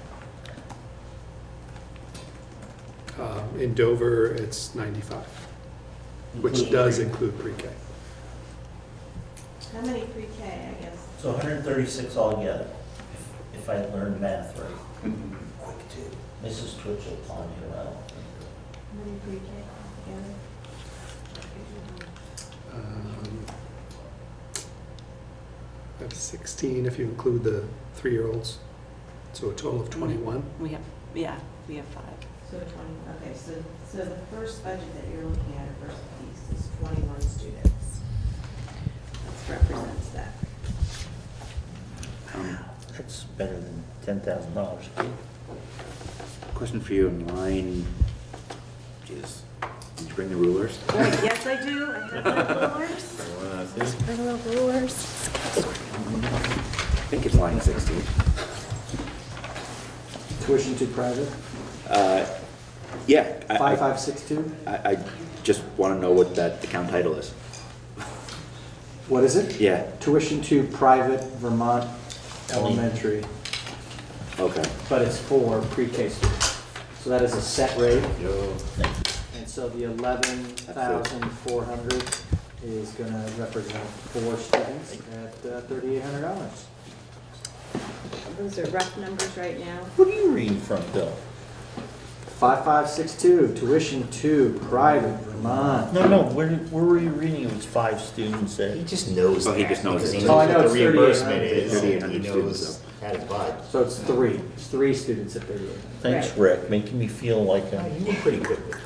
In Dover, it's 95, which does include pre-K. How many pre-K, I guess? So 136 altogether, if I learned math right. Quick too. Mrs. Twitch will tell me around. How many pre-K together? That's 16 if you include the 3-year-olds, so a total of 21. We have 5. So 20, okay, so the first budget that you're looking at, or first piece, is 21 students. That represents that. That's better than $10,000. Question for you in line is, did you bring the rulers? Right, yes, I do. I have little rulers. I wanna see. Bring little rulers. think it's line 16. Tuition to private, Yeah. 5562? I just want to know what that account title is. What is it? Yeah. Tuition to private Vermont elementary, Okay. but it's for pre-K students. So that is a set rate. And so the 11,400 is going to represent 4 students at $3,800. Those are rough numbers right now. What are you reading from, Bill? 5562, tuition to private Vermont. No, where were you reading? It was 5 students at. He just knows Oh, he that, just knows because it. he Oh, I knows know, what the it's reimbursement 3,800. is, and he 3,800 knows students, how to buy. So it's 3. It's 3 students at 38. Thanks, Right. Rick, making me feel like You were pretty good with it.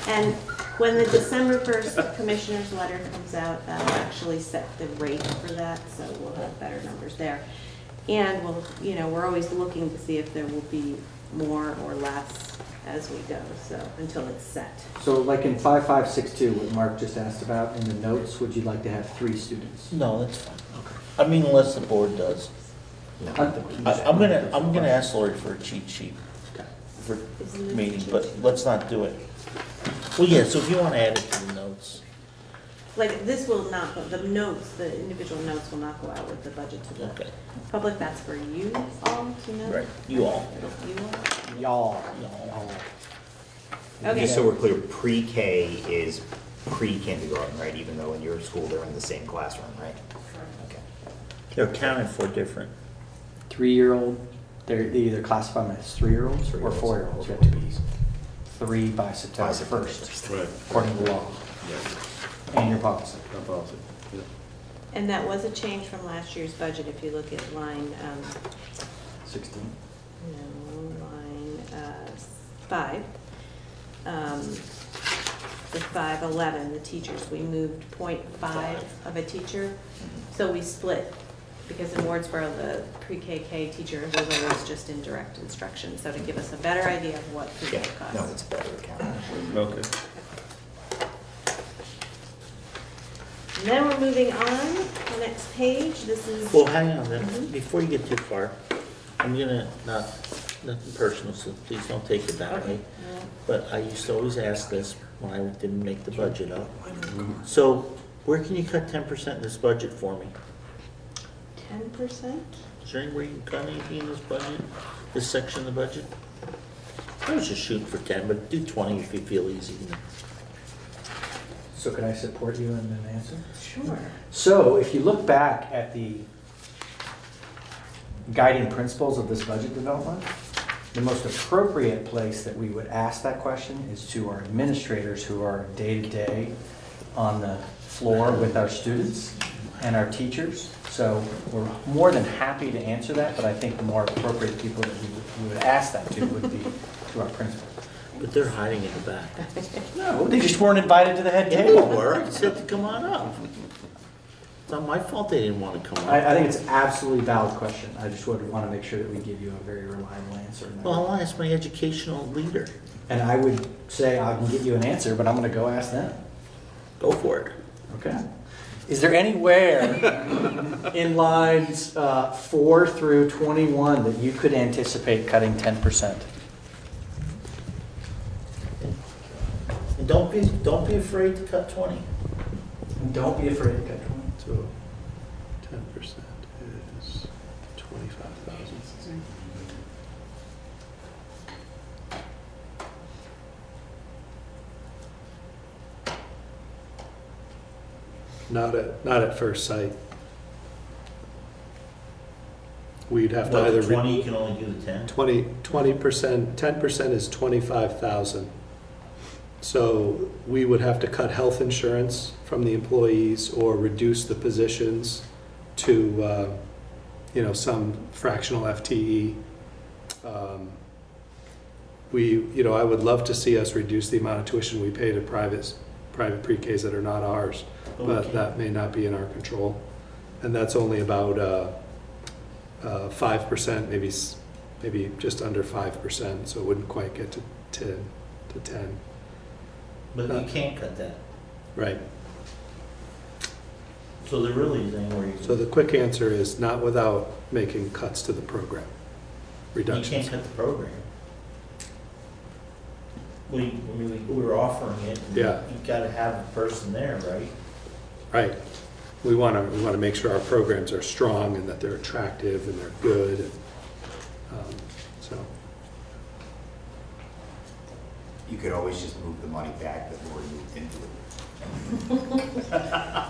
And when the December 1st commissioner's letter comes out, that'll actually set the rate for that, so we'll have better numbers there. And we'll, we're always looking to see if there will be more or less as we go, so, until it's set. So like in 5562, what Mark just asked about, in the notes, would you like to have 3 students? No, that's fine. I mean, unless the board does. I'm gonna ask Lori for a cheat sheet for Isn't this meeting, cheat but sheet? let's not do it. Well, yeah, so if you wanna add it to the notes. Like, this will not, go. The notes, the individual notes will not go out with the budget to the Okay. public. That's for you all to know. Right, you all. You all. Y'all. Okay. Just so we're clear, pre-K is pre-kindergarten, right? Even though in your school, they're in the same classroom, right? Okay. They're accounted for different. 3-year-old, they either classify them as 3-year-olds or 3-year-olds. 4-year-olds. You have to be 3 by September By September 1st, Right. according to law and your policy. Our policy. Yeah. And that was a change from last year's budget, if you look at line, 16. line 5. The 511, the teachers, we moved 0.5 of a teacher, so we split. Because in Wardsboro, the pre-KK teacher was always just in direct instruction, so to give us a better idea of what the Yeah, cost. no, it's a better account. Okay. And then we're moving on, the next page, this is. Well, hang on, then, before you get too far, I'm gonna, nothing personal, so please don't take it that way. But I used to always ask this when I didn't make the budget up. So, where can you cut 10% in this budget for me? 10%? Is there anywhere you can cut anything in this budget, this section of the budget? I was just shooting for 10, but do 20 if you feel easy. So can I support you in an answer? Sure. So if you look back at the guiding principles of this budget development, the most appropriate place that we would ask that question is to our administrators who are day-to-day on the floor with our students and our teachers. So we're more than happy to answer that, but I think the more appropriate people that we would ask that to would be to our principals. But they're hiding in the back. No, they just weren't invited to the head Yeah, table. they were. I said to come on up. It's not my fault they didn't want to come on. I think it's an absolutely valid question. I just would want to make sure that we give you a very reliable answer. Well, I'll ask my educational leader. And I would say I can get you an answer, but I'm going to go ask them. Go for it. Okay. Is there anywhere in lines 4 through 21 that you could anticipate cutting 10%? And don't be afraid to cut 20. And don't be afraid to cut 20. So 10% is 25,000. Not at first sight. We'd have to Well, either. 20, you can only do the 10. 20%, 10% is 25,000. So we would have to cut health insurance from the employees or reduce the positions to, some fractional FTE. I would love to see us reduce the amount of tuition we pay to private pre-Ks that are not ours, but that may not be in our control. And that's only about 5%, maybe just under 5%, so it wouldn't quite get to 10. But you can't cut that. Right. So there really is anywhere you can. So the quick answer is not without making cuts to the program, You can't reductions. cut the program. We were offering it. And Yeah. You've got to have a person there, right? Right. We want to make sure our programs are strong and that they're attractive and they're good. And, so. You could always just move the money back that Lori moved into it.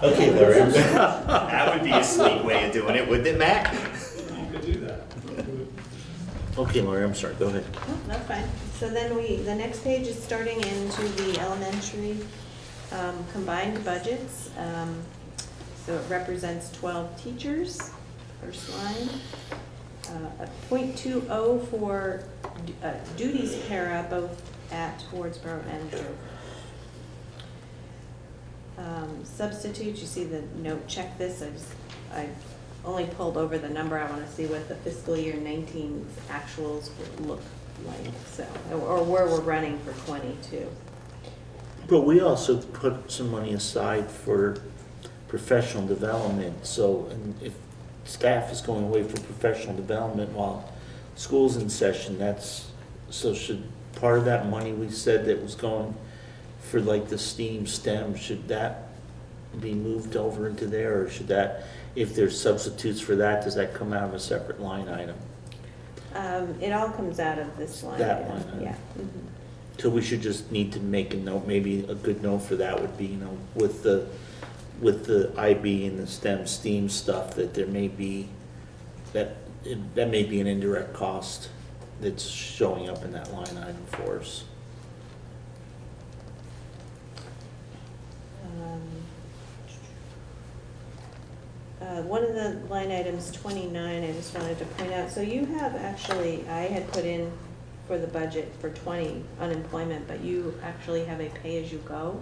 Okay, Larry. That would be a sleek way of doing it, wouldn't it, Matt? You could do that. Okay, Laurie, I'm sorry, go ahead. No, that's fine. So then the next page is starting into the elementary combined budgets. So it represents 12 teachers, first line. A .20 for duties para, both at Wardsboro and Dover. Substitutes, you see the note, check this. I only pulled over the number. I want to see what the fiscal year 19 actuals would look like, so, or where we're running for 22. But we also put some money aside for professional development, so and if staff is going away for professional development while school's in session, so should part of that money we said that was going for like the STEM, should that be moved over into there, or should that, if there's substitutes for that, does that come out of a separate line item? It all comes out of this line. That item, line item. Yeah. So we should just need to make a note, maybe a good note for that would be, with the IB and the STEAM stuff, that there may be, that may be an indirect cost that's showing up in that line item for us. One of the line items, 29, I just wanted to point out, so you have actually, I had put in for the budget for 20 unemployment, but you actually have a pay-as-you-go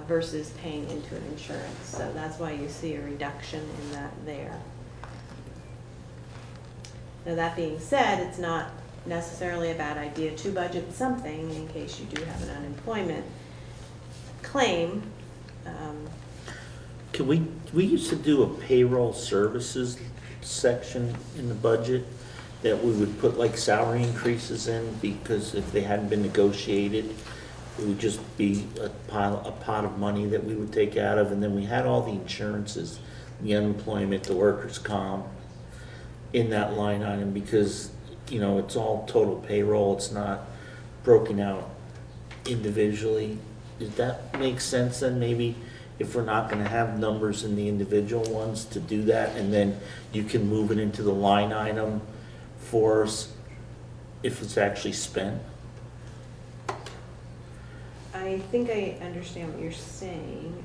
versus paying into an insurance. So that's why you see a reduction in that there. Now that being said, it's not necessarily a bad idea to budget something in case you do have an unemployment claim. Can we used to do a payroll services section in the budget that we would put like salary increases in, because if they hadn't been negotiated, it would just be a pot of money that we would take out of, and then we had all the insurances, the unemployment, the workers' comp in that line item, because it's all total payroll, it's not broken out individually. Does that make sense then? Maybe if we're not going to have numbers in the individual ones, to do that, and then you can move it into the line item for us if it's actually spent. I think I understand what you're saying.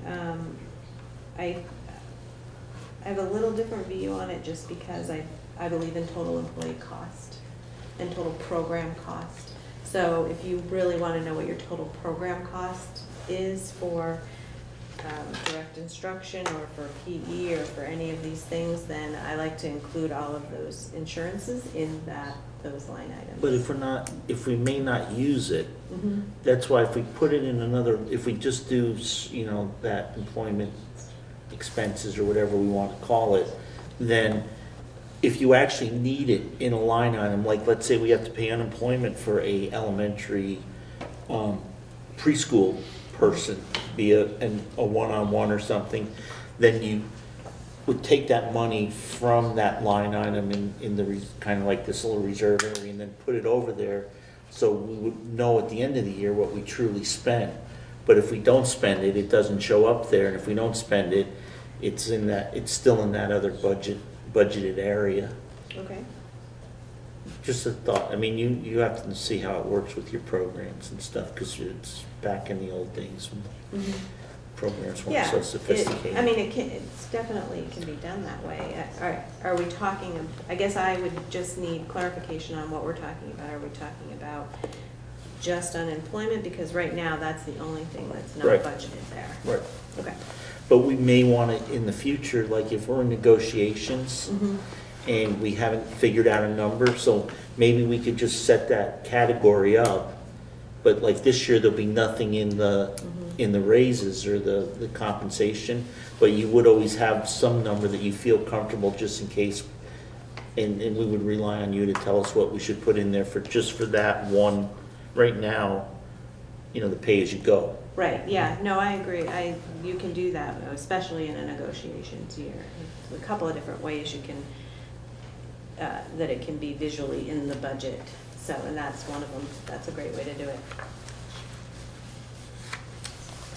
I have a little different view on it just because I believe in total employee cost and total program cost. So if you really want to know what your total program cost is for direct instruction or for PE or for any of these things, then I like to include all of those insurances in those line items. But if we may not use it, that's why if we put it in another, if we just do, that employment expenses or whatever we want to call it, then if you actually need it in a line item, like let's say we have to pay unemployment for a elementary preschool person, be a one-on-one or something, then you would take that money from that line item in the kind of like this little reserve area, and then put it over there, so we would know at the end of the year what we truly spent. But if we don't spend it, it doesn't show up there, and if we don't spend it, it's still in that other budgeted area. Okay. Just a thought. I mean, you have to see how it works with your programs and stuff, because it's back in the old days when programs weren't so sophisticated. It's definitely can be done that way. Are we talking, I guess I would just need clarification on what we're talking about. Are we talking about just unemployment? Because right now, that's the only thing that's not Right. budgeted there. Right. Okay. But we may want to, in the future, like if we're in negotiations and we haven't figured out a number, so maybe we could just set that category up, but like this year, there'll be nothing in the raises or the compensation, but you would always have some number that you feel comfortable just in case, and we would rely on you to tell us what we should put in there for, just for that one, right now, you know, the pay-as-you-go. Right, yeah, no, I agree. You can do that, especially in a negotiations year. A couple of different ways you can, that it can be visually in the budget. So, and that's one of them. That's a great way to do it.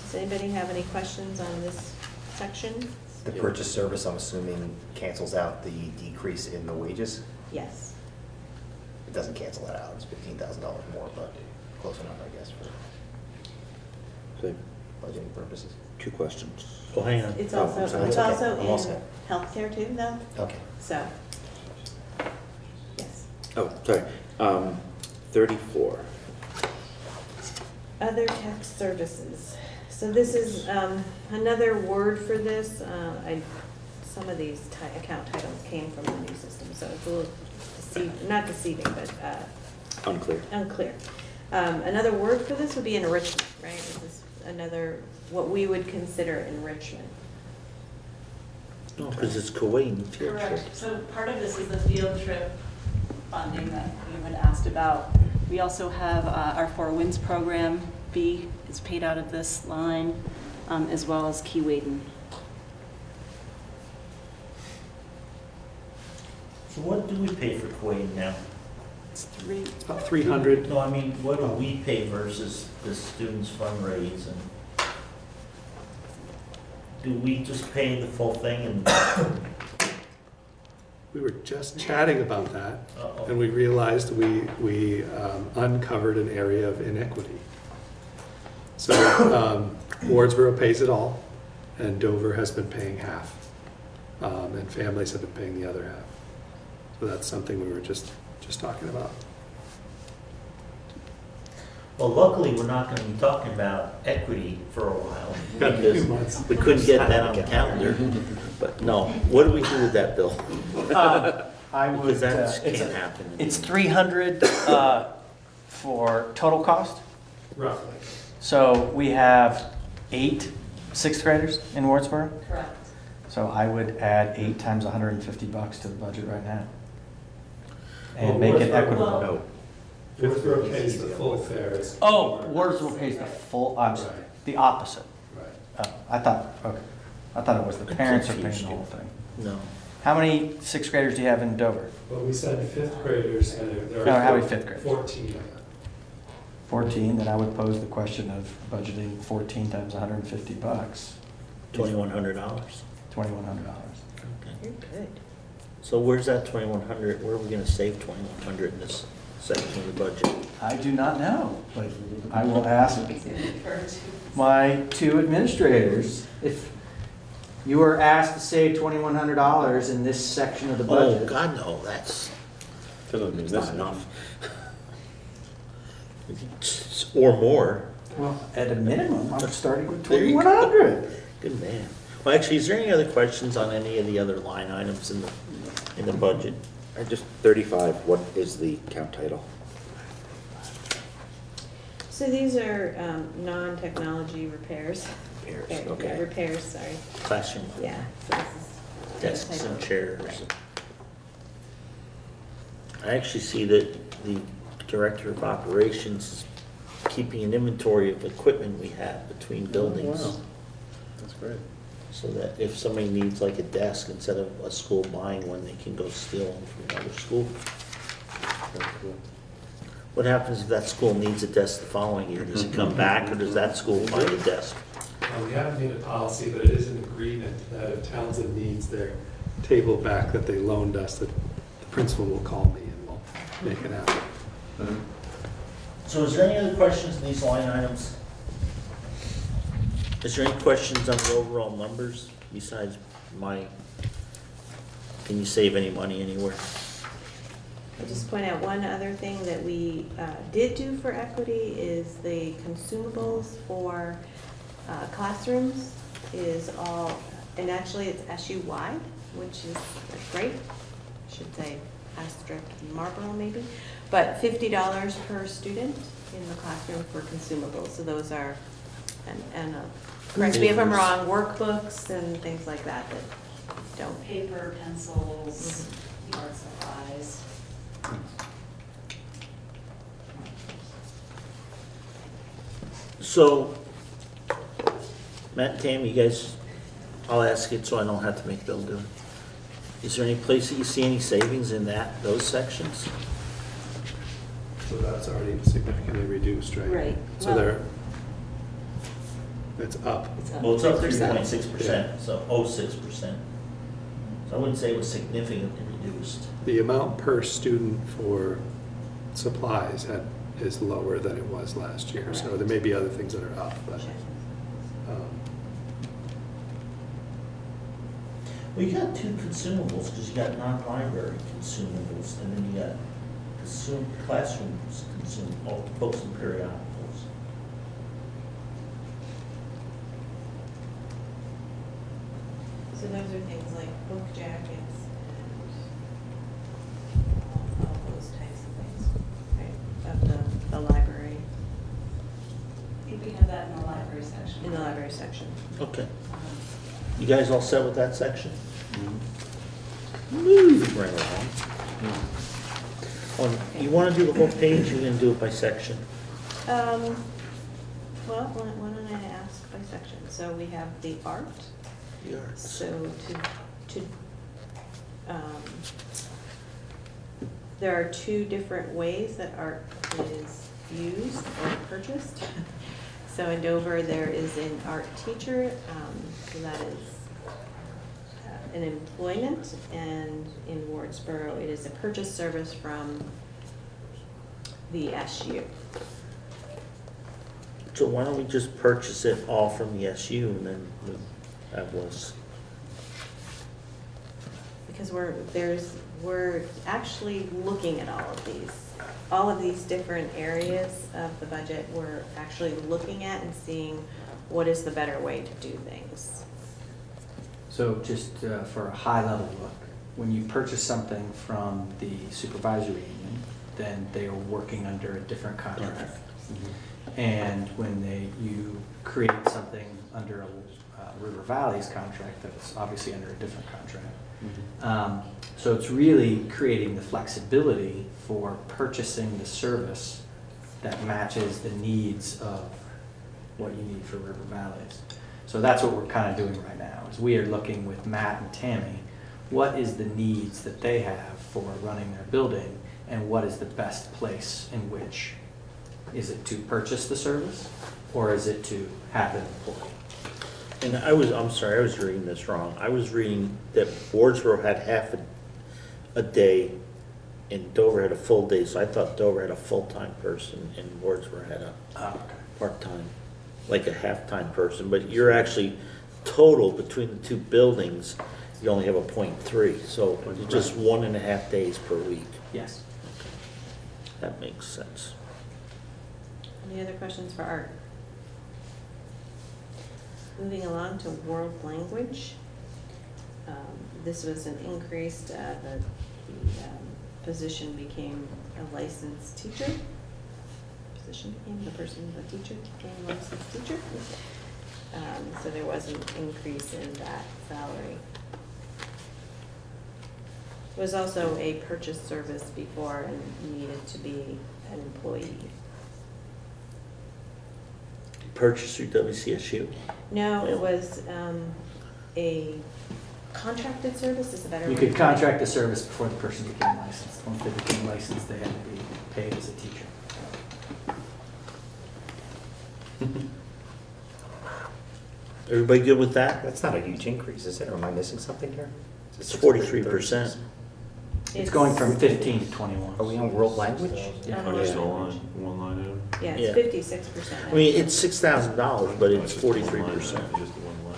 Does anybody have any questions on this section? The purchase service, I'm assuming, cancels out the decrease in the wages? Yes. It doesn't cancel that out, it's $15,000 more, but close enough, I guess, for budgeting purposes. 2 questions. Oh, hang on. It's Oh, also, I'm sorry. it's Okay. also I'm all in set. healthcare too, though. Okay. So, yes. Oh, sorry. 34. Other tax services. So this is another word for this. Some of these account titles came from the new system, so it's a little not deceiving, but Unclear. unclear. Another word for this would be enrichment, right? This is another, what we would consider enrichment. No, because it's Kuwait and field trip. Correct. So part of this is the field trip funding that you had asked about. We also have our Four Winds program. B is paid out of this line, as well as Keewaydin. So what do we pay for Kuwait now? It's about 300. No, I mean, what do we pay versus the students' fundraise, and do we just pay the full thing and? We were just chatting about that, Uh-oh. and we realized we uncovered an area of inequity. So Wardsboro pays it all, and Dover has been paying half, and families have been paying the other half. So that's something we were just talking about. Well, luckily, we're not gonna be talking about equity for a while, Got a few because months. we couldn't get that on the calendar. But no, what do we do with that, Bill? I would, Because that it's, can't happen. it's 300 for total cost. Roughly. So we have 8 sixth graders in Wardsboro. Correct. So I would add 8 times $150 to the budget right now. And Well, make it Wardsboro- equitable. No. Wardsboro pays the full fares. Oh, Wardsboro pays the full, I'm sorry, the opposite. Right. Oh, I thought it was the parents are paying the whole thing. No. How many sixth graders do you have in Dover? Well, we said fifth graders, and there No, are how many fifth graders? 14. 14, then I would pose the question of budgeting 14 times $150. $2,100. $2,100. You're good. So where's that 2,100, where are we gonna save 2,100 in this section of the budget? I do not know, but I will ask my 2 administrators if you were asked to save $2,100 in this section of the Oh, budget. God, no, that's not enough. Or more. Well, at a minimum, I'm starting with There you go. 2,100. Good man. Well, actually, is there any other questions on any of the other line items in the budget? Just 35, what is the account title? So these are non-technology repairs. Repairs, Yeah, okay. repairs, sorry. Classroom Yeah, so this is. desks and chairs. Right. I actually see that the Director of Operations is keeping an inventory of equipment we have between buildings. Wow. That's great. So that if somebody needs like a desk, instead of a school buying one, they can go steal one from another school. Very cool. What happens if that school needs a desk the following year? Does it come back, or does that school buy a desk? We haven't made a policy, but it is an agreement that if Townsend needs their table back that they loaned us, that the principal will call me and we'll make it happen. So is there any other questions in these line items? Is there any questions on the overall numbers besides can you save any money anywhere? I'll just point out one other thing that we did do for equity is the consumables for classrooms is all, and actually it's SU-wide, which is great. I should say asterisk Marlboro maybe, but $50 per student in the classroom for consumables, so those are, and correct me if I'm wrong, workbooks and things like that that don't. Paper, pencils, art supplies. So, Matt and Tam, you guys, I'll ask it so I don't have to make Bill do it. Is there any place that you see any savings in those sections? So that's already significantly reduced, right? Right. So they're, it's up. Well, it's up 3.6%, so 0.6%. So I wouldn't say it was significantly reduced. The amount per student for supplies is lower than it was last year. So there may be other things that are up, but. Well, you got two consumables, because you got non-library consumables, and then you got classrooms consumables, books and periodicals. So those are things like book jackets and all those types of things, right, of the library. You can have that in the library section. In the library section. Okay. You guys all set with that section? Moving right along. You want to do the whole page, you're going to do it by section? Well, why don't I ask by section? So we have the art. The arts. So there are two different ways that art is used or purchased. So in Dover, there is an art teacher, so that is an employment, and in Wardsboro, it is a purchase service from the SU. So why don't we just purchase it all from the SU and then that was. Because we're actually looking at all of these different areas of the budget. We're actually looking at and seeing what is the better way to do things. So just for a high-level look, when you purchase something from the supervisory union, then they are working under a different contract. And when you create something under River Valley's contract, that's obviously under a different contract. So it's really creating the flexibility for purchasing the service that matches the needs of what you need for River Valleys. So that's what we're kind of doing right now, is we are looking with Matt and Tammy, what is the needs that they have for running their building, and what is the best place in which. Is it to purchase the service, or is it to have an employee? And I'm sorry, I was reading this wrong. I was reading that Wardsboro had half a day and Dover had a full day, so I thought Dover had a full-time person and Wardsboro had a part-time, like a half-time person. But you're actually total between the two buildings, you only have a 0.3, so it's just 1.5 days per week. Yes. That makes sense. Any other questions for Art? Moving along to world language. This was an increase, the position became a licensed teacher. Position became the person, the teacher became a licensed teacher. So there was an increase in that salary. It was also a purchase service before and needed to be an employee. Purchase through WCSU? No, it was a contracted service is a better word. You could contract the service before the person became licensed. Once they became licensed, they had to be paid as a teacher. Everybody good with that? That's not a huge increase, is it? Or am I missing something here? It's 43%. It's going from 15 to 21. Are we on world language? Yeah. Oh, just one line item? Yeah, Yeah. it's 56%. I mean, it's $6,000, but it's 43%. Just the one line.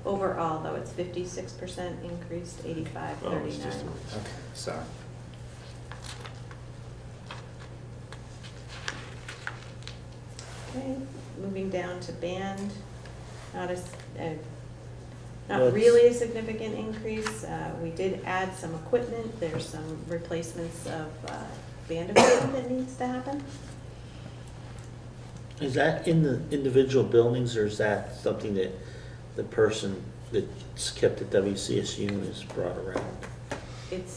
Overall, though, it's 56% increased, 85.39. Okay, sorry. Okay, moving down to band, not That's- really a significant increase. We did add some equipment. There's some replacements of band equipment that needs to happen. Is that in the individual buildings, or is that something that the person that's kept at WCSU has brought around? It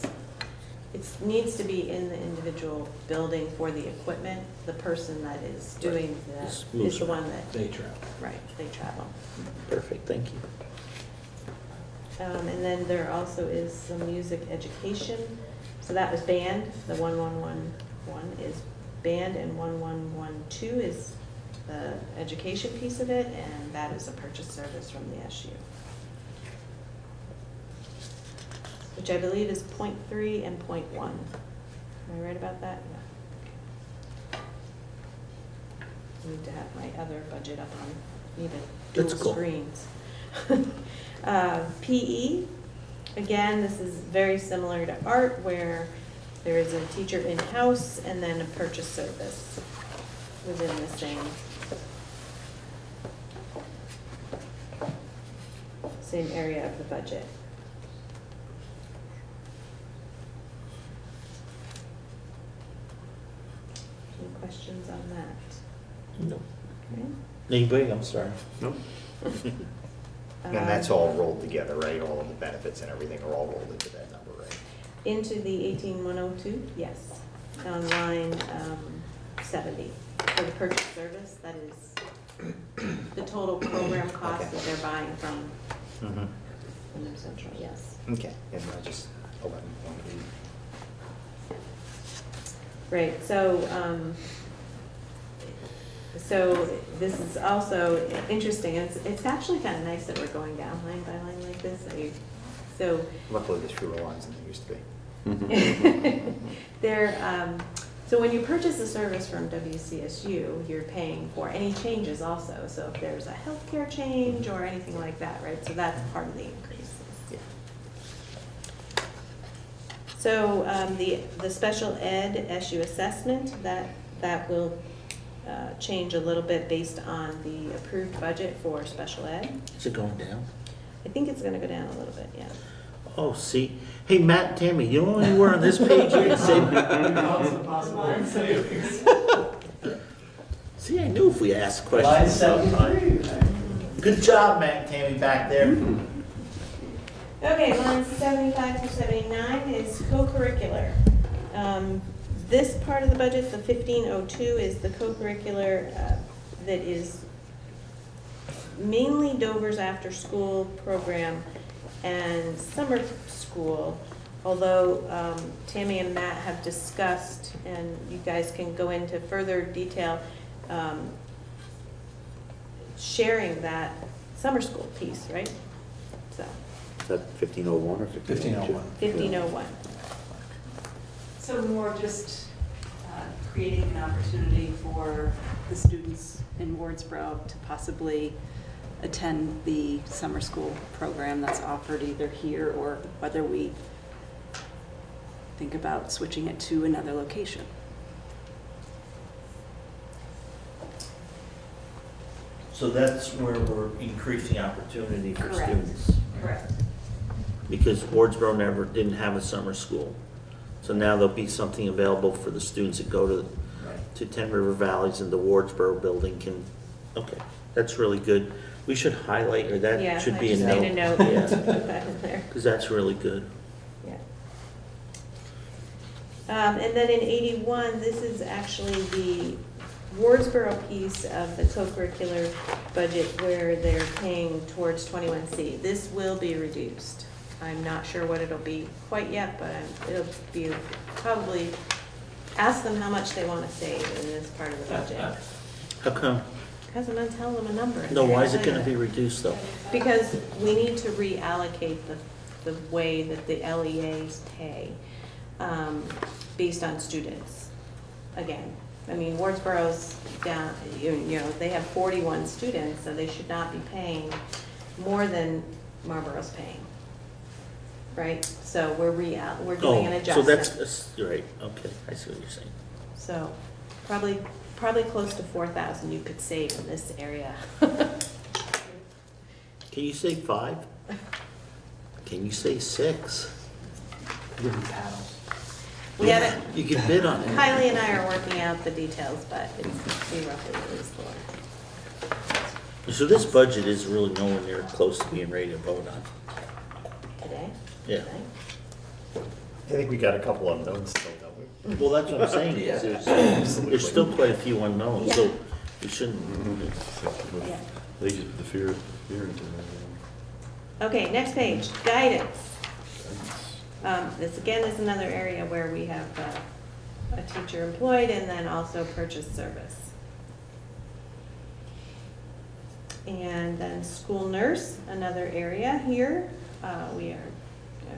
needs to be in the individual building for the equipment. The person that is doing that is the one that. They travel. Right, they travel. Perfect, thank you. And then there also is some music education. So that was band, the 1111 is band, and 1112 is the education piece of it, and that is a purchase service from the SU. Which I believe is 0.3 and 0.1. Am I right about that? Yeah. I need to have my other budget up on even dual screens. PE, again, this is very similar to art, where there is a teacher in-house and then a purchase service within the same area of the budget. Any questions on that? No. Okay. Anybody? I'm sorry. Nope. And that's all rolled together, right? All of the benefits and everything are all rolled into that number, right? Into the 18102, yes, on line 70. For the purchase service, that is the total program cost that they're buying from New Central, yes. Okay, and I'll just 11.8. Right, so this is also interesting. It's actually kind of nice that we're going down line by line like this. So Luckily, there's fewer lines than there used to be. So when you purchase a service from WCSU, you're paying for any changes also. So if there's a healthcare change or anything like that, right? So that's part of the increases. Yeah. So the special ed SU assessment, that will change a little bit based on the approved budget for special ed. Is it going down? I think it's going to go down a little bit, yeah. Oh, see. Hey, Matt and Tammy, you know anywhere on this page here to say? See, I knew if we asked questions. Good job, Matt and Tammy back there. Okay, lines 75 through 79 is co-curricular. This part of the budget, the 1502, is the co-curricular that is mainly Dover's after-school program and summer school, although Tammy and Matt have discussed, and you guys can go into further detail, sharing that summer school piece, right? So. Is that 1501 or 1502? 1501. So more just creating an opportunity for the students in Wardsboro to possibly attend the summer school program that's offered either here or whether we think about switching it to another location. So that's where we're increasing opportunity for Correct. students. Correct. Because Wardsboro didn't have a summer school. So now there'll be something available for the students that go to 10 River Valleys, and the Wardsboro building can, okay, that's really good. We should highlight, or that should be a note. Yeah, I just made a note to put that in there. Because that's really good. Yeah. And then in 81, this is actually the Wardsboro piece of the co-curricular budget where they're paying towards 21C. This will be reduced. I'm not sure what it'll be quite yet, but it'll be probably, ask them how much they want to save in this part of the budget. How come? Because I'm going to tell them a number. No, why is it going to be reduced though? Because we need to reallocate the way that the LEAs pay based on students. Again, I mean, Wardsboro's down, you know, they have 41 students, so they should not be paying more than Marlboro's paying. Right? So we're doing an adjustment. So that's, you're right, okay, I see what you're saying. So probably close to 4,000 you could save in this area. Can you say 5? Can you say 6? Give them paddles. We haven't, You can bid on it. Kylie and I are working out the details, but it's pretty roughly what it is for. So this budget is really nowhere near close to being ready to vote on. Today? Yeah. I think we got a couple unknowns still, don't we? Well, that's what I'm saying, is there's still quite a few unknowns, so we shouldn't. Yeah. They just put the fear into it. Okay, next page, guidance. This again is another area where we have a teacher employed and then also purchase service. And then school nurse, another area here. We are, I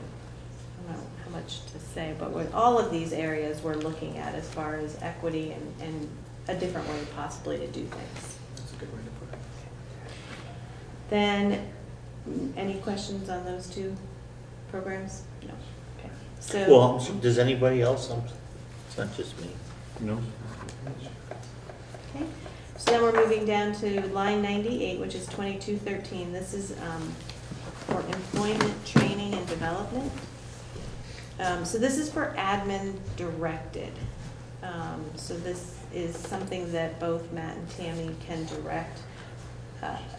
don't know how much to say, but with all of these areas we're looking at as far as equity and a different way possibly to do things. That's a good way to put it. Then, any questions on those two programs? No. Okay. So. Well, does anybody else? It's not just me. No? Okay. So then we're moving down to line 98, which is 2213. This is for employment training and development. So this is for admin directed. So this is something that both Matt and Tammy can direct.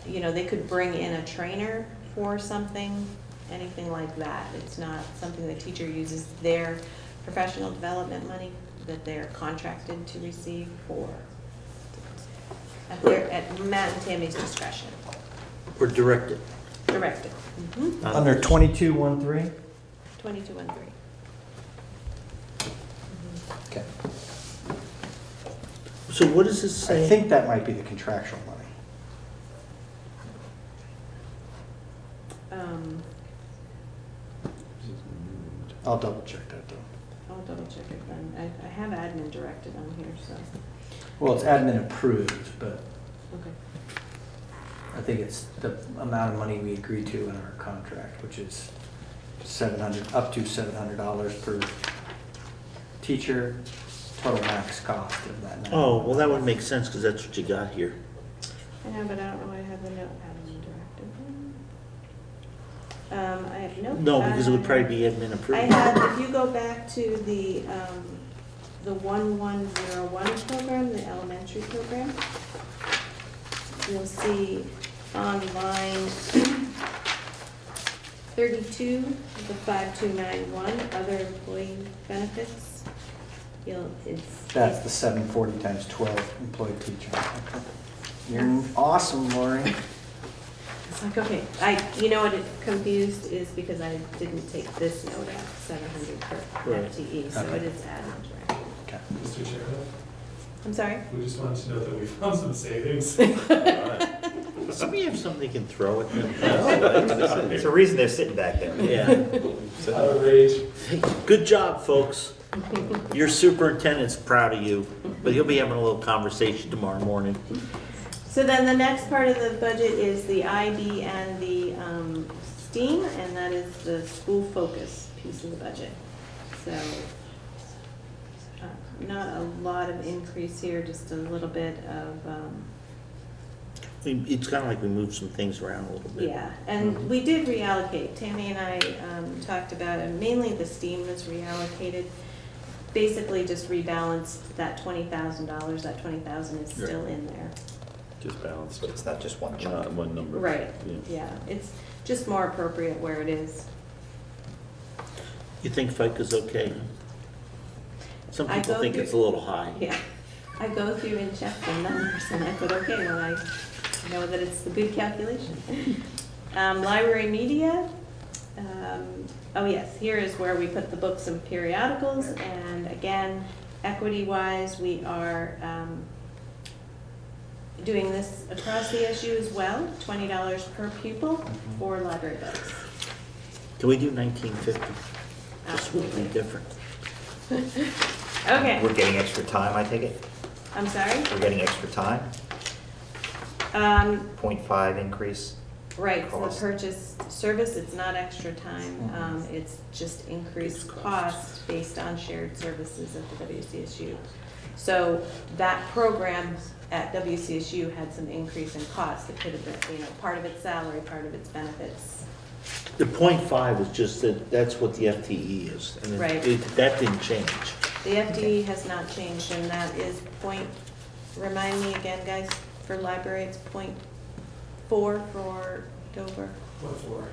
You know, they could bring in a trainer for something, anything like that. It's not something the teacher uses their professional development money that they're contracted to receive for. At Matt and Tammy's discretion. Or directed? Directed. Mm-hmm. Under 2213? 2213. Okay. So what does this say? I think that might be the contractual money. I'll double check that though. I'll double check it then. I have admin directed on here, so. Well, it's admin approved, but Okay. I think it's the amount of money we agreed to in our contract, which is up to $700 per teacher, total max cost of that. Oh, well, that would make sense, because that's what you got here. I know, but I don't know why I have the note admin directed. I have no. No, because it would probably be admin approved. I have, if you go back to the 1101 program, the elementary program, you'll see on line 32, the 5291, other employee benefits. That's the 740 times 12 employed teacher. You're awesome, Lori. It's like, okay, you know what it confused is because I didn't take this note out, 700 per Right. FTE, so Okay. it is admin direct. Okay. Mr. Chairman, I'm sorry? we just wanted to know that we found some savings. Somebody have something they can throw at them? It's a reason they're sitting back there. Yeah. Out of rage. Hey, good job, folks. Your superintendent's proud of you, but he'll be having a little conversation tomorrow morning. So then the next part of the budget is the IB and the STEAM, and that is the school focus piece of the budget. So not a lot of increase here, just a little bit of, It's kind of like we moved some things around a little bit. yeah. And we did reallocate. Tammy and I talked about it. Mainly the STEAM was reallocated. Basically just rebalanced that $20,000. That $20,000 is still in there. Just balanced. But it's not just one chunk. Not one number. Right, Yeah. yeah. It's just more appropriate where it is. You think FICA's okay? Some I people go think through- it's a little high. Yeah. I go through and check the numbers and I put okay when I know that it's a good calculation. Library media. Oh yes, here is where we put the books and periodicals, and again, equity-wise, we are doing this across the SU as well, $20 per pupil for library books. Can we do 1950? Just something different. Okay. We're getting extra time, I take it? I'm sorry? We're getting extra time? 0.5 increase? Right, so the Cost. purchase service, it's not extra time, it's just increased cost based on shared services at the WCSU. So that program at WCSU had some increase in cost. It could have been, part of its salary, part of its benefits, The .5 is just that, that's what the FTE is, and Right. that didn't change. The FTE has not changed, and that is remind me again, guys, for library, it's .4 for Dover.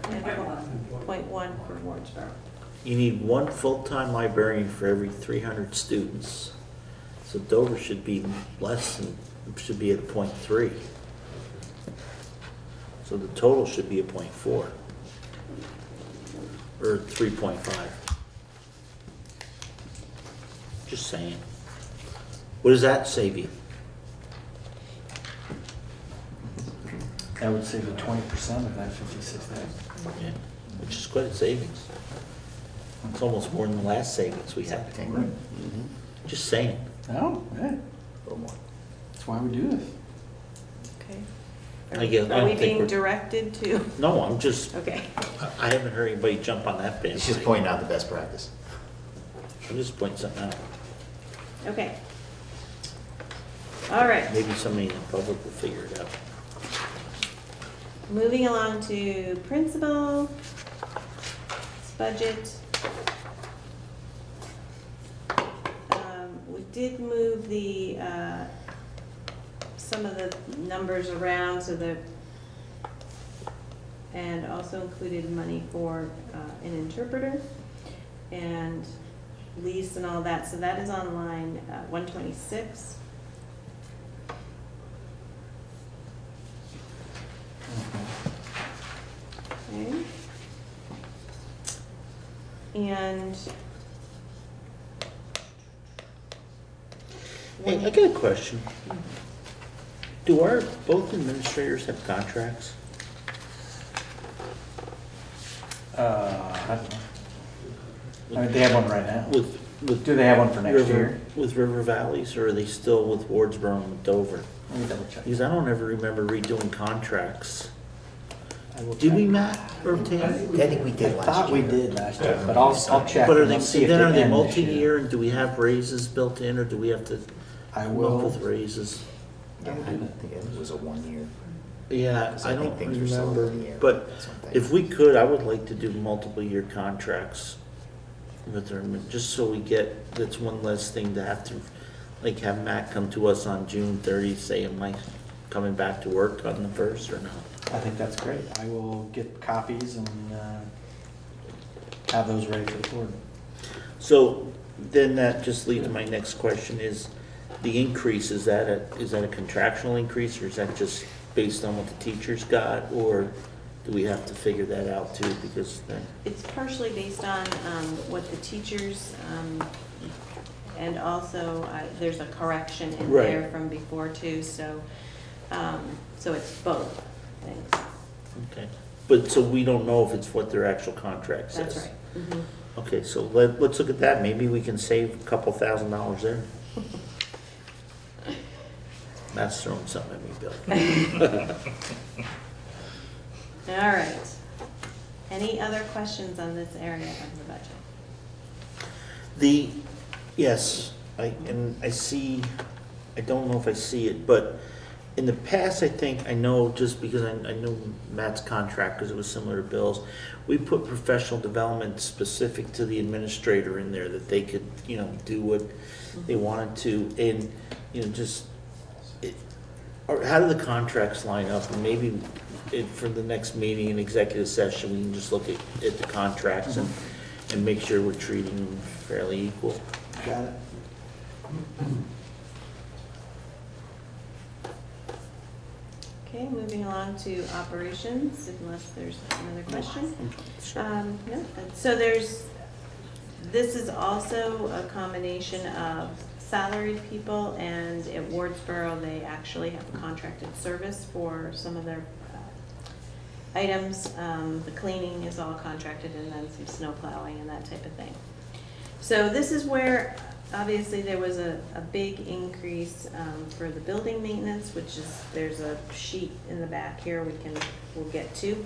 And .1 for Wardsboro. You need one full-time librarian for every 300 students. So Dover should be less than, should be at .3. So the total should be a .4. Or 3.5. Just saying. What does that save you? That would save you 20% of that 56,000. Yeah, which is quite a savings. It's almost more than the last savings we had. Just saying. No, yeah. That's why we do this. Okay. I guess- I Are don't we think being we're- directed to? No, I'm just, Okay. I haven't heard anybody jump on that bandwagon. It's just pointing out the best practice. I'm just pointing something out. Okay. All right. Maybe somebody in the public will figure it out. Moving along to principal, budget. We did move the, some of the numbers around so that, and also included money for an interpreter and lease and all that. So that is on line 126. Okay. And Hey, I got a question. Do our, both administrators have contracts? I don't know. I mean, they have one right now. With Do they have one for next River- year? With River Valleys, or are they still with Wardsboro and with Dover? Let me double check. Because I don't ever remember redoing contracts. I will Did we, check. Matt or Tam? I think we did I last thought we year. did last year, but I'll check. But are and they, I'll see if then are they end this multi-year, and do we have raises built in, or do we have to I come up will. with raises? Yeah, I think it was a 1 year. Yeah, 'Cause I I think don't things were still remember, up in the air. but That's one thing. if we could, I would like to do multiple year contracts with them, just so we get, that's one less thing to have to, like, have Matt come to us on June 30th, say, am I coming back to work on the 1st or not? I think that's great. I will get copies and have those ready for the board. So then that just leads to my next question is, the increase, is that a contractual increase, or is that just based on what the teachers got, or do we have to figure that out too, because then? it's partially based on what the teachers, and also there's a correction in Right. there from before too, so, so it's both things. Okay, but so we don't know if it's what their actual contract says? That's right. Mhm. Okay, so let's look at that, maybe we can save a couple $1,000s there. That's throwing something at me, Bill. All right. Any other questions on this area of the budget? Yes, and I see, I don't know if I see it, but in the past, I know, just because I know Matt's contract, because it was similar to Bill's, we put professional development specific to the administrator in there, that they could, do what they wanted to, and, just, or how do the contracts line up? And maybe for the next meeting, in executive session, we can just look at the contracts and make sure we're treating them fairly equal. Got it. Okay, moving along to operations, unless there's another question. No, so this is also a combination of salaried people, and at Wardsboro, they actually have a contracted service for some of their items. The cleaning is all contracted, and then some snow plowing and that type of thing. So this is where, obviously, there was a big increase for the building maintenance, which is, there's a sheet in the back here we'll get to,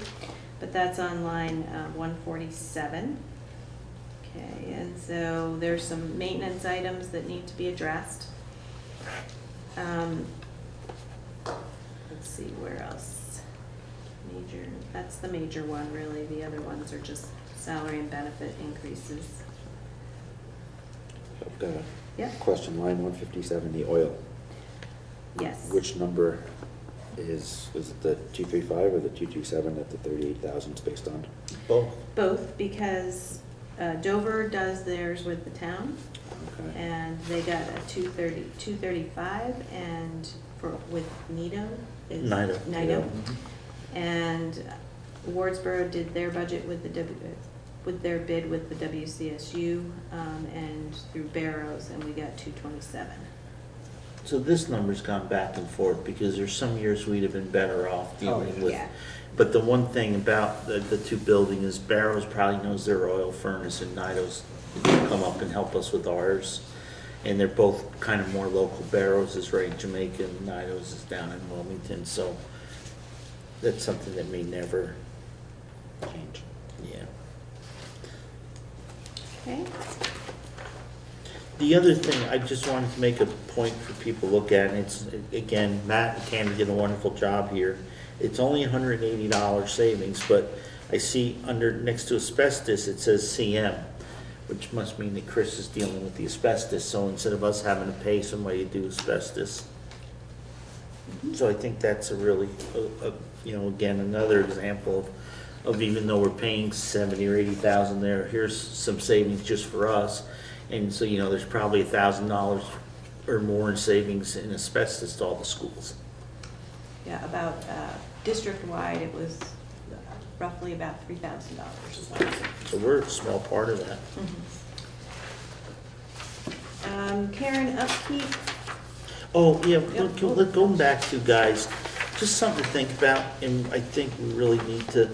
but that's on line 147. Okay, and so there's some maintenance items that need to be addressed. Let's see, where else? Give that's the major one, really. The other ones are just salary and benefit increases. I've got a Yep. question, line 157, the oil. Yes. Which number is it the 235 or the 227 that the 38,000 is based on? Both. Both, because Dover does theirs with the town, Okay. and they got a 235, and with Nido is Nido. And Wardsboro did their budget with their bid with the WCSU, and through Barrows, and we got 227. So this number's gone back and forth because there's some years we'd have been better off dealing with. Yeah. But the one thing about the two buildings is Barrows probably knows their oil furnace and Nido's will come up and help us with ours. And they're both kind of more local. Barrows is right in Jamaica and Nido's is down in Wilmington. So that's something that may never Change. Yeah. Okay. The other thing, I just wanted to make a point for people to look at, and it's, again, Matt and Candy did a wonderful job here. It's only $180 savings, but I see next to asbestos, it says CM, which must mean that Chris is dealing with the asbestos, so instead of us having to pay somebody to do asbestos. So I think that's a really, again, another example of even though we're paying 70 or 80,000 there, here's some savings just for us. And so, there's probably $1,000 or more in savings in asbestos to all the schools. Yeah, about district-wide, it was roughly about $3,000. So we're a small part of that. Karen, upkeep. Oh, yeah, going back to, guys, just something to think about, and I think we really need to,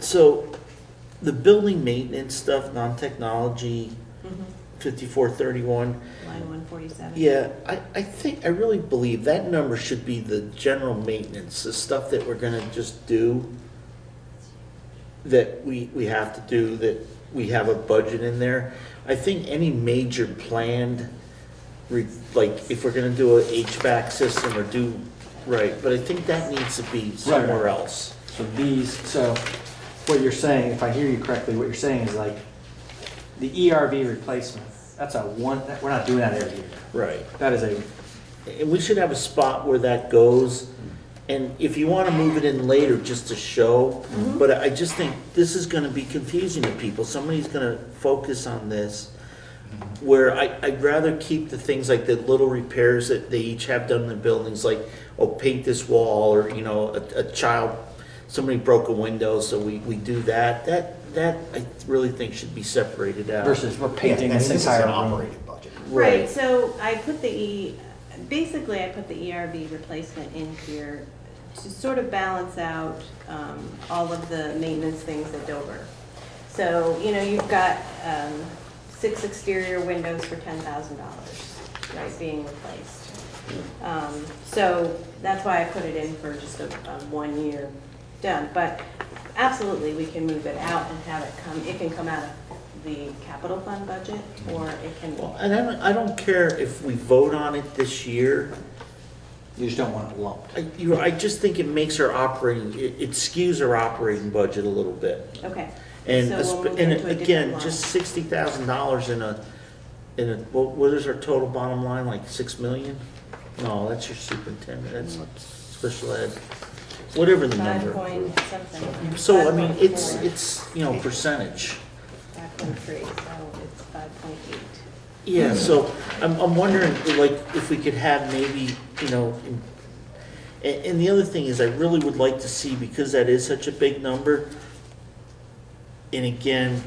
so the building maintenance stuff, non-technology, 5431. Line 147. Yeah, I really believe that number should be the general maintenance, the stuff that we're gonna just do, that we have to do, that we have a budget in there. I think any major planned, like if we're gonna do a HVAC system or do, right, but I think that needs to be somewhere else. So what you're saying, if I hear you correctly, what you're saying is like the ERV replacement, we're not doing that every year. Right. That is And we should have a spot where that goes, and if you wanna move it in later just to show, but I just think this is gonna be confusing to people. Somebody's gonna focus on this, where I'd rather keep the things like the little repairs that they each have done in the buildings, like, paint this wall, or, a child, somebody broke a window, so we do that. That I really think should be separated out. versus we're painting Yeah, this this is entire an room. operating budget. Right, so I put basically I put the ERV replacement in here to sort of balance out all of the maintenance things at Dover. So, you've got 6 exterior windows for $10,000, right, being replaced. So that's why I put it in for just a 1 year done. But absolutely, we can move it out and have it can come out of the capital fund budget, or it can. Well, and I don't care if we vote on it this year. You just don't want it lumped. I just think it makes our it skews our operating budget a little bit. Okay. And, So we'll move and into a again, different line. just $60,000 in a, what is our total bottom line, like 6 million? No, that's your superintendent, that's special ed, whatever the 5 number. point something. So, I mean, 5.4. it's, percentage. 5.3, so it's 5.8. Yeah, so I'm wondering, like, if we could have maybe, and the other thing is, I really would like to see, because that is such a big number, and again,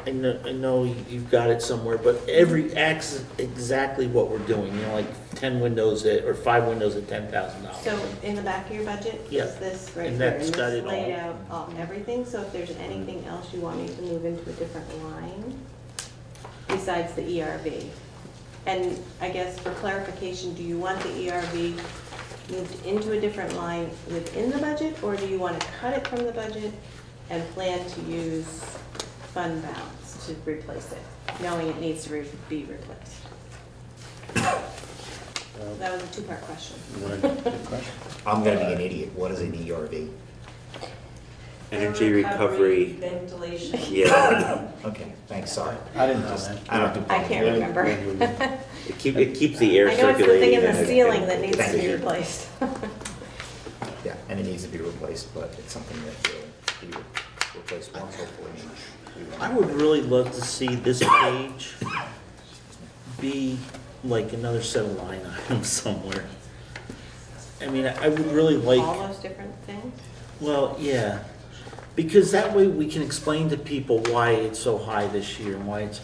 I know you've got it somewhere, but acts exactly what we're doing, like 10 windows or 5 windows at $10,000. So in the back of your budget Yeah. is this right And here, that's and got this it laid all. out everything, so if there's anything else you want me to move into a different line besides the ERV. And I guess for clarification, do you want the ERV moved into a different line within the budget, or do you want to cut it from the budget and plan to use fund balance to replace it, knowing it needs to be replaced? That was a 2-part question. I'm gonna be an idiot. What is an ERV? Energy recovery. Ventilation. Yeah. Okay, thanks, sorry. I didn't know that. I don't do I can't remember. It keeps the air I know it's the thing circulating. in the and ceiling that needs Thank to be you. replaced. Yeah, and it needs to be replaced, but it's something that will be replaced once, hopefully. I would really love to see this page be like another set of line items somewhere. I mean, I would really like. All those different things? Well, yeah, because that way we can explain to people why it's so high this year and why it's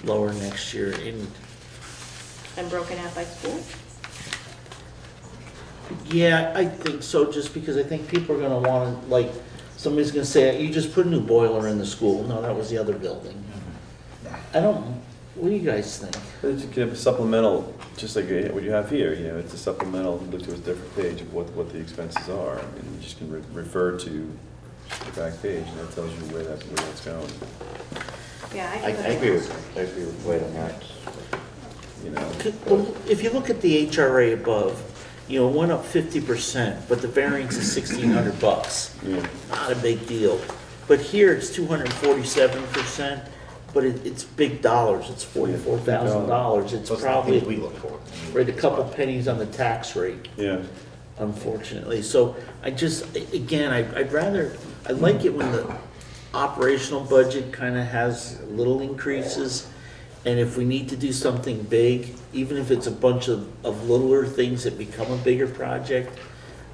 lower next year. And broken out by school? Yeah, I think so, just because I think people are gonna wanna, like, somebody's gonna say, you just put a new boiler in the school. No, that was the other building. I don't, what do you guys think? But you could have a supplemental, just like what you have here, you know, it's a supplemental, look to a different page of what the expenses are. And you just can refer to the back page, and that tells you where that's going. Yeah, I agree with Wade on that. You know, Well, if you look at the HRA above, you know, it went up 50%, but the variance is $1,600. yeah. Not a big deal. But here it's 247%, but it's big dollars. It's $44,000. It's Those are the probably things we look for. right a couple pennies on the tax rate, Yeah. unfortunately. So I just, again, I'd rather, I like it when the operational budget kind of has little increases. And if we need to do something big, even if it's a bunch of littler things that become a bigger project,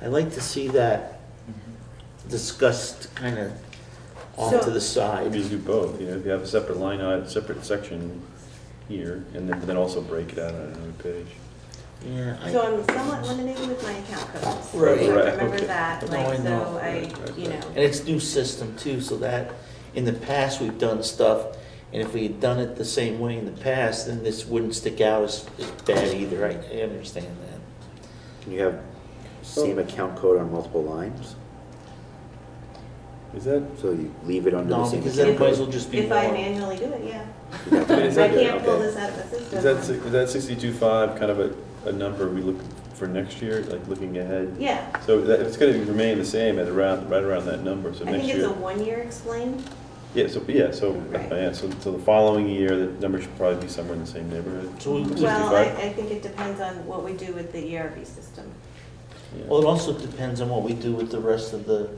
I like to see that discussed kind of off to the side. Maybe you do both, you know, if you have a separate line item, separate section here, and then also break it out on another page. Yeah. So I'm somewhat limited with my account codes. Right. So Right, remember okay. that, No, like, I know. so Right, know. And it's new system too, so that, in the past, we've done stuff, and if we had done it the same way in the past, then this wouldn't stick out as bad either. I understand that. Can you have same account code on multiple lines? Is that? So you leave it under the No, same because then it account might as code? well just be If I more. manually do it, yeah. Is I that- can't pull okay. this out of the system. Is that 62.5 kind of a number we look for next year, like looking ahead? Yeah, So it's going to remain the same at right around that number, so I next think it's a year. 1 year explain. Yeah, so the following year, the number should probably be somewhere in the same neighborhood. So we- Well, 65? I think it depends on what we do with the ERP system. Yeah. Well, it also depends on what we do with the rest of the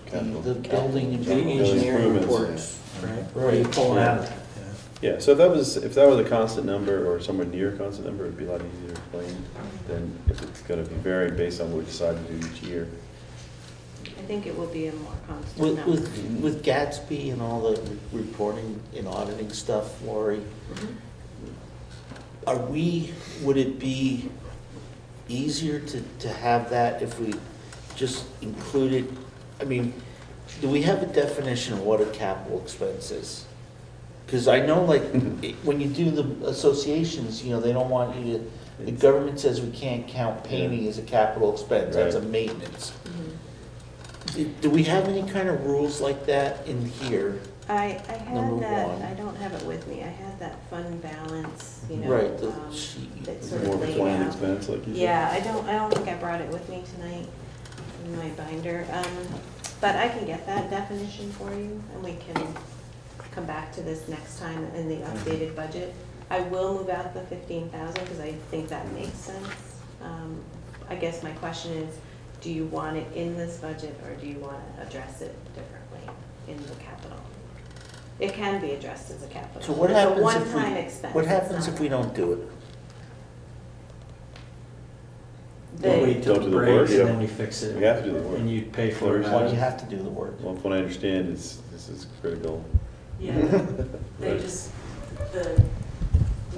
Capital. building and The engineering reports, right? Where you pull out of that, yeah. Yeah, so if that was a constant number or somewhere near a constant number, it'd be a lot easier to explain than if it's gonna be varying based on what we decide to do each year. I think it will be a more constant With, number. with Gatsby and all the reporting and auditing stuff, Lori, would it be easier to have that if we just included, I mean, do we have a definition of what a capital expense is? Because I know like, when you do the associations, you know, they don't want you to, the government says we can't count painting as a capital expense, that's a Right. maintenance. Do we have any kind of rules like that in here? I Number had that, one. I don't have it with me, I had that fund balance, you know. Right, the sheet. That It's sort more of of a laid planned out. expense, like you said. Yeah, I don't think I brought it with me tonight in my binder. But I can get that definition for you, and we can come back to this next time in the updated budget. I will move out the 15,000, because I think that makes sense. I guess my question is, do you want it in this budget, or do you want to address it differently in the capital? It can be addressed as a capital. So what It's a happens one-time if expense. what It's happens not if we don't do it? We'll wait till Don't the do the breaks work, and yeah. then we fix it. We have to do the work. And you pay for it. Why do you have to do the work? Well, from what I understand, this is critical. Yeah, they just, the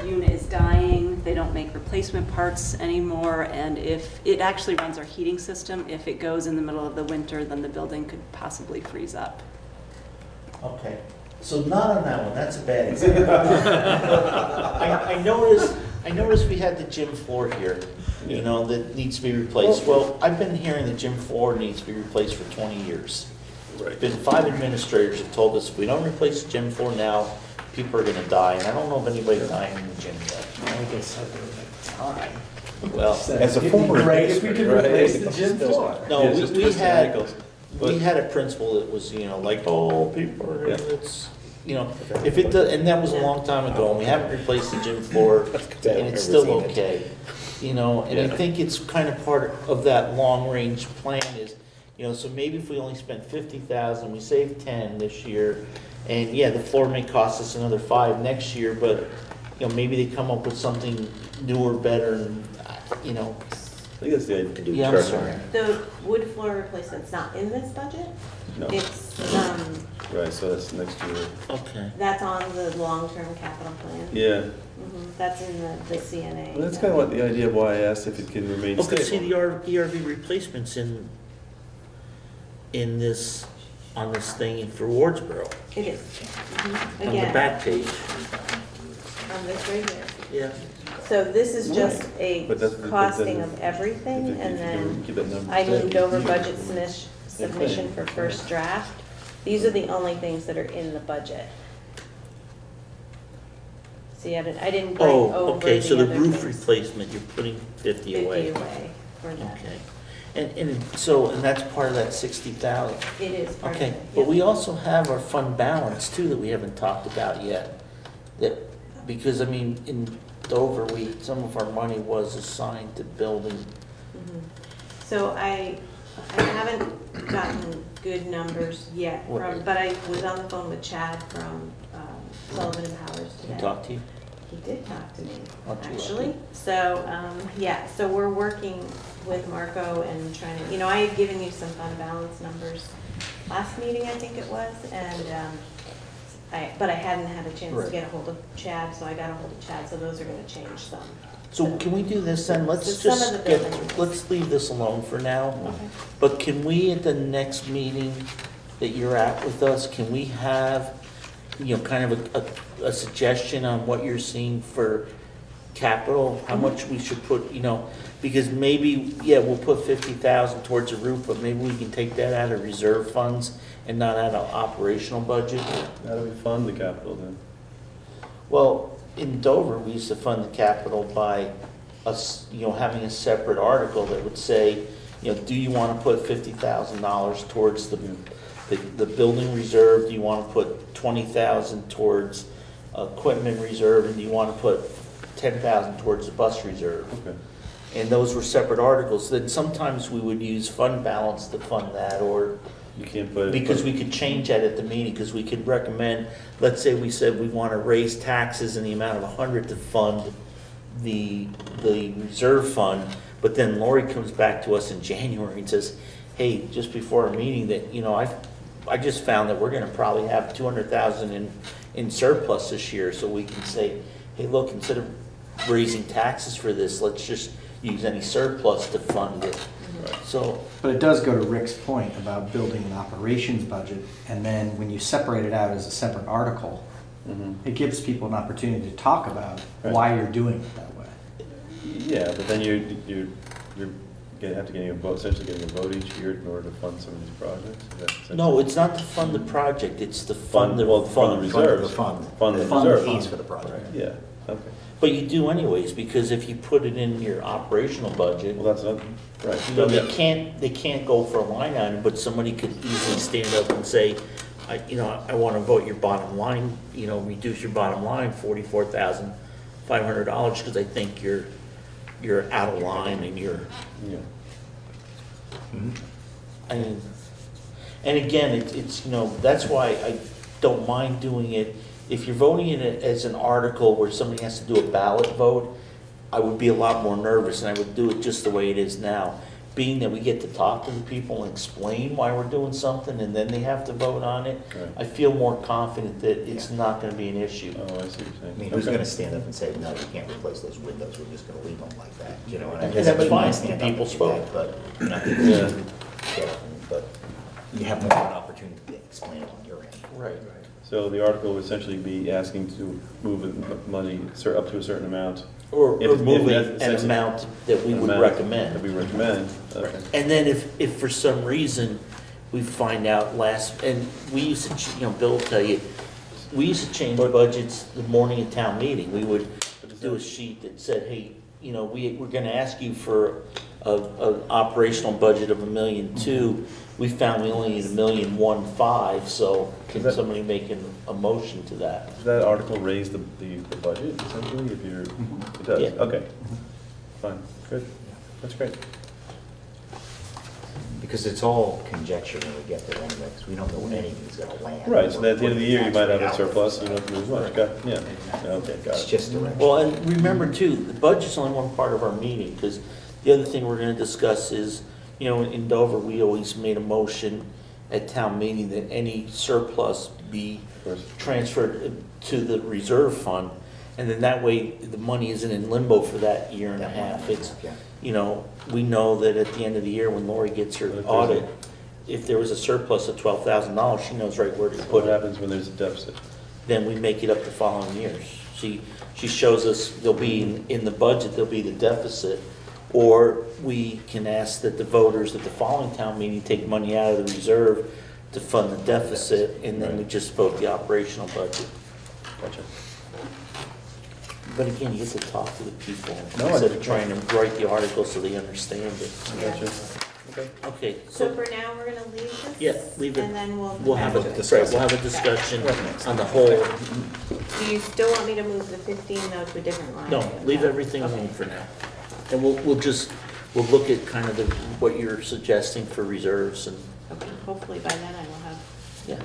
unit is dying, they don't make replacement parts anymore, and if, it actually runs our heating system. If it goes in the middle of the winter, then the building could possibly freeze up. Okay, so not on that one, that's a bad example. I noticed we had the gym floor here, you know, that needs to be replaced. Well, I've been hearing the gym floor needs to be replaced for 20 years. Right. Been 5 administrators have told us if we don't replace the gym floor now, people are gonna die, and I don't know of anybody dying in the gym yet. I guess I would have time. Well, As a former Great if we could administrator, right? replace the gym floor. no, Yeah, just we twist the had, ankles. we had a principal that was, like, oh, people are, it's, if it does, and that was a long time ago, and we haven't replaced the gym floor, and it's still okay. And I think it's kind of part of that long-range plan is, so maybe if we only spent 50,000, we saved 10 this year, and the floor may cost us another 5 next year, but, maybe they come up with something newer, better, and, I think that's the idea. Yeah, I'm sorry. The wood floor replacement's not in this budget. No. It's, Right, so that's next year. Okay. that's on the long-term capital plan. Yeah. That's in the CNA. Well, that's kind of what the idea of why I asked if it can remain Okay, see stable. the ERV replacements in this, on this thing for Wardsboro, It is. on the Again, back page. on this right here. Yeah. So this is just a But that's- but costing then- of everything, if you and then keep that number I moved steady, over you- budget submission for first draft. These are the only things that are in the budget. See, I didn't bring Oh, over okay, so the other roof things. replacement, you're putting 50 away. 50 away for that. Okay. And that's part of that 60,000. It is part of Okay, it. but Yep. we also have our fund balance too that we haven't talked about yet. Because in Dover, some of our money was assigned to building. So I haven't gotten good numbers yet but I was on the phone with Chad from Sullivan and Powers today. He talked to you? He did talk to me, Oh, too actually. lucky. So, so we're working with Marco and trying to, I had given you some fund balance numbers last meeting, I think it was, and, but I hadn't had a chance to Right. get a hold of Chad, so I got a hold of Chad, so those are gonna change some. So can we do this then? Let's So some just of the buildings. let's leave this alone for now. Okay. But can we, at the next meeting that you're at with us, can we have, kind of a suggestion on what you're seeing for capital? How much we should put, because maybe, we'll put 50,000 towards a roof, but maybe we can take that out of reserve funds and not out of operational budget. How do we fund the capital then? Well, in Dover, we used to fund the capital by us, having a separate article that would say, do you want to put $50,000 towards the building reserve? Do you want to put 20,000 towards equipment reserve? And do you want to put 10,000 towards the bus reserve? Okay. And those were separate articles. Then sometimes we would use fund balance to fund that, or You can't put it. because we could change that at the meeting, because we could recommend, let's say we said we want to raise taxes in the amount of 100 to fund the reserve fund, but then Lori comes back to us in January and says, hey, just before our meeting that, I just found that we're going to probably have 200,000 in surplus this year, so we can say, hey, look, instead of raising taxes for this, let's just use any surplus to fund it. So, But it does go to Rick's point about building an operations budget, and then when you separate it out as a separate article, it gives people an opportunity to talk about why you're doing it that way. Yeah, but then you're gonna have to get a vote, essentially getting a vote each year in order to fund some of these projects. Is that essentially- no, it's not to fund the project, it's to fund the Well, fund the reserves. Fund Fund the the reserves. fees for the project. Yeah, okay. But you do anyways, because if you put it in your operational budget, Well, that's not, right. they can't go for a line item, but somebody could easily stand up and say, I want to vote your bottom line, reduce your bottom line $44,500 because I think you're out of line and you're, Yeah. and again, it's, that's why I don't mind doing it. If you're voting it as an article where somebody has to do a ballot vote, I would be a lot more nervous, and I would do it just the way it is now. Being that we get to talk to the people and explain why we're doing something, and then they have to vote on it, Right. I feel more confident that it's not gonna be an issue. Oh, I see what you're saying. I mean, who's gonna stand up and say, no, you can't replace those windows, we're just gonna leave them like that, And I And guess that's everybody fine, might stand up people and do spoke. that, But you're not gonna Yeah. get it, but you have to have an opportunity to explain it on your end. Right. So the article would essentially be asking to move money up to a certain amount. Or If moving that's an essentially- amount that we would amount recommend. That we recommend, okay. And then if for some reason we find out and we used to, Bill will tell you, we used to change budgets the morning of town meeting. We would do a sheet that said, hey, we're gonna ask you for an operational budget of $1.2 million. we found we only need 1,115,000, so can that- somebody make a motion to that? Does that article raise the budget essentially, if you're, it does? Yeah. Okay, fine, good, that's great. Because it's all conjecture when we get there anyway, because we don't know when anything's gonna land. Right, so at the end of the year, you might have a What the surplus, you tax don't have to do as much, got, yeah, okay, got It's it. just direction. Well, and remember too, the budget's only one part of our meeting, because the other thing we're gonna discuss is, you know, in Dover, we always made a motion at town meeting that any surplus be transferred to the reserve fund, and then that way, the money isn't in limbo for that year and a half. It's, Yeah. you know, we know that at the end of the year, when Lori gets her audit, if there was a surplus of $12,000, she knows right where to So put what it. happens when there's a deficit? Then we make it up the following years. She shows us, there'll be, in the budget, there'll be the deficit, or we can ask that the voters at the following town meeting take money out of the reserve to fund the deficit, and then we just vote the operational budget. Gotcha. But again, you get to talk to the people No, instead I- of trying to write the article so they understand it. Gotcha. Okay. Okay, So so, for now, we're gonna leave this? yeah, leave it. And then We'll have a, back to it. right, we'll have a discussion on the whole. Do you still want me to move the 15 though to a different line? No, item? leave everything alone for now. And we'll just, we'll look at kind of what you're suggesting for reserves and, Okay, hopefully by then I will have. yeah.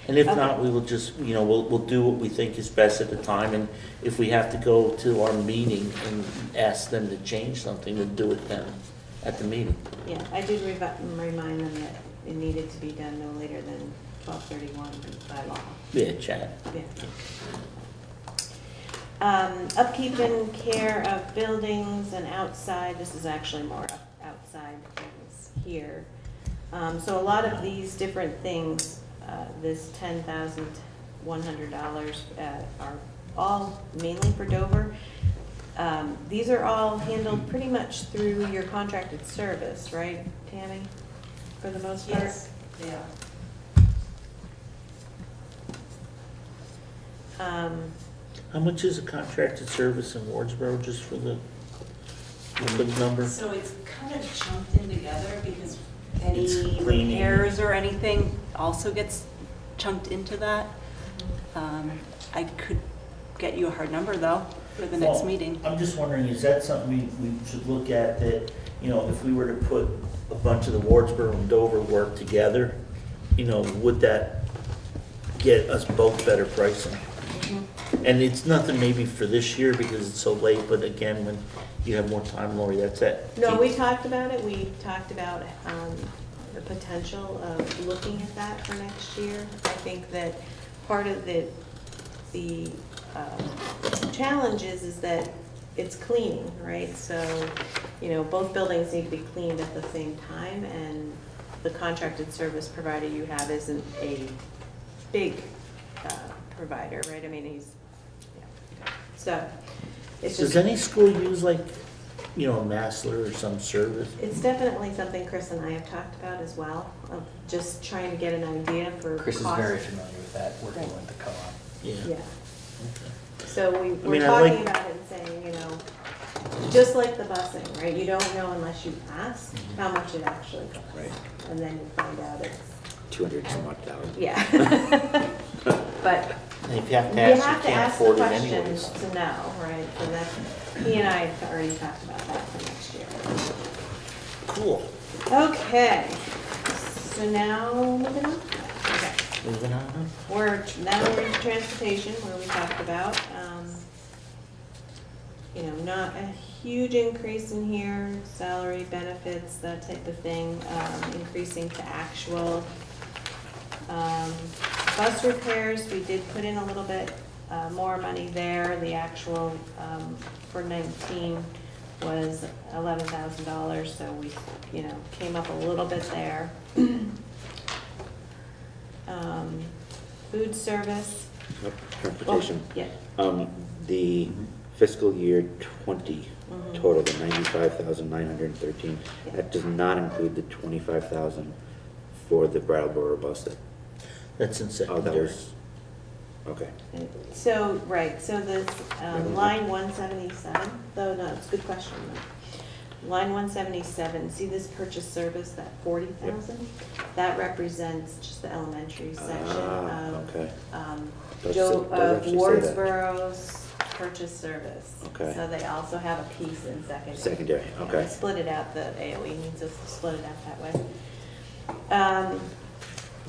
And if Okay. not, we will just, you know, we'll do what we think is best at the time, and if we have to go to our meeting and ask them to change something, we'll do it then at the meeting. Yeah, I did remind them that it needed to be done no later than 12/31 by law. Yeah, Chad. Yeah. Upkeep and care of buildings and outside, this is actually more outside things here. So a lot of these different things, this $10,100 are all mainly for Dover. These are all handled pretty much through your contracted service, right, Tammy, for the most part? Yes, they are. How much is a contracted service in Wardsboro, just for the quick number? So it's kind of chunked in together because any It's cleaning. repairs or anything also gets chunked into that. I could get you a hard number though for the next Well, meeting. I'm just wondering, is that something we should look at, that, you know, if we were to put a bunch of the Wardsboro and Dover work together, you know, would that get us both better pricing? And it's nothing maybe for this year because it's so late, but again, when you have more time, Lori, that's it. No, we talked about it, we talked about the potential of looking at that for next year. I think that part of the challenge is that it's cleaning, right? So, you know, both buildings need to be cleaned at the same time, and the contracted service provider you have isn't a big provider, right? I mean, he's, yeah. So, it's just. Does any school use like, you know, a Massler or some service? It's definitely something Chris and I have talked about as well, of just trying to get an idea for Chris is cost. very familiar with that, working Right. with the co-op. Yeah. Yeah. So we're mean, I talking like- about it and saying, you know, just like the busing, right? You don't know unless you ask how much it actually costs. Right. And then you find out it's, 200 some odd thousand. yeah. But And if you have you to ask, have you to can't ask the afford it questions anyways. to know, right? So that's, he and I have already talked about that for next year. Cool. Okay, so now moving on. Okay. Moving on. Now we're in transportation, where we talked about, you know, not a huge increase in here, salary, benefits, that type of thing, increasing to actual. Bus repairs, we did put in a little bit more money there. The actual for 19 was $11,000, so we, you know, came up a little bit there. Food service. Nope, Transportation. Oh, yeah. The fiscal year 20 Mhm. total, the 95,913, Yeah. that does not include the 25,000 for the Brattleboro bus that, That's in oh, that secondary. was, okay. So, right, so this line 177, though, no, it's a good question. line 177, see this purchase service, that 40,000? That represents just the elementary section of, okay. of actually say that. Wardsboro's purchase service. Okay. So they also have a piece in secondary. Secondary, Yeah, okay. we split it out, the AOE needs us to split it out that way.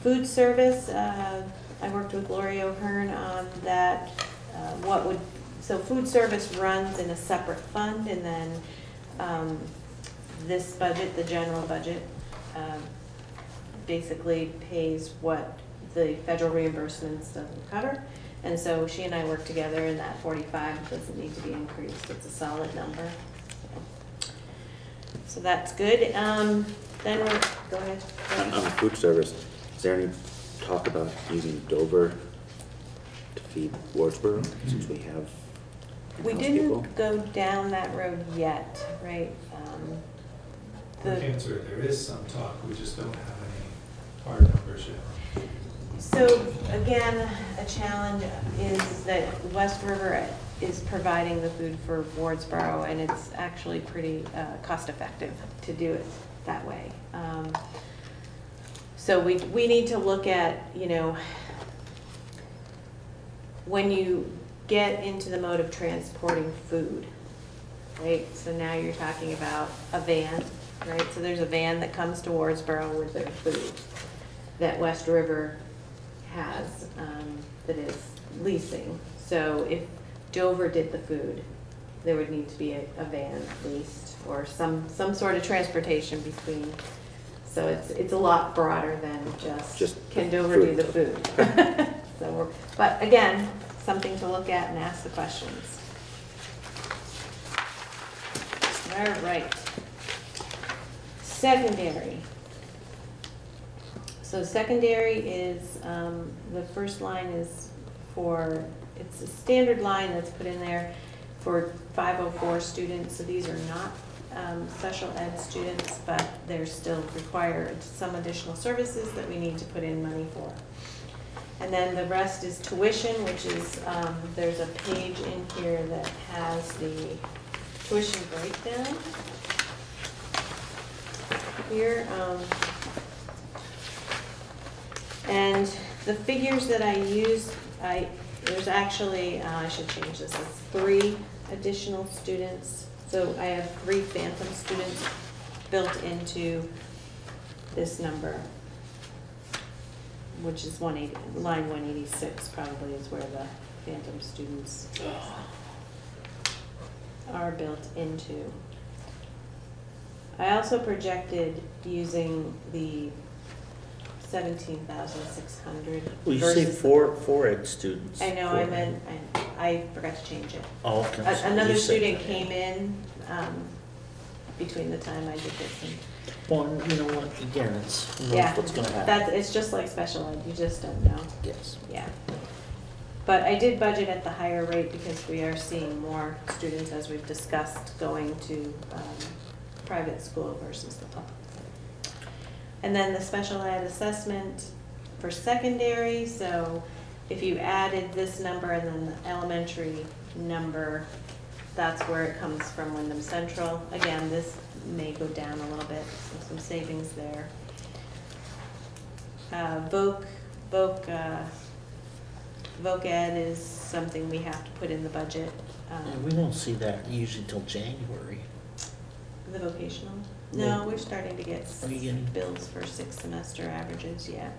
Food service, I worked with Lori O'Hearn on that. So food service runs in a separate fund, and then this budget, the general budget, basically pays what the federal reimbursements doesn't cover. And so she and I work together, and that 45 doesn't need to be increased. It's a solid number. So that's good. Then go ahead. On food service, is there any talk about using Dover to feed Wardsboro, since we have We in-house didn't people? go down that road yet, right? Quick answer, there is some talk, we just don't have any hard numbers yet. So again, a challenge is that West River is providing the food for Wardsboro, and it's actually pretty cost effective to do it that way. So we need to look at, when you get into the mode of transporting food, right? So now you're talking about a van, right? So there's a van that comes to Wardsboro with their food that West River has, that is leasing. So if Dover did the food, there would need to be a van leased or some sort of transportation between. So it's a lot broader than just can Dover do the food? But again, something to look at and ask the questions. All right. Secondary. So secondary is, the first line is it's a standard line that's put in there for 504 students. So these are not special ed students, but they're still required some additional services that we need to put in money for. And then the rest is tuition, which is, there's a page in here that has the tuition breakdown here. And the figures that I used, there's actually, I should change this, it's 3 additional students. So I have 3 phantom students built into this number, which is line 186 probably is where the phantom students are built into. I also projected using the 17,600. Well, you say four ed students. I know, I forgot to change it. Oh, okay. Another You said student that. came in between the time I did this and. Well, you know what, again, it's, who knows Yeah, what's gonna happen. it's just like special ed, you just don't know. Yes. Yeah. But I did budget at the higher rate because we are seeing more students, as we've discussed, going to private school versus the public. And then the special ed assessment for secondary, so if you added this number and then the elementary number, that's where it comes from, Wyndham Central. Again, this may go down a little bit, so some savings there. Voc Ed is something we have to put in the budget. And we don't see that usually till January. The vocational? No. No, we're starting to get Are you getting- bills for 6-semester averages, yeah.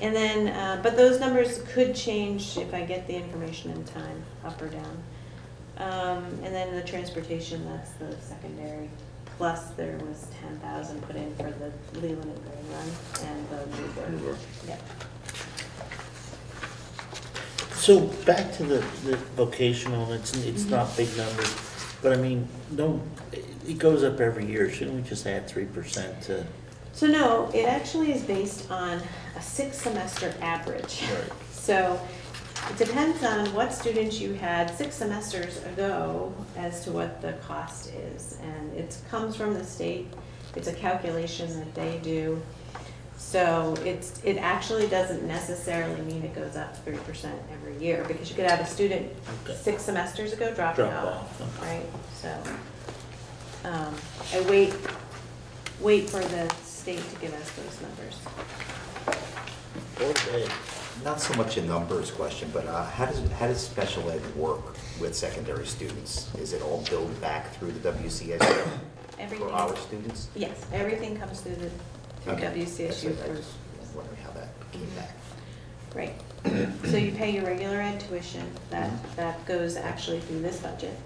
And then, but those numbers could change if I get the information in time, up or down. And then the transportation, that's the secondary. Plus there was 10,000 put in for the Leland and Green Run and the Mover. Yep. So back to the vocational, it's not big numbers, but I mean, it goes up every year. Shouldn't we just add 3% to? So no, it actually is based on a 6-semester average. Right. So it depends on what students you had 6 semesters ago as to what the cost is. And it comes from the state. It's a calculation that they do. So it actually doesn't necessarily mean it goes up 3% every year, because you could have a student 6 semesters ago dropping Drop off, off, okay. right? So I wait for the state to give us those numbers. Not so much a numbers question, but how does special ed work with secondary students? Is it all billed back through the WCSU Everything. for our students? Yes, everything comes through the Okay. WCSU I for. was wondering how that came back. Right. So you pay your regular ed tuition, that goes actually through this budget.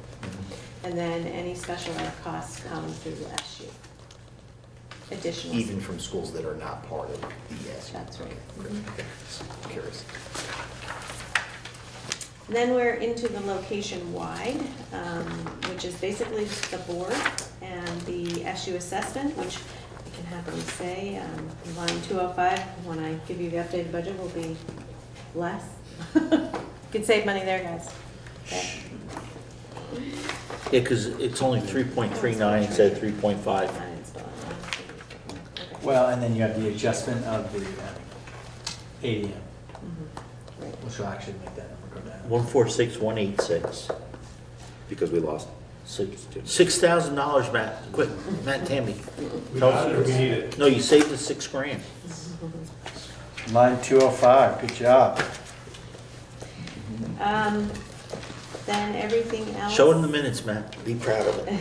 And then any special ed costs come through the SU. Additional. Even from schools that are not part of the ES? That's right. Okay, great. Okay, just curious. Then we're into the location-wide, which is basically the board and the SU assessment, which I can happily say, line 205, when I give you the updated budget, will be less. Could save money there, guys. Okay. Yeah, because it's only 3.39 instead of 3.5. Well, and then you have the adjustment of the ADM, which will actually make that number go down. 146,186. Because we lost. $6,000, Matt. Quick, Matt and Tammy. We got it or we need it? No, you saved us $6,000. Line 205, good job. Then everything else. Show in the minutes, Matt. Be proud of it.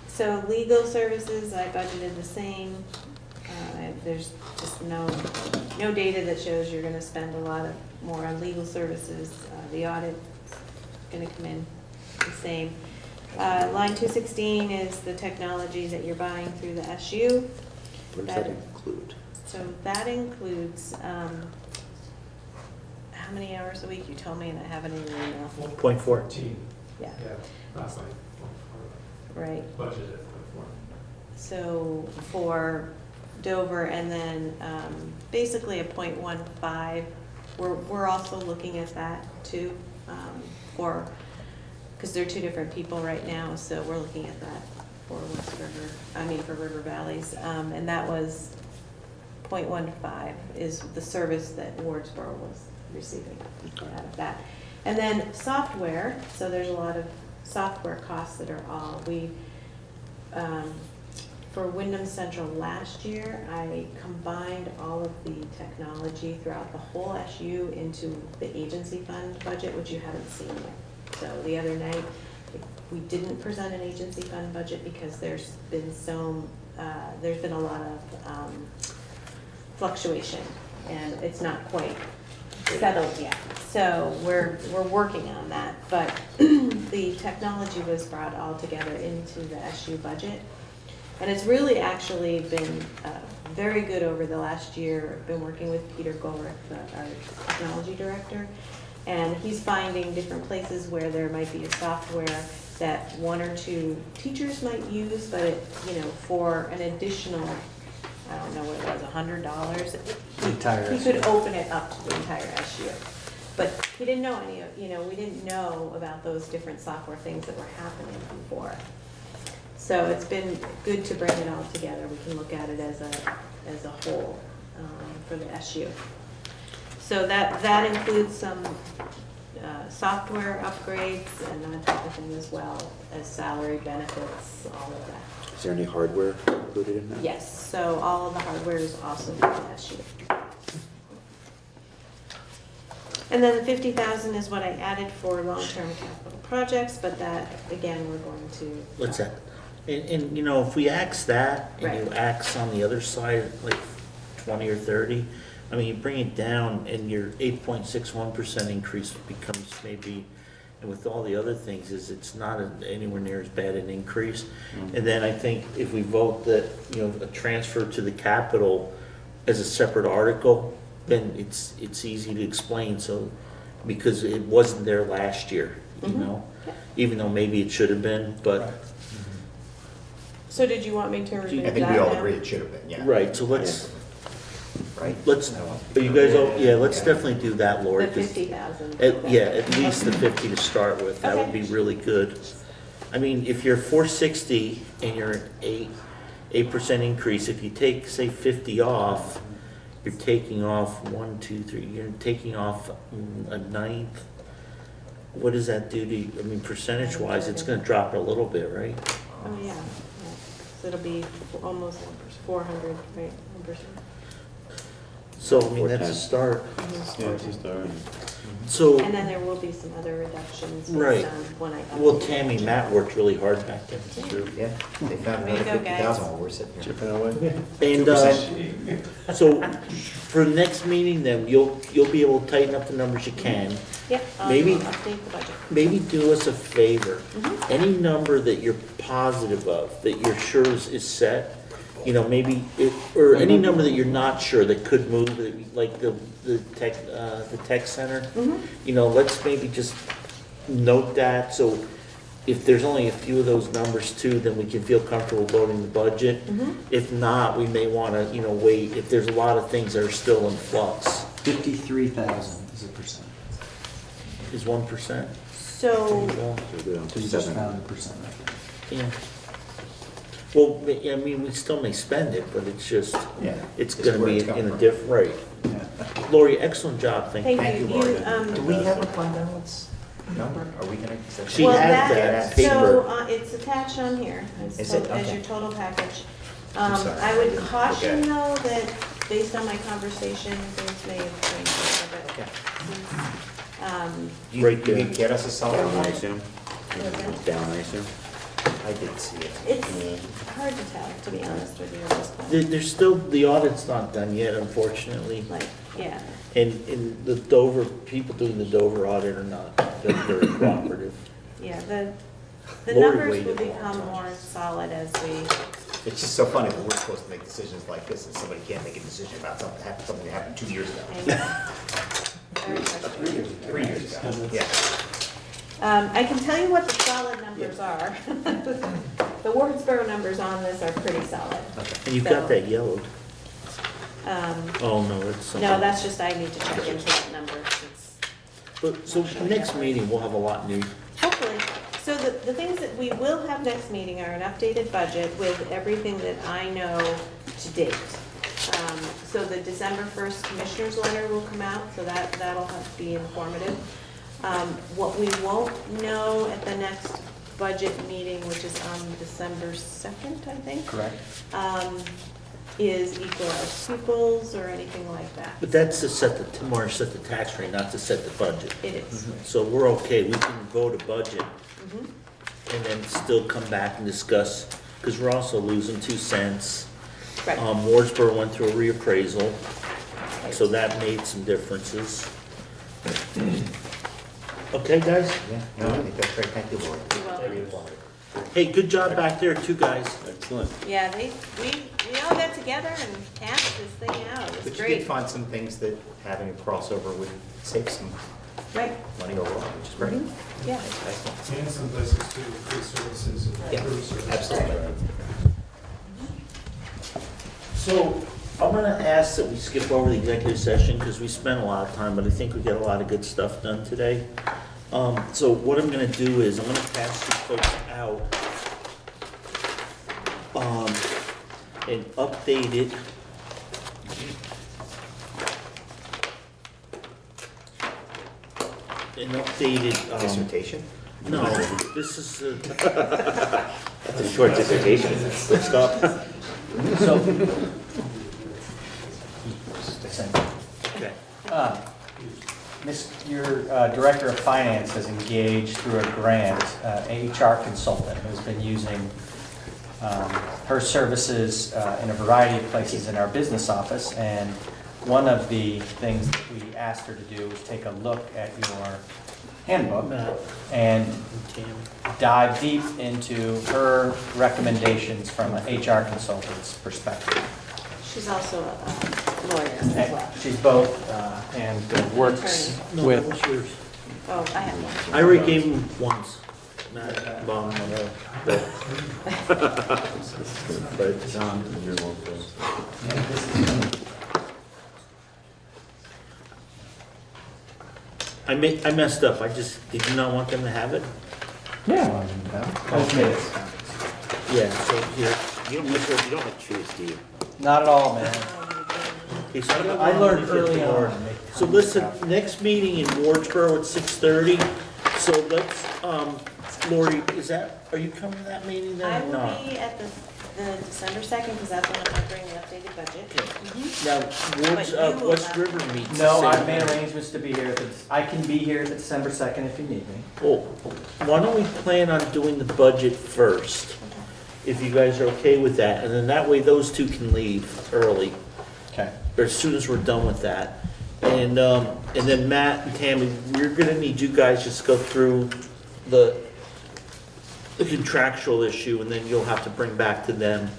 So legal services, I budgeted the same. There's just no data that shows you're gonna spend a lot more on legal services. The audit's gonna come in the same. Line 216 is the technology that you're buying through the SU. What does that include? So that includes, how many hours a week? You told me and I haven't even email. 1.14. Yeah. Last night. Right. Budgeted for. So for Dover and then basically a 0.15, we're also looking at that too, because they're two different people right now, so we're looking at that for for River Valleys. And that was 0.15 is the service that Wardsboro was receiving out of that. And then software, so there's a lot of software costs that are all, for Wyndham Central last year, I combined all of the technology throughout the whole SU into the agency fund budget, which you haven't seen yet. So the other night, we didn't present an agency fund budget because there's been a lot of fluctuation and it's not quite settled yet. So we're working on that, but the technology was brought all together into the SU budget. And it's really actually been very good over the last year. I've been working with Peter Golrick, our technology director, and he's finding different places where there might be a software that one or two teachers might use, but for an additional, I don't know what it was, $100. He could open it up to the entire SU. But he didn't know we didn't know about those different software things that were happening before. So it's been good to bring it all together. We can look at it as a whole for the SU. So that includes some software upgrades and that type of thing as well as salary, benefits, all of that. Is there any hardware included in that? Yes, so all of the hardware is also for the SU. And then the 50,000 is what I added for long-term capital projects, but that, again, we're going to. What's that? And if we axe that, and you axe on the other side, like 20 or 30, I mean, you bring it down and your 8.61% increase becomes maybe, and with all the other things, it's not anywhere near as bad an increase. And then I think if we vote that, a transfer to the capital as a separate article, then it's easy to explain, because it wasn't there last year, even though maybe it should have been, but. So did you want me to review that? I think we all agree it should have been, yeah. Right, so let's definitely do that, Lori. The 50,000. At least the 50 to start with, that would be really good. I mean, if you're 460 and you're an 8% increase, if you take, say, 50 off, you're taking off you're taking off a ninth. what does that do to you? I mean, percentage-wise, it's gonna drop a little bit, right? Oh, yeah, yeah. So it'll be almost 400, right, 1%. So, I mean, that's a start. Yeah, it's a start. So, And then there will be some other reductions right. based on when I. Well, Tammy, Matt worked really hard back then. Yeah, they found Way to another go, guys. 50,000 while we're sitting here. Chipping away. And, so, for the next meeting then, you'll be able to tighten up the numbers you can. Yep, Maybe- update the budget. Maybe do us a favor. Mhm. Any number that you're positive of, that you're sure is set, you know, maybe, or any number that you're not sure that could move, like the tech center. You know, let's maybe just note that, so if there's only a few of those numbers too, then we can feel comfortable voting the budget. If not, we may wanna, you know, wait, if there's a lot of things that are still in flux. 53,000 is a percent. Is 1%? So, We just found a percent. Yeah. Well, I mean, we still may spend it, but it's just, Yeah. it's Just gonna where be it's in coming a from. different, right. Lori, excellent job, thank you. thank you. You, Do we have a fund balance number? Are we gonna? is that- She well, has that paper. So, it's attached on here as Is it? as Okay. your total package. I'm sorry. I would caution Okay. though that based on my conversation, things may have changed a little bit. You Right there. could get us a solid Down, I number? assume. Down, I assume. I didn't see it. It's hard to tell, to be honest with you at this point. There's still, the audit's not done yet, unfortunately. Like, yeah. And the Dover, people doing the Dover audit are not very cooperative. Yeah, the Lori numbers waited will a long become time. more solid as we, It's just so funny when we're supposed to make decisions like this and somebody can't make a decision about something that happened 2 years ago. I know. Very frustrating. 3 years ago, yeah. I can tell you what the solid numbers are. The Wardsboro numbers on this are pretty solid. And you've got that yellowed. Um, Oh, no, that's something. No, that's just, I need to check into that number. It's- But, so next meeting, we'll have a lot new. Hopefully. So the things that we will have next meeting are an updated budget with everything that I know to date. So the December 1st commissioner's letter will come out, so that'll have to be informative. What we won't know at the next budget meeting, which is on December 2nd, I think. Correct. Is equalized pupils or anything like that. But that's to set the, more set the tax rate, not to set the budget. It is. So we're okay, we can vote a budget Mhm. and then still come back and discuss, because we're also losing 2 cents. Right. Wardsboro went through a reappraisal, so that made some differences. Okay, guys? Yeah, no, I think that's great. Thank you, Lord. You're welcome. Hey, good job back there too, guys. Excellent. Yeah, we all got together and hashed this thing out. It But was you did great. find some things that having a crossover would save some Right. money overall, which is great. Yeah. Excellent. And some places to free services and Yeah, improve services. absolutely. So I'm gonna ask that we skip over the executive session because we spent a lot of time, but I think we got a lot of good stuff done today. So what I'm gonna do is I'm gonna pass these folks out and update it. An updated, Dissertation? no, this is, That's a short dissertation. stop. So, Okay. Your Director of Finance has engaged through a grant, a HR consultant who's been using her services in a variety of places in our business office. And one of the things that we asked her to do was take a look at your handbook and dive deep into her recommendations from an HR consultant's perspective. She's also a lawyer as well. She's both, and works with. Oh, I have one. I already gave him once. Not bomb, but I messed up. Did you not want them to have it? Yeah. Okay. Yeah, so here. You don't like trees, do you? Not at all, man. Okay, so I learned early on. So listen, next meeting in Wardsboro at 6:30. So let's, Lori, are you coming to that meeting then I or will not? be at the December 2nd, because that's when I'm going to bring the updated budget. Now, But you will West not. River meets. No, the I've same made night. arrangements to be here. I can be here the December 2nd if you need me. Well, why don't we plan on doing the budget first? If you guys are okay with that, and then that way those two can leave early, Okay. or as soon as we're done with that. And then Matt and Tammy, we're gonna need you guys just go through the contractual issue, and then you'll have to bring back to them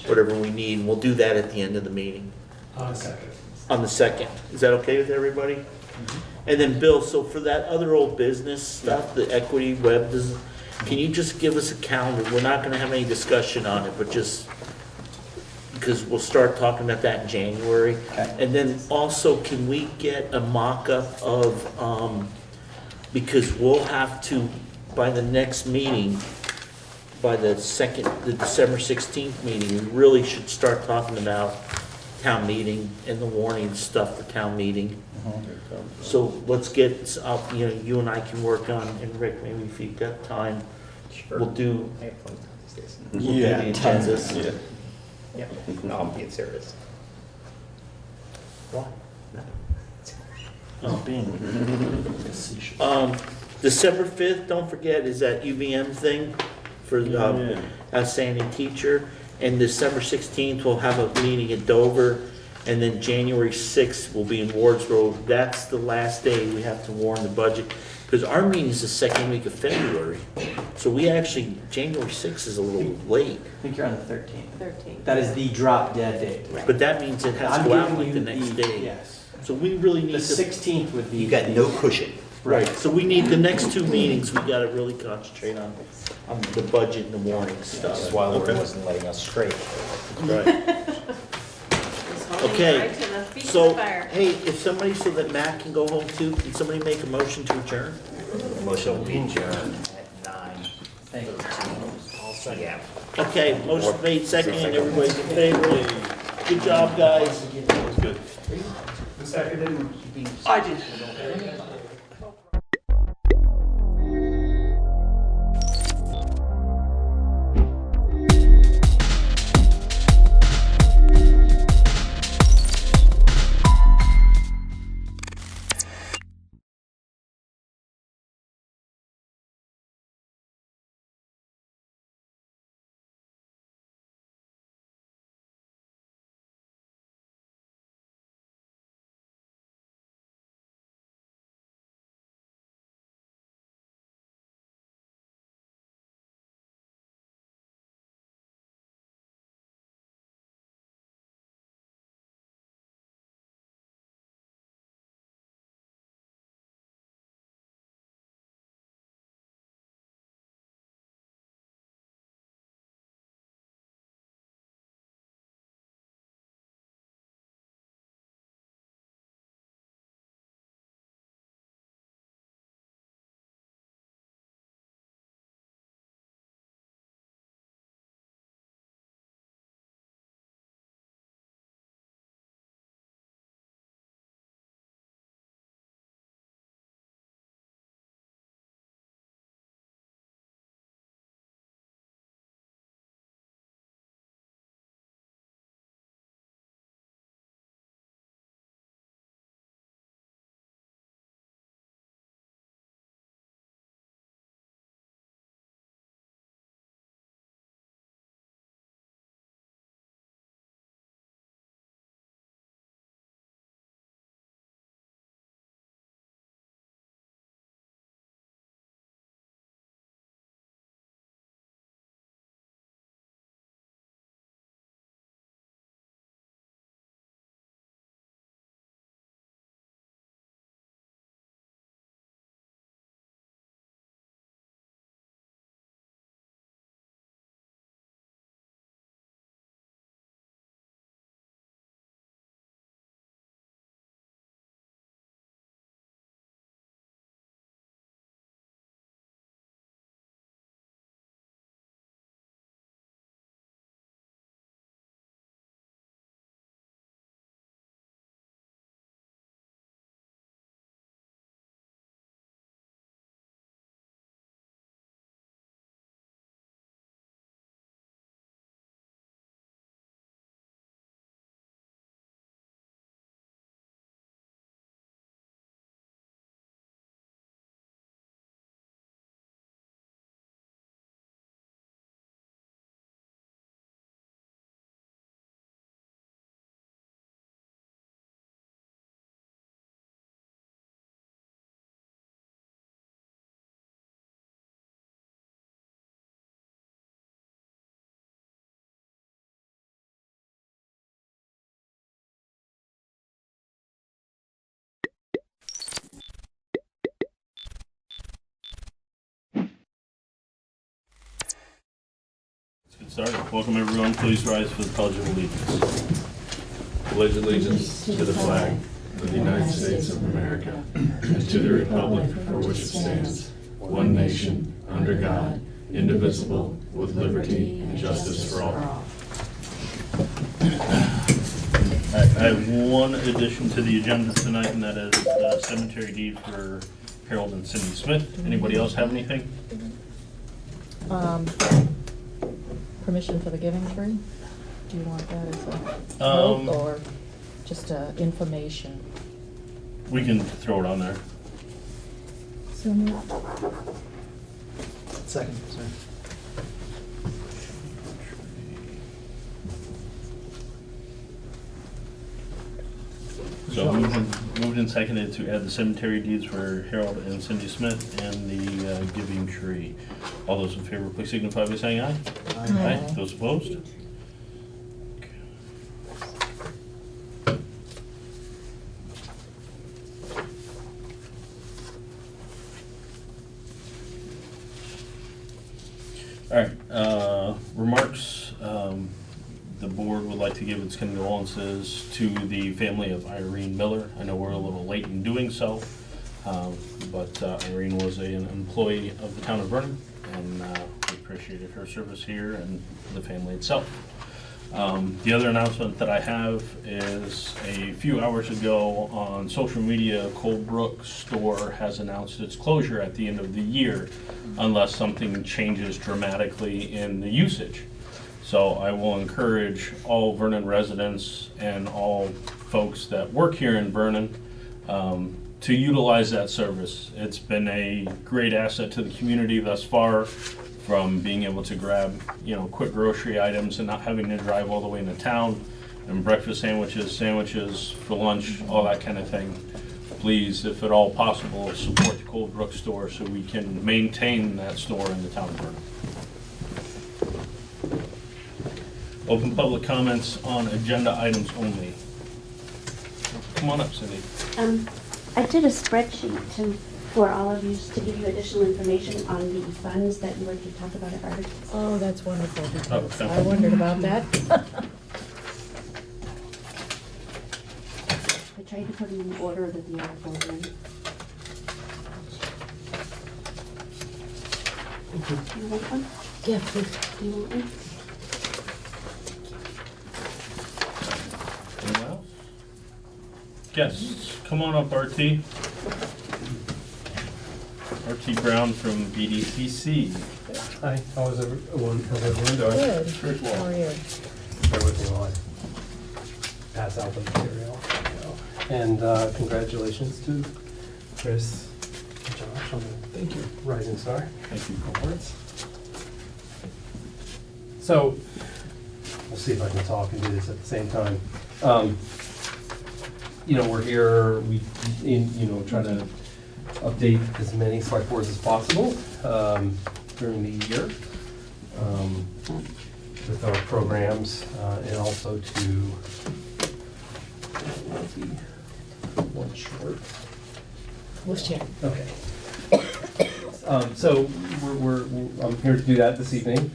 whatever we need, and we'll do that at the end of the meeting. On second. On the 2nd. Is that okay with everybody? And then Bill, so for that other old business stuff, the equity web, can you just give us a calendar? We're not gonna have any discussion on it, but just, because we'll start talking about that in January. Okay. And then also, can we get a mock-up of, because we'll have to, by the next meeting, by the December 16th meeting, we really should start talking about town meeting and the warning stuff for town meeting. So let's get up, you and I can work on, and Rick, maybe if you've got time, we'll do. I have fun these days. we'll do the agendas. Yeah. Yeah, no, I'm being serious. Why? No. December 5th, don't forget, is that UVM thing for outstanding teacher. And December 16th, we'll have a meeting at Dover. And then January 6th will be in Wardsboro. That's the last day we have to warn the budget. Because our meeting is the second week of February. So we actually, January 6th is a little late. I think you're on the 13th. 13th. That is the drop dead date. But that means it has to I'm go out giving like you the next day. Yes. So we really need The to. 16th would be. You got no cushion. Right, so we need, the next two meetings, we gotta really concentrate on the budget and the warning stuff. That's why Lori wasn't letting us straight. Right. Just holding Okay, right to the feet of so, the fire. hey, if somebody, so that Matt can go home too, can somebody make a motion to adjourn? Motion will be adjourned at 9:13 p.m. Okay, motion made, second, and everybody's in favor. Good job, guys. Good. Who seconded? I did. started. Welcome everyone. Please rise for the Pledge of Allegiance. Pledge allegiance to the flag of the United States of America and to the republic for which it stands, one nation, under God, indivisible, with liberty and justice for all. I have one addition to the agenda tonight, and that is the cemetery deed for Harold and Cindy Smith. Anybody else have anything? Permission for the giving tree? Do you want that as a vote or just information? We can throw it on there. So moved. Second, sorry. So moved and seconded to add the cemetery deeds for Harold and Cindy Smith and the giving tree. All those in favor, please signify by saying aye. Aye. Those opposed? All right, remarks. The board would like to give its condolences to the family of Irene Miller. I know we're a little late in doing so, but Irene was an employee of the town of Vernon, and we appreciated her service here and the family itself. The other announcement that I have is a few hours ago on social media, Coldbrook store has announced its closure at the end of the year unless something changes dramatically in the usage. So I will encourage all Vernon residents and all folks that work here in Vernon to utilize that service. It's been a great asset to the community thus far, from being able to grab, quick grocery items and not having to drive all the way into town, and breakfast sandwiches for lunch, all that kind of thing. Please, if at all possible, support the Coldbrook store so we can maintain that store in the town of Vernon. Open public comments on agenda items only. Come on up, Cindy. I did a spreadsheet for all of you to give you additional information on the funds that you were to talk about at articles. Oh, that's wonderful, because Okay. I wondered about that. I tried to put them in the order that the articles are in. Do you want one? Yeah, please. Do you want one? Anyone else? Guests, come on up, RT. RT Brown from BDCC. Hi, how's everyone doing? Good. First of all, How are you? bear with me while I pass out the material. And congratulations to Chris and Josh on the Rising Star. Thank you. Awards. So, we'll see if I can talk and do this at the same time. We're here, try to update as many select boards as possible during the year with our programs, and also to one short. Let's check. Okay. So I'm here to do that this evening.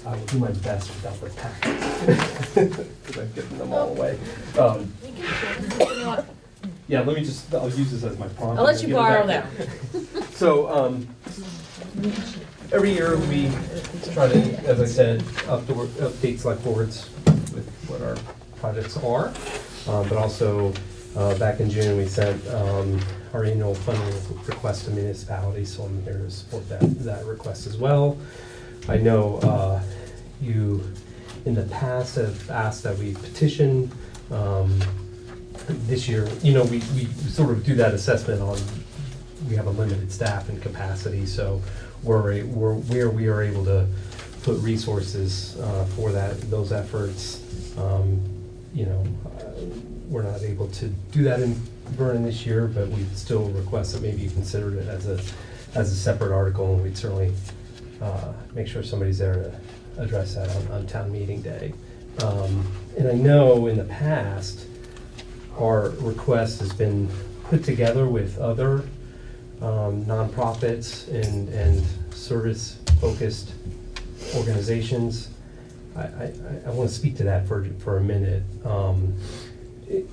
I will do my best without the packets because I've given them all away. Yeah, I'll use this as my prompt. I'll let you borrow them. So, every year we try to, as I said, update select boards with what our projects are. But also, back in June, we sent our annual funding request to municipalities, so I'm here to support that request as well. I know you, in the past, have asked that we petition. This year, we sort of do that assessment on, we have a limited staff and capacity, so where we are able to put resources for those efforts. We're not able to do that in Vernon this year, but we still request that maybe you consider it as a separate article, and we'd certainly make sure somebody's there to address that on town meeting day. And I know in the past, our request has been put together with other nonprofits and service-focused organizations, I want to speak to that for a minute.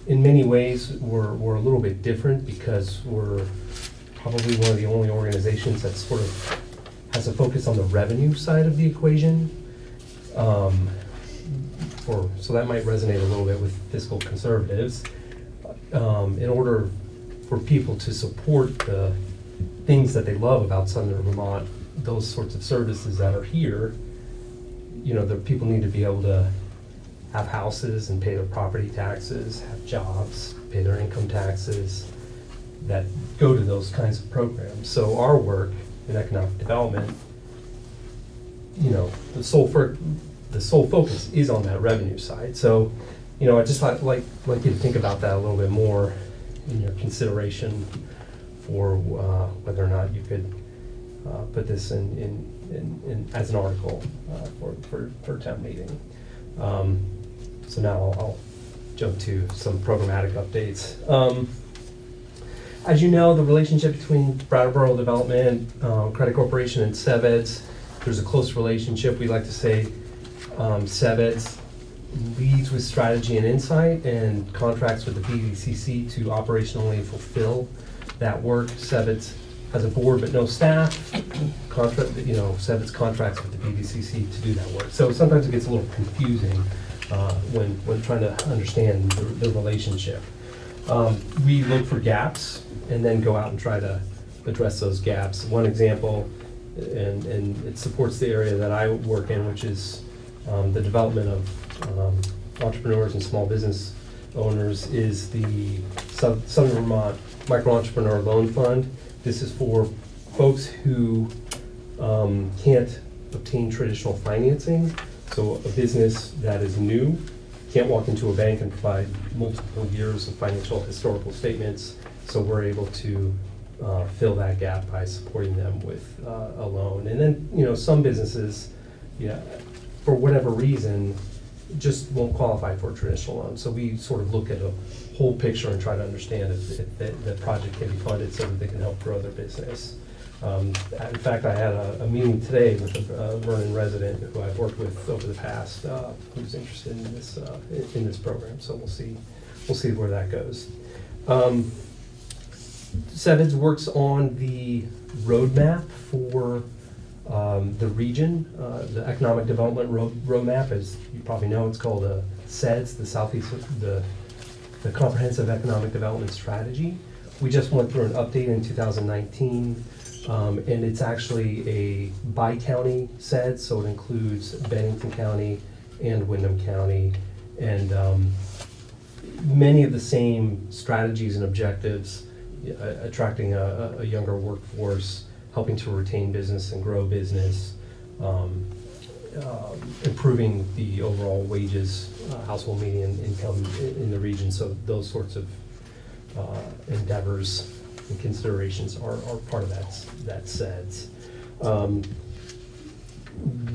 In many ways, we're a little bit different because we're probably one of the only organizations that sort of has a focus on the revenue side of the equation. So that might resonate a little bit with fiscal conservatives. In order for people to support the things that they love about Southern Vermont, those sorts of services that are here, the people need to be able to have houses and pay their property taxes, have jobs, pay their income taxes that go to those kinds of programs. So our work in economic development, the sole focus is on that revenue side. So, I just like you to think about that a little bit more in your consideration for whether or not you could put this in as an article for town meeting. So now I'll jump to some programmatic updates. As you know, the relationship between Brattleboro Development, Credit Corporation, and CEVEDS, there's a close relationship. We like to say CEVEDS leads with strategy and insight and contracts with the BVCC to operationally fulfill that work. CEVEDS has a board but no staff. CEVEDS contracts with the BVCC to do that work. So sometimes it gets a little confusing when trying to understand the relationship. We look for gaps and then go out and try to address those gaps. One example, and it supports the area that I work in, which is the development of entrepreneurs and small business owners, is the Southern Vermont Micro Entrepreneur Loan Fund. This is for folks who can't obtain traditional financing. So a business that is new can't walk into a bank and provide multiple years of financial historical statements. So we're able to fill that gap by supporting them with a loan. And then, some businesses, for whatever reason, just won't qualify for a traditional loan. So we sort of look at a whole picture and try to understand if the project can be funded so that they can help grow their business. In fact, I had a meeting today with a Vernon resident who I've worked with over the past, who's interested in this program. So we'll see where that goes. CEVEDS works on the roadmap for the region, the economic development roadmap. As you probably know, it's called SEDS, the Comprehensive Economic Development Strategy. We just went through an update in 2019, and it's actually a bi-county SEDS, so it includes Bennington County and Windham County, and many of the same strategies and objectives, attracting a younger workforce, helping to retain business and grow business, improving the overall wages, household median income in the region. So those sorts of endeavors and considerations are part of that SEDS.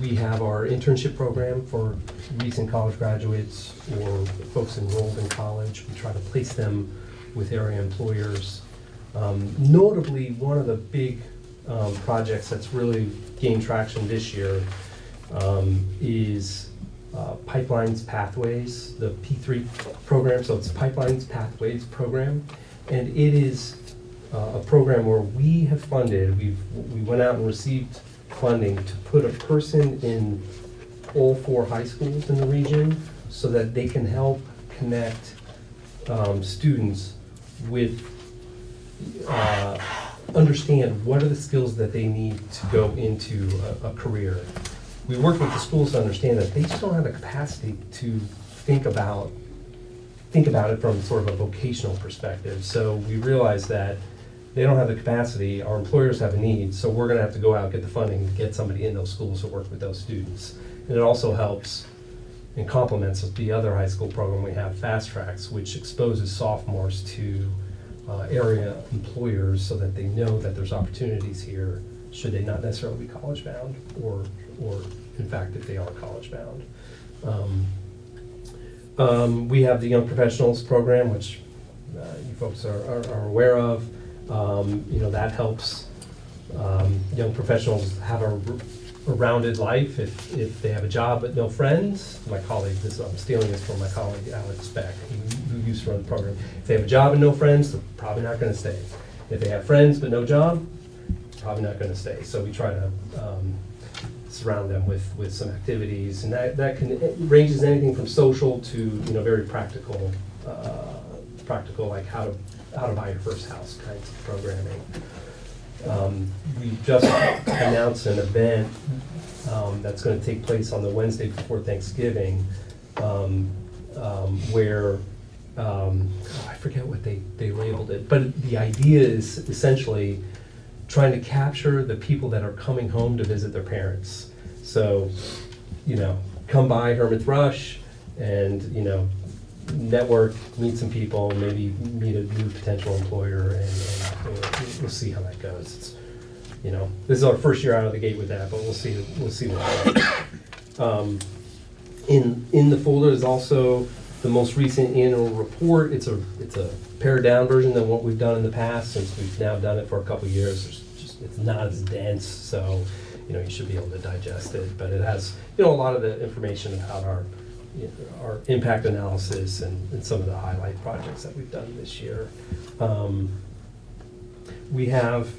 We have our internship program for recent college graduates or folks enrolled in college. We try to place them with area employers. Notably, one of the big projects that's really gained traction this year is Pipelines Pathways, the P3 program. So it's Pipelines Pathways program, and it is a program where we have funded. We went out and received funding to put a person in all 4 high schools in the region so that they can help connect students with understand what are the skills that they need to go into a career. We work with the schools to understand that they just don't have the capacity to think about it from sort of a vocational perspective. So we realize that they don't have the capacity, our employers have a need, so we're gonna have to go out and get the funding to get somebody in those schools to work with those students. And it also helps and complements the other high school program we have, Fast Tracks, which exposes sophomores to area employers so that they know that there's opportunities here should they not necessarily be college bound or in fact if they are college bound. We have the Young Professionals program, which you folks are aware of. That helps young professionals have a a rounded life if they have a job but no friends. My colleague, I'm stealing this from my colleague Alex Beck, who used to run the program. If they have a job and no friends, they're probably not going to stay. If they have friends but no job, probably not going to stay. So we try to surround them with some activities, and that it ranges anything from social to very practical, like how to buy your first house kinds of programming. We just announced an event that's going to take place on the Wednesday before Thanksgiving, where I forget what they labeled it, but the idea is essentially trying to capture the people that are coming home to visit their parents. So, come by Hermit Thrush and, network, meet some people, maybe meet a new potential employer, and we'll see how that goes. It's, this is our first year out of the gate with that, but we'll see what happens. In the folder is also the most recent annual report. It's a pared down version than what we've done in the past, since we've now done it for a couple of years. It's not as dense, so you should be able to digest it. But it has a lot of the information about our impact analysis and some of the highlight projects that we've done this year. We have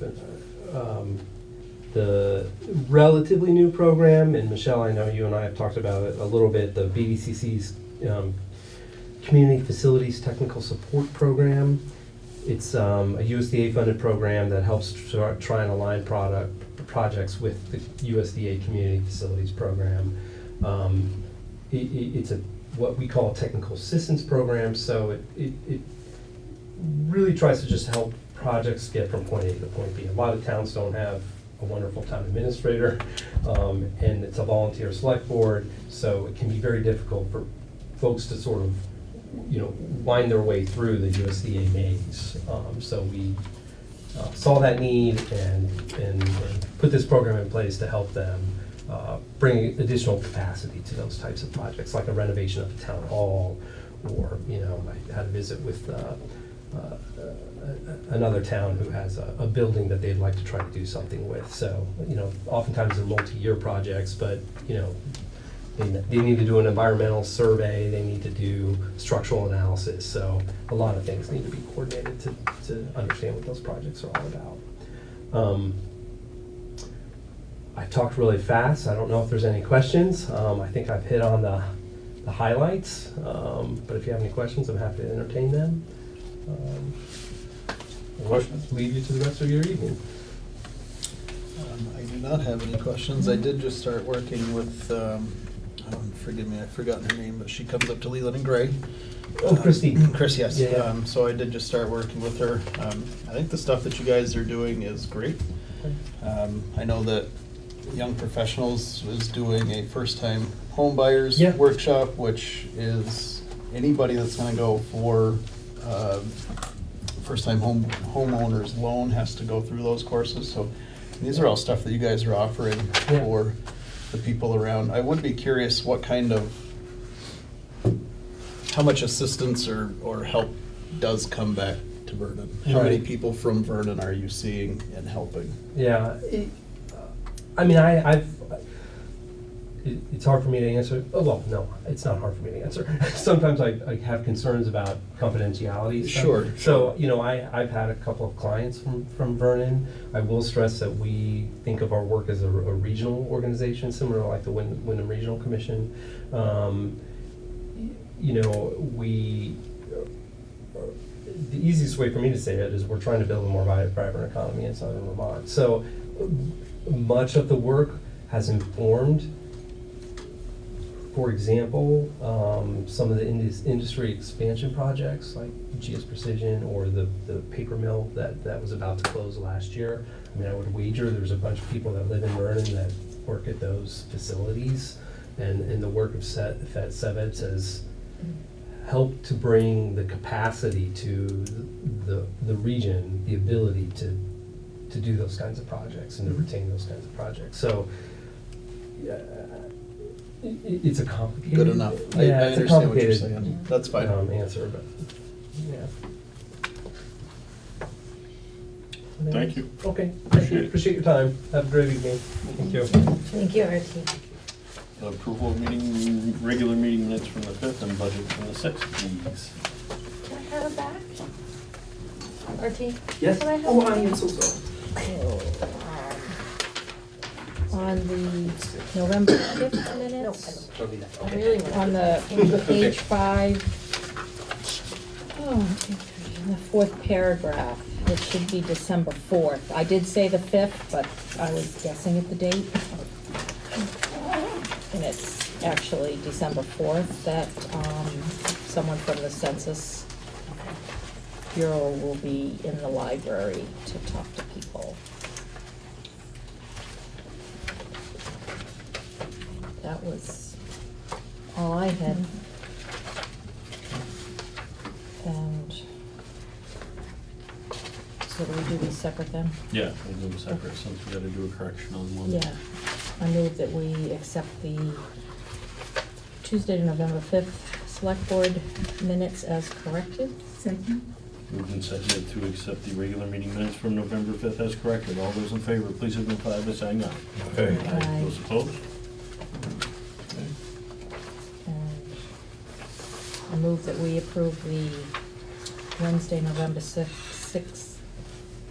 the relatively new program, and Michelle, I know you and I have talked about it a little bit, the BDCC's Community Facilities Technical Support Program. It's a USDA-funded program that helps try and align projects with the USDA Community Facilities Program. It's what we call a technical assistance program, so it really tries to just help projects get from point A to point B. A lot of towns don't have a wonderful town administrator, and it's a volunteer select board, so it can be very difficult for folks to sort of wind their way through the USDA maze. So we saw that need and put this program in place to help them bring additional capacity to those types of projects, like a renovation of the town hall, or I had a visit with another town who has a building that they'd like to try to do something with. So oftentimes they're multi-year projects, but they need to do an environmental survey, they need to do structural analysis, so a lot of things need to be coordinated to understand what those projects are all about. I talked really fast. I don't know if there's any questions. I think I've hit on the highlights, but if you have any questions, I'm happy to entertain them. I'll leave you to the rest of your evening. I do not have any questions. I did just start working with forgive me, I've forgotten her name, but she comes up to Leland and Gray. Oh, Christy. Chris, yes. Yeah. So I did just start working with her. I think the stuff that you guys are doing is great. I know that Young Professionals is doing a first-time home buyers workshop, which is anybody that's going to go for first-time homeowners loan has to go through those courses. So these are all stuff that you guys are offering for the people around. I would be curious what kind of, how much assistance or help does come back to Vernon? How many people from Vernon are you seeing and helping? Yeah, it's hard for me to answer. Oh, well, no, it's not hard for me to answer. Sometimes I have concerns about confidentiality stuff. Sure. So, I've had a couple of clients from Vernon. I will stress that we think of our work as a regional organization, similar to like the Wyndham Regional Commission. The easiest way for me to say it is we're trying to build a more vibrant economy in Southern Vermont. So much of the work has informed, for example, some of the industry expansion projects like GS Precision or the paper mill that was about to close last year. I mean, I would wager there's a bunch of people that live in Vernon that work at those facilities, and the work of CEVEDS has helped to bring the capacity to the region, the ability to do those kinds of projects and to retain those kinds of projects. So it's a complicated. Good enough. I understand what you're saying. That's fine. Answer, but yeah. Thank you. Okay, Appreciate it. appreciate your time. Have a great evening. Thank you. Thank you, Artie. Approval of regular meeting minutes from the 5th and budget from the 6th, please. Can I have it back? Artie? Yes. Can I have Oh, it I back? am so sorry. On the November 5th minutes, on the page 5, in the 4th paragraph, it should be December 4th. I did say the 5th, but I was guessing at the date. And it's actually December 4th that someone from the Census Bureau will be in the library to talk to people. That was all I had. And so do we do these separate then? Yeah, we'll do them separate since we gotta do a correction on one. Yeah. I move that we accept the Tuesday, November 5th Select Board minutes as corrected. Second. Moved and seconded to accept the regular meeting minutes from November 5th as corrected. All those in favor, please signify by saying aye. Aye. Those opposed? Okay. And I move that we approve the Wednesday, November 6th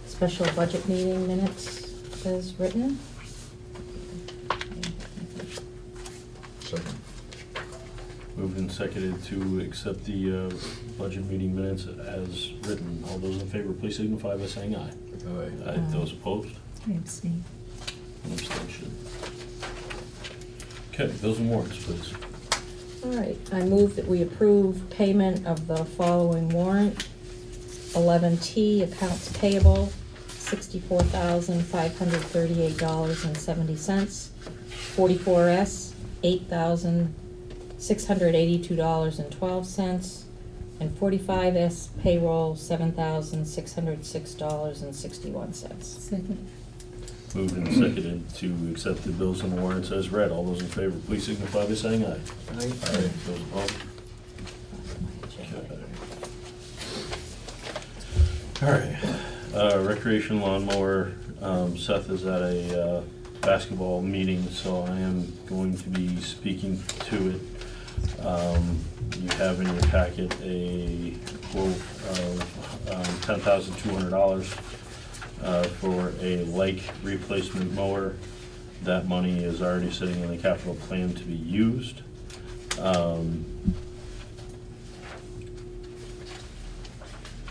special budget meeting minutes as written. Second. Moved and seconded to accept the budget meeting minutes as written. All those in favor, please signify by saying aye. Aye. Those opposed? I abstain. One abstention. Okay, bills and warrants, please. All right, I move that we approve payment of the following warrant. 11T, accounts payable, $64,538.70. 44S, $8,682.12. And 45S payroll, $7,606.61. Second. Moved and seconded to accept the bills and warrants as read. All those in favor, please signify by saying aye. Aye. Those opposed? Okay. All right. Recreation lawnmower. Seth is at a basketball meeting, so I am going to be speaking to it. You have in your packet a quote of $10,200 for a lake replacement mower. That money is already sitting in the capital plan to be used.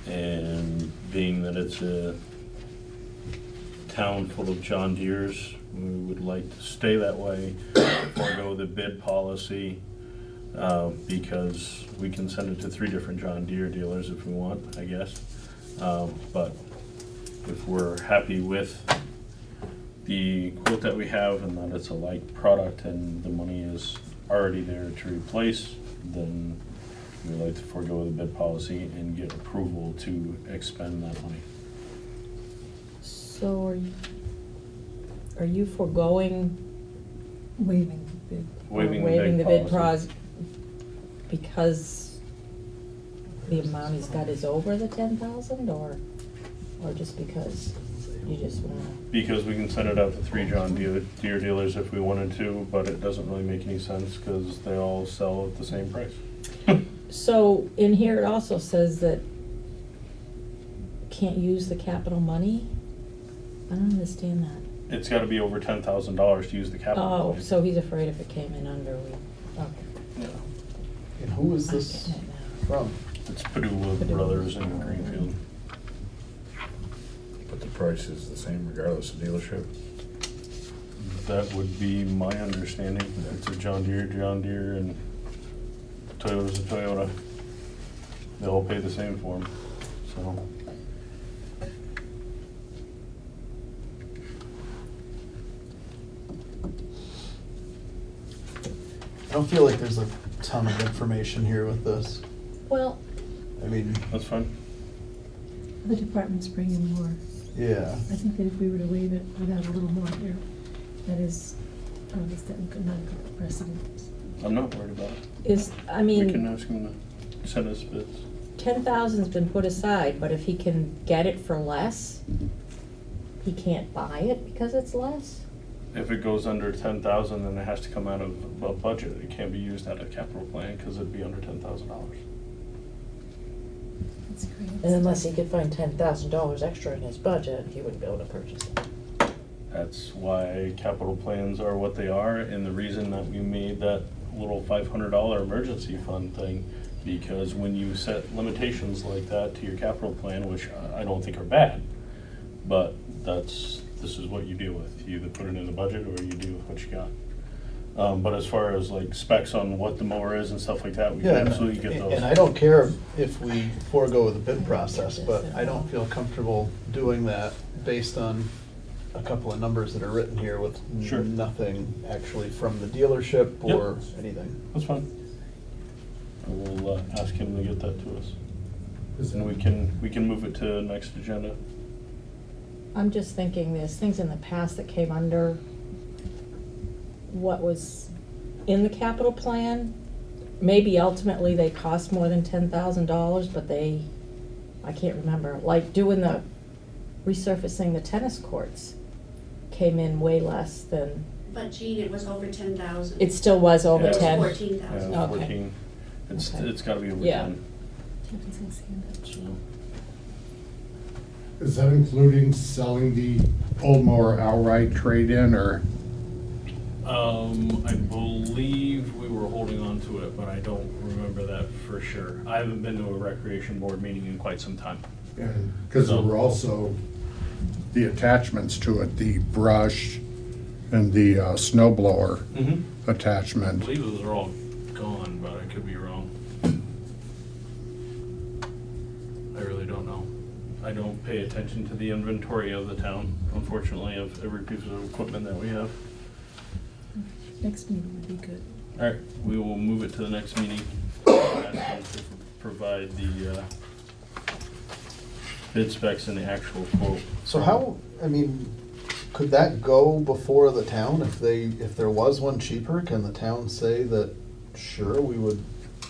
And being that it's a town full of John Deeres, we would like to stay that way, forego the bid policy, because we can send it to 3 different John Deere dealers if we want, I guess. But if we're happy with the quote that we have and that it's a like product and the money is already there to replace, then we'd like to forego the bid policy and get approval to expend that money. So are you foregoing? Waiving the bid. Waiving the bid bid policy. Because the amount he's got is over the 10,000, or just because you just wanna? Because we can send it out to 3 John Deere dealers if we wanted to, but it doesn't really make any sense because they all sell at the same price. So in here it also says that can't use the capital money? I don't understand that. It's gotta be over $10,000 to use the capital. Oh, money. so he's afraid if it came in under, okay. Yeah. And who is this from? It's Padula Brothers in Greenfield. But the price is the same regardless of dealership? That would be my understanding. It's a John Deere, and Toyota's a Toyota. They all pay the same for them, so. I don't feel like there's a ton of information here with this. Well, I mean, that's fine. The department's bringing more. Yeah. I think that if we were to waive it, we'd have a little more here. That is, that could not go precedent. I'm not worried about it. We can ask him to send us bids. 10,000's been put aside, but if he can get it for less, he can't buy it because it's less? If it goes under 10,000, then it has to come out of a budget. It can't be used out of capital plan because it'd be under $10,000. That's great. And unless he could find $10,000 extra in his budget, he wouldn't be able to purchase it. That's why capital plans are what they are, and the reason that we made that little $500 emergency fund thing, because when you set limitations like that to your capital plan, which I don't think are bad, but this is what you deal with. You either put it in the budget or you do what you got. But as far as like specs on what the mower is and stuff like that, we can absolutely get those. And I don't care if we forego the bid process, but I don't feel comfortable doing that based on a couple of numbers that are written here with nothing actually from the dealership or anything. That's fine. I will ask him to get that to us. And we can move it to next agenda. I'm just thinking there's things in the past that came under what was in the capital plan. Maybe ultimately they cost more than $10,000, but I can't remember. Like doing the resurfacing the tennis courts came in way less than. But Gene, it was over 10,000. It still was over It was 10? 14,000. Yeah, Okay. 14. It's got to be over Yeah. 10. So. Is that including selling the old mower outright trade-in, or? I believe we were holding on to it, but I don't remember that for sure. I haven't been to a recreation board meeting in quite some time. Because there were also the attachments to it, the brush and the snow blower attachment. I believe those are all gone, but I could be wrong. I really don't know. I don't pay attention to the inventory of the town, unfortunately, of every piece of equipment that we have. Next meeting would be good. All right, we will move it to the next meeting. Ask them to provide the bid specs and the actual quote. So how, I mean, could that go before the town if there was one cheaper? Can the town say that, sure, we would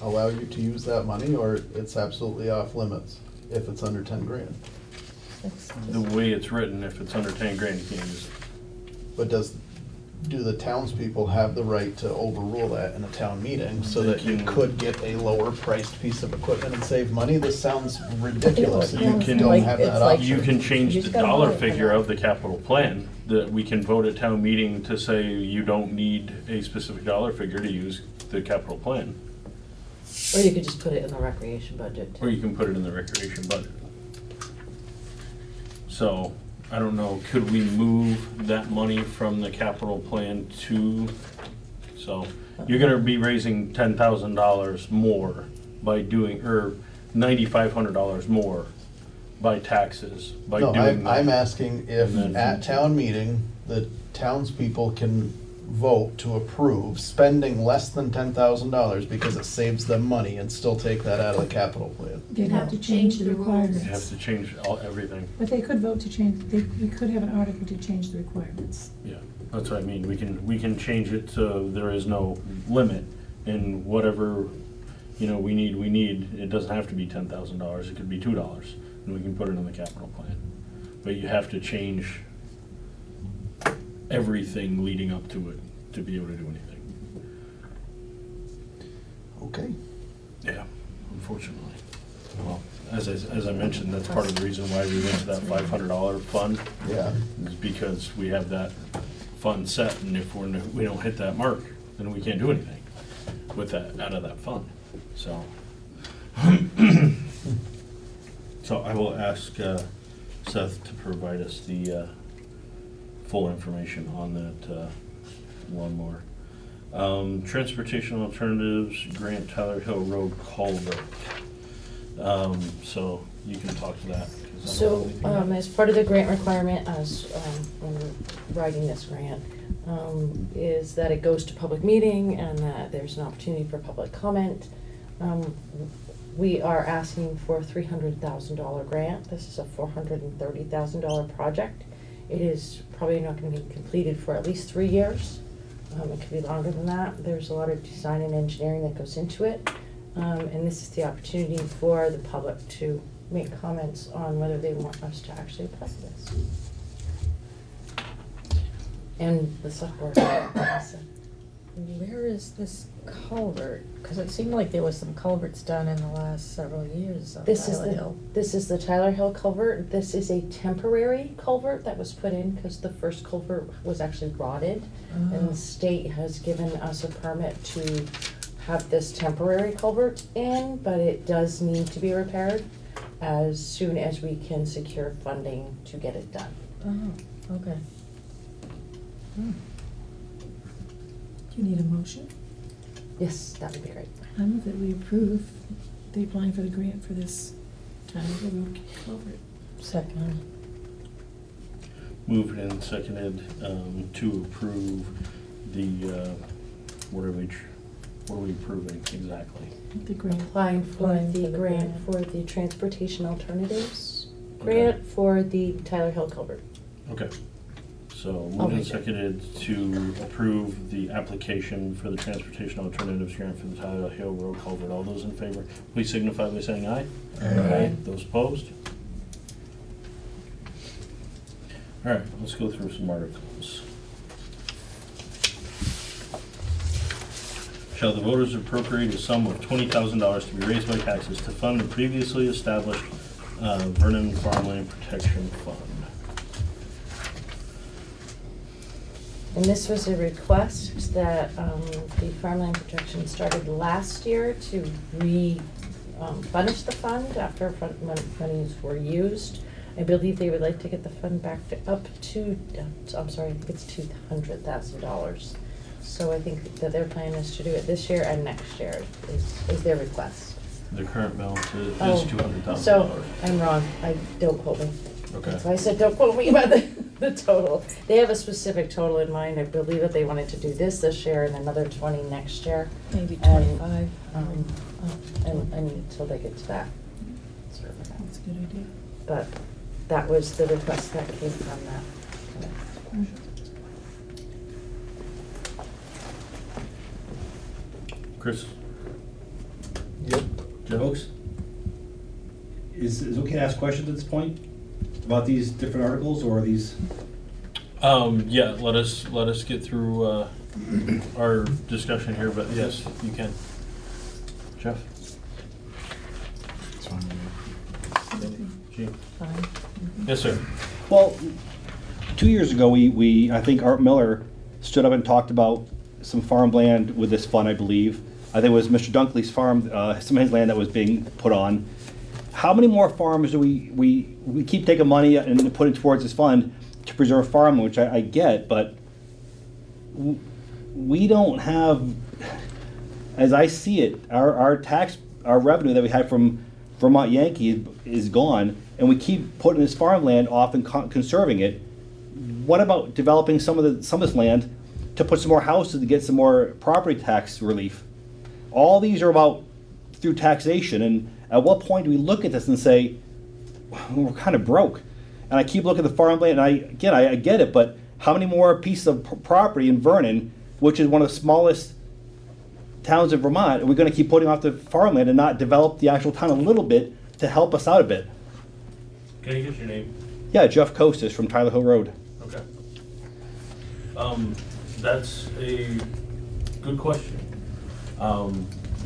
allow you to use that money, or it's absolutely off limits if it's under 10 grand? The way it's written, if it's under 10 grand, you can't use it. But do the townspeople have the right to overrule that in a town meeting so that you could get a lower priced piece of equipment and save money? This sounds ridiculous. You can change the dollar figure of the capital plan, that we can vote at town meeting to say you don't need a specific dollar figure to use the capital plan. Or you could just put it in the recreation budget. Or you can put it in the recreation budget. So, I don't know, could we move that money from the capital plan to, so, you're gonna be raising $10,000 more by doing, or $9,500 more by taxes, by No, doing that. I'm asking if And then- at town meeting, the townspeople can vote to approve spending less than $10,000 because it saves them money and still take that out of the capital plan. They'd have to change the You requirements. have to change everything. But they could vote to change, we could have an article to change the requirements. Yeah, that's what I mean, we can change it so there is no limit, and whatever, we need, it doesn't have to be $10,000, it could be $2, and we can put it in the capital plan. But you have to change everything leading up to it to be able to do anything. Okay. Yeah, unfortunately. Well, as I mentioned, that's part of the reason why we went to that $500 fund. Yeah. Is because we have that fund set, and if we don't hit that mark, then we can't do anything with that, out of that fund, so. So I will ask Seth to provide us the full information on that lawnmower. Transportation Alternatives, Grant Tyler Hill Road culvert. So you can talk to that. 'Cause I don't know So, anything about it. as part of the grant requirement, as when writing this grant, is that it goes to public meeting and that there's an opportunity for public comment. We are asking for a $300,000 grant. This is a $430,000 project. It is probably not going to be completed for at least 3 years. It could be longer than that. There's a lot of design and engineering that goes into it. And this is the opportunity for the public to make comments on whether they want us to actually apply for this. and the select board. Where is this culvert? Because it seemed like there was some culverts done in the last several years on This is Tyler the, Hill. this is the Tyler Hill culvert. This is a temporary culvert that was put in because the first culvert was actually rotted. And the state has given us a permit to have this temporary culvert in, but it does need to be repaired as soon as we can secure funding to get it done. Oh, okay. Hmm. Do you need a motion? Yes, that would be great. I move that we approve the applying for the grant for this Tyler Road culvert. Second. Moved and seconded to approve the, what are we approving exactly? The grant. Applying for the grant for the transportation alternatives grant for the Tyler Hill culvert. Okay. So I'll moved and make it. seconded to approve the application for the transportation alternatives grant for the Tyler Hill Road culvert. All those in favor, please signify by saying aye. Aye. Those opposed? All right, let's go through some articles. Shall the voters appropriate a sum of $20,000 to be raised by taxes to fund the previously established Vernon Farmland Protection Fund? And this was a request that the Farmland Protection started last year to replenish the fund after monies were used. I believe they would like to get the fund back to up to, I'm sorry, I think it's $200,000. So I think that their plan is to do it this year and next year is their request. The current balance is Oh, $200,000. So, I'm wrong, don't quote me. Okay. That's why I said don't quote me about the total. They have a specific total in mind, I believe that they wanted to do this year and another 20 next year. Maybe And, 25. And until they get to that. Sort of like that. That's a good idea. But that was the request that came from that. Chris? Yep. Folks, is it okay to ask questions at this point about these different articles, or are these? Yeah, let us get through our discussion here, but yes, you can. Jeff? It's fine. Gene? Fine. Yes, sir. Well, 2 years ago, I think Art Miller stood up and talked about some farmland with this fund, I believe. I think it was Mr. Dunkley's farm, some of his land that was being put on. How many more farms do we keep taking money and putting towards this fund to preserve farmland, which I get, but we don't have, as I see it, our revenue that we had from Vermont Yankee is gone, and we keep putting this farmland off and conserving it. What about developing some of this land to put some more houses to get some more property tax relief? All these are about through taxation, and at what point do we look at this and say, we're kind of broke? And I keep looking at the farmland, and I get it, but how many more pieces of property in Vernon, which is one of the smallest towns in Vermont, are we going to keep putting off the farmland and not develop the actual town a little bit to help us out a bit? Can you get your name? Yeah, Jeff Costas from Tyler Hill Road. Okay. That's a good question.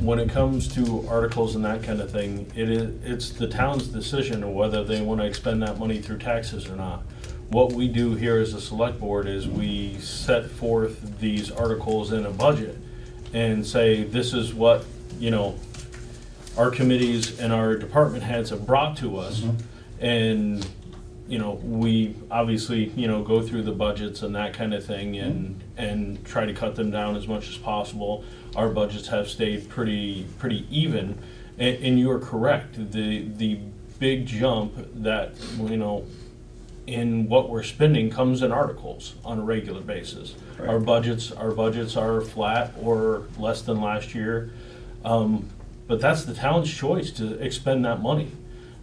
When it comes to articles and that kind of thing, it's the town's decision of whether they want to expend that money through taxes or not. What we do here as a select board is we set forth these articles in a budget and say, this is what, our committees and our department heads have brought to us. And, we obviously, go through the budgets and that kind of thing and try to cut them down as much as possible. Our budgets have stayed pretty even, and you are correct. The big jump that, in what we're spending comes in articles on a regular basis. Right. Our budgets are flat or less than last year, but that's the town's choice to expend that money.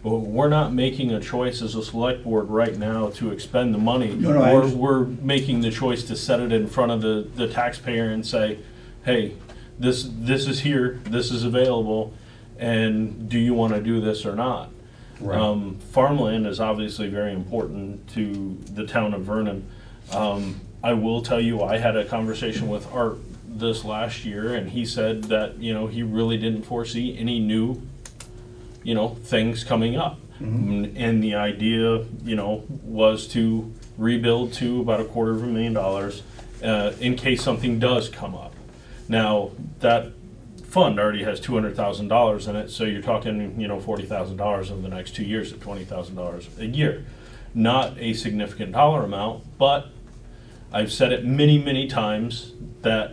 But we're not making a choice as a select board right now to expend the money. No, we're making the choice to set it in front of the taxpayer and say, hey, this is here, this is available, and do you want to do this or not? Right. Farmland is obviously very important to the town of Vernon. I will tell you, I had a conversation with Art this last year, and he said that, he really didn't foresee any new, things coming up. And the idea, was to rebuild to about $250,000 in case something does come up. Now, that fund already has $200,000 in it, so you're talking, $40,000 over the next 2 years at $20,000 a year. Not a significant dollar amount, but I've said it many, many times that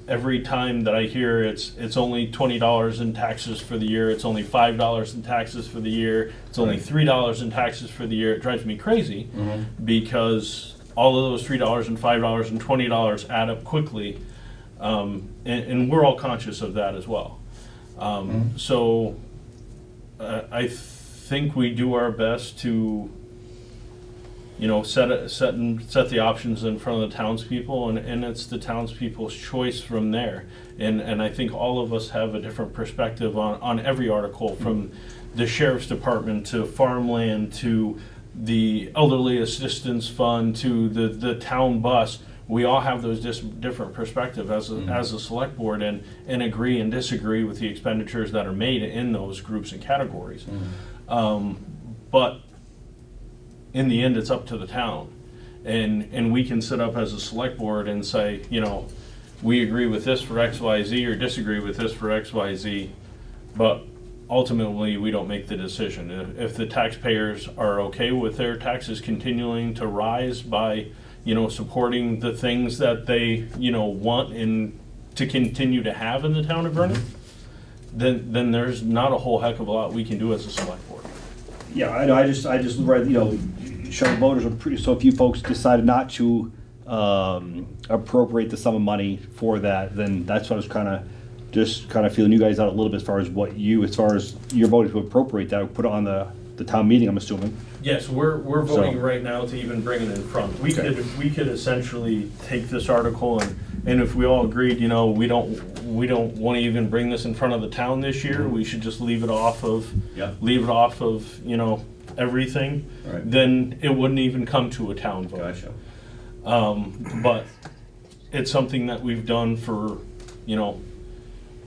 every time that I hear it's only $20 in taxes for the year, it's only $5 in taxes for the year, it's only $3 in taxes for the year, it drives me crazy because all of those $3 and $5 and $20 add up quickly, and we're all conscious of that as well. So I think we do our best to set the options in front of the townspeople, and it's the townspeople's choice from there. And I think all of us have a different perspective on every article, from the sheriff's department to farmland to the elderly assistance fund to the town bus. We all have those different perspectives as a select board, and agree and disagree with the expenditures that are made in those groups and categories. But in the end, it's up to the town, and we can sit up as a select board and say, we agree with this for X, Y, Z, or disagree with this for X, Y, Z, but ultimately we don't make the decision. If the taxpayers are okay with their taxes continuing to rise by, supporting the things that they, want and to continue to have in the town of Vernon, then there's not a whole heck of a lot we can do as a select board. Yeah, I know. I just read, shuttle voters are pretty. So if you folks decided not to appropriate the sum of money for that, then that's what I was kind of feeling you guys out a little bit as far as your voting to appropriate that, put it on the town meeting, I'm assuming. Yes, we're voting right now to even bring it in front. We could essentially take this article and if we all agreed, we don't want to even bring this in front of the town this year. We should just leave it off of everything. Right. Then it wouldn't even come to a town vote. Gotcha. But it's something that we've done for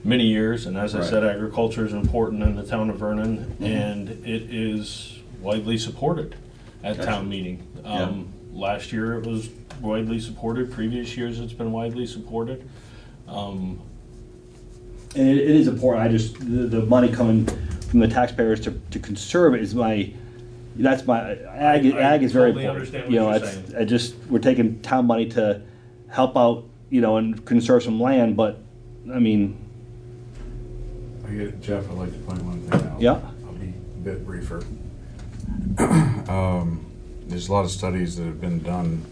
many years, and as I said, agriculture is important in the town of Vernon, and it is widely supported at town meeting. Last year it was widely supported. Previous years it's been widely supported. And it is important. The money coming from the taxpayers to conserve it is ag is very important. We're taking town money to help out, and conserve some land, but I mean. Jeff, I'd like to point one thing out. Yeah. I'll be a bit briefer. There's a lot of studies that have been done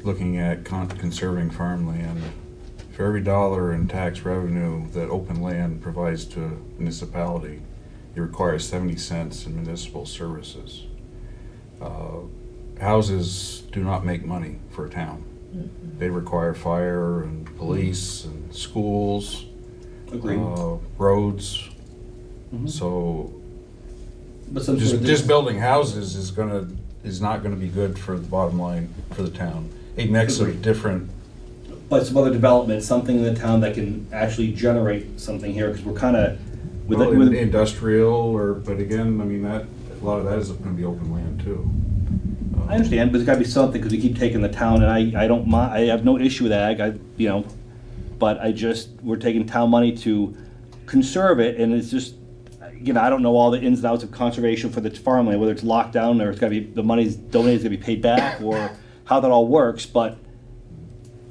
looking at conserving farmland. For every dollar in tax revenue that open land provides to a municipality, it requires 70 cents in municipal services. Houses do not make money for a town. They require fire and police and schools. Roads. So just building houses is not gonna be good for the bottom line for the town. A mix of different. But some other development, something in the town that can actually generate something here, because we're kind of with industrial, but again, I mean, a lot of that is going to be open land too. I understand, but there's got to be something, because we keep taking the town, and I don't mind. I have no issue with ag. But we're taking town money to conserve it, and it's just, I don't know all the ins and outs of conservation for the farmland, whether it's locked down or it's got to be the money's donated, it's going to be paid back, or how that all works. But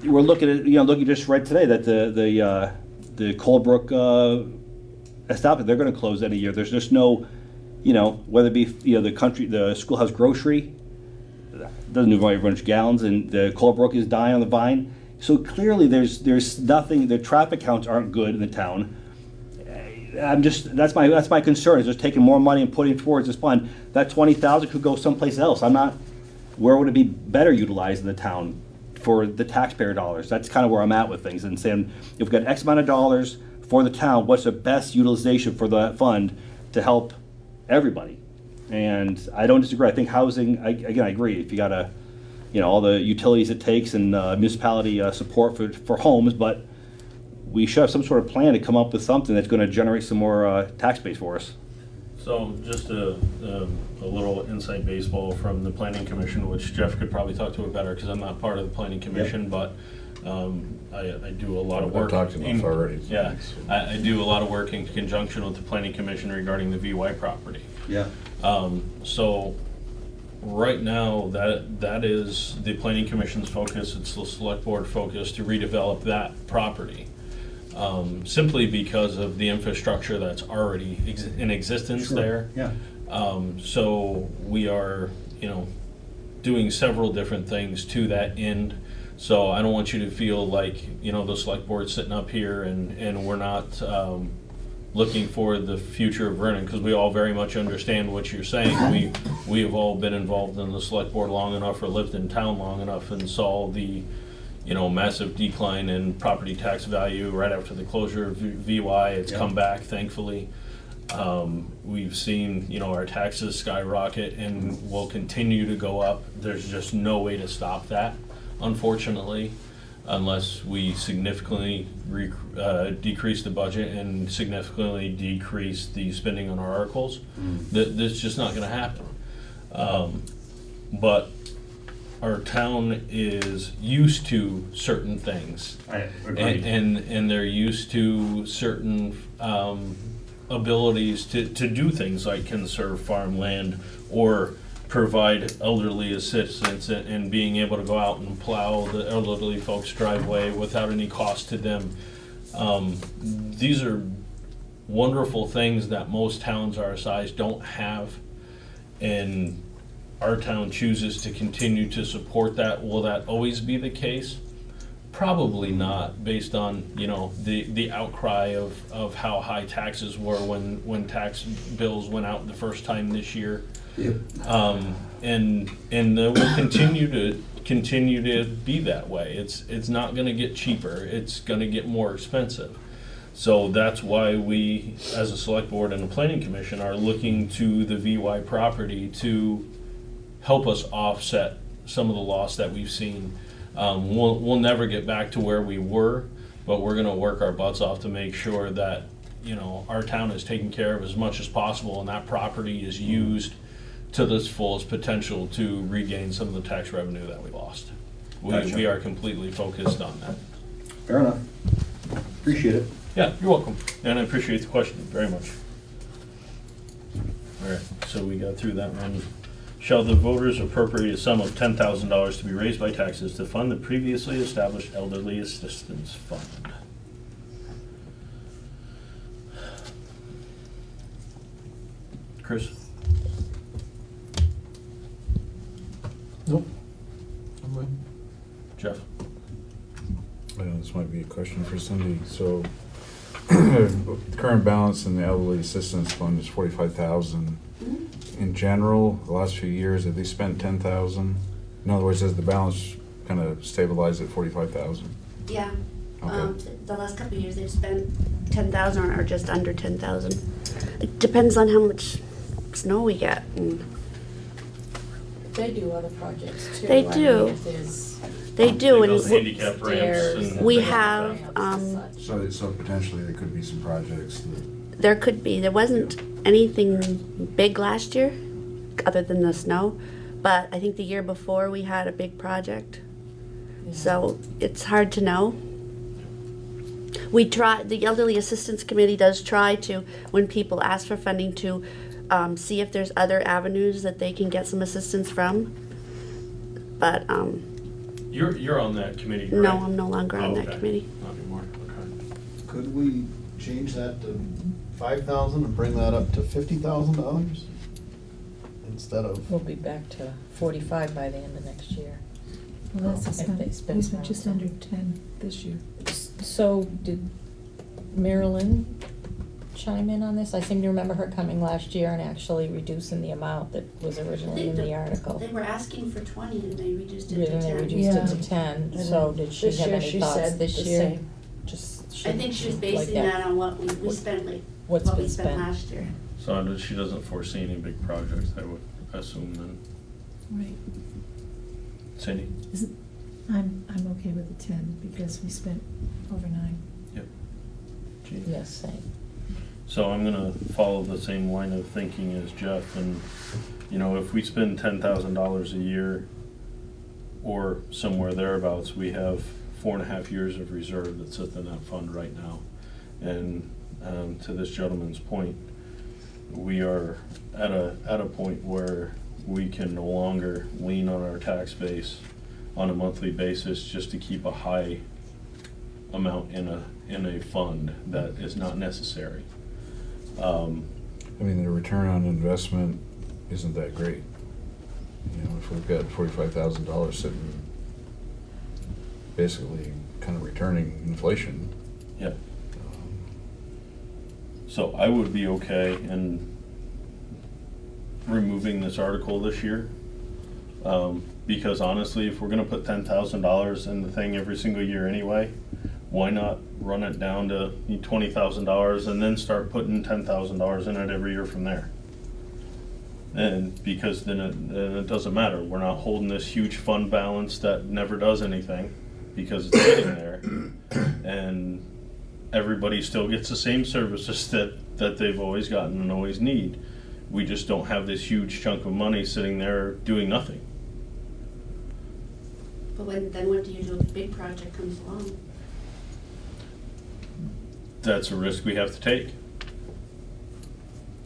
we're looking at, you just read today that the Coldbrook establishment, they're going to close any year. There's just no, whether it be the schoolhouse grocery doesn't move very much gallons, and the Coldbrook is dying on the vine. So clearly, there's nothing. The traffic counts aren't good in the town. That's my concern, is just taking more money and putting towards this fund. That 20,000 could go someplace else. Where would it be better utilized in the town for the taxpayer dollars? That's kind of where I'm at with things, and saying if we've got X amount of dollars for the town, what's the best utilization for that fund to help everybody? And I don't disagree. I think housing. I agree. If you got a all the utilities it takes and municipality support for homes, but we should have some sort of plan to come up with something that's going to generate some more tax base for us. So just a little inside baseball from the planning commission, which Jeff could probably talk to it better because I'm not part of the planning commission, but I do a lot of work. I've talked to them already. Yeah, I do a lot of work in conjunction with the planning commission regarding the VY property. Yeah. So right now, that is the planning commission's focus. It's the select board focus to redevelop that property. Simply because of the infrastructure that's already in existence there. Yeah. So we are, doing several different things to that end. So I don't want you to feel like, the select board's sitting up here and we're not looking for the future of Vernon, because we all very much understand what you're saying. We have all been involved in the select board long enough or lived in town long enough and saw the massive decline in property tax value right after the closure of VY. It's come back, thankfully. We've seen, our taxes skyrocket and will continue to go up. There's just no way to stop that, unfortunately, unless we significantly decrease the budget and significantly decrease the spending on our articles. That's just not going to happen. But our town is used to certain things. I agree. And they're used to certain abilities to do things like conserve farmland or provide elderly assistance and being able to go out and plow the elderly folks' driveway without any cost to them. These are wonderful things that most towns our size don't have, and our town chooses to continue to support that. Will that always be the case? Probably not, based on, the outcry of how high taxes were when tax bills went out the first time this year. Yep. And they will continue to be that way. It's not gonna get cheaper, it's gonna get more expensive. So that's why we, as a select board and a planning commission, are looking to the VY property to help us offset some of the loss that we've seen. We'll never get back to where we were, but we're gonna work our butts off to make sure that, our town is taken care of as much as possible and that property is used to this fullest potential to regain some of the tax revenue that we lost. Gotcha. We are completely focused on that. Fair enough. Appreciate it. Yeah, you're welcome, and I appreciate the question very much. All right, so we got through that one. Shall the voters appropriate a sum of $10,000 to be raised by taxes to fund the previously established elderly assistance fund? Chris? Nope. Jeff? This might be a question for Cindy. So, the current balance in the elderly assistance fund is $45,000. In general, the last few years, have they spent $10,000? In other words, has the balance kind of stabilized at $45,000? Yeah. Okay. The last couple of years, they've spent 10,000 or just under 10,000. It depends on how much snow we get. They do other projects too. They I do. mean, if there's They do, and Those handicap ramps and we things like have, that. So potentially there could be some projects that... there could be. There wasn't anything big last year, other than the snow, but I think the year before we had a big project. So it's hard to know. We try, the Elderly Assistance Committee does try to, when people ask for funding, to see if there's other avenues that they can get some assistance from. But You're on that committee, right? no, I'm no longer on that okay. committee. Not anymore, okay. Could we change that to 5,000 and bring that up to $50,000 instead of? We'll be back to 45 by the end of next year. Well, that's If they spend we spent more. just under 10 this year. So did Marilyn chime in on this? I seem to remember her coming last year and actually reducing the amount that was originally in the article. They were asking for 20 and they reduced it Yeah, to then 10. they reduced it to Yeah. 10, And so then did she this have year any she thoughts said this the year? same. Just I think she was like basing that on what we spent, like, What's what we been spent spent. last year. So she doesn't foresee any big projects, I would assume then. Right. Cindy? I'm okay with the 10 because we spent over 9. Yep. Gene? Yes, same. So I'm gonna follow the same line of thinking as Jeff, and, you know, if we spend $10,000 a year or somewhere thereabouts, we have 4.5 years of reserve that sits in that fund right now. And to this gentleman's point, we are at a point where we can no longer lean on our tax base on a monthly basis just to keep a high amount in a fund that is not necessary. I mean, the return on investment isn't that great. You know, if we've got $45,000 sitting, basically kind of returning inflation. Yeah. So I would be okay in removing this article this year. Because honestly, if we're gonna put $10,000 in the thing every single year anyway, why not run it down to $20,000 and then start putting $10,000 in it every year from there? And because then it doesn't matter. We're not holding this huge fund balance that never does anything because it's sitting there. And everybody still gets the same services that they've always gotten and always need. We just don't have this huge chunk of money sitting there doing nothing. But then what do you do if a big project comes along? That's a risk we have to take.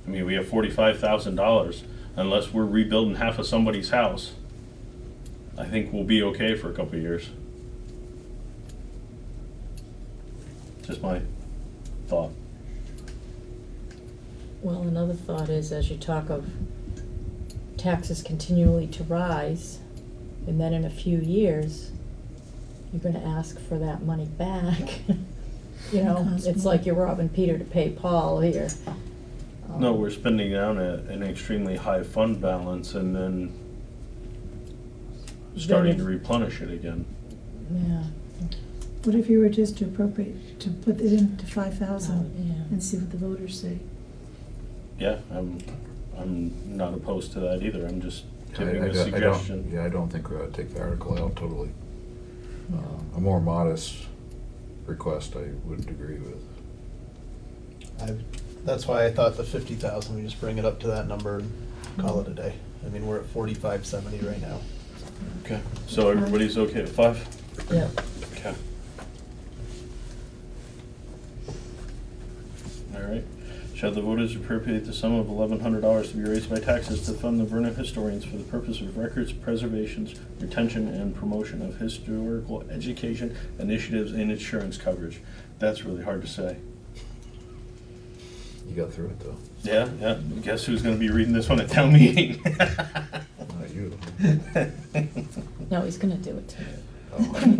I mean, we have $45,000. Unless we're rebuilding half of somebody's house, I think we'll be okay for a couple of years. Just my thought. Well, another thought is, as you talk of taxes continually to rise, and then in a few years, you're gonna ask for that money back. You know, it's like you're robbing Peter to pay Paul here. No, we're spending down an extremely high fund balance and then starting to replenish it again. Yeah. What if you were just to appropriate, to put it into 5,000 yeah. and see what the voters say? Yeah, I'm not opposed to that either. I'm just giving a suggestion. I don't think we ought to take the article out totally. A more modest request I would agree with. That's why I thought the 50,000, we just bring it up to that number and call it a day. I mean, we're at 4570 right now. Okay, so everybody's okay at 5? Yeah. Okay. All right. Shall the voters appropriate the sum of $1,100 to be raised by taxes to fund the Vernon historians for the purpose of records, preservation, retention, and promotion of historical education initiatives and insurance coverage? That's really hard to say. You got through it though. Yeah, yeah. Guess who's going to be reading this one at town meeting? Not you. No, he's gonna do it too. Oh, you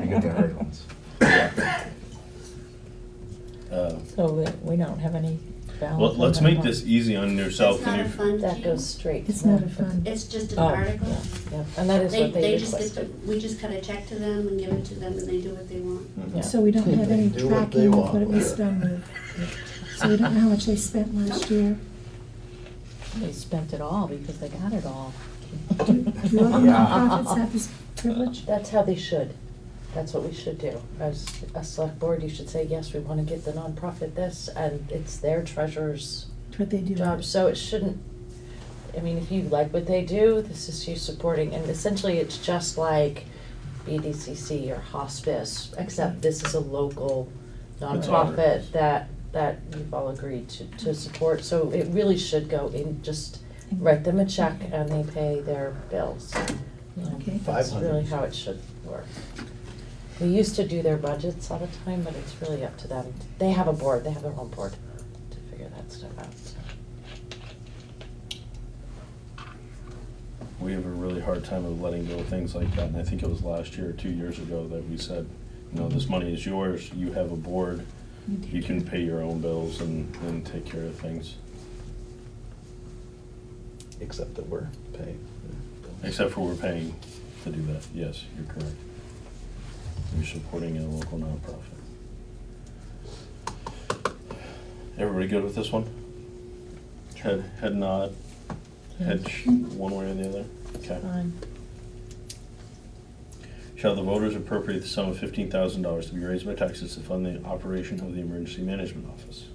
get the hard ones. So that we don't have any balance. Well, let's on that make one. this easy on yourself. It's not a fund to That you? goes straight. It's not a fund. It's just an Oh, article? yeah, yeah. And that is what they just get requested. to, we just cut a check to them and give it to them and they do what they want? Yeah. So we don't have any Do what they tracking of want what it was with it. done with. So we don't know how much they spent last year. They spent it all because they got it all. Do all the nonprofits have this privilege? That's how they should. That's what we should do. As a select board, you should say, yes, we want to get the nonprofit this, and it's their treasurer's What they do. job. So it shouldn't, I mean, if you like what they do, this is you supporting, and essentially it's just like BDCC or hospice, except this is a local nonprofit that you've all agreed to support. So it really should go in, just write them a check and they pay their bills. Okay. That's 500. really how it should work. We used to do their budgets all the time, but it's really up to them. They have a board, they have their own board to figure that stuff out. So. We have a really hard time of letting go of things like that, and I think it was last year or 2 years ago that we said, you know, this money is yours, you have a board, you can pay your own bills and take care of things. Except that we're paying. Except for we're paying to do that, yes, you're correct. You're supporting a local nonprofit. Everybody good with this one? Head nod, head one way or the other? Okay. Fine. Shall the voters appropriate the sum of $15,000 to be raised by taxes to fund the operation of the Emergency Management Office?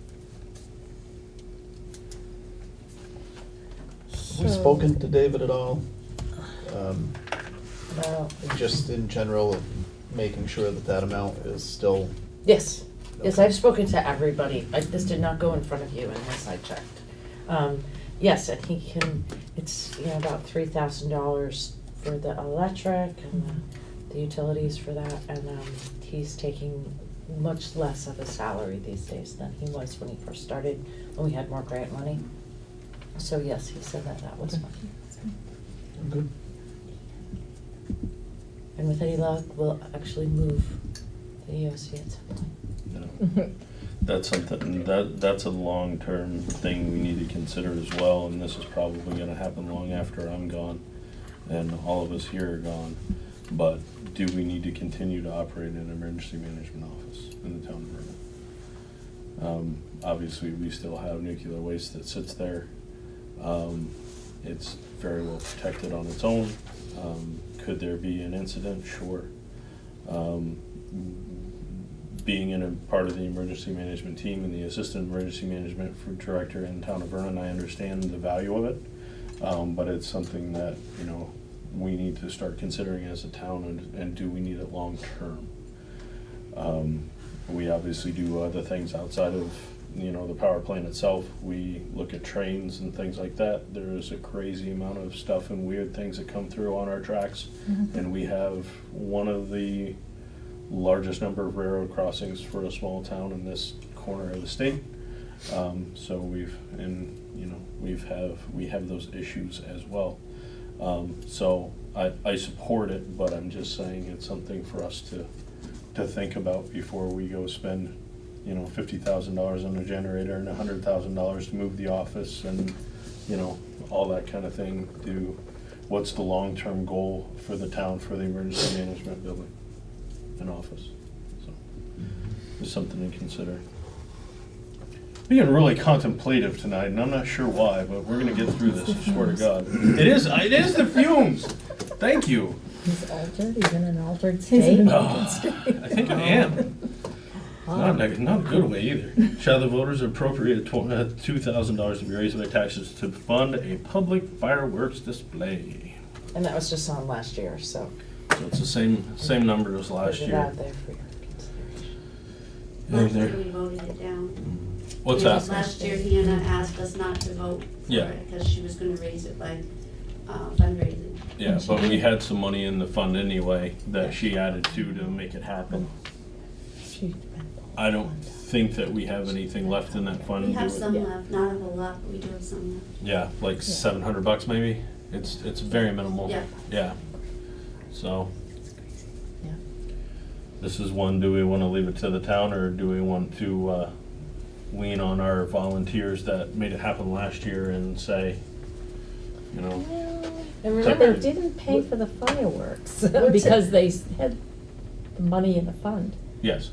Have we spoken to David at all? No. Just in general, making sure that that amount is still, Yes, yes, I've spoken to everybody. This did not go in front of you unless I checked. Yes, I think it's, about $3,000 for the electric and the utilities for that, and he's taking much less of a salary these days than he was when he first started, when we had more grant money. So yes, he said that was fine. good. And with any luck, we'll actually move the EOC at some point. That's something, that's a long-term thing we need to consider as well, and this is probably gonna happen long after I'm gone and all of us here are gone. But do we need to continue to operate an emergency management office in the town of Vernon? Obviously, we still have nuclear waste that sits there. It's very well protected on its own. Could there be an incident? Sure. Being in a part of the emergency management team and the assistant emergency management director in the town of Vernon, I understand the value of it. But it's something that, we need to start considering as a town, and do we need it long term? We obviously do other things outside of, the power plant itself. We look at trains and things like that. There is a crazy amount of stuff and weird things that come through on our tracks. And we have one of the largest number of railroad crossings for a small town in this corner of the state. So we have those issues as well. So I support it, but I'm just saying it's something for us to think about before we go spend, $50,000 on a generator and $100,000 to move the office and, all that kind of thing. What's the long-term goal for the town for the emergency management building and office? So it's something to consider. Being really contemplative tonight, and I'm not sure why, but we're gonna get through this, I swear to God. It is the fumes! Thank you. He's altered, he's in an altered state. I think I am. Not in a good way either. Shall the voters appropriate $2,000 to be raised by taxes to fund a public fireworks display? And that was just on last year, so. So it's the same number as last Put it year. out there for your consideration. Last year we voted it down. What's Because that? last year Hannah asked us not to vote for Yeah. it because she was gonna raise it by fundraising. Yeah, but we had some money in the fund anyway that she added to make it happen. I don't think that we have anything left in that fund. We have do we? some left, not a whole lot, but we do have some left. Yeah, like $700 maybe. It's very minimal. Yeah. Yeah. So. Yeah. This is one, do we want to leave it to the town, or do we want to lean on our volunteers that made it happen last year and say, And remember, it didn't pay for the fireworks because they had the money in the fund. Yes.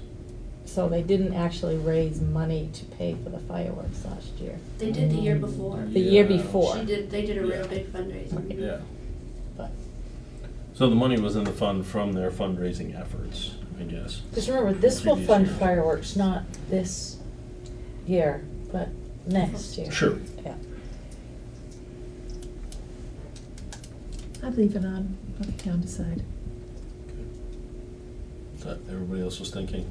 So they didn't actually raise money to pay for the fireworks last year. They did the year before. The year before. They did a real big fundraiser. Yeah. So the money was in the fund from their fundraising efforts, I guess. Just remember, this will Previous fund years. fireworks, not this year, but next year. Sure. Yeah. I'd leave it on, let the town decide. Is that everybody else was thinking?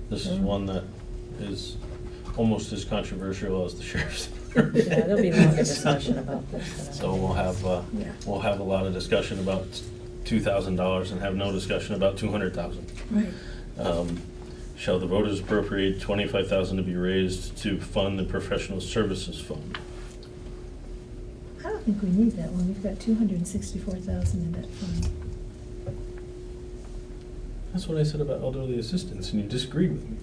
This is one that is almost as controversial as the sheriff's. Yeah, there'll be longer discussion about this. So we'll have a lot of discussion about $2,000 and have no discussion about $200,000. Right. Shall the voters appropriate $25,000 to be raised to fund the professional services fund? I don't think we need that one. We've got 264,000 in that fund. That's what I said about elderly assistance, and you disagreed with me.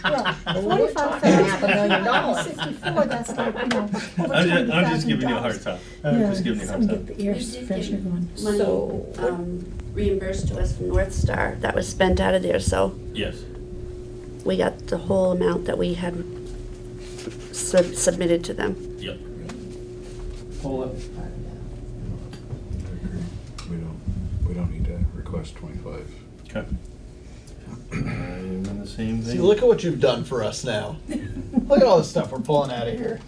Well, we're 45 talking for half a million dollars. 64, that's like, over I'm just giving you a $200,000. hard time. Yeah, Just giving you a hard something time. get the air We did freshener get going. money So, reimbursed to us from North Star that was spent out of there, so Yes. we got the whole amount that we had submitted to them. Yep. We we don't need to request 25. Okay. I'm in the same See, thing. look at what you've done for us now. Look at all the stuff we're pulling out of here.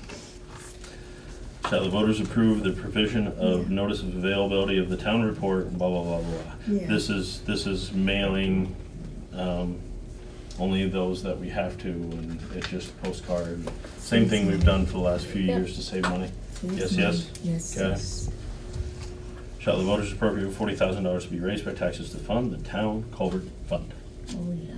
Shall the voters approve the provision of notice of availability of the town report, blah, blah, blah, blah. Yeah. This is mailing, only those that we have to, and it's just a postcard. Same thing we've done for the last few years to save money. Yes, yes? Yes. Okay. Yes. Shall the voters appropriate $40,000 to be raised by taxes to fund the town culvert fund? Oh, yeah.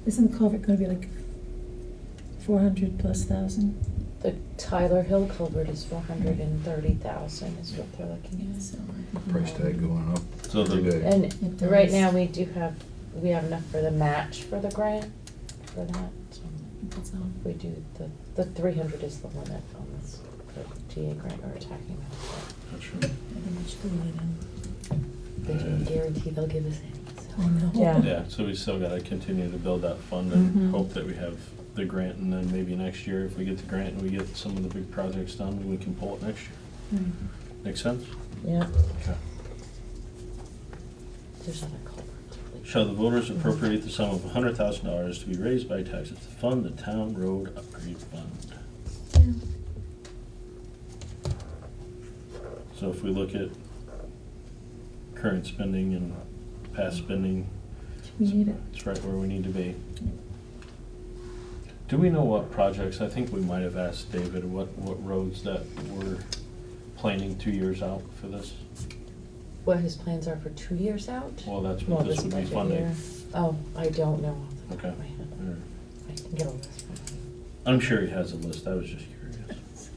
Isn't the culvert gonna be like 400 plus thousand? The Tyler Hill culvert is 430,000 is what they're looking at. Price tag going up So every day. And right now, we have enough for the match for the grant, for that. So we do, the 300 is the limit on this, the TA grant we're attacking. That's true. They didn't guarantee they'll give us any. I know. Yeah. Yeah, so we still gotta continue to build that fund and Mhm. hope that we have the grant, and then maybe next year, if we get the grant and we get some of the big projects done, we can pull it next year. Make sense? Yeah. Okay. There's other culverts. Shall the voters appropriate the sum of $100,000 to be raised by taxes to fund the town road upgrade fund? So if we look at current spending and past spending, We need it. it's right where we need to be. Do we know what projects, I think we might have asked David, what roads that we're planning 2 years out for this? What his plans are for 2 years out? Well, that's Well, what this would be budget funding. year. Oh, I don't know off the top Okay. of my head. All right. I can get a list from him. I'm sure he has a list, I was just curious.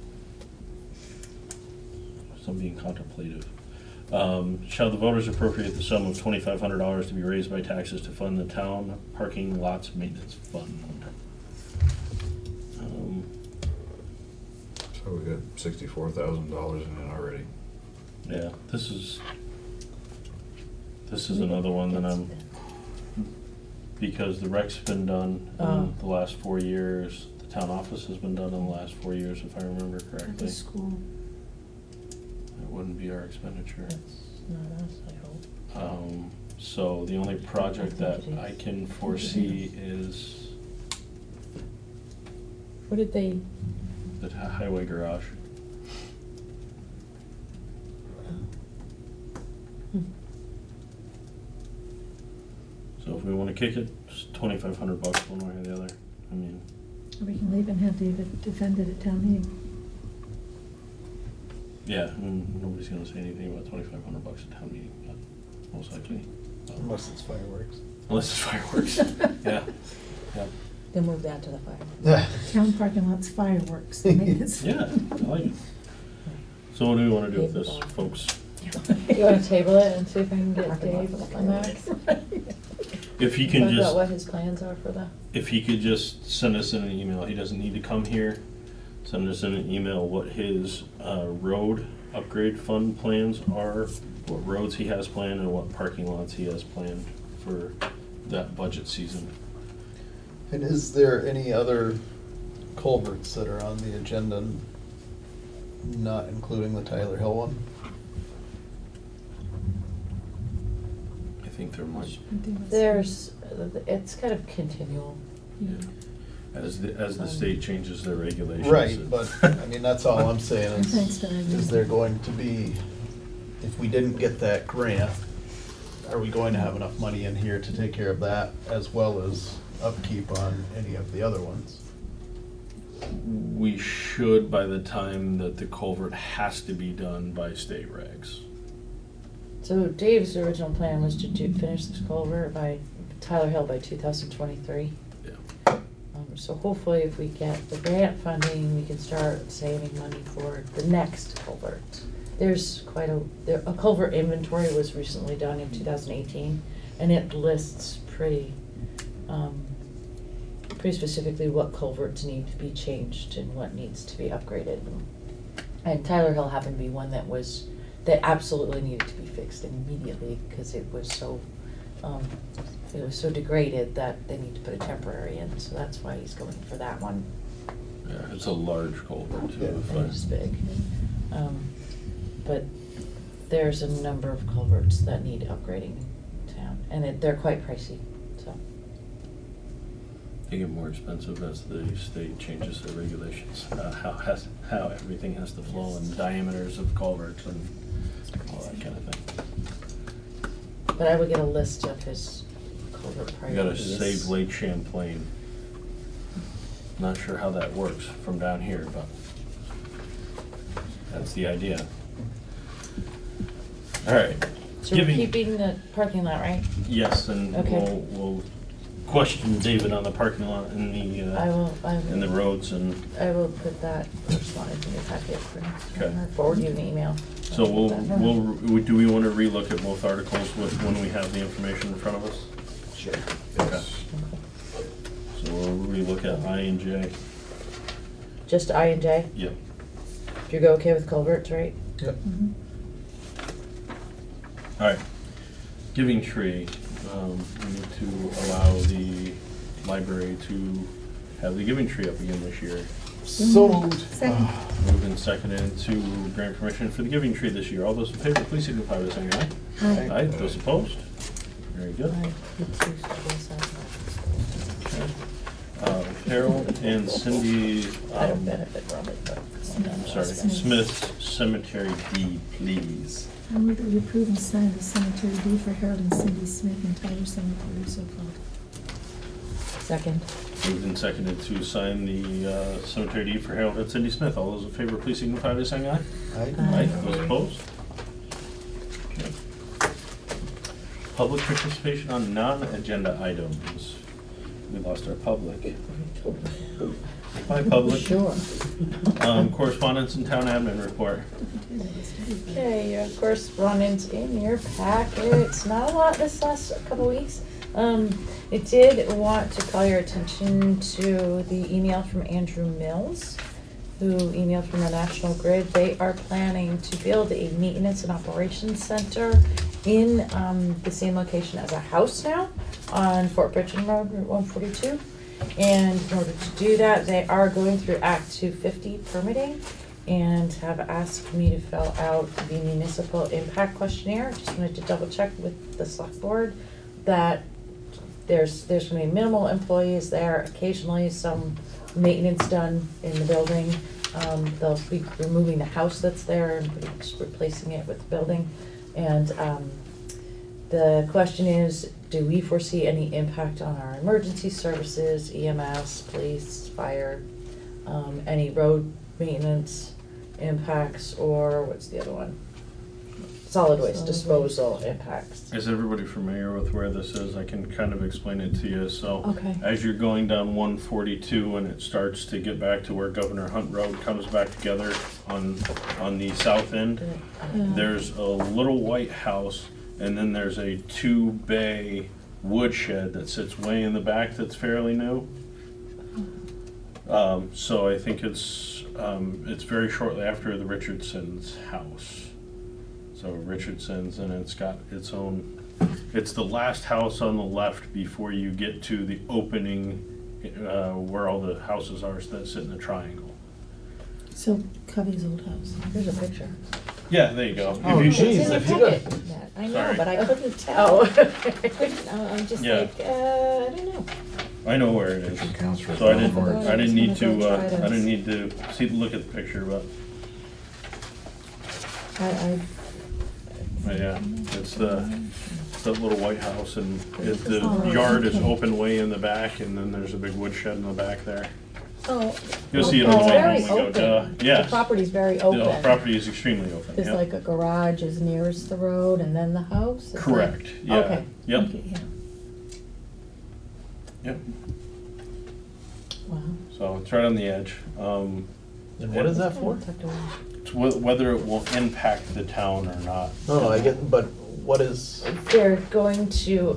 So I'm being contemplative. Shall the voters appropriate the sum of $2,500 to be raised by taxes to fund the town parking lots maintenance fund? So we got $64,000 in it already. Yeah, this is another one that I'm, because the rec's been done in the last 4 years, the town office has been done in the last 4 years, if I remember At correctly. the school. It wouldn't be our expenditure. That's not us, I hope. So the only project that I can foresee is What did they, the highway garage. So if we wanna kick it, it's $2,500 one way or the other. I mean, We can even have David defend it at town meeting. yeah, nobody's gonna say anything about $2,500 at town meeting, but most likely. Unless it's fireworks. Unless it's fireworks, yeah, yeah. then move that to the fire. Town parking lots fireworks. Maintenance. Yeah, I like it. So what do we wanna do with this, folks? You wanna table it and see if I can get Dave to come back? If he can Find out just, what his plans are for the, if he could just send us in an email, he doesn't need to come here. Send us in an email what his road upgrade fund plans are, what roads he has planned, and what parking lots he has planned for that budget season. And is there any other culverts that are on the agenda, not including the Tyler Hill one? I think there might, there's, it's kind of continual. as the state changes their regulations. Right, but, I mean, that's all I'm saying Thanks, Diane. is there going to be, if we didn't get that grant, are we going to have enough money in here to take care of that as well as upkeep on any of the other ones? We should by the time that the culvert has to be done by state regs. So Dave's original plan was to finish this culvert by Tyler Hill by 2023. Yeah. So hopefully if we get the grant funding, we can start saving money for the next culvert. There's quite a culvert inventory was recently done in 2018, and it lists pretty specifically what culverts need to be changed and what needs to be upgraded. And Tyler Hill happened to be one that absolutely needed to be fixed immediately because it was so degraded that they need to put a temporary in. So that's why he's going for that one. Yeah, it's a large culvert too. if I- It's big. But there's a number of culverts that need upgrading in town, and they're quite pricey, so. They get more expensive as the state changes their regulations, how everything has to flow and diameters of culverts and all that kind of thing. But I would get a list of his culvert You gotta priorities. save Lake Champlain. Not sure how that works from down here, but that's the idea. All right. So we're keeping the parking lot, right? Yes, and Okay. we'll question David on the parking lot and I will. and the roads and. I will put that correspondence in your packet for next Okay. time, or forward you an email. So do we want to relook at both articles when we have the information in front of us? Sure. Okay. So we'll relook at I and J. Just I and J? Yep. You go okay with culverts, right? Yep. All right. Giving Tree, we need to allow the library to have the Giving Tree up again this year. So moved. Second. Moved and seconded to grant permission for the Giving Tree this year. All those in favor, please signify by saying aye. Aye. Aye. Those opposed? Very good. Harold and Cindy. I don't benefit from it, but. Sorry, Smith Cemetery deed, please. I move that we approve and sign the cemetery deed for Harold and Cindy Smith and Tyler Cemetery, so called. Second. Moved and seconded to sign the cemetery deed for Harold and Cindy Smith. All those in favor, please signify by saying aye. Aye. Aye. Those opposed? Okay. Public participation on non-agenda items. We lost our public. Bye, public. Sure. Correspondence and town admin report. Okay, your correspondence in your packets. Not a lot this last couple weeks. I did want to call your attention to the email from Andrew Mills, who emailed from the National Grid. They are planning to build a maintenance and operations center in the same location as a house now on Fort Bridgeton Road, Route 142. And in order to do that, they are going through Act 250 permitting and have asked me to fill out the municipal impact questionnaire. Just wanted to double check with the select board that there's gonna be minimal employees there, occasionally some maintenance done in the building. They'll be removing the house that's there and just replacing it with the building. And the question is, do we foresee any impact on our emergency services, EMS, police, fire, any road maintenance impacts, or what's the other one? Solid waste disposal impacts. Is everybody familiar with where this is? I can kind of explain it to you. So Okay. as you're going down 142 and it starts to get back to where Governor Hunt Road comes back together on the south end, there's a little white house, and then there's a 2-bay woodshed that sits way in the back that's fairly new. So I think it's very shortly after the Richardson's house. So Richardson's, and it's got its own, it's the last house on the left before you get to the opening where all the houses are that sit in a triangle. So Covey's old house. Here's a picture. Yeah, there you go. Oh, If you- geez, if you got. I know, Sorry. but I couldn't tell. Oh. I'm just Yeah. like, I don't know. I know where it is. So I didn't need to look at the picture, but yeah, it's the little white house, and the yard is open way in the back, and then there's a big woodshed in the back there. Oh. You'll see it on the way very home. We go, open. duh. Yes. The property's very The open. property is extremely open, There's yeah. like a garage is nearest the road and then the house? Is that- Correct, yeah. Okay. Yep. Okay, yeah. Yep. Wow. So it's right on the edge. And what is that for? It's whether it will impact the town or not. No, I get, but what is? They're going to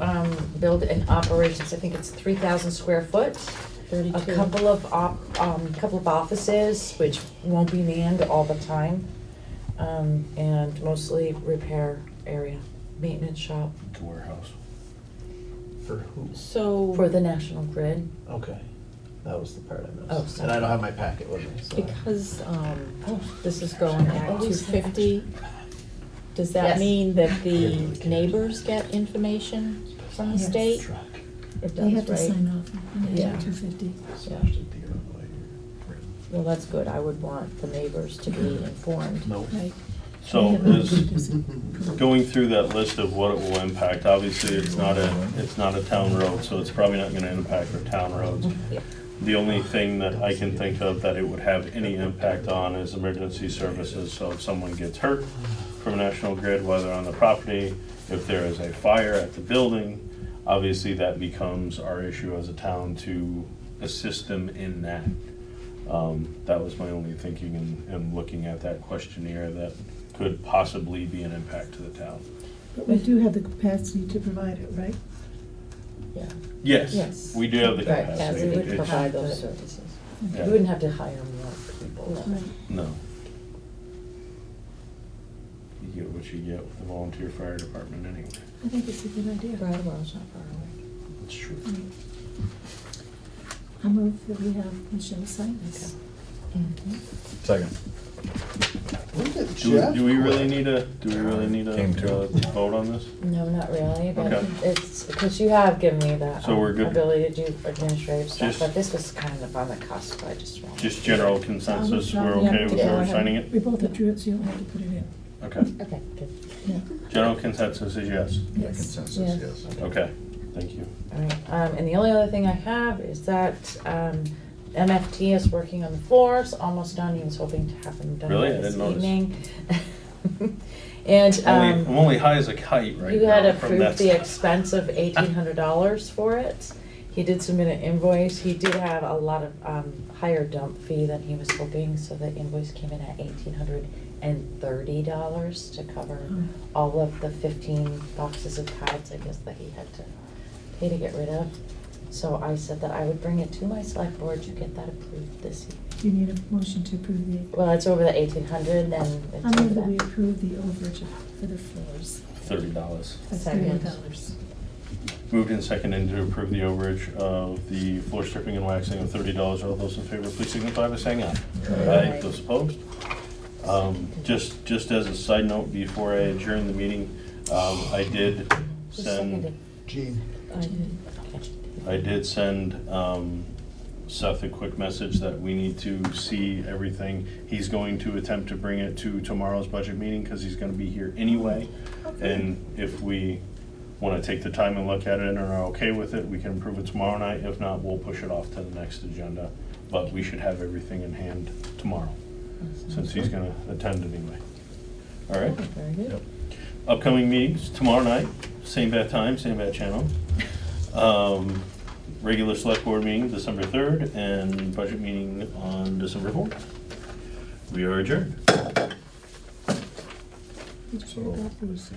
build an operations, I think it's 3,000 square foot. 32. A couple of offices, which won't be manned all the time. And mostly repair area, maintenance shop. Warehouse. For who? So. For the National Grid. Okay. That was the part I missed. Oh, And sorry. I don't have my packet with me, so. Because, this is going Act Oh, 250, does that Yes. mean that the neighbors get information from the Yes. state? It They have does, to right? sign off on Yeah. Act 250. Yeah. Well, that's good. I would want the neighbors to be informed. No. Right. So They have is, to going through that list of what it will impact, obviously, it's not a town road, so it's probably not gonna impact our town roads. The only thing that I can think of that it would have any impact on is emergency services. So if someone gets hurt from National Grid, whether on the property, if there is a fire at the building, obviously that becomes our issue as a town to assist them in that. That was my only thinking in looking at that questionnaire that could possibly be an impact to the town. But we do have the capacity to provide it, right? Yeah. Yes, Yes. we do have the Right, capacity. we would It's- provide those services. Yeah. You wouldn't have to hire more people. Right. No. You get what you get with the volunteer fire department anyway. I think it's a good idea. Brattleboro's not far away. That's true. I move that we have Michelle sign this. Second. Do we really need a Came to. vote on this? No, not really, but Okay. it's, because you have given me the So we're good. ability to do administrative stuff, Just- but this was kind of on the cusp, I just wanted. Just general consensus, John, we're yeah, okay with yeah, her signing it? We both drew it, so you don't have to put it in. Okay. Okay, good. Yeah. General consensus is yes. Yes. Consensus, Yes. yes. Okay, thank you. All right, and the only other thing I have is that, MFT is working on the floors, almost done, he was hoping to have them done Really? by I this didn't notice. evening. And, I'm only high as a kite right now. you had from approved that the stuff. expense of $1,800 for it. He did submit an invoice, he did have a lot of, higher dump fee than he was hoping, so the invoice came in at $1,830 to cover all of the 15 boxes of cards, I guess, that he had to pay to get rid of. So I said that I would bring it to my select board to get that approved this evening. Do you need a motion to approve the? Well, it's over the 1,800 and it's I over move that we that. approve the overage for the floors. $30. That's Second. $30. Moved and seconded to approve the overage of the floor stripping and waxing of $30. All those in favor, please signify by saying aye. Aye. Those opposed? Just as a side note, before I adjourn the meeting, I did Who send, seconded? Gene. I did. Okay. I did send Seth a quick message that we need to see everything. He's going to attempt to bring it to tomorrow's budget meeting because he's gonna be here anyway. And if we wanna take the time and look at it and are okay with it, we can approve it tomorrow night. If not, we'll push it off to the next agenda. But we should have everything in hand tomorrow, since he's gonna attend anyway. All right? Very good. Upcoming meetings, tomorrow night, same bad time, same bad channel. Regular select board meeting, December 3rd, and budget meeting on December 4th. We are adjourned. So.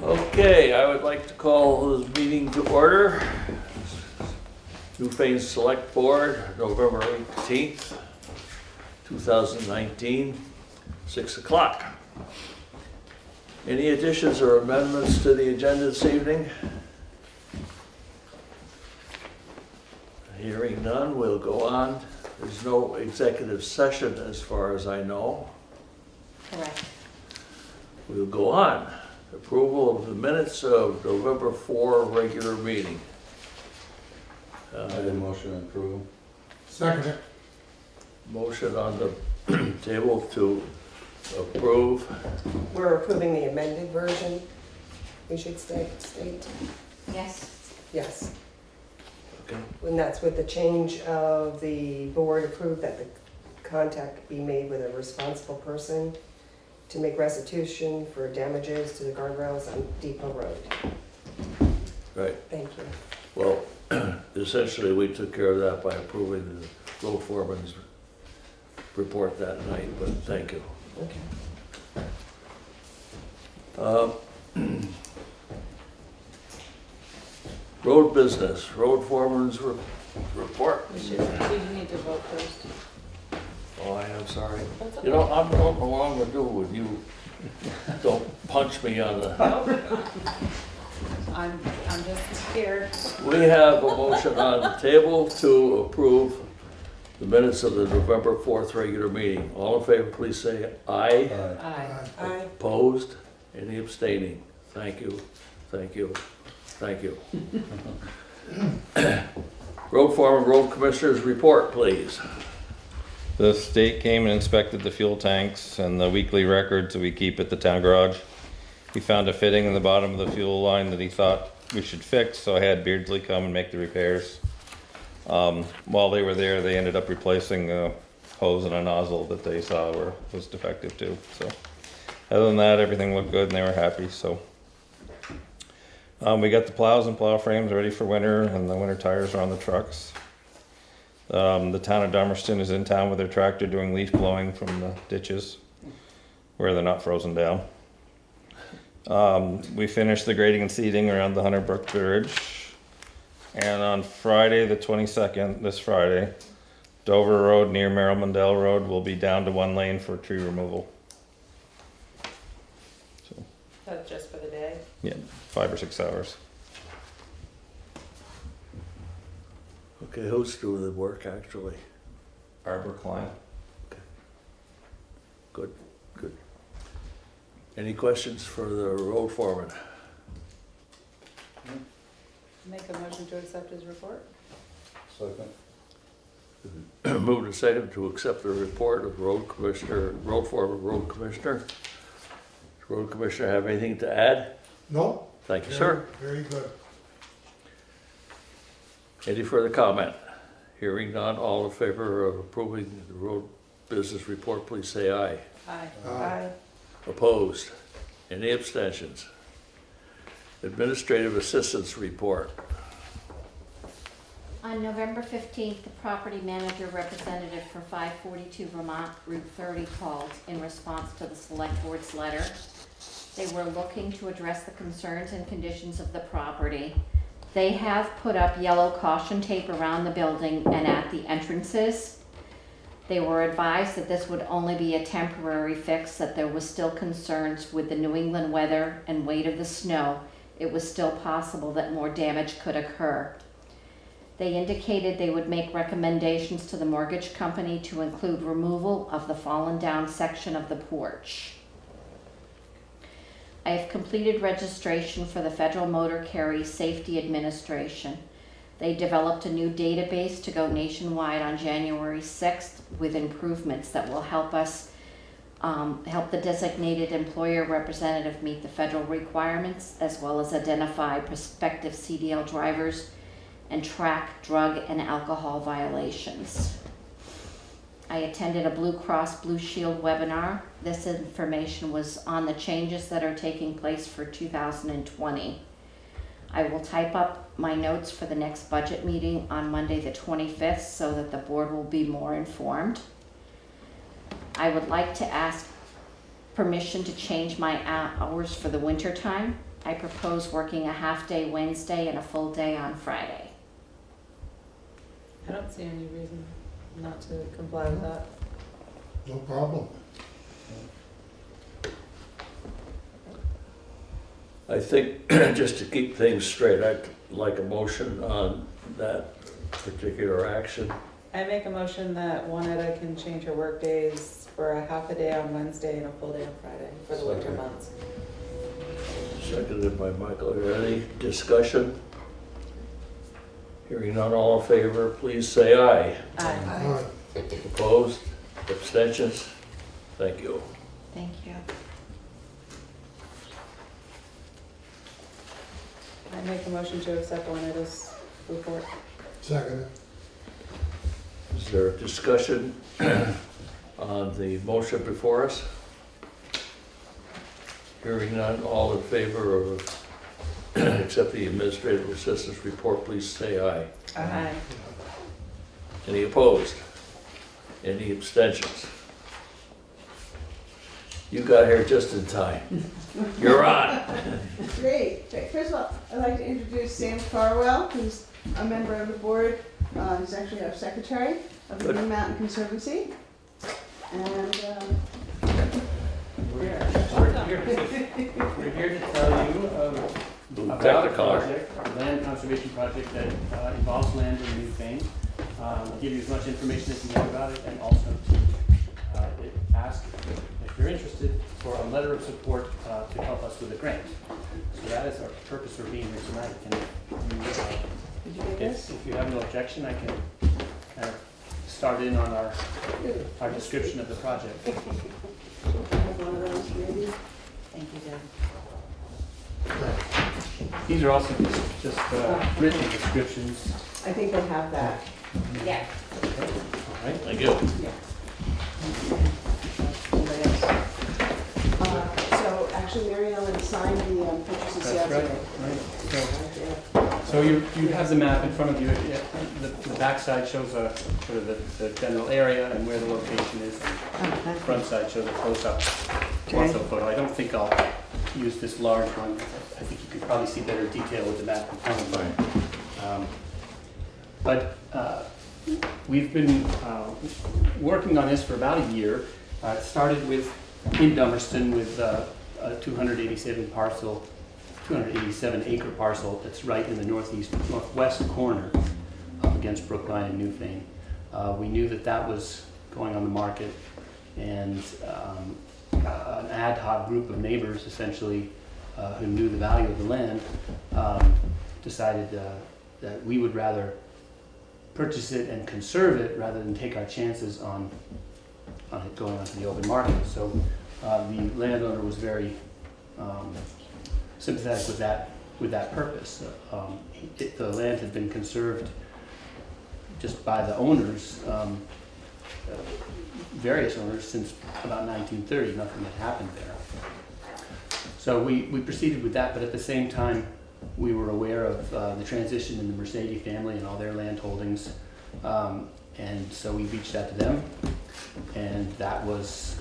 Okay, I would like to call this meeting to order. Newfane Select Board, November 18th, 2019, 6 o'clock. Any additions or amendments to the agenda this evening? Hearing none, we'll go on. There's no executive session as far as I know. Correct. We'll go on. Approval of the minutes of November 4 regular meeting. I have a motion to approve. Second it. Motion on the table to approve. We're approving the amended version, we should state. Yes. Yes. Okay. And that's with the change of the board approved that the contact be made with a responsible person to make restitution for damages to the guardrails on Depot Road. Right. Thank you. Well, essentially, we took care of that by approving the road foreman's report that night, but thank you. Okay. Road business, road foreman's report. We need to vote first. Oh, I am sorry. That's You know, okay. I don't know what I'm gonna do with you. Don't punch me on the... I'm just scared. We have a motion on the table to approve the minutes of the November 4th regular meeting. All in favor, please say aye. Aye. Aye. Opposed? Any abstaining? Thank you, thank you, thank you. Road foreman, road commissioners report, please. The state came and inspected the fuel tanks and the weekly records that we keep at the town garage. He found a fitting in the bottom of the fuel line that he thought we should fix, so I had Beardsley come and make the repairs. While they were there, they ended up replacing a hose and a nozzle that they saw was defective too. So, other than that, everything looked good and they were happy. So, we got the plows and plow frames ready for winter, and the winter tires are on the trucks. The town of Dummerston is in town with their tractor doing leaf blowing from the ditches where they're not frozen down. We finished the grading and seeding around the Hunter Brook Bridge. And on Friday, the 22nd, this Friday, Dover Road near Merrill Mundell Road will be down to 1 lane for tree removal. So, That's just for the day? yeah, 5 or 6 hours. Okay, who's doing the work actually? Arbor Klein. Okay. Good, good. Any questions for the road foreman? Make a motion to accept his report? Second. Move to second to accept the report of road commissioner, road foreman, road commissioner. Does road commissioner have anything to add? No. Thank you, sir. Very good. Any further comment? Hearing none, all in favor of approving the road business report, please say aye. Aye. Aye. Opposed? Any abstentions? Administrative assistance report. On November 15th, the property manager representative for 542 Vermont Route 30 called in response to the select board's letter. They were looking to address the concerns and conditions of the property. They have put up yellow caution tape around the building and at the entrances. They were advised that this would only be a temporary fix, that there was still concerns with the New England weather and weight of the snow. It was still possible that more damage could occur. They indicated they would make recommendations to the mortgage company to include removal of the fallen down section of the porch. I have completed registration for the Federal Motor Carrier Safety Administration. They developed a new database to go nationwide on January 6th with improvements that will help us help the designated employer representative meet the federal requirements, as well as identify prospective CDL drivers and track drug and alcohol violations. I attended a Blue Cross Blue Shield webinar. This information was on the changes that are taking place for 2020. I will type up my notes for the next budget meeting on Monday the 25th so that the board will be more informed. I would like to ask permission to change my hours for the winter time. I propose working a half-day Wednesday and a full day on Friday. I don't see any reason not to comply with that. No problem. I think, just to keep things straight, I'd like a motion on that particular action. I make a motion that Juanetta can change her work days for a half a day on Wednesday and a full day on Friday for the winter months. Seconded by Michael. Is there any discussion? Hearing none, all in favor, please say aye. Aye. Opposed? Abstentions? Thank you. Thank you. I make a motion to accept Juanetta's report. Second. Is there a discussion on the motion before us? Hearing none, all in favor of accept the administrative assistant's report, please say aye. Aye. Any opposed? Any abstentions? You got here just in time. You're on. Great. First of all, I'd like to introduce Sam Farwell, who's a member of the board. He's actually our secretary of the Green Mountain Conservancy. And we're here to tell you about a project, a land conservation project that involves land in Newfane. I'll give you as much information as you can about it, and also to ask if you're interested for a letter of support to help us with a grant. So that is our purpose for being here tonight. And if you have no objection, I can start in on our description of the project. one of those, maybe. Thank you, Deb. These are also just written descriptions. I think they have that. Yeah. All right, thank you. So actually, Mary Ellen signed the purchase and sales That's agreement. right. So you have the map in front of you. The back side shows sort of the general area and where the location is. The front side shows a close-up photo. I don't think I'll use this large one. I think you could probably see better detail with the map in front of you. But we've been working on this for about a year. It started in Dummerston with a 287 acre parcel that's right in the northwest corner up against Brookline and Newfane. We knew that was going on the market, and an ad hoc group of neighbors essentially who knew the value of the land decided that we would rather purchase it and conserve it rather than take our chances on it going onto the open market. So the landowner was very sympathetic with that purpose. The land had been conserved just by the owners, various owners, since about 1930. Nothing had happened there. So we proceeded with that, but at the same time, we were aware of the transition in the Mercedes family and all their land holdings, and so we reached out to them, and that was,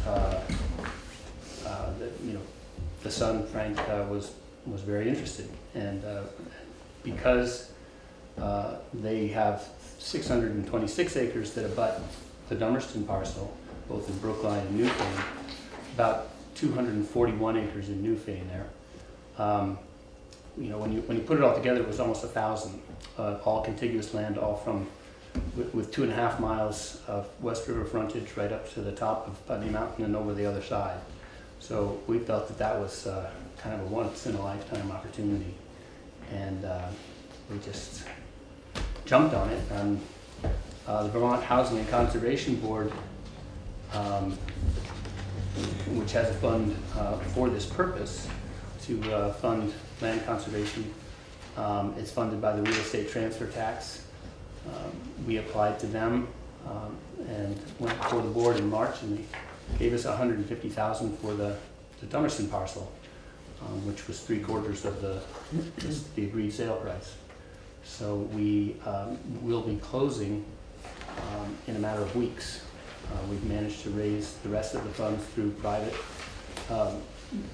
the son, Frank, was very interested, and because they have 626 acres that abut the Dummerston parcel, both in Brookline and Newfane, about 241 acres in Newfane there. When you put it all together, it was almost 1,000, all contiguous land, all with 2.5 miles of West River frontage right up to the top of Putney Mountain and over the other side. So we felt that was kind of a once-in-a-lifetime opportunity, and we just jumped on it. And the Vermont Housing and Conservation Board, which has a fund for this purpose to fund land conservation, it's funded by the real estate transfer tax. We applied to them and went before the board in March, and they gave us $150,000 for the Dummerston parcel, which was 3/4 of the agreed sale price. So we will be closing in a matter of weeks. We've managed to raise the rest of the funds through private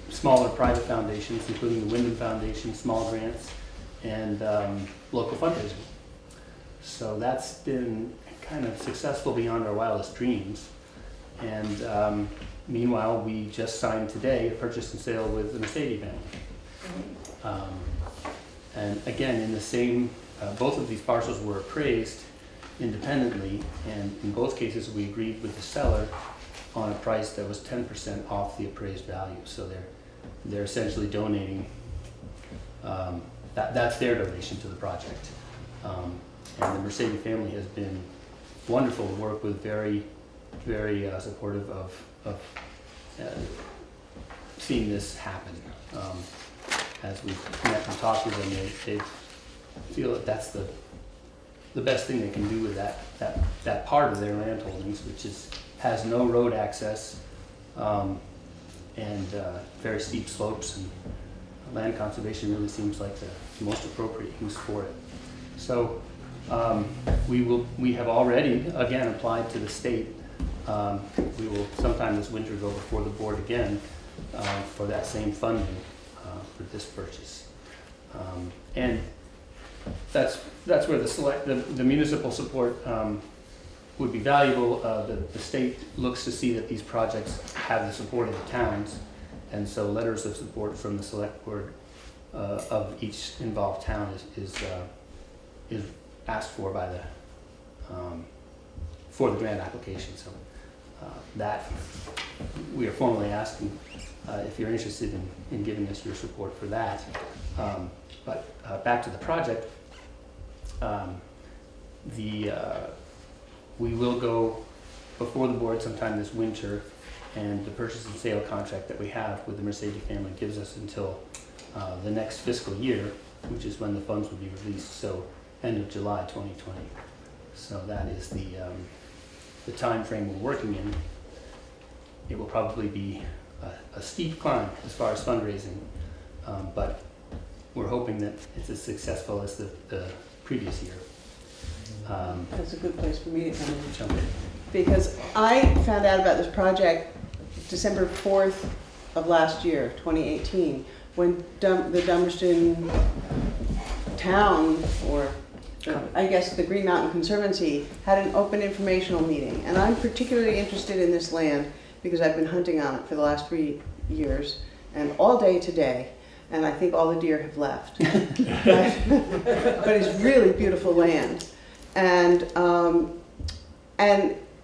smaller private foundations, including the Wyndham Foundation, small grants, and local fundraising. So that's been kind of successful beyond our wildest dreams. And meanwhile, we just signed today a purchase and sale with the Mercedes family. And again, in the same, both of these parcels were appraised independently, and in both cases we agreed with the seller on a price that was 10% off the appraised value. So they're essentially donating, that's their donation to the project. And the Mercedes family has been wonderful to work with, very, very supportive of seeing this happen. As we've met and talked with them, they feel that that's the best thing they can do with that part of their land holdings, which has no road access and very steep slopes, and land conservation really seems like the most appropriate use for it. So we have already, again, applied to the state. We will sometime this winter go before the board again for that same funding for this purchase. And that's where the municipal support would be valuable. The state looks to see that these projects have the support of the towns, and so letters of support from the select board of each involved town is asked for by the for the grant application. So that we are formally asking if you're interested in giving us your support for that. But back to the project, we will go before the board sometime this winter, and the purchase and sale contract that we have with the Mercedes family gives us until the next fiscal year, which is when the funds will be released, so end of July 2020. So that is the time frame we're working in. It will probably be a steep climb as far as fundraising, but we're hoping that it's as successful as the previous year. That's a good place for me to come in. Jump in. Because I found out about this project December 4th of last year, 2018, when the Dummerston town, or I guess the Green Mountain Conservancy, had an open informational meeting. And I'm particularly interested in this land because I've been hunting on it for the last 3 years, and all day today. And I think all the deer have left. but it's really beautiful land. And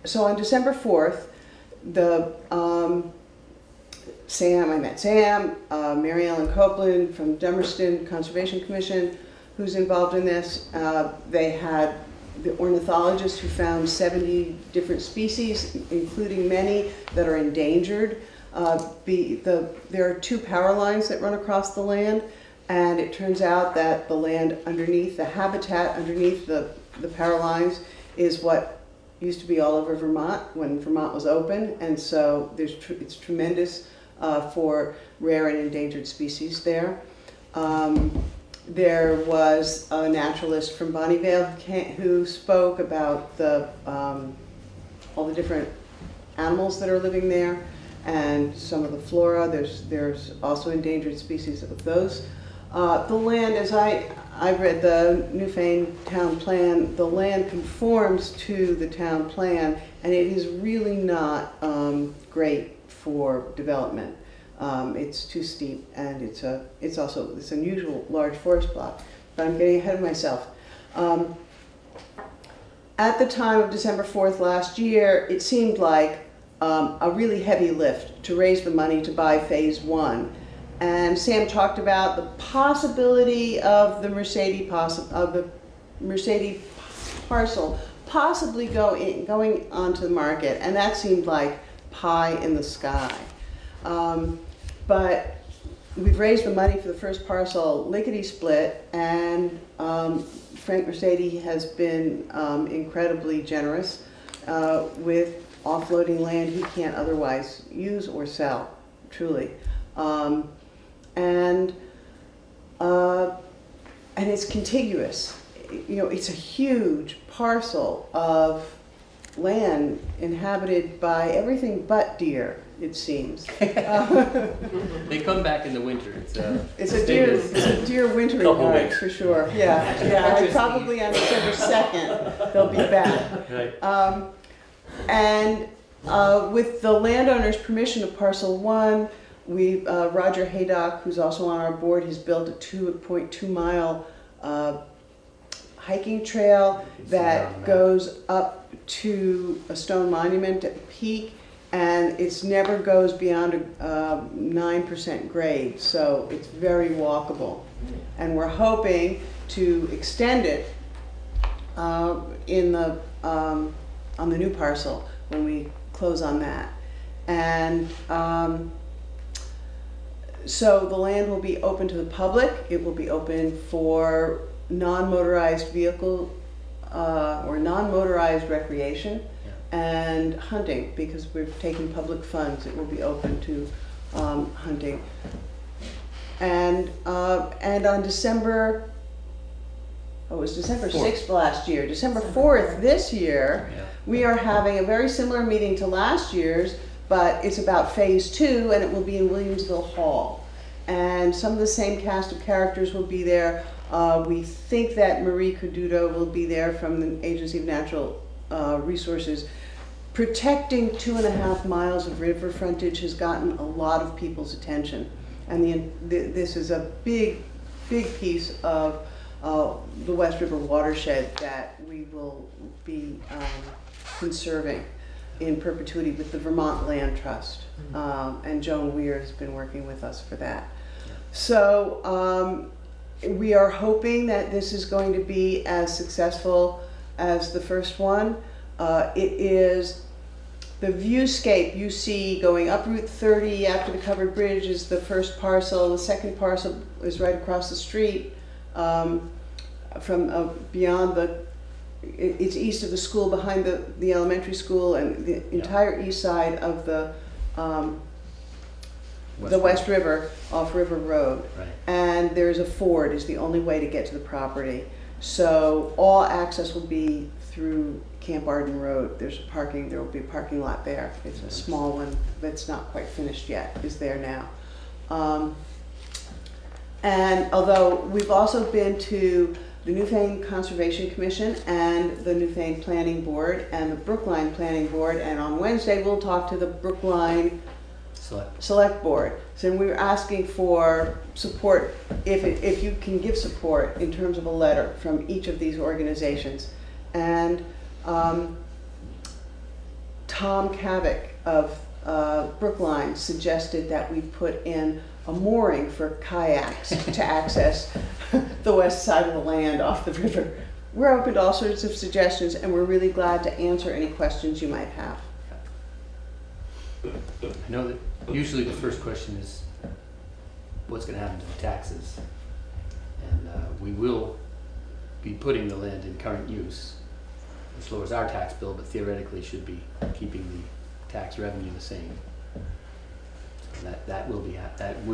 so on December 4th, I met Sam, Mary Ellen Copeland from Dummerston Conservation Commission, who's involved in this. They had the ornithologist who found 70 different species, including many that are endangered. There are 2 power lines that run across the land, and it turns out that the land underneath, the habitat underneath the power lines, is what used to be all over Vermont when Vermont was open, and so it's tremendous for rare and endangered species there. There was a naturalist from Bonnievale who spoke about all the different animals that are living there and some of the flora. There's also endangered species of those. The land, as I read the Newfane town plan, the land conforms to the town plan, and it is really not great for development. It's too steep, and it's also this unusual large forest plot. But I'm getting ahead of myself. At the time of December 4th last year, it seemed like a really heavy lift to raise the money to buy phase 1. And Sam talked about the possibility of the Mercedes parcel possibly going onto the market, and that seemed like pie in the sky. But we've raised the money for the first parcel lickety-split, and Frank Mercedes has been incredibly generous with offloading land he can't otherwise use or sell, truly. And it's contiguous. You know, it's a huge parcel of land inhabited by everything but deer. it seems. They come back in the winter. It's a deer wintering night for sure. Yeah. Probably on December 2nd they'll be back. Right. And with the landowner's permission of Parcel 1, Roger Haydock, who's also on our board, has built a 2.2 mile hiking trail that goes up to a stone monument at the peak, and it never goes beyond a 9% grade, so it's very walkable. And we're hoping to extend it on the new parcel when we close on that. And so the land will be open to the public. It will be open for non-motorized vehicle or non-motorized recreation and hunting, because we're taking public funds. It will be open to hunting. And on December, it was December 6th last year, December 4th this year, we are having a very similar meeting to last year's, but it's about phase 2, and it will be in Williamsville Hall. And some of the same cast of characters will be there. We think that Marie Caduto will be there from the Agency of Natural Resources. Protecting 2.5 miles of river frontage has gotten a lot of people's attention. And this is a big piece of the West River watershed that we will be conserving in perpetuity with the Vermont Land Trust. And Joan Weir has been working with us for that. So we are hoping that this is going to be as successful as the first one. It is the viewscape you see going up Route 30 after the covered bridge is the first parcel. The second parcel is right across the street from beyond it's east of the school, behind the elementary school, and the entire east side of the West River off River Road. Right. And there's a ford is the only way to get to the property. So all access will be through Camp Arden Road. There will be a parking lot there. It's a small one that's not quite finished yet, is there now. And although we've also been to the Newfane Conservation Commission and the Newfane Planning Board and the Brookline Planning Board, and on Wednesday we'll talk to the Brookline Select Board. So we were asking for support, if you can give support in terms of a letter from each of these organizations. And Tom Kavik of Brookline suggested that we put in a mooring for kayaks to access the west side of the land off the river. We're open to all sorts of suggestions, and we're really glad to answer any questions you might have. I know that usually the first question is what's going to happen to the taxes, and we will be putting the land in current use, which lowers our tax bill, but theoretically should be keeping the tax revenue the same. That would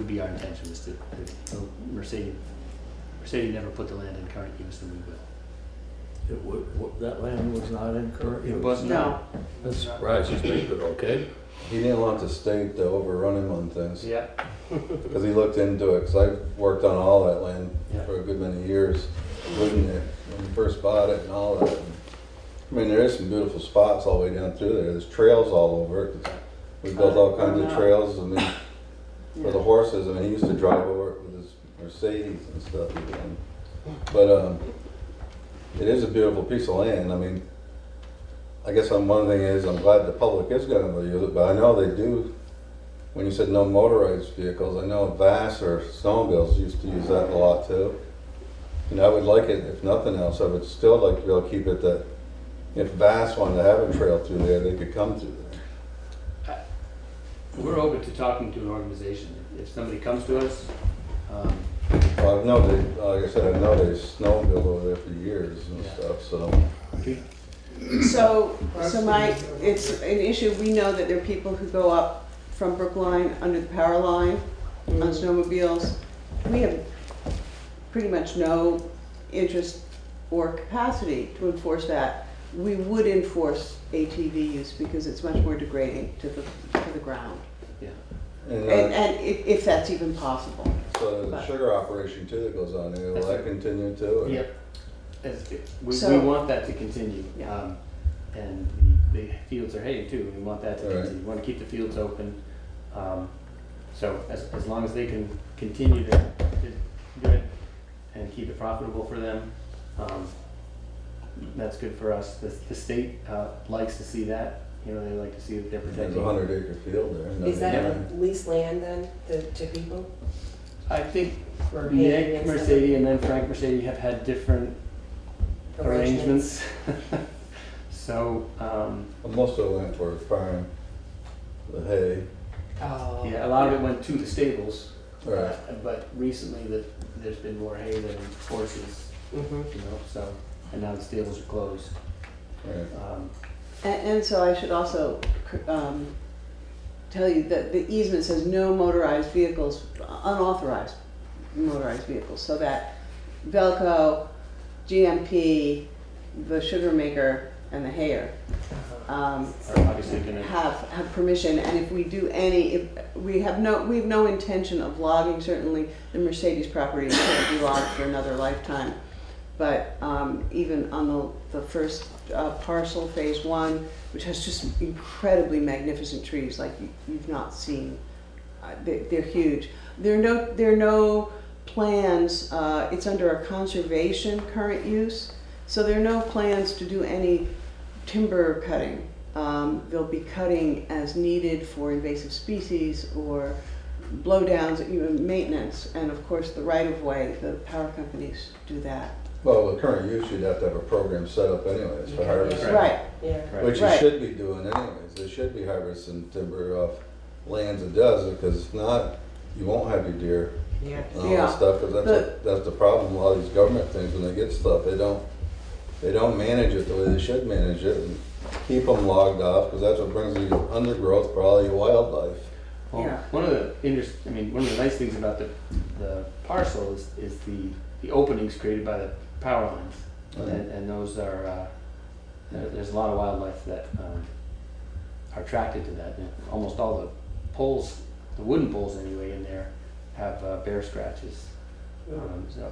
be our intention, is to Mercedes never put the land in current use, and we will. That land was not in current use? It was not. That surprises me, but okay. He didn't want the state to overrun him on things. Yeah. Because he looked into it, because I've worked on all that land for a good many years, living there, when we first bought it and all that. I mean, there is some beautiful spots all the way down through there. There's trails all over it. We built all kinds of trails, I mean, for the horses. I mean, he used to drive over it with his Mercedes and stuff. But it is a beautiful piece of land. I mean, I guess one thing is I'm glad the public is going to use it, but I know they do. When you said no motorized vehicles, I know Vass or snowmobiles used to use that a lot too. And I would like it, if nothing else, I would still like to be able to keep it that if Vass wanted to have a trail through there, they could come through there. We're open to talking to an organization. If somebody comes to us, well, I know they, like I said, I know they snowmobile over there for years and stuff. So Mike, it's an issue. We know that there are people who go up from Brookline under the power line on snowmobiles. We have pretty much no interest or capacity to enforce that. We would enforce ATV use because it's much more degrading to the ground. And if that's even possible. So there's a sugar operation too that goes on there, will that continue too? or- Yep. We So- want that to continue. And the fields are hay too, we want that to continue. We want to keep the fields open. So as long as they can continue to do it and keep it profitable for them, that's good for us. The state likes to see that. You know, they like to see that they're protecting. There's a 100-acre field there. Is that leased land then to people? I think For hay Nick and stuff? Mercedes and then Frank Mercedes have had different arrangements. So, Well, most of it went for farm, the hay. Oh. yeah, a lot of it went to the stables. Right. But recently there's been more hay than horses, you know, so, and now the stables are closed. Right. And so I should also tell you that the easement says no motorized vehicles, unauthorized motorized vehicles, so that Velco, GMP, the sugar maker, and the hayer obviously gonna have permission. And if we do if we have no intention of logging. Certainly, the Mercedes property can't be logged for another lifetime. But even on the first parcel, phase 1, which has just incredibly magnificent trees like you've not seen, they're huge. There are no plans. It's under a conservation current use, so there are no plans to do any timber cutting. They'll be cutting as needed for invasive species or blowdowns, even maintenance, and of course the right-of-way. The power companies do that. Well, the current use, you'd have to have a program set up anyways for harvesting. Right. Yeah. Which you should be doing anyways. They should be harvesting timber off lands that does it, because if not, you won't have your deer Yeah. and all that stuff, because that's the problem with all these government things. When they get stuff, they don't manage it the way they should manage it, and keep them logged off, because that's what brings you undergrowth for all your wildlife. Well, one of the nice things about the parcel is the openings created by the power lines, and those are there's a lot of wildlife that are attracted to that. And almost all the poles, the wooden poles anyway, in there have bear scratches. So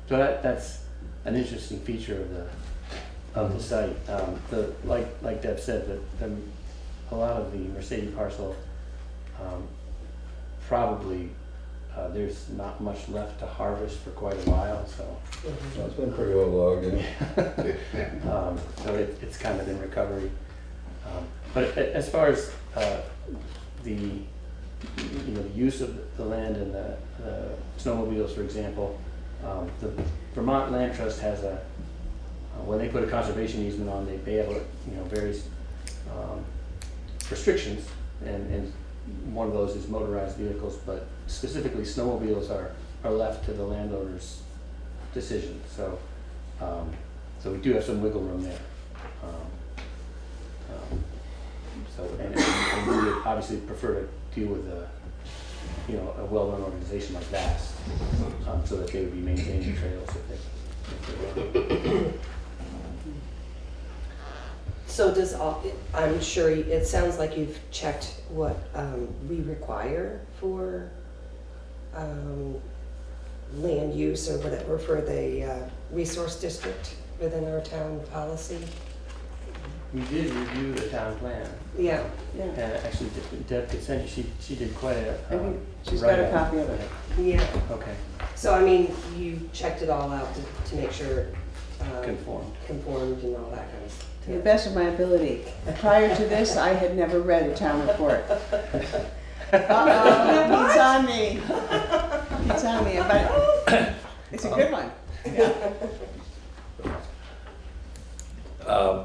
that's an interesting feature of the site. Like Deb said, a lot of the Mercedes parcel probably there's not much left to harvest for quite a while, so. It's been pretty well logged in. So it's kind of in recovery. But as far as the use of the land and the snowmobiles, for example, the Vermont Land Trust has when they put a conservation easement on, they have various restrictions, and one of those is motorized vehicles, but specifically snowmobiles are left to the landowner's decision. So we do have some wiggle room there. And we would obviously prefer to deal with a well-run organization like VAST, so that they would be maintaining trails if they were. So I'm sure it sounds like you've checked what we require for land use or whatever for the resource district within our town policy. We did review the town plan. Yeah. And actually, Deb could send you, she did quite a. I think she's got a copy of it. Yeah. Okay. So, I mean, you checked it all out to make sure conformed and all that kind of stuff. To the best of my ability. Prior to this, I had never read a town report. It's on me. It's on me, but it's a good one. Yeah.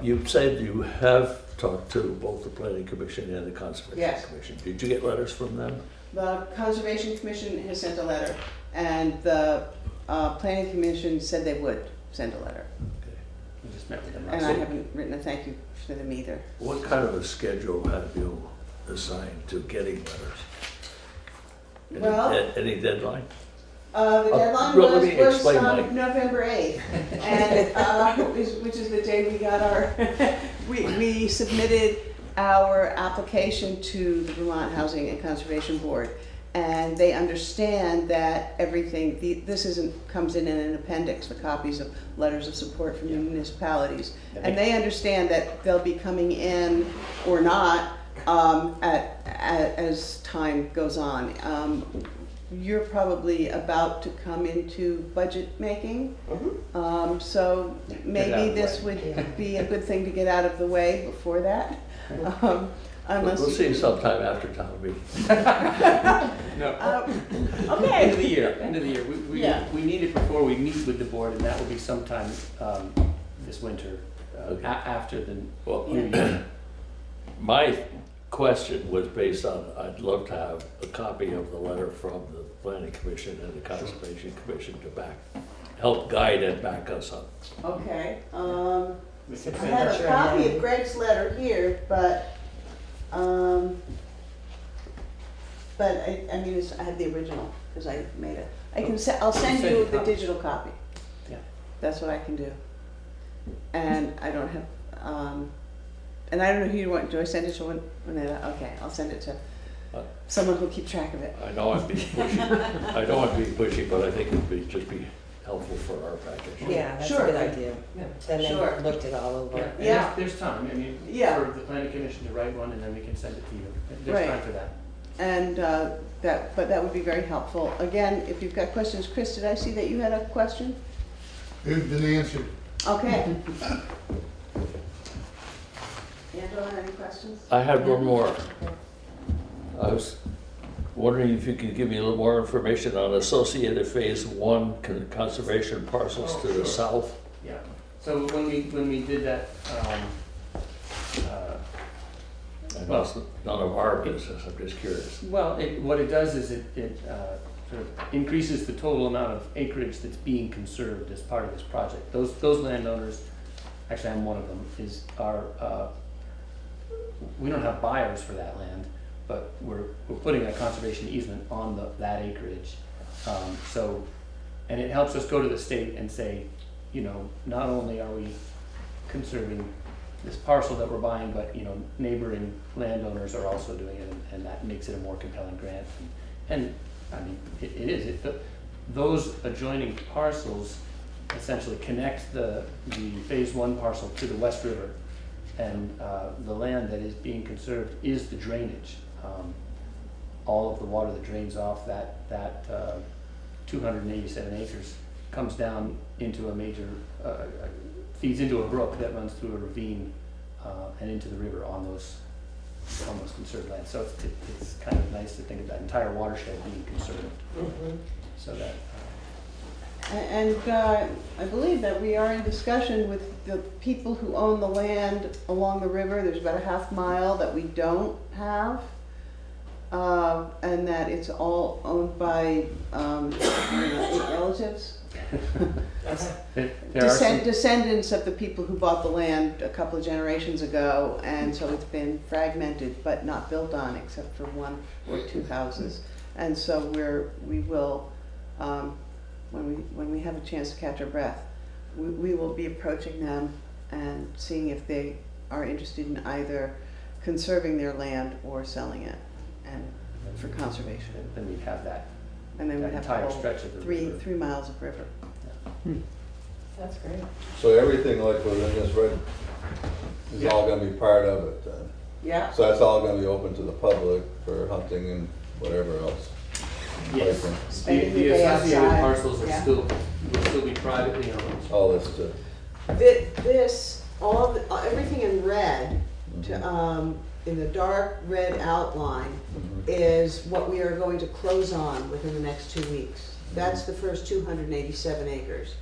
You said you have talked to both the Planning Commission and the Conservation Commission. Did you get letters from them? The Conservation Commission has sent a letter, and the Planning Commission said they would send a letter. Okay. We just met with them. And I haven't written a thank you to them either. What kind of a schedule have you assigned to getting letters? Any deadline? The deadline was November 8th, and which is the day we got our, we submitted our application to the Vermont Housing and Conservation Board. And they understand that everything, this comes in an appendix, the copies of letters of support from the municipalities. And they understand that they'll be coming in or not as time goes on. You're probably about to come into budget making. So maybe this would be a good thing to get out of the way before that. Unless we'll see sometime after town meeting. No. Okay. End of the year. End of the year. We need it before we meet with the board, and that will be sometime this winter, after the New Year. My question was based on, I'd love to have a copy of the letter from the Planning Commission and the Conservation Commission to help guide and back us up. Okay. I have a copy of Greg's letter here, but I mean, I have the original because I made it. I'll send you the digital copy. Yeah. That's what I can do. And I don't have, and I don't know who you want. Do I send it to Juanetta? Okay, I'll send it to someone who'll keep track of it. I know I'm being pushy. I know I'm being pushy, but I think it'd be helpful for our package. Yeah, that's Sure. a good idea. Yeah. Then Sure. they looked it all over. Yeah. There's time. I mean, Yeah. for the planning commission to write one, and then we can send it to you. There's Right. time for that. And but that would be very helpful. Again, if you've got questions, Chris, did I see that you had a question? It's been answered. Okay. Angela, any questions? I had one more. I was wondering if you could give me a little more information on associated phase 1 conservation parcels to the south. Yeah. So when we did that, I know it's none of our business. I'm just curious. well, what it does is it sort of increases the total amount of acreage that's being conserved as part of this project. Those landowners, actually I'm one of them, we don't have buyers for that land, but we're putting a conservation easement on that acreage. And it helps us go to the state and say, not only are we conserving this parcel that we're buying, but neighboring landowners are also doing it, and that makes it a more compelling grant. And I mean, it is. Those adjoining parcels essentially connect the phase 1 parcel to the West River, and the land that is being conserved is the drainage. All of the water that drains off that 287 acres comes down into a major, feeds into a brook that runs through a ravine and into the river on those conserved lands. So it's kind of nice to think of that entire watershed being conserved. Mm-hmm. So that. And I believe that we are in discussion with the people who own the land along the river. There's about a half mile that we don't have. And that it's all owned by relatives. Descendants of the people who bought the land a couple of generations ago, and so it's been fragmented but not built on except for 1 or 2 houses. And so we will, when we have a chance to catch our breath, we will be approaching them and seeing if they are interested in either conserving their land or selling it, and for conservation. Then we'd have that. And then we'd have entire the whole stretch of the 3 miles of river. That's great. So everything like within this red is all gonna be part of it then? Yeah. So that's all gonna be open to the public for hunting and whatever else? Yes. Hiking. The associated parcels will still be privately owned. All this stuff. Everything in red, in the dark red outline, is what we are going to close on within the next 2 weeks. That's the first 287 acres.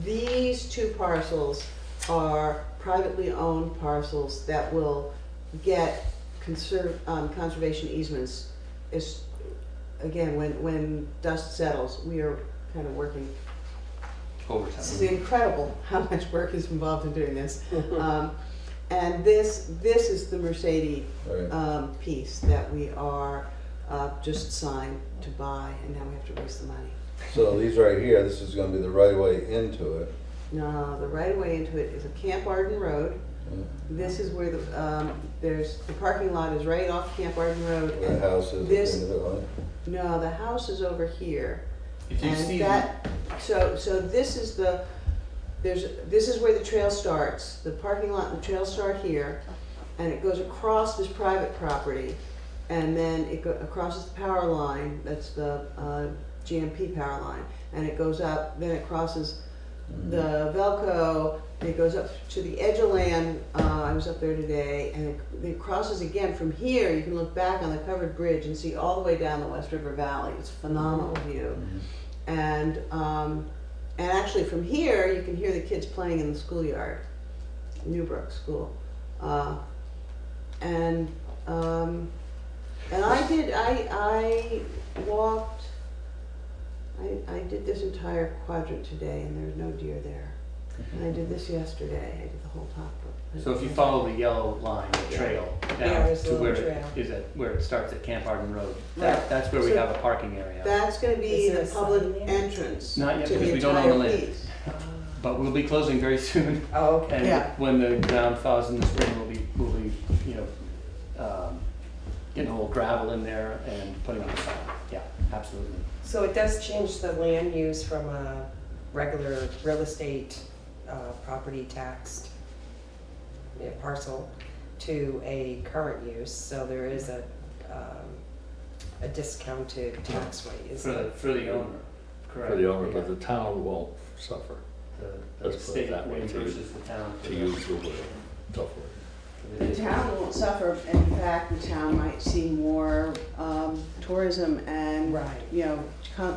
These 2 parcels are privately owned parcels that will get conservation easements. Again, when dust settles, we are kind of working. Overtime. This is incredible how much work is involved in doing this. And this is the Mercedes piece that we are just signed to buy, and now we have to raise the money. So these right here, this is gonna be the right way into it. No, the right of way into it is a Camp Arden Road, This is where the parking lot is right off Camp Arden Road. The house is This, at the end of it, right? no, the house is over here. If you And see that, so this is this is where the trail starts. The parking lot and the trail start here, and it goes across this private property, and then it crosses the power line. That's the GMP power line, and it goes up. Then it crosses the Velco. And it goes up to the edge of land. I was up there today, and it crosses again from here. You can look back on the covered bridge and see all the way down the West River Valley. It's a phenomenal view. And actually from here, you can hear the kids playing in the schoolyard, Newbrook School. And I walked, I did this entire quadrant today, and there's no deer there. And I did this yesterday. I did the whole top. So if you follow the yellow line, the trail, down there's a to little trail. where it starts at Camp Arden Road, Right. that's where we So have a parking area. That's going to be Is there the a public sign there? entrance Not yet, to because the we don't own the entire land. piece. But we'll be closing very soon. Oh, okay. And Yeah. when the ground thaws in the spring, we'll be, getting a little gravel in there and putting on the sign. Yeah, absolutely. So it does change the land use from a regular real estate property taxed parcel to a current use, so there is a discounted tax rate, is it? For the owner, correct. For the owner, but the town won't suffer. The Let's put it state that way, reimburses the town. for to the- use the word, tough word. The town won't suffer. In fact, the town might see more tourism and, Right. you know,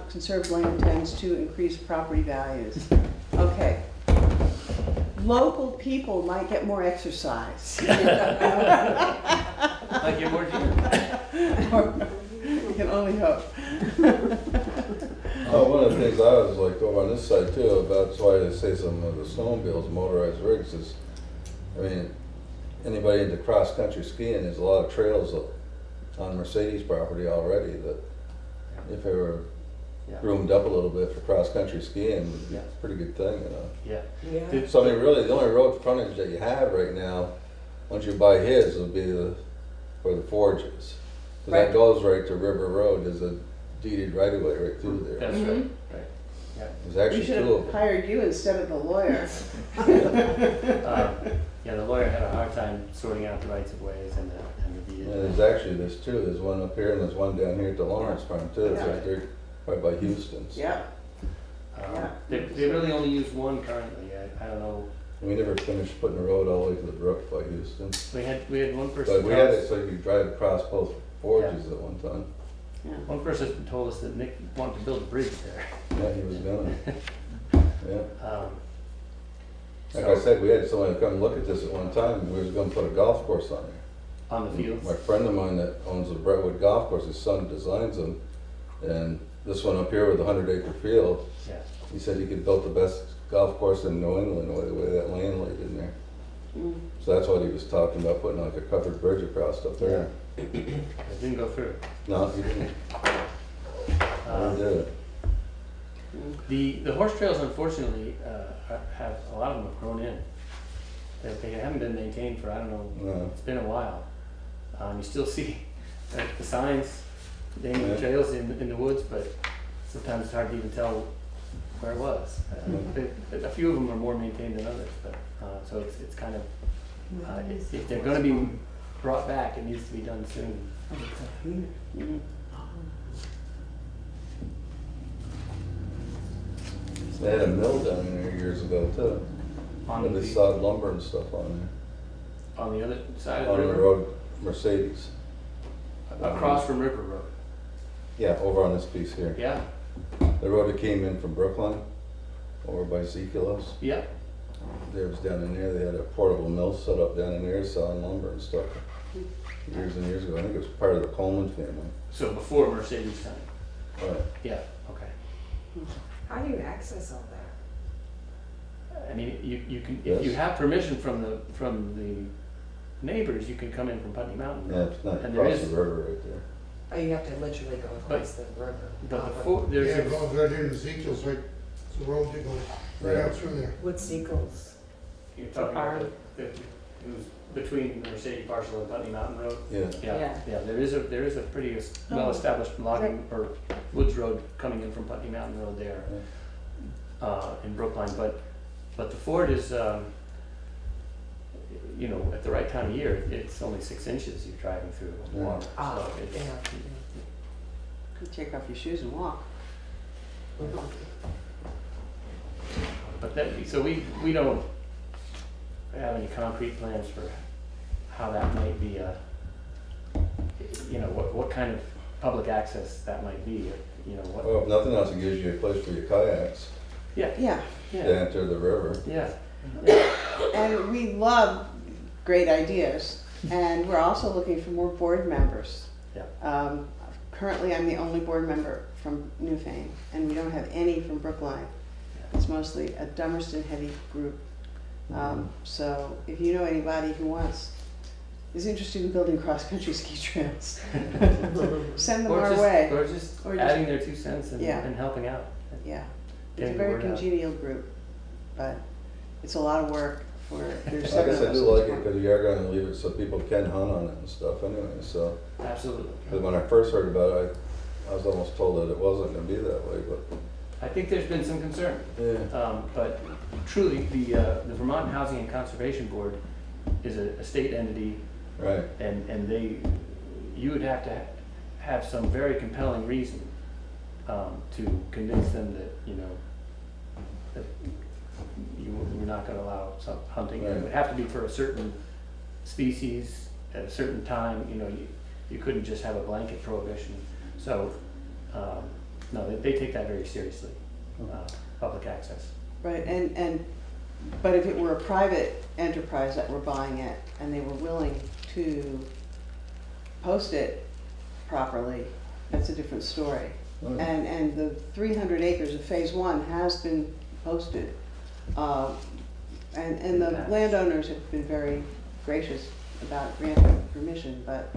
conserved land tends to increase property values. Okay. Local people might get more exercise. Like your more We can only hope. One of the things I was like over on this side too, that's why I say some of the snowmobiles, motorized rigs is, I mean, anybody into cross-country skiing, there's a lot of trails on Mercedes property already that if they were groomed up a little bit for cross-country skiing, would be a pretty good thing, you know. Yeah. So I mean, really, the only road frontage that you have right now, once you buy his, will be where the forge is. 'Cause that goes right to River Road, there's a deeded right-of-way right through there. That's right, right. Yeah. There's We actually should two of have them. hired you instead of the lawyer. Yeah, the lawyer had a hard time sorting out the rights of ways and the deed. Yeah, there's two, there's one up here and there's one down here at the Lawrence Farm too, it's right there, right by Houston's. Yeah. They really only use one currently. I don't know. We never finished putting the road all the way to the brook by Houston. We had one person. But we had it so you could drive across both forges at one time. One person told us that Nick wanted to build a bridge there. Yeah, he was gonna. Yeah. Like So- I said, we had someone come look at this at one time, and we was gonna put a golf course on there. On the fields? My friend of mine that owns the Brentwood Golf Course, his son designs them, and this one up here with a 100-acre field, Yeah. he said he could build the best golf course in New England the way that land laid in there. So that's what he was talking about, putting like a covered bridge across up there. It didn't go through. No, he didn't. Never did it. The horse trails, unfortunately, have a lot of them have grown in. They haven't been maintained for, I don't know, No. it's been a while. You still see the signs, naming the trails in the woods, but sometimes it's hard to even tell where it was. A few of them are more maintained than others, but so it's kind of if they're going to be brought back, it needs to be done soon. They had a mill down in there years ago too. And they sawed lumber and stuff on On the other side there. of On the the river, road, Mercedes. across from River Road. Yeah, over on this piece here. Yeah. The road that came in from Brookline, over by Zekilos. Yeah. There was down in there, they had a portable mill set up down in there, sawing lumber and stuff. Years and years ago, I think it was part of the Coleman family. So before Mercedes time. Right. Yeah. Okay. How do you access all that? I mean, you can if you have permission from the neighbors, you can come in from Putney Mountain. Yeah, it's not And across the river right there. Oh, you have to literally go across the river. But before there's Yeah, it goes right into Ezekiel's, right, it's a road that goes right out through there. What's Eagles? You're talking about the It was between the Mercedes parcel and Putney Mountain Road. Yeah. Yeah, there is a pretty well-established logging, or woods road coming in from Putney Mountain Road there, in Brookline, but the ford is, you know, at the right time of year, it's only 6 inches you're driving through the water, so it's. Could take off your shoes and walk. But that, so we don't have any concrete plans for how that might be you know, what kind of public access that might be, you know, what. Well, if nothing else, it gives you a place for your kayaks. Yeah. To enter the river. Yeah. And we love great ideas, and we're also looking for more board members. Yeah. Currently, I'm the only board member from Newfane, and we don't have any from Brookline. It's mostly a Dummerston heavy group. So if you know anybody who is interested in building cross-country ski trails, send them our way. Or just adding their 2 cents and helping out. Yeah, it's a very congenial group, but it's a lot of work for. I guess I do like it because you are going to leave it so people can hunt on it and stuff anyway. So absolutely. Because when I first heard about it, I was almost told that it wasn't going to be that way, but. I think there's been some concern. Yeah. But truly, the Vermont Housing and Conservation Board is a state entity. Right. And you would have to have some very compelling reason to convince them that, you know, that we're not going to allow some hunting. Right. It would have to be for a certain species at a certain time. You know, you couldn't just have a blanket prohibition. So. No, they take that very seriously, public access. Right, but if it were a private enterprise that were buying it and they were willing to post it properly, that's a different story. Oh. And the 300 acres of phase 1 has been posted, and the landowners have been very gracious about granting permission, but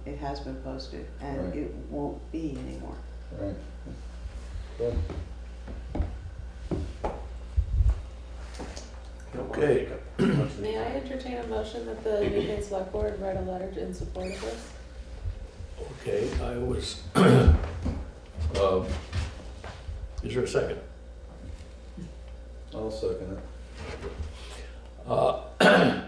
it has been posted, and it won't be anymore. Right. Good. Okay. May I entertain a motion that the Newfane Select Board write a letter in support of this? Okay, I was, is there a second? I'll second it.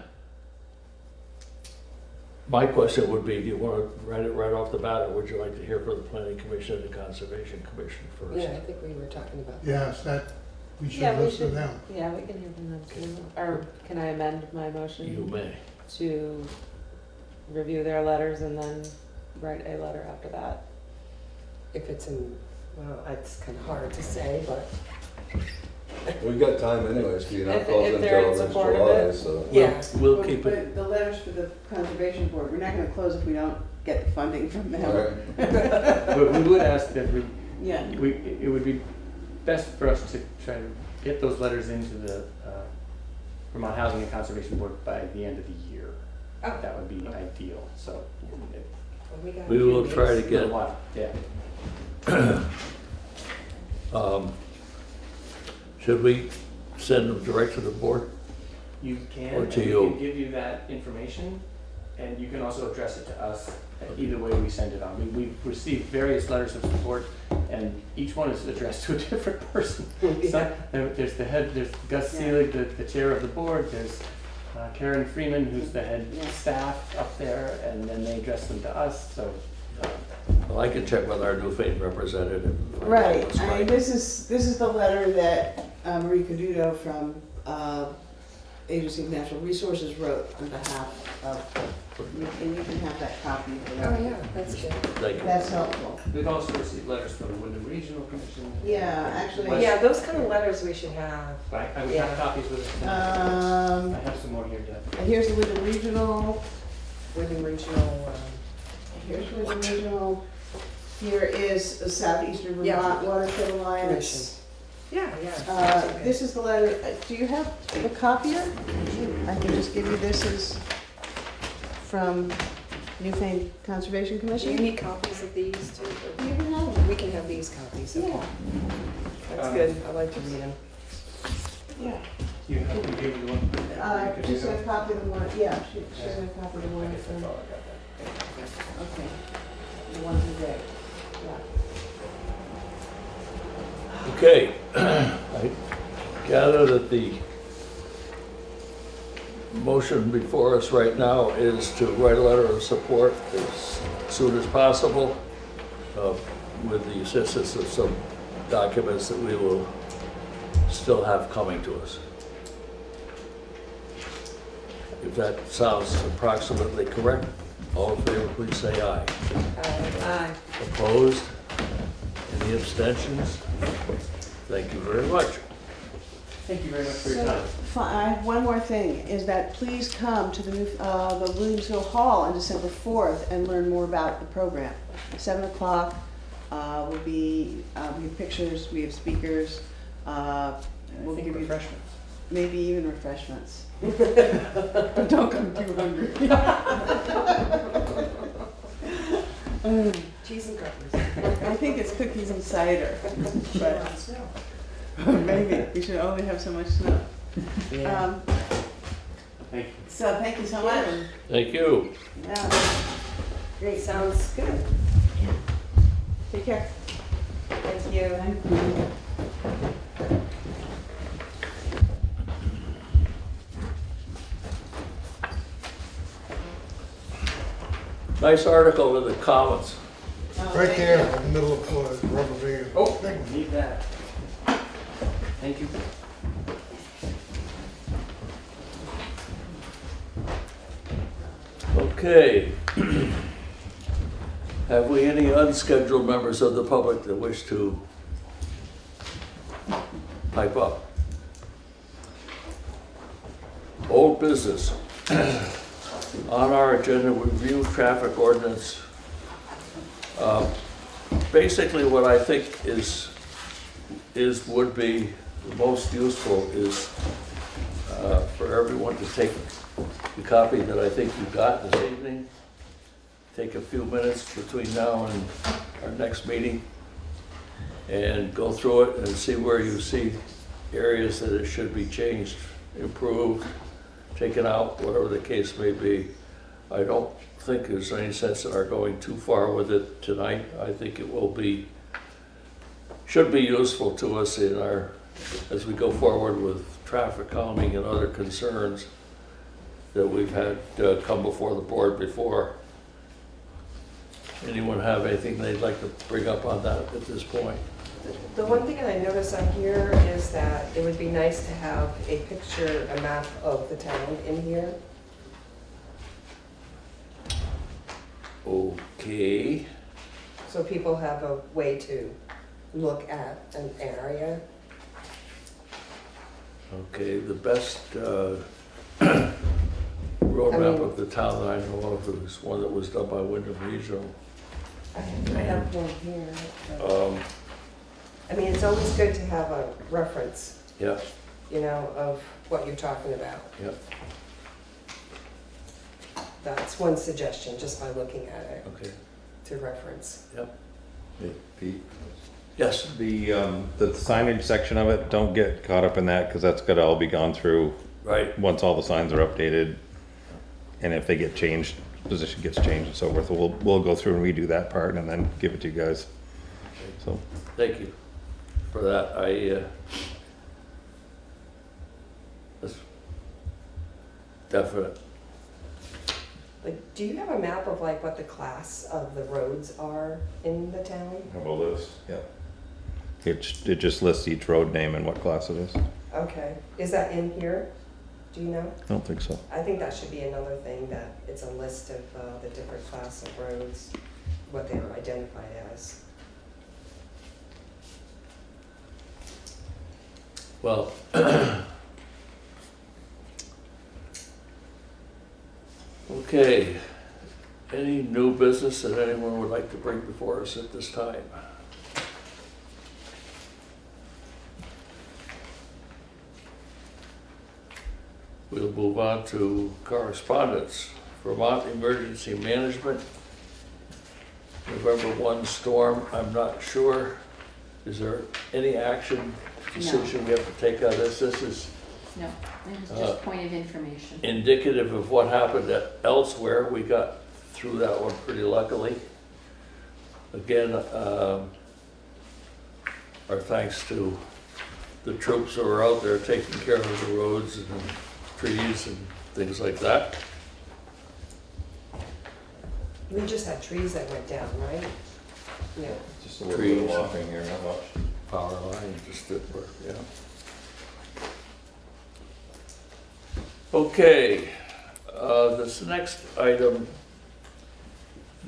My question would be, do you want to write it right off the bat, or would you like to hear from the Planning Commission and the Conservation Commission first? Yeah, I think we were talking about that. Yes, we should listen to them. Yeah, we can hear from them too. Or can I amend my motion? You may. To review their letters and then write a letter after that? If it's well, it's kind of hard to say, but. We've got time anyways, because you're not closing until next July, so. Yeah. We'll keep it. The letters for the Conservation Board, we're not going to close if we don't get the funding from them. Right. But we would ask that it would be best for us to try to get those letters into the Vermont Housing and Conservation Board by the end of the year. Oh. That would be ideal, so. We will try to get. Yeah. Should we send them direct to the board? You can, or and to we you? can give you that information, and you can also address it to us. Either way we send it on. We've received various letters of support, and each one is addressed to a different person. So, there's the head, there's Gus Seelig, the chair of the board, there's Karen Freeman, who's the head staff up there, and then they address them to us, so. Well, I can check with our Newfane representative. Right. I mean, this is the letter that Marie Caduto from Agency of Natural Resources wrote on behalf of. And you can have that copy. Oh yeah, that's good. That's helpful. We've also received letters from the Wyndham Regional Commission. Yeah, actually. Yeah, those kind of letters we should have. I would have copies with us. I have some more here, Deb. Here's the Wyndham Regional. Wyndham Regional. Here's Wyndham Regional. Here is the Southeastern Vermont Watershed Alliance. Yeah. This is the letter. Do you have the copier? I can just give you this as from Newfane Conservation Commission. Do you need copies of these too? You can have them. We can have these copies. Okay. Yeah. That's good. I like to read them. Yeah. You have to give me one. She's gonna copy the one, yeah, she's gonna copy the one from, okay. The one today, yeah. Okay, I gather that the motion before us right now is to write a letter of support as soon as possible, with the assistance of some documents that we will still have coming to us. If that sounds approximately correct, all in favor, please say aye. Aye. Opposed? Any abstentions? Thank you very much. Thank you very much for your time. I have one more thing, is that please come to the Williamsville Hall on December 4th and learn more about the program. 7 o'clock, will be, we have pictures, we have speakers, we'll give you refreshments. Maybe even refreshments. But don't come too hungry. Cheese and crackers. I think it's cookies and cider, but maybe we should only have so much snow. Yeah. Thank you. So thank you so much. Thank you. Yeah. Great, sounds good. Take care. Thank you. Thank you. Nice article in the Commons. Right there, in the middle of rubber band. Oh, thank you. Need that. Thank you. Okay. Have we any unscheduled members of the public that wish to pipe up? Old business. On our agenda, review traffic ordinance. Basically, what I think would be the most useful is for everyone to take the copy that I think you got this evening. Take a few minutes between now and our next meeting and go through it and see where you see areas that it should be changed, improved, taken out, whatever the case may be. I don't think there's any sense in our going too far with it tonight. I think it will be, should be useful to us in our, as we go forward with traffic calming and other concerns that we've had come before the board before. Anyone have anything they'd like to bring up on that at this point? The one thing that I notice on here is that it would be nice to have a picture, a map of the town in here. Okay. So people have a way to look at an area. Okay, the best road map of the town that I know of is one that was done by Wyndham Regional. I have one here. I mean, it's always good to have a reference, Yeah, you know, of what you're talking about. yeah, That's one suggestion, just by looking at it, okay, to reference. yep. Hey, Pete? Yes, The signage section of it, don't get caught up in that, because that's gotta all be gone through right, once all the signs are updated. And if they get changed, position gets changed and so forth, we'll go through and redo that part and then give it to you guys. So, thank you for that. That's definite. Like, do you have a map of like what the class of the roads are in the town? how about this? Yeah. It just lists each road name and what class it is. Okay, is that in here? Do you know? I don't think so. I think that should be another thing, that it's a list of the different class of roads, what they're identified as. Well, okay. Any new business that anyone would like to bring before us at this time? We'll move on to correspondence. Vermont Emergency Management, November 1 storm, I'm not sure. Is there any action, decision we have to take on this? This is No, it was just point of information. Indicative of what happened elsewhere. We got through that one pretty luckily. Again, our thanks to the troops who are out there taking care of the roads and trees and things like that. We just had trees that went down, right? Yeah. Just a little bit of walking here, not much. Power line just didn't work, yeah. Okay, this next item,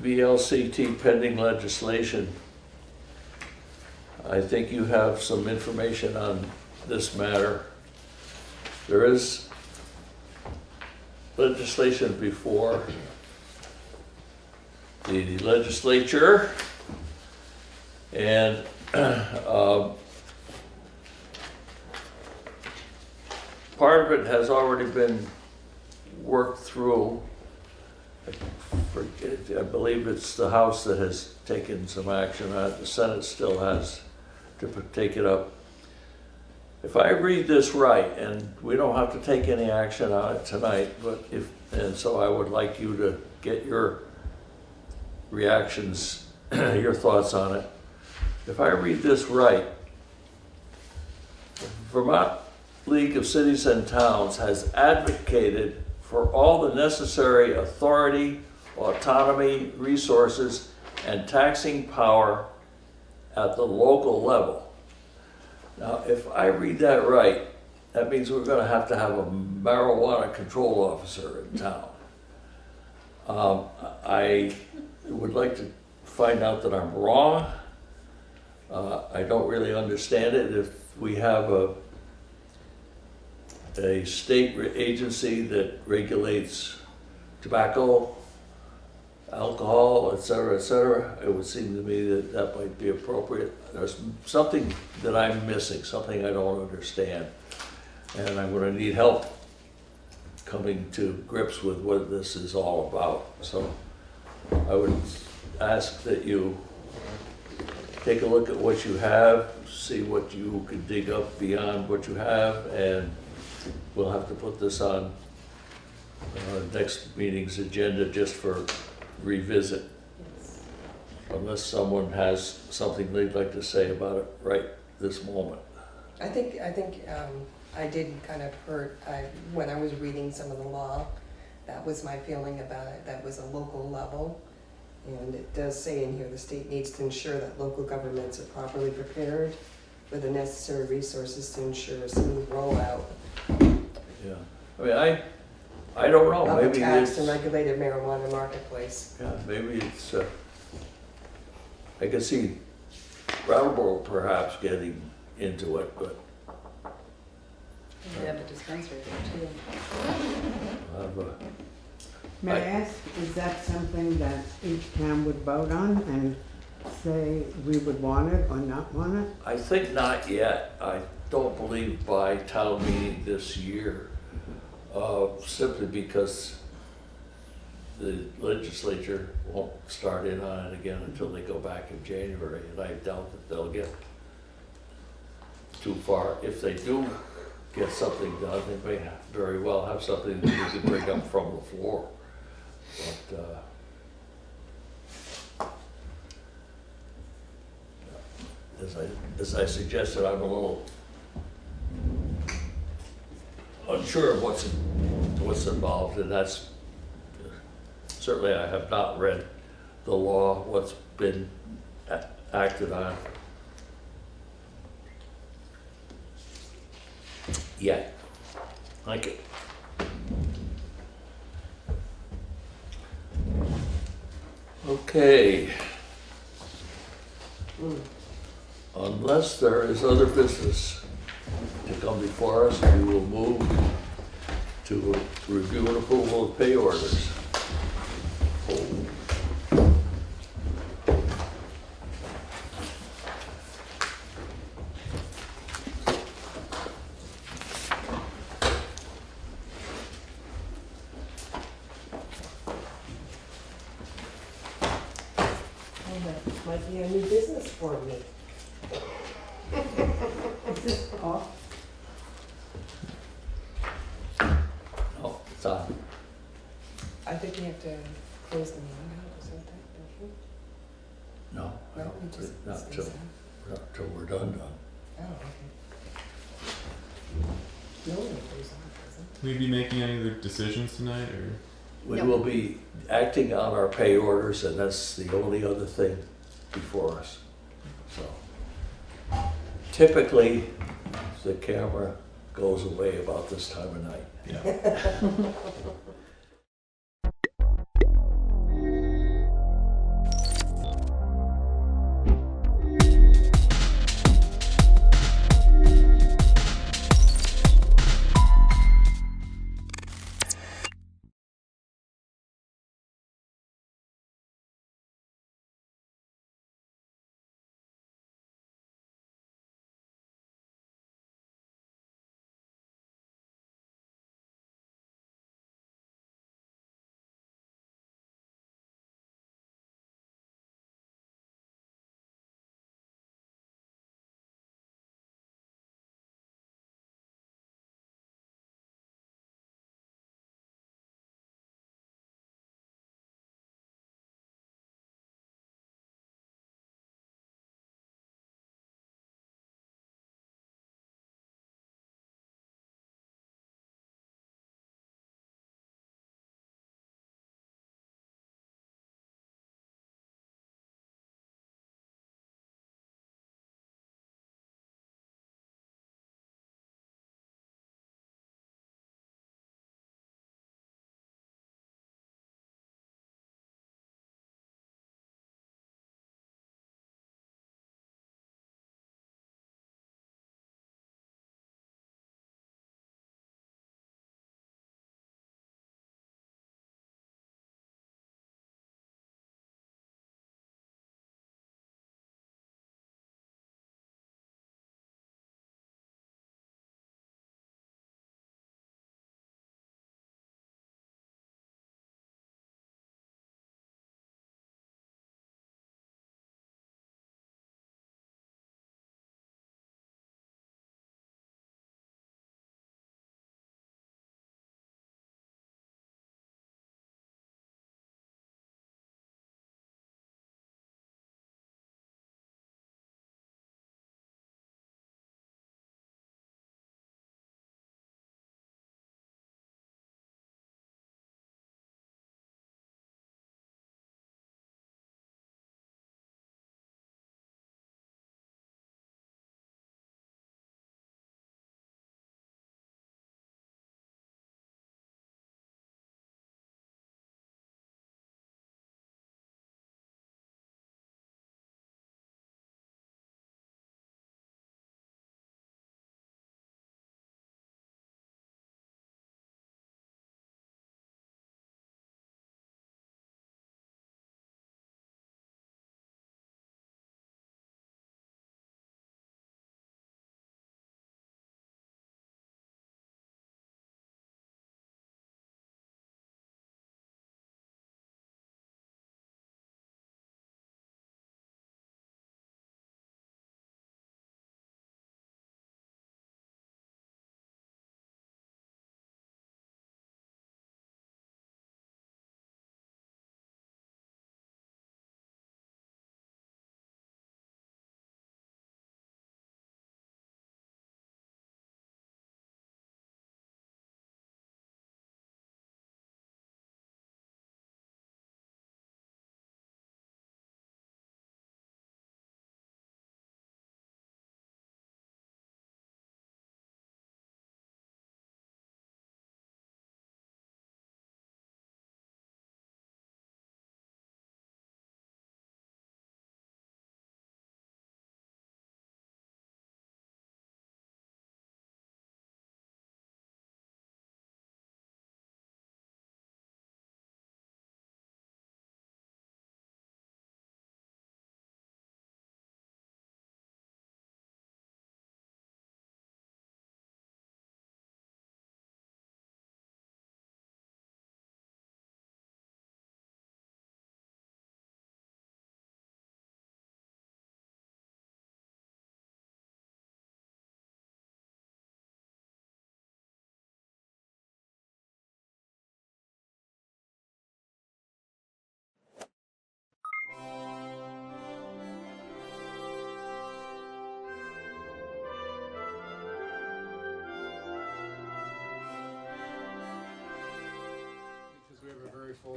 VLCT pending legislation. I think you have some information on this matter. There is legislation before the legislature, and part of it has already been worked through. I believe it's the House that has taken some action on it. The Senate still has to take it up. If I read this right, and we don't have to take any action on it tonight, and so I would like you to get your reactions, your thoughts on it. If I read this right, Vermont League of Cities and Towns has advocated for all the necessary authority, autonomy, resources, and taxing power at the local level. Now, if I read that right, that means we're going to have a marijuana control officer in town. I would like to find out that I'm wrong. I don't really understand it. If we have a state agency that regulates tobacco, alcohol, et cetera, it would seem to me that that might be appropriate. There's something that I'm missing, something I don't understand, and I'm going to need help coming to grips with what this is all about. So I would ask that you take a look at what you have, see what you can dig up beyond what you have, and we'll have to put this on next meeting's agenda just for revisit. Yes. Unless someone has something they'd like to say about it right this moment. I think I did kind of hurt, when I was reading some of the law, that was my feeling about it. That was a local level. And it does say in here, the state needs to ensure that local governments are properly prepared with the necessary resources to ensure a smooth rollout. Yeah, I mean, I don't know. Of Maybe the taxed it's and regulated marijuana marketplace. yeah, maybe it's. I can see Brattleboro perhaps getting into it, but We have a dispensary there too. May I ask, is that something that each town would vote on and say we would want it or not want it? I think not yet. I don't believe by town meeting this year, simply because the legislature won't start in on it again until they go back in January, and I doubt that they'll get too far. If they do get something done, they may very well have something that we can bring up from the floor. But as I suggested, I'm a little unsure of what's involved, and that's certainly I have not read the law, what's been acted on yet. Thank you. Okay. Unless there is other business to come before us, we will move to review and approval of pay orders. Might be a new business for me. Is this off? It's on. I think we have to close the meeting out, is that that, don't we? No, I No, don't, we just not stay till, silent. not till we're done. Oh, okay. No one goes on, does it? Will we be making any other decisions tonight, or? We No. will be acting on our pay orders, and that's the only other thing before us. So typically, the camera goes away about this time of night. Yeah.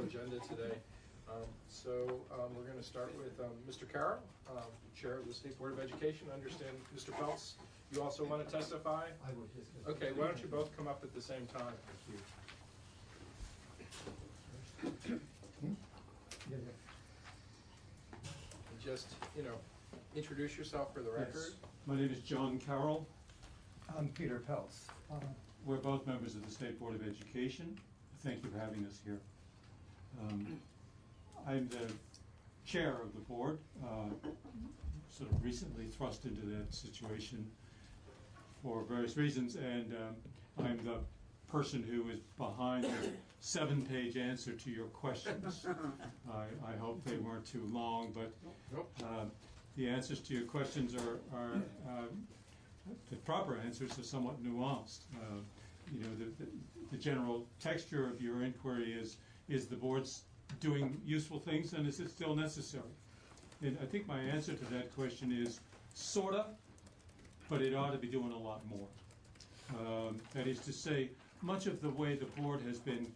agenda today. We're going to start with Mr. Carroll, Chair of the State Board of Education. I understand, Mr. Phelps, you also want to testify? I would. Okay, why don't you both come up at the same time? Thank you. And just, introduce yourself for the record. Yes. My name is John Carroll. I'm Peter Peltz. We're both members of the State Board of Education. Thank you for having us here. I'm the chair of the board, sort of recently thrust into that situation for various reasons, and I'm the person who is behind the 7-page answer to your questions. I hope they weren't too long, but the answers to your questions are the proper answers are somewhat nuanced. The general texture of your inquiry is the board's doing useful things, and is it still necessary? And I think my answer to that question is sorta, but it ought to be doing a lot more. That is to say, much of the way the board has been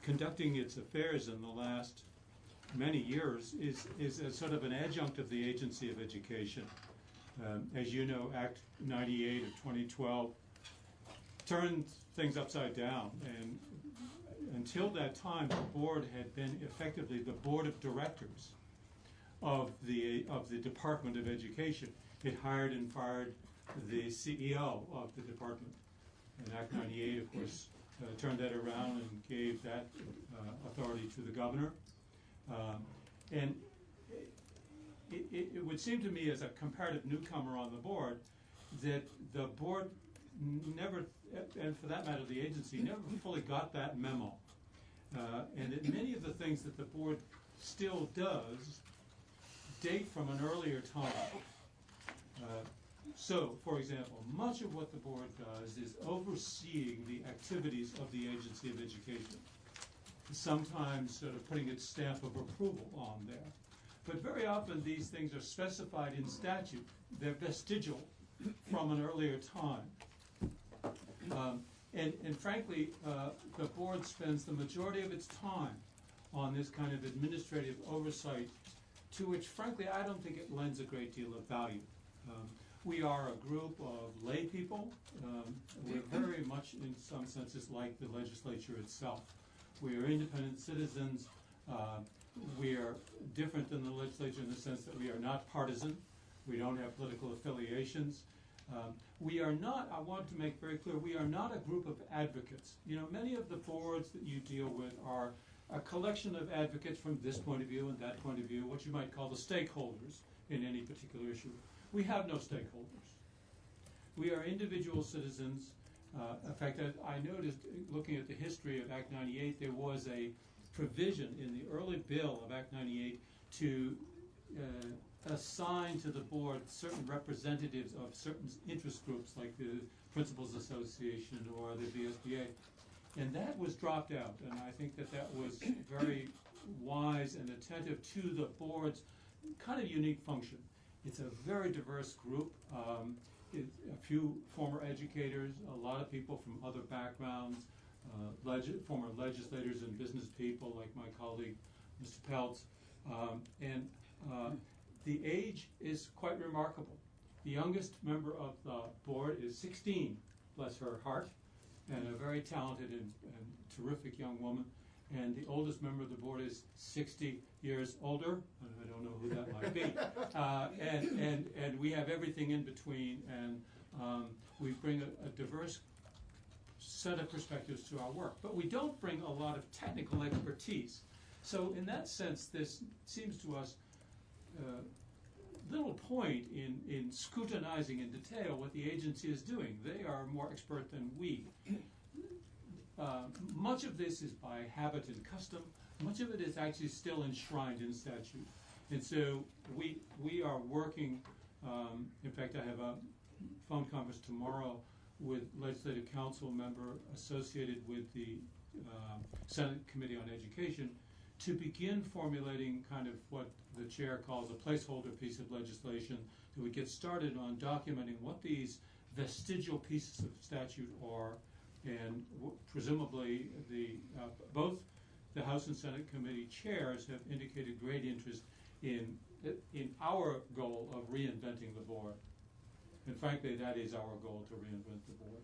conducting its affairs in the last many years is a sort of an adjunct of the agency of education. As you know, Act 98 of 2012 turned things upside down, and until that time, the board had been effectively the board of directors of the Department of Education. It hired and fired the CEO of the department. And Act 98, of course, turned that around and gave that authority to the governor. And it would seem to me, as a comparative newcomer on the board, that the board never, and for that matter the agency, never fully got that memo. And that many of the things that the board still does date from an earlier time. So, for example, much of what the board does is overseeing the activities of the agency of education, sometimes sort of putting its stamp of approval on there. But very often these things are specified in statute. They're vestigial from an earlier time. And frankly, the board spends the majority of its time on this kind of administrative oversight, to which, frankly, I don't think it lends a great deal of value. We are a group of lay people. We're very much, in some senses, like the legislature itself. We are independent citizens. We are different than the legislature in the sense that we are not partisan. We don't have political affiliations. We are not, I want to make very clear, we are not a group of advocates. Many of the boards that you deal with are a collection of advocates from this point of view and that point of view, what you might call the stakeholders in any particular issue. We have no stakeholders. We are individual citizens. In fact, I noticed, looking at the history of Act 98, there was a provision in the early bill of Act 98 to assign to the board certain representatives of certain interest groups, like the Principals Association or the VSBA. And that was dropped out, and I think that was very wise and attentive to the board's kind of unique function. It's a very diverse group. A few former educators, a lot of people from other backgrounds, former legislators and business people like my colleague, Mr. Peltz. And the age is quite remarkable. The youngest member of the board is 16, bless her heart, and a very talented and terrific young woman. And the oldest member of the board is 60 years older, and I don't know who that might be. And we have everything in between, and we bring a diverse set of perspectives to our work. But we don't bring a lot of technical expertise. So in that sense, this seems to us little point in scrutinizing in detail what the agency is doing. They are more expert than we. Much of this is by habit and custom. Much of it is actually still enshrined in statute. And so we are working, in fact, I have a phone conference tomorrow with Legislative Council member associated with the Senate Committee on Education to begin formulating kind of what the chair calls a placeholder piece of legislation, that we get started on documenting what these vestigial pieces of statute are, and presumably both the House and Senate committee chairs have indicated great interest in our goal of reinventing the board. And frankly, that is our goal, to reinvent the board.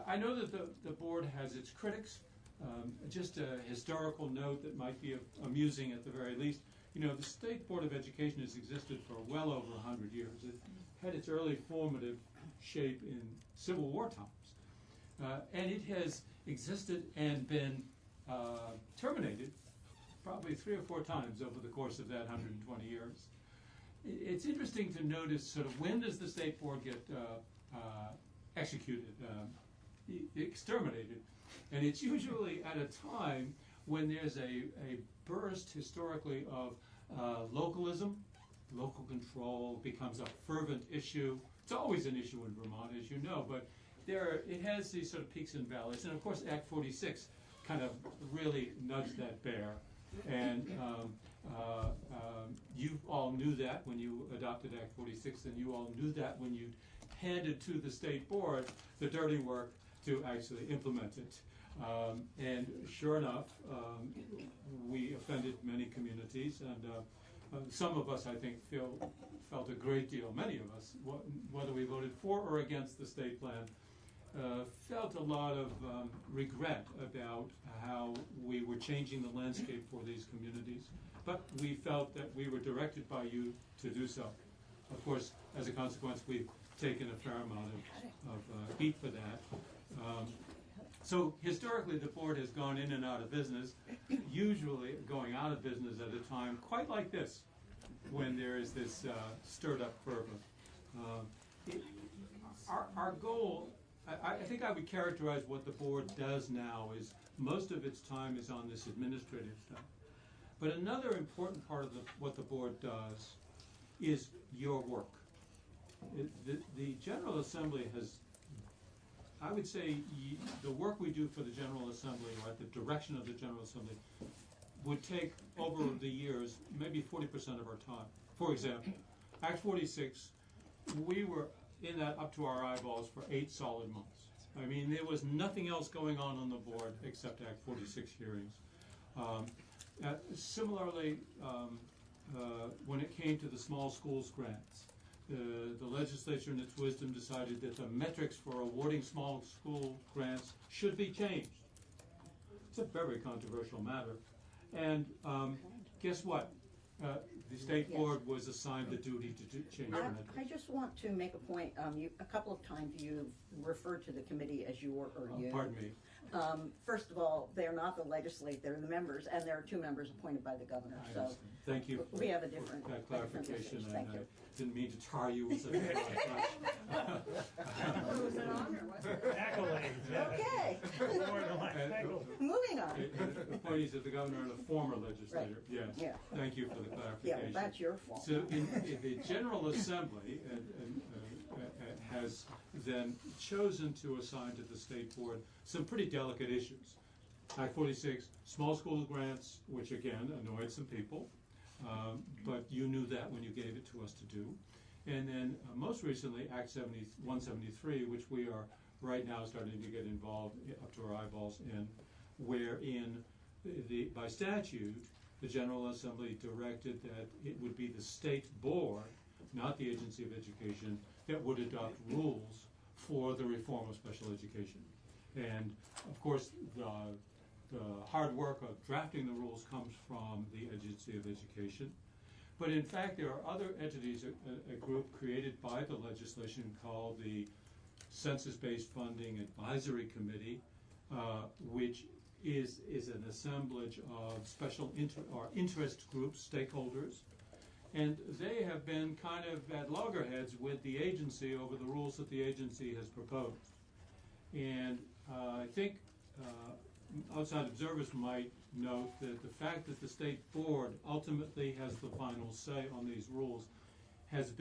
I know that the board has its critics. Just a historical note that might be amusing at the very least. The State Board of Education has existed for well over 100 years. It had its early formative shape in Civil War times. And it has existed and been terminated probably 3 or 4 times over the course of that 120 years. It's interesting to notice sort of when does the State Board get executed, exterminated. And it's usually at a time when there's a burst historically of localism. Local control becomes a fervent issue. It's always an issue in Vermont, as you know, but it has these sort of peaks and valleys. And of course, Act 46 kind of really nudged that bear. And you all knew that when you adopted Act 46, and you all knew that when you handed to the State Board the dirty work to actually implement it. And sure enough, we offended many communities, and some of us, I think, felt a great deal, many of us, whether we voted for or against the state plan, felt a lot of regret about how we were changing the landscape for these communities. But we felt that we were directed by you to do so. Of course, as a consequence, we've taken a fair amount of heat for that. So historically, the board has gone in and out of business, usually going out of business at a time quite like this, when there is this stirred up fervor. Our goal, I think I would characterize what the board does now is most of its time is on this administrative stuff. But another important part of what the board does is your work. The General Assembly has, I would say, the work we do for the General Assembly, or at the direction of the General Assembly, would take over the years maybe 40% of our time. For example, Act 46, we were in that up to our eyeballs for 8 solid months. I mean, there was nothing else going on the board except Act 46 hearings. Similarly, when it came to the small schools grants, the legislature in its wisdom decided that the metrics for awarding small school grants should be changed. It's a very controversial matter. And guess what? The state board was assigned the duty to change the metrics. I just want to make a point. A couple of times you referred to the committee as you or you. Pardon me. First of all, they're not the legislature, they're the members, and there are 2 members appointed by the governor. So thank you. We have a different that clarification. Thank you. I didn't mean to tar you with such a It was an honor, wasn't it? Accolades. Okay. Moving on. The point is that the governor and a former legislator. Right. Yes. Yeah. Thank you for the clarification. Yeah, that's your fault. So in the General Assembly has then chosen to assign to the state board some pretty delicate issues. Act 46, small school grants, which again annoyed some people, but you knew that when you gave it to us to do. And then most recently, Act 173, which we are right now starting to get involved up to our eyeballs in, wherein by statute, the General Assembly directed that it would be the state board, not the Agency of Education, that would adopt rules for the reform of special education. And of course, the hard work of drafting the rules comes from the Agency of Education. But in fact, there are other entities, a group created by the legislation called the Census-Based Funding Advisory Committee, which is an assemblage of special interest groups, stakeholders, and they have been kind of at loggerheads with the agency over the rules that the agency has proposed. And I think outside observers might note that the fact that the state board ultimately has the final say on these rules has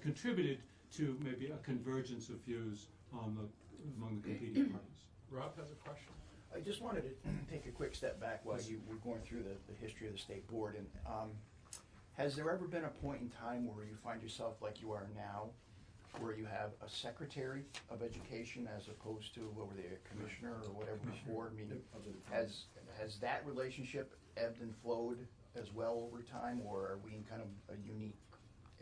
contributed to maybe a convergence of views among the competing parties. Rob has a question. I just wanted to take a quick step back while you were going through the history of the state board. And has there ever been a point in time where you find yourself like you are now, where you have a secretary of education as opposed to, what were they, a commissioner or whatever before? I mean, has that relationship ebbed and flowed as well over time, or are we in kind of a unique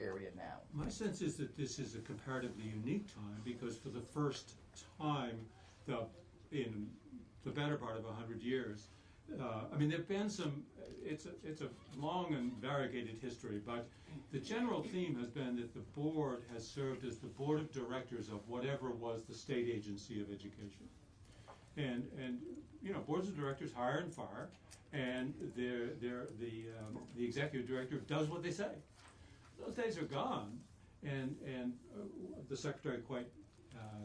area now? My sense is that this is a comparatively unique time because for the first time in the better part of 100 years, I mean, there have been some, it's a long and variegated history, but the general theme has been that the board has served as the board of directors of whatever was the state agency of education. And you know, boards of directors hire and fire, and the executive director does what they say. Those days are gone, and the secretary quite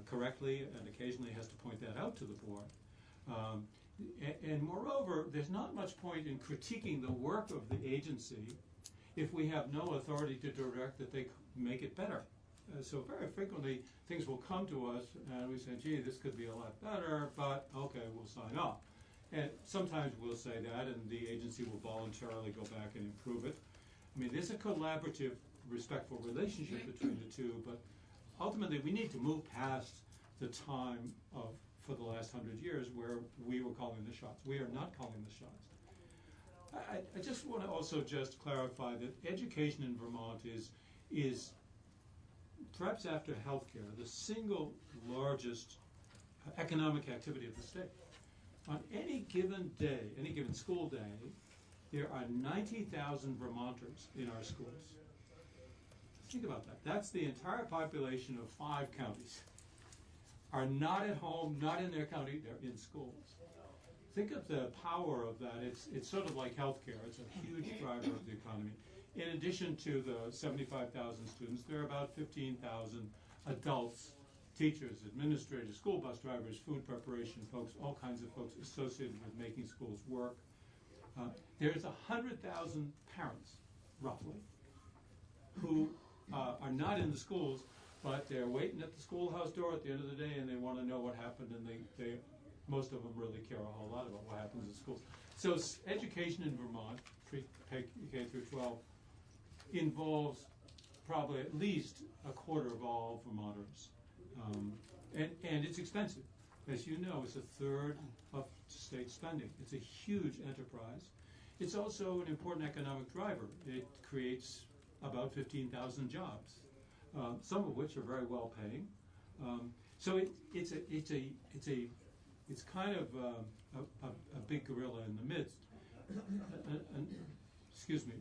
correctly and occasionally has to point that out to the board. And moreover, there's not much point in critiquing the work of the agency if we have no authority to direct that they make it better. So very frequently, things will come to us and we say, gee, this could be a lot better, but okay, we'll sign off. And sometimes we'll say that and the agency will voluntarily go back and improve it. I mean, there's a collaborative, respectful relationship between the two, but ultimately we need to move past the time of, for the last 100 years, where we were calling the shots. We are not calling the shots. I just want to also just clarify that education in Vermont is perhaps after healthcare, the single largest economic activity of the state. On any given day, any given school day, there are 90,000 Vermonters in our schools. Think about that. That's the entire population of 5 counties. Are not at home, not in their county, they're in schools. Think of the power of that. It's sort of like healthcare. It's a huge driver of the economy. In addition to the 75,000 students, there are about 15,000 adults, teachers, administrators, school bus drivers, food preparation folks, all kinds of folks associated with making schools work. There's 100,000 parents, roughly, who are not in the schools, but they're waiting at the schoolhouse door at the end of the day and they want to know what happened, and they most of them really care a whole lot about what happens in schools. So education in Vermont, K through 12, involves probably at least a quarter of all Vermonters. And it's expensive. As you know, it's a third of state spending. It's a huge enterprise. It's also an important economic driver. It creates about 15,000 jobs, some of which are very well paying. So it's kind of a big gorilla in the midst. Excuse me,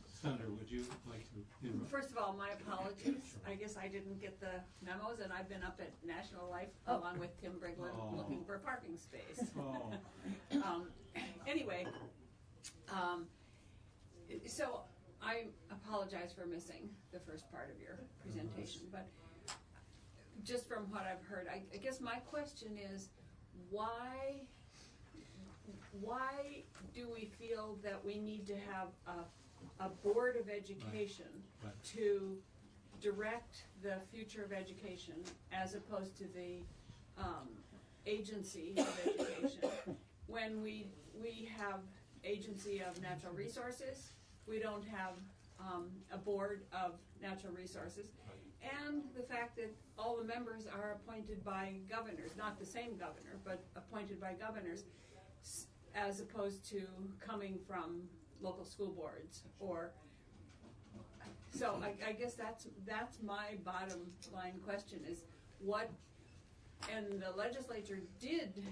Senator, would you like to interrupt? First of all, my apologies. I guess I didn't get the memos, and I've been up at National Life along with Tim Briglin looking for a parking space. Anyway, so I apologize for missing the first part of your presentation, but just from what I've heard, I guess my question is, why do we feel that we need to have a board of education to direct the future of education as opposed to the agency of education when we have agency of natural resources, we don't have a board of natural resources, and the fact that all the members are appointed by governors, not the same governor, but appointed by governors, as opposed to coming from local school boards. Or so I guess that's my bottom line question is what, and the legislature did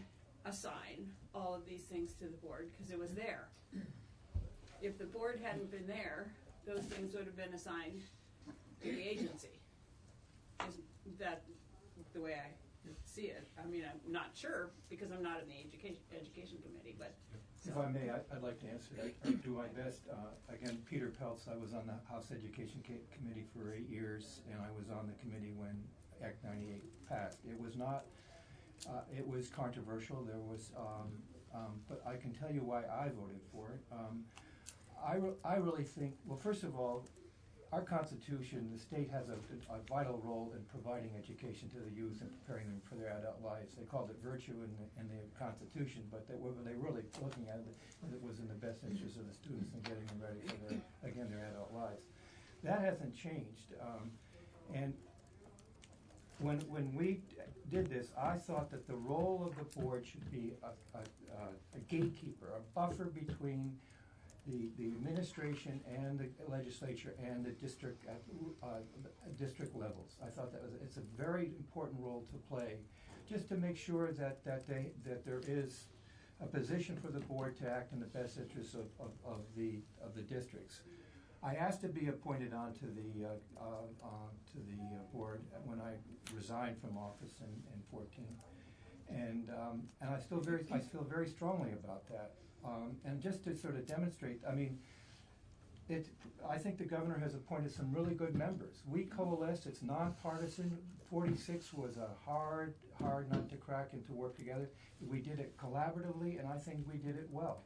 assign all of these things to the board because it was there. If the board hadn't been there, those things would have been assigned to the agency. Is that the way I see it? I mean, I'm not sure because I'm not in the education committee, but. If I may, I'd like to answer that. I'll do my best. Again, Peter Peltz, I was on the House Education Committee for 8 years, and I was on the committee when Act 98 passed. It was not, it was controversial. There was, but I can tell you why I voted for it. I really think, well, first of all, our Constitution, the state has a vital role in providing education to the youth and preparing them for their adult lives. They called it virtue in the Constitution, but they were really looking at it as it was in the best interest of the students and getting them ready for their adult lives. That hasn't changed. And when we did this, I thought that the role of the board should be a gatekeeper, a buffer between the administration and the legislature and the district district levels. I thought it's a very important role to play, just to make sure that there is a position for the board to act in the best interests of the districts. I asked to be appointed onto the board when I resigned from office in 14, and I feel very strongly about that. And just to sort of demonstrate, I mean, I think the governor has appointed some really good members. We coalesced, it's nonpartisan. 46 was a hard nut to crack and to work together. We did it collaboratively, and I think we did it well.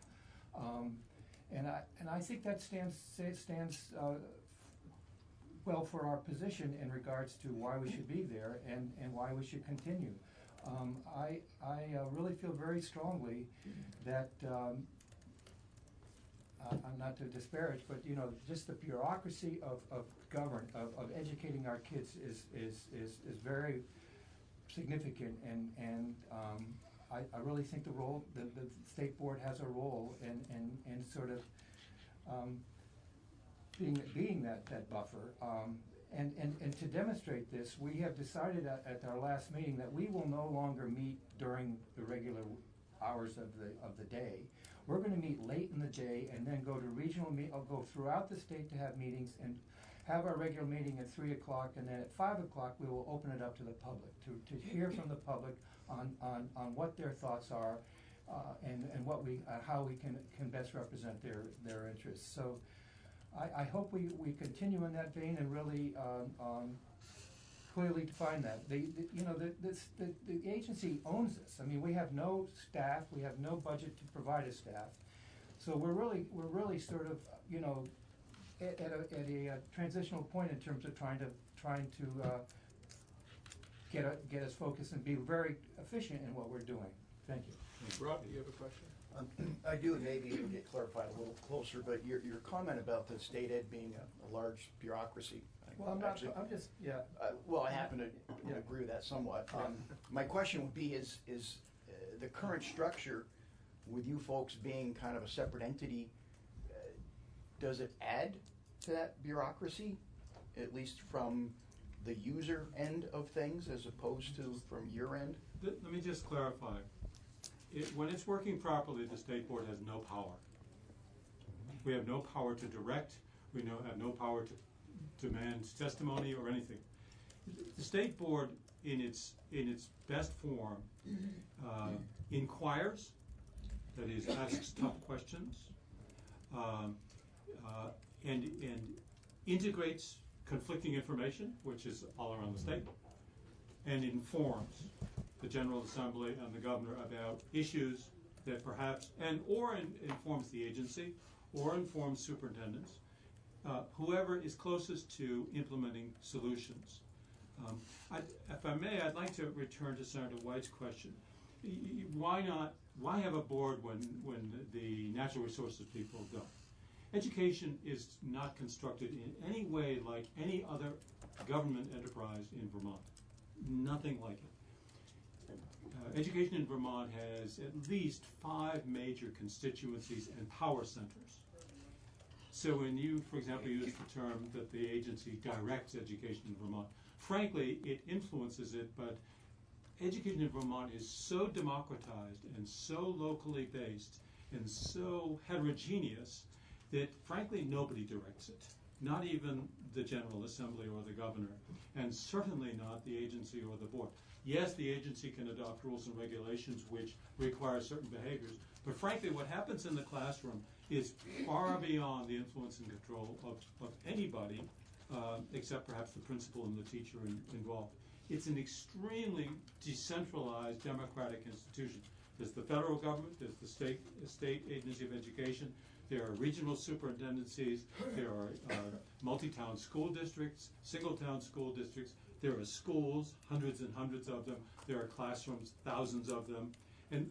And I think that stands well for our position in regards to why we should be there and why we should continue. I really feel very strongly that I'm not to disparage, but you know, just the bureaucracy of educating our kids is very significant, and I really think the state board has a role in sort of being that buffer. And to demonstrate this, we have decided at our last meeting that we will no longer meet during the regular hours of the day. We're going to meet late in the day and then go to regional I'll go throughout the state to have meetings and have our regular meeting at 3 o'clock, and then at 5 o'clock we will open it up to the public to hear from the public on what their thoughts are and what how we can best represent their interests. So I hope we continue in that vein and really clearly define that. The agency owns this. I mean, we have no staff, we have no budget to provide a staff, so we're really sort of, you know, at a transitional point in terms of trying to get us focused and be very efficient in what we're doing. Thank you. Rob, do you have a question? I do, and maybe it'll get clarified a little closer, but your comment about the state ed being a large bureaucracy. Well, I'm just, yeah. Well, I happen to agree with that somewhat. My question would be, is the current structure, with you folks being kind of a separate entity, does it add to that bureaucracy, at least from the user end of things, as opposed to from your end? Let me just clarify. When it's working properly, the state board has no power. We have no power to direct. We have no power to demand testimony or anything. The state board, in its best form, inquires, that is, asks tough questions, and integrates conflicting information, which is all around the state, and informs the General Assembly and the governor about issues that perhaps, or informs the agency, or informs superintendents, whoever is closest to implementing solutions. If I may, I'd like to return to Senator White's question. Why have a board when the natural resources people don't? Education is not constructed in any way like any other government enterprise in Vermont. Nothing like it. Education in Vermont has at least 5 major constituencies and power centers. So when you, for example, use the term that the agency directs education in Vermont, frankly, it influences it, but education in Vermont is so democratized and so locally based and so heterogeneous that, frankly, nobody directs it. Not even the General Assembly or the governor, and certainly not the agency or the board. Yes, the agency can adopt rules and regulations which require certain behaviors, but frankly, what happens in the classroom is far beyond the influence and control of anybody, except perhaps the principal and the teacher involved. It's an extremely decentralized democratic institution. There's the federal government, there's the state agency of education, there are regional superintendencies, there are multi-town school districts, single-town school districts, there are schools, hundreds and hundreds of them, there are classrooms, thousands of them, and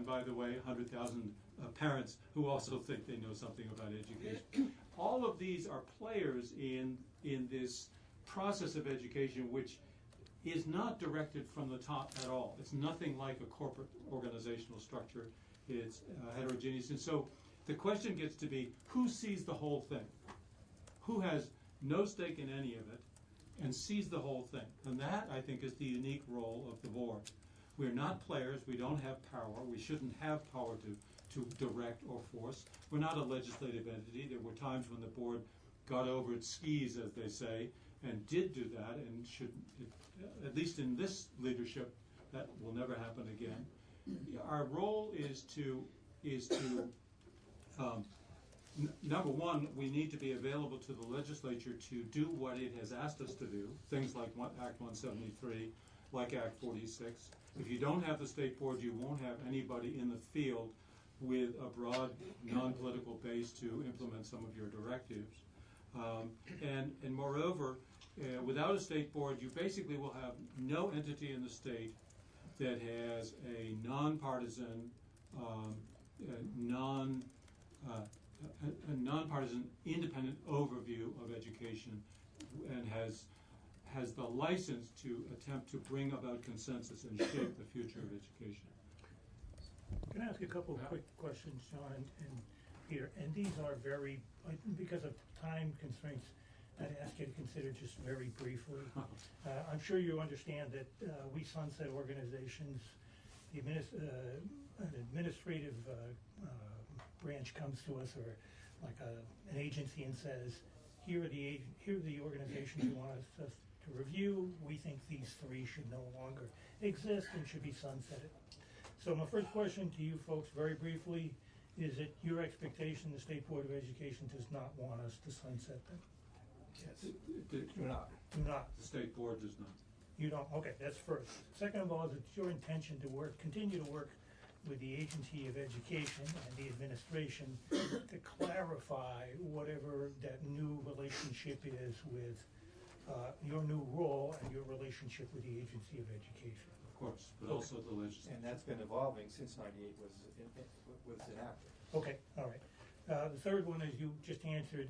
by the way, 100,000 parents who also think they know something about education. All of these are players in this process of education which is not directed from the top at all. It's nothing like a corporate organizational structure. It's heterogeneous. And so the question gets to be, who sees the whole thing? Who has no stake in any of it and sees the whole thing? And that, I think, is the unique role of the board. We're not players. We don't have power. We shouldn't have power to direct or force. We're not a legislative entity. There were times when the board got over its skis, as they say, and did do that, and should, at least in this leadership, that will never happen again. Our role is to number one, we need to be available to the legislature to do what it has asked us to do, things like Act 173, like Act 46. If you don't have the state board, you won't have anybody in the field with a broad, non-political base to implement some of your directives. And moreover, without a state board, you basically will have no entity in the state that has a nonpartisan, nonpartisan, independent overview of education, and has the license to attempt to bring about consensus and shape the future of education. Can I ask you a couple of quick questions, John and Peter? And these are very, because of time constraints, I'd ask you to consider just very briefly. I'm sure you understand that we sunset organizations. An administrative branch comes to us, or like an agency, and says, here are the organizations you want us to review. We think these three should no longer exist and should be sunsetted. So my first question to you folks, very briefly, is it your expectation the State Board of Education does not want us to sunset them? Yes. Do not. Do not. The state board does not. You don't? Okay, that's first. Second of all, is it your intention to continue to work with the Agency of Education and the administration to clarify whatever that new relationship is with your new role and your relationship with the Agency of Education? Of course, but also the legislature. And that's been evolving since '98 was enacted. Okay, all right. The third one, as you just answered,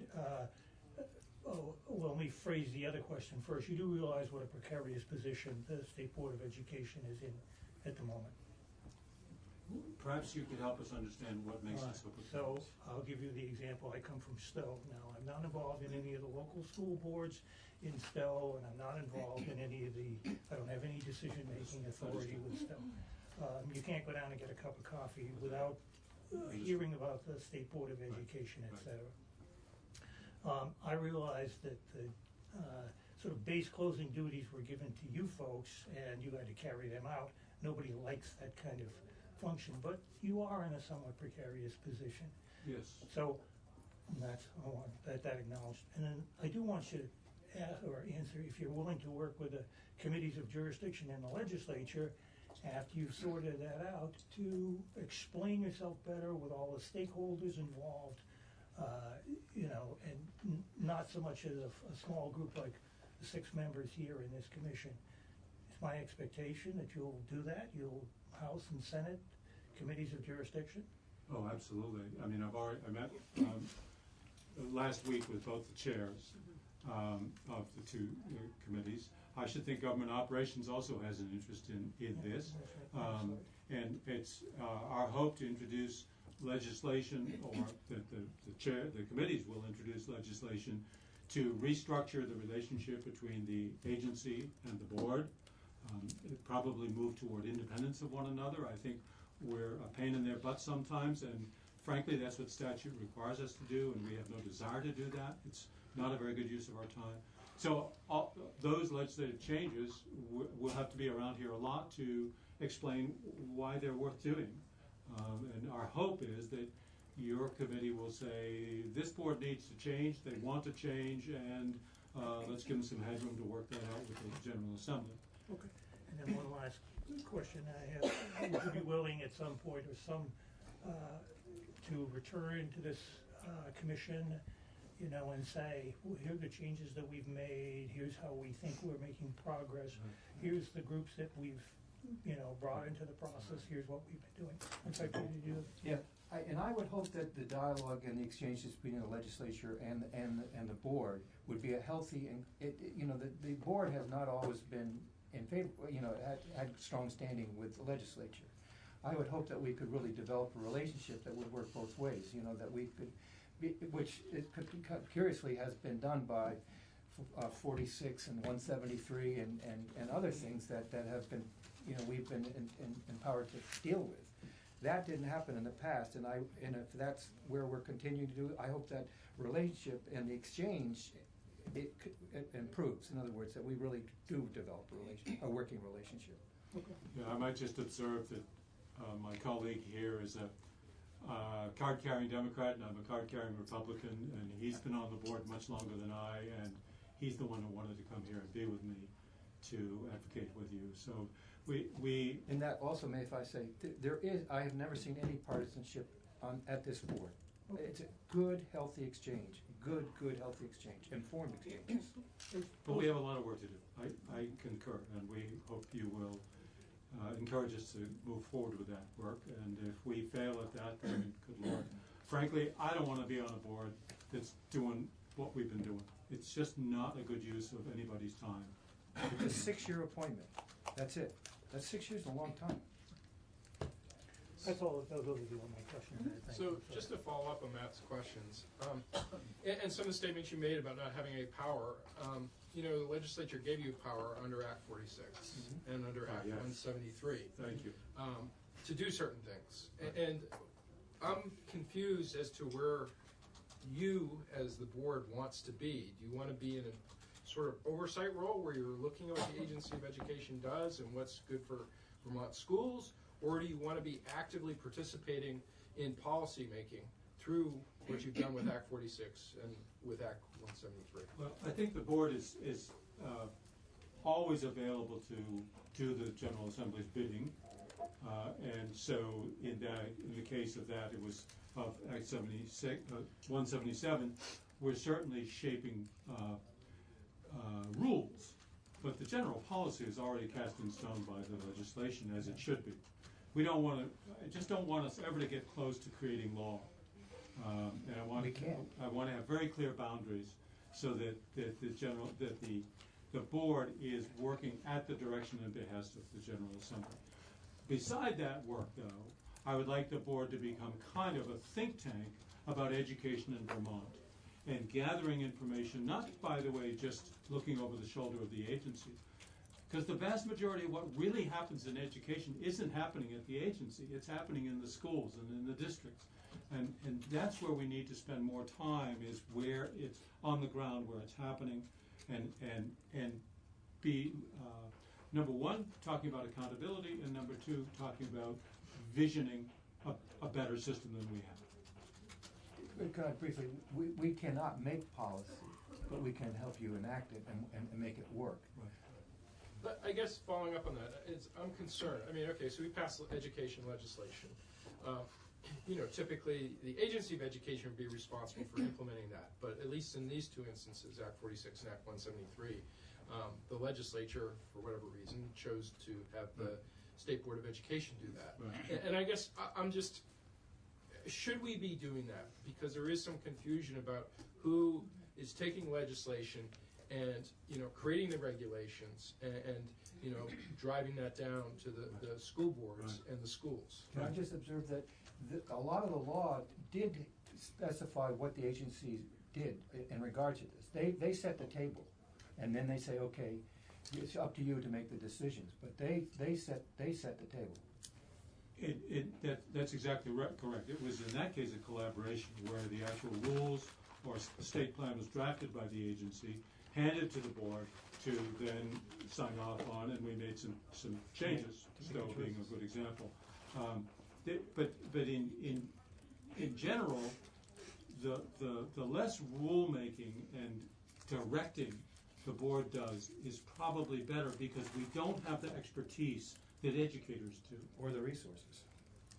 well, let me phrase the other question first. You do realize what a precarious position the State Board of Education is in at the moment. Perhaps you could help us understand what makes it so precarious. So I'll give you the example. I come from Stowe. Now, I'm not involved in any of the local school boards in Stowe, and I'm not involved in any of I don't have any decision-making authority with Stowe. You can't go down and get a cup of coffee without hearing about the State Board of Education, et cetera. I realized that the sort of base closing duties were given to you folks, and you had to carry them out. Nobody likes that kind of function, but you are in a somewhat precarious position. Yes. So I want that acknowledged. And then I do want you to ask or answer if you're willing to work with the committees of jurisdiction in the legislature after you've sorted that out to explain yourself better with all the stakeholders involved, and not so much as a small group like the 6 members here in this commission. It's my expectation that you'll do that. You'll House and Senate committees of jurisdiction. Oh, absolutely. I mean, I met last week with both the chairs of the 2 committees. I should think government operations also has an interest in this. And it's our hope to introduce legislation, or the committees will introduce legislation to restructure the relationship between the agency and the board. Probably move toward independence of one another. I think we're a pain in their butt sometimes, and frankly, that's what statute requires us to do, and we have no desire to do that. It's not a very good use of our time. So those legislative changes will have to be around here a lot to explain why they're worth doing. And our hope is that your committee will say, this board needs to change, they want to change, and let's give them some headroom to work that out with the General Assembly. Okay. And then one last question I have. Would you be willing at some point or to return to this commission, and say, well, here are the changes that we've made, here's how we think we're making progress, here's the groups that we've, brought into the process, here's what we've been doing. I'm sorry, could you do it? Yeah, and I would hope that the dialogue and the exchanges between the legislature and the board would be a healthy, and the board has not always been in favor, had strong standing with the legislature. I would hope that we could really develop a relationship that would work both ways, that we could be, which it could be, curiously has been done by 46 and 173 and other things that have been, we've been empowered to deal with. That didn't happen in the past, and if that's where we're continuing to do, I hope that relationship and the exchange it improves. In other words, that we really do develop a working relationship. Yeah, I might just observe that my colleague here is a card-carrying Democrat, and I'm a card-carrying Republican, and he's been on the board much longer than I, and he's the one who wanted to come here and be with me to advocate with you. So we and that also, may if I say, I have never seen any partisanship at this board. It's a good, healthy exchange. Good, healthy exchange. Informed exchanges. But we have a lot of work to do. I concur, and we hope you will encourage us to move forward with that work. And if we fail at that, then good Lord. Frankly, I don't want to be on a board that's doing what we've been doing. It's just not a good use of anybody's time. It's a 6-year appointment. That's it. That's 6 years, a long time. That's all, those will be all my questions. So just to follow up on Matt's questions, and some of the statements you made about not having any power, the legislature gave you power under Act 46 and under Act 173. Thank you. To do certain things. And I'm confused as to where you, as the board, wants to be. Do you want to be in a sort of oversight role where you're looking at what the Agency of Education does and what's good for Vermont schools? Or do you want to be actively participating in policy making through what you've done with Act 46 and with Act 173? Well, I think the board is always available to do the General Assembly's bidding, and so in the case of that, it was of Act 177. We're certainly shaping rules, but the general policy is already cast in stone by the legislation, as it should be. We don't want to. I just don't want us ever to get close to creating law, and I want to have very clear boundaries so that the board is working at the direction and behest of the General Assembly. Beside that work, though, I would like the board to become kind of a think tank about education in Vermont and gathering information, not, by the way, just looking over the shoulder of the agency. Because the vast majority of what really happens in education isn't happening at the agency. It's happening in the schools and in the districts. And that's where we need to spend more time, is where it's on the ground, where it's happening, and be, number one, talking about accountability, and number two, talking about visioning a better system than we have. Can I briefly, we cannot make policy, but we can help you enact it and make it work. Right. But I guess following up on that, I'm concerned. I mean, okay, so we passed education legislation. Typically the Agency of Education would be responsible for implementing that. But at least in these two instances, Act 46 and Act 173, the legislature, for whatever reason, chose to have the State Board of Education do that. Right. And I guess I'm just, should we be doing that? Because there is some confusion about who is taking legislation and creating the regulations and driving that down to the school boards and the schools. Can I just observe that a lot of the law did specify what the agency did in regard to this. They set the table, and then they say, okay, it's up to you to make the decisions. But they set the table. That's exactly correct. It was in that case a collaboration where the actual rules or state plan was drafted by the agency, handed to the board to then sign off on, and we made some changes, Stowe being a good example. But in general, the less rulemaking and directing the board does is probably better, because we don't have the expertise that educators do. Or the resources.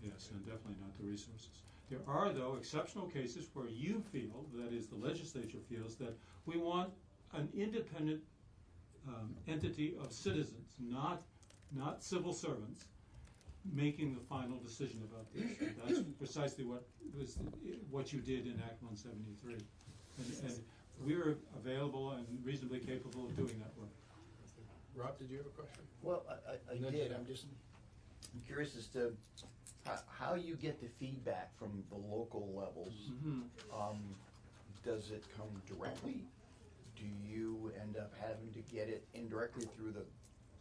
Yes, and definitely not the resources. There are, though, exceptional cases where you feel, that is, the legislature feels, that we want an independent entity of citizens, not civil servants, making the final decision about this. And that's precisely what you did in Act 173. And we're available and reasonably capable of doing that work. Rob, did you have a question? Well, I No, did. no. I'm curious as to how you get the feedback from the local levels. Does it come directly? Do you end up having to get it indirectly through the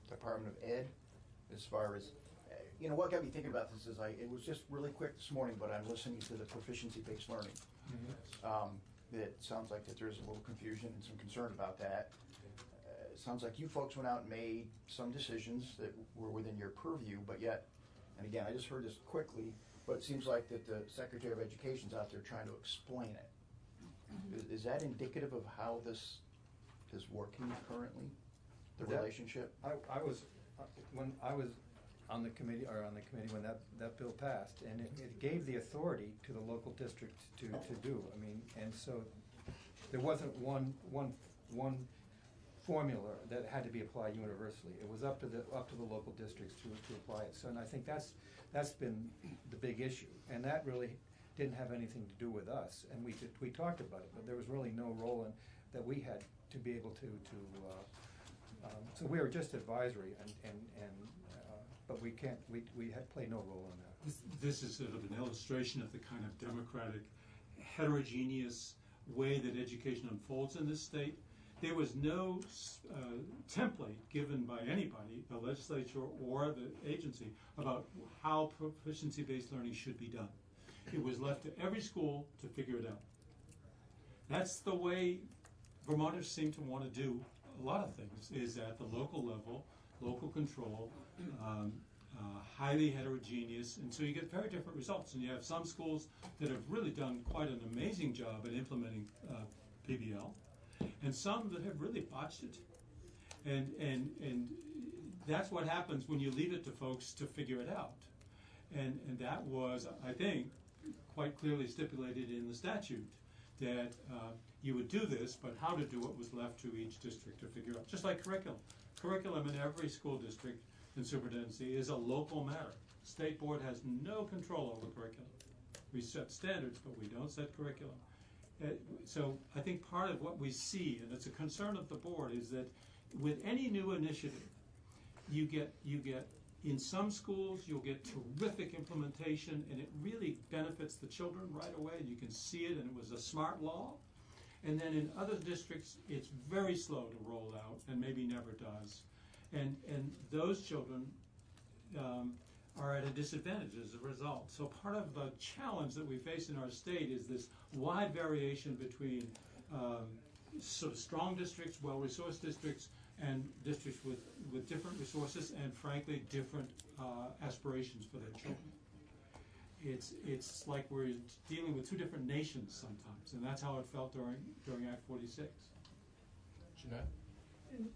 Department of Ed? As far as, what got me thinking about this is it was just really quick this morning, but I'm listening to the proficiency-based learning. It sounds like that there's a little confusion and some concern about that. It sounds like you folks went out and made some decisions that were within your purview, but yet, and again, I just heard this quickly, but it seems like that the Secretary of Education's out there trying to explain it. Is that indicative of how this is working currently, the relationship? I was, when I was on the committee when that bill passed, and it gave the authority to the local districts to do. I mean, and so there wasn't one formula that had to be applied universally. It was up to the local districts to apply it. So, and I think that's been the big issue, and that really didn't have anything to do with us. And we talked about it, but there was really no role in that we had to be able to. So we were just advisory, but we can't. We play no role in that. This is sort of an illustration of the kind of democratic, heterogeneous way that education unfolds in this state. There was no template given by anybody, the legislature or the agency, about how proficiency-based learning should be done. It was left to every school to figure it out. That's the way Vermonters seem to want to do a lot of things, is at the local level, local control, highly heterogeneous, and so you get very different results. And you have some schools that have really done quite an amazing job at implementing PBL, and some that have really botched it. And that's what happens when you leave it to folks to figure it out. And that was, I think, quite clearly stipulated in the statute, that you would do this, but how to do it was left to each district to figure out. Just like curriculum. Curriculum in every school district and superintendency is a local matter. The state board has no control over curriculum. We set standards, but we don't set curriculum. So I think part of what we see, and it's a concern of the board, is that with any new initiative, you get in some schools you'll get terrific implementation, and it really benefits the children right away, and you can see it, and it was a smart law. And then in other districts, it's very slow to roll out, and maybe never does. And those children are at a disadvantage as a result. So part of the challenge that we face in our state is this wide variation between sort of strong districts, well-resourced districts, and districts with different resources and, frankly, different aspirations for their children. It's like we're dealing with two different nations sometimes, and that's how it felt during Act 46. Jeanette?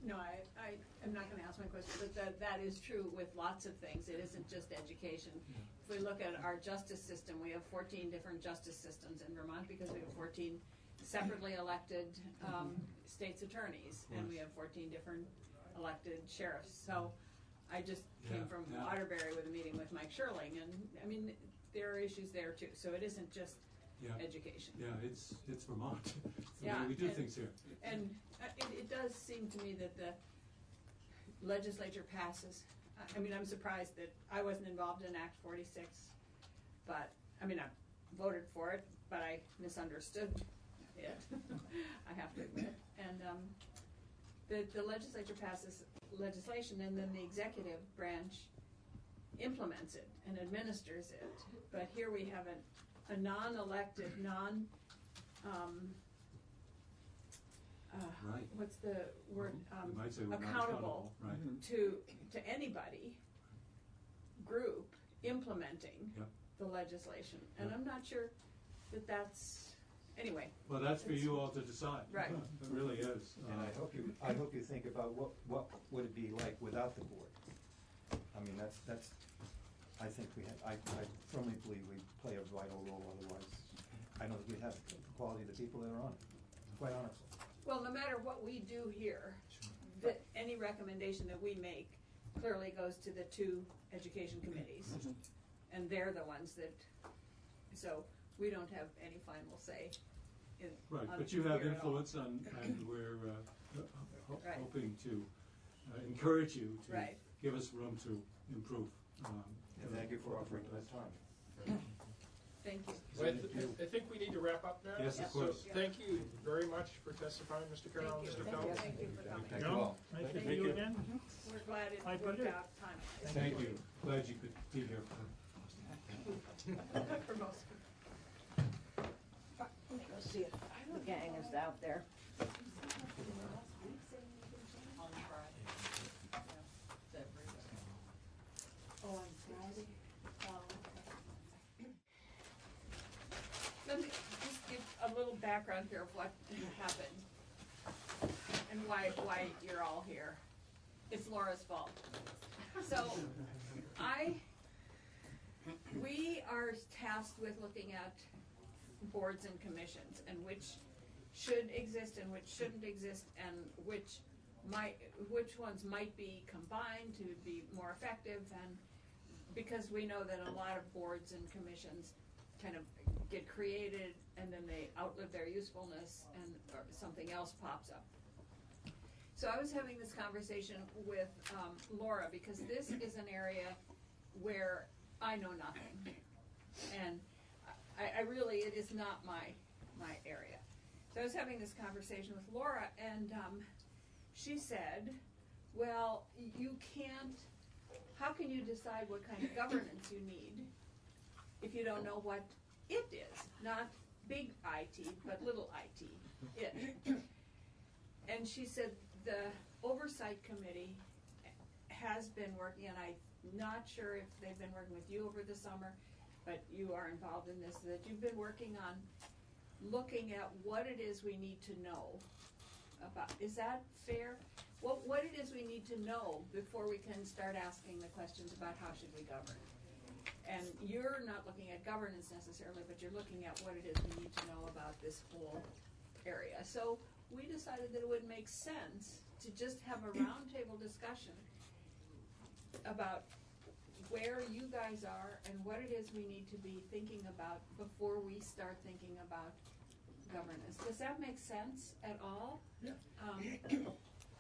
No, I am not going to ask my question, but that is true with lots of things. It isn't just education. If we look at our justice system, we have 14 different justice systems in Vermont because we have 14 separately elected state's attorneys, and we have 14 different elected sheriffs. So I just came from Waterbury with a meeting with Mike Sherling, and I mean, there are issues there too. So it isn't just education. Yeah, it's Vermont. It's the Yeah, way we do things here. And it does seem to me that the legislature passes. I mean, I'm surprised that I wasn't involved in Act 46, but I mean, I voted for it, but I misunderstood it. I have to admit. And the legislature passes legislation, and then the executive branch implements it and administers it. But here we have a non-elected, what's the word? You might say we're not accountable right. to anybody group implementing Yep. the legislation. And I'm not sure that that's, anyway. Well, that's for you all to decide. Right. It really is. And I hope you think about what would it be like without the board. I mean, that's. I think I firmly believe we play a vital role. Otherwise, I don't think we have the quality of the people that are on it. Quite honestly. Well, no matter what we do here, that any recommendation that we make clearly goes to the two education committees, and they're the ones that. So we don't have any final say. Right, but you have influence on, and we're Right. hoping to encourage you to Right. give us room to improve. And thank you for offering that time. Thank you. Well, I think we need to wrap up now. Yes, of course. So thank you very much for testifying, Mr. Carroll, Mr. Phelps. Thank you for coming. Thank you all. Nice to see you again. We're glad it Hi, worked Peter. out time. Thank you. Glad you could be here for For most. Go see if the gang is out there. Oh, on Friday? Oh, okay. Let me just give a little background here of what happened and why you're all here. It's Laura's fault. So, we are tasked with looking at boards and commissions and which should exist and which shouldn't exist and which ones might be combined to be more effective, and because we know that a lot of boards and commissions kind of get created and then they outlive their usefulness and or something else pops up. So I was having this conversation with Laura because this is an area where I know nothing, and I really, it is not my area. So I was having this conversation with Laura, and she said, well, you can't, how can you decide what kind of governance you need if you don't know what it is? Not big IT, but little IT, it. And she said the oversight committee has been working, and I'm not sure if they've been working with you over the summer, but you are involved in this, that you've been working on looking at what it is we need to know about. Is that fair? What it is we need to know before we can start asking the questions about how should we govern. And you're not looking at governance necessarily, but you're looking at what it is we need to know about this whole area. So we decided that it would make sense to just have a roundtable discussion about where you guys are and what it is we need to be thinking about before we start thinking about governance. Does that make sense at all? Yeah.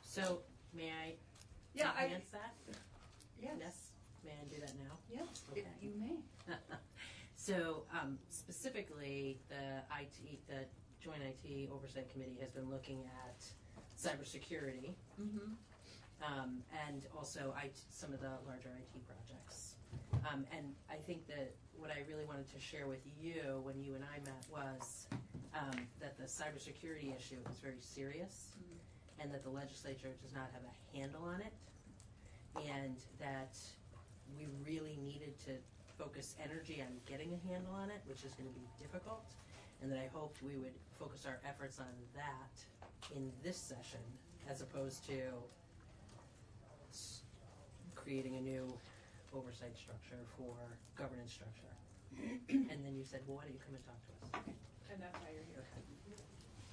So, may I Yeah, enhance that? Yes. May I do that now? Yes, Okay. you may. So, specifically, the Joint IT Oversight Committee has been looking at cybersecurity, Mm-hmm. and also some of the larger IT projects. And I think that what I really wanted to share with you when you and I met was that the cybersecurity issue is very serious, and that the legislature does not have a handle on it, and that we really needed to focus energy on getting a handle on it, which is going to be difficult, and that I hoped we would focus our efforts on that in this session as opposed to creating a new oversight structure for governance structure. And then you said, well, why don't you come and talk to us? And that's why you're here.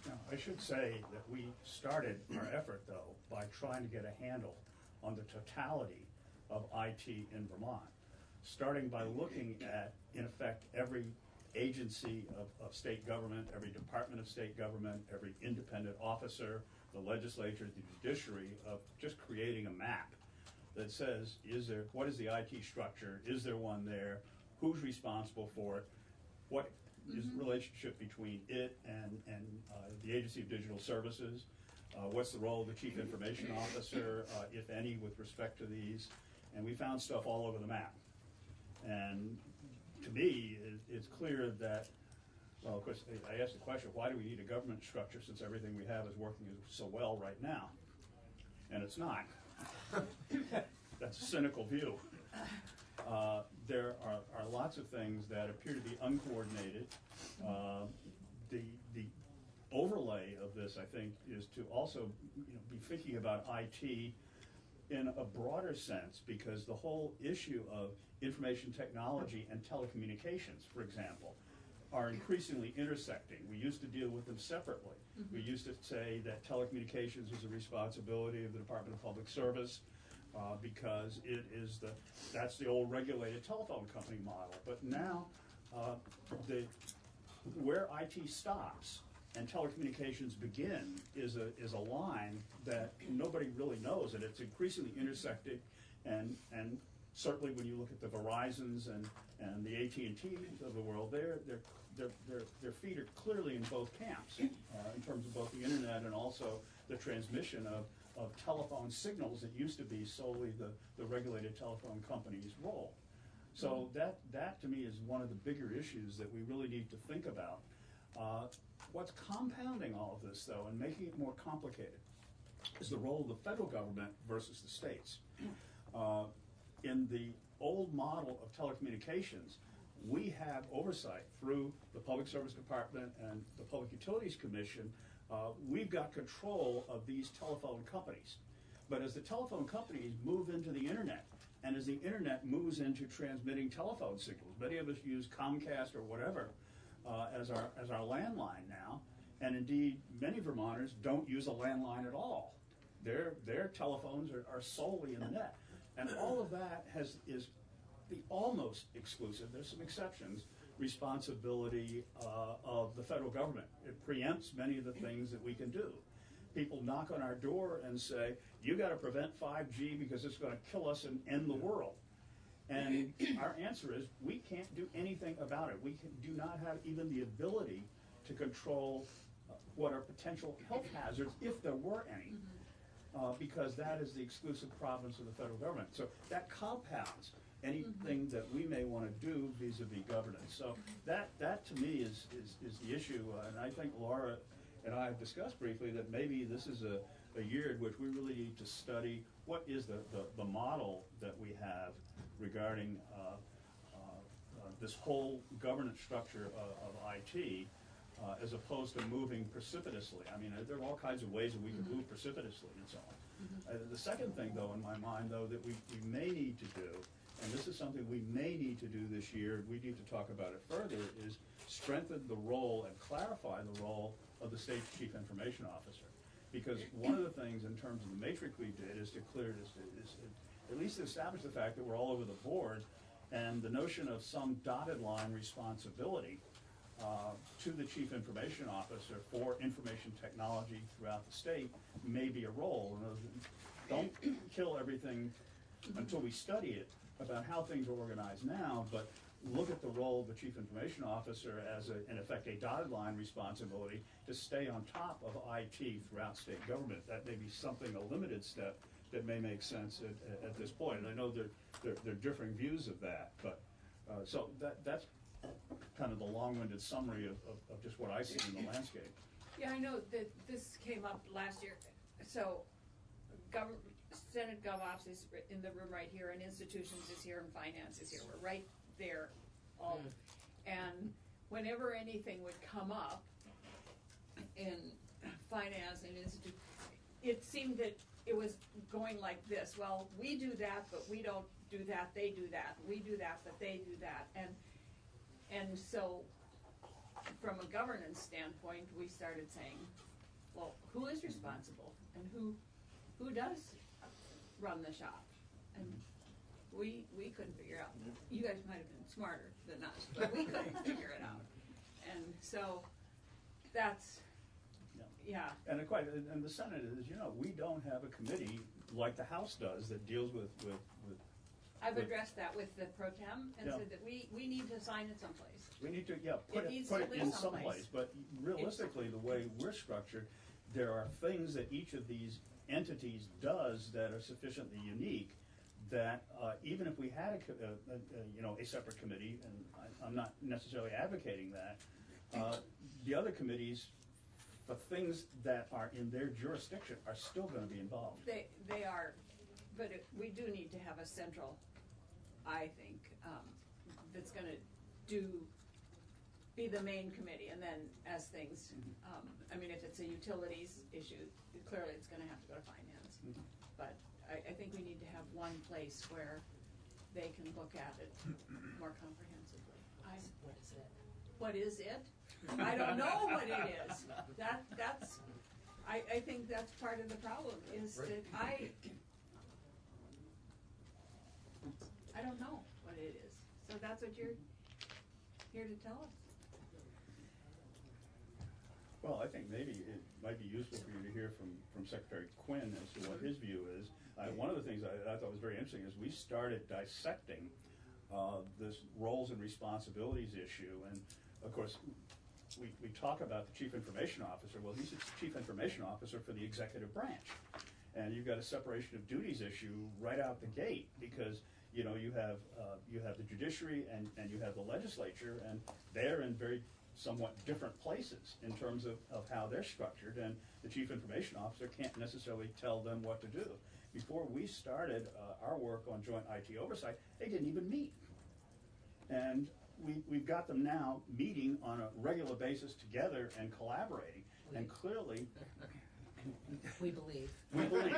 Now, I should say that we started our effort, though, by trying to get a handle on the totality of IT in Vermont, starting by looking at, in effect, every agency of state government, every department of state government, every independent officer, the legislature, the judiciary, of just creating a map that says, what is the IT structure? Is there one there? Who's responsible for it? What is the relationship between it and the Agency of Digital Services? What's the role of the Chief Information Officer, if any, with respect to these? And we found stuff all over the map. And to me, it's clear that, well, of course, I asked the question, why do we need a government structure since everything we have is working so well right now? And it's not. That's a cynical view. There are lots of things that appear to be uncoordinated. The overlay of this, I think, is to also be thinking about IT in a broader sense, because the whole issue of information technology and telecommunications, for example, are increasingly intersecting. We used to deal with them separately. We used to say that telecommunications was a responsibility of the Department of Public Service because that's the old regulated telephone company model. But now, where IT stops and telecommunications begin is a line that nobody really knows, and it's increasingly intersecting, and certainly when you look at the Verizons and the AT&Ts of the world, their feet are clearly in both camps in terms of both the internet and also the transmission of telephone signals that used to be solely the regulated telephone company's role. So that to me is one of the bigger issues that we really need to think about. What's compounding all of this, though, and making it more complicated is the role of the federal government versus the states. In the old model of telecommunications, we have oversight through the Public Service Department and the Public Utilities Commission. We've got control of these telephone companies. But as the telephone companies move into the internet, and as the internet moves into transmitting telephone signals, many of us use Comcast or whatever as our landline now, and indeed many Vermonters don't use a landline at all. Their telephones are solely in the net. And all of that is the almost exclusive, there's some exceptions, responsibility of the federal government. It preempts many of the things that we can do. People knock on our door and say, you got to prevent 5G because it's going to kill us and end the world. And our answer is, we can't do anything about it. We do not have even the ability to control what are potential health hazards, if there were any, because that is the exclusive province of the federal government. So that compounds anything that we may want to do vis-a-vis governance. So that to me is the issue, and I think Laura and I have discussed briefly that maybe this is a year in which we really need to study what is the model that we have regarding this whole governance structure of IT, as opposed to moving precipitously. I mean, there are all kinds of ways that we can move precipitously and so on. The second thing, though, in my mind, though, that we may need to do, and this is something we may need to do this year, we need to talk about it further, is strengthen the role and clarify the role of the state chief information officer. Because one of the things in terms of the matrix we did is to clear this, is at least establish the fact that we're all over the board, and the notion of some dotted line responsibility to the chief information officer for information technology throughout the state may be a role. Don't kill everything until we study it about how things are organized now, but look at the role of the chief information officer as, in effect, a dotted line responsibility to stay on top of IT throughout state government. That may be something, a limited step, that may make sense at this point. And I know there are differing views of that, but so that's kind of the long-winded summary of just what I see in the landscape. Yeah, I know that this came up last year. So Senate GovOps is in the room right here, and institutions is here, and finance is here. We're right there all. And whenever anything would come up in finance and institute, it seemed that it was going like this. Well, we do that, but we don't do that. They do that. We do that, but they do that. And so from a governance standpoint, we started saying, well, who is responsible and who does run the shop? And we couldn't figure out. You guys might have been smarter than us, but we couldn't figure it out. And so that's, yeah. And the Senate is, we don't have a committee like the House does that deals with I've addressed that with the pro tem and said that we need to sign it someplace. We need to, put it in someplace. But realistically, the way we're structured, there are things that each of these entities does that are sufficiently unique that even if we had a separate committee, and I'm not necessarily advocating that, the other committees, the things that are in their jurisdiction are still going to be involved. They are, but we do need to have a central, I think, that's going to be the main committee, and then as things, I mean, if it's a utilities issue, clearly it's going to have to go to finance. But I think we need to have one place where they can look at it more comprehensively. What is it? What is it? I don't know what it is. That's. I think that's part of the problem. Is that I don't know what it is. So that's what you're here to tell us. Well, I think maybe it might be useful for you to hear from Secretary Quinn as to what his view is. One of the things I thought was very interesting is we started dissecting this roles and responsibilities issue, and of course, we talk about the Chief Information Officer. Well, he's the Chief Information Officer for the executive branch. And you've got a separation of duties issue right out the gate because, you have the judiciary and you have the legislature, and they're in very somewhat different places in terms of how they're structured, and the Chief Information Officer can't necessarily tell them what to do. Before we started our work on joint IT oversight, they didn't even meet. And we've got them now meeting on a regular basis together and collaborating, and clearly... We believe. We believe.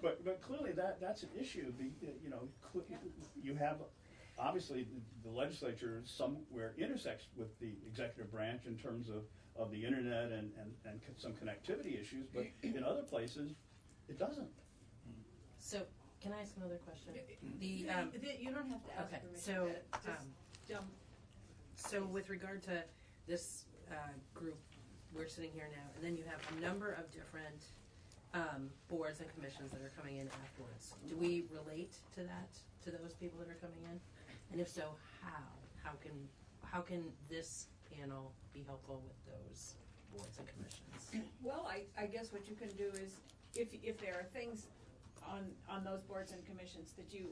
But clearly that's an issue. You have, obviously, the legislature somewhere intersects with the executive branch in terms of the internet and some connectivity issues, but in other places, it doesn't. So, can I ask another question? You don't have to ask Okay, permission. so, Just jump. So with regard to this group, we're sitting here now, and then you have a number of different boards and commissions that are coming in afterwards. Do we relate to that, to those people that are coming in? And if so, how? How can this panel be helpful with those boards and commissions? Well, I guess what you can do is, if there are things on those boards and commissions that you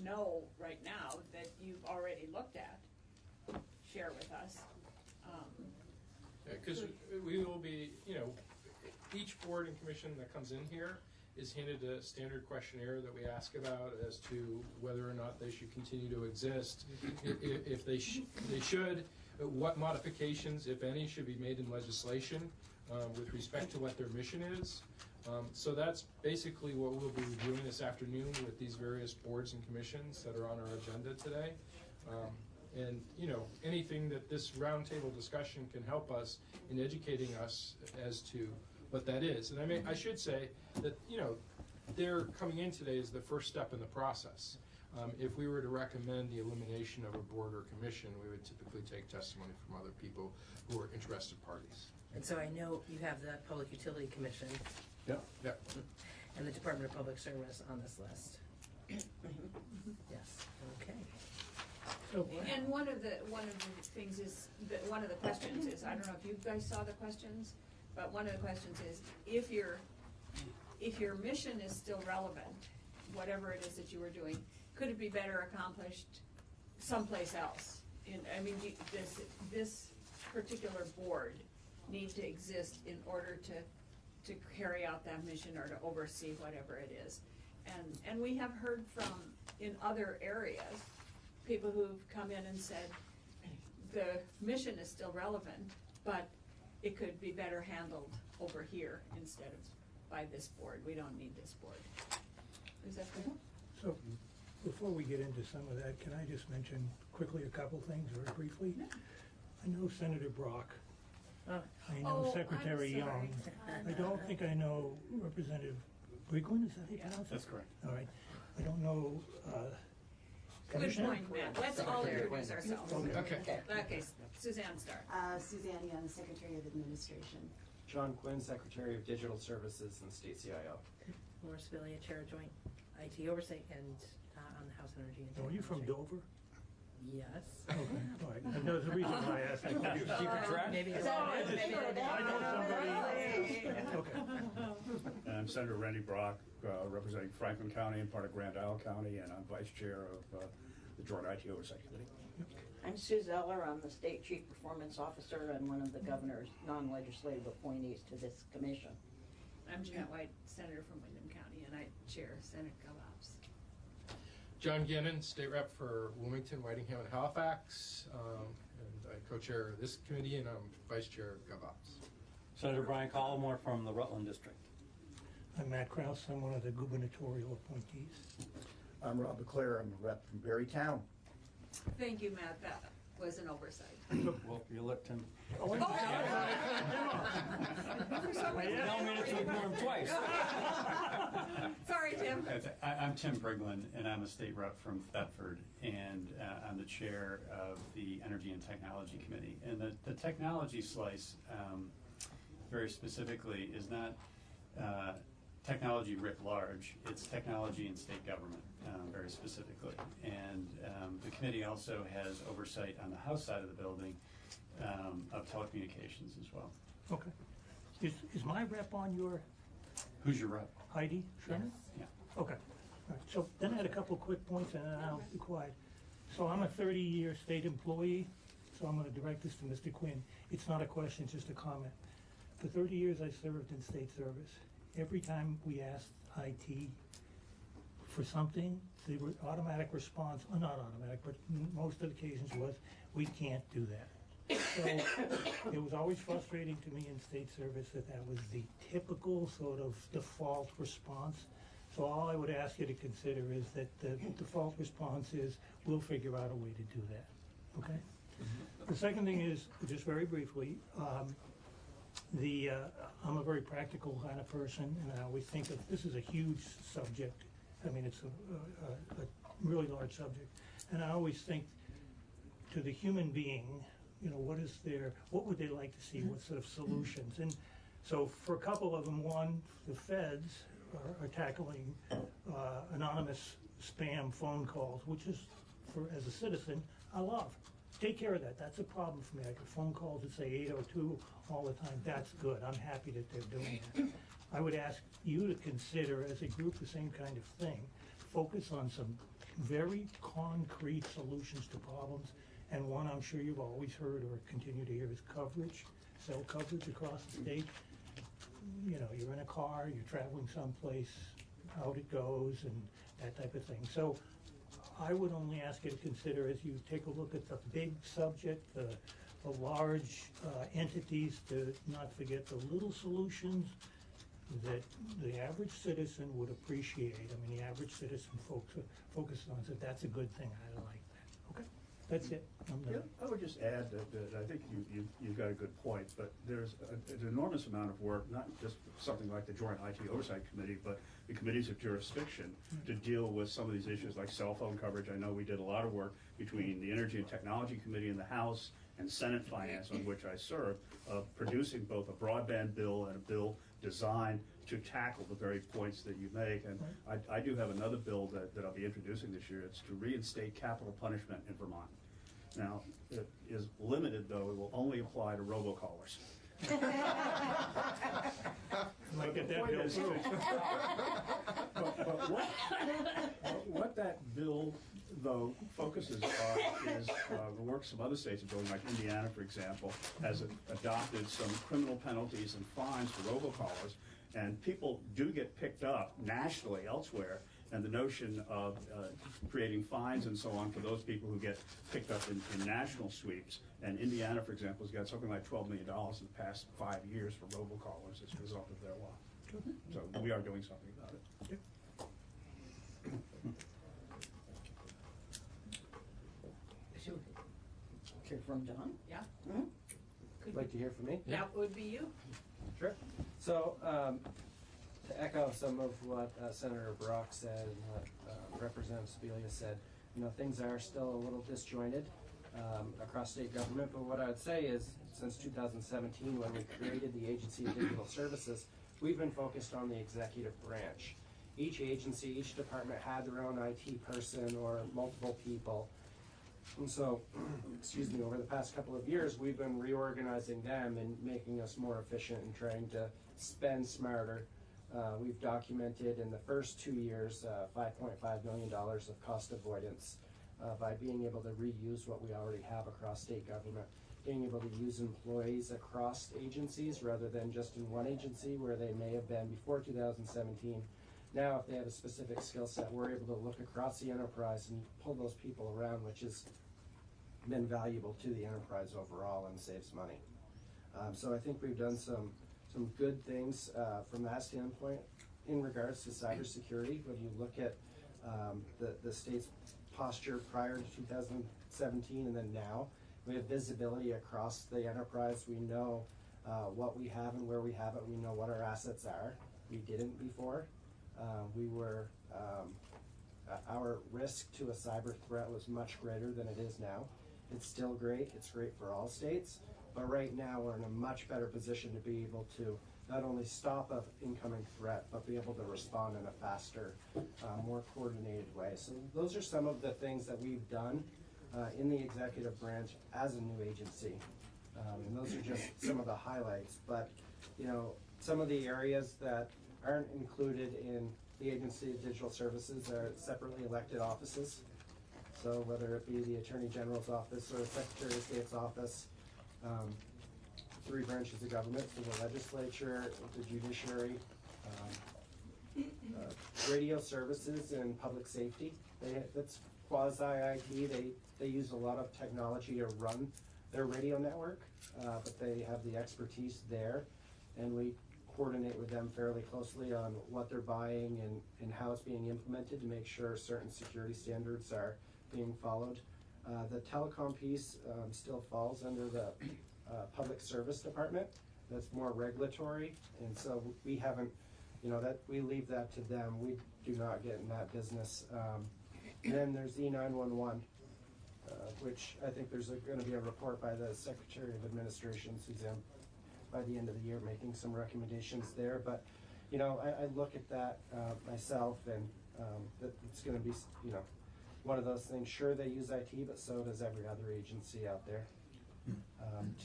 know right now that you've already looked at, share with us. Because we will be, each board and commission that comes in here is handed a standard questionnaire that we ask about as to whether or not they should continue to exist. If they should, what modifications, if any, should be made in legislation with respect to what their mission is. So that's basically what we'll be reviewing this afternoon with these various boards and commissions that are on our agenda today. And anything that this roundtable discussion can help us in educating us as to what that is. And I should say that their coming in today is the first step in the process. If we were to recommend the elimination of a board or commission, we would typically take testimony from other people who are interested parties. And so I know you have the Public Utility Commission. Yep. Yep. And the Department of Public Service on this list. Yes. Okay. And one of the things is that one of the questions is, I don't know if you guys saw the questions, but one of the questions is, if your mission is still relevant, whatever it is that you were doing, could it be better accomplished someplace else? Does this particular board need to exist in order to carry out that mission or to oversee whatever it is? And we have heard from, in other areas, people who've come in and said, the mission is still relevant, but it could be better handled over here instead of by this board. We don't need this board. Is that fair? So, before we get into some of that, can I just mention quickly a couple things very briefly? No. I know Senator Brock. I know Oh, Secretary I'm sorry. Young. I don't think I know Representative Brickland, is that how you pronounce it? That's correct. All right. I don't know, Good Commissioner? point, Matt. Let's all introduce ourselves. Okay. Okay, Suzanne, start. Suzanne Young, Secretary of Administration. John Quinn, Secretary of Digital Services and State CIO. Laura Sibilia, Chair of Joint IT Oversight and on the House Energy and Are you from Dover? Yes. Okay, all right. And there's a reason why I asked that question. Secret track? Maybe it's I know somebody. Okay. And I'm Senator Randy Brock, representing Franklin County and part of Grand Isle County, and I'm Vice Chair of the Joint IT Oversight Committee. I'm Sue Zeller. I'm the State Chief Performance Officer and one of the governor's non-legislative appointees to this commission. I'm Jeanette White, Senator from Windham County, and I chair Senate GovOps. John Gannon, State Rep for Wilmington, Whitingham, and Halifax, and I co-chair this committee, and I'm Vice Chair of GovOps. Senator Brian Collmore from the Rutland District. I'm Matt Krause. I'm one of the gubernatorial appointees. I'm Rob LeClaire. I'm a rep from Berrytown. Thank you, Matt. was an oversight. Well, you let Tim. Oh, I'm For some reason, Tell me to ignore him twice. Sorry, Tim. I'm Tim Briglin, and I'm a state rep from Thetford, and I'm the chair of the Energy and Technology Committee. And the technology slice, very specifically, is not technology writ large. It's technology in state government, very specifically. And the committee also has oversight on the House side of the building of telecommunications as well. Okay. Is my rep on your, Who's your rep? Heidi Sherman? Yeah. Okay. All right. So then I had a couple of quick points and then I'll be quiet. So I'm a 30-year state employee, so I'm going to direct this to Mr. Quinn. It's not a question, it's just a comment. For 30 years I served in state service. Every time we asked IT for something, the automatic response, not automatic, but most of the occasions was, we can't do that. So it was always frustrating to me in state service that that was the typical sort of default response. So all I would ask you to consider is that the default response is, we'll figure out a way to do that, okay? The second thing is, just very briefly, I'm a very practical kind of person, and I always think of, this is a huge subject. I mean, it's a really large subject. And I always think to the human being, you know, what would they like to see? What sort of solutions? And so for a couple of them, one, the feds are tackling anonymous spam phone calls, which is, as a citizen, I love. Take care of that. That's a problem for me. I get phone calls that say 802 all the time. That's good. I'm happy that they're doing that. I would ask you to consider, as a group, the same kind of thing. Focus on some very concrete solutions to problems. And one I'm sure you've always heard or continue to hear is coverage, cell coverage across the state. You know, you're in a car, you're traveling someplace, out it goes, and that type of thing. So I would only ask you to consider, as you take a look at the big subject, the large entities, to not forget the little solutions that the average citizen would appreciate. I mean, the average citizen focuses on it. That's a good thing. I like that. Okay, that's it. I'm done. Yeah, I would just add that I think you've got a good point, but there's an enormous amount of work, not just something like the Joint IT Oversight Committee, but the committees of jurisdiction to deal with some of these issues like cell phone coverage. I know we did a lot of work between the Energy and Technology Committee in the House and Senate Finance, on which I serve, of producing both a broadband bill and a bill designed to tackle the very points that you make. And I do have another bill that I'll be introducing this year. It's to reinstate capital punishment in Vermont. Now, it is limited, though. It will only apply to robocallers. Might get that bill through. But what that bill, though, focuses on is the work some other states are doing, like Indiana, for example, has adopted some criminal penalties and fines for robocallers, and people do get picked up nationally elsewhere. And the notion of creating fines and so on for those people who get picked up in national sweeps. And Indiana, for example, has got something like $12 million in the past 5 years for robocallers as a result of their law. So we are doing something about it. Hear from John? Yeah. Could like to hear from me? That would be you. Sure. So, to echo some of what Senator Brock said and what Representative Spelia said, you know, things are still a little disjointed across state government, but what I would say is, since 2017, when we created the Agency of Digital Services, we've been focused on the executive branch. Each agency, each department had their own IT person or multiple people. And so, excuse me, over the past couple of years, we've been reorganizing them and making us more efficient and trying to spend smarter. We've documented in the first 2 years $5.5 million of cost avoidance by being able to reuse what we already have across state government, being able to use employees across agencies rather than just in one agency where they may have been before 2017. Now, if they have a specific skill set, we're able to look across the enterprise and pull those people around, which has been valuable to the enterprise overall and saves money. So I think we've done some good things from that standpoint in regards to cybersecurity. When you look at the state's posture prior to 2017 and then now, We have visibility across the enterprise. We know what we have and where we have it. We know what our assets are. We didn't before. Our risk to a cyber threat was much greater than it is now. It's still great. It's great for all states. But right now we're in a much better position to be able to not only stop an incoming threat, but be able to respond in a faster, more coordinated way. So those are some of the things that we've done in the executive branch as a new agency. And those are just some of the highlights. But, you know, some of the areas that aren't included in the Agency of Digital Services are separately elected offices. So whether it be the Attorney General's office or the Secretary of State's office, 3 branches of government, so the legislature, the judiciary, radio services and public safety. That's quasi-IT. They use a lot of technology to run their radio network, but they have the expertise there, and we coordinate with them fairly closely on what they're buying and how it's being implemented to make sure certain security standards are being followed. The telecom piece still falls under the Public Service Department. That's more regulatory, and so we haven't, you know, that we leave that to them. We do not get in that business. And then there's E911, which I think there's going to be a report by the Secretary of Administration, Suzanne, by the end of the year, making some recommendations there. But, you know, I look at that myself, and that it's going to be, you know, one of those things. Sure, they use IT, but so does every other agency out there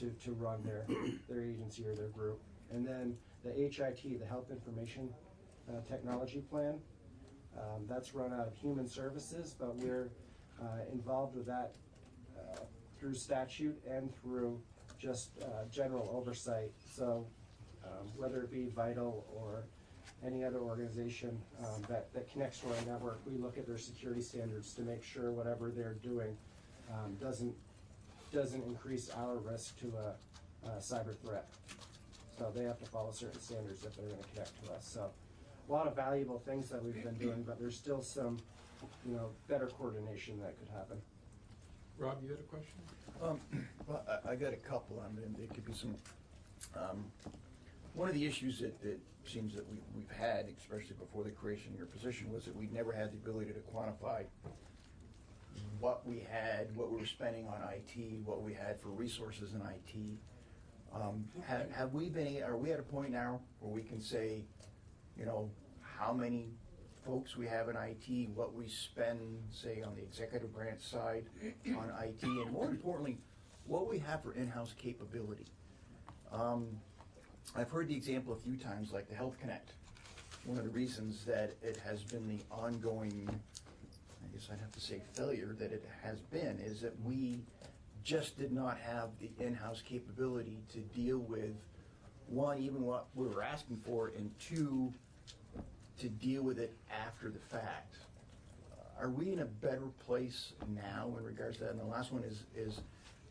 to run their agency or their group. And then the HIT, the Health Information Technology Plan, that's run out of Human Services, but we're involved with that through statute and through just general oversight. So whether it be Vital or any other organization that connects to our network, we look at their security standards to make sure whatever they're doing doesn't increase our risk to a cyber threat. So they have to follow certain standards if they're going to connect to us. So a lot of valuable things that we've been doing, but there's still some, you know, better coordination that could happen. Rob, you had a question? Well, I got a couple. I mean, there could be some. One of the issues that seems that we've had, especially before the creation of your position, was that we never had the ability to quantify what we had, what we were spending on IT, what we had for resources in IT. Have we been? Are we at a point now where we can say, you know, how many folks we have in IT, what we spend, say, on the executive branch side on IT, and more importantly, what we have for in-house capability? I've heard the example a few times, like the Health Connect. One of the reasons that it has been the ongoing, I guess I'd have to say failure, that it has been, is that we just did not have the in-house capability to deal with, one, even what we were asking for, and two, to deal with it after the fact. Are we in a better place now in regards to that? And the last one is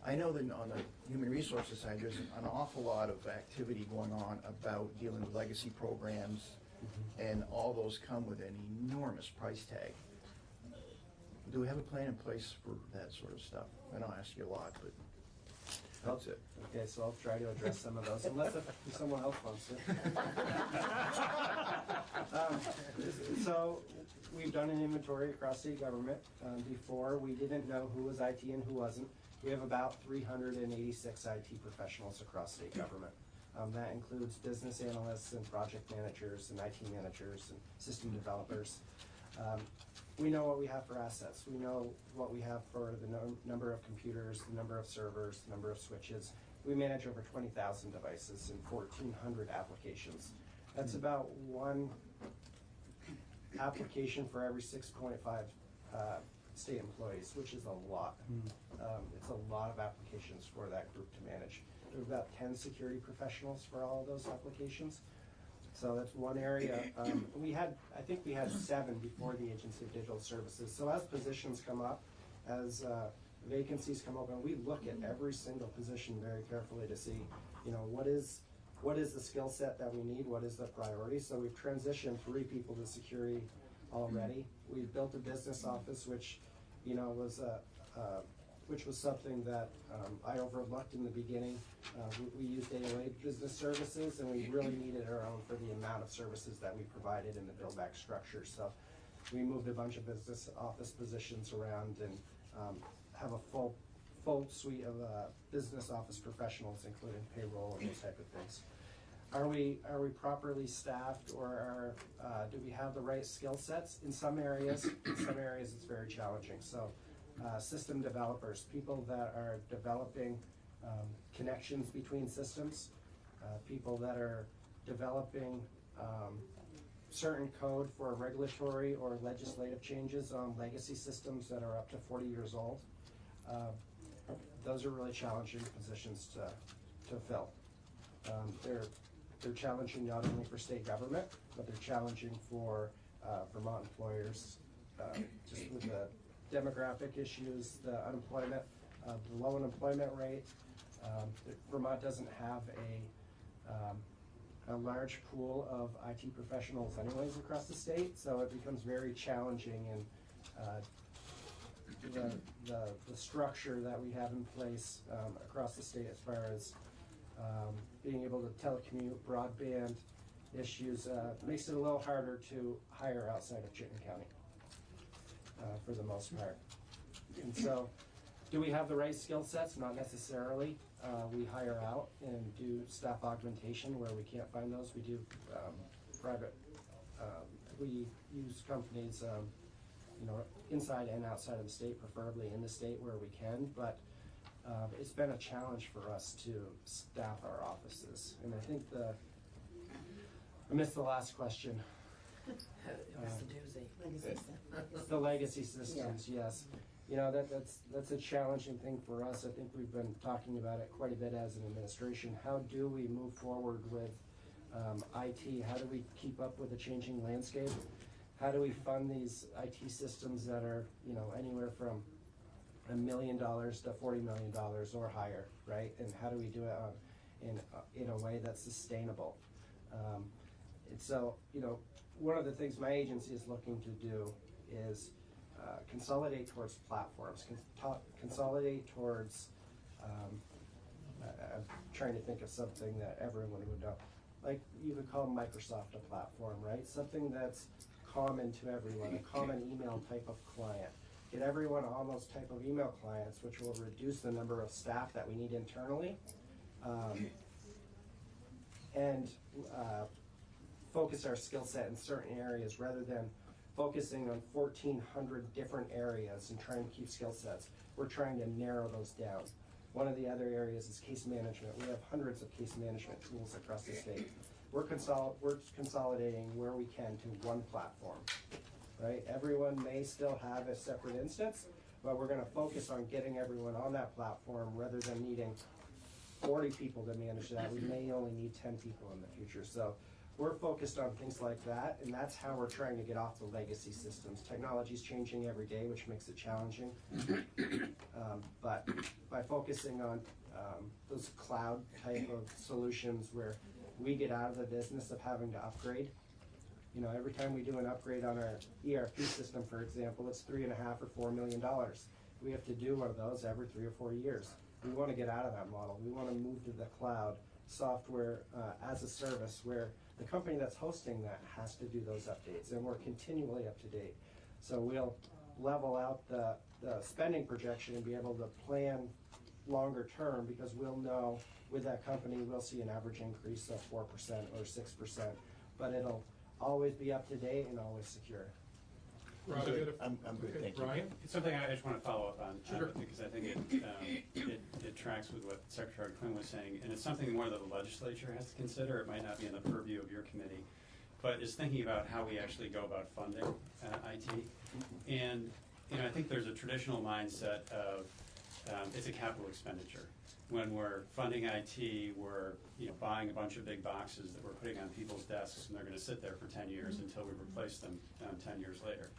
I know that on the human resources side, there's an awful lot of activity going on about dealing with legacy programs, and all those come with an enormous price tag. Do we have a plan in place for that sort of stuff? I know I ask you a lot, but that's it. Okay, so I'll try to address some of those, unless if someone else wants to. So we've done an inventory across state government. Before, we didn't know who was IT and who wasn't. We have about 386 IT professionals across state government. That includes business analysts and project managers and IT managers and system developers. We know what we have for assets. We know what we have for the number of computers, the number of servers, the number of switches. We manage over 20,000 devices and 1,400 applications. That's about one application for every 6.5 state employees, which is a lot. It's a lot of applications for that group to manage. There are about 10 security professionals for all of those applications. So that's one area. I think we had 7 before the Agency of Digital Services. So as positions come up, as vacancies come open, we look at every single position very carefully to see, you know, what is the skill set that we need, what is the priority. So we've transitioned 3 people to security already. We've built a business office, which, you know, was which was something that I overlooked in the beginning. We used AOA Business Services, and we really needed our own for the amount of services that we provided in the build-back structure. So we moved a bunch of business office positions around and have a full suite of business office professionals, including payroll and those type of things. Are we properly staffed, or do we have the right skill sets? In some areas it's very challenging. So system developers, people that are developing connections between systems, people that are developing certain code for regulatory or legislative changes on legacy systems that are up to 40 years old. Those are really challenging positions to fill. They're challenging not only for state government, but they're challenging for Vermont employers, just with the demographic issues, the unemployment, the low unemployment rate. Vermont doesn't have a large pool of IT professionals anyways across the state, so it becomes very challenging, and the structure that we have in place across the state as far as being able to telecommute, broadband issues, makes it a little harder to hire outside of Chittenden County for the most part. And so, do we have the right skill sets? Not necessarily. We hire out and do staff augmentation where we can't find those. We do private, we use companies, inside and outside of the state, preferably in the state where we can, but it's been a challenge for us to staff our offices. And I think I missed the last question. It was the doozy. The legacy systems, yes. That's a challenging thing for us. I think we've been talking about it quite a bit as an administration. How do we move forward with IT? How do we keep up with the changing landscape? How do we fund these IT systems that are, anywhere from $1 million to $40 million or higher, right? And how do we do it in a way that's sustainable? And so, one of the things my agency is looking to do is consolidate towards platforms, consolidate towards, I'm trying to think of something that everyone would know. Like, you could call Microsoft a platform, right? Something that's common to everyone, a common email type of client. Get everyone on those type of email clients, which will reduce the number of staff that we need internally, and focus our skill set in certain areas rather than focusing on 1,400 different areas and trying to keep skill sets. We're trying to narrow those down. One of the other areas is case management. We have hundreds of case management tools across the state. We're consolidating where we can to one platform, right? Everyone may still have a separate instance, but we're gonna focus on getting everyone on that platform rather than needing 40 people to manage that. We may only need 10 people in the future. So we're focused on things like that, and that's how we're trying to get off the legacy systems. Technology's changing every day, which makes it challenging. But by focusing on those cloud type of solutions where we get out of the business of having to upgrade. Every time we do an upgrade on our ERP system, for example, it's $3.5 or $4 million. We have to do one of those every 3 or 4 years. We want to get out of that model. We want to move to the cloud software as a service where the company that's hosting that has to do those updates, and we're continually up to date. So we'll level out the spending projection and be able to plan longer term, because we'll know with that company we'll see an average increase of 4% or 6%, but it'll always be up to date and always secure. I'm good, thank you. Ryan? It's something I just want to follow up on, Sure. because I think it tracks with what Secretary Quinn was saying, and it's something more that the legislature has to consider. It might not be in the purview of your committee, but is thinking about how we actually go about funding IT. And I think there's a traditional mindset of it's a capital expenditure. When we're funding IT, we're buying a bunch of big boxes that we're putting on people's desks, and they're going to sit there for 10 years until we replace them 10 years later.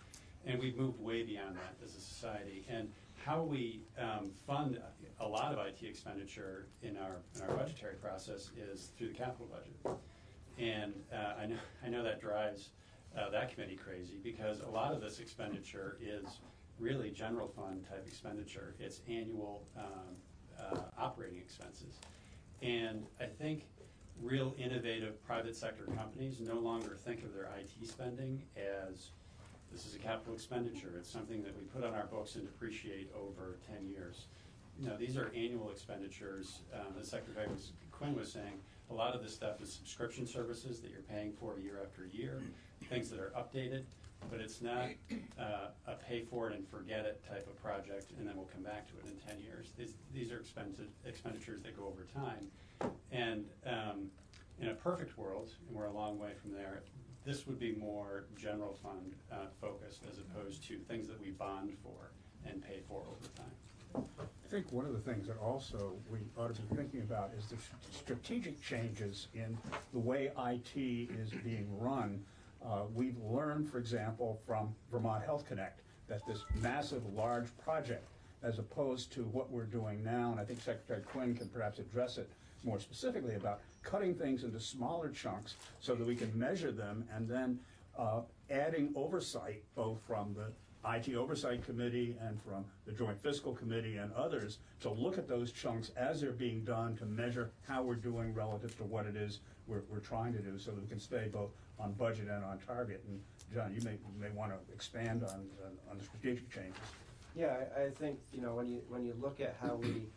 And we've moved way beyond that as a society. And how we fund a lot of IT expenditure in our budgetary process is through the capital budget. And I know that drives that committee crazy, because a lot of this expenditure is really general fund type expenditure. It's annual operating expenses. And I think real innovative private sector companies no longer think of their IT spending as this is a capital expenditure. It's something that we put on our books and depreciate over 10 years. You know, these are annual expenditures. As Secretary Quinn was saying, a lot of this stuff is subscription services that you're paying for year after year, things that are updated, but it's not a pay for it and forget it type of project and then we'll come back to it in 10 years. These are expenditures that go over time. And in a perfect world, and we're a long way from there, this would be more general fund focused as opposed to things that we bond for and pay for over time. I think one of the things that also we ought to be thinking about is the strategic changes in the way IT is being run. We've learned, for example, from Vermont Health Connect that this massive, large project, as opposed to what we're doing now, and I think Secretary Quinn can perhaps address it more specifically about cutting things into smaller chunks so that we can measure them and then adding oversight both from the IT Oversight Committee and from the Joint Fiscal Committee and others to look at those chunks as they're being done to measure how we're doing relative to what it is we're trying to do so that we can stay both on budget and on target. And John, you may want to expand on the strategic changes. Yeah, I think, you know, when you look at how we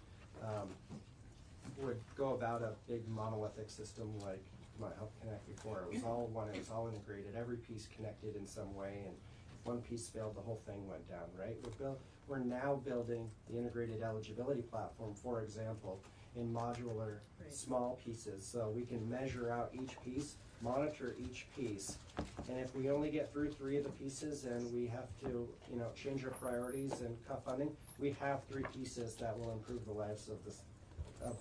would go about a big monolithic system like Vermont Health Connect before, it was all one, it was all integrated, every piece connected in some way, and if one piece failed, the whole thing went down, right? We're now building the integrated eligibility platform, for example, in modular, small pieces, so we can measure out each piece, monitor each piece, and if we only get through 3 of the pieces and we have to, you know, change our priorities and cut funding, we have 3 pieces that will improve the lives of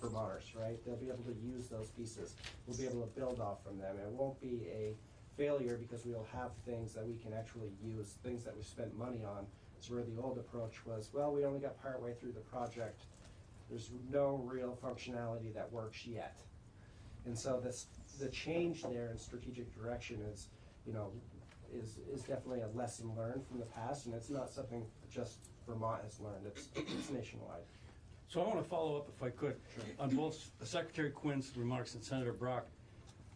Vermonters, right? They'll be able to use those pieces. We'll be able to build off from them. It won't be a failure because we'll have things that we can actually use, things that we spent money on. So where the old approach was, well, we only got partway through the project. There's no real functionality that works yet. And so the change there in strategic direction is, you know, is definitely a lesson learned from the past, and it's not something just Vermont has learned. It's nationwide. So I want to follow up, if I could, on both Secretary Quinn's remarks and Senator Brock.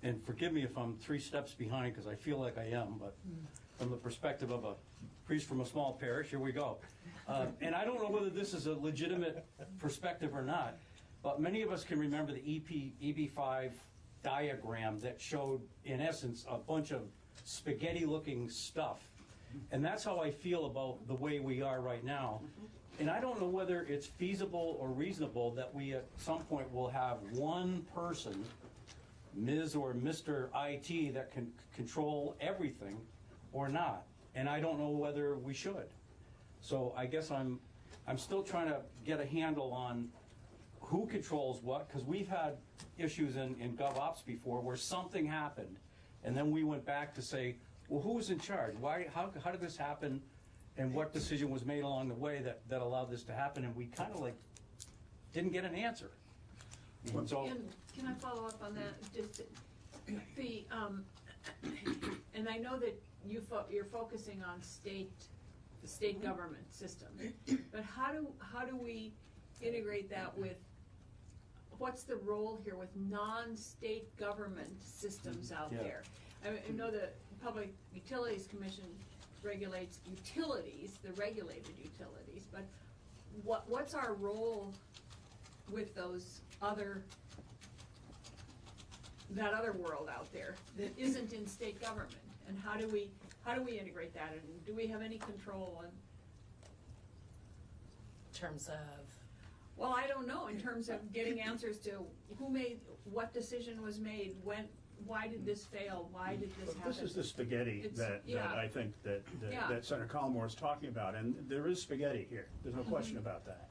And forgive me if I'm 3 steps behind, because I feel like I am, but from the perspective of a priest from a small parish, here we go. And I don't know whether this is a legitimate perspective or not, but many of us can remember the EB5 diagram that showed, in essence, a bunch of spaghetti-looking stuff. And that's how I feel about the way we are right now. And I don't know whether it's feasible or reasonable that we at some point will have one person, Ms. or Mr. IT, that can control everything or not. And I don't know whether we should. So I guess I'm still trying to get a handle on who controls what, because we've had issues in GovOps before where something happened, and then we went back to say, well, who was in charge? How did this happen? And what decision was made along the way that allowed this to happen? And we kind of like didn't get an answer. So, Can I follow up on that? Just the and I know that you're focusing on the state government system, but how do we integrate that with what's the role here with non-state government systems out there? I know the Public Utilities Commission regulates utilities, the regulated utilities, but what's our role with those that other world out there that isn't in state government, and how do we integrate that, and do we have any control in terms of? Well, I don't know, in terms of getting answers to what decision was made, when, why did this fail, why did this happen? This is the spaghetti that I think that Senator Collmore is talking about, and there is spaghetti here. There's no question about that.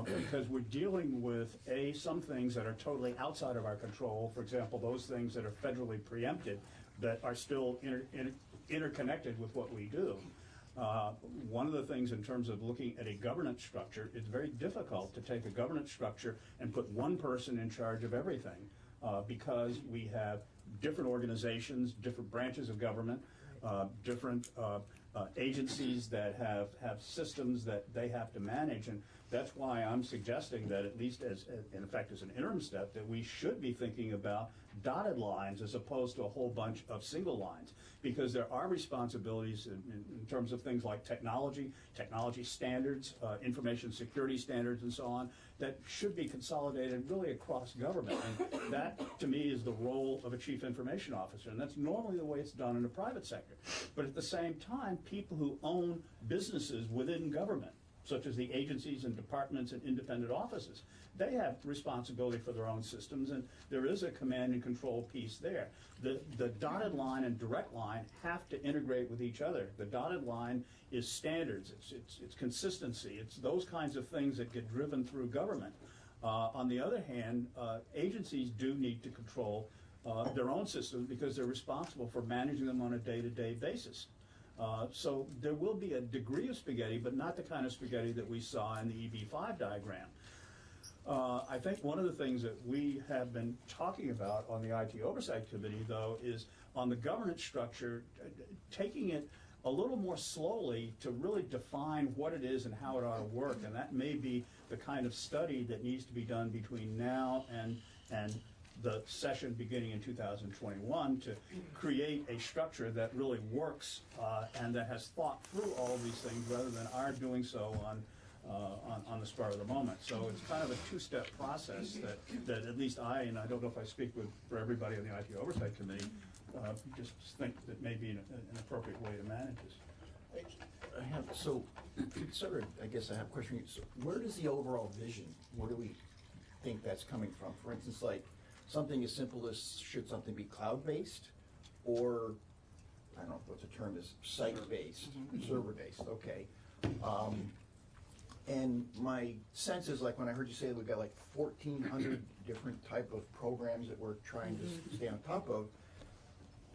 Because we're dealing with, some things that are totally outside of our control. For example, those things that are federally preempted that are still interconnected with what we do. One of the things in terms of looking at a governance structure, it's very difficult to take a governance structure and put one person in charge of everything because we have different organizations, different branches of government, different agencies that have systems that they have to manage, and that's why I'm suggesting that at least as in effect as an interim step, that we should be thinking about dotted lines as opposed to a whole bunch of single lines, because there are responsibilities in terms of things like technology standards, information security standards, and so on, that should be consolidated really across government. And that, to me, is the role of a chief information officer, and that's normally the way it's done in the private sector. But at the same time, people who own businesses within government, such as the agencies and departments and independent offices, they have responsibility for their own systems, and there is a command and control piece there. The dotted line and direct line have to integrate with each other. The dotted line is standards, it's consistency, it's those kinds of things that get driven through government. On the other hand, agencies do need to control their own systems because they're responsible for managing them on a day-to-day basis. So there will be a degree of spaghetti, but not the kind of spaghetti that we saw in the EB5 diagram. I think one of the things that we have been talking about on the IT Oversight Committee, though, is on the governance structure, taking it a little more slowly to really define what it is and how it ought to work. And that may be the kind of study that needs to be done between now and the session beginning in 2021 to create a structure that really works and that has thought through all of these things rather than our doing so on the spur of the moment. So it's kind of a two-step process that at least I, and I don't know if I speak for everybody on the IT Oversight Committee, just think that may be an appropriate way to manage this. I have, so, sort of, I guess I have a question. So where does the overall vision, where do we think that's coming from? For instance, like something as simple as should something be cloud-based, or I don't know what the term is, site-based, server-based, okay. And my sense is, like when I heard you say we've got like 1,400 different type of programs that we're trying to stay on top of,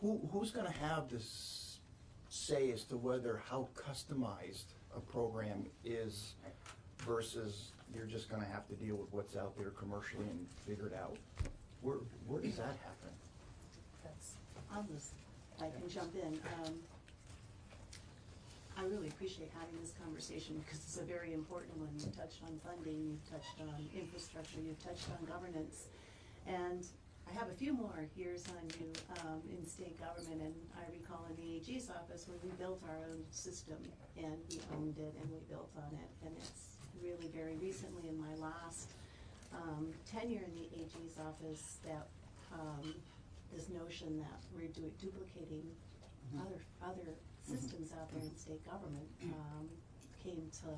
who's going to have this say as to whether how customized a program is versus you're just going to have to deal with what's out there commercially and figure it out? Where does that happen? I can jump in. I really appreciate having this conversation because it's a very important one. You touched on funding, you've touched on infrastructure, you've touched on governance. And I have a few more years on you in state government, and I recall in the AG's office when we built our own system and we owned it and we built on it. And it's really very recently in my last tenure in the AG's office that this notion that we're duplicating other systems out there in state government came to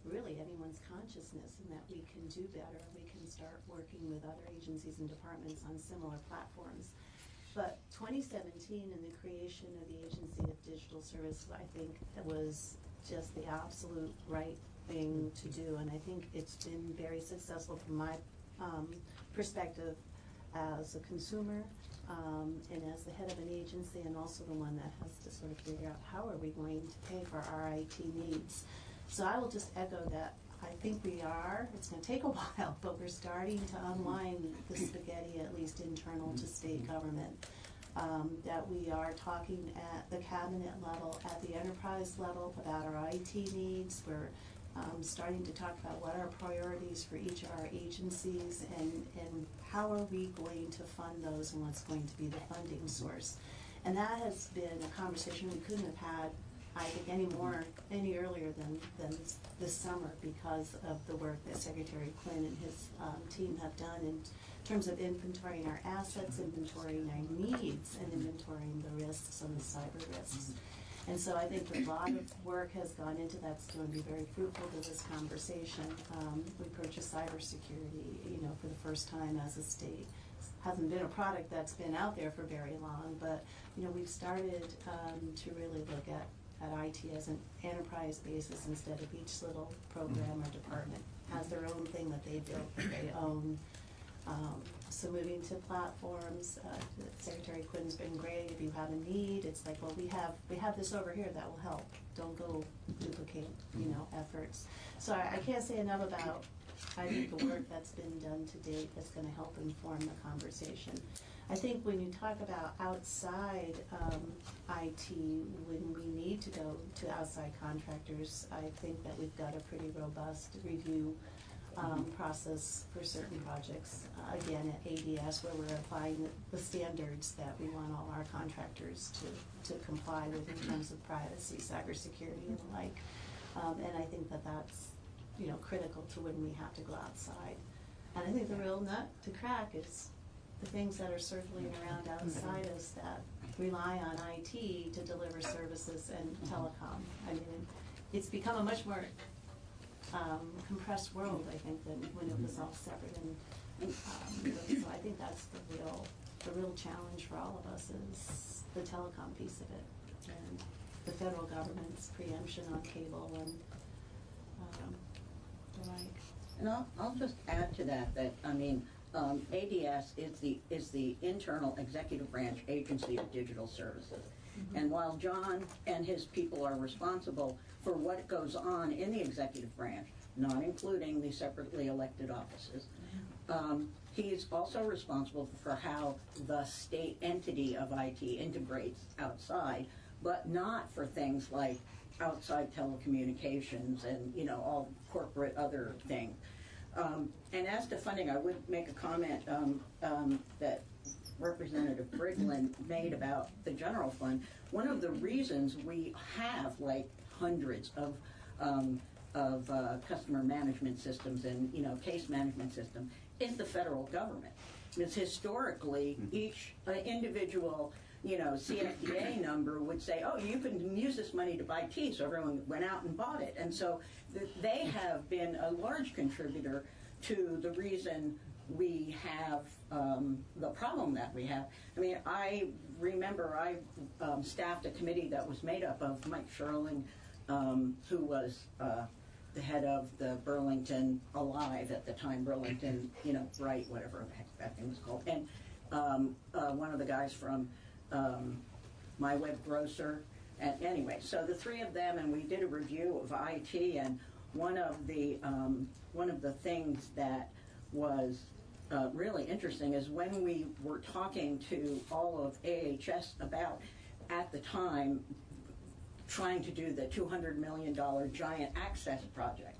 really anyone's consciousness, and that we can do better. We can start working with other agencies and departments on similar platforms. But 2017 and the creation of the Agency of Digital Services, I think it was just the absolute right thing to do, and I think it's been very successful from my perspective as a consumer and as the head of an agency, and also the one that has to sort of figure out how are we going to pay for our IT needs. So I will just echo that. I think it's going to take a while, but we're starting to unwind the spaghetti, at least internal to state government. That we are talking at the cabinet level, at the enterprise level about our IT needs. We're starting to talk about what are priorities for each of our agencies and how are we going to fund those and what's going to be the funding source. And that has been a conversation we couldn't have had, I think, any earlier than this summer because of the work that Secretary Quinn and his team have done in terms of inventorying our assets, inventorying our needs, and inventorying the risks and the cyber risks. And so I think a lot of work has gone into that's going to be very fruitful to this conversation. We purchased cybersecurity, for the first time as a state. Hasn't been a product that's been out there for very long, but we've started to really look at IT as an enterprise basis instead of each little program or department has their own thing that they built, that they own. So moving to platforms, Secretary Quinn's been great. If you have a need, it's like, well, we have this over here that will help. Don't go duplicate, efforts. So I can't say enough about I think the work that's been done to date is gonna help inform the conversation. I think when you talk about outside IT, when we need to go to outside contractors, I think that we've got a pretty robust review process for certain projects. Again, at ADS, where we're applying the standards that we want all our contractors to comply with in terms of privacy, cybersecurity, and the like. And I think that that's, you know, critical to when we have to go outside. And I think the real nut to crack is the things that are circling around outside us that rely on IT to deliver services and telecom. I mean, it's become a much more compressed world, I think, than when it was all separate. And so I think that's the real challenge for all of us is the telecom piece of it, and the federal government's preemption on cable and the like. And I'll just add to that, I mean, ADS is the internal executive branch agency of digital services. And while John and his people are responsible for what goes on in the executive branch, not including the separately elected offices, he is also responsible for how the state entity of IT integrates outside, but not for things like outside telecommunications and, you know, all corporate other things. And as to funding, I would make a comment that Representative Briglin made about the general fund. One of the reasons we have like hundreds of customer management systems and, you know, case management systems is the federal government. Because historically, each individual, you know, CFDA number would say, oh, you can use this money to buy tea, so everyone went out and bought it. And so they have been a large contributor to the reason we have the problem that we have. I mean, I remember I staffed a committee that was made up of Mike Sherling, who was the head of the Burlington Alive at the time, Burlington, you know, Bright, whatever the heck that thing was called, and one of the guys from My Web Grocer. And anyway, so the three of them, and we did a review of IT, and one of the things that was really interesting is when we were talking to all of AHS about, at the time, trying to do the $200 million giant access project.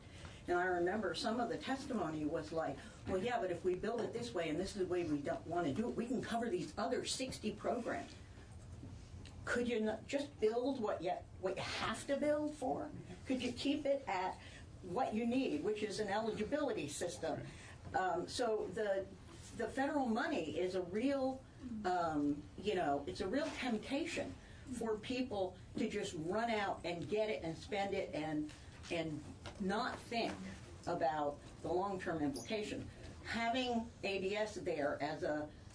And I remember some of the testimony was like, well, yeah, but if we build it this way and this is the way we don't want to do it, we can cover these other 60 programs. Could you not just build what you have to build for? Could you keep it at what you need, which is an eligibility system? So the federal money is a real, you know, it's a real temptation for people to just run out and get it and spend it and not think about the long-term implications. Having ADS there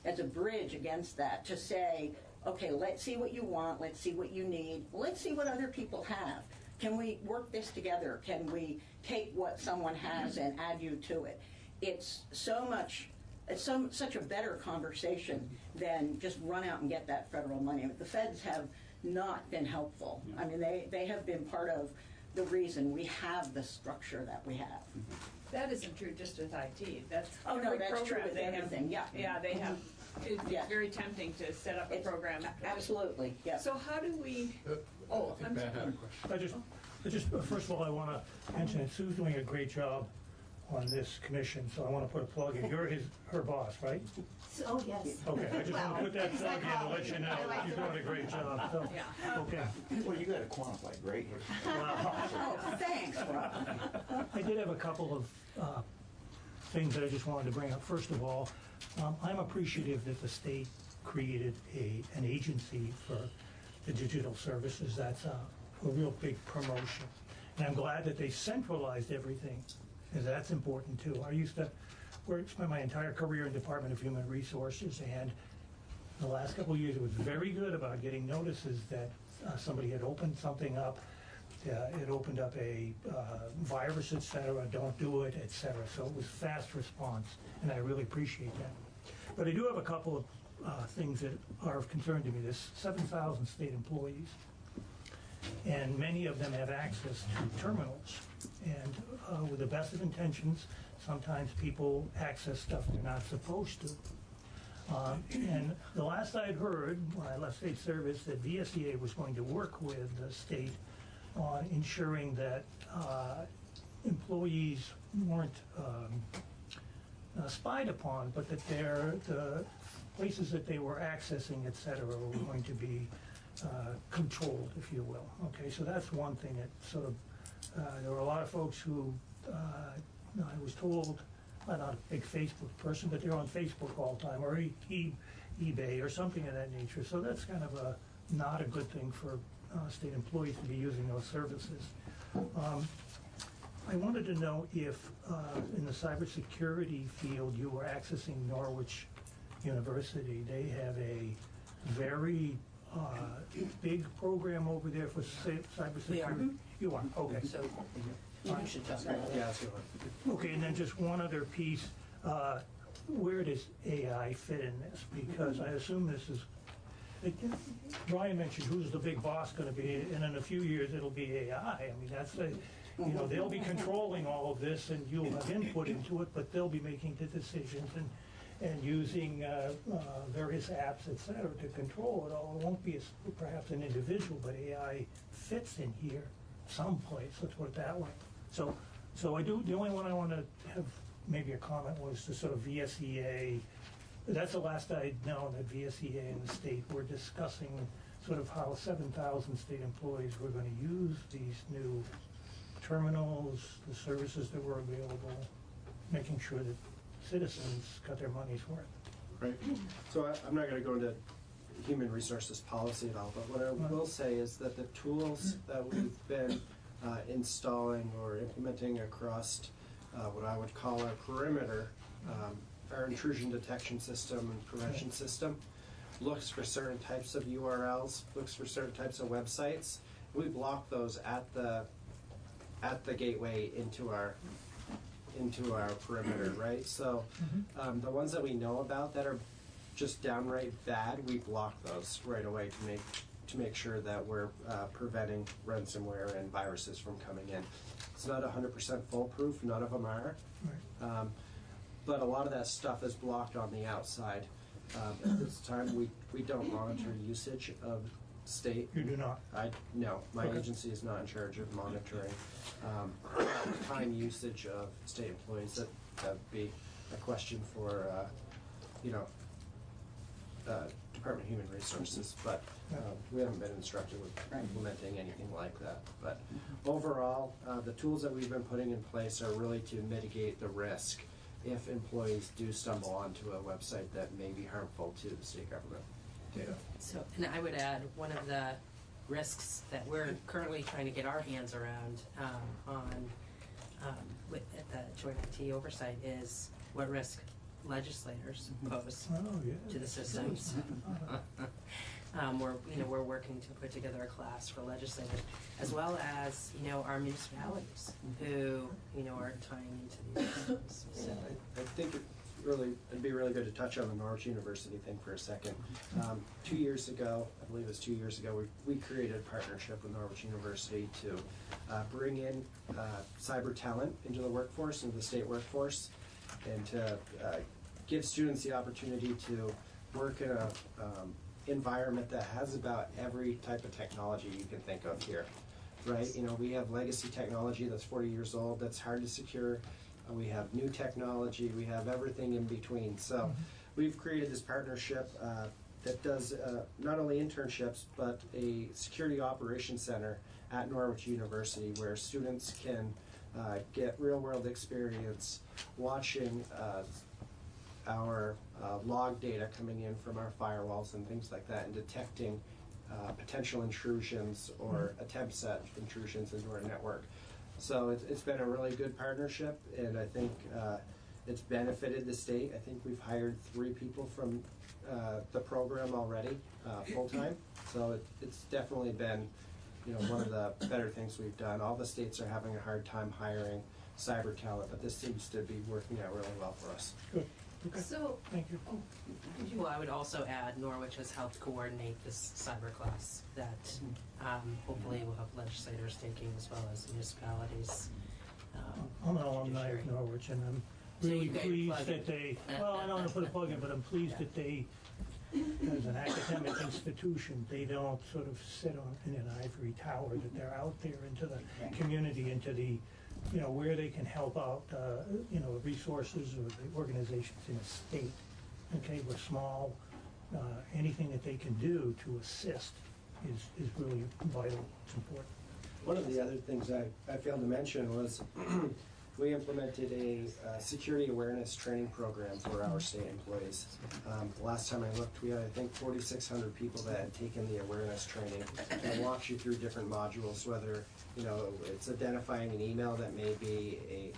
as a bridge against that to say, okay, let's see what you want, let's see what you need, let's see what other people have. Can we work this together? Can we take what someone has and add you to it? It's such a better conversation than just run out and get that federal money. The feds have not been helpful. I mean, they have been part of the reason we have the structure that we have. That isn't true just with IT. That's oh no, that's true with they everything. Have, yeah, they have. It's very tempting to set up a program. Absolutely, yeah. So how do we? I think Matt had a question. I just first of all, I want to mention that Sue's doing a great job on this commission, so I want to put a plug in. You're her boss, right? Oh, yes. Okay, I just want to put that plug in to let you know you're doing a great job. So, okay. Well, you got to quantify great here. Wow. Oh, thanks, Rob. I did have a couple of things that I just wanted to bring up. First of all, I'm appreciative that the state created an agency for the digital services. That's a real big promotion. And I'm glad that they centralized everything, because that's important too. I used to spend my entire career in Department of Human Resources, and the last couple of years it was very good about getting notices that somebody had opened something up. It opened up a virus, et cetera, don't do it, et cetera. So it was fast response, and I really appreciate that. But I do have a couple of things that are of concern to me. There's 7,000 state employees, and many of them have access to terminals. And with the best of intentions, sometimes people access stuff they're not supposed to. And the last I'd heard, when I left state service, that VSEA was going to work with the state on ensuring that employees weren't spied upon, but that the places that they were accessing, et cetera, were going to be controlled, if you will. Okay, so that's one thing that sort of, there were a lot of folks who, I was told, I'm not a big Facebook person, but they're on Facebook all the time, or eBay, or something of that nature. So that's kind of not a good thing for state employees to be using those services. I wanted to know if, in the cybersecurity field, you were accessing Norwich University. They have a very big program over there for cybersecurity. We are. You are, okay. So you should talk about Yeah, that. okay, and then just one other piece. Where does AI fit in this? Because I assume this is, Brian mentioned who's the big boss going to be, and in a few years it'll be AI. I mean, that's they'll be controlling all of this, and you'll have input into it, but they'll be making the decisions and using various apps, et cetera, to control it all. It won't be perhaps an individual, but AI fits in here someplace. Let's put it that way. So the only one I want to have maybe a comment was the sort of VSEA. That's the last I'd known that VSEA and the state were discussing sort of how 7,000 state employees were going to use these new terminals, the services that were available, making sure that citizens got their money's worth. Right. So I'm not going to go into human resources policy at all, but what I will say is that the tools that we've been installing or implementing across what I would call our perimeter, our intrusion detection system and prevention system, looks for certain types of URLs, looks for certain types of websites. We block those at the gateway into our perimeter, right? So the ones that we know about that are just downright bad, we block those right away to make sure that we're preventing ransomware and viruses from coming in. It's not 100% foolproof, none of them are, but a lot of that stuff is blocked on the outside. At this time, we don't monitor usage of state. You do not? No, my Okay. agency is not in charge of monitoring time usage of state employees. That would be a question for Department of Human Resources, but we haven't been instructed with implementing anything like that. But overall, the tools that we've been putting in place are really to mitigate the risk if employees do stumble onto a website that may be harmful to the state government. So, and I would add, one of the risks that we're currently trying to get our hands around at the Joint IT oversight is what risk legislators pose to the systems. We're working to put together a class for legislators, as well as our municipalities who are tying into these systems. So. I think it'd be really good to touch on the Norwich University thing for a second. 2 years ago, I believe it was 2 years ago, we created a partnership with Norwich University to bring in cyber talent into the workforce, into the state workforce, and to give students the opportunity to work in a environment that has about every type of technology you can think of here, right? We have legacy technology that's 40 years old, that's hard to secure. We have new technology, we have everything in between. So we've created this partnership that does not only internships, but a security operations center at Norwich University where students can get real-world experience watching our log data coming in from our firewalls and things like that, and detecting potential intrusions or attempts at intrusions into our network. So it's been a really good partnership, and I think it's benefited the state. I think we've hired 3 people from the program already, full-time. So it's definitely been one of the better things we've done. All the states are having a hard time hiring cyber talent, but this seems to be working out really well for us. Good. Okay. So, thank you. Well, I would also add Norwich has helped coordinate this cyber class that hopefully we'll have legislators taking as well as municipalities. I'm an alumni of Norwich, and I'm So really you got your pleased plug that in. they, well, I don't want to put a plug in, but I'm pleased that they, as an academic institution, they don't sort of sit in an ivory tower, that they're out there into the community, into the, where they can help out, resources or the organizations in a state. Okay, we're small, anything that they can do to assist is really vital, it's important. One of the other things I failed to mention was we implemented a security awareness training program for our state employees. The last time I looked, we had, I think, 4,600 people that had taken the awareness training. And it walks you through different modules, whether it's identifying an email that may be a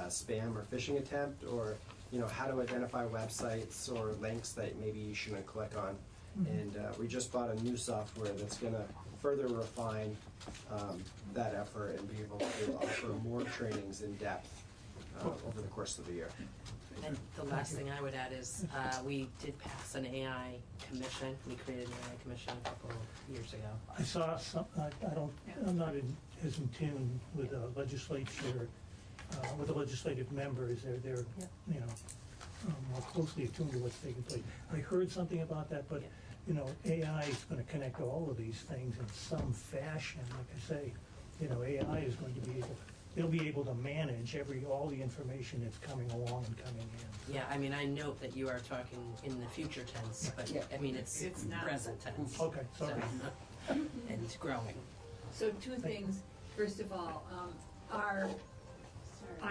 spam or phishing attempt, or how to identify websites or links that maybe you shouldn't click on. And we just bought a new software that's going to further refine that effort and be able to offer more trainings in depth over the course of the year. And the last thing I would add is we did pass an AI commission. We created an AI commission a couple of years ago. I saw some, I'm not as in tune with the legislature, with the legislative members. They're more closely attuned to what's taking place. I heard something about that, but AI is going to connect all of these things in some fashion. Like I say, AI is going to be able, they'll be able to manage all the information that's coming along and coming in. Yeah, I mean, I note that you are talking in the future tense, but I mean, it's not. present tense. Okay, sorry. So, and it's growing. So two things. First of all, our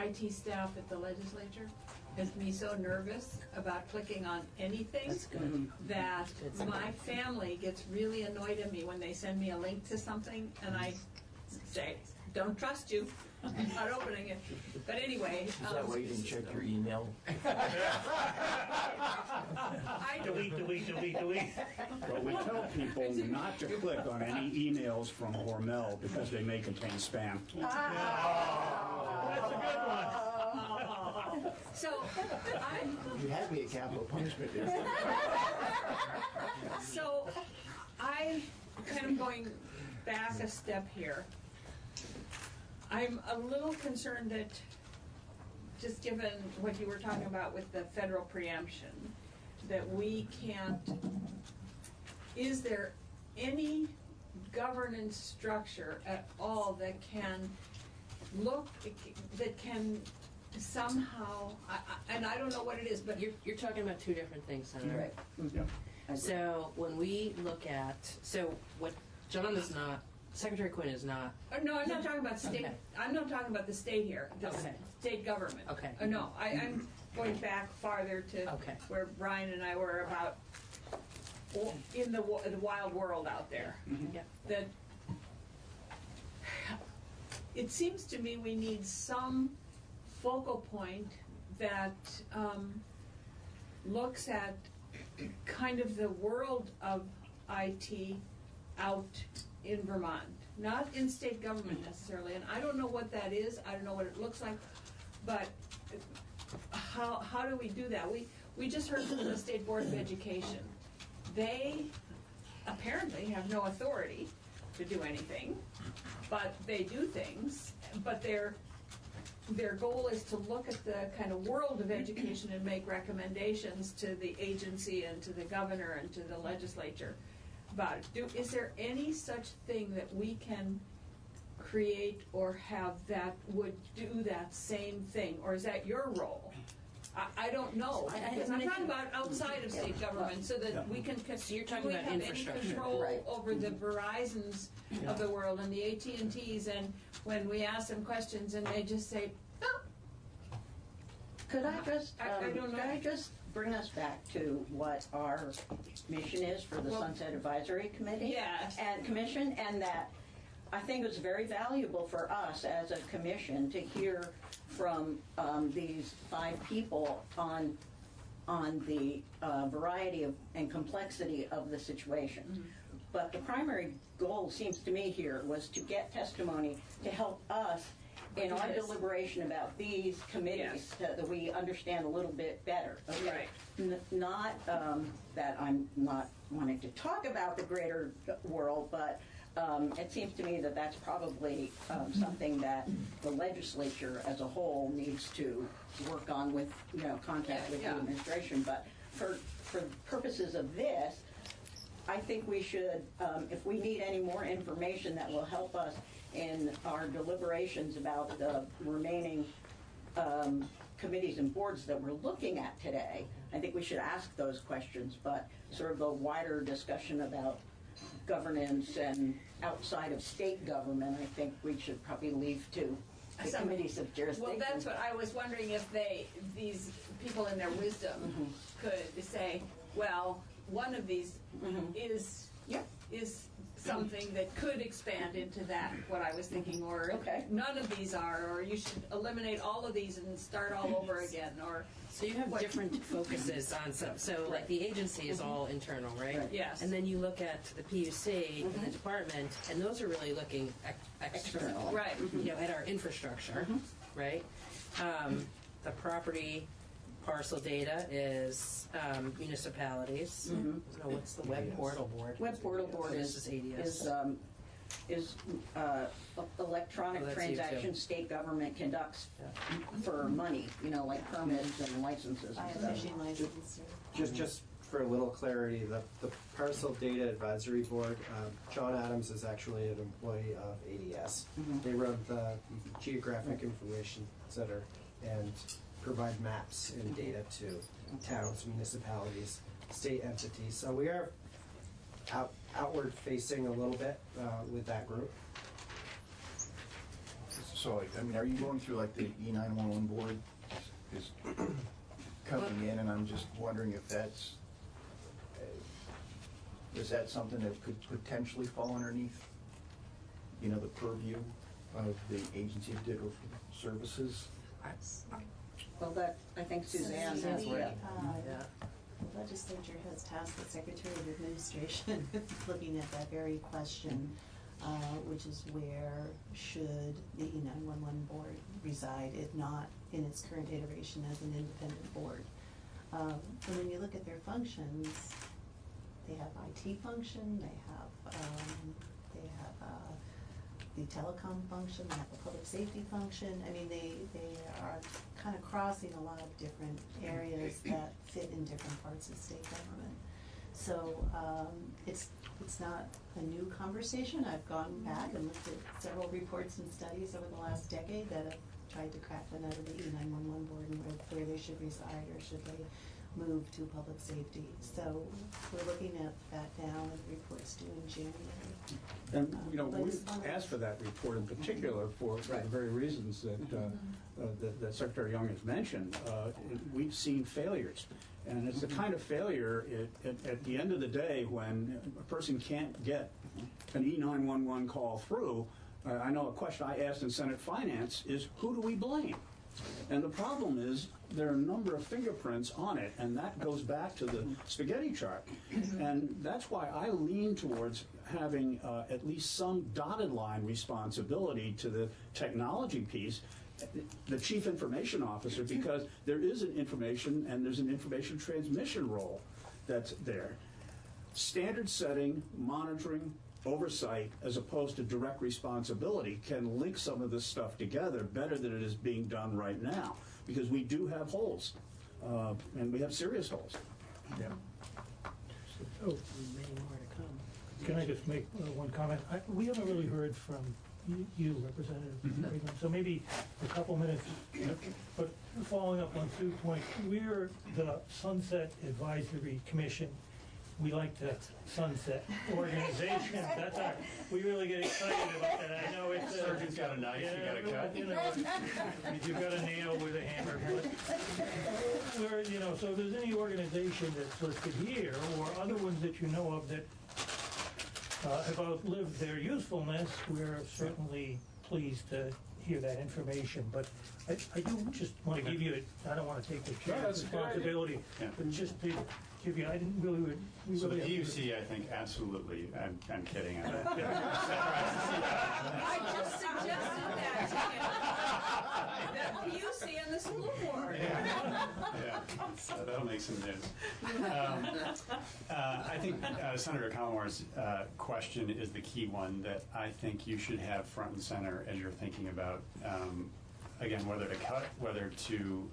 IT staff at the legislature has me so nervous about clicking on anything that my family gets really annoyed at me when they send me a link to something and I say, don't trust you. I'm not opening it. But anyway. Is that why you didn't check your email? Delete. Well, we tell people not to click on any emails from Hormel because they may contain spam. That's a good one. So You had me at capital punishment there. So I kind of going back a step here. I'm a little concerned that, just given what you were talking about with the federal preemption, that we can't, is there any governance structure at all that can that can somehow, and I don't know what it is, but You're talking about two different things, Senator. Mm-hmm. So when we look at, what John is not, Secretary Quinn is not. No, I'm not talking about state. Okay. I'm not talking about the state here. The state government. Okay. No, I'm going back farther to where Brian and I were about in the wild world out there. Yeah. That it seems to me we need some focal point that looks at kind of the world of IT out in Vermont, not in state government necessarily, and I don't know what that is, I don't know what it looks like, but how do we do that? We just heard from the State Board of Education. They apparently have no authority to do anything, but they do things, but their goal is to look at the kind of world of education and make recommendations to the agency and to the governor and to the legislature about it. Is there any such thing that we can create or have that would do that same thing, or is that your role? I don't know, because I'm talking about outside of state government, so that we can. So you're talking about have any infrastructure. control over the Verizons of the world and the AT&Ts, and when we ask them questions and they just say, oh. Could I just, I don't know. could I just bring us back to what our mission is for the Sunset Advisory Committee? Yes. And Commission, and that I think it's very valuable for us as a commission to hear from these 5 people on the variety of and complexity of the situation. Mm-hmm. But the primary goal, seems to me here, was to get testimony to help us in our deliberation about these committees, so that we understand a little bit better. Okay? Right. Not that I'm not wanting to talk about the greater world, but It seems to me that that's probably something that the legislature as a whole needs to work on with, contact with the administration. But for purposes of this, I think we should, if we need any more information that will help us in our deliberations about the remaining committees and boards that we're looking at today, I think we should ask those questions. But sort of a wider discussion about governance and outside of state government, I think we should probably leave to the committees of jurisdiction. Well, that's what I was wondering, if these people in their wisdom could say, well, one of these is something that could expand into that, what I was thinking, or none of these are, or you should eliminate all of these and start all over again, or... So you have different focuses on some, so like the agency is all internal, right? Yes. And then you look at the PUC and the department, and those are really looking external. Right. At our infrastructure, right? The property parcel data is municipalities. So what's the web portal board? Web portal board is electronic transactions state government conducts for money, like permits and licenses and stuff. Fishing license. Just for a little clarity, the Parcel Data Advisory Board, John Adams is actually an employee of ADS. They run the Geographic Information Center and provide maps and data to towns, municipalities, state entities. So we are outward facing a little bit with that group. So, I mean, are you going through like the E911 board is coming in, and I'm just wondering if that's, is that something that could potentially fall underneath, the purview of the Agency of Digital Services? Well, that, I think Suzanne has The legislature has tasked the Secretary of Administration with looking at that very question, which is where should the E911 board reside, if not in its current iteration as an independent board. And when you look at their functions, they have IT function, they have the telecom function, they have a public safety function. I mean, they are kind of crossing a lot of different areas that fit in different parts of state government. So it's not a new conversation. I've gone back and looked at several reports and studies over the last decade that have tried to crack the nut of the E911 board and where they should reside, or should they move to public safety. So we're looking at that now, and the report's due in January. And, we asked for that report in particular for the very reasons that Secretary Young has mentioned. We've seen failures. And it's the kind of failure at the end of the day when a person can't get an E911 call through. I know a question I asked in Senate Finance is, who do we blame? And the problem is there are a number of fingerprints on it, and that goes back to the spaghetti chart. And that's why I lean towards having at least some dotted line responsibility to the technology piece, the chief information officer, because there is an information and there's an information transmission role that's there. Standard setting, monitoring, oversight, as opposed to direct responsibility, can link some of this stuff together better than it is being done right now, because we do have holes, and we have serious holes. Yeah. So, can I just make one comment? We haven't really heard from you, Representative Friedman, so maybe a couple minutes. But following up on Sue's point, we're the Sunset Advisory Commission. We like the sunset organization. That's our, we really get excited about that. I know it's Surgeon's got a knife, you got a cut. You've got a nail with a hammer. But we're, so if there's any organization that's listed here, or other ones that you know of that have outlived their usefulness, we're certainly pleased to hear that information. But I do just want to give you, I don't want to take the chair's responsibility, but just to give you, I didn't really... So the PUC, I think, absolutely, I'm kidding. I just suggested that to him. The PUC and the little more. Yeah, so that'll make some news. I think Senator Collmore's question is the key one that I think you should have front and center as you're thinking about, again, whether to cut, whether to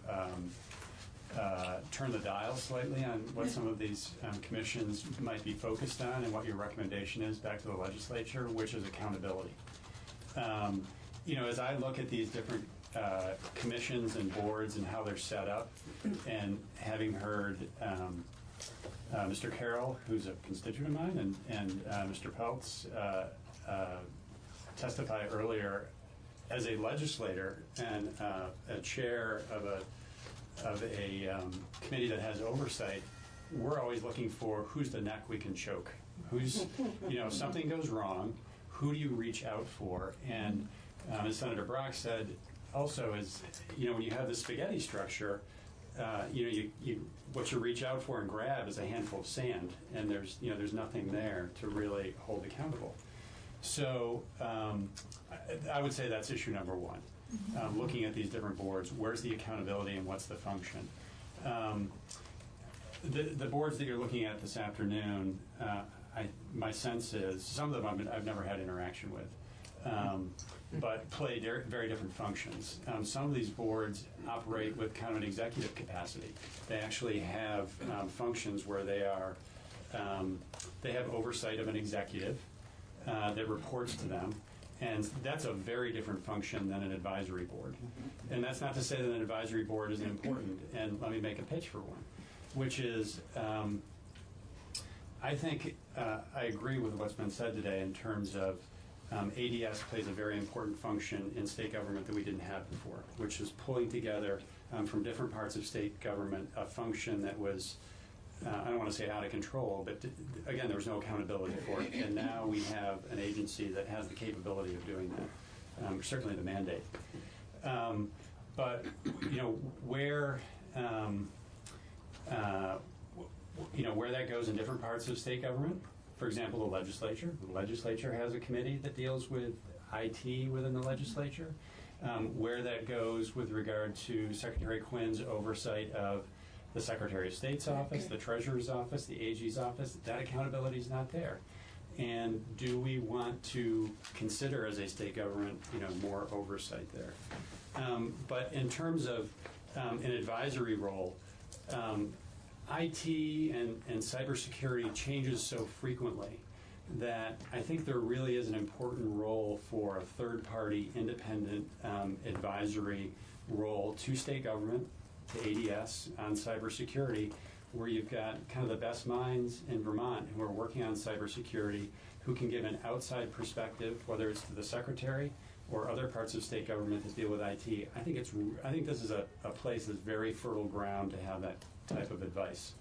turn the dial slightly on what some of these commissions might be focused on and what your recommendation is back to the legislature, which is accountability. As I look at these different commissions and boards and how they're set up, and having heard Mr. Carroll, who's a constituent of mine, and Mr. Peltz testify earlier, as a legislator and a chair of a committee that has oversight, we're always looking for who's the neck we can choke. Who's, if something goes wrong, who do you reach out for? And as Senator Brock said, also is, when you have the spaghetti structure, what you reach out for and grab is a handful of sand, and there's nothing there to really hold accountable. So I would say that's issue number one. Looking at these different boards, where's the accountability and what's the function? The boards that you're looking at this afternoon, my sense is some of them I've never had interaction with, but play very different functions. Some of these boards operate with kind of an executive capacity. They actually have functions where they have oversight of an executive that reports to them. And that's a very different function than an advisory board. And that's not to say that an advisory board isn't important. And let me make a pitch for one, which is I think I agree with what's been said today in terms of ADS plays a very important function in state government that we didn't have before, which is pulling together from different parts of state government a function that was I don't want to say out of control, but again, there was no accountability for it. And now we have an agency that has the capability of doing that, certainly the mandate. But, where that goes in different parts of state government, for example, the legislature has a committee that deals with IT within the legislature, where that goes with regard to Secretary Quinn's oversight of the Secretary of State's office, the Treasurer's office, the AG's office. That accountability is not there. And do we want to consider as a state government, more oversight there? But in terms of an advisory role, IT and cybersecurity changes so frequently that I think there really is an important role for a third-party independent advisory role to state government, to ADS on cybersecurity, where you've got kind of the best minds in Vermont who are working on cybersecurity, who can give an outside perspective, whether it's to the secretary or other parts of state government that deal with IT. I think this is a place that's very fertile ground to have that type of advice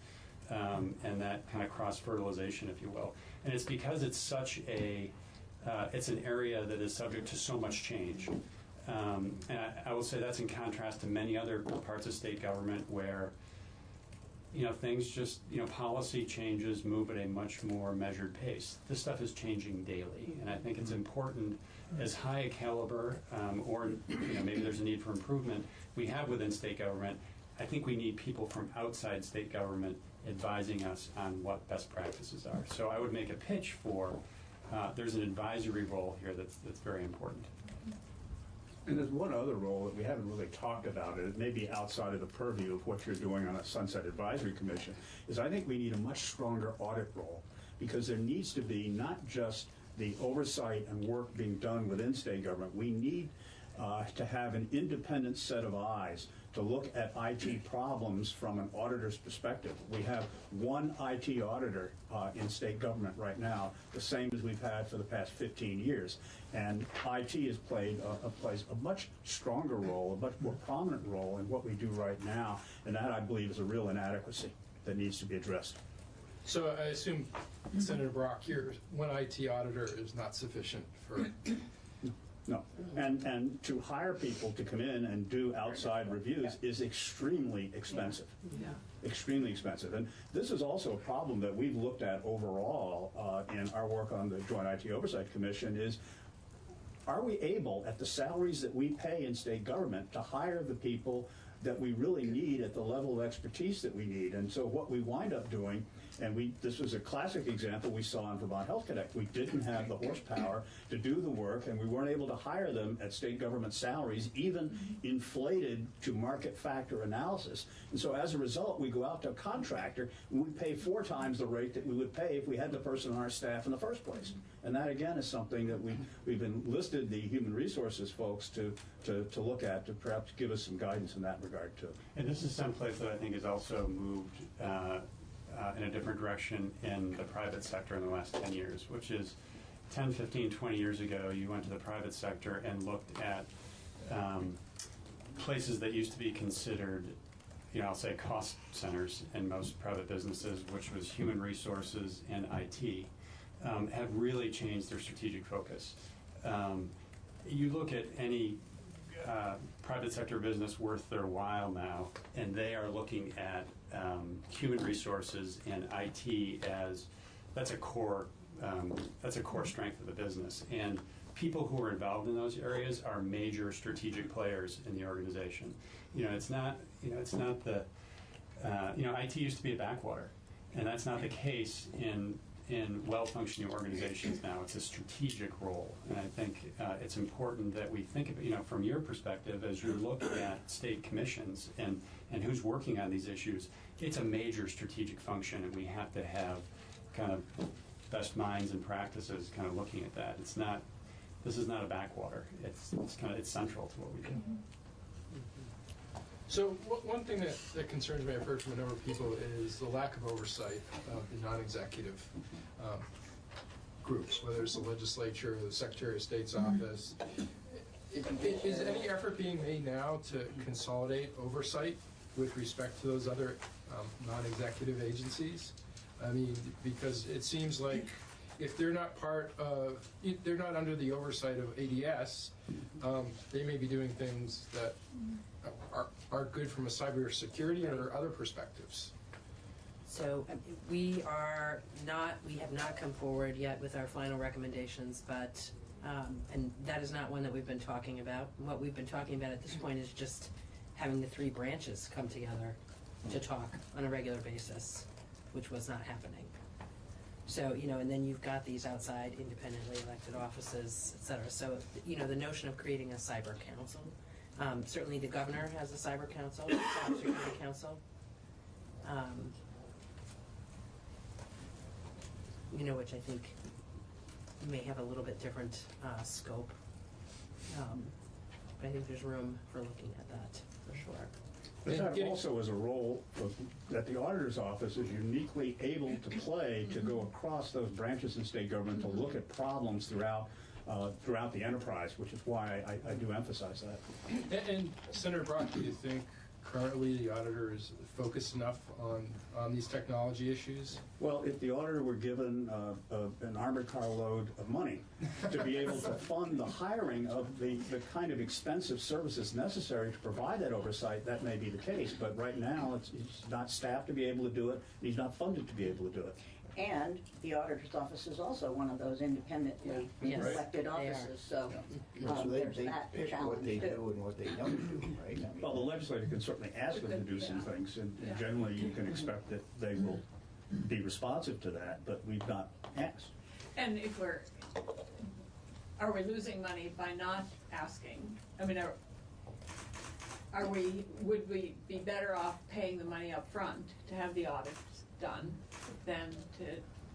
and that kind of cross-fertilization, if you will. And it's because it's such it's an area that is subject to so much change. And I will say that's in contrast to many other parts of state government where, things just, policy changes move at a much more measured pace. This stuff is changing daily, and I think it's important, as high a caliber, or maybe there's a need for improvement we have within state government. I think we need people from outside state government advising us on what best practices are. So I would make a pitch for, there's an advisory role here that's very important. And there's one other role that we haven't really talked about, and it may be outside of the purview of what you're doing on a Sunset Advisory Commission, is I think we need a much stronger audit role, because there needs to be not just the oversight and work being done within state government. We need to have an independent set of eyes to look at IT problems from an auditor's perspective. We have one IT auditor in state government right now, the same as we've had for the past 15 years. And IT has plays a much stronger role, a much more prominent role in what we do right now. And that, I believe, is a real inadequacy that needs to be addressed. So I assume, Senator Brock, your one IT auditor is not sufficient for... No, and to hire people to come in and do outside reviews is extremely expensive. Yeah. Extremely expensive. And this is also a problem that we've looked at overall in our work on the Joint IT Oversight Commission is, are we able, at the salaries that we pay in state government, to hire the people that we really need at the level of expertise that we need. And so what we wind up doing, and this was a classic example we saw in Vermont Health Connect. We didn't have the horsepower to do the work, and we weren't able to hire them at state government salaries, even inflated to market factor analysis. And so as a result, we go out to a contractor, and we pay 4 times the rate that we would pay if we had the person on our staff in the first place. And that, again, is something that we've enlisted the human resources folks to look at, to perhaps give us some guidance in that regard, too. And this is someplace that I think has also moved in a different direction in the private sector in the last 10 years, which is 10, 15, 20 years ago, you went to the private sector and looked at places that used to be considered, I'll say cost centers in most private businesses, which was human resources and IT, have really changed their strategic focus. You look at any private sector business worth their while now, and they are looking at human resources and IT as that's a core strength of the business. And people who are involved in those areas are major strategic players in the organization. It's not the IT used to be a backwater, and that's not the case in well-functioning organizations now. It's a strategic role, and I think it's important that we think of it, from your perspective, as you look at state commissions and who's working on these issues. It's a major strategic function, and we have to have kind of best minds and practices kind of looking at that. This is not a backwater. It's central to what we do. So one thing that concerns me, I've heard from a number of people, is the lack of oversight of the non-executive groups, whether it's the legislature, the Secretary of State's office. Is any effort being made now to consolidate oversight with respect to those other non-executive agencies? I mean, because it seems like if they're not they're not under the oversight of ADS, they may be doing things that are good from a cybersecurity or other perspectives. So we have not come forward yet with our final recommendations, but and that is not one that we've been talking about. What we've been talking about at this point is just having the 3 branches come together to talk on a regular basis, which was not happening. So, and then you've got these outside independently elected offices, et cetera. So, the notion of creating a cyber council, certainly the governor has a cyber council, cybersecurity council. Which I think may have a little bit different scope. But I think there's room for looking at that, for sure. But that also is a role that the auditor's office is uniquely able to play to go across those branches in state government to look at problems throughout the enterprise, which is why I do emphasize that. And Senator Bratt, do you think currently the auditor is focused enough on these technology issues? Well, if the auditor were given an armored car load of money to be able to fund the hiring of the kind of expensive services necessary to provide that oversight, that may be the case. But right now, he's not staffed to be able to do it. He's not funded to be able to do it. And the auditor's office is also one of those independently elected offices, so they there's that pick challenge what they too. do and what they don't do, right? I mean, Well, the legislature can certainly ask them to do some things, and generally you can expect that they will be responsive to that, but we've not asked. And if are we losing money by not asking? I mean, would we be better off paying the money up front to have the audits done than to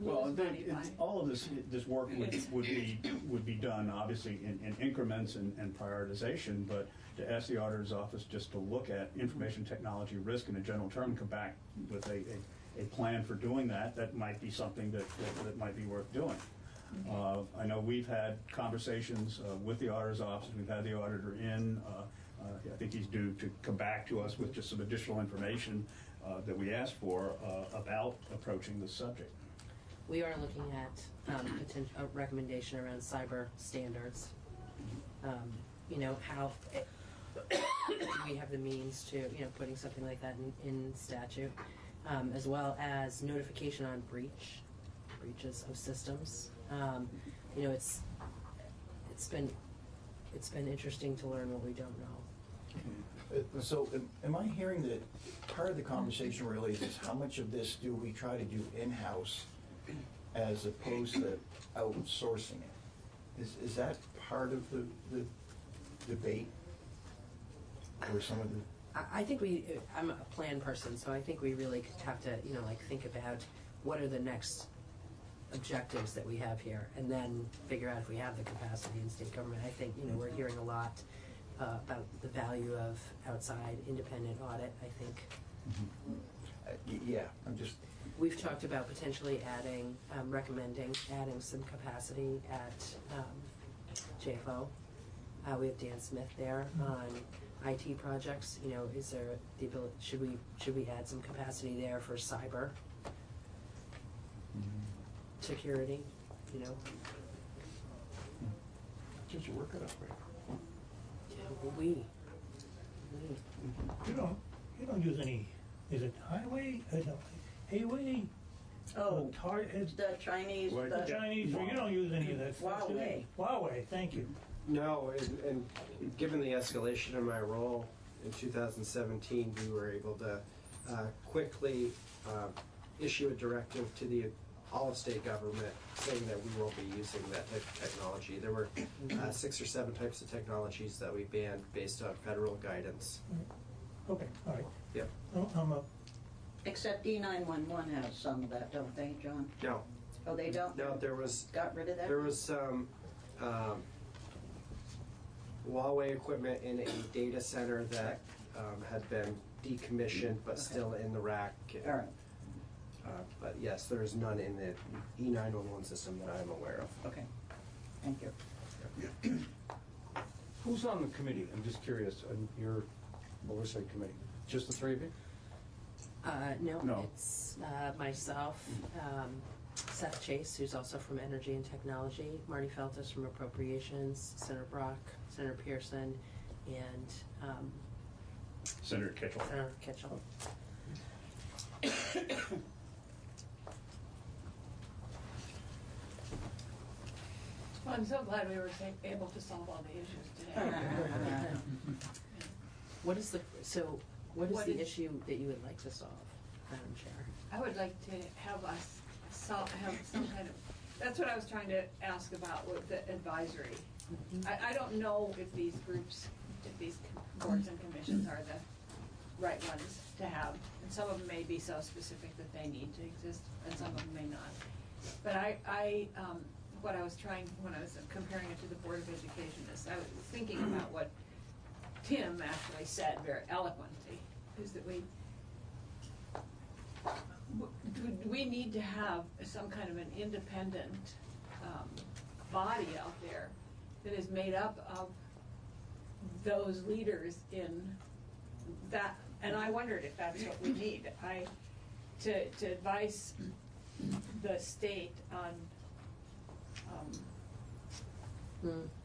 lose money by? All of this work would be done obviously in increments and prioritization, but to ask the auditor's office just to look at information technology risk in a general term and come back with a plan for doing that might be something that might be worth doing. I know we've had conversations with the auditor's office. We've had the auditor in. I think he's due to come back to us with just some additional information that we asked for about approaching this subject. We are looking at a recommendation around cyber standards. How do we have the means to, putting something like that in statute, as well as notification on breaches of systems. It's been interesting to learn what we don't know. So am I hearing that part of the conversation really is how much of this do we try to do in-house as opposed to outsourcing it? Is that part of the debate? Or some of the... I think I'm a plan person, so I think we really have to, think about what are the next objectives that we have here, and then figure out if we have the capacity in state government. I think, we're hearing a lot about the value of outside independent audit, I think. Yeah, I'm just... We've talked about potentially recommending adding some capacity at JFO. We have Dan Smith there on IT projects. Is there the ability? Should we add some capacity there for cyber security? Did you work it up, right? Yeah, we. You don't use any, is it highway, no, Hayway? Oh, the Chinese, The Chinese, you don't use any of that stuff, do you? Huawei. Huawei, thank you. No, and given the escalation in my role in 2017, we were able to quickly issue a directive to all of state government saying that we won't be using that type of technology. There were 6 or 7 types of technologies that we banned based on federal guidance. Okay, all right. Yep. Except E911 has some of that, don't they, John? No. Oh, they don't? No, there was... Got rid of that? There was some Huawei equipment in a data center that had been decommissioned but still in the rack. All right. But yes, there is none in the E911 system that I'm aware of. Okay, thank you. Who's on the committee? I'm just curious, on your oversight committee? Just the 3 of you? No, it's myself, Seth Chase, who's also from Energy and Technology, Marty Feltus from Appropriations, Senator Brock, Senator Pearson, and Senator Kitchell. Senator Kitchell. Well, I'm so glad we were able to solve all the issues today. What is the issue that you would like to solve, Madam Chair? I would like to have us have some kind of, that's what I was trying to ask about with the advisory. I don't know if these groups, if these boards and commissions are the right ones to have. And some of them may be so specific that they need to exist, and some of them may not. But what I was trying, when I was comparing it to the Board of Education, is I was thinking about what Tim actually said very eloquently, is that we need to have some kind of an independent body out there that is made up of those leaders in that, and I wondered if that's what we need. To advise the state on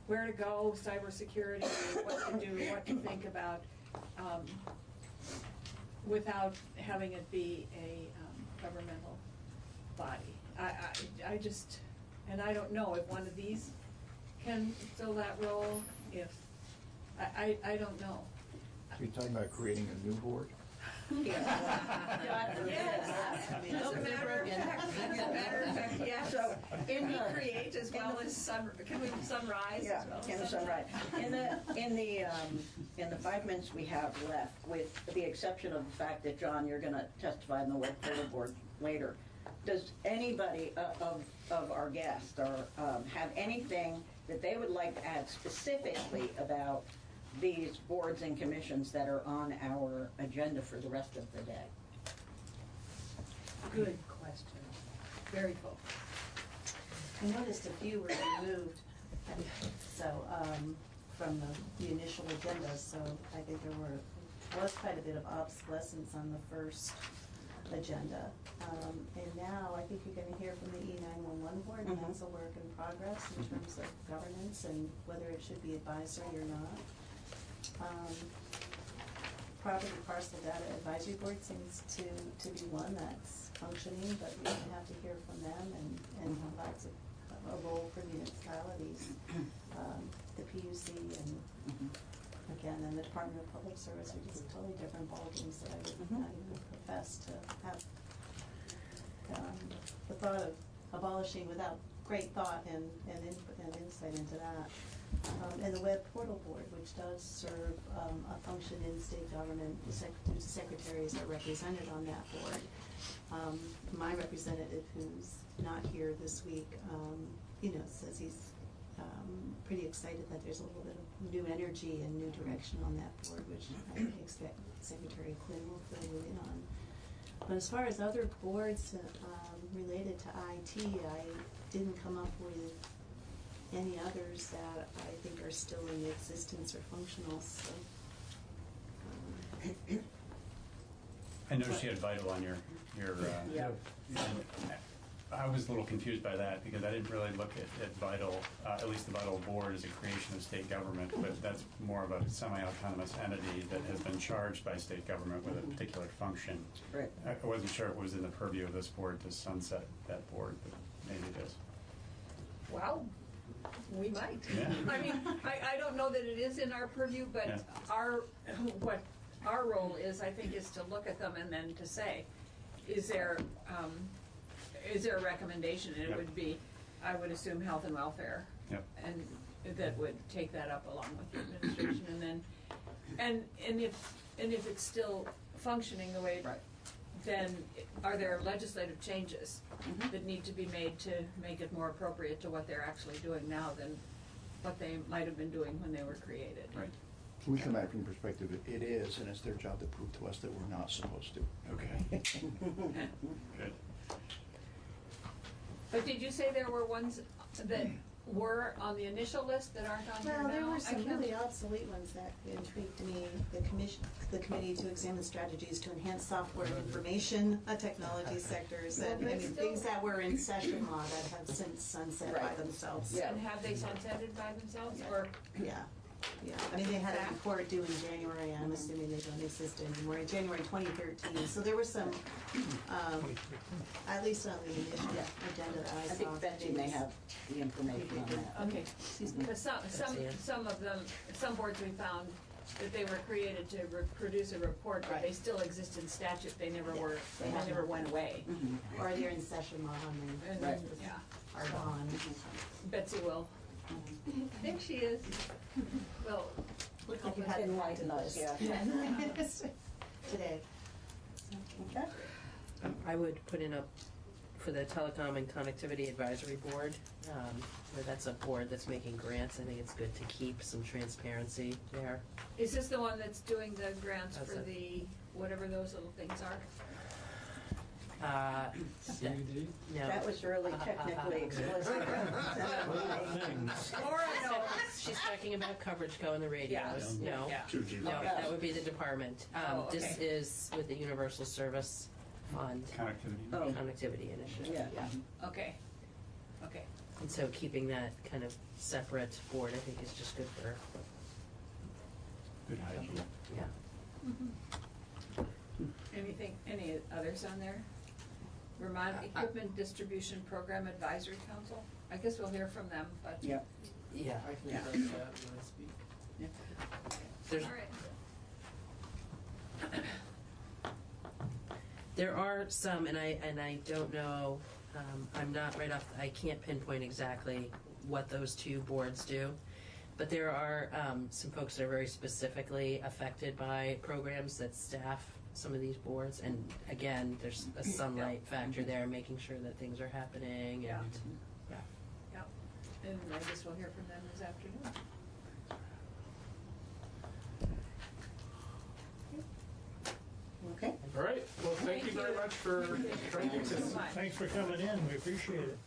where to go, cybersecurity, what to do, what to think about, without having it be a governmental body. I just, and I don't know if one of these can fill that role, if, I don't know. Are you talking about creating a new board? Yes. As a matter of fact, yes. So, Can we create as well as can we sunrise Yeah, as well in the as sunrise. In the 5 minutes we have left, with the exception of the fact that, John, you're gonna testify in the work board later, does anybody of our guests or have anything that they would like to add specifically about these boards and commissions that are on our agenda for the rest of the day? Good question. Very full. I noticed a few were removed, so, from the initial agenda, so I think there was quite a bit of obsolescence on the first agenda. And now I think you're gonna hear from the E911 board, and that's a work in progress in terms of governance and whether it should be advisory or not. Property parcel data advisory board seems to be one that's functioning, but we have to hear from them and provides a role for municipalities, the PUC and again, and the Department of Public Service are just totally different ballgames that I would not even profess to have the thought of abolishing without great thought and insight into that. And the Web Portal Board, which does serve a function in state government, the secretaries are represented on that board. My representative, who's not here this week, says he's pretty excited that there's a little bit of new energy and new direction on that board, which I expect Secretary Quinn will fill you in on. But as far as other boards related to IT, I didn't come up with any others that I think are still in existence or functional. So, I noticed you had Vital on your Yeah. and I was a little confused by that because I didn't really look at Vital, at least the Vital Board as a creation of state government, but that's more of a semi-autonomous entity that has been charged by state government with a particular function. Right. I wasn't sure it was in the purview of this board to sunset that board, but maybe it is. Well, we might. Yeah. I mean, I don't know that it is in our purview, but Yeah. what our role is, I think, is to look at them and then to say, is there a recommendation? And it Yep. would be, I would assume, health and welfare. Yep. And that would take that up along with the administration, and then, and if it's still functioning the way, then are there legislative changes that need to be made to make it more appropriate to what they're actually doing now than what they might have been doing when they were created? Right. We come at it from the perspective that it is, and it's their job to prove to us that we're not supposed to. Okay. Good. But did you say there were ones that were on the initial list that aren't on here now? well, there were some I can't- really obsolete ones that intrigued me. The committee to examine strategies to enhance software and information technology sectors, and Well, I they mean, still- things that were in session law that have since sunset by themselves. And have they sunsetted by themselves, Yeah. or? Yeah, yeah. I mean, they had a report due in January. I'm assuming they don't exist anymore. In January 2013. So there were some, at least on the initial agenda that I saw. I think Betsy may have the information on that. Okay, because some of them, some boards we found that they were created to produce a report, but they still exist in statute. They never were, they never went away. Or they're in session law and And, they yeah. are gone. Betsy will. I think she is. Well, Looked like you had Enlighten us, yeah. Today. Okay. I would put in for the Telecom and Connectivity Advisory Board, where that's a board that's making grants. I think it's good to keep some transparency there. is this the one that's doing the grants That's for it. the, whatever those little things are? CUD? No. That was really technically explicit. Laura knows. She's talking about coverage co in the radios. Yeah. No, Yeah. 2G. no, that would be the department. Oh, This okay. is with the Universal Service Fund Connectivity. Oh. Connectivity Initiative. Yeah. Okay, okay. And so keeping that kind of separate board, I think, is just good for, Good hygiene. yeah. Any others on there? Vermont Equipment Distribution Program Advisory Council? I guess we'll hear from them, but. Yeah. Yeah. I can Yeah. address that when I speak. There's, All right. there are some, and I don't know, I'm not right off, I can't pinpoint exactly what those two boards do, but there are some folks that are very specifically affected by programs that staff some of these boards, and again, there's a sunlight factor there, making sure that things are happening, and, Yeah. And I guess we'll hear from them this afternoon. Okay. All right, well, thank you very much for joining us. Thanks for coming in, we appreciate it.